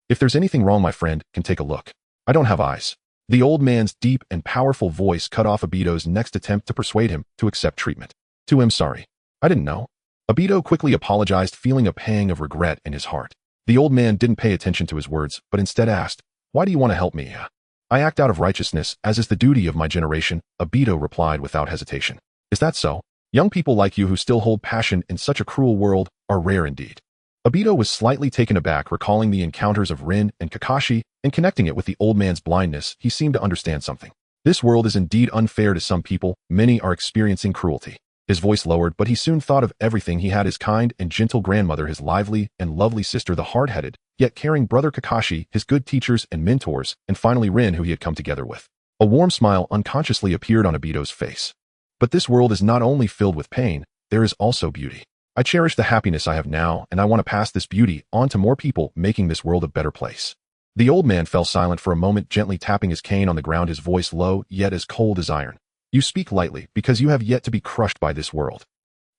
Speaker 1: If there's anything wrong, my friend can take a look." "I don't have eyes." The old man's deep and powerful voice cut off Obito's next attempt to persuade him to accept treatment. "I'm sorry. I didn't know." Obito quickly apologized, feeling a pang of regret in his heart. The old man didn't pay attention to his words, but instead asked, "Why do you want to help me?" "I act out of righteousness, as is the duty of my generation," Obito replied without hesitation. "Is that so? Young people like you who still hold passion in such a cruel world are rare indeed." Obito was slightly taken aback, recalling the encounters of Rin and Kakashi, and connecting it with the old man's blindness. He seemed to understand something. This world is indeed unfair to some people. Many are experiencing cruelty. His voice lowered, but he soon thought of everything. He had his kind and gentle grandmother, his lively and lovely sister, the hard-headed, yet caring brother Kakashi, his good teachers and mentors, and finally Rin, who he had come together with. A warm smile unconsciously appeared on Obito's face. "But this world is not only filled with pain, there is also beauty. I cherish the happiness I have now, and I want to pass this beauty on to more people, making this world a better place." The old man fell silent for a moment, gently tapping his cane on the ground, his voice low, yet as cold as iron. "You speak lightly, because you have yet to be crushed by this world."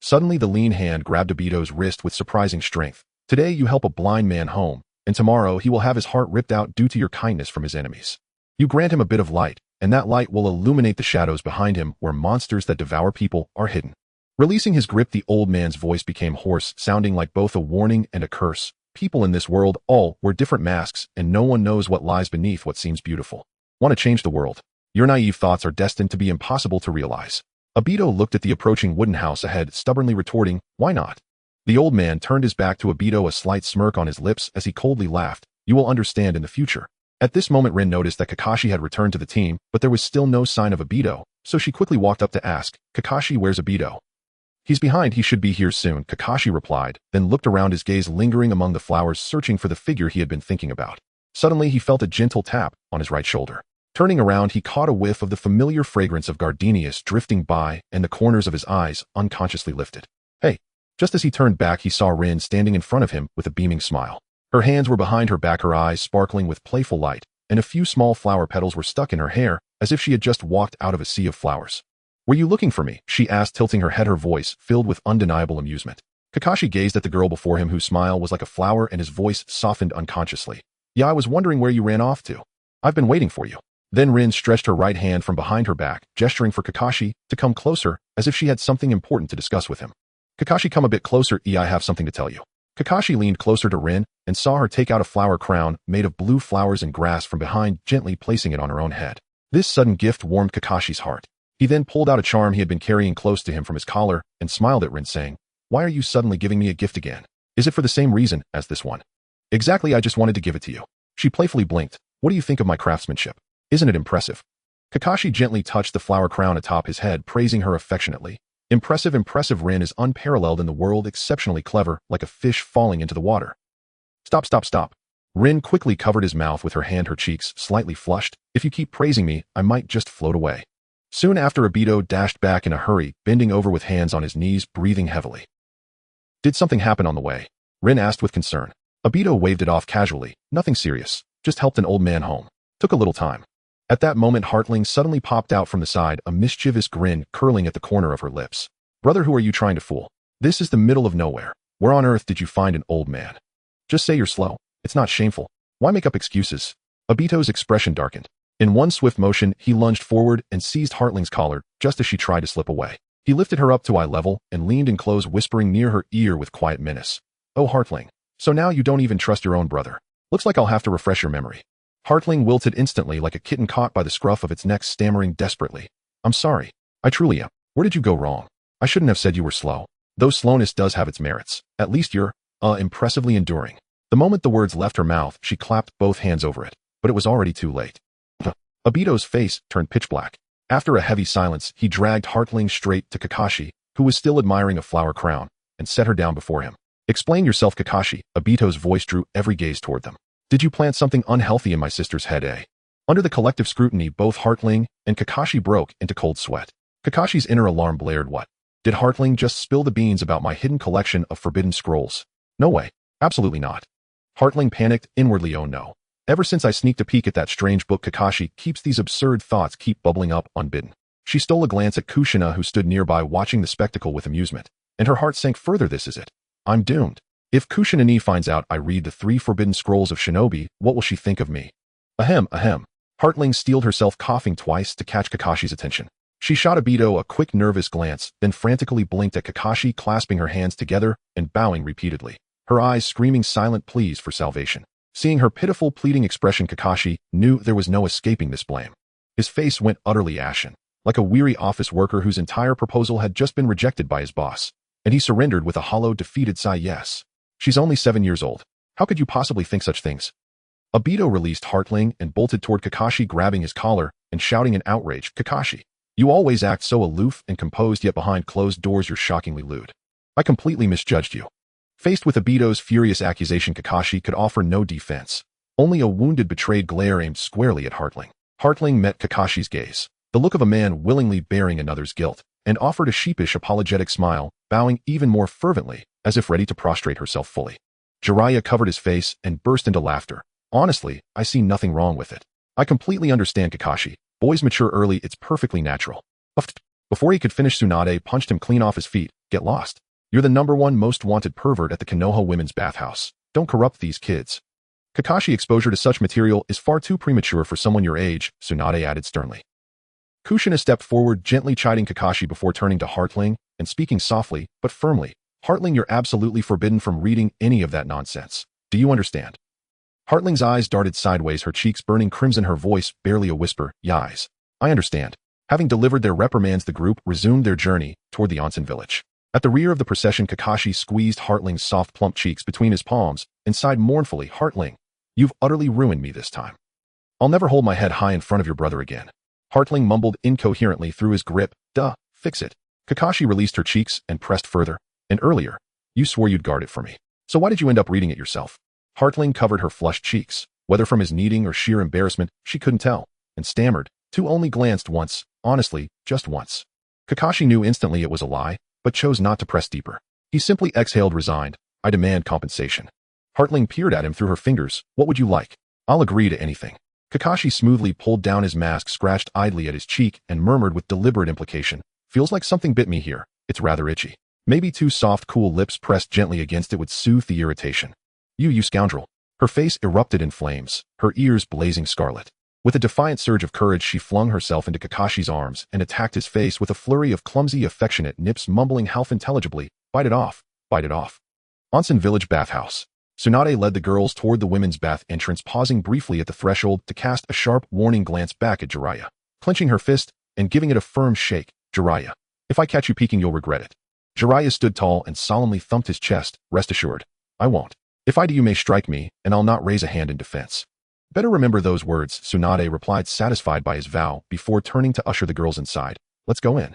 Speaker 1: Suddenly the lean hand grabbed Obito's wrist with surprising strength. "Today you help a blind man home, and tomorrow he will have his heart ripped out due to your kindness from his enemies. You grant him a bit of light, and that light will illuminate the shadows behind him, where monsters that devour people are hidden." Releasing his grip, the old man's voice became hoarse, sounding like both a warning and a curse. "People in this world all wear different masks, and no one knows what lies beneath what seems beautiful. Want to change the world? Your naive thoughts are destined to be impossible to realize." Obito looked at the approaching wooden house ahead, stubbornly retorting, "Why not?" The old man turned his back to Obito, a slight smirk on his lips as he coldly laughed. "You will understand in the future." At this moment, Rin noticed that Kakashi had returned to the team, but there was still no sign of Obito, so she quickly walked up to ask, "Kakashi, where's Obito?" "He's behind, he should be here soon," Kakashi replied, then looked around, his gaze lingering among the flowers, searching for the figure he had been thinking about. Suddenly he felt a gentle tap on his right shoulder. Turning around, he caught a whiff of the familiar fragrance of gardenias drifting by, and the corners of his eyes unconsciously lifted. "Hey!" Just as he turned back, he saw Rin standing in front of him with a beaming smile. Her hands were behind her back, her eyes sparkling with playful light, and a few small flower petals were stuck in her hair, as if she had just walked out of a sea of flowers. "Were you looking for me?" she asked, tilting her head, her voice filled with undeniable amusement. Kakashi gazed at the girl before him, whose smile was like a flower, and his voice softened unconsciously. "Yeah, I was wondering where you ran off to. I've been waiting for you." Then Rin stretched her right hand from behind her back, gesturing for Kakashi to come closer, as if she had something important to discuss with him. Kakashi, come a bit closer, I have something to tell you. Kakashi leaned closer to Rin and saw her take out a flower crown made of blue flowers and grass from behind, gently placing it on her own head. This sudden gift warmed Kakashi's heart. He then pulled out a charm he had been carrying close to him from his collar and smiled at Rin, saying, "Why are you suddenly giving me a gift again? Is it for the same reason as this one?" "Exactly, I just wanted to give it to you." She playfully blinked. "What do you think of my craftsmanship? Isn't it impressive?" Kakashi gently touched the flower crown atop his head, praising her affectionately. "Impressive, impressive. Rin is unparalleled in the world, exceptionally clever, like a fish falling into the water." Stop, stop, stop. Rin quickly covered his mouth with her hand, her cheeks slightly flushed. "If you keep praising me, I might just float away." Soon after, Obito dashed back in a hurry, bending over with hands on his knees, breathing heavily. "Did something happen on the way?" Rin asked with concern. Obito waved it off casually. "Nothing serious. Just helped an old man home. Took a little time." At that moment, Heartling suddenly popped out from the side, a mischievous grin curling at the corner of her lips. "Brother, who are you trying to fool? This is the middle of nowhere. Where on earth did you find an old man? Just say you're slow. It's not shameful. Why make up excuses?" Obito's expression darkened. In one swift motion, he lunged forward and seized Heartling's collar just as she tried to slip away. He lifted her up to eye level and leaned in close, whispering near her ear with quiet menace. "Oh, Heartling. So now you don't even trust your own brother. Looks like I'll have to refresh your memory." Heartling wilted instantly like a kitten caught by the scruff of its neck, stammering desperately. "I'm sorry. I truly am. Where did you go wrong? I shouldn't have said you were slow. Though slowness does have its merits. At least you're, impressively enduring." The moment the words left her mouth, she clapped both hands over it. But it was already too late. Obito's face turned pitch black. After a heavy silence, he dragged Heartling straight to Kakashi, who was still admiring a flower crown, and set her down before him. "Explain yourself, Kakashi." Obito's voice drew every gaze toward them. "Did you plant something unhealthy in my sister's head, eh?" Under the collective scrutiny, both Heartling and Kakashi broke into cold sweat. Kakashi's inner alarm blared. "What? Did Heartling just spill the beans about my hidden collection of forbidden scrolls? No way. Absolutely not." Heartling panicked inwardly. "Oh no. Ever since I sneaked a peek at that strange book, Kakashi keeps these absurd thoughts keep bubbling up unbidden." She stole a glance at Kushina, who stood nearby watching the spectacle with amusement, and her heart sank further. "This is it. I'm doomed. If Kushina finds out I read the 3 forbidden scrolls of shinobi, what will she think of me?" Ahem, ahem. Heartling steeled herself, coughing twice to catch Kakashi's attention. She shot Obito a quick, nervous glance, then frantically blinked at Kakashi, clasping her hands together and bowing repeatedly, her eyes screaming silent pleas for salvation. Seeing her pitiful, pleading expression, Kakashi knew there was no escaping this blame. His face went utterly ashen, like a weary office worker whose entire proposal had just been rejected by his boss, and he surrendered with a hollow, defeated sigh. "Yes. She's only 7 years old. How could you possibly think such things?" Obito released Heartling and bolted toward Kakashi, grabbing his collar and shouting in outrage, "Kakashi, you always act so aloof and composed, yet behind closed doors you're shockingly lewd. I completely misjudged you." Faced with Obito's furious accusation, Kakashi could offer no defense. Only a wounded, betrayed glare aimed squarely at Heartling. Heartling met Kakashi's gaze, the look of a man willingly bearing another's guilt, and offered a sheepish, apologetic smile, bowing even more fervently, as if ready to prostrate herself fully. Jiraiya covered his face and burst into laughter. "Honestly, I see nothing wrong with it. I completely understand, Kakashi. Boys mature early, it's perfectly natural." Before he could finish, Tsunade punched him clean off his feet. "Get lost. You're the #1 most wanted pervert at the Konoha women's bathhouse. Don't corrupt these kids." "Kakashi, exposure to such material is far too premature for someone your age," Tsunade added sternly. Kushina stepped forward, gently chiding Kakashi before turning to Heartling and speaking softly but firmly. "Heartling, you're absolutely forbidden from reading any of that nonsense. Do you understand?" Heartling's eyes darted sideways, her cheeks burning crimson, her voice barely a whisper. "Yais. I understand." Having delivered their reprimands, the group resumed their journey toward the onsen village. At the rear of the procession, Kakashi squeezed Heartling's soft, plump cheeks between his palms and sighed mournfully. "Heartling, you've utterly ruined me this time. I'll never hold my head high in front of your brother again." Heartling mumbled incoherently through his grip. "Duh, fix it." Kakashi released her cheeks and pressed further. "And earlier, you swore you'd guard it for me. So why did you end up reading it yourself?" Heartling covered her flushed cheeks. Whether from his kneading or sheer embarrassment, she couldn't tell, and stammered. "Two only glanced once, honestly, just once." Kakashi knew instantly it was a lie, but chose not to press deeper. He simply exhaled, resigned. "I demand compensation." Heartling peered at him through her fingers. "What would you like?" "I'll agree to anything." Kakashi smoothly pulled down his mask, scratched idly at his cheek, and murmured with deliberate implication, "Feels like something bit me here. It's rather itchy." Maybe 2 soft, cool lips pressed gently against it would soothe the irritation. You scoundrel." Her face erupted in flames, her ears blazing scarlet. With a defiant surge of courage, she flung herself into Kakashi's arms and attacked his face with a flurry of clumsy, affectionate nips, mumbling half-intelligibly, Bite it off. Bite it off. Onsen Village Bathhouse. Tsunade led the girls toward the women's bath entrance, pausing briefly at the threshold to cast a sharp, warning glance back at Jiraiya. Clenching her fist and giving it a firm shake, Jiraiya, if I catch you peeking, you'll regret it. Jiraiya stood tall and solemnly thumped his chest. Rest assured, I won't. If I do, you may strike me, and I'll not raise a hand in defense. Better remember those words, Tsunade replied, satisfied by his vow, before turning to usher the girls inside. Let's go in.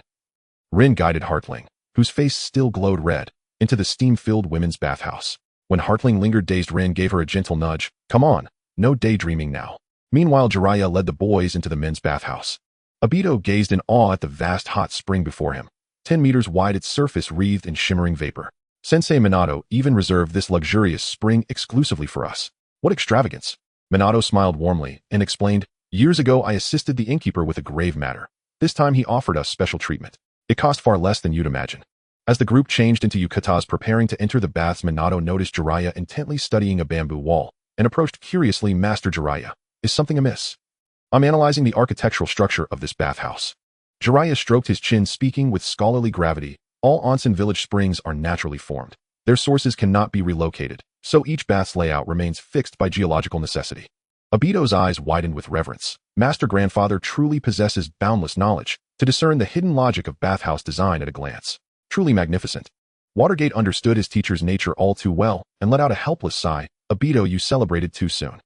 Speaker 1: Rin guided Heartling, whose face still glowed red, into the steam-filled women's bathhouse. When Heartling lingered dazed, Rin gave her a gentle nudge. Come on, no daydreaming now. Meanwhile, Jiraiya led the boys into the men's bathhouse. Obito gazed in awe at the vast hot spring before him. 10 meters wide, its surface wreathed in shimmering vapor. Sensei Minato even reserved this luxurious spring exclusively for us. What extravagance! Minato smiled warmly and explained, years ago I assisted the innkeeper with a grave matter. This time he offered us special treatment. It cost far less than you'd imagine. As the group changed into yukatas preparing to enter the baths, Minato noticed Jiraiya intently studying a bamboo wall and approached curiously. Master Jiraiya, is something amiss? I'm analyzing the architectural structure of this bathhouse. Jiraiya stroked his chin, speaking with scholarly gravity. All onsen village springs are naturally formed. Their sources cannot be relocated, so each bath's layout remains fixed by geological necessity. Obito's eyes widened with reverence. Master Grandfather truly possesses boundless knowledge to discern the hidden logic of bathhouse design at a glance. Truly magnificent. Watergate understood his teacher's nature all too well and let out a helpless sigh. Obito, you celebrated too soon.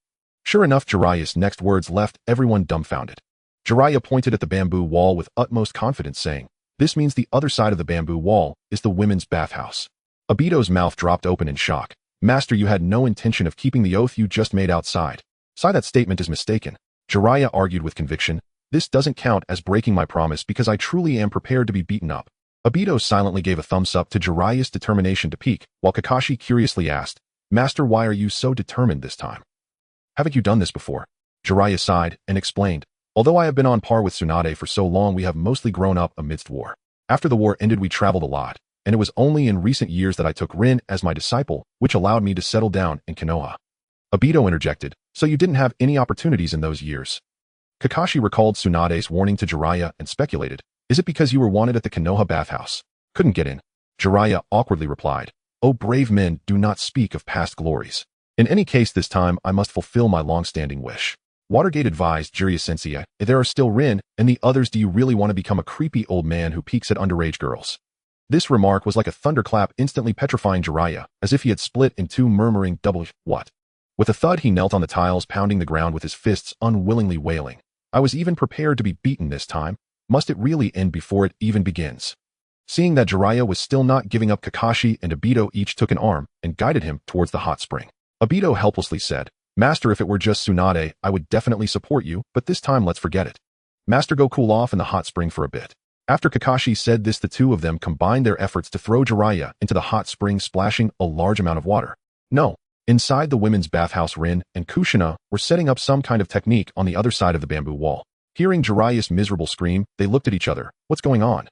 Speaker 1: Sure enough, Jiraiya's next words left everyone dumbfounded. Jiraiya pointed at the bamboo wall with utmost confidence, saying, this means the other side of the bamboo wall is the women's bathhouse. Obito's mouth dropped open in shock. Master, you had no intention of keeping the oath you just made outside. Sigh, that statement is mistaken. Jiraiya argued with conviction. This doesn't count as breaking my promise because I truly am prepared to be beaten up. Obito silently gave a thumbs up to Jiraiya's determination to peak, while Kakashi curiously asked, Master, why are you so determined this time? Haven't you done this before? Jiraiya sighed and explained, although I have been on par with Tsunade for so long, we have mostly grown up amidst war. After the war ended, we traveled a lot, and it was only in recent years that I took Rin as my disciple, which allowed me to settle down in Konoha. Obito interjected, so you didn't have any opportunities in those years? Kakashi recalled Tsunade's warning to Jiraiya and speculated, is it because you were wanted at the Konoha bathhouse? Couldn't get in. Jiraiya awkwardly replied, oh brave men, do not speak of past glories. In any case, this time I must fulfill my long-standing wish. Watergate advised Jiraiya Sensei, if there are still Rin and the others, do you really want to become a creepy old man who peeks at underage girls? This remark was like a thunderclap, instantly petrifying Jiraiya, as if he had split in two, murmuring double what? With a thud, he knelt on the tiles, pounding the ground with his fists, unwillingly wailing. I was even prepared to be beaten this time. Must it really end before it even begins? Seeing that Jiraiya was still not giving up, Kakashi and Obito each took an arm and guided him towards the hot spring. Obito helplessly said, Master, if it were just Tsunade, I would definitely support you, but this time let's forget it. Master, go cool off in the hot spring for a bit. After Kakashi said this, the two of them combined their efforts to throw Jiraiya into the hot spring, splashing a large amount of water. No. Inside the women's bathhouse, Rin and Kushina were setting up some kind of technique on the other side of the bamboo wall. Hearing Jiraiya's miserable scream, they looked at each other. What's going on?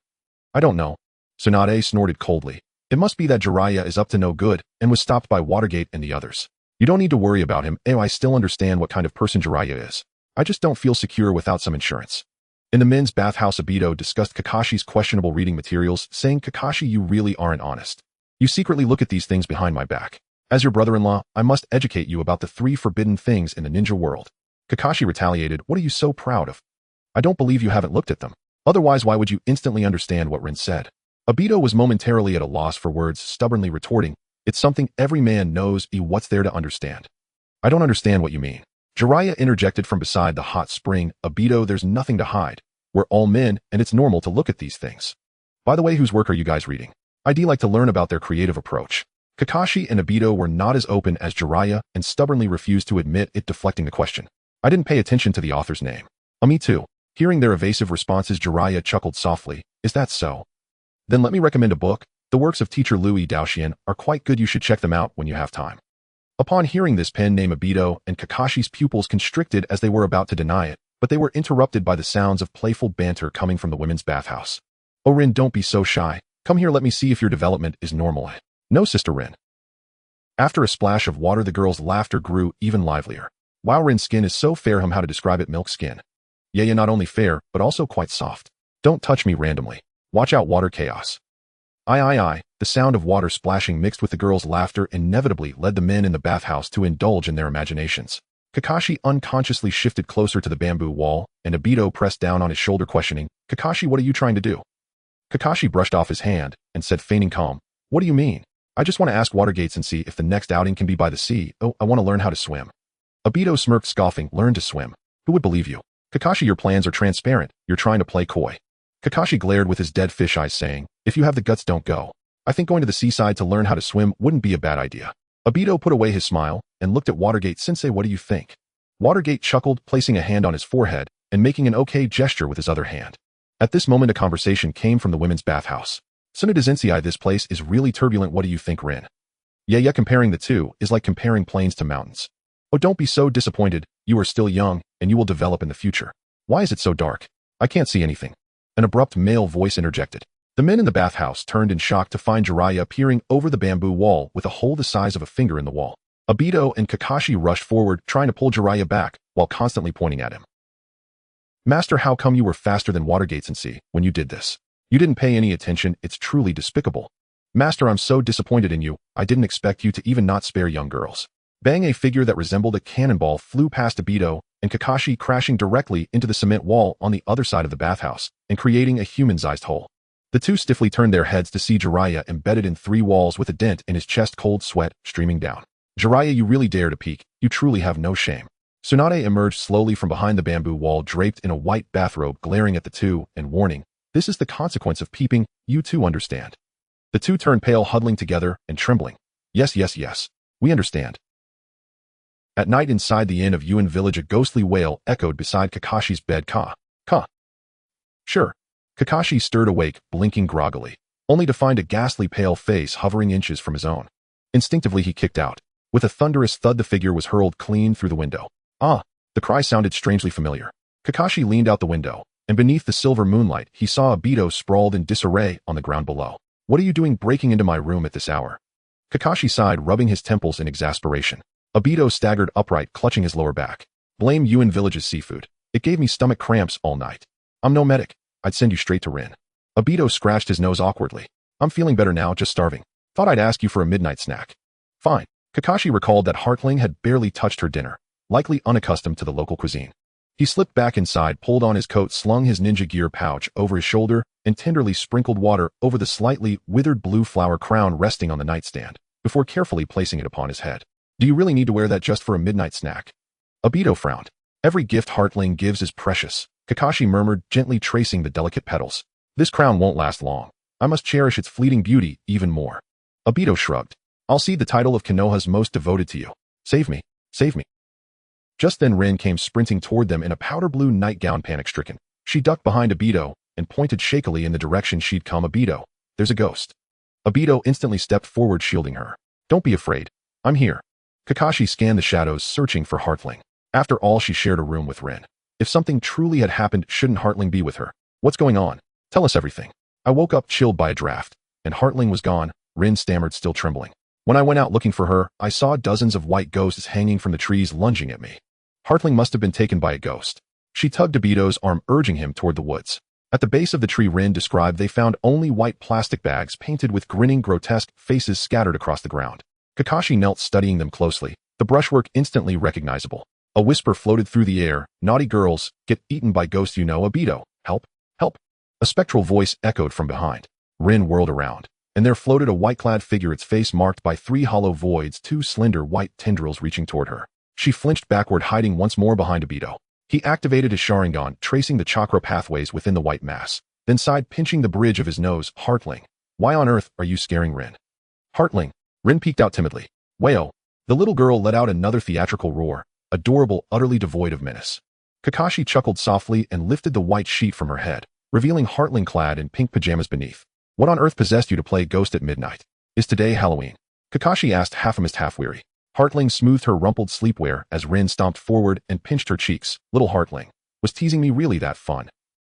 Speaker 1: I don't know. Tsunade snorted coldly. It must be that Jiraiya is up to no good and was stopped by Watergate and the others. You don't need to worry about him. I still understand what kind of person Jiraiya is. I just don't feel secure without some insurance. In the men's bathhouse, Obito discussed Kakashi's questionable reading materials, saying, Kakashi, you really aren't honest. You secretly look at these things behind my back. As your brother-in-law, I must educate you about the 3 forbidden things in the ninja world. Kakashi retaliated, what are you so proud of? I don't believe you haven't looked at them. Otherwise, why would you instantly understand what Rin said? Obito was momentarily at a loss for words, stubbornly retorting, it's something every man knows. What's there to understand? I don't understand what you mean. Jiraiya interjected from beside the hot spring. Obito, there's nothing to hide. We're all men, and it's normal to look at these things. By the way, whose work are you guys reading? I'd like to learn about their creative approach. Kakashi and Obito were not as open as Jiraiya and stubbornly refused to admit it, deflecting the question. I didn't pay attention to the author's name. Me too. Hearing their evasive responses, Jiraiya chuckled softly. Is that so? Then let me recommend a book. The works of teacher Louis Daoxian are quite good. You should check them out when you have time. Upon hearing this pen name, Obito and Kakashi's pupils constricted as they were about to deny it, but they were interrupted by the sounds of playful banter coming from the women's bathhouse. Oh Rin, don't be so shy. Come here, let me see if your development is normal. No, Sister Rin. After a splash of water, the girl's laughter grew even livelier. Wow, Rin's skin is so fair. How to describe it? Milk skin. Yeah, not only fair, but also quite soft. Don't touch me randomly. Watch out, water chaos. I. The sound of water splashing mixed with the girl's laughter inevitably led the men in the bathhouse to indulge in their imaginations. Kakashi unconsciously shifted closer to the bamboo wall, and Obito pressed down on his shoulder questioning, "Kakashi, what are you trying to do?" Kakashi brushed off his hand and said, feigning calm, "What do you mean? I just want to ask Watergates and see if the next outing can be by the sea. Oh, I want to learn how to swim." Obito smirked, scoffing, "Learn to swim? Who would believe you? Kakashi, your plans are transparent. You're trying to play coy." Kakashi glared with his dead fish eyes, saying, "If you have the guts, don't go. I think going to the seaside to learn how to swim wouldn't be a bad idea." Obito put away his smile and looked at Watergate. "Sensei, what do you think?" Watergate chuckled, placing a hand on his forehead and making an okay gesture with his other hand. At this moment, a conversation came from the women's bathhouse. "Tsunade Sensei, this place is really turbulent. What do you think, Rin?" Yeah, comparing the two is like comparing plains to mountains. "Oh, don't be so disappointed. You are still young, and you will develop in the future." "Why is it so dark? I can't see anything." An abrupt male voice interjected. The men in the bathhouse turned in shock to find Jiraiya peering over the bamboo wall with a hole the size of a finger in the wall. Obito and Kakashi rushed forward, trying to pull Jiraiya back, while constantly pointing at him. "Master, how come you were faster than Watergate Sensei when you did this? You didn't pay any attention. It's truly despicable. Master, I'm so disappointed in you. I didn't expect you to even not spare young girls." Bang! A figure that resembled a cannonball flew past Obito and Kakashi, crashing directly into the cement wall on the other side of the bathhouse and creating a human-sized hole. The two stiffly turned their heads to see Jiraiya embedded in 3 walls with a dent in his chest, cold sweat streaming down. "Jiraiya, you really dare to peek. You truly have no shame." Tsunade emerged slowly from behind the bamboo wall, draped in a white bathrobe, glaring at the two and warning, "This is the consequence of peeping. You two understand." The two turned pale, huddling together and trembling. Yes. We understand." At night inside the inn of Yuan village, a ghostly wail echoed beside Kakashi's bed. Ka. Sure. Kakashi stirred awake, blinking groggily, only to find a ghastly pale face hovering inches from his own. Instinctively, he kicked out. With a thunderous thud, the figure was hurled clean through the window. "Ah!" The cry sounded strangely familiar. Kakashi leaned out the window, and beneath the silver moonlight, he saw Obito sprawled in disarray on the ground below. "What are you doing breaking into my room at this hour?" Kakashi sighed, rubbing his temples in exasperation. Obito staggered upright, clutching his lower back. "Blame Yuan village's seafood. It gave me stomach cramps all night. I'm no medic. I'd send you straight to Rin." Obito scratched his nose awkwardly. "I'm feeling better now, just starving. Thought I'd ask you for a midnight snack." "Fine." Kakashi recalled that Heartling had barely touched her dinner, likely unaccustomed to the local cuisine. He slipped back inside, pulled on his coat, slung his ninja gear pouch over his shoulder, and tenderly sprinkled water over the slightly withered blue flower crown resting on the nightstand, before carefully placing it upon his head. "Do you really need to wear that just for a midnight snack?" Obito frowned. "Every gift Heartling gives is precious," Kakashi murmured, gently tracing the delicate petals. "This crown won't last long. I must cherish its fleeting beauty even more." Obito shrugged. "I'll cede the title of Konoha's most devoted to you. Save me. Save me." Just then Rin came sprinting toward them in a powder blue nightgown, panic-stricken. She ducked behind Obito and pointed shakily in the direction she'd come. "Obito, there's a ghost." Obito instantly stepped forward, shielding her. "Don't be afraid. I'm here." Kakashi scanned the shadows, searching for Heartling. After all, she shared a room with Rin. If something truly had happened, shouldn't Heartling be with her? "What's going on? Tell us everything." "I woke up chilled by a draft, and Heartling was gone," Rin stammered, still trembling. "When I went out looking for her, I saw dozens of white ghosts hanging from the trees, lunging at me. Heartling must have been taken by a ghost." She tugged Obito's arm, urging him toward the woods. At the base of the tree Rin described, they found only white plastic bags painted with grinning, grotesque faces scattered across the ground. Kakashi knelt, studying them closely, the brushwork instantly recognizable. A whisper floated through the air, "Naughty girls, get eaten by ghosts, you know. Obito, help, help." A spectral voice echoed from behind. Rin whirled around, and there floated a white-clad figure, its face marked by 3 hollow voids, 2 slender white tendrils reaching toward her. She flinched backward, hiding once more behind Obito. He activated his Sharingan, tracing the chakra pathways within the white mass, then sighed, pinching the bridge of his nose. "Heartling, why on earth are you scaring Rin?" "Heartling." Rin peeked out timidly. "Wail." The little girl let out another theatrical roar, adorable, utterly devoid of menace. Kakashi chuckled softly and lifted the white sheet from her head, revealing Heartling clad in pink pajamas beneath. "What on earth possessed you to play ghost at midnight? Is today Halloween?" Kakashi asked, half amused, half weary. Heartling smoothed her rumpled sleepwear as Rin stomped forward and pinched her cheeks. "Little Heartling, was teasing me really that fun?"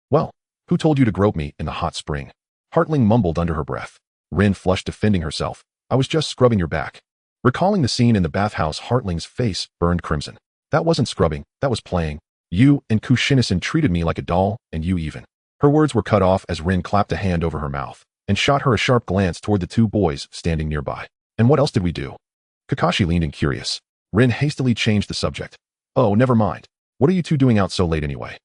Speaker 1: "Well, who told you to grope me in the hot spring?" Heartling mumbled under her breath. Rin flushed, defending herself. "I was just scrubbing your back." Recalling the scene in the bathhouse, Heartling's face burned crimson. "That wasn't scrubbing, that was playing. You and Kushinasen treated me like a doll, and you even." Her words were cut off as Rin clapped a hand over her mouth and shot her a sharp glance toward the two boys standing nearby. And what else did we do? Kakashi leaned in curious. Rin hastily changed the subject. Oh, never mind. What are you two doing out so late anyway?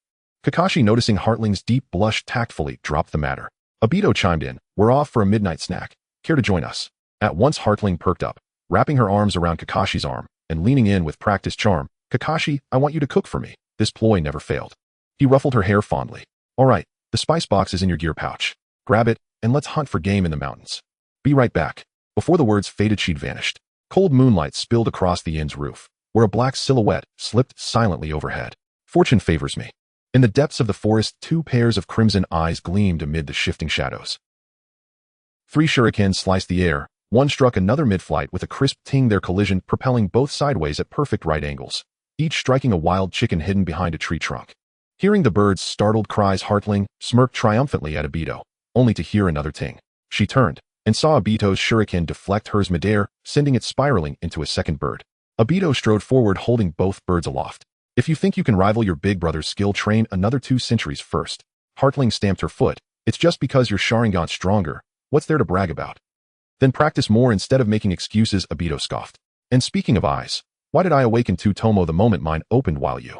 Speaker 1: Kakashi, noticing Heartling's deep blush, tactfully dropped the matter. Obito chimed in. We're off for a midnight snack. Care to join us? At once Heartling perked up, wrapping her arms around Kakashi's arm and leaning in with practiced charm. Kakashi, I want you to cook for me. This ploy never failed. He ruffled her hair fondly. All right, the spice box is in your gear pouch. Grab it, and let's hunt for game in the mountains. Be right back. Before the words faded, she'd vanished. Cold moonlight spilled across the inn's roof, where a black silhouette slipped silently overhead. Fortune favors me. In the depths of the forest, two pairs of crimson eyes gleamed amid the shifting shadows. 3 shurikens sliced the air. One struck another mid-flight with a crisp ting, their collision propelling both sideways at perfect right angles, each striking a wild chicken hidden behind a tree trunk. Hearing the bird's startled cries, Heartling smirked triumphantly at Obito, only to hear another ting. She turned and saw Obito's shuriken deflect hers midair, sending it spiraling into a second bird. Obito strode forward, holding both birds aloft. If you think you can rival your big brother's skill, train another 2 centuries first. Heartling stamped her foot. It's just because your Sharingan's stronger. What's there to brag about? Then practice more instead of making excuses, Obito scoffed. And speaking of eyes, why did I awaken to Tomo the moment mine opened while you?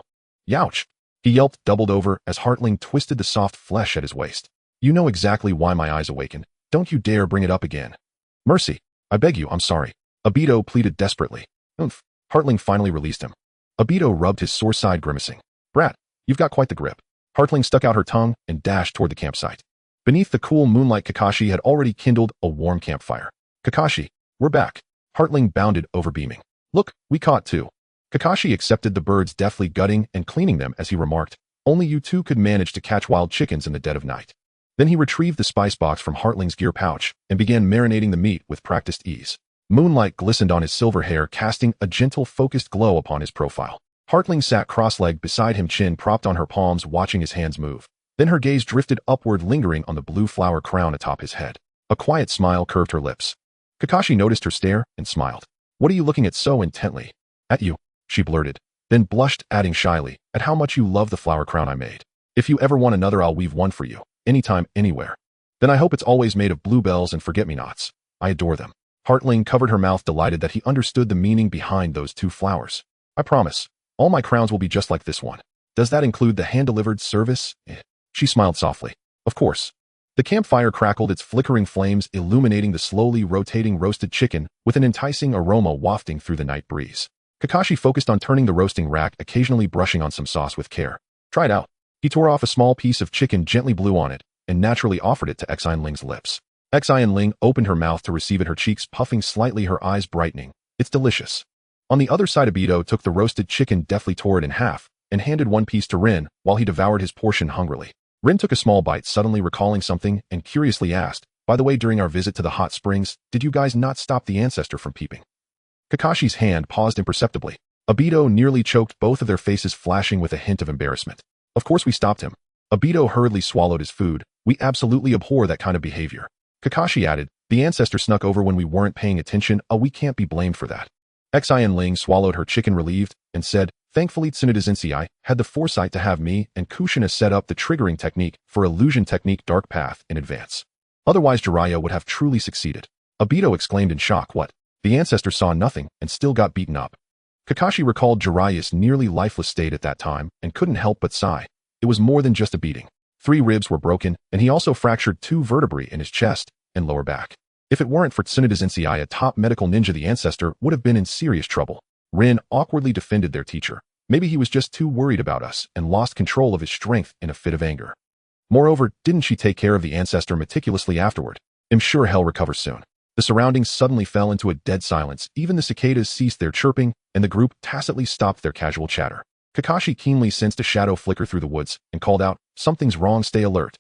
Speaker 1: Youch! He yelped, doubled over, as Heartling twisted the soft flesh at his waist. You know exactly why my eyes awakened. Don't you dare bring it up again. Mercy. I beg you, I'm sorry. Obito pleaded desperately. Oomph. Heartling finally released him. Obito rubbed his sore side, grimacing. Brat, you've got quite the grip. Heartling stuck out her tongue and dashed toward the campsite. Beneath the cool moonlight, Kakashi had already kindled a warm campfire. Kakashi, we're back. Heartling bounded over, beaming. Look, we caught 2. Kakashi accepted the birds, deftly gutting and cleaning them as he remarked, only you 2 could manage to catch wild chickens in the dead of night. Then he retrieved the spice box from Heartling's gear pouch and began marinating the meat with practiced ease. Moonlight glistened on his silver hair, casting a gentle, focused glow upon his profile. Heartling sat cross-legged beside him, chin propped on her palms, watching his hands move. Then her gaze drifted upward, lingering on the blue flower crown atop his head. A quiet smile curved her lips. Kakashi noticed her stare and smiled. What are you looking at so intently? At you, she blurted, then blushed, adding shyly, at how much you love the flower crown I made. If you ever want another, I'll weave one for you, anytime, anywhere. Then I hope it's always made of bluebells and forget-me-nots. I adore them. Heartling covered her mouth, delighted that he understood the meaning behind those 2 flowers. I promise, all my crowns will be just like this one. Does that include the hand-delivered service? She smiled softly. Of course. The campfire crackled, its flickering flames illuminating the slowly rotating roasted chicken with an enticing aroma wafting through the night breeze. Kakashi focused on turning the roasting rack, occasionally brushing on some sauce with care. Try it out. He tore off a small piece of chicken, gently blew on it, and naturally offered it to Xin Ling's lips. Xin Ling opened her mouth to receive it, her cheeks puffing slightly, her eyes brightening. It's delicious. On the other side, Obito took the roasted chicken, deftly tore it in half, and handed one piece to Rin while he devoured his portion hungrily. Rin took a small bite, suddenly recalling something, and curiously asked, by the way, during our visit to the hot springs, did you guys not stop the ancestor from peeping? Kakashi's hand paused imperceptibly. Obito nearly choked, both of their faces flashing with a hint of embarrassment. Of course we stopped him. Obito hurriedly swallowed his food. We absolutely abhor that kind of behavior. Kakashi added, the ancestor snuck over when we weren't paying attention. We can't be blamed for that. Xin Ling swallowed her chicken, relieved, and said, thankfully Tsunoda had the foresight to have me and Kushina set up the triggering technique for illusion technique Dark Path in advance. Otherwise Jiraiya would have truly succeeded. Obito exclaimed in shock. What? The ancestor saw nothing and still got beaten up. Kakashi recalled Jiraiya's nearly lifeless state at that time and couldn't help but sigh. It was more than just a beating. 3 ribs were broken, and he also fractured 2 vertebrae in his chest and lower back. If it weren't for Tsunoda, a top medical ninja, the ancestor would have been in serious trouble. Rin awkwardly defended their teacher. Maybe he was just too worried about us and lost control of his strength in a fit of anger. Moreover, didn't she take care of the ancestor meticulously afterward? I'm sure he'll recover soon. The surroundings suddenly fell into a dead silence. Even the cicadas ceased their chirping, and the group tacitly stopped their casual chatter. Kakashi keenly sensed a shadow flicker through the woods and called out, something's wrong, stay alert.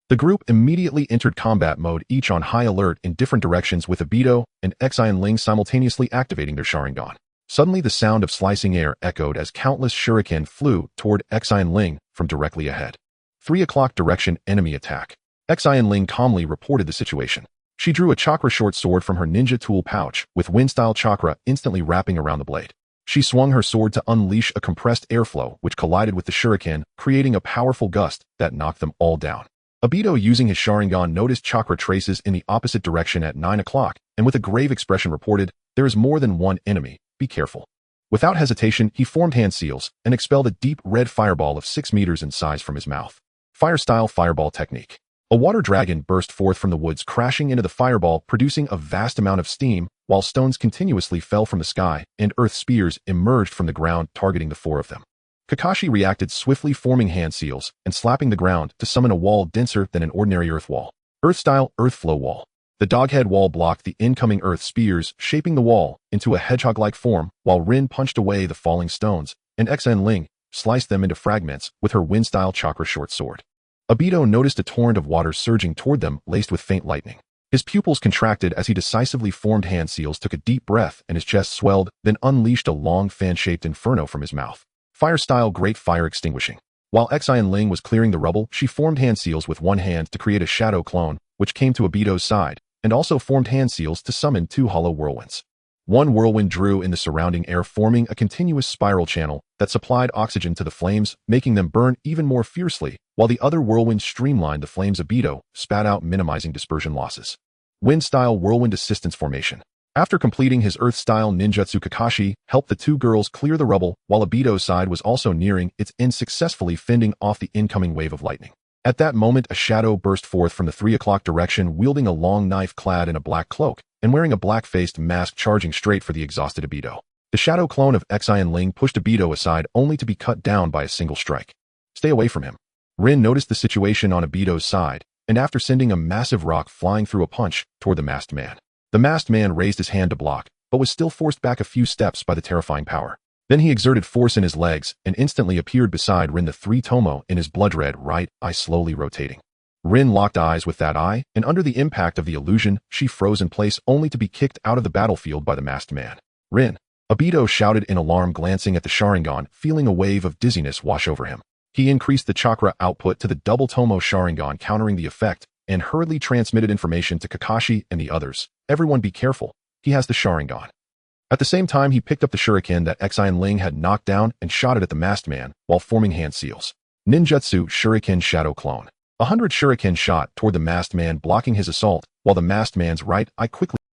Speaker 1: The group immediately entered combat mode, each on high alert in different directions, with Obito and Xin Ling simultaneously activating their Sharingan. Suddenly the sound of slicing air echoed as countless shuriken flew toward Xin Ling from directly ahead. 3 o'clock direction, enemy attack. Xin Ling calmly reported the situation. She drew a chakra short sword from her ninja tool pouch, with wind-style chakra instantly wrapping around the blade. She swung her sword to unleash a compressed airflow which collided with the shuriken, creating a powerful gust that knocked them all down. Obito, using his Sharingan, noticed chakra traces in the opposite direction at 9 o'clock, and with a grave expression reported, "There is more than one enemy, be careful." Without hesitation, he formed hand seals and expelled a deep red fireball of 6 meters in size from his mouth. Fire-style fireball technique. A water dragon burst forth from the woods, crashing into the fireball, producing a vast amount of steam, while stones continuously fell from the sky, and earth spears emerged from the ground, targeting the four of them. Kakashi reacted swiftly, forming hand seals and slapping the ground to summon a wall denser than an ordinary earth wall. Earth-style earth flow wall. The doghead wall blocked the incoming earth spears, shaping the wall into a hedgehog-like form, while Rin punched away the falling stones, and Xin Ling sliced them into fragments with her wind-style chakra short sword. Obito noticed a torrent of water surging toward them, laced with faint lightning. His pupils contracted as he decisively formed hand seals, took a deep breath, and his chest swelled, then unleashed a long fan-shaped inferno from his mouth. Fire-style great fire extinguishing. While Xin Ling was clearing the rubble, she formed hand seals with one hand to create a shadow clone, which came to Obito's side, and also formed hand seals to summon 2 hollow whirlwinds. One whirlwind drew in the surrounding air, forming a continuous spiral channel that supplied oxygen to the flames, making them burn even more fiercely, while the other whirlwind streamlined the flames Obito spat out, minimizing dispersion losses. Wind-style whirlwind assistance formation. After completing his earth-style ninjutsu, Kakashi helped the 2 girls clear the rubble, while Obito's side was also nearing its end, successfully fending off the incoming wave of lightning. At that moment, a shadow burst forth from the 3 o'clock direction, wielding a long knife, clad in a black cloak, and wearing a black-faced mask, charging straight for the exhausted Obito. The shadow clone of Xin Ling pushed Obito aside, only to be cut down by a single strike. "Stay away from him." Rin noticed the situation on Obito's side, and after sending a massive rock flying through a punch toward the masked man. The masked man raised his hand to block, but was still forced back a few steps by the terrifying power. Then he exerted force in his legs and instantly appeared beside Rin, the 3 tomo in his blood-red right eye slowly rotating. Rin locked eyes with that eye, and under the impact of the illusion, she froze in place, only to be kicked out of the battlefield by the masked man. "Rin!" Obito shouted in alarm, glancing at the Sharingan, feeling a wave of dizziness wash over him. He increased the chakra output to the double tomo Sharingan, countering the effect, and hurriedly transmitted information to Kakashi and the others. "Everyone be careful. He has the Sharingan." At the same time, he picked up the shuriken that Xin Ling had knocked down and shot it at the masked man while forming hand seals. Ninjutsu Shuriken Shadow Clone. 100 shuriken shot toward the masked man, blocking his assault, while the masked man's right eye quickly